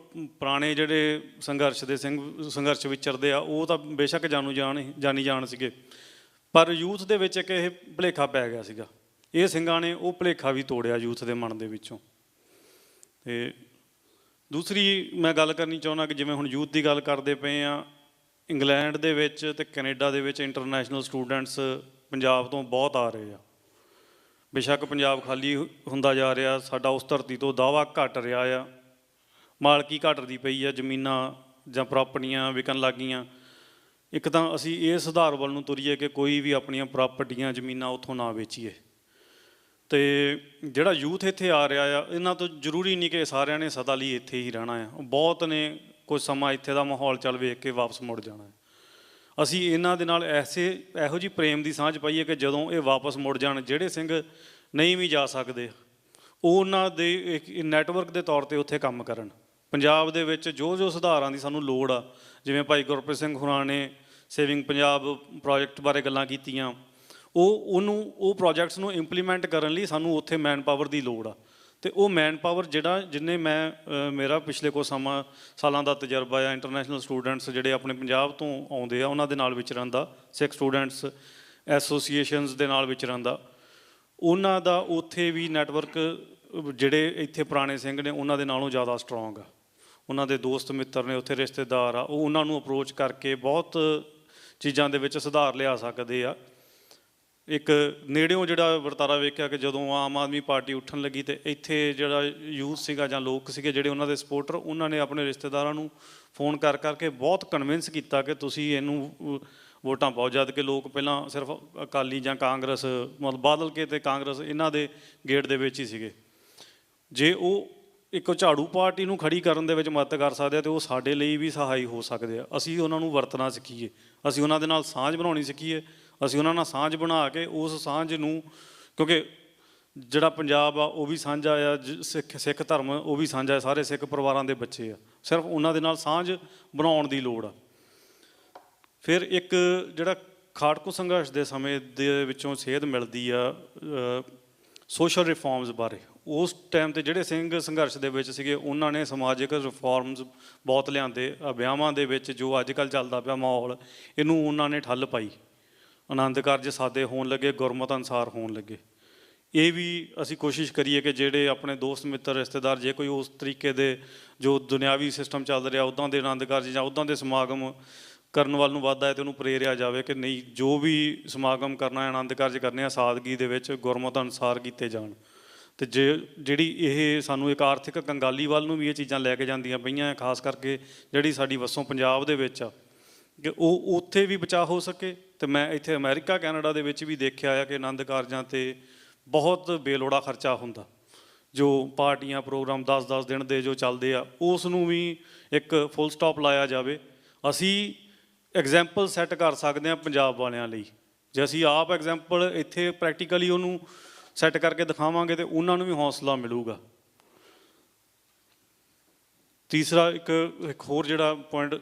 ਪੁਰਾਣੇ ਜਿਹੜੇ ਸੰਘਰਸ਼ ਵਿਚਰਦੇ ਆ, ਉਹ ਤਾਂ ਬੇਸ਼ੱਕ ਜਾਣੀ ਜਾਣ ਸੀਗੇ, ਪਰ ਯੂਥ ਦੇ ਵਿੱਚ ਇੱਕ ਇਹ ਭੁਲੇਖਾ ਪੈ ਗਿਆ ਸੀਗਾ। ਇਹ ਸਿੰਘਾਂ ਨੇ ਉਹ ਭੁਲੇਖਾ ਵੀ ਤੋੜਿਆ ਯੂਥ ਦੇ ਮਨ ਦੇ ਵਿੱਚੋਂ। ਅਤੇ ਦੂਸਰੀ ਮੈਂ ਗੱਲ ਕਰਨੀ ਚਾਹੁੰਦਾ ਕਿ ਜਿਵੇਂ ਹੁਣ ਯੂਥ ਦੀ ਗੱਲ ਕਰਦੇ ਪਏ ਆ, ਇੰਗਲੈਂਡ ਦੇ ਵਿੱਚ ਅਤੇ ਕੈਨੇਡਾ ਦੇ ਵਿੱਚ ਇੰਟਰਨੈਸ਼ਨਲ ਸਟੂਡੈਂਟਸ ਪੰਜਾਬ ਤੋਂ ਬਹੁਤ ਆ ਰਹੇ ਆ। ਬੇਸ਼ੱਕ ਪੰਜਾਬ ਖਾਲੀ ਹੁੰਦਾ ਜਾ ਰਿਹਾ, ਸਾਡਾ ਉਸ ਧਰਤੀ ਤੋਂ ਦਾਅਵਾ ਘਟ ਰਿਹਾ ਆ, ਮਾਲਕੀ ਘਟਦੀ ਪਈ ਆ, ਜ਼ਮੀਨਾਂ ਜਾਂ ਪ੍ਰਾਪਰਟੀਆਂ ਵਿਕਣ ਲੱਗ ਗਈਆਂ। ਇੱਕ ਤਾਂ ਅਸੀਂ ਇਹ ਸੁਧਾਰ ਵੱਲ ਨੂੰ ਤੁਰੀਏ ਕਿ ਕੋਈ ਵੀ ਆਪਣੀਆਂ ਪ੍ਰਾਪਰਟੀਆਂ, ਜ਼ਮੀਨਾਂ ਉੱਥੋਂ ਨਾ ਵੇਚੀਏ, ਅਤੇ ਜਿਹੜਾ ਯੂਥ ਇੱਥੇ ਆ ਰਿਹਾ ਆ, ਇਹਨਾਂ ਤੋਂ ਜ਼ਰੂਰੀ ਨਹੀਂ ਕਿ ਸਾਰਿਆਂ ਨੇ ਸਦਾ ਲਈ ਇੱਥੇ ਹੀ ਰਹਿਣਾ ਆ। ਬਹੁਤ ਨੇ ਕੁਝ ਸਮਾਂ ਇੱਥੇ ਦਾ ਮਾਹੌਲ ਚੱਲ ਵੇਖ ਕੇ ਵਾਪਸ ਮੁੜ ਜਾਣਾ। ਅਸੀਂ ਇਹਨਾਂ ਦੇ ਨਾਲ ਇਹੋ ਜਿਹੀ ਪ੍ਰੇਮ ਦੀ ਸਾਂਝ ਪਾਈਏ ਕਿ ਜਦੋਂ ਇਹ ਵਾਪਸ ਮੁੜ ਜਾਣ, ਜਿਹੜੇ ਸਿੰਘ ਨਹੀਂ ਵੀ ਜਾ ਸਕਦੇ, ਉਹ ਉਹਨਾਂ ਦੇ ਇੱਕ ਨੈਟਵਰਕ ਦੇ ਤੌਰ 'ਤੇ ਉੱਥੇ ਕੰਮ ਕਰਨ। ਪੰਜਾਬ ਦੇ ਵਿੱਚ ਜੋ ਸੁਧਾਰਾਂ ਦੀ ਸਾਨੂੰ ਲੋੜ ਆ, ਜਿਵੇਂ ਭਾਈ ਗੁਰਪ੍ਰੀਤ ਸਿੰਘ ਹੋਰਾਂ ਨੇ ਸੇਵਿੰਗ ਪੰਜਾਬ ਪ੍ਰੋਜੈਕਟ ਬਾਰੇ ਗੱਲਾਂ ਕੀਤੀਆਂ, ਉਹ ਪ੍ਰੋਜੈਕਟਸ ਨੂੰ ਇੰਪਲੀਮੈਂਟ ਕਰਨ ਲਈ ਸਾਨੂੰ ਉੱਥੇ ਮੈਨ ਪਾਵਰ ਦੀ ਲੋੜ ਆ। ਤੇ ਉਹ ਮੈਨ ਪਾਵਰ ਜਿਹੜਾ ਜਿੰਨੇ ਮੈਂ ਮੇਰਾ ਪਿਛਲੇ ਕੁਝ ਸਾਲਾਂ ਦਾ ਤਜਰਬਾ ਆ ਇੰਟਰਨੈਸ਼ਨਲ ਸਟੂਡੈਂਟਸ ਜਿਹੜੇ ਆਪਣੇ ਪੰਜਾਬ ਤੋਂ ਆਉਂਦੇ ਆ ਉਹਨਾਂ ਦੇ ਨਾਲ ਵਿਚਰਨ ਦਾ, ਸਿੱਖ ਸਟੂਡੈਂਟਸ ਐਸੋਸੀਏਸ਼ਨਸ ਦੇ ਨਾਲ ਵਿਚਰਨ ਦਾ, ਉਹਨਾਂ ਦਾ ਉੱਥੇ ਵੀ ਨੈਟਵਰਕ ਜਿਹੜੇ ਇੱਥੇ ਪੁਰਾਣੇ ਸਿੰਘ ਨੇ ਉਹਨਾਂ ਦੇ ਨਾਲੋਂ ਜ਼ਿਆਦਾ ਸਟਰੋਂਗ ਆ। ਉਹਨਾਂ ਦੇ ਦੋਸਤ ਮਿੱਤਰ ਨੇ ਉੱਥੇ, ਰਿਸ਼ਤੇਦਾਰ ਆ, ਉਹ ਉਹਨਾਂ ਨੂੰ ਅਪਰੋਚ ਕਰਕੇ ਬਹੁਤ ਚੀਜ਼ਾਂ ਦੇ ਵਿੱਚ ਸੁਧਾਰ ਲਿਆ ਸਕਦੇ ਆ। ਇੱਕ ਨੇੜਿਓਂ ਜਿਹੜਾ ਵਰਤਾਰਾ ਵੇਖਿਆ ਕਿ ਜਦੋਂ ਆਮ ਆਦਮੀ ਪਾਰਟੀ ਉੱਠਣ ਲੱਗੀ ਤੇ ਇੱਥੇ ਜਿਹੜਾ ਯੂਥ ਸੀਗਾ ਜਾਂ ਲੋਕ ਸੀਗੇ ਜਿਹੜੇ ਉਹਨਾਂ ਦੇ ਸਪੋਰਟਰ, ਉਹਨਾਂ ਨੇ ਆਪਣੇ ਰਿਸ਼ਤੇਦਾਰਾਂ ਨੂੰ ਫੋਨ ਕਰ ਕਰਕੇ ਬਹੁਤ ਕਨਵਿੰਸ ਕੀਤਾ ਕਿ ਤੁਸੀਂ ਇਹਨੂੰ ਵੋਟਾਂ ਪਾਓ। ਜਦ ਕਿ ਲੋਕ ਪਹਿਲਾਂ ਸਿਰਫ ਅਕਾਲੀ ਜਾਂ ਕਾਂਗਰਸ, ਮਤਲਬ ਬਾਦਲ ਕੇ ਤੇ ਕਾਂਗਰਸ ਇਹਨਾਂ ਦੇ ਗੇਟ ਦੇ ਵਿੱਚ ਹੀ ਸੀਗੇ। ਜੇ ਉਹ ਇੱਕ ਝਾੜੂ ਪਾਰਟੀ ਨੂੰ ਖੜੀ ਕਰਨ ਦੇ ਵਿੱਚ ਮਦਦ ਕਰ ਸਕਦੇ ਆ ਤੇ ਉਹ ਸਾਡੇ ਲਈ ਵੀ ਸਹਾਈ ਹੋ ਸਕਦੇ ਆ। ਅਸੀਂ ਉਹਨਾਂ ਨੂੰ ਵਰਤਣਾ ਸਿੱਖੀਏ, ਅਸੀਂ ਉਹਨਾਂ ਦੇ ਨਾਲ ਸਾਂਝ ਬਣਾਉਣੀ ਸਿੱਖੀਏ, ਅਸੀਂ ਉਹਨਾਂ ਨਾਲ ਸਾਂਝ ਬਣਾ ਕੇ ਉਸ ਸਾਂਝ ਨੂੰ, ਕਿਉਂਕਿ ਜਿਹੜਾ ਪੰਜਾਬ ਆ ਉਹ ਵੀ ਸਾਂਝਾ ਆ, ਸਿੱਖ ਧਰਮ ਉਹ ਵੀ ਸਾਂਝਾ, ਸਾਰੇ ਸਿੱਖ ਪਰਿਵਾਰਾਂ ਦੇ ਬੱਚੇ ਆ, ਸਿਰਫ ਉਹਨਾਂ ਦੇ ਨਾਲ ਸਾਂਝ ਬਣਾਉਣ ਦੀ ਲੋੜ ਆ। ਫਿਰ ਇੱਕ ਜਿਹੜਾ ਖਾੜਕੂ ਸੰਘਰਸ਼ ਦੇ ਸਮੇਂ ਦੇ ਵਿੱਚੋਂ ਸੇਧ ਮਿਲਦੀ ਆ ਸੋਸ਼ਲ ਰਿਫਾਰਮਸ ਬਾਰੇ। ਉਸ ਟਾਈਮ 'ਤੇ ਜਿਹੜੇ ਸਿੰਘ ਸੰਘਰਸ਼ ਦੇ ਵਿੱਚ ਸੀਗੇ ਉਹਨਾਂ ਨੇ ਸਮਾਜਿਕ ਰਿਫਾਰਮਸ ਬਹੁਤ ਲਿਆਂਦੇ। ਵਿਆਹਾਂ ਦੇ ਵਿੱਚ ਜੋ ਅੱਜ ਕੱਲ੍ਹ ਚੱਲਦਾ ਪਿਆ ਮਾਹੌਲ, ਇਹਨੂੰ ਉਹਨਾਂ ਨੇ ਠੱਲ ਪਾਈ। ਆਨੰਦ ਕਾਰਜ ਸਾਦੇ ਹੋਣ ਲੱਗੇ, ਗੁਰਮਤ ਅਨੁਸਾਰ ਹੋਣ ਲੱਗੇ। ਇਹ ਵੀ ਅਸੀਂ ਕੋਸ਼ਿਸ਼ ਕਰੀਏ ਕਿ ਜਿਹੜੇ ਆਪਣੇ ਦੋਸਤ ਮਿੱਤਰ ਰਿਸ਼ਤੇਦਾਰ, ਜੇ ਕੋਈ ਉਸ ਤਰੀਕੇ ਦੇ ਜੋ ਦੁਨਿਆਵੀ ਸਿਸਟਮ ਚੱਲ ਰਿਹਾ ਉੱਦਾਂ ਦੇ ਆਨੰਦ ਕਾਰਜ ਜਾਂ ਉੱਦਾਂ ਦੇ ਸਮਾਗਮ ਕਰਨ ਵੱਲ ਨੂੰ ਵੱਧਦਾ ਹੈ ਤੇ ਉਹਨੂੰ ਪ੍ਰੇਰਿਆ ਜਾਵੇ ਕਿ ਨਹੀਂ, ਜੋ ਵੀ ਸਮਾਗਮ ਕਰਨਾ ਹੈ, ਆਨੰਦ ਕਾਰਜ ਕਰਨੇ ਆ, ਸਾਦਗੀ ਦੇ ਵਿੱਚ ਗੁਰਮਤ ਅਨੁਸਾਰ ਕੀਤੇ ਜਾਣ। ਅਤੇ ਜਿਹੜੀ ਇਹ ਸਾਨੂੰ ਇੱਕ ਆਰਥਿਕ ਕੰਗਾਲੀ ਵੱਲ ਨੂੰ ਵੀ ਇਹ ਚੀਜ਼ਾਂ ਲੈ ਕੇ ਜਾਂਦੀਆਂ ਪਈਆਂ, ਖਾਸ ਕਰਕੇ ਜਿਹੜੀ ਸਾਡੀ ਵਸੋਂ ਪੰਜਾਬ ਦੇ ਵਿੱਚ ਆ, ਕਿ ਉਹ ਉੱਥੇ ਵੀ ਬਚਾਅ ਹੋ ਸਕੇ। ਅਤੇ ਮੈਂ ਇੱਥੇ ਅਮਰੀਕਾ ਕੈਨੇਡਾ ਦੇ ਵਿੱਚ ਵੀ ਦੇਖਿਆ ਆ ਕਿ ਆਨੰਦ ਕਾਰਜਾਂ 'ਤੇ ਬਹੁਤ ਬੇਲੋੜਾ ਖਰਚਾ ਹੁੰਦਾ। ਜੋ ਪਾਰਟੀਆਂ ਪ੍ਰੋਗਰਾਮ 10-10 ਦਿਨ ਦੇ ਜੋ ਚੱਲਦੇ ਆ, ਉਸ ਨੂੰ ਵੀ ਇੱਕ ਫੁੱਲ ਸਟਾਪ ਲਾਇਆ ਜਾਵੇ। ਅਸੀਂ ਐਗਜ਼ੈਂਪਲ ਸੈੱਟ ਕਰ ਸਕਦੇ ਹਾਂ ਪੰਜਾਬ ਵਾਲਿਆਂ ਲਈ। ਜੇ ਅਸੀਂ ਆਪ ਐਗਜ਼ੈਂਪਲ ਇੱਥੇ ਪ੍ਰੈਕਟੀਕਲੀ ਉਹਨੂੰ ਸੈੱਟ ਕਰਕੇ ਦਿਖਾਵਾਂਗੇ ਤਾਂ ਉਹਨਾਂ ਨੂੰ ਵੀ ਹੌਸਲਾ ਮਿਲੂਗਾ। ਤੀਸਰਾ ਇੱਕ ਹੋਰ ਜਿਹੜਾ ਪੁਆਇੰਟ,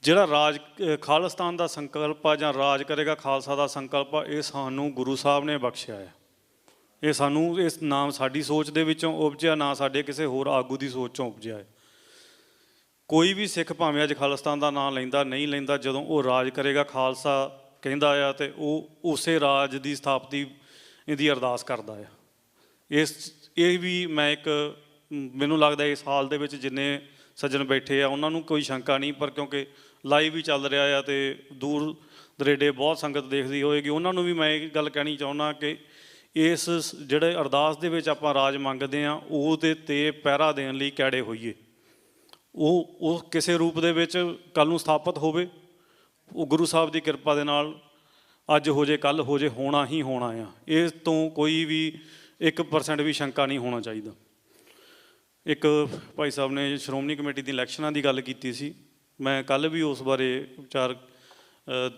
ਜਿਹੜਾ ਰਾਜ ਖਾਲਿਸਤਾਨ ਦਾ ਸੰਕਲਪ ਆ ਜਾਂ ਰਾਜ ਕਰੇਗਾ ਖਾਲਸਾ ਦਾ ਸੰਕਲਪ ਆ, ਇਹ ਸਾਨੂੰ ਗੁਰੂ ਸਾਹਿਬ ਨੇ ਬਖਸ਼ਿਆ ਹੈ। ਇਹ ਸਾਨੂੰ ਇਸ ਨਾਮ ਸਾਡੀ ਸੋਚ ਦੇ ਵਿੱਚੋਂ ਉਪਜਿਆ, ਨਾ ਸਾਡੇ ਕਿਸੇ ਹੋਰ ਆਗੂ ਦੀ ਸੋਚ 'ਚੋਂ ਉਪਜਿਆ ਹੈ। ਕੋਈ ਵੀ ਸਿੱਖ ਭਾਵੇਂ ਅੱਜ ਖਾਲਿਸਤਾਨ ਦਾ ਨਾਂ ਲੈਂਦਾ ਨਹੀਂ ਲੈਂਦਾ, ਜਦੋਂ ਉਹ ਰਾਜ ਕਰੇਗਾ ਖਾਲਸਾ ਕਹਿੰਦਾ ਆ ਅਤੇ ਉਹ ਉਸੇ ਰਾਜ ਦੀ ਸਥਾਪਤੀ ਇਹਦੀ ਅਰਦਾਸ ਕਰਦਾ ਆ। ਇਹ ਵੀ ਮੈਂ ਮੈਨੂੰ ਲੱਗਦਾ ਇਸ ਹਾਲ ਦੇ ਵਿੱਚ ਜਿੰਨੇ ਸੱਜਣ ਬੈਠੇ ਆ ਉਹਨਾਂ ਨੂੰ ਕੋਈ ਸ਼ੰਕਾ ਨਹੀਂ, ਪਰ ਕਿਉਂਕਿ ਲਾਈਵ ਵੀ ਚੱਲ ਰਿਹਾ ਆ ਅਤੇ ਦੂਰ ਦਰੇਡੇ ਬਹੁਤ ਸੰਗਤ ਦੇਖਦੀ ਹੋਏਗੀ, ਉਹਨਾਂ ਨੂੰ ਵੀ ਮੈਂ ਇਹ ਗੱਲ ਕਹਿਣੀ ਚਾਹੁੰਦਾ ਕਿ ਇਸ ਜਿਹੜੇ ਅਰਦਾਸ ਦੇ ਵਿੱਚ ਆਪਾਂ ਰਾਜ ਮੰਗਦੇ ਹਾਂ ਉਹਦੇ 'ਤੇ ਪਹਿਰਾ ਦੇਣ ਲਈ ਕੈੜੇ ਹੋਈਏ। ਉਹ ਕਿਸੇ ਰੂਪ ਦੇ ਵਿੱਚ ਕੱਲ੍ਹ ਨੂੰ ਸਥਾਪਿਤ ਹੋਵੇ, ਉਹ ਗੁਰੂ ਸਾਹਿਬ ਦੀ ਕਿਰਪਾ ਦੇ ਨਾਲ ਅੱਜ ਹੋ ਜੇ ਕੱਲ੍ਹ ਹੋ ਜੇ, ਹੋਣਾ ਹੀ ਹੋਣਾ ਆ। ਇਸ ਤੋਂ ਕੋਈ ਵੀ 1% ਵੀ ਸ਼ੰਕਾ ਨਹੀਂ ਹੋਣਾ ਚਾਹੀਦਾ। ਇੱਕ ਭਾਈ ਸਾਹਿਬ ਨੇ ਸ਼੍ਰੋਮਣੀ ਕਮੇਟੀ ਦੀ ਇਲੈਕਸ਼ਨਾਂ ਦੀ ਗੱਲ ਕੀਤੀ ਸੀ, ਮੈਂ ਕੱਲ੍ਹ ਵੀ ਉਸ ਬਾਰੇ ਵਿਚਾਰ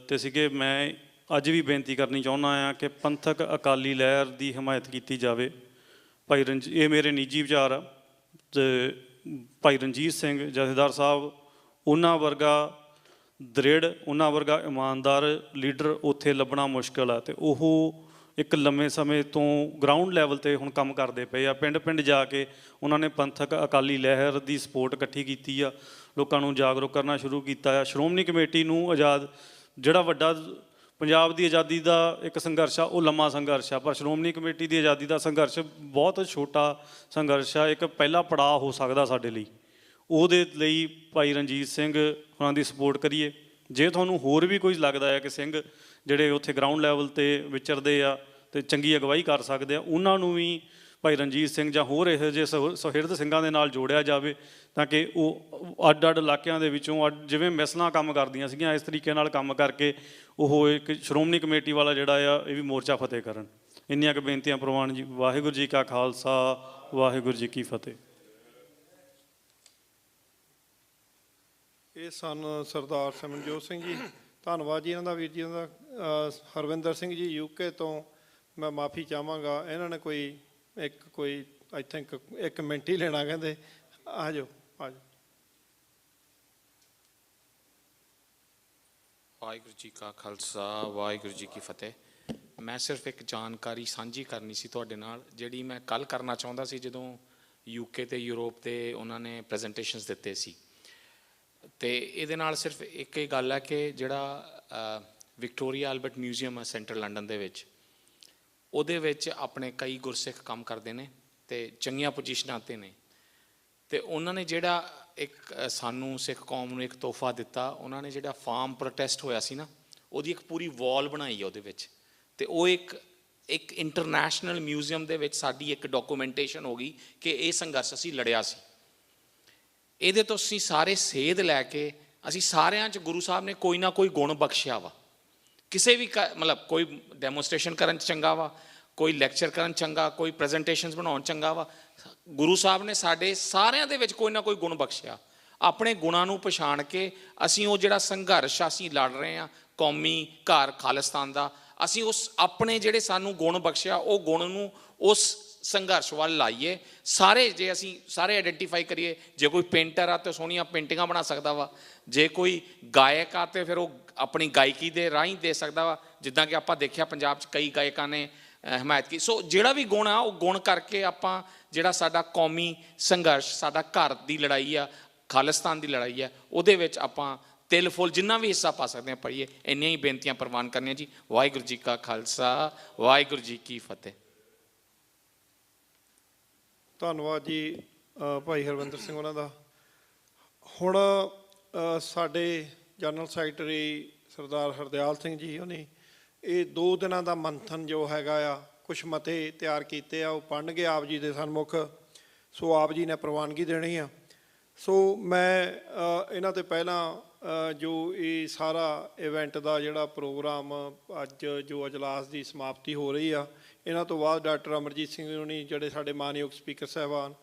ਤੇ ਸੀਗੇ। ਮੈਂ ਅੱਜ ਵੀ ਬੇਨਤੀ ਕਰਨੀ ਚਾਹੁੰਦਾ ਹਾਂ ਕਿ ਪੰਥਕ ਅਕਾਲੀ ਲਹਿਰ ਦੀ ਹਮਾਇਤ ਕੀਤੀ ਜਾਵੇ। ਇਹ ਮੇਰੇ ਨਿੱਜੀ ਵਿਚਾਰ ਆ। ਅਤੇ ਭਾਈ ਰਣਜੀਤ ਸਿੰਘ ਜਥੇਦਾਰ ਸਾਹਿਬ, ਉਹਨਾਂ ਵਰਗਾ ਦ੍ਰਿੜ, ਉਹਨਾਂ ਵਰਗਾ ਇਮਾਨਦਾਰ ਲੀਡਰ ਉੱਥੇ ਲੱਭਣਾ ਮੁਸ਼ਕਿਲ ਆ। ਅਤੇ ਉਹ ਇੱਕ ਲੰਮੇ ਸਮੇਂ ਤੋਂ ਗਰਾਊਂਡ ਲੈਵਲ 'ਤੇ ਹੁਣ ਕੰਮ ਕਰਦੇ ਪਏ ਆ। ਪਿੰਡ ਪਿੰਡ ਜਾ ਕੇ ਉਹਨਾਂ ਨੇ ਪੰਥਕ ਅਕਾਲੀ ਲਹਿਰ ਦੀ ਸਪੋਰਟ ਇਕੱਠੀ ਕੀਤੀ ਆ, ਲੋਕਾਂ ਨੂੰ ਜਾਗਰੂਕ ਕਰਨਾ ਸ਼ੁਰੂ ਕੀਤਾ ਆ। ਸ਼੍ਰੋਮਣੀ ਕਮੇਟੀ ਨੂੰ ਜਿਹੜਾ ਵੱਡਾ ਪੰਜਾਬ ਦੀ ਆਜ਼ਾਦੀ ਦਾ ਇੱਕ ਸੰਘਰਸ਼ ਆ, ਉਹ ਲੰਮਾ ਸੰਘਰਸ਼ ਆ, ਪਰ ਸ਼੍ਰੋਮਣੀ ਕਮੇਟੀ ਦੀ ਆਜ਼ਾਦੀ ਦਾ ਸੰਘਰਸ਼ ਬਹੁਤ ਛੋਟਾ ਸੰਘਰਸ਼ ਆ, ਇੱਕ ਪਹਿਲਾ ਪੜਾਅ ਹੋ ਸਕਦਾ ਸਾਡੇ ਲਈ। ਉਹਦੇ ਲਈ ਭਾਈ ਰਣਜੀਤ ਸਿੰਘ ਉਹਨਾਂ ਦੀ ਸਪੋਰਟ ਕਰੀਏ। ਜੇ ਤੁਹਾਨੂੰ ਹੋਰ ਵੀ ਕੋਈ ਲੱਗਦਾ ਹੈ ਕਿ ਸਿੰਘ ਜਿਹੜੇ ਉੱਥੇ ਗਰਾਊਂਡ ਲੈਵਲ 'ਤੇ ਵਿਚਰਦੇ ਆ ਅਤੇ ਚੰਗੀ ਅਗਵਾਈ ਕਰ ਸਕਦੇ ਆ, ਉਹਨਾਂ ਨੂੰ ਵੀ ਭਾਈ ਰਣਜੀਤ ਸਿੰਘ ਜਾਂ ਹੋਰ ਇਹੋ ਜਿਹੇ ਸੁਹਿਰਦ ਸਿੰਘਾਂ ਦੇ ਨਾਲ ਜੋੜਿਆ ਜਾਵੇ, ਤਾਂ ਕਿ ਉਹ ਅੱਡ ਅੱਡ ਇਲਾਕਿਆਂ ਦੇ ਵਿੱਚੋਂ ਜਿਵੇਂ ਮਿਸਲਾਂ ਕੰਮ ਕਰਦੀਆਂ ਸੀਗੀਆਂ, ਇਸ ਤਰੀਕੇ ਨਾਲ ਕੰਮ ਕਰਕੇ ਉਹ ਇੱਕ ਸ਼੍ਰੋਮਣੀ ਕਮੇਟੀ ਵਾਲਾ ਜਿਹੜਾ ਆ ਇਹ ਵੀ ਮੋਰਚਾ ਫਤਿਹ ਕਰਨ। ਇੰਨੀਆਂ ਕੁ ਬੇਨਤੀਆਂ ਪ੍ਰਵਾਨ ਜੀ। ਵਾਹਿਗੁਰੂ ਜੀ ਕਾ ਖਾਲਸਾ, ਵਾਹਿਗੁਰੂ ਜੀ ਕੀ ਫਤਿਹ। ਇਹ ਸਨ ਸਰਦਾਰ ਸਿਮਰਨਜੋਤ ਸਿੰਘ ਜੀ, ਧੰਨਵਾਦ ਜੀ ਇਹਨਾਂ ਦਾ, ਵੀਰ ਜੀ ਇਹਨਾਂ ਦਾ। ਹਰਵਿੰਦਰ ਸਿੰਘ ਜੀ UK ਤੋਂ ਮੈਂ ਮਾफ़ੀ ਚਾਹਾਂਗਾ, ਇਹਨਾਂ ਨੇ ਕੋਈ ਆਈ ਥਿੰਕ 1 ਮਿੰਟ ਹੀ ਲੈਣਾ, ਕਹਿੰਦੇ ਆ ਜਾਓ ਆ ਜਾਓ। ਵਾਹਿਗੁਰੂ ਜੀ ਕਾ ਖਾਲਸਾ, ਵਾਹਿਗੁਰੂ ਜੀ ਕੀ ਫਤਿਹ। ਮੈਂ ਸਿਰਫ ਇੱਕ ਜਾਣਕਾਰੀ ਸਾਂਝੀ ਕਰਨੀ ਸੀ ਤੁਹਾਡੇ ਨਾਲ, ਜਿਹੜੀ ਮੈਂ ਕੱਲ੍ਹ ਕਰਨਾ ਚਾਹੁੰਦਾ ਸੀ ਜਦੋਂ UK ਤੇ ਯੂਰਪ ਤੇ ਉਹਨਾਂ ਨੇ ਪ੍ਰੈਜੈਂਟੇਸ਼ਨਸ ਦਿੱਤੇ ਸੀ। ਅਤੇ ਇਹਦੇ ਨਾਲ ਸਿਰਫ ਇੱਕ ਹੀ ਗੱਲ ਹੈ ਕਿ ਜਿਹੜਾ ਵਿਕਟੋਰੀਆ ਐਲਬਰਟ ਮਿਊਜ਼ੀਅਮ ਹੈ ਸੈਂਟਰਲ ਲੰਡਨ ਦੇ ਵਿੱਚ, ਉਹਦੇ ਵਿੱਚ ਆਪਣੇ ਕਈ ਗੁਰਸਿੱਖ ਕੰਮ ਕਰਦੇ ਨੇ ਅਤੇ ਚੰਗੀਆਂ ਪੋਜੀਸ਼ਨਾਂ 'ਤੇ ਨੇ। ਅਤੇ ਉਹਨਾਂ ਨੇ ਜਿਹੜਾ ਇੱਕ ਸਾਨੂੰ ਸਿੱਖ ਕੌਮ ਨੂੰ ਇੱਕ ਤੋਹਫਾ ਦਿੱਤਾ, ਉਹਨਾਂ ਨੇ ਜਿਹੜਾ ਫਾਰਮ ਪ੍ਰੋਟੈਸਟ ਹੋਇਆ ਸੀ ਨਾ, ਉਹਦੀ ਇੱਕ ਪੂਰੀ ਵਾਲ ਬਣਾਈ ਹੈ ਉਹਦੇ ਵਿੱਚ, ਅਤੇ ਉਹ ਇੱਕ ਇੰਟਰਨੈਸ਼ਨਲ ਮਿਊਜ਼ੀਅਮ ਦੇ ਵਿੱਚ ਸਾਡੀ ਇੱਕ ਡਾਕੂਮੈਂਟੇਸ਼ਨ ਹੋ ਗਈ ਕਿ ਇਹ ਸੰਘਰਸ਼ ਅਸੀਂ ਲੜਿਆ ਸੀ। ਇਹਦੇ ਤੋਂ ਅਸੀਂ ਸਾਰੇ ਸੇਧ ਲੈ ਕੇ ਅਸੀਂ ਸਾਰਿਆਂ 'ਚ ਗੁਰੂ ਸਾਹਿਬ ਨੇ ਕੋਈ ਨਾ ਕੋਈ ਗੁਣ ਬਖਸ਼ਿਆ ਵਾ। ਕਿਸੇ ਵੀ ਮਤਲਬ ਕੋਈ ਡੈਮੋਸਟ੍ਰੇਸ਼ਨ ਕਰਨ 'ਚ ਚੰਗਾ ਵਾ, ਕੋਈ ਲੈਕਚਰ ਕਰਨ ਚੰਗਾ, ਕੋਈ ਪ੍ਰੈਜੈਂਟੇਸ਼ਨਸ ਬਣਾਉਣ ਚੰਗਾ ਵਾ। ਗੁਰੂ ਸਾਹਿਬ ਨੇ ਸਾਡੇ ਸਾਰਿਆਂ ਦੇ ਵਿੱਚ ਕੋਈ ਨਾ ਕੋਈ ਗੁਣ ਬਖਸ਼ਿਆ। ਆਪਣੇ ਗੁਣਾਂ ਨੂੰ ਪਛਾਣ ਕੇ ਅਸੀਂ ਉਹ ਜਿਹੜਾ ਸੰਘਰਸ਼ ਅਸੀਂ ਲੜ ਰਹੇ ਹਾਂ ਕੌਮੀ ਘਰ ਖਾਲਿਸਤਾਨ ਦਾ, ਅਸੀਂ ਉਸ ਆਪਣੇ ਜਿਹੜੇ ਸਾਨੂੰ ਗੁਣ ਬਖਸ਼ਿਆ ਉਹ ਗੁਣ ਨੂੰ ਉਸ ਸੰਘਰਸ਼ ਵੱਲ ਲਾਈਏ। ਸਾਰੇ ਜੇ ਅਸੀਂ ਸਾਰੇ ਆਈਡੈਂਟੀਫਾਈ ਕਰੀਏ, ਜੇ ਕੋਈ ਪੇਂਟਰ ਆ ਤਾਂ ਸੋਹਣੀਆਂ ਪੇਂਟਿੰਗਾਂ ਬਣਾ ਸਕਦਾ ਵਾ, ਜੇ ਕੋਈ ਗਾਇਕ ਆ ਤਾਂ ਫਿਰ ਉਹ ਆਪਣੀ ਗਾਇਕੀ ਦੇ ਰਾਹੀਂ ਦੇ ਸਕਦਾ ਵਾ, ਜਿੱਦਾਂ ਕਿ ਆਪਾਂ ਦੇਖਿਆ ਪੰਜਾਬ 'ਚ ਕਈ ਗਾਇਕਾਂ ਨੇ ਹਮਾਇਤ ਕੀਤੀ। ਸੋ ਜਿਹੜਾ ਵੀ ਗੁਣ ਆ ਉਹ ਗੁਣ ਕਰਕੇ ਆਪਾਂ ਜਿਹੜਾ ਸਾਡਾ ਕੌਮੀ ਸੰਘਰਸ਼, ਸਾਡਾ ਘਰ ਦੀ ਲੜਾਈ ਆ, ਖਾਲਿਸਤਾਨ ਦੀ ਲੜਾਈ ਹੈ, ਉਹਦੇ ਵਿੱਚ ਆਪਾਂ ਤਿਲ ਫੁੱਲ ਜਿੰਨਾ ਵੀ ਹਿੱਸਾ ਪਾ ਸਕਦੇ ਹਾਂ ਪਾਈਏ। ਇੰਨੀਆਂ ਹੀ ਬੇਨਤੀਆਂ ਪ੍ਰਵਾਨ ਕਰਨੀਆਂ ਜੀ। ਵਾਹਿਗੁਰੂ ਜੀ ਕਾ ਖਾਲਸਾ, ਵਾਹਿਗੁਰੂ ਜੀ ਕੀ ਫਤਿਹ। ਧੰਨਵਾਦ ਜੀ ਭਾਈ ਹਰਵਿੰਦਰ ਸਿੰਘ ਉਹਨਾਂ ਦਾ। ਹੁਣ ਸਾਡੇ ਜਨਰਲ ਸੈਕਟਰੀ ਸਰਦਾਰ ਹਰਦਿਆਲ ਸਿੰਘ ਜੀ ਉਹਨੇ ਇਹ 2 ਦਿਨਾਂ ਦਾ ਮੰਥਨ ਜੋ ਹੈਗਾ ਆ, ਕੁਛ ਮਤੇ ਤਿਆਰ ਕੀਤੇ ਆ, ਉਹ ਪੜ੍ਹਨਗੇ ਆਪ ਜੀ ਦੇ ਸਨਮੁਖ। ਸੋ ਆਪ ਜੀ ਨੇ ਪ੍ਰਵਾਨਗੀ ਦੇਣੀ ਆ। ਸੋ ਮੈਂ ਇਹਨਾਂ ਤੋਂ ਪਹਿਲਾਂ ਜੋ ਇਹ ਸਾਰਾ ਇਵੈਂਟ ਦਾ ਜਿਹੜਾ ਪ੍ਰੋਗਰਾਮ ਅੱਜ ਜੋ ਅਜਲਾਸ ਦੀ ਸਮਾਪਤੀ ਹੋ ਰਹੀ ਆ, ਇਹਨਾਂ ਤੋਂ ਬਾਅਦ ਡਾਕਟਰ ਅਮਰਜੀਤ ਸਿੰਘ ਹੋਣੀ ਜਿਹੜੇ ਸਾਡੇ ਮਾਨਯੋਗ ਸਪੀਕਰ ਸਾਹਿਬਾਨ,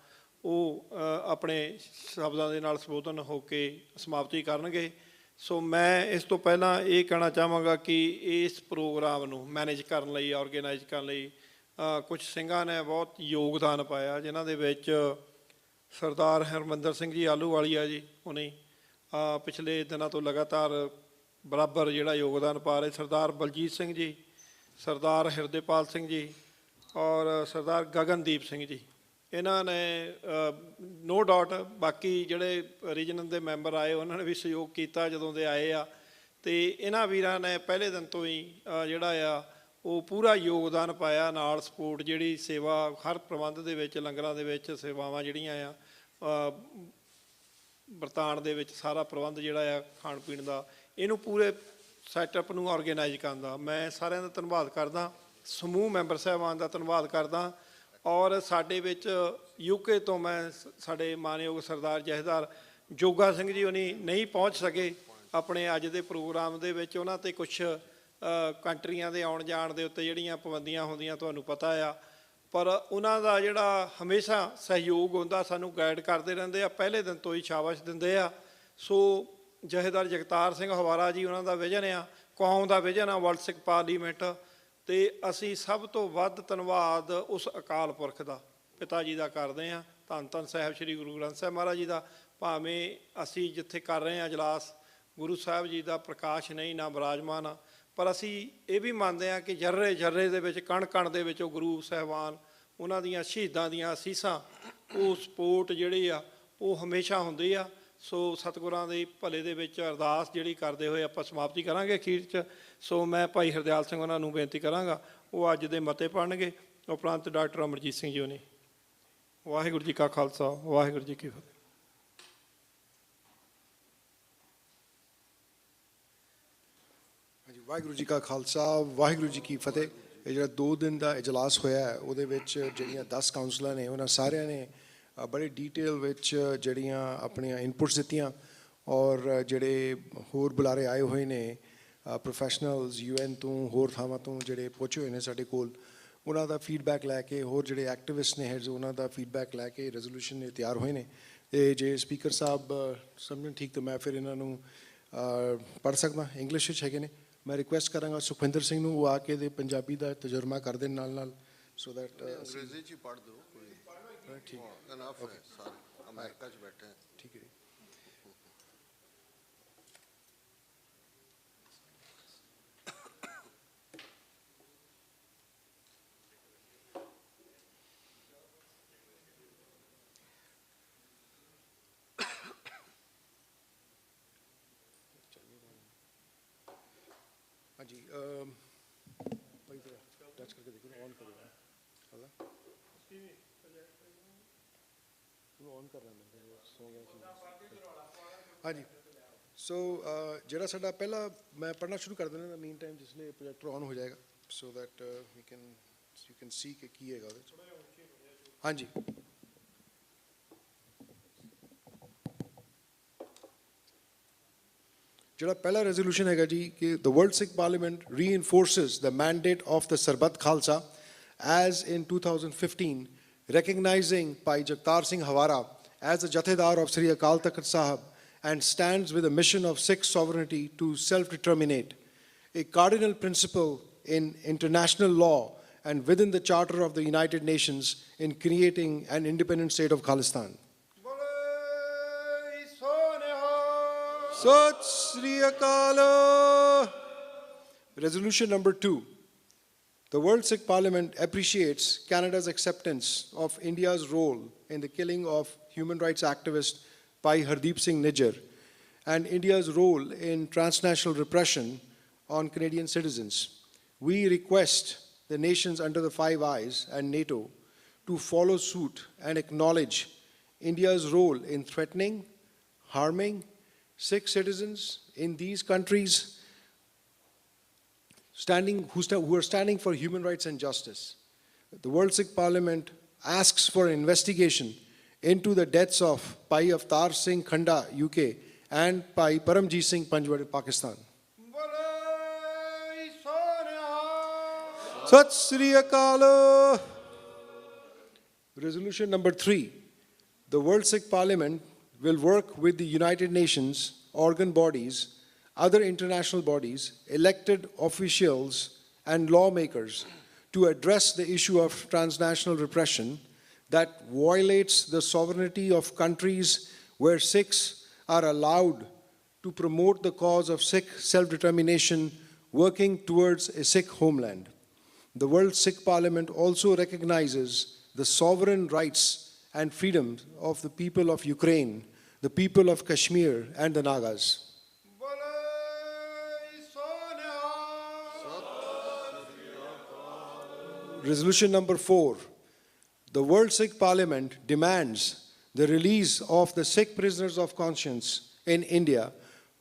ਉਹ ਆਪਣੇ ਸ਼ਬਦਾਂ ਦੇ ਨਾਲ ਸੰਬੋਧਨ ਹੋ ਕੇ ਸਮਾਪਤੀ ਕਰਨਗੇ। ਸੋ ਮੈਂ ਇਸ ਤੋਂ ਪਹਿਲਾਂ ਇਹ ਕਹਿਣਾ ਚਾਹਾਂਗਾ ਕਿ ਇਸ ਪ੍ਰੋਗਰਾਮ ਨੂੰ ਮੈਨੇਜ ਕਰਨ ਲਈ, ਆਰਗੇਨਾਈਜ਼ ਕਰਨ ਲਈ ਕੁਝ ਸਿੰਘਾਂ ਨੇ ਬਹੁਤ ਯੋਗਦਾਨ ਪਾਇਆ, ਜਿਨ੍ਹਾਂ ਦੇ ਵਿੱਚ ਸਰਦਾਰ ਹਰਮਿੰਦਰ ਸਿੰਘ ਜੀ ਆਲੂਵਾਲੀਆ ਜੀ ਉਹਨੇ ਪਿਛਲੇ ਦਿਨਾਂ ਤੋਂ ਲਗਾਤਾਰ ਬਰਾਬਰ ਜਿਹੜਾ ਯੋਗਦਾਨ ਪਾ ਰਹੇ, ਸਰਦਾਰ ਬਲਜੀਤ ਸਿੰਘ ਜੀ, ਸਰਦਾਰ ਹਿਰਦੇਪਾਲ ਸਿੰਘ ਜੀ ਔਰ ਸਰਦਾਰ ਗਗਨਦੀਪ ਸਿੰਘ ਜੀ। ਇਹਨਾਂ ਨੇ ਨੋ ਡਾਊਟ ਬਾਕੀ ਜਿਹੜੇ ਰੀਜਨਲ ਦੇ ਮੈਂਬਰ ਆਏ ਉਹਨਾਂ ਨੇ ਵੀ ਸਹਿਯੋਗ ਕੀਤਾ ਜਦੋਂ ਦੇ ਆਏ ਆ, ਅਤੇ ਇਹਨਾਂ ਵੀਰਾਂ ਨੇ ਪਹਿਲੇ ਦਿਨ ਤੋਂ ਹੀ ਜਿਹੜਾ ਆ ਉਹ ਪੂਰਾ ਯੋਗਦਾਨ ਪਾਇਆ। ਨਾਲ ਸਪੋਰਟ ਜਿਹੜੀ ਸੇਵਾ ਹਰ ਪ੍ਰਬੰਧ ਦੇ ਵਿੱਚ, ਲੰਗਰਾਂ ਦੇ ਵਿੱਚ ਸੇਵਾਵਾਂ ਜਿਹੜੀਆਂ ਆ, ਬਰਤਾਨ ਦੇ ਵਿੱਚ ਸਾਰਾ ਪ੍ਰਬੰਧ ਜਿਹੜਾ ਆ ਖਾਣ ਪੀਣ ਦਾ, ਇਹਨੂੰ ਪੂਰੇ ਸੈਟਅਪ ਨੂੰ ਆਰਗੇਨਾਈਜ਼ ਕਰਨ ਦਾ ਮੈਂ ਸਾਰਿਆਂ ਦਾ ਧੰਨਵਾਦ ਕਰਦਾ, ਸਮੂਹ ਮੈਂਬਰ ਸਾਹਿਬਾਨ ਦਾ ਧੰਨਵਾਦ ਕਰਦਾ। ਔਰ ਸਾਡੇ ਵਿੱਚ UK ਤੋਂ ਮੈਂ ਸਾਡੇ ਮਾਨਯੋਗ ਸਰਦਾਰ ਜਥੇਦਾਰ ਜੋਗਾ ਸਿੰਘ ਜੀ ਉਹਨੀ ਨਹੀਂ ਪਹੁੰਚ ਸਕੇ ਆਪਣੇ ਅੱਜ ਦੇ ਪ੍ਰੋਗਰਾਮ ਦੇ ਵਿੱਚ। ਉਹਨਾਂ 'ਤੇ ਕੁਛ ਕੰਟਰੀਆਂ ਦੇ ਆਉਣ ਜਾਣ ਦੇ ਉੱਤੇ ਜਿਹੜੀਆਂ ਪਾਬੰਦੀਆਂ ਹੁੰਦੀਆਂ ਤੁਹਾਨੂੰ ਪਤਾ ਆ, ਪਰ ਉਹਨਾਂ ਦਾ ਜਿਹੜਾ ਹਮੇਸ਼ਾ ਸਹਿਯੋਗ ਹੁੰਦਾ, ਸਾਨੂੰ ਗਾਈਡ ਕਰਦੇ ਰਹਿੰਦੇ ਆ, ਪਹਿਲੇ ਦਿਨ ਤੋਂ ਹੀ ਸ਼ਾਬਾਸ਼ ਦਿੰਦੇ ਆ। ਸੋ ਜਥੇਦਾਰ ਜਗਤਾਰ ਸਿੰਘ ਹਵਾਰਾ ਜੀ, ਉਹਨਾਂ ਦਾ ਵਿਜ਼ਨ ਆ, ਕੌਮ ਦਾ ਵਿਜ਼ਨ ਆ ਵਰਲਡ ਸਿੱਖ ਪਾਰਲੀਮੈਂਟ, ਅਤੇ ਅਸੀਂ ਸਭ ਤੋਂ ਵੱਧ ਧੰਨਵਾਦ ਉਸ ਅਕਾਲ ਪੁਰਖ ਦਾ, ਪਿਤਾ ਜੀ ਦਾ ਕਰਦੇ ਹਾਂ। ਧੰਨ ਧੰਨ ਸਾਹਿਬ ਸ੍ਰੀ ਗੁਰੂ ਗ੍ਰੰਥ ਸਾਹਿਬ ਮਹਾਰਾਜ ਜੀ ਦਾ। ਭਾਵੇਂ ਅਸੀਂ ਜਿੱਥੇ ਕਰ ਰਹੇ ਹਾਂ ਅਜਲਾਸ, ਗੁਰੂ ਸਾਹਿਬ ਜੀ ਦਾ ਪ੍ਰਕਾਸ਼ ਨਹੀਂ ਨਾ ਬਿਰਾਜਮਾਨ ਆ, ਪਰ ਅਸੀਂ ਇਹ ਵੀ ਮੰਨਦੇ ਹਾਂ ਕਿ ਜਰਰੇ ਜਰਰੇ ਦੇ ਵਿੱਚ, ਕਣ ਕਣ ਦੇ ਵਿੱਚ ਉਹ ਗੁਰੂ ਸਾਹਿਬਾਨ, ਉਹਨਾਂ ਦੀਆਂ ਸ਼ਹੀਦਾਂ ਦੀਆਂ ਅਸੀਸਾਂ, ਉਹ ਸਪੋਰਟ ਜਿਹੜੀ ਆ ਉਹ ਹਮੇਸ਼ਾ ਹੁੰਦੀ ਆ। ਸੋ ਸਤਿਗੁਰਾਂ ਦੇ ਭਲੇ ਦੇ ਵਿੱਚ ਅਰਦਾਸ ਜਿਹੜੀ ਕਰਦੇ ਹੋਏ ਆਪਾਂ ਸਮਾਪਤੀ ਕਰਾਂਗੇ ਅਖੀਰ 'ਚ। ਸੋ ਮੈਂ ਭਾਈ ਹਰਦਿਆਲ ਸਿੰਘ ਉਹਨਾਂ ਨੂੰ ਬੇਨਤੀ ਕਰਾਂਗਾ, ਉਹ ਅੱਜ ਦੇ ਮਤੇ ਪੜ੍ਹਨਗੇ। ਉਪਰੰਤ ਡਾਕਟਰ ਅਮਰਜੀਤ ਸਿੰਘ ਜੀ ਉਹਨੇ। ਵਾਹਿਗੁਰੂ ਜੀ ਕਾ ਖਾਲਸਾ, ਵਾਹਿਗੁਰੂ ਜੀ ਕੀ ਫਤਿਹ। ਹਾਂਜੀ, ਵਾਹਿਗੁਰੂ ਜੀ ਕਾ ਖਾਲਸਾ, ਵਾਹਿਗੁਰੂ ਜੀ ਕੀ ਫਤਿਹ। ਇਹ ਜਿਹੜਾ 2 ਦਿਨ ਦਾ ਇਜਲਾਸ ਹੋਇਆ ਹੈ, ਉਹਦੇ ਵਿੱਚ ਜਿਹੜੀਆਂ 10 ਕਾਉਂਸਲਰ ਨੇ, ਉਹਨਾਂ ਸਾਰਿਆਂ ਨੇ ਬੜੇ ਡੀਟੇਲ ਵਿੱਚ ਜਿਹੜੀਆਂ ਆਪਣੀਆਂ ਇਨਪੁਟਸ ਦਿੱਤੀਆਂ, ਔਰ ਜਿਹੜੇ ਹੋਰ ਬੁਲਾਰੇ ਆਏ ਹੋਏ ਨੇ ਪ੍ਰੋਫੈਸ਼ਨਲਸ UN ਤੋਂ, ਹੋਰ ਥਾਵਾਂ ਤੋਂ ਜਿਹੜੇ ਪਹੁੰਚੇ ਹੋਏ ਨੇ ਸਾਡੇ ਕੋਲ, ਉਹਨਾਂ ਦਾ ਫੀਡਬੈਕ ਲੈ ਕੇ, ਹੋਰ ਜਿਹੜੇ ਐਕਟਿਵਿਸਟ ਨੇ ਹੈਡਸ, ਉਹਨਾਂ ਦਾ ਫੀਡਬੈਕ ਲੈ ਕੇ ਰੈਜ਼ੋਲੂਸ਼ਨ ਇਹ ਤਿਆਰ ਹੋਏ ਨੇ। ਅਤੇ ਜੇ ਸਪੀਕਰ ਸਾਹਿਬ ਸਮਝਣ ਠੀਕ ਤਾਂ ਮੈਂ ਫਿਰ ਇਹਨਾਂ ਨੂੰ ਪੜ੍ਹ ਸਕਦਾ, ਇੰਗਲਿਸ਼ ਵਿੱਚ ਹੈਗੇ ਨੇ। ਮੈਂ ਰਿਕੁਐਸਟ ਕਰਾਂਗਾ ਸੁਖਵਿੰਦਰ ਸਿੰਘ ਨੂੰ, ਉਹ ਆ ਕੇ ਦੇ ਪੰਜਾਬੀ ਦਾ ਤਜਰਬਾ ਕਰ ਦੇਣ ਨਾਲ ਨਾਲ, ਸੋ ਦੈਟ ਅੰਗਰੇਜ਼ੀ 'ਚ ਹੀ ਪੜ੍ਹ ਦਿਓ। ਠੀਕ ਹੈ, ਇਨਫ ਹੈ, ਸਾਰੇ ਅਮਰੀਕਾ 'ਚ ਬੈਠੇ ਹੈ। ਠੀਕ ਹੈ। ਟੱਚ ਕਰਕੇ ਦੇਖੋ ਔਨ ਕਰੋ ਹਲਾ ਉਹਨੂੰ ਔਨ ਕਰਨਾ ਮੈਂ ਸੋ ਗਿਆ ਸੀ ਹਾਂਜੀ ਸੋ ਜਿਹੜਾ ਸਾਡਾ ਪਹਿਲਾ ਮੈਂ ਪੜ੍ਹਨਾ ਸ਼ੁਰੂ ਕਰ ਦਿੰਦਾ ਮੀਨ ਟਾਈਮ ਜਿਸ ਲਈ ਪ੍ਰੋਜੈਕਟਰ ਔਨ ਹੋ ਜਾਏਗਾ so that we can you can see ਕਿ ਕੀ ਹੈਗਾ ਉਹਦੇ 'ਚ ਹਾਂਜੀ ਜਿਹੜਾ ਪਹਿਲਾ ਰੈਜ਼ੋਲੂਸ਼ਨ ਹੈਗਾ ਜੀ ਕਿ the World Sikh Parliament reinforces the mandate of the Sarbat Khalsa as in 2015 recognizing Bhai Jagtar Singh Hawara as the Jathedar of Sri Akal Takht Sahib and stands with a mission of Sikh sovereignty to self-determinate, a cardinal principle in international law and within the Charter of the United Nations in creating an independent state of Khalistan. Sat Sri Akal. Resolution number 2. The World Sikh Parliament appreciates Canada's acceptance of India's role in the killing of human rights activist Bhai Hardeep Singh Nijjar and India's role in transnational repression on Canadian citizens. We request the nations under the Five Eyes and NATO to follow suit and acknowledge India's role in threatening, harming Sikh citizens in these countries who are standing for human rights and justice. The World Sikh Parliament asks for an investigation into the deaths of Bhai Avtar Singh Khanda, UK, and Bhai Paramjit Singh Panjwad, Pakistan. Sat Sri Akal. Resolution number 3. The World Sikh Parliament will work with the United Nations, organ bodies, other international bodies, elected officials, and lawmakers to address the issue of transnational repression that violates the sovereignty of countries where Sikhs are allowed to promote the cause of Sikh self-determination, working towards a Sikh homeland. The World Sikh Parliament also recognizes the sovereign rights and freedoms of the people of Ukraine, the people of Kashmir, and the Nagas. Resolution number 4. The World Sikh Parliament demands the release of the Sikh prisoners of conscience in India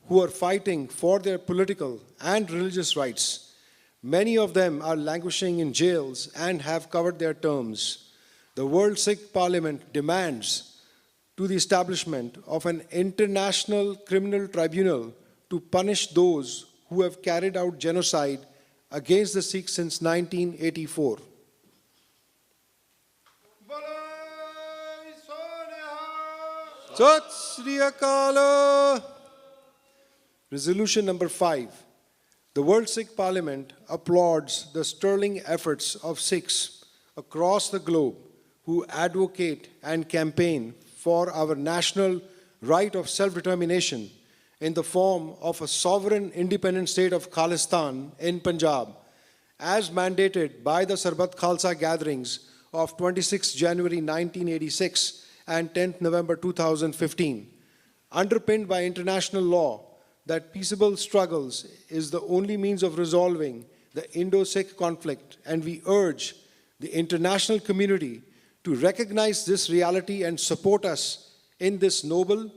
who are fighting for their political and religious rights. Many of them are languishing in jails and have covered their terms. The World Sikh Parliament demands to the establishment of an international criminal tribunal to punish those who have carried out genocide against the Sikhs since 1984. Sat Sri Akal. Resolution number 5. The World Sikh Parliament applauds the sterling efforts of Sikhs across the globe who advocate and campaign for our national right of self-determination in the form of a sovereign independent state of Khalistan in Punjab, as mandated by the Sarbat Khalsa gatherings of 26 January 1986 and 10th November 2015, underpinned by international law that peaceable struggles is the only means of resolving the Indo-Sikh conflict, and we urge the international community to recognize this reality and support us in this noble,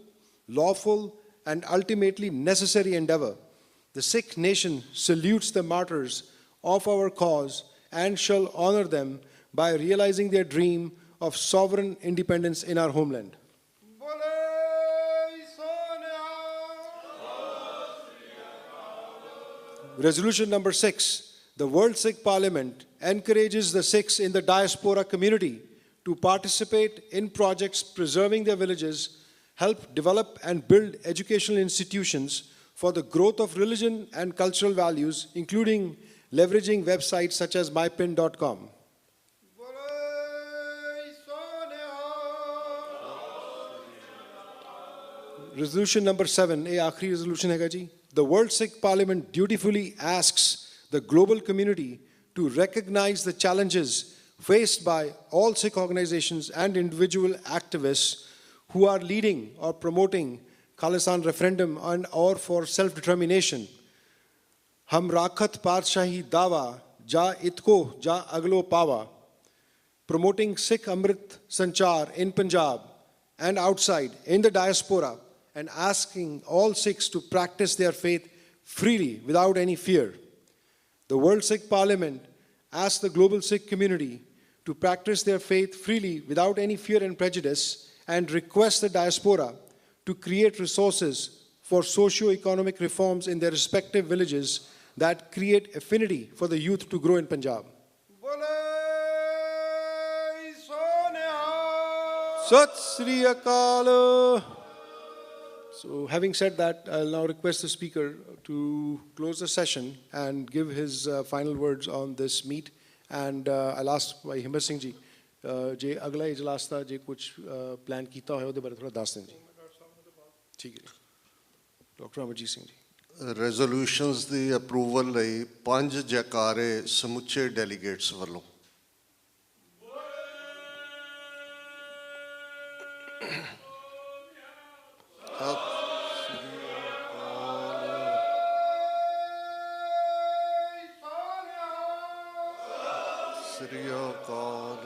lawful, and ultimately necessary endeavor. The Sikh nation salutes the martyrs of our cause and shall honor them by realizing their dream of sovereign independence in our homeland. Resolution number 6. The World Sikh Parliament encourages the Sikhs in the diaspora community to participate in projects preserving their villages, help develop and build educational institutions for the growth of religion and cultural values, including leveraging websites such as mypin.com. Resolution number 7, a aakhri resolution hai ji. The World Sikh Parliament dutifully asks the global community to recognize the challenges faced by all Sikh organizations and individual activists who are leading or promoting Khalistan referendum and or for self-determination. हम राखत पातशाही दावा जा इतको जा अगलो पावा, promoting Sikh Amrit Sanchar in Punjab and outside in the diaspora, and asking all Sikhs to practice their faith freely without any fear. The World Sikh Parliament asks the global Sikh community to practice their faith freely without any fear and prejudice, and requests the diaspora to create resources for socio-economic reforms in their respective villages that create affinity for the youth to grow in Punjab. Sat Sri Akal. So having said that, I'll now request the speaker to close the session and give his final words on this meet. And I'll ask by Himar Singh ji, ਜੇ ਅਗਲਾ ਇਜਲਾਸ ਦਾ ਜੇ ਕੁਝ plan ਕੀਤਾ ਹੋਇਆ ਉਹਦੇ ਬਾਰੇ ਥੋੜਾ ਦੱਸ ਦੇਣ ਜੀ। ਠੀਕ ਹੈ ਡਾਕਟਰ ਅਮਰਜੀਤ ਸਿੰਘ ਜੀ। ਰੈਜ਼ੋਲੂਸ਼ਨਸ ਦੀ ਅਪਰੂਵਲ ਲਈ 5 ਜੈਕਾਰੇ ਸਮੁੱਚੇ ਡੈਲੀਗੇਟਸ ਵੱਲੋਂ। ਸ੍ਰੀ ਅਕਾਲ।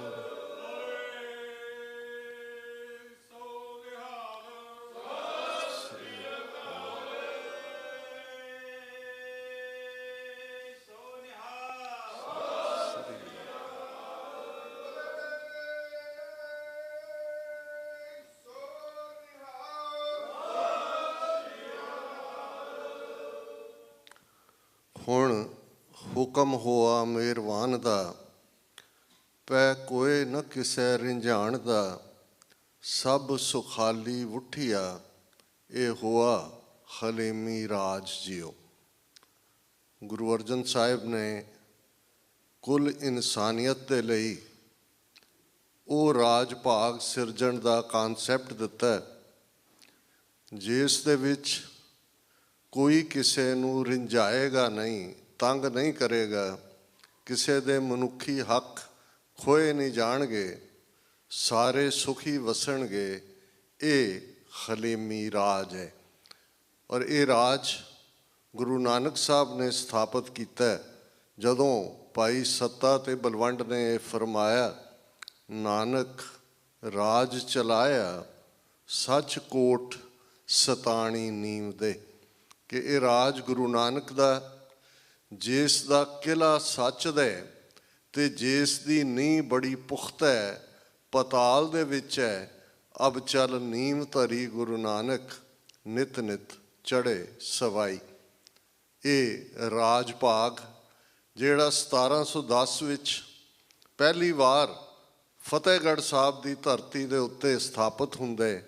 ਹੁਣ ਹੁਕਮ ਹੋਆ ਮਿਹਰਬਾਨ ਦਾ, ਪੈ ਕੋਏ ਨ ਕਿਸੇ ਰਿੰਝਾਣ ਦਾ, ਸਭ ਸੁਖਾਲੀ ਉੱਠਿਆ ਇਹ ਹੋਆ ਹਲੀਮੀ ਰਾਜ ਜਿਉ। ਗੁਰੂ ਅਰਜਨ ਸਾਹਿਬ ਨੇ ਕੁੱਲ ਇਨਸਾਨੀਅਤ ਦੇ ਲਈ ਉਹ ਰਾਜ ਭਾਗ ਸਿਰਜਣ ਦਾ ਕਾਨਸੈਪਟ ਦਿੱਤਾ ਜਿਸ ਦੇ ਵਿੱਚ ਕੋਈ ਕਿਸੇ ਨੂੰ ਰਿੰਝਾਏਗਾ ਨਹੀਂ, ਤੰਗ ਨਹੀਂ ਕਰੇਗਾ, ਕਿਸੇ ਦੇ ਮਨੁੱਖੀ ਹੱਕ ਖੋਏ ਨਹੀਂ ਜਾਣਗੇ, ਸਾਰੇ ਸੁਖੀ ਵਸਣਗੇ। ਇਹ ਹਲੀਮੀ ਰਾਜ ਹੈ ਔਰ ਇਹ ਰਾਜ ਗੁਰੂ ਨਾਨਕ ਸਾਹਿਬ ਨੇ ਸਥਾਪਿਤ ਕੀਤਾ। ਜਦੋਂ ਭਾਈ ਸੱਤਾ ਤੇ ਬਲਵੰਡ ਨੇ ਇਹ ਫਰਮਾਇਆ, ਨਾਨਕ ਰਾਜ ਚਲਾਇਆ ਸੱਚ ਕੋਟ ਸਤਾਣੀ ਨੀਮ ਦੇ, ਕਿ ਇਹ ਰਾਜ ਗੁਰੂ ਨਾਨਕ ਦਾ, ਜਿਸ ਦਾ ਕਿਲ੍ਹਾ ਸੱਚ ਦਾ ਤੇ ਜਿਸ ਦੀ ਨੀਂਹ ਬੜੀ ਪੁਖਤਾ ਹੈ, ਪਤਾਲ ਦੇ ਵਿੱਚ ਹੈ। ਅਬ ਚੱਲ ਨੀਮ ਧਰੀ ਗੁਰੂ ਨਾਨਕ, ਨਿਤ ਨਿਤ ਚੜ੍ਹੇ ਸਵਾਈ। ਇਹ ਰਾਜ ਭਾਗ ਜਿਹੜਾ 1710 ਵਿੱਚ ਪਹਿਲੀ ਵਾਰ ਫਤਿਹਗੜ੍ਹ ਸਾਹਿਬ ਦੀ ਧਰਤੀ ਦੇ ਉੱਤੇ ਸਥਾਪਿਤ ਹੁੰਦੇ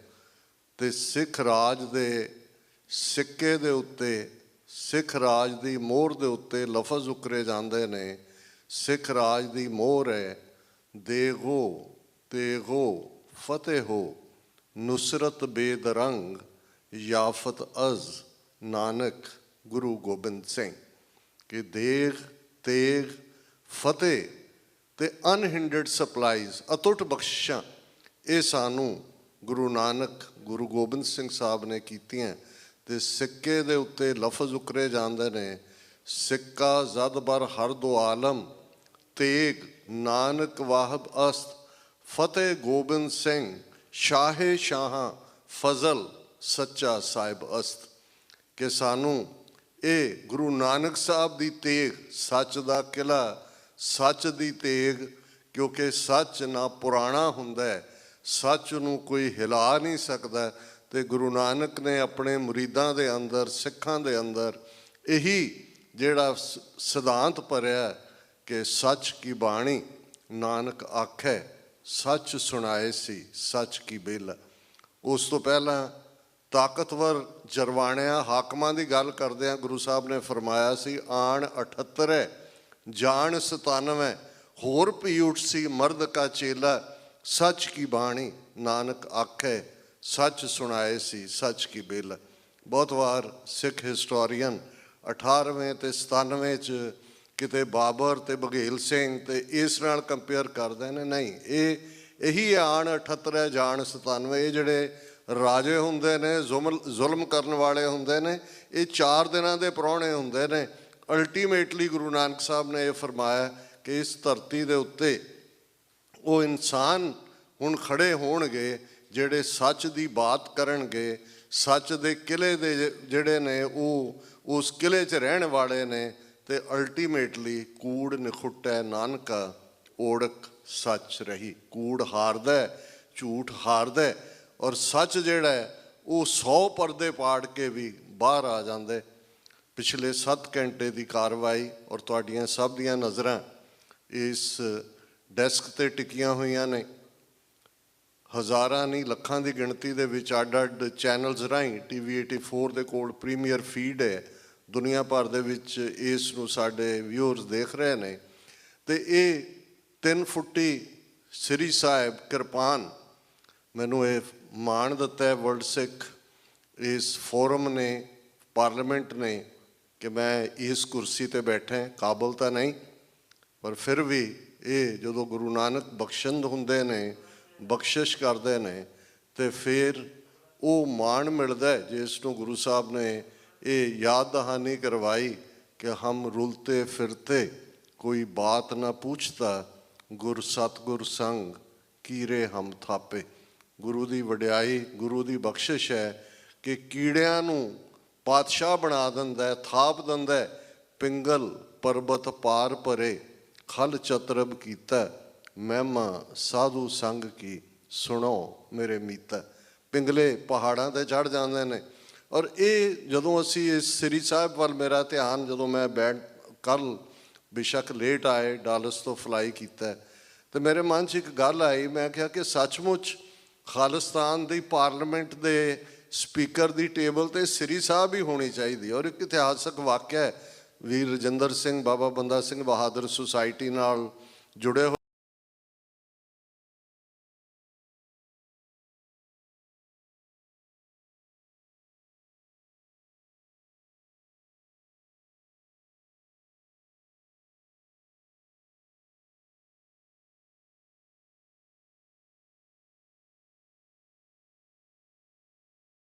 ਤੇ ਸਿੱਖ ਰਾਜ ਦੇ ਸਿੱਕੇ ਦੇ ਉੱਤੇ, ਸਿੱਖ ਰਾਜ ਦੀ ਮੋਹਰ ਦੇ ਉੱਤੇ ਲਫ਼ਜ਼ ਉਕਰੇ ਜਾਂਦੇ ਨੇ। ਸਿੱਖ ਰਾਜ ਦੀ ਮੋਹਰ ਹੈ, ਦੇਗੋ ਤੇਗੋ ਫਤਿਹ ਹੋ, ਨੁਸਰਤ ਬੇਦਰੰਗ ਯਾਫਤ ਅਜ਼ ਨਾਨਕ ਗੁਰੂ ਗੋਬਿੰਦ ਸਿੰਘ। ਕਿ ਦੇਗ ਤੇਗ ਫਤਿਹ ਤੇ ਅਨਹਿੰਡਰਡ ਸਪਲਾਈਜ਼, ਅਤੁੱਟ ਬਖਸ਼ਿਸ਼ਾਂ, ਇਹ ਸਾਨੂੰ ਗੁਰੂ ਨਾਨਕ ਗੁਰੂ ਗੋਬਿੰਦ ਸਿੰਘ ਸਾਹਿਬ ਨੇ ਕੀਤੀਆਂ। ਤੇ ਸਿੱਕੇ ਦੇ ਉੱਤੇ ਲਫ਼ਜ਼ ਉਕਰੇ ਜਾਂਦੇ ਨੇ, ਸਿੱਕਾ ਜ਼ਦ ਬਰ ਹਰ ਦੋ ਆਲਮ, ਤੇਗ ਨਾਨਕ ਵਾਹਬ ਅਸਤ, ਫਤਿਹ ਗੋਬਿੰਦ ਸਿੰਘ ਸ਼ਾਹੇ ਸ਼ਾਹਾਂ, ਫਜ਼ਲ ਸੱਚਾ ਸਾਹਿਬ ਅਸਤ। ਕਿ ਸਾਨੂੰ ਇਹ ਗੁਰੂ ਨਾਨਕ ਸਾਹਿਬ ਦੀ ਤੇਗ, ਸੱਚ ਦਾ ਕਿਲ੍ਹਾ, ਸੱਚ ਦੀ ਤੇਗ, ਕਿਉਂਕਿ ਸੱਚ ਨਾ ਪੁਰਾਣਾ ਹੁੰਦਾ, ਸੱਚ ਨੂੰ ਕੋਈ ਹਿਲਾ ਨਹੀਂ ਸਕਦਾ। ਤੇ ਗੁਰੂ ਨਾਨਕ ਨੇ ਆਪਣੇ ਮੁਰੀਦਾਂ ਦੇ ਅੰਦਰ, ਸਿੱਖਾਂ ਦੇ ਅੰਦਰ ਇਹੀ ਜਿਹੜਾ ਸਿਧਾਂਤ ਭਰਿਆ ਕਿ ਸੱਚ ਕੀ ਬਾਣੀ ਨਾਨਕ ਆਖੈ, ਸੱਚ ਸੁਣਾਏ ਸੀ ਸੱਚ ਕੀ ਬੇਲਾ। ਉਸ ਤੋਂ ਪਹਿਲਾਂ ਤਾਕਤਵਰ ਜਰਵਾਣਿਆਂ ਹਾਕਮਾਂ ਦੀ ਗੱਲ ਕਰਦਿਆਂ ਗੁਰੂ ਸਾਹਿਬ ਨੇ ਫਰਮਾਇਆ ਸੀ, ਆਣ 78 ਹੈ ਜਾਣ 97, ਹੋਰ ਭੀ ਉੱਠ ਸੀ ਮਰਦ ਕਾ ਚੇਲਾ, ਸੱਚ ਕੀ ਬਾਣੀ ਨਾਨਕ ਆਖੈ, ਸੱਚ ਸੁਣਾਏ ਸੀ ਸੱਚ ਕੀ ਬੇਲਾ। ਬਹੁਤ ਵਾਰ ਸਿੱਖ ਹਿਸਟੋਰੀਅਨ 98 ਤੇ 97 'ਚ ਕਿਤੇ ਬਾਬਰ ਤੇ ਬਘੇਲ ਸਿੰਘ ਤੇ ਇਸ ਨਾਲ ਕੰਪੇਅਰ ਕਰਦੇ ਨੇ। ਨਹੀਂ, ਇਹੀ ਆਣ 78 ਜਾਣ 97। ਇਹ ਜਿਹੜੇ ਰਾਜੇ ਹੁੰਦੇ ਨੇ, ਜ਼ੁਲਮ ਕਰਨ ਵਾਲੇ ਹੁੰਦੇ ਨੇ, ਇਹ 4 ਦਿਨਾਂ ਦੇ ਪ੍ਰਾਹੁਣੇ ਹੁੰਦੇ ਨੇ। ਅਲਟੀਮੇਟਲੀ ਗੁਰੂ ਨਾਨਕ ਸਾਹਿਬ ਨੇ ਇਹ ਫਰਮਾਇਆ ਕਿ ਇਸ ਧਰਤੀ ਦੇ ਉੱਤੇ ਉਹ ਇਨਸਾਨ ਹੁਣ ਖੜੇ ਹੋਣਗੇ ਜਿਹੜੇ ਸੱਚ ਦੀ ਬਾਤ ਕਰਨਗੇ, ਸੱਚ ਦੇ ਕਿਲੇ ਦੇ ਜਿਹੜੇ ਨੇ ਉਹ ਉਸ ਕਿਲੇ 'ਚ ਰਹਿਣ ਵਾਲੇ ਨੇ, ਤੇ ਅਲਟੀਮੇਟਲੀ ਕੂੜ ਨਿਖੁੱਟੈ ਨਾਨਕਾ ਓੜਕ ਸੱਚ ਰਹੀ। ਕੂੜ ਹਾਰਦਾ, ਝੂਠ ਹਾਰਦਾ, ਔਰ ਸੱਚ ਜਿਹੜਾ ਹੈ ਉਹ 100 ਪਰਦੇ ਪਾੜ ਕੇ ਵੀ ਬਾਹਰ ਆ ਜਾਂਦੇ। ਪਿਛਲੇ 7 ਘੰਟੇ ਦੀ ਕਾਰਵਾਈ ਔਰ ਤੁਹਾਡੀਆਂ ਸਭ ਦੀਆਂ ਨਜ਼ਰਾਂ ਇਸ ਡੈਸਕ 'ਤੇ ਟਿਕੀਆਂ ਹੋਈਆਂ ਨੇ। ਹਜ਼ਾਰਾਂ ਨਹੀਂ ਲੱਖਾਂ ਦੀ ਗਿਣਤੀ ਦੇ ਵਿੱਚ ਅੱਡ-ਅੱਡ ਚੈਨਲਸ ਰਾਹੀਂ TV 84 ਦੇ ਕੋਲ ਪ੍ਰੀਮੀਅਰ ਫੀਡ ਹੈ, ਦੁਨੀਆ ਭਰ ਦੇ ਵਿੱਚ ਇਸ ਨੂੰ ਸਾਡੇ ਵਿਊਅਰਸ ਦੇਖ ਰਹੇ ਨੇ। ਤੇ ਇਹ 3 ਫੁੱਟੀ ਸ੍ਰੀ ਸਾਹਿਬ ਕਿਰਪਾਨ ਮੈਨੂੰ ਇਹ ਮਾਣ ਦਿੱਤਾ ਹੈ ਵਰਲਡ ਸਿੱਖ ਇਸ ਫੋਰਮ ਨੇ, ਪਾਰਲੀਮੈਂਟ ਨੇ, ਕਿ ਮੈਂ ਇਸ ਕੁਰਸੀ 'ਤੇ ਬੈਠਾ। ਕਾਬਲ ਤਾਂ ਨਹੀਂ, ਪਰ ਫਿਰ ਵੀ ਇਹ ਜਦੋਂ ਗੁਰੂ ਨਾਨਕ ਬਖਸ਼ੰਦ ਹੁੰਦੇ ਨੇ, ਬਖਸ਼ਿਸ਼ ਕਰਦੇ ਨੇ, ਤੇ ਫਿਰ ਉਹ ਮਾਣ ਮਿਲਦਾ ਜਿਸ ਨੂੰ ਗੁਰੂ ਸਾਹਿਬ ਨੇ ਇਹ ਯਾਦ ਦਹਾਨੀ ਕਰਵਾਈ ਕਿ ਹਮ ਰੁਲਤੇ ਫਿਰਤੇ ਕੋਈ ਬਾਤ ਨਾ ਪੁੱਛਤਾ, ਗੁਰ ਸਤਿਗੁਰ ਸੰਗ ਕੀਰੇ ਹਮ ਥਾਪੇ। ਗੁਰੂ ਦੀ ਵਡਿਆਈ, ਗੁਰੂ ਦੀ ਬਖਸ਼ਿਸ਼ ਹੈ ਕਿ ਕੀੜਿਆਂ ਨੂੰ ਪਾਤਸ਼ਾਹ ਬਣਾ ਦਿੰਦਾ, ਥਾਪ ਦਿੰਦਾ। ਪਿੰਗਲ ਪਰਬਤ ਪਾਰ ਪਰੇ ਖਲ ਚਤਰਬ ਕੀਤਾ, ਮਹਿਮਾ ਸਾਧੂ ਸੰਗ ਕੀ ਸੁਣੋ ਮੇਰੇ ਮੀਤਾ। ਪਿੰਗਲੇ ਪਹਾੜਾਂ 'ਤੇ ਚੜ੍ਹ ਜਾਂਦੇ ਨੇ। ਔਰ ਇਹ ਜਦੋਂ ਅਸੀਂ ਇਸ ਸ੍ਰੀ ਸਾਹਿਬ ਵੱਲ ਮੇਰਾ ਧਿਆਨ, ਜਦੋਂ ਮੈਂ ਕੱਲ੍ਹ ਬੇਸ਼ੱਕ ਲੇਟ ਆਏ, ਡਾਲਸ ਤੋਂ ਫਲਾਈ ਕੀਤਾ, ਤੇ ਮੇਰੇ ਮਨ 'ਚ ਇੱਕ ਗੱਲ ਆਈ। ਮੈਂ ਕਿਹਾ ਕਿ ਸੱਚਮੁੱਚ ਖਾਲਿਸਤਾਨ ਦੀ ਪਾਰਲੀਮੈਂਟ ਦੇ ਸਪੀਕਰ ਦੀ ਟੇਬਲ 'ਤੇ ਸ੍ਰੀ ਸਾਹਿਬ ਹੀ ਹੋਣੀ ਚਾਹੀਦੀ। ਔਰ ਇੱਕ ਇਤਿਹਾਸਕ ਵਾਕਿਆ ਹੈ, ਵੀਰ ਰਜਿੰਦਰ ਸਿੰਘ ਬਾਬਾ ਬੰਦਾ ਸਿੰਘ ਬਹਾਦਰ ਸੁਸਾਇਟੀ ਨਾਲ ਜੁੜੇ ਹੋਏ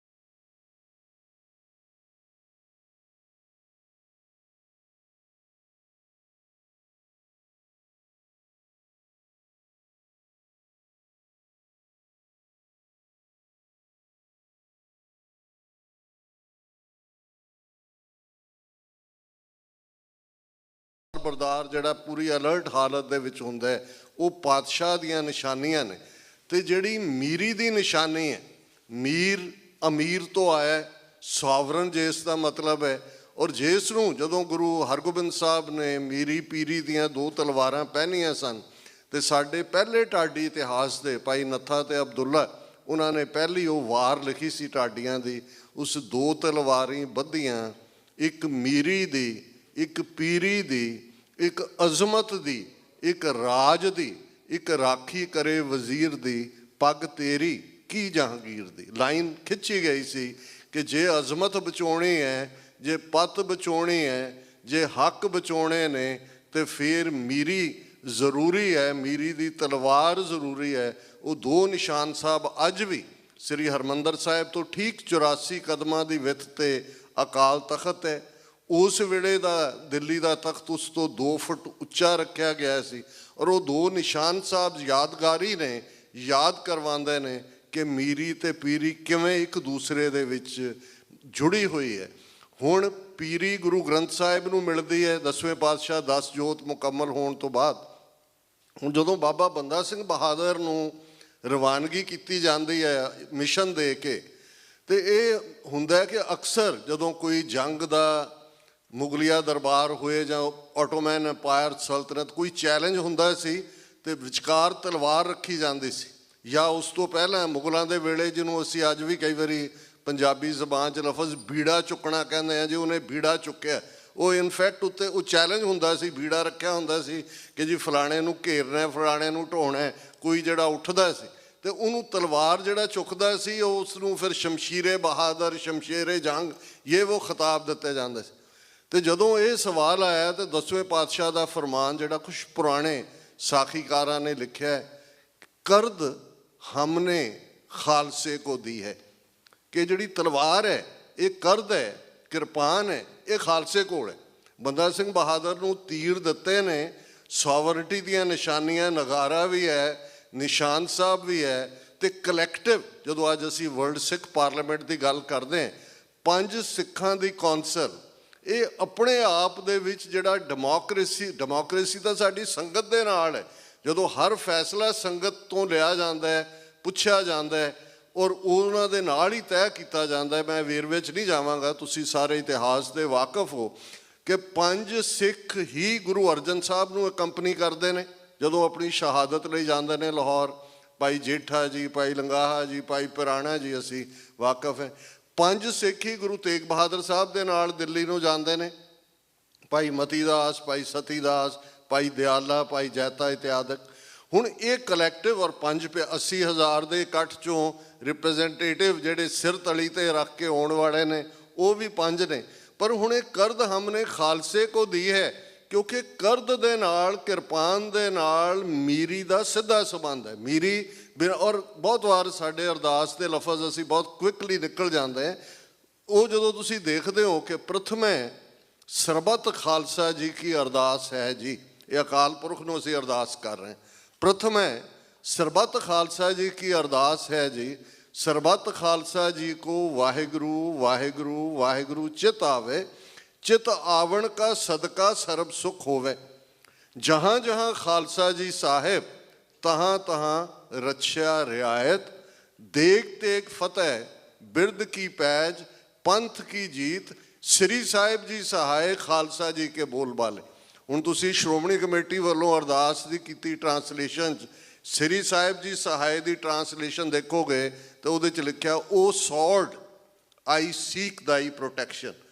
ਬਰਦਾਰ ਜਿਹੜਾ ਪੂਰੀ ਅਲਰਟ ਹਾਲਤ ਦੇ ਵਿੱਚ ਹੁੰਦਾ ਹੈ, ਉਹ ਪਾਤਸ਼ਾਹ ਦੀਆਂ ਨਿਸ਼ਾਨੀਆਂ ਨੇ। ਤੇ ਜਿਹੜੀ ਮੀਰੀ ਦੀ ਨਿਸ਼ਾਨੀ ਹੈ, ਮੀਰ ਅਮੀਰ ਤੋਂ ਆਇਆ, ਸੋਵਰਨ ਜਿਸ ਦਾ ਮਤਲਬ ਹੈ। ਔਰ ਜਿਸ ਨੂੰ ਜਦੋਂ ਗੁਰੂ ਹਰਗੋਬਿੰਦ ਸਾਹਿਬ ਨੇ ਮੀਰੀ ਪੀਰੀ ਦੀਆਂ 2 ਤਲਵਾਰਾਂ ਪਹਿਨੀਆਂ ਸਨ, ਤੇ ਸਾਡੇ ਪਹਿਲੇ ਢਾਡੀ ਇਤਿਹਾਸ ਦੇ ਭਾਈ ਨੱਥਾ ਤੇ ਅਬਦੁੱਲਾ, ਉਹਨਾਂ ਨੇ ਪਹਿਲੀ ਉਹ ਵਾਰ ਲਿਖੀ ਸੀ ਢਾਡੀਆਂ ਦੀ। ਉਸ 2 ਤਲਵਾਰੀ ਬੱਧੀਆਂ, ਇੱਕ ਮੀਰੀ ਦੀ, ਇੱਕ ਪੀਰੀ ਦੀ, ਇੱਕ ਅਜ਼ਮਤ ਦੀ, ਇੱਕ ਰਾਜ ਦੀ, ਇੱਕ ਰਾਖੀ ਕਰੇ ਵਜ਼ੀਰ ਦੀ, ਪੱਗ ਤੇਰੀ ਕੀ ਜਹਾਂਗੀਰ ਦੀ। ਲਾਈਨ ਖਿੱਚੀ ਗਈ ਸੀ ਕਿ ਜੇ ਅਜ਼ਮਤ ਬਚਾਉਣੀ ਹੈ, ਜੇ ਪੱਤ ਬਚਾਉਣੀ ਹੈ, ਜੇ ਹੱਕ ਬਚਾਉਣੇ ਨੇ, ਤੇ ਫਿਰ ਮੀਰੀ ਜ਼ਰੂਰੀ ਹੈ, ਮੀਰੀ ਦੀ ਤਲਵਾਰ ਜ਼ਰੂਰੀ ਹੈ। ਉਹ 2 ਨਿਸ਼ਾਨ ਸਾਹਿਬ ਅੱਜ ਵੀ ਸ੍ਰੀ ਹਰਿਮੰਦਰ ਸਾਹਿਬ ਤੋਂ ਠੀਕ 84 ਕਦਮਾਂ ਦੀ ਵਿੱਥ 'ਤੇ ਅਕਾਲ ਤਖਤ ਹੈ। ਉਸ ਵੇਲੇ ਦਾ ਦਿੱਲੀ ਦਾ ਤਖਤ ਉਸ ਤੋਂ 2 ਫੁੱਟ ਉੱਚਾ ਰੱਖਿਆ ਗਿਆ ਸੀ। ਔਰ ਉਹ 2 ਨਿਸ਼ਾਨ ਸਾਹਿਬ ਯਾਦਗਾਰੀ ਨੇ, ਯਾਦ ਕਰਵਾਉਂਦੇ ਨੇ ਕਿ ਮੀਰੀ ਤੇ ਪੀਰੀ ਕਿਵੇਂ ਇੱਕ ਦੂਸਰੇ ਦੇ ਵਿੱਚ ਜੁੜੀ ਹੋਈ ਹੈ। ਹੁਣ ਪੀਰੀ ਗੁਰੂ ਗ੍ਰੰਥ ਸਾਹਿਬ ਨੂੰ ਮਿਲਦੀ ਹੈ 10ਵੇਂ ਪਾਤਸ਼ਾਹ 10 ਜੋਤ ਮੁਕੰਮਲ ਹੋਣ ਤੋਂ ਬਾਅਦ। ਹੁਣ ਜਦੋਂ ਬਾਬਾ ਬੰਦਾ ਸਿੰਘ ਬਹਾਦਰ ਨੂੰ ਰਵਾਨਗੀ ਕੀਤੀ ਜਾਂਦੀ ਹੈ ਮਿਸ਼ਨ ਦੇ ਕੇ, ਤੇ ਇਹ ਹੁੰਦਾ ਕਿ ਅਕਸਰ ਜਦੋਂ ਕੋਈ ਜੰਗ ਦਾ ਮੁਗਲਿਆ ਦਰਬਾਰ ਹੋਏ ਜਾਂ ਆਟੋਮੈਨ ਐਮਪਾਇਰ ਸਲਤਨਤ ਕੋਈ ਚੈਲੰਜ ਹੁੰਦਾ ਸੀ, ਤੇ ਵਿਚਕਾਰ ਤਲਵਾਰ ਰੱਖੀ ਜਾਂਦੀ ਸੀ। ਜਾਂ ਉਸ ਤੋਂ ਪਹਿਲਾਂ ਮੁਗਲਾਂ ਦੇ ਵੇਲੇ, ਜਿਹਨੂੰ ਅਸੀਂ ਅੱਜ ਵੀ ਕਈ ਵਾਰੀ ਪੰਜਾਬੀ ਜ਼ਬਾਨ 'ਚ ਲਫ਼ਜ਼ ਬੀੜਾ ਚੁੱਕਣਾ ਕਹਿੰਦੇ ਆ, ਜੇ ਉਹਨੇ ਬੀੜਾ ਚੁੱਕਿਆ, ਉਹ ਇਨਫੈਕਟ ਉੱਤੇ ਉਹ ਚੈਲੰਜ ਹੁੰਦਾ ਸੀ, ਬੀੜਾ ਰੱਖਿਆ ਹੁੰਦਾ ਸੀ ਕਿ ਜੀ ਫਲਾਣੇ ਨੂੰ ਘੇਰਨਾ, ਫਲਾਣੇ ਨੂੰ ਢਾਉਣਾ। ਕੋਈ ਜਿਹੜਾ ਉੱਠਦਾ ਸੀ ਤੇ ਉਹਨੂੰ ਤਲਵਾਰ ਜਿਹੜਾ ਚੁੱਕਦਾ ਸੀ, ਉਹ ਉਸ ਨੂੰ ਫਿਰ ਸ਼ਮਸ਼ੀਰੇ ਬਹਾਦਰ, ਸ਼ਮਸ਼ੇਰੇ ਜੰਗ, ਇਹ ਉਹ ਖਿਤਾਬ ਦਿੱਤੇ ਜਾਂਦੇ ਸੀ। ਤੇ ਜਦੋਂ ਇਹ ਸਵਾਲ ਆਇਆ ਤੇ 10ਵੇਂ ਪਾਤਸ਼ਾਹ ਦਾ ਫਰਮਾਨ ਜਿਹੜਾ ਕੁਛ ਪੁਰਾਣੇ ਸਾਖੀਕਾਰਾਂ ਨੇ ਲਿਖਿਆ, ਕਰਦ ਹਮਨੇ ਖਾਲਸੇ ਕੋ ਦੀ ਹੈ, ਕਿ ਜਿਹੜੀ ਤਲਵਾਰ ਹੈ ਇਹ ਕਰਦ ਹੈ, ਕਿਰਪਾਨ ਹੈ, ਇਹ ਖਾਲਸੇ ਕੋਲ ਹੈ। ਬੰਦਾ ਸਿੰਘ ਬਹਾਦਰ ਨੂੰ ਤੀਰ ਦਿੱਤੇ ਨੇ, ਸੋਵਰਨਟੀ ਦੀਆਂ ਨਿਸ਼ਾਨੀਆਂ, ਨਗਾਰਾ ਵੀ ਹੈ, ਨਿਸ਼ਾਨ ਸਾਹਿਬ ਵੀ ਹੈ, ਤੇ ਕਲੈਕਟਿਵ ਜਦੋਂ ਅੱਜ ਅਸੀਂ ਵਰਲਡ ਸਿੱਖ ਪਾਰਲੀਮੈਂਟ ਦੀ ਗੱਲ ਕਰਦੇ ਹਾਂ, 5 ਸਿੱਖਾਂ ਦੀ ਕੌਂਸਲ, ਇਹ ਆਪਣੇ ਆਪ ਦੇ ਵਿੱਚ ਜਿਹੜਾ ਡੈਮੋਕ੍ਰੇਸੀ ਤਾਂ ਸਾਡੀ ਸੰਗਤ ਦੇ ਨਾਲ ਹੈ। ਜਦੋਂ ਹਰ ਫੈਸਲਾ ਸੰਗਤ ਤੋਂ ਲਿਆ ਜਾਂਦਾ ਹੈ, ਪੁੱਛਿਆ ਜਾਂਦਾ ਹੈ ਔਰ ਉਹਨਾਂ ਦੇ ਨਾਲ ਹੀ ਤੈਅ ਕੀਤਾ ਜਾਂਦਾ ਹੈ। ਮੈਂ ਵੇਰਵੇ 'ਚ ਨਹੀਂ ਜਾਵਾਂਗਾ, ਤੁਸੀਂ ਸਾਰੇ ਇਤਿਹਾਸ ਦੇ ਵਾਕਫ ਹੋ ਕਿ 5 ਸਿੱਖ ਹੀ ਗੁਰੂ ਅਰਜਨ ਸਾਹਿਬ ਨੂੰ ਅਕੰਪਨੀ ਕਰਦੇ ਨੇ ਜਦੋਂ ਆਪਣੀ ਸ਼ਹਾਦਤ ਲਈ ਜਾਂਦੇ ਨੇ ਲਾਹੌਰ। ਭਾਈ ਜੇਠਾ ਜੀ, ਭਾਈ ਲੰਗਾਹਾ ਜੀ, ਭਾਈ ਪਿਰਾਣਾ ਜੀ, ਅਸੀਂ ਵਾਕਫ ਹੈ। 5 ਸਿੱਖ ਹੀ ਗੁਰੂ ਤੇਗ ਬਹਾਦਰ ਸਾਹਿਬ ਦੇ ਨਾਲ ਦਿੱਲੀ ਨੂੰ ਜਾਂਦੇ ਨੇ, ਭਾਈ ਮਤੀ ਦਾਸ, ਭਾਈ ਸਤੀ ਦਾਸ, ਭਾਈ ਦਿਆਲਾ, ਭਾਈ ਜੈਤਾ ਇਤਿਆਦਿਕ। ਹੁਣ ਇਹ ਕਲੈਕਟਿਵ ਔਰ 80,000 ਦੇ ਇਕੱਠ 'ਚੋਂ ਰਿਪਰੈਜ਼ੈਂਟੇਟਿਵ ਜਿਹੜੇ ਸਿਰ ਤਲੀ 'ਤੇ ਰੱਖ ਕੇ ਆਉਣ ਵਾਲੇ ਨੇ ਉਹ ਵੀ 5 ਨੇ। ਪਰ ਹੁਣ ਇਹ ਕਰਦ ਹਮਨੇ ਖਾਲਸੇ ਕੋ ਦੀ ਹੈ, ਕਿਉਂਕਿ ਕਰਦ ਦੇ ਨਾਲ, ਕਿਰਪਾਨ ਦੇ ਨਾਲ ਮੀਰੀ ਦਾ ਸਿੱਧਾ ਸੰਬੰਧ ਹੈ। ਮੀਰੀ ਔਰ ਬਹੁਤ ਵਾਰ ਸਾਡੇ ਅਰਦਾਸ ਦੇ ਲਫ਼ਜ਼ ਅਸੀਂ ਬਹੁਤ ਕੁਇਕਲੀ ਨਿਕਲ ਜਾਂਦੇ हैं। ਉਹ ਜਦੋਂ ਤੁਸੀਂ ਦੇਖਦੇ ਹੋ ਕਿ ਪ੍ਰਥਮੇ ਸਰਬੱਤ ਖਾਲਸਾ ਜੀ ਕੀ ਅਰਦਾਸ ਹੈ ਜੀ, ਇਹ ਅਕਾਲ ਪੁਰਖ ਨੂੰ ਅਸੀਂ ਅਰਦਾਸ ਕਰ ਰਹੇ ਹਾਂ। ਪ੍ਰਥਮੇ ਸਰਬੱਤ ਖਾਲਸਾ ਜੀ ਕੀ ਅਰਦਾਸ ਹੈ ਜੀ, ਸਰਬੱਤ ਖਾਲਸਾ ਜੀ ਕੋ ਵਾਹਿਗੁਰੂ ਵਾਹਿਗੁਰੂ ਵਾਹਿਗੁਰੂ ਚਿਤ ਆਵੇ, चित आवण का सदका सर्ब सुख होवे, जहाँ जहाँ खालसा जी साहिब तहाँ तहाँ रक्षा रियायत, देग तेग फतेह बिरद की पैज, पंथ की जीत, श्री साहिब जी सहाय खालसा जी के बोल बाले। हुण तुसी श्रोमणी कमेटी वालों अरदास दी कीती ट्रांसलेशन श्री साहिब जी सहाय दी ट्रांसलेशन देखोगे तो उहदे च लिखिया O sword I seek thy protection,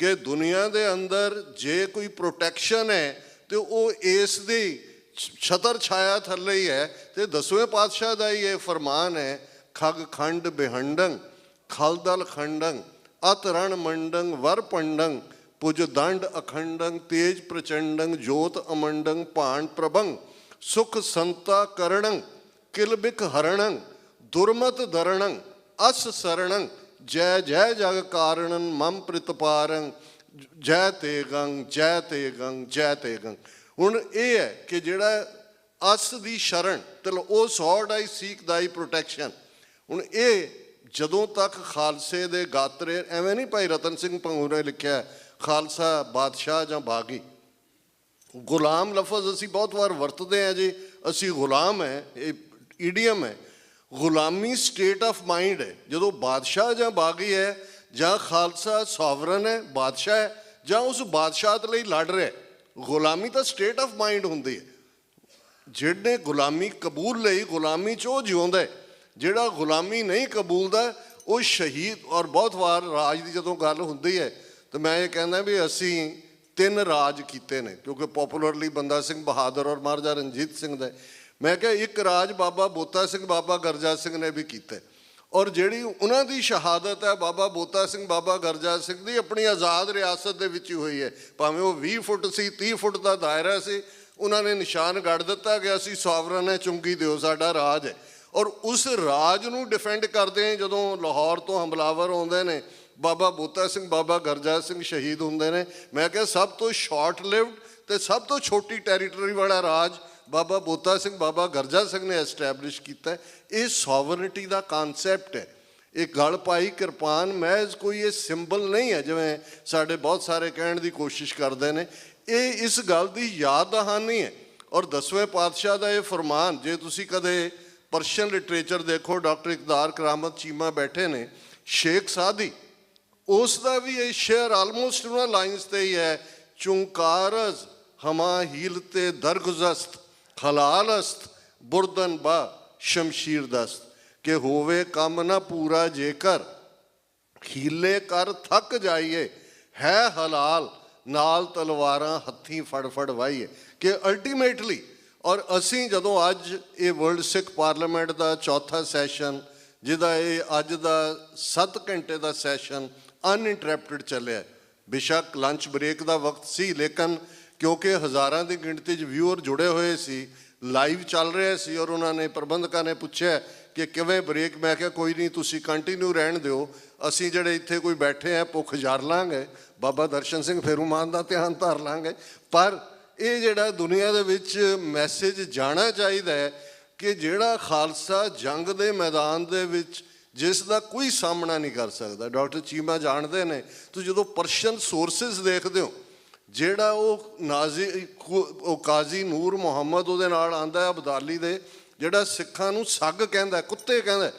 कि दुनिया के अंदर जे कोई प्रोटैक्शन है तो वो इस दी छतर छाया थले ही है। तो 10वें पातशाह का ये फरमान है, खग खंड बिहंडंग खलदल खंडंग अत रण मंडंग वर पंडंग पुज दंड अखंडंग तेज प्रचंडंग जोत अमंडंग पाण प्रभंग सुख संता करणंग किलबिक हरणंग दुर्मत धरणंग अस सरणंग जय जय जग कारणन मम प्रतिपारंग जय तेगंग जय तेगंग जय तेगंग। हुण ये है कि जिहड़ा अस दी शरण चलो O sword I seek thy protection. हुण ये जदों तक खालसे दे गात्रे एवें नहीं भाई रतन सिंह भंगू ने लिखिया खालसा बादशाह जां बागी, गुलाम लफज असी बहुत बार वरतते हैं जी, असी गुलाम है, ये ईडियम है। गुलामी स्टेट ऑफ माइंड है, जो बादशाह जां बागी है जां खालसा सॉवरन है बादशाह है जां उस बादशाहत लई लड़ रहा है। गुलामी तो स्टेट ऑफ माइंड हुंदी है। जिहने गुलामी कबूल लई गुलामी च वो जिउंदा है, जिहड़ा गुलामी नहीं कबूलदा वो शहीद। और बहुत बार राज की जदों गल हुंदी है तो मैं ये कहना भी असी 3 राज कीते ने, क्योंकि पॉपुलरली बंदा सिंह बहादुर और महाराजा रणजीत सिंह दे। मैं क्या एक राज बाबा बोता सिंह बाबा गरजा सिंह ने भी किया, और जिहड़ी उन्हां दी शहादत है बाबा बोता सिंह बाबा गरजा सिंह दी अपनी आज़ाद रियासत दे विच ही हुई है। भावें वो 20 फुट सी 30 फुट का दायरा सी, उन्होंने निशान गढ़ दिता कि असी सॉवरन है, चुंगी दिओ साडा राज है। और उस राज नूं डिफेंड करदे जदों लाहौर तो हमलावर आउंदे ने बाबा बोता सिंह बाबा गरजा सिंह शहीद हुंदे ने। मैं क्या सब तो शॉर्ट लिव्ड ते सब तो छोटी टैरीटरी वाला राज बाबा बोता सिंह बाबा गरजा सिंह ने एस्टैबलिश किया। ये सॉवरनिटी का कानसैप्ट है। एक गल पाई किरपान महज कोई ये सिंबल नहीं है जिवें साडे बहुत सारे कहने की कोशिश करते हैं। ये इस गल की याद दहानी है। और 10वें पातशाह का ये फरमान जे तुसी कदे पर्शियन लिटरेचर देखो, डॉक्टर इकदार करामत चीमा बैठे ने, शेख सादी उसका भी ये शेर आलमोस्ट उन्होंने लाइन्स ते ही है, चुंकारज हमा हीलते दरगुजस्त खलालस्त बुरदन बा शमशीर दस्त, के होवे कम ना पूरा जेकर हीले कर थक जाइए, है हलाल नाल तलवारां हत्थीं फड़ फड़ वाइए। कि अल्टीमेटली और असी जदों अज ये वर्ल्ड सिख पार्लीमेंट का चौथा सैशन जिहदा ये अज का 7 घंटे का सैशन अनइंटरप्टेड चलिया, बेशक लंच ब्रेक का वक्त सी, लेकिन क्योंकि हज़ारां की गिणती व्यूअर जुड़े हुए सी, लाइव चल रहे सी, और उन्होंने प्रबंधकों ने पूछा ਕਿ ਕਿਵੇਂ ਬ੍ਰੇਕ। ਮੈਂ ਕਿਹਾ ਕੋਈ ਨਹੀਂ, ਤੁਸੀਂ ਕੰਟੀਨਿਊ ਰਹਿਣ ਦਿਓ, ਅਸੀਂ ਜਿਹੜੇ ਇੱਥੇ ਕੋਈ ਬੈਠੇ ਆ ਭੁੱਖ ਜਰ ਲਾਂਗੇ, ਬਾਬਾ ਦਰਸ਼ਨ ਸਿੰਘ ਫੇਰੂਮਾਨ ਦਾ ਧਿਆਨ ਧਰ ਲਾਂਗੇ। ਪਰ ਇਹ ਜਿਹੜਾ ਦੁਨੀਆ ਦੇ ਵਿੱਚ ਮੈਸੇਜ ਜਾਣਾ ਚਾਹੀਦਾ ਹੈ ਕਿ ਜਿਹੜਾ ਖਾਲਸਾ ਜੰਗ ਦੇ ਮੈਦਾਨ ਦੇ ਵਿੱਚ ਜਿਸ ਦਾ ਕੋਈ ਸਾਹਮਣਾ ਨਹੀਂ ਕਰ ਸਕਦਾ, ਡਾਕਟਰ ਚੀਮਾ ਜਾਣਦੇ ਨੇ, ਤੁਸੀਂ ਜਦੋਂ ਪਰਸ਼ੀਅਨ ਸੋਰਸਿਸ ਦੇਖਦੇ ਹੋ, ਜਿਹੜਾ ਉਹ ਕਾਜ਼ੀ ਨੂਰ ਮੁਹੰਮਦ ਉਹਦੇ ਨਾਲ ਆਂਦਾ ਅਬਦਾਲੀ ਦੇ, ਜਿਹੜਾ ਸਿੱਖਾਂ ਨੂੰ ਸੱਗ ਕਹਿੰਦਾ, ਕੁੱਤੇ ਕਹਿੰਦਾ,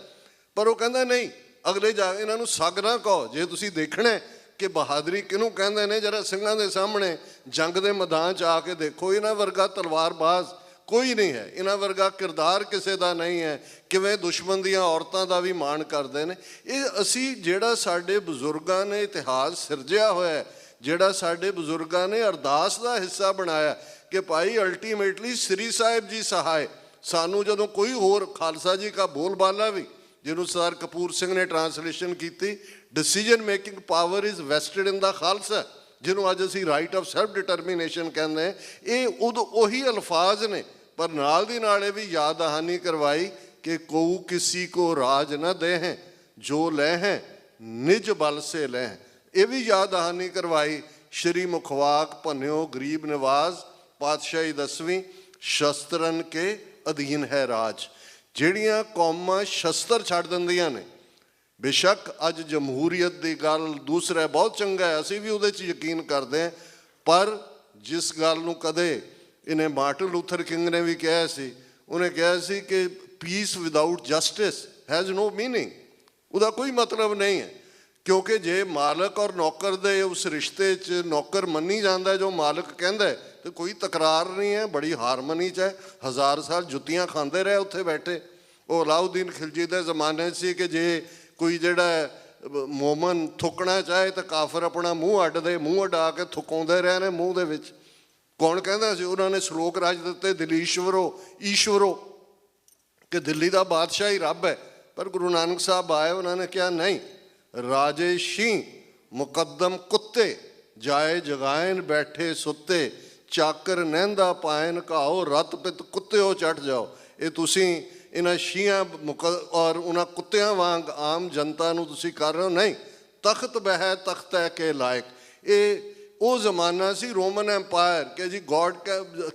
ਪਰ ਉਹ ਕਹਿੰਦਾ ਨਹੀਂ, ਅਗਲੇ ਜਾ ਇਹਨਾਂ ਨੂੰ ਸੱਗ ਨਾ ਕਹੋ। ਜੇ ਤੁਸੀਂ ਦੇਖਣਾ ਕਿ ਬਹਾਦਰੀ ਕਿਹਨੂੰ ਕਹਿੰਦੇ ਨੇ, ਜਰਾ ਸਿੰਘਾਂ ਦੇ ਸਾਹਮਣੇ ਜੰਗ ਦੇ ਮੈਦਾਨ 'ਚ ਆ ਕੇ ਦੇਖੋ, ਇਹਨਾਂ ਵਰਗਾ ਤਲਵਾਰਬਾਜ਼ ਕੋਈ ਨਹੀਂ ਹੈ, ਇਹਨਾਂ ਵਰਗਾ ਕਿਰਦਾਰ ਕਿਸੇ ਦਾ ਨਹੀਂ ਹੈ, ਕਿਵੇਂ ਦੁਸ਼ਮਣ ਦੀਆਂ ਔਰਤਾਂ ਦਾ ਵੀ ਮਾਣ ਕਰਦੇ ਨੇ। ਇਹ ਅਸੀਂ ਜਿਹੜਾ ਸਾਡੇ ਬਜ਼ੁਰਗਾਂ ਨੇ ਇਤਿਹਾਸ ਸਿਰਜਿਆ ਹੋਇਆ, ਜਿਹੜਾ ਸਾਡੇ ਬਜ਼ੁਰਗਾਂ ਨੇ ਅਰਦਾਸ ਦਾ ਹਿੱਸਾ ਬਣਾਇਆ ਕਿ ਭਾਈ ਅਲਟੀਮੇਟਲੀ ਸ੍ਰੀ ਸਾਹਿਬ ਜੀ ਸਹਾਇ। ਸਾਨੂੰ ਜਦੋਂ ਕੋਈ ਹੋਰ ਖਾਲਸਾ ਜੀ ਦਾ ਬੋਲਬਾਲਾ ਵੀ, ਜਿਹਨੂੰ ਸਰਦਾਰ ਕਪੂਰ ਸਿੰਘ ਨੇ ਟਰਾਂਸਲੇਸ਼ਨ ਕੀਤੀ, decision making power is vested in the Khalsa, ਜਿਹਨੂੰ ਅੱਜ ਅਸੀਂ ਰਾਈਟ ਆਫ ਸੈਲਫ ਡਿਟਰਮੀਨੇਸ਼ਨ ਕਹਿੰਦੇ ਹਾਂ, ਇਹ ਉਦੋਂ ਉਹੀ ਅਲਫਾਜ਼ ਨੇ। ਪਰ ਨਾਲ ਦੀ ਨਾਲ ਇਹ ਵੀ ਯਾਦ ਦਹਾਨੀ ਕਰਵਾਈ ਕਿ ਕਉ ਕਿਸੀ ਕੋ ਰਾਜ ਨਾ ਦੇ ਹੈ, ਜੋ ਲੈ ਹੈ ਨਿਜ ਬਲ ਸੇ ਲੈ ਹੈ। ਇਹ ਵੀ ਯਾਦ ਦਹਾਨੀ ਕਰਵਾਈ। ਸ਼੍ਰੀ ਮੁਖਵਾਕ ਭੰਨਿਓ ਗਰੀਬ ਨਿਵਾਜ਼, ਪਾਤਸ਼ਾਹੀ 10ਵੀਂ, ਸ਼ਸਤਰਨ ਕੇ ਅਧੀਨ ਹੈ ਰਾਜ। ਜਿਹੜੀਆਂ ਕੌਮਾਂ ਸ਼ਸਤਰ ਛੱਡ ਦਿੰਦੀਆਂ ਨੇ, ਬੇਸ਼ੱਕ ਅੱਜ ਜਮਹੂਰੀਅਤ ਦੀ ਗੱਲ ਦੂਸਰਾ ਬਹੁਤ ਚੰਗਾ ਹੈ, ਅਸੀਂ ਵੀ ਉਹਦੇ 'ਚ ਯਕੀਨ ਕਰਦੇ ਹਾਂ, ਪਰ ਜਿਸ ਗੱਲ ਨੂੰ ਕਦੇ ਇਹਨੇ ਮਾਰਟਨ ਲੂਥਰ ਕਿੰਗ ਨੇ ਵੀ ਕਿਹਾ ਸੀ, ਉਹਨੇ ਕਿਹਾ ਸੀ ਕਿ peace without justice has no meaning, ਉਹਦਾ ਕੋਈ ਮਤਲਬ ਨਹੀਂ ਹੈ। ਕਿਉਂਕਿ ਜੇ ਮਾਲਕ ਔਰ ਨੌਕਰ ਦੇ ਉਸ ਰਿਸ਼ਤੇ 'ਚ ਨੌਕਰ ਮੰਨੀ ਜਾਂਦਾ ਜੋ ਮਾਲਕ ਕਹਿੰਦਾ, ਤੇ ਕੋਈ ਤਕਰਾਰ ਨਹੀਂ ਹੈ, ਬੜੀ ਹਾਰਮਨੀ 'ਚ ਹੈ। 1000 ਸਾਲ ਜੁੱਤੀਆਂ ਖਾਂਦੇ ਰਹੇ ਉੱਥੇ ਬੈਠੇ। ਉਹ ਅਲਾਉਦੀਨ ਖਿਲਜੀ ਦੇ ਜ਼ਮਾਨੇ 'ਚ ਸੀ ਕਿ ਜੇ ਕੋਈ ਜਿਹੜਾ ਮੋਮਨ ਥੁੱਕਣਾ ਚਾਹੇ ਤਾਂ ਕਾਫਰ ਆਪਣਾ ਮੂੰਹ ਅੱਡ ਦੇ, ਮੂੰਹ ਅਡਾ ਕੇ ਥੁਕਾਉਂਦੇ ਰਹੇ ਨੇ ਮੂੰਹ ਦੇ ਵਿੱਚ। ਕੌਣ ਕਹਿੰਦਾ ਸੀ? ਉਹਨਾਂ ਨੇ ਸ਼ਲੋਕ ਰਾਜ ਦਿੱਤੇ, ਦਿਲੀਸ਼ਵਰੋ ਈਸ਼ਵਰੋ, ਕਿ ਦਿੱਲੀ ਦਾ ਬਾਦਸ਼ਾਹ ਹੀ ਰੱਬ ਹੈ। ਪਰ ਗੁਰੂ ਨਾਨਕ ਸਾਹਿਬ ਆਏ, ਉਹਨਾਂ ਨੇ ਕਿਹਾ ਨਹੀਂ, ਰਾਜੇ ਸ਼ੀ ਮੁਕੱਦਮ ਕੁੱਤੇ, ਜਾਏ ਜਗਾਇਨ ਬੈਠੇ ਸੁੱਤੇ, ਚਾਕਰ ਨਹਿੰਦਾ ਪਾਇਨ ਘਾਓ, ਰਤ ਪਿਤ ਕੁੱਤਿਓ ਚੜ ਜਾਓ। ਇਹ ਤੁਸੀਂ ਇਹਨਾਂ ਸ਼ੀਆਂ ਔਰ ਉਹਨਾਂ ਕੁੱਤਿਆਂ ਵਾਂਗ ਆਮ ਜਨਤਾ ਨੂੰ ਤੁਸੀਂ ਕਰ ਰਹੇ ਹੋ। ਨਹੀਂ, ਤਖਤ ਬਹਿ ਤਖਤ ਹੈ ਕੇ ਲਾਇਕ। ਇਹ ਉਹ ਜ਼ਮਾਨਾ ਸੀ ਰੋਮਨ ਐम्पायर ਕਿ ਜੀ god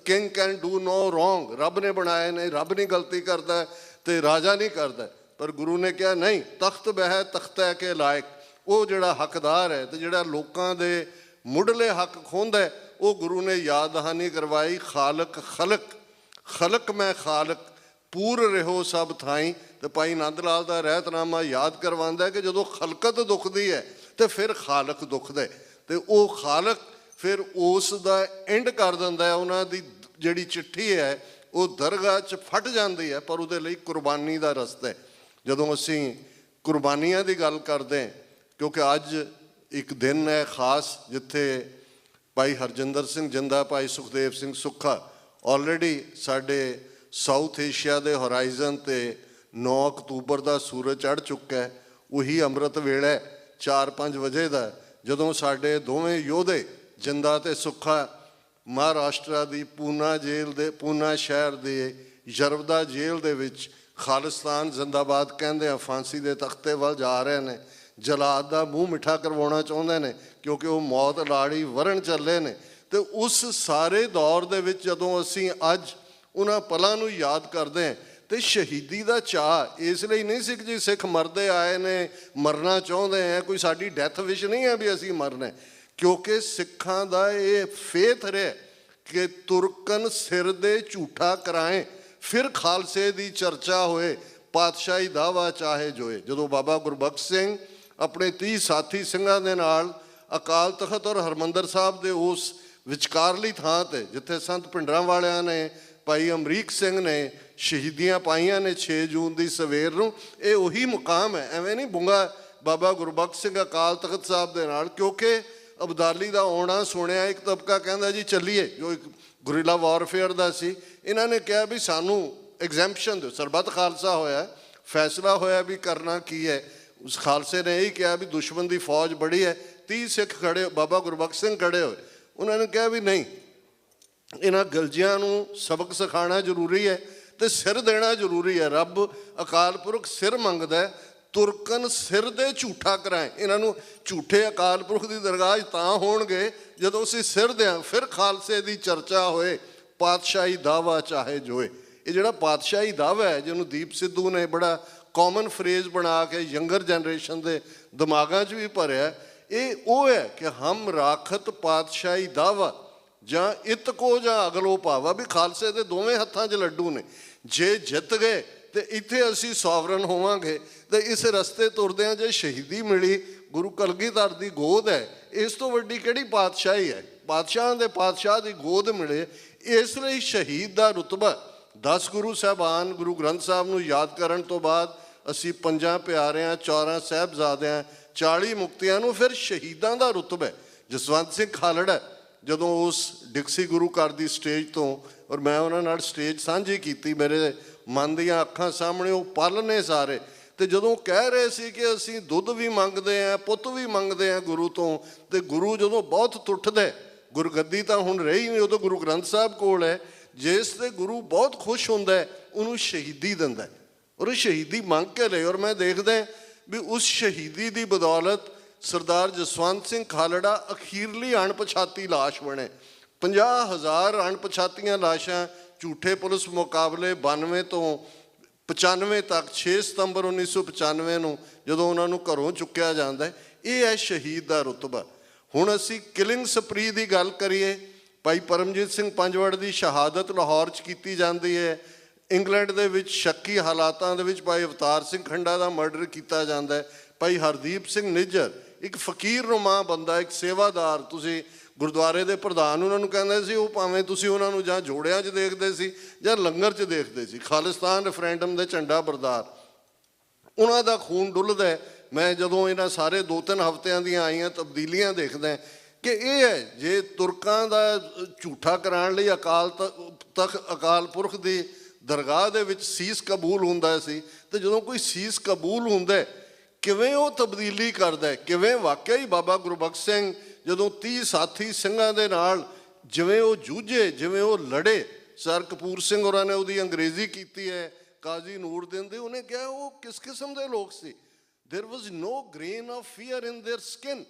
king can do no wrong, ਰੱਬ ਨੇ ਬਣਾਏ ਨੇ, ਰੱਬ ਨਹੀਂ ਗਲਤੀ ਕਰਦਾ ਤੇ ਰਾਜਾ ਨਹੀਂ ਕਰਦਾ। ਪਰ ਗੁਰੂ ਨੇ ਕਿਹਾ ਨਹੀਂ, ਤਖਤ ਬਹਿ ਤਖਤ ਹੈ ਕੇ ਲਾਇਕ। ਉਹ ਜਿਹੜਾ ਹੱਕਦਾਰ ਹੈ ਤੇ ਜਿਹੜਾ ਲੋਕਾਂ ਦੇ ਮੁੱਢਲੇ ਹੱਕ ਖੋਹਦਾ, ਉਹ ਗੁਰੂ ਨੇ ਯਾਦ ਦਹਾਨੀ ਕਰਵਾਈ, ਖਾਲਕ ਖਲਕ, ਖਲਕ ਮੈਂ ਖਾਲਕ, ਪੂਰ ਰਹੋ ਸਭ ਥਾਈਂ। ਤੇ ਭਾਈ ਨੰਦ ਲਾਲ ਦਾ ਰਹਿਤਨਾਮਾ ਯਾਦ ਕਰਵਾਉਂਦਾ ਕਿ ਜਦੋਂ ਖਲਕਤ ਦੁਖਦੀ ਹੈ ਤੇ ਫਿਰ ਖਾਲਕ ਦੁਖਦਾ, ਤੇ ਉਹ ਖਾਲਕ ਫਿਰ ਉਸ ਦਾ ਐਂਡ ਕਰ ਦਿੰਦਾ। ਉਹਨਾਂ ਦੀ ਜਿਹੜੀ ਚਿੱਠੀ ਹੈ ਉਹ ਦਰਗਾਹ 'ਚ ਫਟ ਜਾਂਦੀ ਹੈ, ਪਰ ਉਹਦੇ ਲਈ ਕੁਰਬਾਨੀ ਦਾ ਰਸਤਾ ਹੈ। ਜਦੋਂ ਅਸੀਂ ਕੁਰਬਾਨੀਆਂ ਦੀ ਗੱਲ ਕਰਦੇ ਹਾਂ, ਕਿਉਂਕਿ ਅੱਜ ਇੱਕ ਦਿਨ ਹੈ ਖਾਸ ਜਿੱਥੇ ਭਾਈ ਹਰਜਿੰਦਰ ਸਿੰਘ ਜਿੰਦਾ, ਭਾਈ ਸੁਖਦੇਵ ਸਿੰਘ ਸੁੱਖਾ ਆਲਰੇਡੀ ਸਾਡੇ ਸਾਊਥ ਏਸ਼ੀਆ ਦੇ ਹੋਰਾਈਜ਼ਨ 'ਤੇ 9 ਅਕਤੂਬਰ ਦਾ ਸੂਰਜ ਚੜ੍ਹ ਚੁੱਕਾ ਹੈ। ਉਹੀ ਅੰਮ੍ਰਿਤ ਵੇਲਾ 4-5 ਵਜੇ ਦਾ, ਜਦੋਂ ਸਾਡੇ ਦੋਵੇਂ ਯੋਧੇ ਜਿੰਦਾ ਅਤੇ ਸੁੱਖਾ ਮਹਾਰਾਸ਼ਟਰ ਦੀ ਪੂਨਾ ਜੇਲ੍ਹ ਦੇ, ਪੂਨਾ ਸ਼ਹਿਰ ਦੇ ਯਰਵਦਾ ਜੇਲ੍ਹ ਦੇ ਵਿੱਚ ਖਾਲਿਸਤਾਨ ਜ਼ਿੰਦਾਬਾਦ ਕਹਿੰਦੇ ਆ ਫਾਂਸੀ ਦੇ ਤਖਤੇ ਵੱਲ ਜਾ ਰਹੇ ਨੇ। ਜਲਾਦ ਦਾ ਮੂੰਹ ਮਿੱਠਾ ਕਰਵਾਉਣਾ ਚਾਹੁੰਦੇ ਨੇ ਕਿਉਂਕਿ ਉਹ ਮੌਤ ਲਾੜੀ ਵਰਨ ਚੱਲੇ ਨੇ। ਅਤੇ ਉਸ ਸਾਰੇ ਦੌਰ ਦੇ ਵਿੱਚ ਜਦੋਂ ਅਸੀਂ ਅੱਜ ਉਹਨਾਂ ਪਲਾਂ ਨੂੰ ਯਾਦ ਕਰਦੇ ਹਾਂ, ਅਤੇ ਸ਼ਹੀਦੀ ਦਾ ਚਾਅ ਇਸ ਲਈ ਨਹੀਂ ਸੀ ਕਿ ਜੀ ਸਿੱਖ ਮਰਦੇ ਆਏ ਨੇ, ਮਰਨਾ ਚਾਹੁੰਦੇ ਹੈ, ਕੋਈ ਸਾਡੀ ਡੈਥ ਵਿਸ਼ ਨਹੀਂ ਹੈ ਵੀ ਅਸੀਂ ਮਰਨਾ, ਕਿਉਂਕਿ ਸਿੱਖਾਂ ਦਾ ਇਹ ਫੇਥ ਰਿਹਾ ਕਿ ਤੁਰਕਨ ਸਿਰ ਦੇ ਝੂਠਾ ਕਰਾਏ, ਫਿਰ ਖਾਲਸੇ ਦੀ ਚਰਚਾ ਹੋਏ, ਪਾਤਸ਼ਾਹੀ ਦਾਵਾ ਚਾਹੇ ਜੋਏ। ਜਦੋਂ ਬਾਬਾ ਗੁਰਬਖਸ਼ ਸਿੰਘ ਆਪਣੇ 30 ਸਾਥੀ ਸਿੰਘਾਂ ਦੇ ਨਾਲ ਅਕਾਲ ਤਖਤ ਔਰ ਹਰਿਮੰਦਰ ਸਾਹਿਬ ਦੇ ਉਸ ਵਿਚਕਾਰਲੀ ਥਾਂ 'ਤੇ ਜਿੱਥੇ ਸੰਤ ਭਿੰਡਰਾਂ ਵਾਲਿਆਂ ਨੇ, ਭਾਈ ਅਮਰੀਕ ਸਿੰਘ ਨੇ ਸ਼ਹੀਦੀਆਂ ਪਾਈਆਂ ਨੇ 6 ਜੂਨ ਦੀ ਸਵੇਰ ਨੂੰ, ਇਹ ਉਹੀ ਮੁਕਾਮ ਹੈ। ਐਵੇਂ ਨਹੀਂ ਬੁੰਗਾ ਬਾਬਾ ਗੁਰਬਖਸ਼ ਸਿੰਘ ਅਕਾਲ ਤਖਤ ਸਾਹਿਬ ਦੇ ਨਾਲ, ਕਿਉਂਕਿ ਅਬਦਾਲੀ ਦਾ ਆਉਣਾ ਸੁਣਿਆ, ਇੱਕ ਤਬਕਾ ਕਹਿੰਦਾ ਜੀ ਚੱਲੀਏ, ਜੋ ਇੱਕ ਗੁਰੀਲਾ ਵਾਰਫੇਅਰ ਦਾ ਸੀ। ਇਹਨਾਂ ਨੇ ਕਿਹਾ ਵੀ ਸਾਨੂੰ ਐਗਜ਼ੈਂਪਸ਼ਨ ਦਿਓ, ਸਰਬੱਤ ਖਾਲਸਾ ਹੋਇਆ, ਫੈਸਲਾ ਹੋਇਆ ਵੀ ਕਰਨਾ ਕੀ ਹੈ। ਉਸ ਖਾਲਸੇ ਨੇ ਇਹੀ ਕਿਹਾ ਵੀ ਦੁਸ਼ਮਣ ਦੀ ਫੌਜ ਬੜੀ ਹੈ। 30 ਸਿੱਖ ਖੜੇ, ਬਾਬਾ ਗੁਰਬਖਸ਼ ਸਿੰਘ ਖੜੇ ਹੋਏ, ਉਹਨਾਂ ਨੇ ਕਿਹਾ ਵੀ ਨਹੀਂ, ਇਹਨਾਂ ਗਲਜੀਆਂ ਨੂੰ ਸਬਕ ਸਿਖਾਉਣਾ ਜ਼ਰੂਰੀ ਹੈ। ਤੇ ਸਿਰ ਦੇਣਾ ਜ਼ਰੂਰੀ ਹੈ। ਰੱਬ ਅਕਾਲ ਪੁਰਖ ਸਿਰ ਮੰਗਦਾ ਹੈ, ਤੁਰਕਨ ਸਿਰ ਦੇ ਝੂਠਾ ਕਰਾਏ। ਇਹਨਾਂ ਨੂੰ ਝੂਠੇ ਅਕਾਲ ਪੁਰਖ ਦੀ ਦਰਗਾਹ ਤਾਂ ਹੋਣਗੇ ਜਦੋਂ ਅਸੀਂ ਸਿਰ ਦਿਆਂ। ਫਿਰ ਖਾਲਸੇ ਦੀ ਚਰਚਾ ਹੋਏ, ਪਾਤਸ਼ਾਹੀ ਦਾਵਾ ਚਾਹੇ ਜੋਏ। ਇਹ ਜਿਹੜਾ ਪਾਤਸ਼ਾਹੀ ਦਾਵਾ ਹੈ, ਜਿਹਨੂੰ ਦੀਪ ਸਿੱਧੂ ਨੇ ਬੜਾ ਕਾਮਨ ਫਰੇਜ਼ ਬਣਾ ਕੇ ਯੰਗਰ ਜਨਰੇਸ਼ਨ ਦੇ ਦਿਮਾਗਾਂ 'ਚ ਵੀ ਭਰਿਆ, ਇਹ ਉਹ ਹੈ ਕਿ ਹਮ ਰਾਖਤ ਪਾਤਸ਼ਾਹੀ ਦਾਵਾ ਜਾਂ ਇਤਕੋ ਜਾਂ ਅਗਲੋ ਭਾਵਾ। ਵੀ ਖਾਲਸੇ ਦੇ ਦੋਵੇਂ ਹੱਥਾਂ 'ਚ ਲੱਡੂ ਨੇ। ਜੇ ਜਿੱਤ ਗਏ ਤੇ ਇੱਥੇ ਅਸੀਂ ਸੋਵਰਨ ਹੋਵਾਂਗੇ, ਤੇ ਇਸ ਰਸਤੇ ਤੁਰਦਿਆਂ ਜੇ ਸ਼ਹੀਦੀ ਮਿਲੀ, ਗੁਰੂ ਕਲਗੀਧਰ ਦੀ ਗੋਦ ਹੈ, ਇਸ ਤੋਂ ਵੱਡੀ ਕਿਹੜੀ ਪਾਤਸ਼ਾਹੀ ਹੈ? ਪਾਤਸ਼ਾਹਾਂ ਦੇ ਪਾਤਸ਼ਾਹ ਦੀ ਗੋਦ ਮਿਲੇ। ਇਸ ਲਈ ਸ਼ਹੀਦ ਦਾ ਰੁਤਬਾ 10 ਗੁਰੂ ਸਾਹਿਬਾਨ ਗੁਰੂ ਗ੍ਰੰਥ ਸਾਹਿਬ ਨੂੰ ਯਾਦ ਕਰਨ ਤੋਂ ਬਾਅਦ ਅਸੀਂ 5 ਪਿਆਰਿਆਂ, 14 ਸਾਹਿਬਜ਼ਾਦਿਆਂ, 40 ਮੁਕਤਿਆਂ ਨੂੰ ਫਿਰ ਸ਼ਹੀਦਾਂ ਦਾ ਰੁਤਬਾ ਹੈ। ਜਸਵੰਤ ਸਿੰਘ ਖਾਲੜਾ ਜਦੋਂ ਉਸ ਡਿਕਸੀ ਗੁਰੂ ਘਰ ਦੀ ਸਟੇਜ ਤੋਂ, ਔਰ ਮੈਂ ਉਹਨਾਂ ਨਾਲ ਸਟੇਜ ਸਾਂਝੀ ਕੀਤੀ, ਮੇਰੇ ਮਨ ਦੀਆਂ ਅੱਖਾਂ ਸਾਹਮਣੇ ਉਹ ਪਲ ਨੇ ਸਾਰੇ। ਤੇ ਜਦੋਂ ਕਹਿ ਰਹੇ ਸੀ ਕਿ ਅਸੀਂ ਦੁੱਧ ਵੀ ਮੰਗਦੇ ਹਾਂ, ਪੁੱਤ ਵੀ ਮੰਗਦੇ ਹਾਂ ਗੁਰੂ ਤੋਂ, ਤੇ ਗੁਰੂ ਜਦੋਂ ਬਹੁਤ ਟੁੱਟਦਾ, ਗੁਰਗੱਦੀ ਤਾਂ ਹੁਣ ਰਹੀ ਨਹੀਂ, ਉਦੋਂ ਗੁਰੂ ਗ੍ਰੰਥ ਸਾਹਿਬ ਕੋਲ ਹੈ, ਜਿਸ ਤੇ ਗੁਰੂ ਬਹੁਤ ਖੁਸ਼ ਹੁੰਦਾ ਉਹਨੂੰ ਸ਼ਹੀਦੀ ਦਿੰਦਾ, ਔਰ ਸ਼ਹੀਦੀ ਮੰਗ ਕੇ ਲਈ। ਔਰ ਮੈਂ ਦੇਖਦਾ ਵੀ ਉਸ ਸ਼ਹੀਦੀ ਦੀ ਬਦੌਲਤ ਸਰਦਾਰ ਜਸਵੰਤ ਸਿੰਘ ਖਾਲੜਾ ਅਖੀਰਲੀ ਅਣਪਛਾਤੀ ਲਾਸ਼ ਬਣੇ। 50,000 ਅਣਪਛਾਤੀਆਂ ਲਾਸ਼ਾਂ ਝੂਠੇ ਪੁਲਿਸ ਮੁਕਾਬਲੇ 92 ਤੋਂ 95 ਤੱਕ, 6 ਸਤੰਬਰ 1995 ਨੂੰ ਜਦੋਂ ਉਹਨਾਂ ਨੂੰ ਘਰੋਂ ਚੁੱਕਿਆ ਜਾਂਦਾ, ਇਹ ਹੈ ਸ਼ਹੀਦ ਦਾ ਰੁਤਬਾ। ਹੁਣ ਅਸੀਂ ਕਿਲਿੰਗ ਸਪਰੀ ਦੀ ਗੱਲ ਕਰੀਏ, ਭਾਈ ਪਰਮਜੀਤ ਸਿੰਘ ਪੰਜਵੜ ਦੀ ਸ਼ਹਾਦਤ ਲਾਹੌਰ 'ਚ ਕੀਤੀ ਜਾਂਦੀ ਹੈ। ਇੰਗਲੈਂਡ ਦੇ ਵਿੱਚ ਸ਼ੱਕੀ ਹਾਲਾਤਾਂ ਦੇ ਵਿੱਚ ਭਾਈ ਅਵਤਾਰ ਸਿੰਘ ਖੰਡਾ ਦਾ ਮਰਡਰ ਕੀਤਾ ਜਾਂਦਾ ਹੈ। ਭਾਈ ਹਰਦੀਪ ਸਿੰਘ ਨਿੱਜਰ ਇੱਕ ਫਕੀਰ ਨੁਮਾ ਬੰਦਾ, ਇੱਕ ਸੇਵਾਦਾਰ, ਤੁਸੀਂ ਗੁਰਦੁਆਰੇ ਦੇ ਪ੍ਰਧਾਨ ਉਹਨਾਂ ਨੂੰ ਕਹਿੰਦੇ ਸੀ, ਉਹ ਭਾਵੇਂ ਤੁਸੀਂ ਉਹਨਾਂ ਨੂੰ ਜਾਂ ਜੋੜਿਆਂ 'ਚ ਦੇਖਦੇ ਸੀ ਜਾਂ ਲੰਗਰ 'ਚ ਦੇਖਦੇ ਸੀ, ਖਾਲਿਸਤਾਨ ਰੈਫਰੈਂਡਮ ਦੇ ਝੰਡਾ ਬਰਦਾਰ, ਉਹਨਾਂ ਦਾ ਖੂਨ ਡੁੱਲਦਾ। ਮੈਂ ਜਦੋਂ ਇਹਨਾਂ ਸਾਰੇ 2-3 ਹਫ਼ਤਿਆਂ ਦੀਆਂ ਆਈਆਂ ਤਬਦੀਲੀਆਂ ਦੇਖਦਾ ਕਿ ਇਹ ਹੈ, ਜੇ ਤੁਰਕਾਂ ਦਾ ਝੂਠਾ ਕਰਾਉਣ ਲਈ ਅਕਾਲ ਪੁਰਖ ਦੀ ਦਰਗਾਹ ਦੇ ਵਿੱਚ ਸੀਸ ਕਬੂਲ ਹੁੰਦਾ ਸੀ, ਤੇ ਜਦੋਂ ਕੋਈ ਸੀਸ ਕਬੂਲ ਹੁੰਦਾ ਕਿਵੇਂ ਉਹ ਤਬਦੀਲੀ ਕਰਦਾ, ਕਿਵੇਂ ਵਾਕਿਆ ਹੀ ਬਾਬਾ ਗੁਰਬਖਸ਼ ਸਿੰਘ ਜਦੋਂ 30 ਸਾਥੀ ਸਿੰਘਾਂ ਦੇ ਨਾਲ ਜਿਵੇਂ ਉਹ ਜੂਝੇ, ਜਿਵੇਂ ਉਹ ਲੜੇ। ਸਰ ਕਪੂਰ ਸਿੰਘ ਹੋਰਾਂ ਨੇ ਉਹਦੀ ਅੰਗਰੇਜ਼ੀ ਕੀਤੀ ਹੈ, ਕਾਜ਼ੀ ਨੂਰਦੀਨ ਦੀ, ਉਹਨੇ ਕਿਹਾ ਉਹ ਕਿਸ ਕਿਸਮ ਦੇ ਲੋਕ ਸੀ। There was no grain of fear in their skin,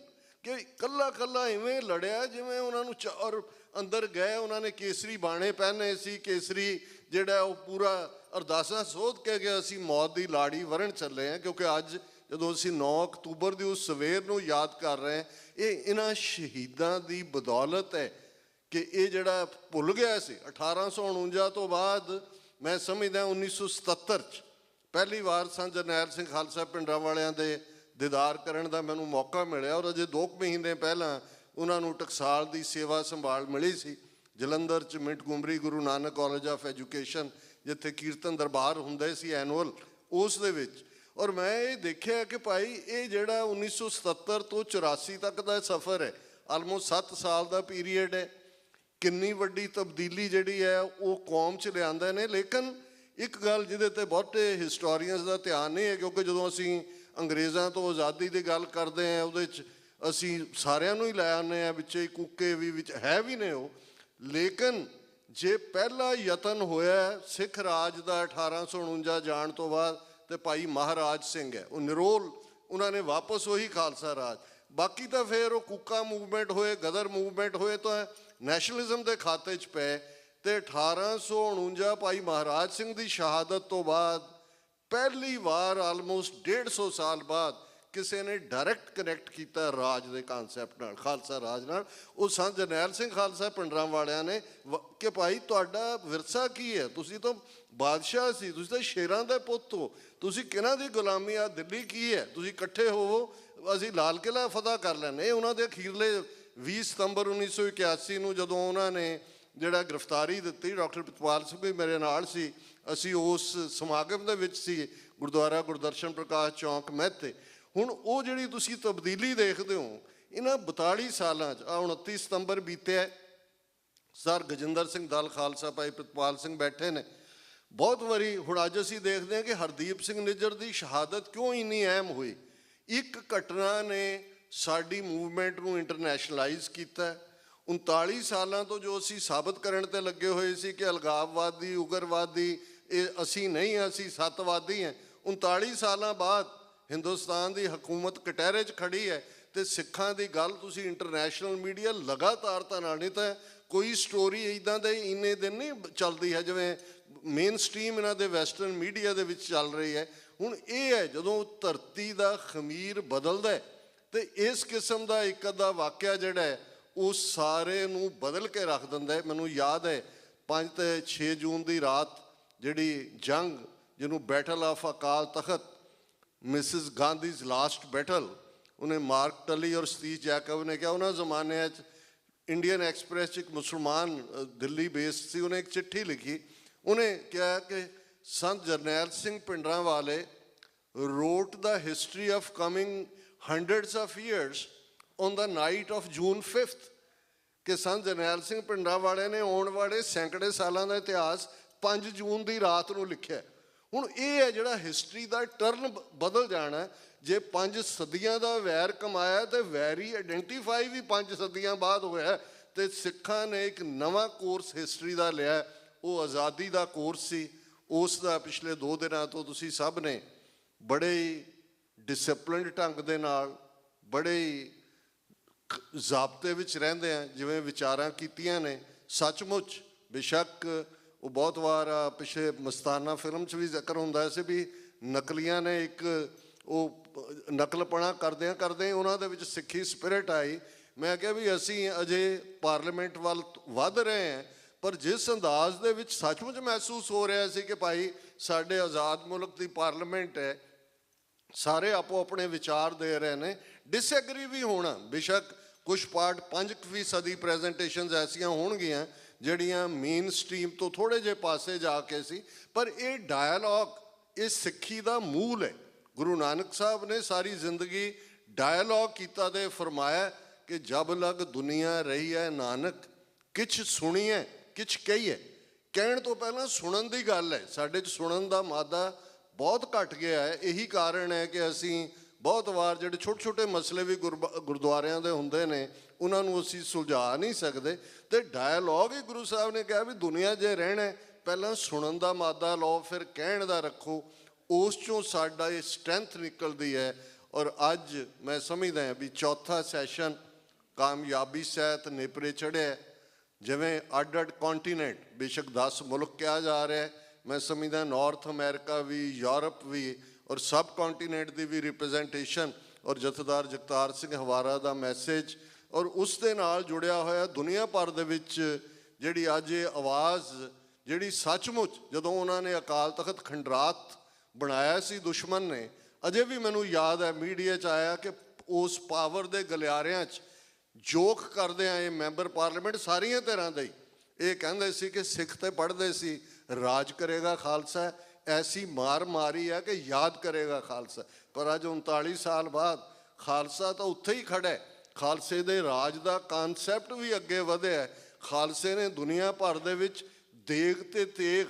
ਕਿ ਕੱਲਾ ਕੱਲਾ ਇਵੇਂ ਲੜਿਆ ਜਿਵੇਂ ਉਹਨਾਂ ਨੂੰ ਔਰ ਅੰਦਰ ਗਏ, ਉਹਨਾਂ ਨੇ ਕੇਸਰੀ ਬਾਣੇ ਪਹਿਨੇ ਸੀ, ਕੇਸਰੀ ਜਿਹੜਾ ਉਹ ਪੂਰਾ ਅਰਦਾਸਾਂ ਸੋਧ ਕੇ ਗਿਆ, ਅਸੀਂ ਮੌਤ ਦੀ ਲਾੜੀ ਵਰਨ ਚੱਲੇ ਹਾਂ। ਕਿਉਂਕਿ ਅੱਜ ਜਦੋਂ ਅਸੀਂ 9 ਅਕਤੂਬਰ ਦੀ ਉਸ ਸਵੇਰ ਨੂੰ ਯਾਦ ਕਰ ਰਹੇ ਹਾਂ, ਇਹ ਇਹਨਾਂ ਸ਼ਹੀਦਾਂ ਦੀ ਬਦੌਲਤ ਹੈ ਕਿ ਇਹ ਜਿਹੜਾ ਭੁੱਲ ਗਿਆ ਸੀ 1849 ਤੋਂ ਬਾਅਦ। ਮੈਂ ਸਮਝਦਾ 1977 'ਚ ਪਹਿਲੀ ਵਾਰ ਸੰਤ ਜਰਨੈਲ ਸਿੰਘ ਖਾਲਸਾ ਪਿੰਡਾਂ ਵਾਲਿਆਂ ਦੇ ਦੀਦਾਰ ਕਰਨ ਦਾ ਮੈਨੂੰ ਮੌਕਾ ਮਿਲਿਆ, ਔਰ ਅਜੇ 2 ਮਹੀਨੇ ਪਹਿਲਾਂ ਉਹਨਾਂ ਨੂੰ ਟਕਸਾਲ ਦੀ ਸੇਵਾ ਸੰਭਾਲ ਮਿਲੀ ਸੀ ਜਲੰਧਰ 'ਚ Montgomery Guru Nanak college of education, ਜਿੱਥੇ ਕੀਰਤਨ ਦਰਬਾਰ ਹੁੰਦੇ ਸੀ ਐਨੂਅਲ, ਉਸ ਦੇ ਵਿੱਚ। ਔਰ ਮੈਂ ਇਹ ਦੇਖਿਆ ਕਿ ਭਾਈ ਇਹ ਜਿਹੜਾ 1977 ਤੋਂ 84 ਤੱਕ ਦਾ ਸਫ਼ਰ ਹੈ, ਆਲਮੋਸਟ 7 ਸਾਲ ਦਾ ਪੀਰੀਅਡ ਹੈ, ਕਿੰਨੀ ਵੱਡੀ ਤਬਦੀਲੀ ਜਿਹੜੀ ਹੈ ਉਹ ਕੌਮ 'ਚ ਲਿਆਂਦੇ ਨੇ। ਲੇਕਿਨ ਇੱਕ ਗੱਲ ਜਿਹਦੇ 'ਤੇ ਬਹੁਤੇ ਹਿਸਟੋਰੀਅਨਸ ਦਾ ਧਿਆਨ ਨਹੀਂ ਹੈ, ਕਿਉਂਕਿ ਜਦੋਂ ਅਸੀਂ ਅੰਗਰੇਜ਼ਾਂ ਤੋਂ ਆਜ਼ਾਦੀ ਦੀ ਗੱਲ ਕਰਦੇ ਹਾਂ ਉਹਦੇ 'ਚ ਅਸੀਂ ਸਾਰਿਆਂ ਨੂੰ ਹੀ ਲੈ ਆਉਂਦੇ ਹਾਂ, ਵਿੱਚ ਹੀ ਕੂਕੇ ਵੀ ਵਿੱਚ ਹੈ ਵੀ ਨੇ ਉਹ। ਲੇਕਿਨ ਜੇ ਪਹਿਲਾ ਯਤਨ ਹੋਇਆ ਸਿੱਖ ਰਾਜ ਦਾ 1849 ਜਾਣ ਤੋਂ ਬਾਅਦ, ਤੇ ਭਾਈ ਮਹਾਰਾਜ ਸਿੰਘ ਹੈ, ਉਹ ਨਿਰੋਲ, ਉਹਨਾਂ ਨੇ ਵਾਪਸ ਉਹੀ ਖਾਲਸਾ ਰਾਜ। ਬਾਕੀ ਤਾਂ ਫਿਰ ਉਹ ਕੂਕਾ ਮੂਵਮੈਂਟ ਹੋਏ, ਗਦਰ ਮੂਵਮੈਂਟ ਹੋਏ, ਤਾਂ ਨੈਸ਼ਨਲਿਜ਼ਮ ਦੇ ਖਾਤੇ 'ਚ ਪਏ। ਤੇ 1849 ਭਾਈ ਮਹਾਰਾਜ ਸਿੰਘ ਦੀ ਸ਼ਹਾਦਤ ਤੋਂ ਬਾਅਦ ਪਹਿਲੀ ਵਾਰ ਆਲਮੋਸਟ 150 ਸਾਲ ਬਾਅਦ ਕਿਸੇ ਨੇ ਡਾਇਰੈਕਟ ਕਨੈਕਟ ਕੀਤਾ ਰਾਜ ਦੇ ਕਨਸੈਪਟ ਨਾਲ, ਖਾਲਸਾ ਰਾਜ ਨਾਲ। ਉਹ ਸੰਤ ਜਰਨੈਲ ਸਿੰਘ ਖਾਲਸਾ ਪਿੰਡਰਾਂ ਵਾਲਿਆਂ ਨੇ ਕਿ ਭਾਈ ਤੁਹਾਡਾ ਵਿਰਸਾ ਕੀ ਹੈ, ਤੁਸੀਂ ਤਾਂ ਬਾਦਸ਼ਾਹ ਸੀ, ਤੁਸੀਂ ਤਾਂ ਸ਼ੇਰਾਂ ਦੇ ਪੁੱਤ ਹੋ, ਤੁਸੀਂ ਕਿਹਨਾਂ ਦੀ ਗੁਲਾਮੀ ਆ, ਦਿੱਲੀ ਕੀ ਹੈ, ਤੁਸੀਂ ਇਕੱਠੇ ਹੋਵੋ, ਅਸੀਂ ਲਾਲ ਕਿਲ੍ਹਾ ਫਤਿਹ ਕਰ ਲੈਂਦੇ। ਉਹਨਾਂ ਦੇ ਅਖੀਰਲੇ 20 ਸਤੰਬਰ 1981 ਨੂੰ ਜਦੋਂ ਉਹਨਾਂ ਨੇ ਜਿਹੜਾ ਗ੍ਰਿਫਤਾਰੀ ਦਿੱਤੀ, ਡਾਕਟਰ ਪ੍ਰਿਤਪਾਲ ਸਿੰਘ ਵੀ ਮੇਰੇ ਨਾਲ ਸੀ, ਅਸੀਂ ਉਸ ਸਮਾਗਮ ਦੇ ਵਿੱਚ ਸੀ, ਗੁਰਦੁਆਰਾ ਗੁਰਦਰਸ਼ਨ ਪ੍ਰਕਾਸ਼ ਚੌਂਕ ਮਹਿਤੇ। ਹੁਣ ਉਹ ਜਿਹੜੀ ਤੁਸੀਂ ਤਬਦੀਲੀ ਦੇਖਦੇ ਹੋ ਇਹਨਾਂ 42 ਸਾਲਾਂ 'ਚ, 29 ਸਤੰਬਰ ਬੀਤਿਆ, ਸਰ ਗਜਿੰਦਰ ਸਿੰਘ ਦਲ ਖਾਲਸਾ, ਭਾਈ ਪ੍ਰਿਤਪਾਲ ਸਿੰਘ ਬੈਠੇ ਨੇ ਬਹੁਤ ਵਾਰੀ। ਹੁਣ ਅੱਜ ਅਸੀਂ ਦੇਖਦੇ ਹਾਂ ਕਿ ਹਰਦੀਪ ਸਿੰਘ ਨਿੱਜਰ ਦੀ ਸ਼ਹਾਦਤ ਕਿਉਂ ਇੰਨੀ ਅਹਿਮ ਹੋਈ। ਇੱਕ ਘਟਨਾ ਨੇ ਸਾਡੀ ਮੂਵਮੈਂਟ ਨੂੰ ਇੰਟਰਨੈਸ਼ਨਲਾਈਜ਼ ਕੀਤਾ। 39 ਸਾਲਾਂ ਤੋਂ ਜੋ ਅਸੀਂ ਸਾਬਤ ਕਰਨ 'ਤੇ ਲੱਗੇ ਹੋਏ ਸੀ ਕਿ ਅਲਗਾਵਵਾਦੀ, ਉਗਰਵਾਦੀ, ਇਹ ਅਸੀਂ ਨਹੀਂ ਹਾਂ, ਅਸੀਂ ਸੱਤਵਾਦੀ ਹਾਂ। 39 ਸਾਲਾਂ ਬਾਅਦ ਹਿੰਦੁਸਤਾਨ ਦੀ ਹਕੂਮਤ ਕਟਹਿਰੇ 'ਚ ਖੜੀ ਹੈ ਤੇ ਸਿੱਖਾਂ ਦੀ ਗੱਲ ਤੁਸੀਂ ਇੰਟਰਨੈਸ਼ਨਲ ਮੀਡੀਆ ਲਗਾਤਾਰਤਾ ਨਾਲ, ਨਹੀਂ ਤਾਂ ਕੋਈ ਸਟੋਰੀ ਇੱਦਾਂ ਦੇ ਇੰਨੇ ਦਿਨ ਨਹੀਂ ਚੱਲਦੀ ਹੈ ਜਿਵੇਂ ਮੇਨ ਸਟ੍ਰੀਮ ਇਹਨਾਂ ਦੇ ਵੈਸਟਰਨ ਮੀਡੀਆ ਦੇ ਵਿੱਚ ਚੱਲ ਰਹੀ ਹੈ। ਹੁਣ ਇਹ ਹੈ ਜਦੋਂ ਧਰਤੀ ਦਾ ਖਮੀਰ ਬਦਲਦਾ ਹੈ ਤੇ ਇਸ ਕਿਸਮ ਦਾ ਇੱਕ ਅੱਧਾ ਵਾਕਿਆ ਜਿਹੜਾ ਹੈ ਉਹ ਸਾਰੇ ਨੂੰ ਬਦਲ ਕੇ ਰੱਖ ਦਿੰਦਾ ਹੈ। ਮੈਨੂੰ ਯਾਦ ਹੈ 5 ਤੇ 6 ਜੂਨ ਦੀ ਰਾਤ ਜਿਹੜੀ ਜੰਗ ਜਿਹਨੂੰ battle of Akal Takht, Mrs Gandhi's last battle, ਉਹਨੇ ਮਾਰਕ ਟਲੀ ਔਰ ਸਤੀਸ਼ ਜੈਕਬ ਨੇ ਕਿਹਾ ਉਹਨਾਂ ਜ਼ਮਾਨਿਆਂ 'ਚ ਇੰਡੀਅਨ ਐਕਸਪ੍ਰੈਸ 'ਚ ਇੱਕ ਮੁਸਲਮਾਨ ਦਿੱਲੀ ਬੇਸਡ ਸੀ, ਉਹਨੇ ਇੱਕ ਚਿੱਠੀ ਲਿਖੀ। ਉਹਨੇ ਕਿਹਾ ਕਿ Sant Jarnail Singh Bhindranwale wrote the history of coming hundreds of years on the night of June 5th, ਕਿ ਸੰਤ ਜਰਨੈਲ ਸਿੰਘ ਭਿੰਡਰਾਂਵਾਲੇ ਨੇ ਆਉਣ ਵਾਲੇ ਸੈਂਕੜੇ ਸਾਲਾਂ ਦਾ ਇਤਿਹਾਸ 5 ਜੂਨ ਦੀ ਰਾਤ ਨੂੰ ਲਿਖਿਆ। ਹੁਣ ਇਹ ਹੈ ਜਿਹੜਾ ਹਿਸਟਰੀ ਦਾ ਟਰਨ ਬਦਲ ਜਾਣਾ। ਜੇ 5 ਸਦੀਆਂ ਦਾ ਵੈਰ ਕਮਾਇਆ ਤੇ ਵੈਰੀ ਆਇਡੈਂਟੀਫਾਈ ਵੀ 5 ਸਦੀਆਂ ਬਾਅਦ ਹੋਇਆ। ਤੇ ਸਿੱਖਾਂ ਨੇ ਇੱਕ ਨਵਾਂ ਕੋਰਸ ਹਿਸਟਰੀ ਦਾ ਲਿਆ, ਉਹ ਆਜ਼ਾਦੀ ਦਾ ਕੋਰਸ ਸੀ। ਉਸ ਦਾ ਪਿਛਲੇ 2 ਦਿਨਾਂ ਤੋਂ ਤੁਸੀਂ ਸਭ ਨੇ ਬੜੇ ਹੀ ਡਿਸਪਲਿਨਡ ਢੰਗ ਦੇ ਨਾਲ, ਬੜੇ ਹੀ ਜ਼ਾਬਤੇ ਵਿੱਚ ਰਹਿੰਦੇ ਆ ਜਿਵੇਂ ਵਿਚਾਰਾਂ ਕੀਤੀਆਂ ਨੇ। ਸੱਚਮੁੱਚ ਬੇਸ਼ੱਕ ਉਹ ਬਹੁਤ ਵਾਰ ਪਿਛਲੇ ਮਸਤਾਨਾ ਫਿਲਮ 'ਚ ਵੀ ਜ਼ਿਕਰ ਹੁੰਦਾ ਸੀ ਵੀ ਨਕਲੀਆਂ ਨੇ ਇੱਕ ਉਹ ਨਕਲਪਣਾ ਕਰਦੇ ਉਹਨਾਂ ਦੇ ਵਿੱਚ ਸਿੱਖੀ ਸਪਿਰਿਟ ਆਈ। ਮੈਂ ਕਿਹਾ ਵੀ ਅਸੀਂ ਅਜੇ ਪਾਰਲੀਮੈਂਟ ਵੱਲ ਵੱਧ ਰਹੇ ਹਾਂ, ਪਰ ਜਿਸ ਅੰਦਾਜ਼ ਦੇ ਵਿੱਚ ਸੱਚਮੁੱਚ ਮਹਿਸੂਸ ਹੋ ਰਿਹਾ ਸੀ ਕਿ ਭਾਈ ਸਾਡੇ ਆਜ਼ਾਦ ਮੁਲਕ ਦੀ ਪਾਰਲੀਮੈਂਟ ਹੈ, ਸਾਰੇ ਆਪੋ ਆਪਣੇ ਵਿਚਾਰ ਦੇ ਰਹੇ ਨੇ, ਡਿਸਐਗਰੀ ਵੀ ਹੋਣਾ ਬੇਸ਼ੱਕ ਕੁਛ ਪਾਰਟ 5% ਪ੍ਰੈਜੈਂਟੇਸ਼ਨਸ ਐਸੀਆਂ ਹੋਣਗੀਆਂ ਜਿਹੜੀਆਂ ਮੇਨ ਸਟ੍ਰੀਮ ਤੋਂ ਥੋੜ੍ਹੇ ਜਿਹੇ ਪਾਸੇ ਜਾ ਕੇ ਸੀ, ਪਰ ਇਹ ਡਾਇਲੋਗ ਇਹ ਸਿੱਖੀ ਦਾ ਮੂਲ ਹੈ। ਗੁਰੂ ਨਾਨਕ ਸਾਹਿਬ ਨੇ ਸਾਰੀ ਜ਼ਿੰਦਗੀ ਡਾਇਲੋਗ ਕੀਤਾ ਤੇ ਫਰਮਾਇਆ ਕਿ ਜਬ ਲਗ ਦੁਨੀਆ ਰਹੀ ਹੈ ਨਾਨਕ, ਕਿਛ ਸੁਣੀਏ ਕਿਛ ਕਹੀਏ। ਕਹਿਣ ਤੋਂ ਪਹਿਲਾਂ ਸੁਣਨ ਦੀ ਗੱਲ ਹੈ। ਸਾਡੇ 'ਚ ਸੁਣਨ ਦਾ ਮਾਦਾ ਬਹੁਤ ਘਟ ਗਿਆ ਹੈ। ਇਹੀ ਕਾਰਨ ਹੈ ਕਿ ਅਸੀਂ ਬਹੁਤ ਵਾਰ ਜਿਹੜੇ ਛੋਟੇ ਛੋਟੇ ਮਸਲੇ ਵੀ ਗੁਰਦੁਆਰਿਆਂ ਦੇ ਹੁੰਦੇ ਨੇ ਉਹਨਾਂ ਨੂੰ ਅਸੀਂ ਸੁਲਝਾ ਨਹੀਂ ਸਕਦੇ। ਤੇ ਡਾਇਲੋਗ ਹੀ ਗੁਰੂ ਸਾਹਿਬ ਨੇ ਕਿਹਾ ਵੀ ਦੁਨੀਆ ਜੇ ਰਹਿਣਾ ਪਹਿਲਾਂ ਸੁਣਨ ਦਾ ਮਾਦਾ ਲਓ, ਫਿਰ ਕਹਿਣ ਦਾ ਰੱਖੋ। ਉਸ 'ਚੋਂ ਸਾਡਾ ਇਹ ਸਟਰੈਂਥ ਨਿਕਲਦੀ ਹੈ। ਔਰ ਅੱਜ ਮੈਂ ਸਮਝਦਾ ਵੀ ਚੌਥਾ ਸੈਸ਼ਨ ਕਾਮਯਾਬੀ ਸਹਿਤ ਨੇਪਰੇ ਚੜ੍ਹਿਆ। ਜਿਵੇਂ ਅੱਡ ਕੰਟੀਨੈਂਟ, ਬੇਸ਼ੱਕ 10 ਮੁਲਕ ਕਿਹਾ ਜਾ ਰਿਹਾ, ਮੈਂ ਸਮਝਦਾ ਨਾਰਥ ਅਮਰੀਕਾ ਵੀ, ਯੂਰਪ ਵੀ ਔਰ ਸਬ ਕੰਟੀਨੈਂਟ ਦੀ ਵੀ ਰਿਪਰੈਜ਼ੈਂਟੇਸ਼ਨ, ਔਰ ਜਥੇਦਾਰ ਜਗਤਾਰ ਸਿੰਘ ਹਵਾਰਾ ਦਾ ਮੈਸੇਜ, ਔਰ ਉਸ ਦੇ ਨਾਲ ਜੁੜਿਆ ਹੋਇਆ ਦੁਨੀਆ ਭਰ ਦੇ ਵਿੱਚ ਜਿਹੜੀ ਅੱਜ ਇਹ ਆਵਾਜ਼ ਜਿਹੜੀ ਸੱਚਮੁੱਚ ਜਦੋਂ ਉਹਨਾਂ ਨੇ ਅਕਾਲ ਤਖਤ ਖੰਡਰਾਤ ਬਣਾਇਆ ਸੀ ਦੁਸ਼ਮਣ ਨੇ, ਅਜੇ ਵੀ ਮੈਨੂੰ ਯਾਦ ਹੈ ਮੀਡੀਆ 'ਚ ਆਇਆ ਕਿ ਉਸ ਪਾਵਰ ਦੇ ਗਲਿਆਰਿਆਂ 'ਚ ਜੋਕ ਕਰਦੇ ਆ ਇਹ ਮੈਂਬਰ ਪਾਰਲੀਮੈਂਟ ਸਾਰੀਆਂ ਧਿਰਾਂ ਦੇ ਹੀ ਇਹ ਕਹਿੰਦੇ ਸੀ ਕਿ ਸਿੱਖ ਤੇ ਪੜ੍ਹਦੇ ਸੀ ਰਾਜ ਕਰੇਗਾ ਖਾਲਸਾ, ਐਸੀ ਮਾਰ ਮਾਰੀ ਹੈ ਕਿ ਯਾਦ ਕਰੇਗਾ ਖਾਲਸਾ। ਪਰ ਅੱਜ 39 ਸਾਲ ਬਾਅਦ ਖਾਲਸਾ ਤਾਂ ਉੱਥੇ ਹੀ ਖੜ੍ਹਾ ਹੈ। ਖਾਲਸੇ ਦੇ ਰਾਜ ਦਾ ਕਾਨਸੈਪਟ ਵੀ ਅੱਗੇ ਵਧਿਆ। ਖਾਲਸੇ ਨੇ ਦੁਨੀਆ ਭਰ ਦੇ ਵਿੱਚ ਦੇਗ ਤੇ ਤੇਗ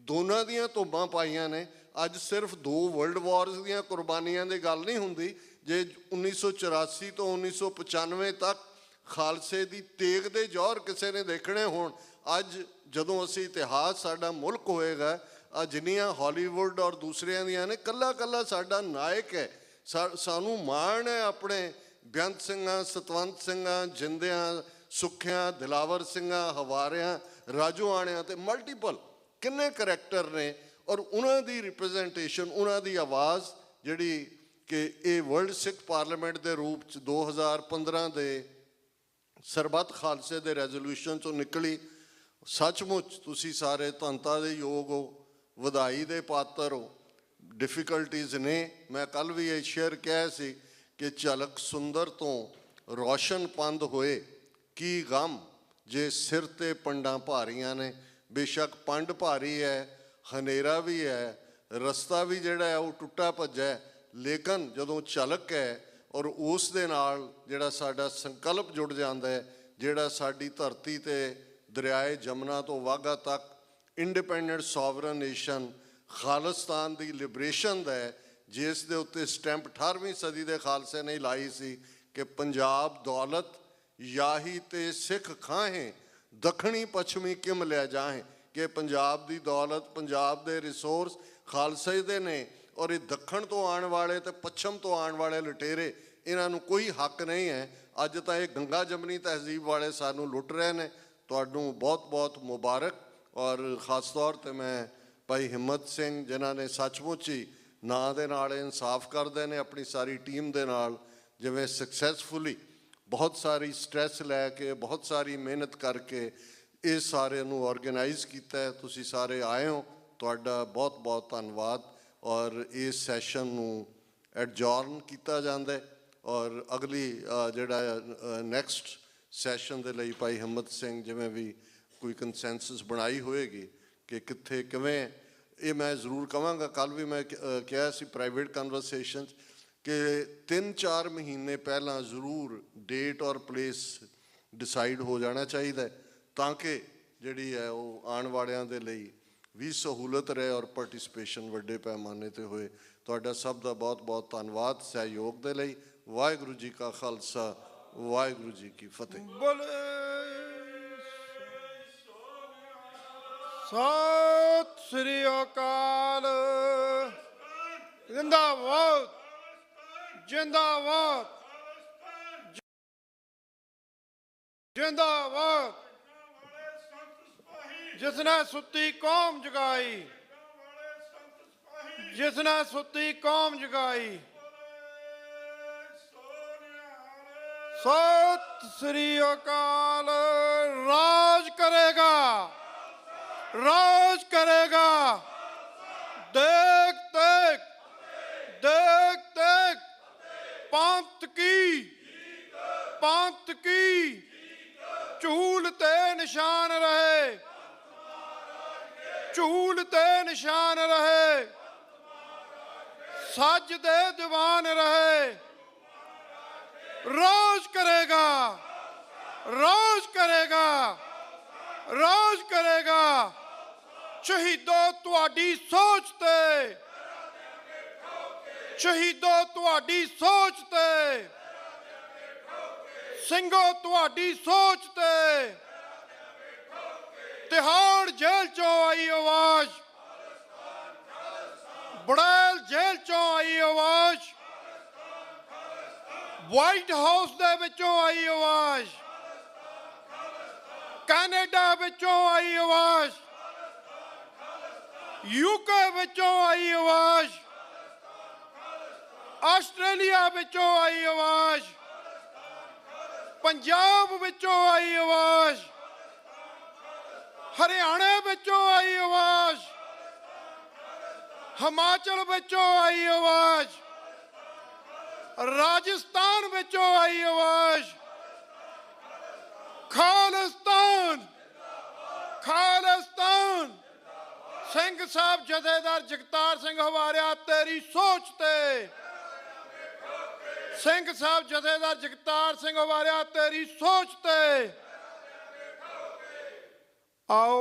ਦੋਨਾਂ ਦੀਆਂ ਧੁੰਬਾਂ ਪਾਈਆਂ ਨੇ। ਅੱਜ ਸਿਰਫ 2 ਵਰਲਡ ਵਾਰਸ ਦੀਆਂ ਕੁਰਬਾਨੀਆਂ ਦੀ ਗੱਲ ਨਹੀਂ ਹੁੰਦੀ। ਜੇ 1984 ਤੋਂ 1995 ਤੱਕ ਖਾਲਸੇ ਦੀ ਤੇਗ ਦੇ ਜੌਹਰ ਕਿਸੇ ਨੇ ਦੇਖਣੇ ਹੋਣ, ਅੱਜ ਜਦੋਂ ਅਸੀਂ ਇਤਿਹਾਸ ਸਾਡਾ ਮੁਲਕ ਹੋਏਗਾ, ਆ ਜਿੰਨੀਆਂ ਹਾਲੀਵੁੱਡ ਔਰ ਦੂਸਰਿਆਂ ਦੀਆਂ ਨੇ, ਕੱਲਾ ਕੱਲਾ ਸਾਡਾ ਨਾਇਕ ਹੈ। ਸਾਨੂੰ ਮਾਣ ਹੈ ਆਪਣੇ ਬੇਅੰਤ ਸਿੰਘਾਂ, ਸਤਵੰਤ ਸਿੰਘਾਂ, ਜਿੰਦਿਆਂ, ਸੁੱਖਿਆਂ, ਦਿਲਾਵਰ ਸਿੰਘਾਂ, ਹਵਾਰਿਆਂ, ਰਾਜੋਆਣਿਆਂ ਤੇ ਮਲਟੀਪਲ ਕਿੰਨੇ ਕਰੈਕਟਰ ਨੇ। ਔਰ ਉਹਨਾਂ ਦੀ ਰਿਪਰੈਜ਼ੈਂਟੇਸ਼ਨ, ਉਹਨਾਂ ਦੀ ਆਵਾਜ਼ ਜਿਹੜੀ ਕਿ ਇਹ ਵਰਲਡ ਸਿੱਖ ਪਾਰਲੀਮੈਂਟ ਦੇ ਰੂਪ 'ਚ 2015 ਦੇ ਸਰਬੱਤ ਖਾਲਸੇ ਦੇ ਰੈਜ਼ੋਲੂਸ਼ਨ 'ਚੋਂ ਨਿਕਲੀ। ਸੱਚਮੁੱਚ ਤੁਸੀਂ ਸਾਰੇ ਧੰਨਤਾ ਦੇ ਯੋਗ ਹੋ, ਵਧਾਈ ਦੇ ਪਾਤਰ ਹੋ। ਡਿਫਿਕਲਟੀਜ਼ ਨੇ, ਮੈਂ ਕੱਲ੍ਹ ਵੀ ਇਹ ਸ਼ੇਅਰ ਕਿਹਾ ਸੀ ਕਿ ਝਲਕ ਸੁੰਦਰ ਤੋਂ ਰੋਸ਼ਨ ਪੰਧ ਹੋਏ, ਕੀ ਗਮ ਜੇ ਸਿਰ 'ਤੇ ਪੰਡਾਂ ਭਾਰੀਆਂ ਨੇ। ਬੇਸ਼ੱਕ ਪੰਡ ਭਾਰੀ ਹੈ, ਹਨੇਰਾ ਵੀ ਹੈ, ਰਸਤਾ ਵੀ ਜਿਹੜਾ ਹੈ ਉਹ ਟੁੱਟਾ ਭੱਜਾ, ਲੇਕਿਨ ਜਦੋਂ ਝਲਕ ਹੈ ਔਰ ਉਸ ਦੇ ਨਾਲ ਜਿਹੜਾ ਸਾਡਾ ਸੰਕਲਪ ਜੁੜ ਜਾਂਦਾ ਹੈ, ਜਿਹੜਾ ਸਾਡੀ ਧਰਤੀ 'ਤੇ ਦਰਿਆਏ ਜਮਨਾ ਤੋਂ ਵਾਘਾ ਤੱਕ ਇੰਡੀਪੈਂਡੈਂਟ ਸੋਵਰਨ ਨੇਸ਼ਨ ਖਾਲਿਸਤਾਨ ਦੀ ਲਿਬਰੇਸ਼ਨ ਦਾ ਹੈ, ਜਿਸ ਦੇ ਉੱਤੇ ਸਟੈਂਪ 18ਵੀਂ ਸਦੀ ਦੇ ਖਾਲਸੇ ਨੇ ਲਾਈ ਸੀ ਕਿ ਪੰਜਾਬ ਦੌਲਤ ਯਾਹੀ ਤੇ ਸਿੱਖ ਖਾਹੇ, ਦੱਖਣੀ ਪੱਛਮੀ ਕਿਮ ਲੈ ਜਾਹੇ। ਕਿ ਪੰਜਾਬ ਦੀ ਦੌਲਤ, ਪੰਜਾਬ ਦੇ ਰਿਸੋਰਸ ਖਾਲਸੇ ਦੇ ਨੇ, ਔਰ ਇਹ ਦੱਖਣ ਤੋਂ ਆਉਣ ਵਾਲੇ ਤੇ ਪੱਛਮ ਤੋਂ ਆਉਣ ਵਾਲੇ ਲੁਟੇਰੇ, ਇਹਨਾਂ ਨੂੰ ਕੋਈ ਹੱਕ ਨਹੀਂ ਹੈ। ਅੱਜ ਤਾਂ ਇਹ ਗੰਗਾ ਜਮਨੀ ਤਹਿਜ਼ੀਬ ਵਾਲੇ ਸਾਨੂੰ ਲੁੱਟ ਰਹੇ ਨੇ। ਤੁਹਾਨੂੰ ਬਹੁਤ ਬਹੁਤ ਮੁਬਾਰਕ। ਔਰ ਖ਼ਾਸ ਤੌਰ 'ਤੇ ਮੈਂ ਭਾਈ ਹਿੰਮਤ ਸਿੰਘ, ਜਿਨ੍ਹਾਂ ਨੇ ਸੱਚਮੁੱਚ ਹੀ ਨਾਂ ਦੇ ਨਾਲ ਇਨਸਾਫ ਕਰਦੇ ਨੇ, ਆਪਣੀ ਸਾਰੀ ਟੀਮ ਦੇ ਨਾਲ, ਜਿਵੇਂ ਸਕਸੈਸਫੁਲੀ ਬਹੁਤ ਸਾਰੀ ਸਟ੍ਰੈਸ ਲੈ ਕੇ, ਬਹੁਤ ਸਾਰੀ ਮਿਹਨਤ ਕਰਕੇ ਇਹ ਸਾਰੇ ਨੂੰ ਆਰਗੇਨਾਈਜ਼ ਕੀਤਾ। ਤੁਸੀਂ ਸਾਰੇ ਆਏ ਹੋ, ਤੁਹਾਡਾ ਬਹੁਤ ਬਹੁਤ ਧੰਨਵਾਦ। ਔਰ ਇਸ ਸੈਸ਼ਨ ਨੂੰ ਐਡਜੋਰਨ ਕੀਤਾ ਜਾਂਦਾ ਔਰ ਅਗਲੀ ਜਿਹੜਾ ਨੈਕਸਟ ਸੈਸ਼ਨ ਦੇ ਲਈ ਭਾਈ ਹਿੰਮਤ ਸਿੰਘ ਜਿਵੇਂ ਵੀ ਕੋਈ ਕੰਸੈਂਸਸ ਬਣਾਈ ਹੋਏਗੀ ਕਿ ਕਿੱਥੇ ਕਿਵੇਂ, ਇਹ ਮੈਂ ਜ਼ਰੂਰ ਕਹਾਂਗਾ। ਕੱਲ੍ਹ ਵੀ ਮੈਂ ਕਿਹਾ ਸੀ ਪ੍ਰਾਈਵੇਟ ਕਨਵਰਸੇਸ਼ਨ ਕਿ 3-4 ਮਹੀਨੇ ਪਹਿਲਾਂ ਜ਼ਰੂਰ ਡੇਟ ਔਰ ਪਲੇਸ ਡਿਸਾਈਡ ਹੋ ਜਾਣਾ ਚਾਹੀਦਾ, ਤਾਂ ਕਿ ਜਿਹੜੀ ਹੈ ਉਹ ਆਉਣ ਵਾਲਿਆਂ ਦੇ ਲਈ ਵੀ ਸਹੂਲਤ ਰਹੇ ਔਰ ਪਾਰਟਿਸਿਪੇਸ਼ਨ ਵੱਡੇ ਪੈਮਾਨੇ 'ਤੇ ਹੋਏ। ਤੁਹਾਡਾ ਸਭ ਦਾ ਬਹੁਤ ਬਹੁਤ ਧੰਨਵਾਦ ਸਹਿਯੋਗ ਦੇ ਲਈ। ਵਾਹਿਗੁਰੂ ਜੀ ਕਾ ਖਾਲਸਾ, ਵਾਹਿਗੁਰੂ ਜੀ ਕੀ ਫਤਿਹ। ਸਤਿ ਸ੍ਰੀ ਅਕਾਲ। ਜ਼ਿੰਦਾਬਾਦ, ਜ਼ਿੰਦਾਬਾਦ, ਜ਼ਿੰਦਾਬਾਦ। ਜਿਸਨੇ ਸੁੱਤੀ ਕੌਮ ਜਗਾਈ, ਜਿਸਨੇ ਸੁੱਤੀ ਕੌਮ ਜਗਾਈ। ਸਤਿ ਸ੍ਰੀ ਅਕਾਲ। ਰਾਜ ਕਰੇਗਾ, ਰਾਜ ਕਰੇਗਾ। ਦੇਖ ਦੇਖ, ਦੇਖ ਦੇਖ, ਪੰਥ ਕੀ, ਪੰਥ ਕੀ ਝੂਲ ਤੇ ਨਿਸ਼ਾਨ ਰਹੇ, ਝੂਲ ਤੇ ਨਿਸ਼ਾਨ ਰਹੇ। ਸੱਜ ਦੇ ਦੀਵਾਨ ਰਹੇ। ਰਾਜ ਕਰੇਗਾ, ਰਾਜ ਕਰੇਗਾ, ਰਾਜ ਕਰੇਗਾ। ਸ਼ਹੀਦੋ ਤੁਹਾਡੀ ਸੋਚ ਤੇ, ਸ਼ਹੀਦੋ ਤੁਹਾਡੀ ਸੋਚ ਤੇ, ਸਿੰਘੋ ਤੁਹਾਡੀ ਸੋਚ ਤੇ। ਤਿਹਾੜ ਜੇਲ੍ਹ ਚੋਂ ਆਈ ਆਵਾਜ਼, ਬੜੈਲ ਜੇਲ੍ਹ ਚੋਂ ਆਈ ਆਵਾਜ਼, ਵਾਈਟ ਹਾਊਸ ਦੇ ਵਿੱਚੋਂ ਆਈ ਆਵਾਜ਼, ਕੈਨੇਡਾ ਵਿੱਚੋਂ ਆਈ ਆਵਾਜ਼, ਯੂਕੇ ਵਿੱਚੋਂ ਆਈ ਆਵਾਜ਼, ਆਸਟ੍ਰੇਲੀਆ ਵਿੱਚੋਂ ਆਈ ਆਵਾਜ਼, ਪੰਜਾਬ ਵਿੱਚੋਂ ਆਈ ਆਵਾਜ਼, ਹਰਿਆਣੇ ਵਿੱਚੋਂ ਆਈ ਆਵਾਜ਼, ਹਿਮਾਚਲ ਵਿੱਚੋਂ ਆਈ ਆਵਾਜ਼, ਰਾਜਸਥਾਨ ਵਿੱਚੋਂ ਆਈ ਆਵਾਜ਼। ਖਾਲਿਸਤਾਨ, ਖਾਲਿਸਤਾਨ। ਸਿੰਘ ਸਾਹਿਬ ਜਥੇਦਾਰ ਜਗਤਾਰ ਸਿੰਘ ਹਵਾਰਿਆ ਤੇਰੀ ਸੋਚ ਤੇ, ਸਿੰਘ ਸਾਹਿਬ ਜਥੇਦਾਰ ਜਗਤਾਰ ਸਿੰਘ ਹਵਾਰਿਆ ਤੇਰੀ ਸੋਚ ਤੇ। ਆਓ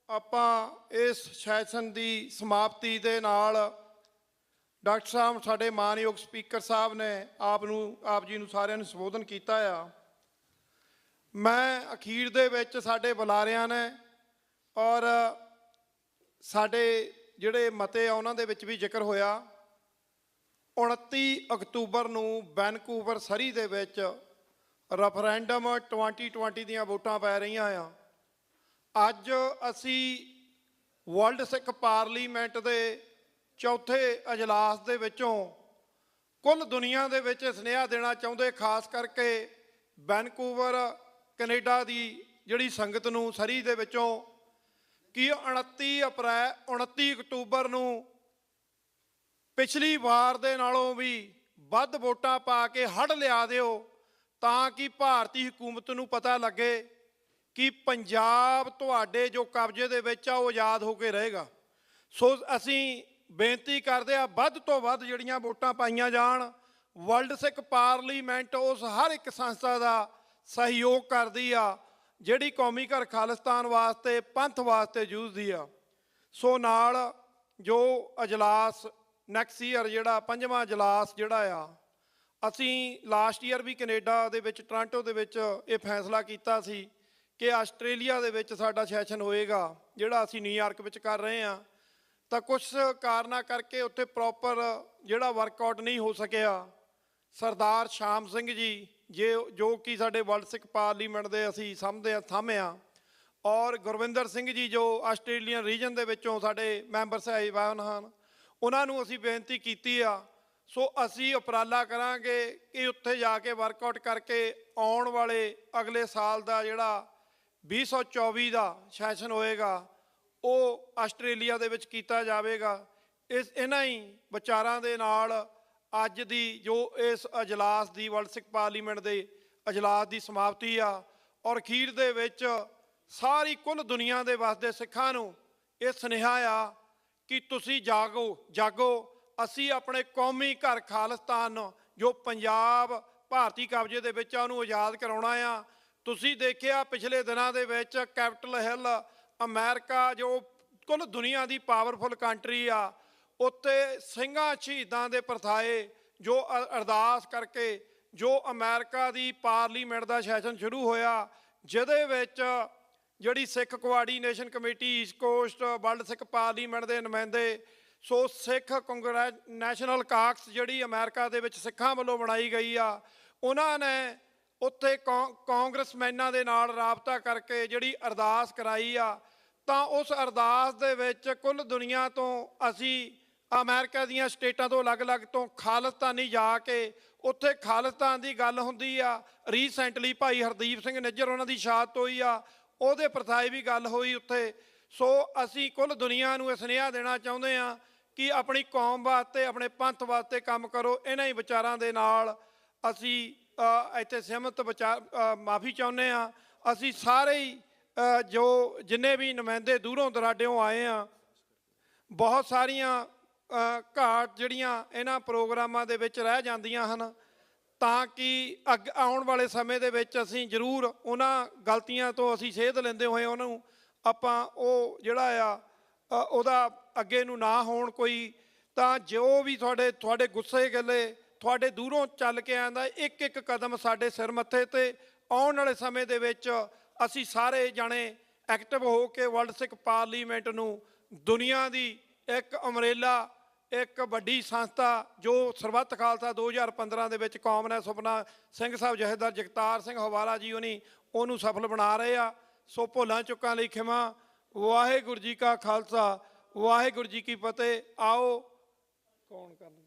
ਆਪਾਂ ਇਸ ਸੈਸ਼ਨ ਦੀ ਸਮਾਪਤੀ ਦੇ ਨਾਲ ਡਾਕਟਰ ਸਾਹਿਬ ਸਾਡੇ ਮਾਨਯੋਗ ਸਪੀਕਰ ਸਾਹਿਬ ਨੇ ਆਪ ਜੀ ਨੂੰ ਸਾਰਿਆਂ ਨੂੰ ਸੰਬੋਧਨ ਕੀਤਾ ਆ। ਮੈਂ ਅਖੀਰ ਦੇ ਵਿੱਚ ਸਾਡੇ ਬੁਲਾਰਿਆਂ ਨੇ ਔਰ ਸਾਡੇ ਜਿਹੜੇ ਮਤੇ ਆ ਉਹਨਾਂ ਦੇ ਵਿੱਚ ਵੀ ਜ਼ਿਕਰ ਹੋਇਆ। 29 ਅਕਤੂਬਰ ਨੂੰ ਵੈਨਕੂਵਰ ਸਰੀ ਦੇ ਵਿੱਚ ਰੈਫਰੈਂਡਮ 2020 ਦੀਆਂ ਵੋਟਾਂ ਪੈ ਰਹੀਆਂ ਆ। ਅੱਜ ਅਸੀਂ ਵਰਲਡ ਸਿੱਖ ਪਾਰਲੀਮੈਂਟ ਦੇ ਚੌਥੇ ਅਜਲਾਸ ਦੇ ਵਿੱਚੋਂ ਕੁੱਲ ਦੁਨੀਆ ਦੇ ਵਿੱਚ ਸੁਨੇਹਾ ਦੇਣਾ ਚਾਹੁੰਦੇ, ਖਾਸ ਕਰਕੇ ਵੈਨਕੂਵਰ ਕੈਨੇਡਾ ਦੀ ਜਿਹੜੀ ਸੰਗਤ ਨੂੰ ਸਰੀ ਦੇ ਵਿੱਚੋਂ, ਕਿ 29 ਅਕਤੂਬਰ ਨੂੰ ਪਿਛਲੀ ਵਾਰ ਦੇ ਨਾਲੋਂ ਵੀ ਵੱਧ ਵੋਟਾਂ ਪਾ ਕੇ ਹੜ ਲਿਆ ਦਿਓ, ਤਾਂ ਕਿ ਭਾਰਤੀ ਹਕੂਮਤ ਨੂੰ ਪਤਾ ਲੱਗੇ ਕਿ ਪੰਜਾਬ ਤੁਹਾਡੇ ਜੋ ਕਬਜ਼ੇ ਦੇ ਵਿੱਚ ਆ ਉਹ ਆਜ਼ਾਦ ਹੋ ਕੇ ਰਹੇਗਾ। ਸੋ ਅਸੀਂ ਬੇਨਤੀ ਕਰਦੇ ਆ ਵੱਧ ਤੋਂ ਵੱਧ ਜਿਹੜੀਆਂ ਵੋਟਾਂ ਪਾਈਆਂ ਜਾਣ। ਵਰਲਡ ਸਿੱਖ ਪਾਰਲੀਮੈਂਟ ਉਸ ਹਰ ਇੱਕ ਸੰਸਥਾ ਦਾ ਸਹਿਯੋਗ ਕਰਦੀ ਆ ਜਿਹੜੀ ਕੌਮੀ ਘਰ ਖਾਲਿਸਤਾਨ ਵਾਸਤੇ, ਪੰਥ ਵਾਸਤੇ ਜੂਝਦੀ ਆ। ਸੋ ਨਾਲ ਜੋ ਅਜਲਾਸ ਨੈਕਸਟ ਈਅਰ ਜਿਹੜਾ 5ਵਾਂ ਅਜਲਾਸ ਜਿਹੜਾ ਆ, ਅਸੀਂ ਲਾਸਟ ਈਅਰ ਵੀ ਕੈਨੇਡਾ ਦੇ ਵਿੱਚ ਟੋਰਾਂਟੋ ਦੇ ਵਿੱਚ ਇਹ ਫੈਸਲਾ ਕੀਤਾ ਸੀ ਕਿ ਆਸਟ੍ਰੇਲੀਆ ਦੇ ਵਿੱਚ ਸਾਡਾ ਸੈਸ਼ਨ ਹੋਏਗਾ ਜਿਹੜਾ ਅਸੀਂ ਨਿਊਯਾਰਕ ਵਿੱਚ ਕਰ ਰਹੇ ਹਾਂ, ਤਾਂ ਕੁਝ ਕਾਰਨਾਂ ਕਰਕੇ ਉੱਥੇ ਪ੍ਰੋਪਰ ਜਿਹੜਾ ਵਰਕਆਊਟ ਨਹੀਂ ਹੋ ਸਕਿਆ। ਸਰਦਾਰ ਸ਼ਾਮ ਸਿੰਘ ਜੀ ਜੋ ਕਿ ਸਾਡੇ ਵਰਲਡ ਸਿੱਖ ਪਾਰਲੀਮੈਂਟ ਦੇ ਅਸੀਂ ਸਾਹਮਣੇ ਹਾਂ, ਔਰ ਗੁਰਵਿੰਦਰ ਸਿੰਘ ਜੀ ਜੋ ਆਸਟ੍ਰੇਲੀਅਨ ਰੀਜਨ ਦੇ ਵਿੱਚੋਂ ਸਾਡੇ ਮੈਂਬਰ ਸਾਹਿਬਾਨ ਹਨ, ਉਹਨਾਂ ਨੂੰ ਅਸੀਂ ਬੇਨਤੀ ਕੀਤੀ ਆ। ਸੋ ਅਸੀਂ ਉਪਰਾਲਾ ਕਰਾਂਗੇ ਕਿ ਉੱਥੇ ਜਾ ਕੇ ਵਰਕਆਊਟ ਕਰਕੇ ਆਉਣ ਵਾਲੇ ਅਗਲੇ ਸਾਲ ਦਾ ਜਿਹੜਾ 2024 ਦਾ ਸੈਸ਼ਨ ਹੋਏਗਾ ਉਹ ਆਸਟ੍ਰੇਲੀਆ ਦੇ ਵਿੱਚ ਕੀਤਾ ਜਾਵੇਗਾ। ਇਹਨਾਂ ਹੀ ਵਿਚਾਰਾਂ ਦੇ ਨਾਲ ਅੱਜ ਦੀ ਜੋ ਇਸ ਅਜਲਾਸ ਦੀ ਵਰਲਡ ਸਿੱਖ ਪਾਰਲੀਮੈਂਟ ਦੇ ਅਜਲਾਸ ਦੀ ਸਮਾਪਤੀ ਆ, ਔਰ ਅਖੀਰ ਦੇ ਵਿੱਚ ਸਾਰੀ ਕੁੱਲ ਦੁਨੀਆ ਦੇ ਵਸਦੇ ਸਿੱਖਾਂ ਨੂੰ ਇਹ ਸੁਨੇਹਾ ਆ ਕਿ ਤੁਸੀਂ ਜਾਗੋ। ਅਸੀਂ ਆਪਣੇ ਕੌਮੀ ਘਰ ਖਾਲਿਸਤਾਨ ਜੋ ਪੰਜਾਬ ਭਾਰਤੀ ਕਬਜ਼ੇ ਦੇ ਵਿੱਚ ਆ ਉਹਨੂੰ ਆਜ਼ਾਦ ਕਰਾਉਣਾ ਆ। ਤੁਸੀਂ ਦੇਖਿਆ ਪਿਛਲੇ ਦਿਨਾਂ ਦੇ ਵਿੱਚ ਕੈਪੀਟਲ ਹਿੱਲ ਅਮਰੀਕਾ ਜੋ ਕੁੱਲ ਦੁਨੀਆ ਦੀ ਪਾਵਰਫੁਲ ਕੰਟਰੀ ਆ, ਉੱਥੇ ਸਿੰਘਾਂ ਸ਼ਹੀਦਾਂ ਦੇ ਪ੍ਰਥਾਏ ਜੋ ਅਰਦਾਸ ਕਰਕੇ ਜੋ ਅਮਰੀਕਾ ਦੀ ਪਾਰਲੀਮੈਂਟ ਦਾ ਸੈਸ਼ਨ ਸ਼ੁਰੂ ਹੋਇਆ, ਜਿਹਦੇ ਵਿੱਚ ਜਿਹੜੀ Sikh coordination committee east coast world Sikh parliament ਦੇ ਨੁਮਾਇੰਦੇ, ਸੋ ਸਿੱਖ ਨੈਸ਼ਨਲ ਕਾਕਸ ਜਿਹੜੀ ਅਮਰੀਕਾ ਦੇ ਵਿੱਚ ਸਿੱਖਾਂ ਵੱਲੋਂ ਬਣਾਈ ਗਈ ਆ, ਉਹਨਾਂ ਨੇ ਉੱਥੇ ਕਾਂਗਰਸਮੈਨਾਂ ਦੇ ਨਾਲ ਰਾਬਤਾ ਕਰਕੇ ਜਿਹੜੀ ਅਰਦਾਸ ਕਰਾਈ ਆ। ਤਾਂ ਉਸ ਅਰਦਾਸ ਦੇ ਵਿੱਚ ਕੁੱਲ ਦੁਨੀਆ ਤੋਂ ਅਸੀਂ ਅਮਰੀਕਾ ਦੀਆਂ ਸਟੇਟਾਂ ਤੋਂ ਅਲੱਗ-ਅਲੱਗ ਤੋਂ ਖਾਲਿਸਤਾਨੀ ਜਾ ਕੇ ਉੱਥੇ ਖਾਲਿਸਤਾਨ ਦੀ ਗੱਲ ਹੁੰਦੀ ਆ। ਰੀਸੈਂਟਲੀ ਭਾਈ ਹਰਦੀਪ ਸਿੰਘ ਨਿੱਜਰ ਉਹਨਾਂ ਦੀ ਸ਼ਹਾਦਤ ਹੋਈ ਆ, ਉਹਦੇ ਪ੍ਰਥਾਏ ਵੀ ਗੱਲ ਹੋਈ ਉੱਥੇ। ਸੋ ਅਸੀਂ ਕੁੱਲ ਦੁਨੀਆ ਨੂੰ ਇਹ ਸੁਨੇਹਾ ਦੇਣਾ ਚਾਹੁੰਦੇ ਹਾਂ ਕਿ ਆਪਣੀ ਕੌਮ ਵਾਸਤੇ ਆਪਣੇ ਪੰਥ ਵਾਸਤੇ ਕੰਮ ਕਰੋ। ਇਹਨਾਂ ਹੀ ਵਿਚਾਰਾਂ ਦੇ ਨਾਲ ਅਸੀਂ ਇੱਥੇ ਸਹਿਮਤ ਮਾਫੀ ਚਾਹੁੰਦੇ ਹਾਂ। ਅਸੀਂ ਸਾਰੇ ਹੀ ਜੋ ਜਿੰਨੇ ਵੀ ਨੁਮਾਇੰਦੇ ਦੂਰੋਂ ਦਰਾਡਿਓਂ ਆਏ ਆ, ਬਹੁਤ ਸਾਰੀਆਂ ਘਾਟ ਜਿਹੜੀਆਂ ਇਹਨਾਂ ਪ੍ਰੋਗਰਾਮਾਂ ਦੇ ਵਿੱਚ ਰਹਿ ਜਾਂਦੀਆਂ ਹਨ, ਤਾਂ ਕਿ ਆਉਣ ਵਾਲੇ ਸਮੇਂ ਦੇ ਵਿੱਚ ਅਸੀਂ ਜ਼ਰੂਰ ਉਹਨਾਂ ਗਲਤੀਆਂ ਤੋਂ ਅਸੀਂ ਸੇਧ ਲੈਂਦੇ ਹੋਏ ਉਹਨੂੰ ਆਪਾਂ ਉਹ ਜਿਹੜਾ ਆ ਉਹਦਾ ਅੱਗੇ ਨੂੰ ਨਾ ਹੋਣ ਕੋਈ। ਤਾਂ ਜੋ ਵੀ ਤੁਹਾਡੇ ਗੁੱਸੇ ਗੱਲੇ ਤੁਹਾਡੇ ਦੂਰੋਂ ਚੱਲ ਕੇ ਆਉਂਦਾ, ਇੱਕ ਇੱਕ ਕਦਮ ਸਾਡੇ ਸਿਰ ਮੱਥੇ 'ਤੇ ਆਉਣ ਵਾਲੇ ਸਮੇਂ ਦੇ ਵਿੱਚ ਅਸੀਂ ਸਾਰੇ ਜਾਣੇ ਐਕਟਿਵ ਹੋ ਕੇ ਵਰਲਡ ਸਿੱਖ ਪਾਰਲੀਮੈਂਟ ਨੂੰ ਦੁਨੀਆ ਦੀ ਇੱਕ ਅਮਰੇਲਾ, ਇੱਕ ਵੱਡੀ ਸੰਸਥਾ ਜੋ ਸਰਬੱਤ ਖਾਲਸਾ 2015 ਦੇ ਵਿੱਚ ਕੌਮ ਨੇ ਸੁਪਨਾ ਸਿੰਘ ਸਾਹਿਬ ਜਥੇਦਾਰ ਜਗਤਾਰ ਸਿੰਘ ਹਵਾਲਾ ਜੀ ਉਹਨੂੰ ਸਫਲ ਬਣਾ ਰਹੇ ਆ। ਸੋ ਭੁੱਲਾਂ ਚੁੱਕਾਂ ਲਈ ਖਿਮਾ। ਵਾਹਿਗੁਰੂ ਜੀ ਕਾ ਖਾਲਸਾ, ਵਾਹਿਗੁਰੂ ਜੀ ਕੀ ਫਤਿਹ। ਆਓ ਕੌਣ ਕਰਨਗੇ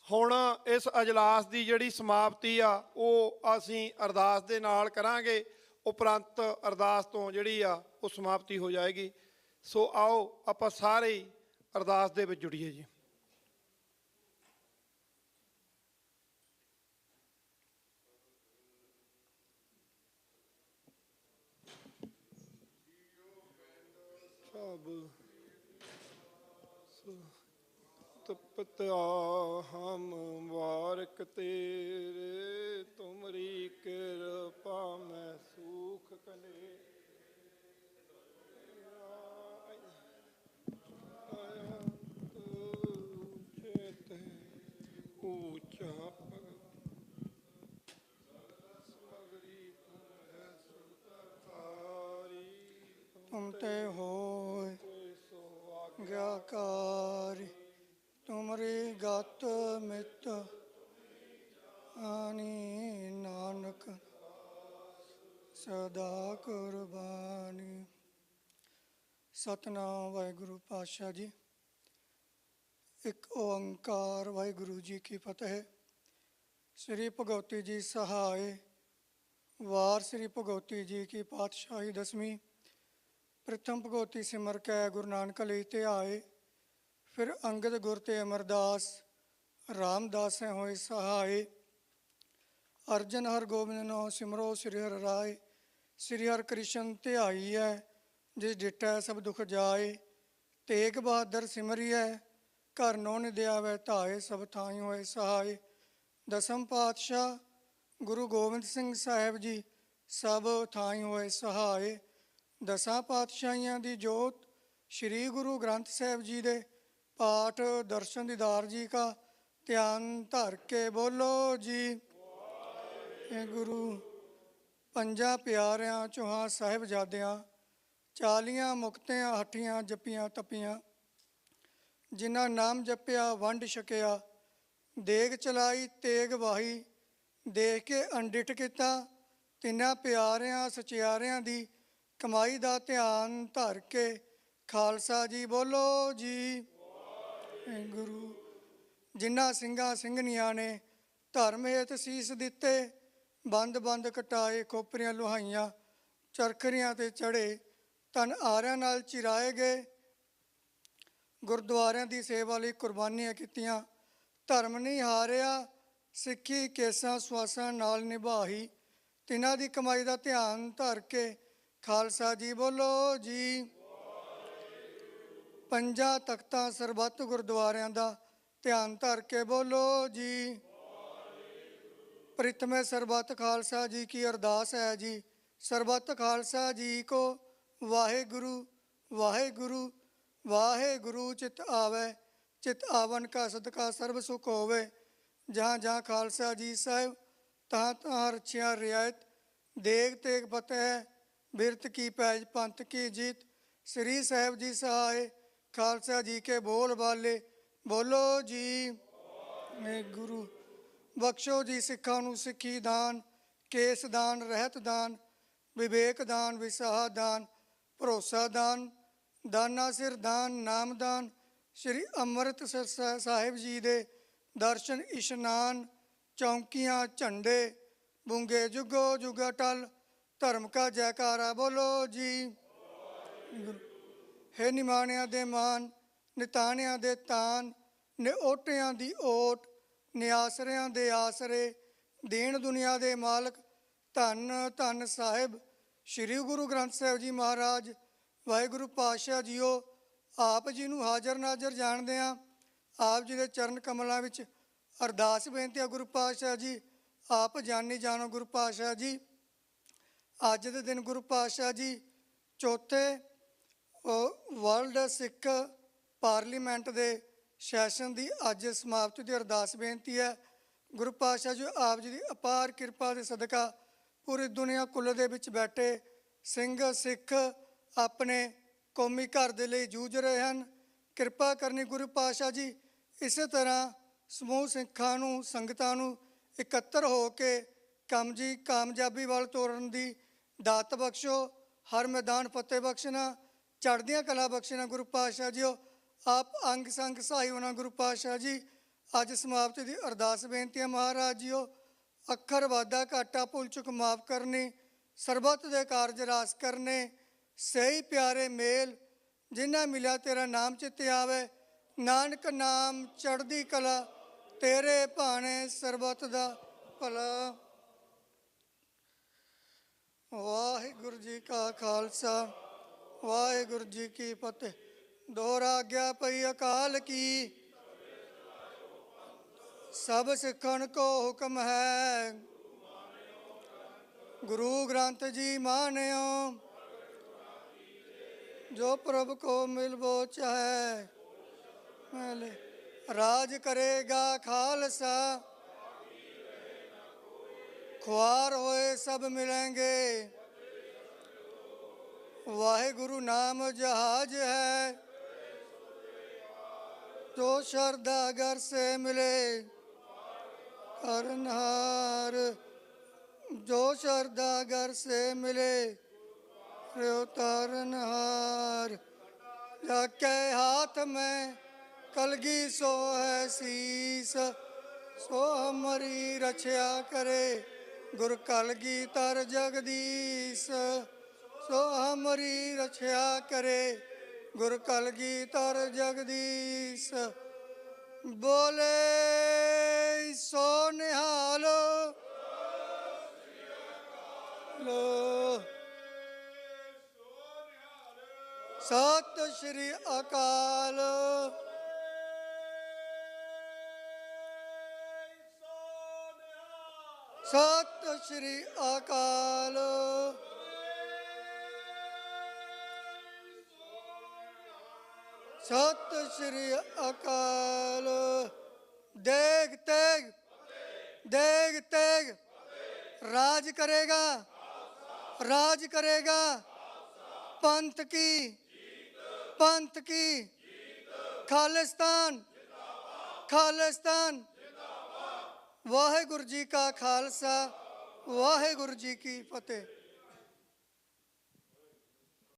ਹੁਣ ਇਸ ਅਜਲਾਸ ਦੀ ਜਿਹੜੀ ਸਮਾਪਤੀ ਆ ਉਹ ਅਸੀਂ ਅਰਦਾਸ ਦੇ ਨਾਲ ਕਰਾਂਗੇ। ਉਪਰੰਤ ਅਰਦਾਸ ਤੋਂ ਜਿਹੜੀ ਆ ਉਹ ਸਮਾਪਤੀ ਹੋ ਜਾਏਗੀ। ਸੋ ਆਓ ਆਪਾਂ ਸਾਰੇ ਹੀ ਅਰਦਾਸ ਦੇ ਵਿੱਚ ਜੁੜੀਏ ਜੀ। ਤਪਤਿਆ ਹਮ ਵਾਰਕ ਤੇਰੇ, ਤੁਮਰੀ ਕਿਰਪਾ ਮੈਂ ਸੁਖ ਕਨੇ। ऊंचा तुम ते होय ज्ञाकारी, तुमरी गत मित आनी नानक सदा कुर्बानी। सतनाम वाहिगुरु पातशाह जी। ਇੱਕ ਓੰਕਾਰ ਵਾਹਿਗੁਰੂ ਜੀ ਕੀ ਫਤਿਹ। ਸ੍ਰੀ ਭਗਵਤੀ ਜੀ ਸਹਾਏ। ਵਾਰ ਸ੍ਰੀ ਭਗਵਤੀ ਜੀ ਕੀ ਪਾਤਸ਼ਾਹੀ ਦਸਵੀਂ। ਪ੍ਰਥਮ ਭਗਵਤੀ ਸਿਮਰ ਕੈ ਗੁਰੂ ਨਾਨਕ ਲਈ ਧਿਆਏ। ਫਿਰ ਅੰਗਦ ਗੁਰ ਤੇ ਅਮਰਦਾਸ ਰਾਮਦਾਸ ਹੋਏ ਸਹਾਏ। ਅਰਜਨ ਹਰ ਗੋਬਿੰਦ ਨੋ ਸਿਮਰੋ ਸ੍ਰੀ ਹਰਿ ਰਾਏ। ਸ੍ਰੀ ਹਰਿ ਕ੍ਰਿਸ਼ਨ ਧਿਆਈਐ ਜਿਸ ਡਿਟੈ ਸਭ ਦੁਖ ਜਾਏ। ਤੇਗ ਬਹਾਦਰ ਸਿਮਰਿਐ ਘਰ ਨੋ ਨਿਦਿਆਵੈ ਧਾਏ। ਸਭ ਥਾਈ ਹੋਏ ਸਹਾਏ। ਦਸਮ ਪਾਤਸ਼ਾਹ ਗੁਰੂ ਗੋਬਿੰਦ ਸਿੰਘ ਸਾਹਿਬ ਜੀ ਸਭ ਥਾਈ ਹੋਏ ਸਹਾਏ। ਦਸਾਂ ਪਾਤਸ਼ਾਹੀਆਂ ਦੀ ਜੋਤ ਸ਼੍ਰੀ ਗੁਰੂ ਗ੍ਰੰਥ ਸਾਹਿਬ ਜੀ ਦੇ ਪਾਠ ਦਰਸ਼ਨ ਦੀਦਾਰ ਜੀ ਕਾ ਧਿਆਨ ਧਰ ਕੇ ਬੋਲੋ ਜੀ। ਗੁਰੂ ਪੰਜਾਂ ਪਿਆਰਿਆਂ ਚੌਹਾਂ ਸਾਹਿਬਜ਼ਾਦਿਆਂ 40 ਮੁਕਤਿਆਂ ਹੱਠੀਆਂ ਜੱਪੀਆਂ ਤਪੀਆਂ, ਜਿਨ੍ਹਾਂ ਨਾਮ ਜਪਿਆ ਵੰਡ ਛਕਿਆ, ਦੇਗ ਚਲਾਈ ਤੇਗ ਵਾਹੀ, ਦੇਖ ਕੇ ਅਣਡਿੱਠ ਕੀਤਾ, ਤਿੰਨਾਂ ਪਿਆਰਿਆਂ ਸਚਿਆਰਿਆਂ ਦੀ ਕਮਾਈ ਦਾ ਧਿਆਨ ਧਰ ਕੇ ਖਾਲਸਾ ਜੀ ਬੋਲੋ ਜੀ। ਗੁਰੂ ਜਿਨ੍ਹਾਂ ਸਿੰਘਾਂ ਸਿੰਘਣੀਆਂ ਨੇ ਧਰਮ ਹੇਤ ਸੀਸ ਦਿੱਤੇ, ਬੰਦ ਬੰਦ ਕਟਾਏ ਖੋਪਰੀਆਂ ਲੁਹਾਈਆਂ, ਚਰਖਰੀਆਂ ਤੇ ਚੜੇ ਤਨ ਆਰਿਆਂ ਨਾਲ ਚਿਰਾਏ ਗਏ, ਗੁਰਦੁਆਰਿਆਂ ਦੀ ਸੇਵਾ ਲਈ ਕੁਰਬਾਨੀਆਂ ਕੀਤੀਆਂ, ਧਰਮ ਨਹੀਂ ਹਾਰਿਆ ਸਿੱਖੀ ਕੇਸਾਂ ਸਵਾਸਾਂ ਨਾਲ ਨਿਭਾਈ, ਤਿਨਾਂ ਦੀ ਕਮਾਈ ਦਾ ਧਿਆਨ ਧਰ ਕੇ ਖਾਲਸਾ ਜੀ ਬੋਲੋ ਜੀ। ਪੰਜਾਂ ਤਖਤਾਂ ਸਰਬੱਤ ਗੁਰਦੁਆਰਿਆਂ ਦਾ ਧਿਆਨ ਧਰ ਕੇ ਬੋਲੋ ਜੀ। ਪ੍ਰਿਥਮੇ ਸਰਬੱਤ ਖਾਲਸਾ ਜੀ ਕੀ ਅਰਦਾਸ ਹੈ ਜੀ, ਸਰਬੱਤ ਖਾਲਸਾ ਜੀ ਕੋ ਵਾਹਿਗੁਰੂ ਵਾਹਿਗੁਰੂ ਵਾਹਿਗੁਰੂ ਚਿਤ ਆਵੇ, ਚਿਤ ਆਵਨ ਕਾ ਸਦਕਾ ਸਰਬ ਸੁਖ ਹੋਵੇ, ਜਹਾਂ ਜਹਾਂ ਖਾਲਸਾ ਜੀ ਸਾਹਿਬ ਤਹਾਂ ਤਹਾਂ ਰੱਛਿਆ ਰਿਆਇਤ, ਦੇਗ ਤੇਗ ਫਤਿਹ ਬਿਰਤ ਕੀ ਪੈਜ ਪੰਥ ਕੀ ਜੀਤ, ਸ੍ਰੀ ਸਾਹਿਬ ਜੀ ਸਹਾਏ ਖਾਲਸਾ ਜੀ ਕੇ ਬੋਲ ਬਾਲੇ ਬੋਲੋ ਜੀ। ਗੁਰੂ ਬਖਸ਼ੋ ਜੀ ਸਿੱਖਾਂ ਨੂੰ ਸਿੱਖੀ ਦਾਨ, ਕੇਸ ਦਾਨ, ਰਹਿਤ ਦਾਨ, ਵਿਵੇਕ ਦਾਨ, ਵਿਸਾਹ ਦਾਨ, ਭਰੋਸਾ ਦਾਨ, ਦਾਨਾ ਸਿਰ ਦਾਨ, ਨਾਮ ਦਾਨ, ਸ਼੍ਰੀ ਅੰਮ੍ਰਿਤਸਰ ਸਾਹਿਬ ਜੀ ਦੇ ਦਰਸ਼ਨ ਇਸ਼ਨਾਨ, ਚੌਂਕੀਆਂ ਝੰਡੇ ਬੁੰਗੇ ਜੁਗੋ ਜੁਗ ਅਟਲ, ਧਰਮ ਕਾ ਜੈਕਾਰਾ ਬੋਲੋ ਜੀ। ਹੈ ਨਿਮਾਣਿਆਂ ਦੇ ਮਾਨ, ਨਿਤਾਣਿਆਂ ਦੇ ਤਾਨ, ਨਿਓਟਿਆਂ ਦੀ ਓਟ, ਨਿਆਸਰਿਆਂ ਦੇ ਆਸਰੇ, ਦੀਨ ਦੁਨੀਆ ਦੇ ਮਾਲਕ, ਧੰਨ ਧੰਨ ਸਾਹਿਬ ਸ਼੍ਰੀ ਗੁਰੂ ਗ੍ਰੰਥ ਸਾਹਿਬ ਜੀ ਮਹਾਰਾਜ ਵਾਹਿਗੁਰੂ ਪਾਤਸ਼ਾਹ ਜੀਓ। ਆਪ ਜੀ ਨੂੰ ਹਾਜ਼ਰ ਨਾਜ਼ਰ ਜਾਣਦੇ ਹਾਂ, ਆਪ ਜੀ ਦੇ ਚਰਨ ਕਮਲਾਂ ਵਿੱਚ ਅਰਦਾਸ ਬੇਨਤੀ ਹੈ ਗੁਰੂ ਪਾਤਸ਼ਾਹ ਜੀ, ਆਪ ਜਾਣੀ ਜਾਣੋ ਗੁਰੂ ਪਾਤਸ਼ਾਹ ਜੀ। ਅੱਜ ਦੇ ਦਿਨ ਗੁਰੂ ਪਾਤਸ਼ਾਹ ਜੀ ਚੌਥੇ ਵਰਲਡ ਸਿੱਖ ਪਾਰਲੀਮੈਂਟ ਦੇ ਸੈਸ਼ਨ ਦੀ ਅੱਜ ਸਮਾਪਤੀ ਦੀ ਅਰਦਾਸ ਬੇਨਤੀ ਹੈ। ਗੁਰੂ ਪਾਤਸ਼ਾਹ ਜੀ ਆਪ ਜੀ ਦੀ ਅਪਾਰ ਕਿਰਪਾ ਦੇ ਸਦਕਾ ਪੂਰੀ ਦੁਨੀਆ ਕੁੱਲ ਦੇ ਵਿੱਚ ਬੈਠੇ ਸਿੰਘ ਸਿੱਖ ਆਪਣੇ ਕੌਮੀ ਘਰ ਦੇ ਲਈ ਜੂਝ ਰਹੇ ਹਨ। ਕਿਰਪਾ ਕਰਨੀ ਗੁਰੂ ਪਾਤਸ਼ਾਹ ਜੀ, ਇਸੇ ਤਰ੍ਹਾਂ ਸਮੂਹ ਸਿੱਖਾਂ ਨੂੰ ਸੰਗਤਾਂ ਨੂੰ ਇਕੱਤਰ ਹੋ ਕੇ ਕਾਮਯਾਬੀ ਵੱਲ ਤੋਰਨ ਦੀ ਦਾਤ ਬਖਸ਼ੋ, ਹਰ ਮੈਦਾਨ ਫਤਿਹ ਬਖਸ਼ਣਾ, ਚੜ੍ਹਦੀਆਂ ਕਲਾ ਬਖਸ਼ਣਾ ਗੁਰੂ ਪਾਤਸ਼ਾਹ ਜੀਓ। ਆਪ ਅੰਗ ਸੰਗ ਸਹਾਈ ਹੋਣਾ ਗੁਰੂ ਪਾਤਸ਼ਾਹ ਜੀ। ਅੱਜ ਸਮਾਪਤੀ ਦੀ ਅਰਦਾਸ ਬੇਨਤੀ ਹੈ ਮਹਾਰਾਜ ਜੀਓ। ਅੱਖਰ ਵਾਧਾ ਘਾਟਾ ਭੁੱਲ ਚੁੱਕ ਮਾਫ ਕਰਨੀ, ਸਰਬੱਤ ਦੇ ਕਾਰਜ ਰਾਸ ਕਰਨੇ, ਸਹੀ ਪਿਆਰੇ ਮੇਲ ਜਿਨ੍ਹਾਂ ਮਿਲਿਆ ਤੇਰਾ ਨਾਮ ਚਿੱਤੇ ਆਵੇ, ਨਾਨਕ ਨਾਮ ਚੜ੍ਹਦੀ ਕਲਾ ਤੇਰੇ ਭਾਣੇ ਸਰਬੱਤ ਦਾ ਭਲਾ। ਵਾਹਿਗੁਰੂ ਜੀ ਕਾ ਖਾਲਸਾ ਵਾਹਿਗੁਰੂ ਜੀ ਕੀ ਫਤਿਹ। ਦੋਹਰਾ ਆਗਿਆ ਪਈ ਅਕਾਲ ਕੀ, ਸਭ ਸਿੱਖਣ ਕੋ ਹੁਕਮ ਹੈ, ਗੁਰੂ ਗ੍ਰੰਥ ਜੀ ਮਾਨਿਓ, ਜੋ ਪ੍ਰਭ ਕੋ ਮਿਲਵੋ ਚਾਹੈ, ਰਾਜ ਕਰੇਗਾ ਖਾਲਸਾ, खुआर होए सब मिलेंगे, वाहिगुरु नाम जहाज है, जो श्रद्धा घर से मिले करनहार, जो श्रद्धा घर से मिले तारनहार, जाके हाथ में कलगी सो है शीस, सो हमारी रक्षा करे गुर कलगी तर जगदीश, सो हमारी रक्षा करे गुर कलगी तर जगदीश। बोले सो निहाल लो, सत श्री अकाल। सत श्री अकाल। सत श्री अकाल। देग तेग, देग तेग राज करेगा ਰਾਜ ਕਰੇਗਾ ਪੰਥ ਕੀ ਖਾਲਿਸਤਾਨ ਖਾਲਿਸਤਾਨ। ਵਾਹਿਗੁਰੂ ਜੀ ਕਾ ਖਾਲਸਾ ਵਾਹਿਗੁਰੂ ਜੀ ਕੀ ਫਤਿਹ।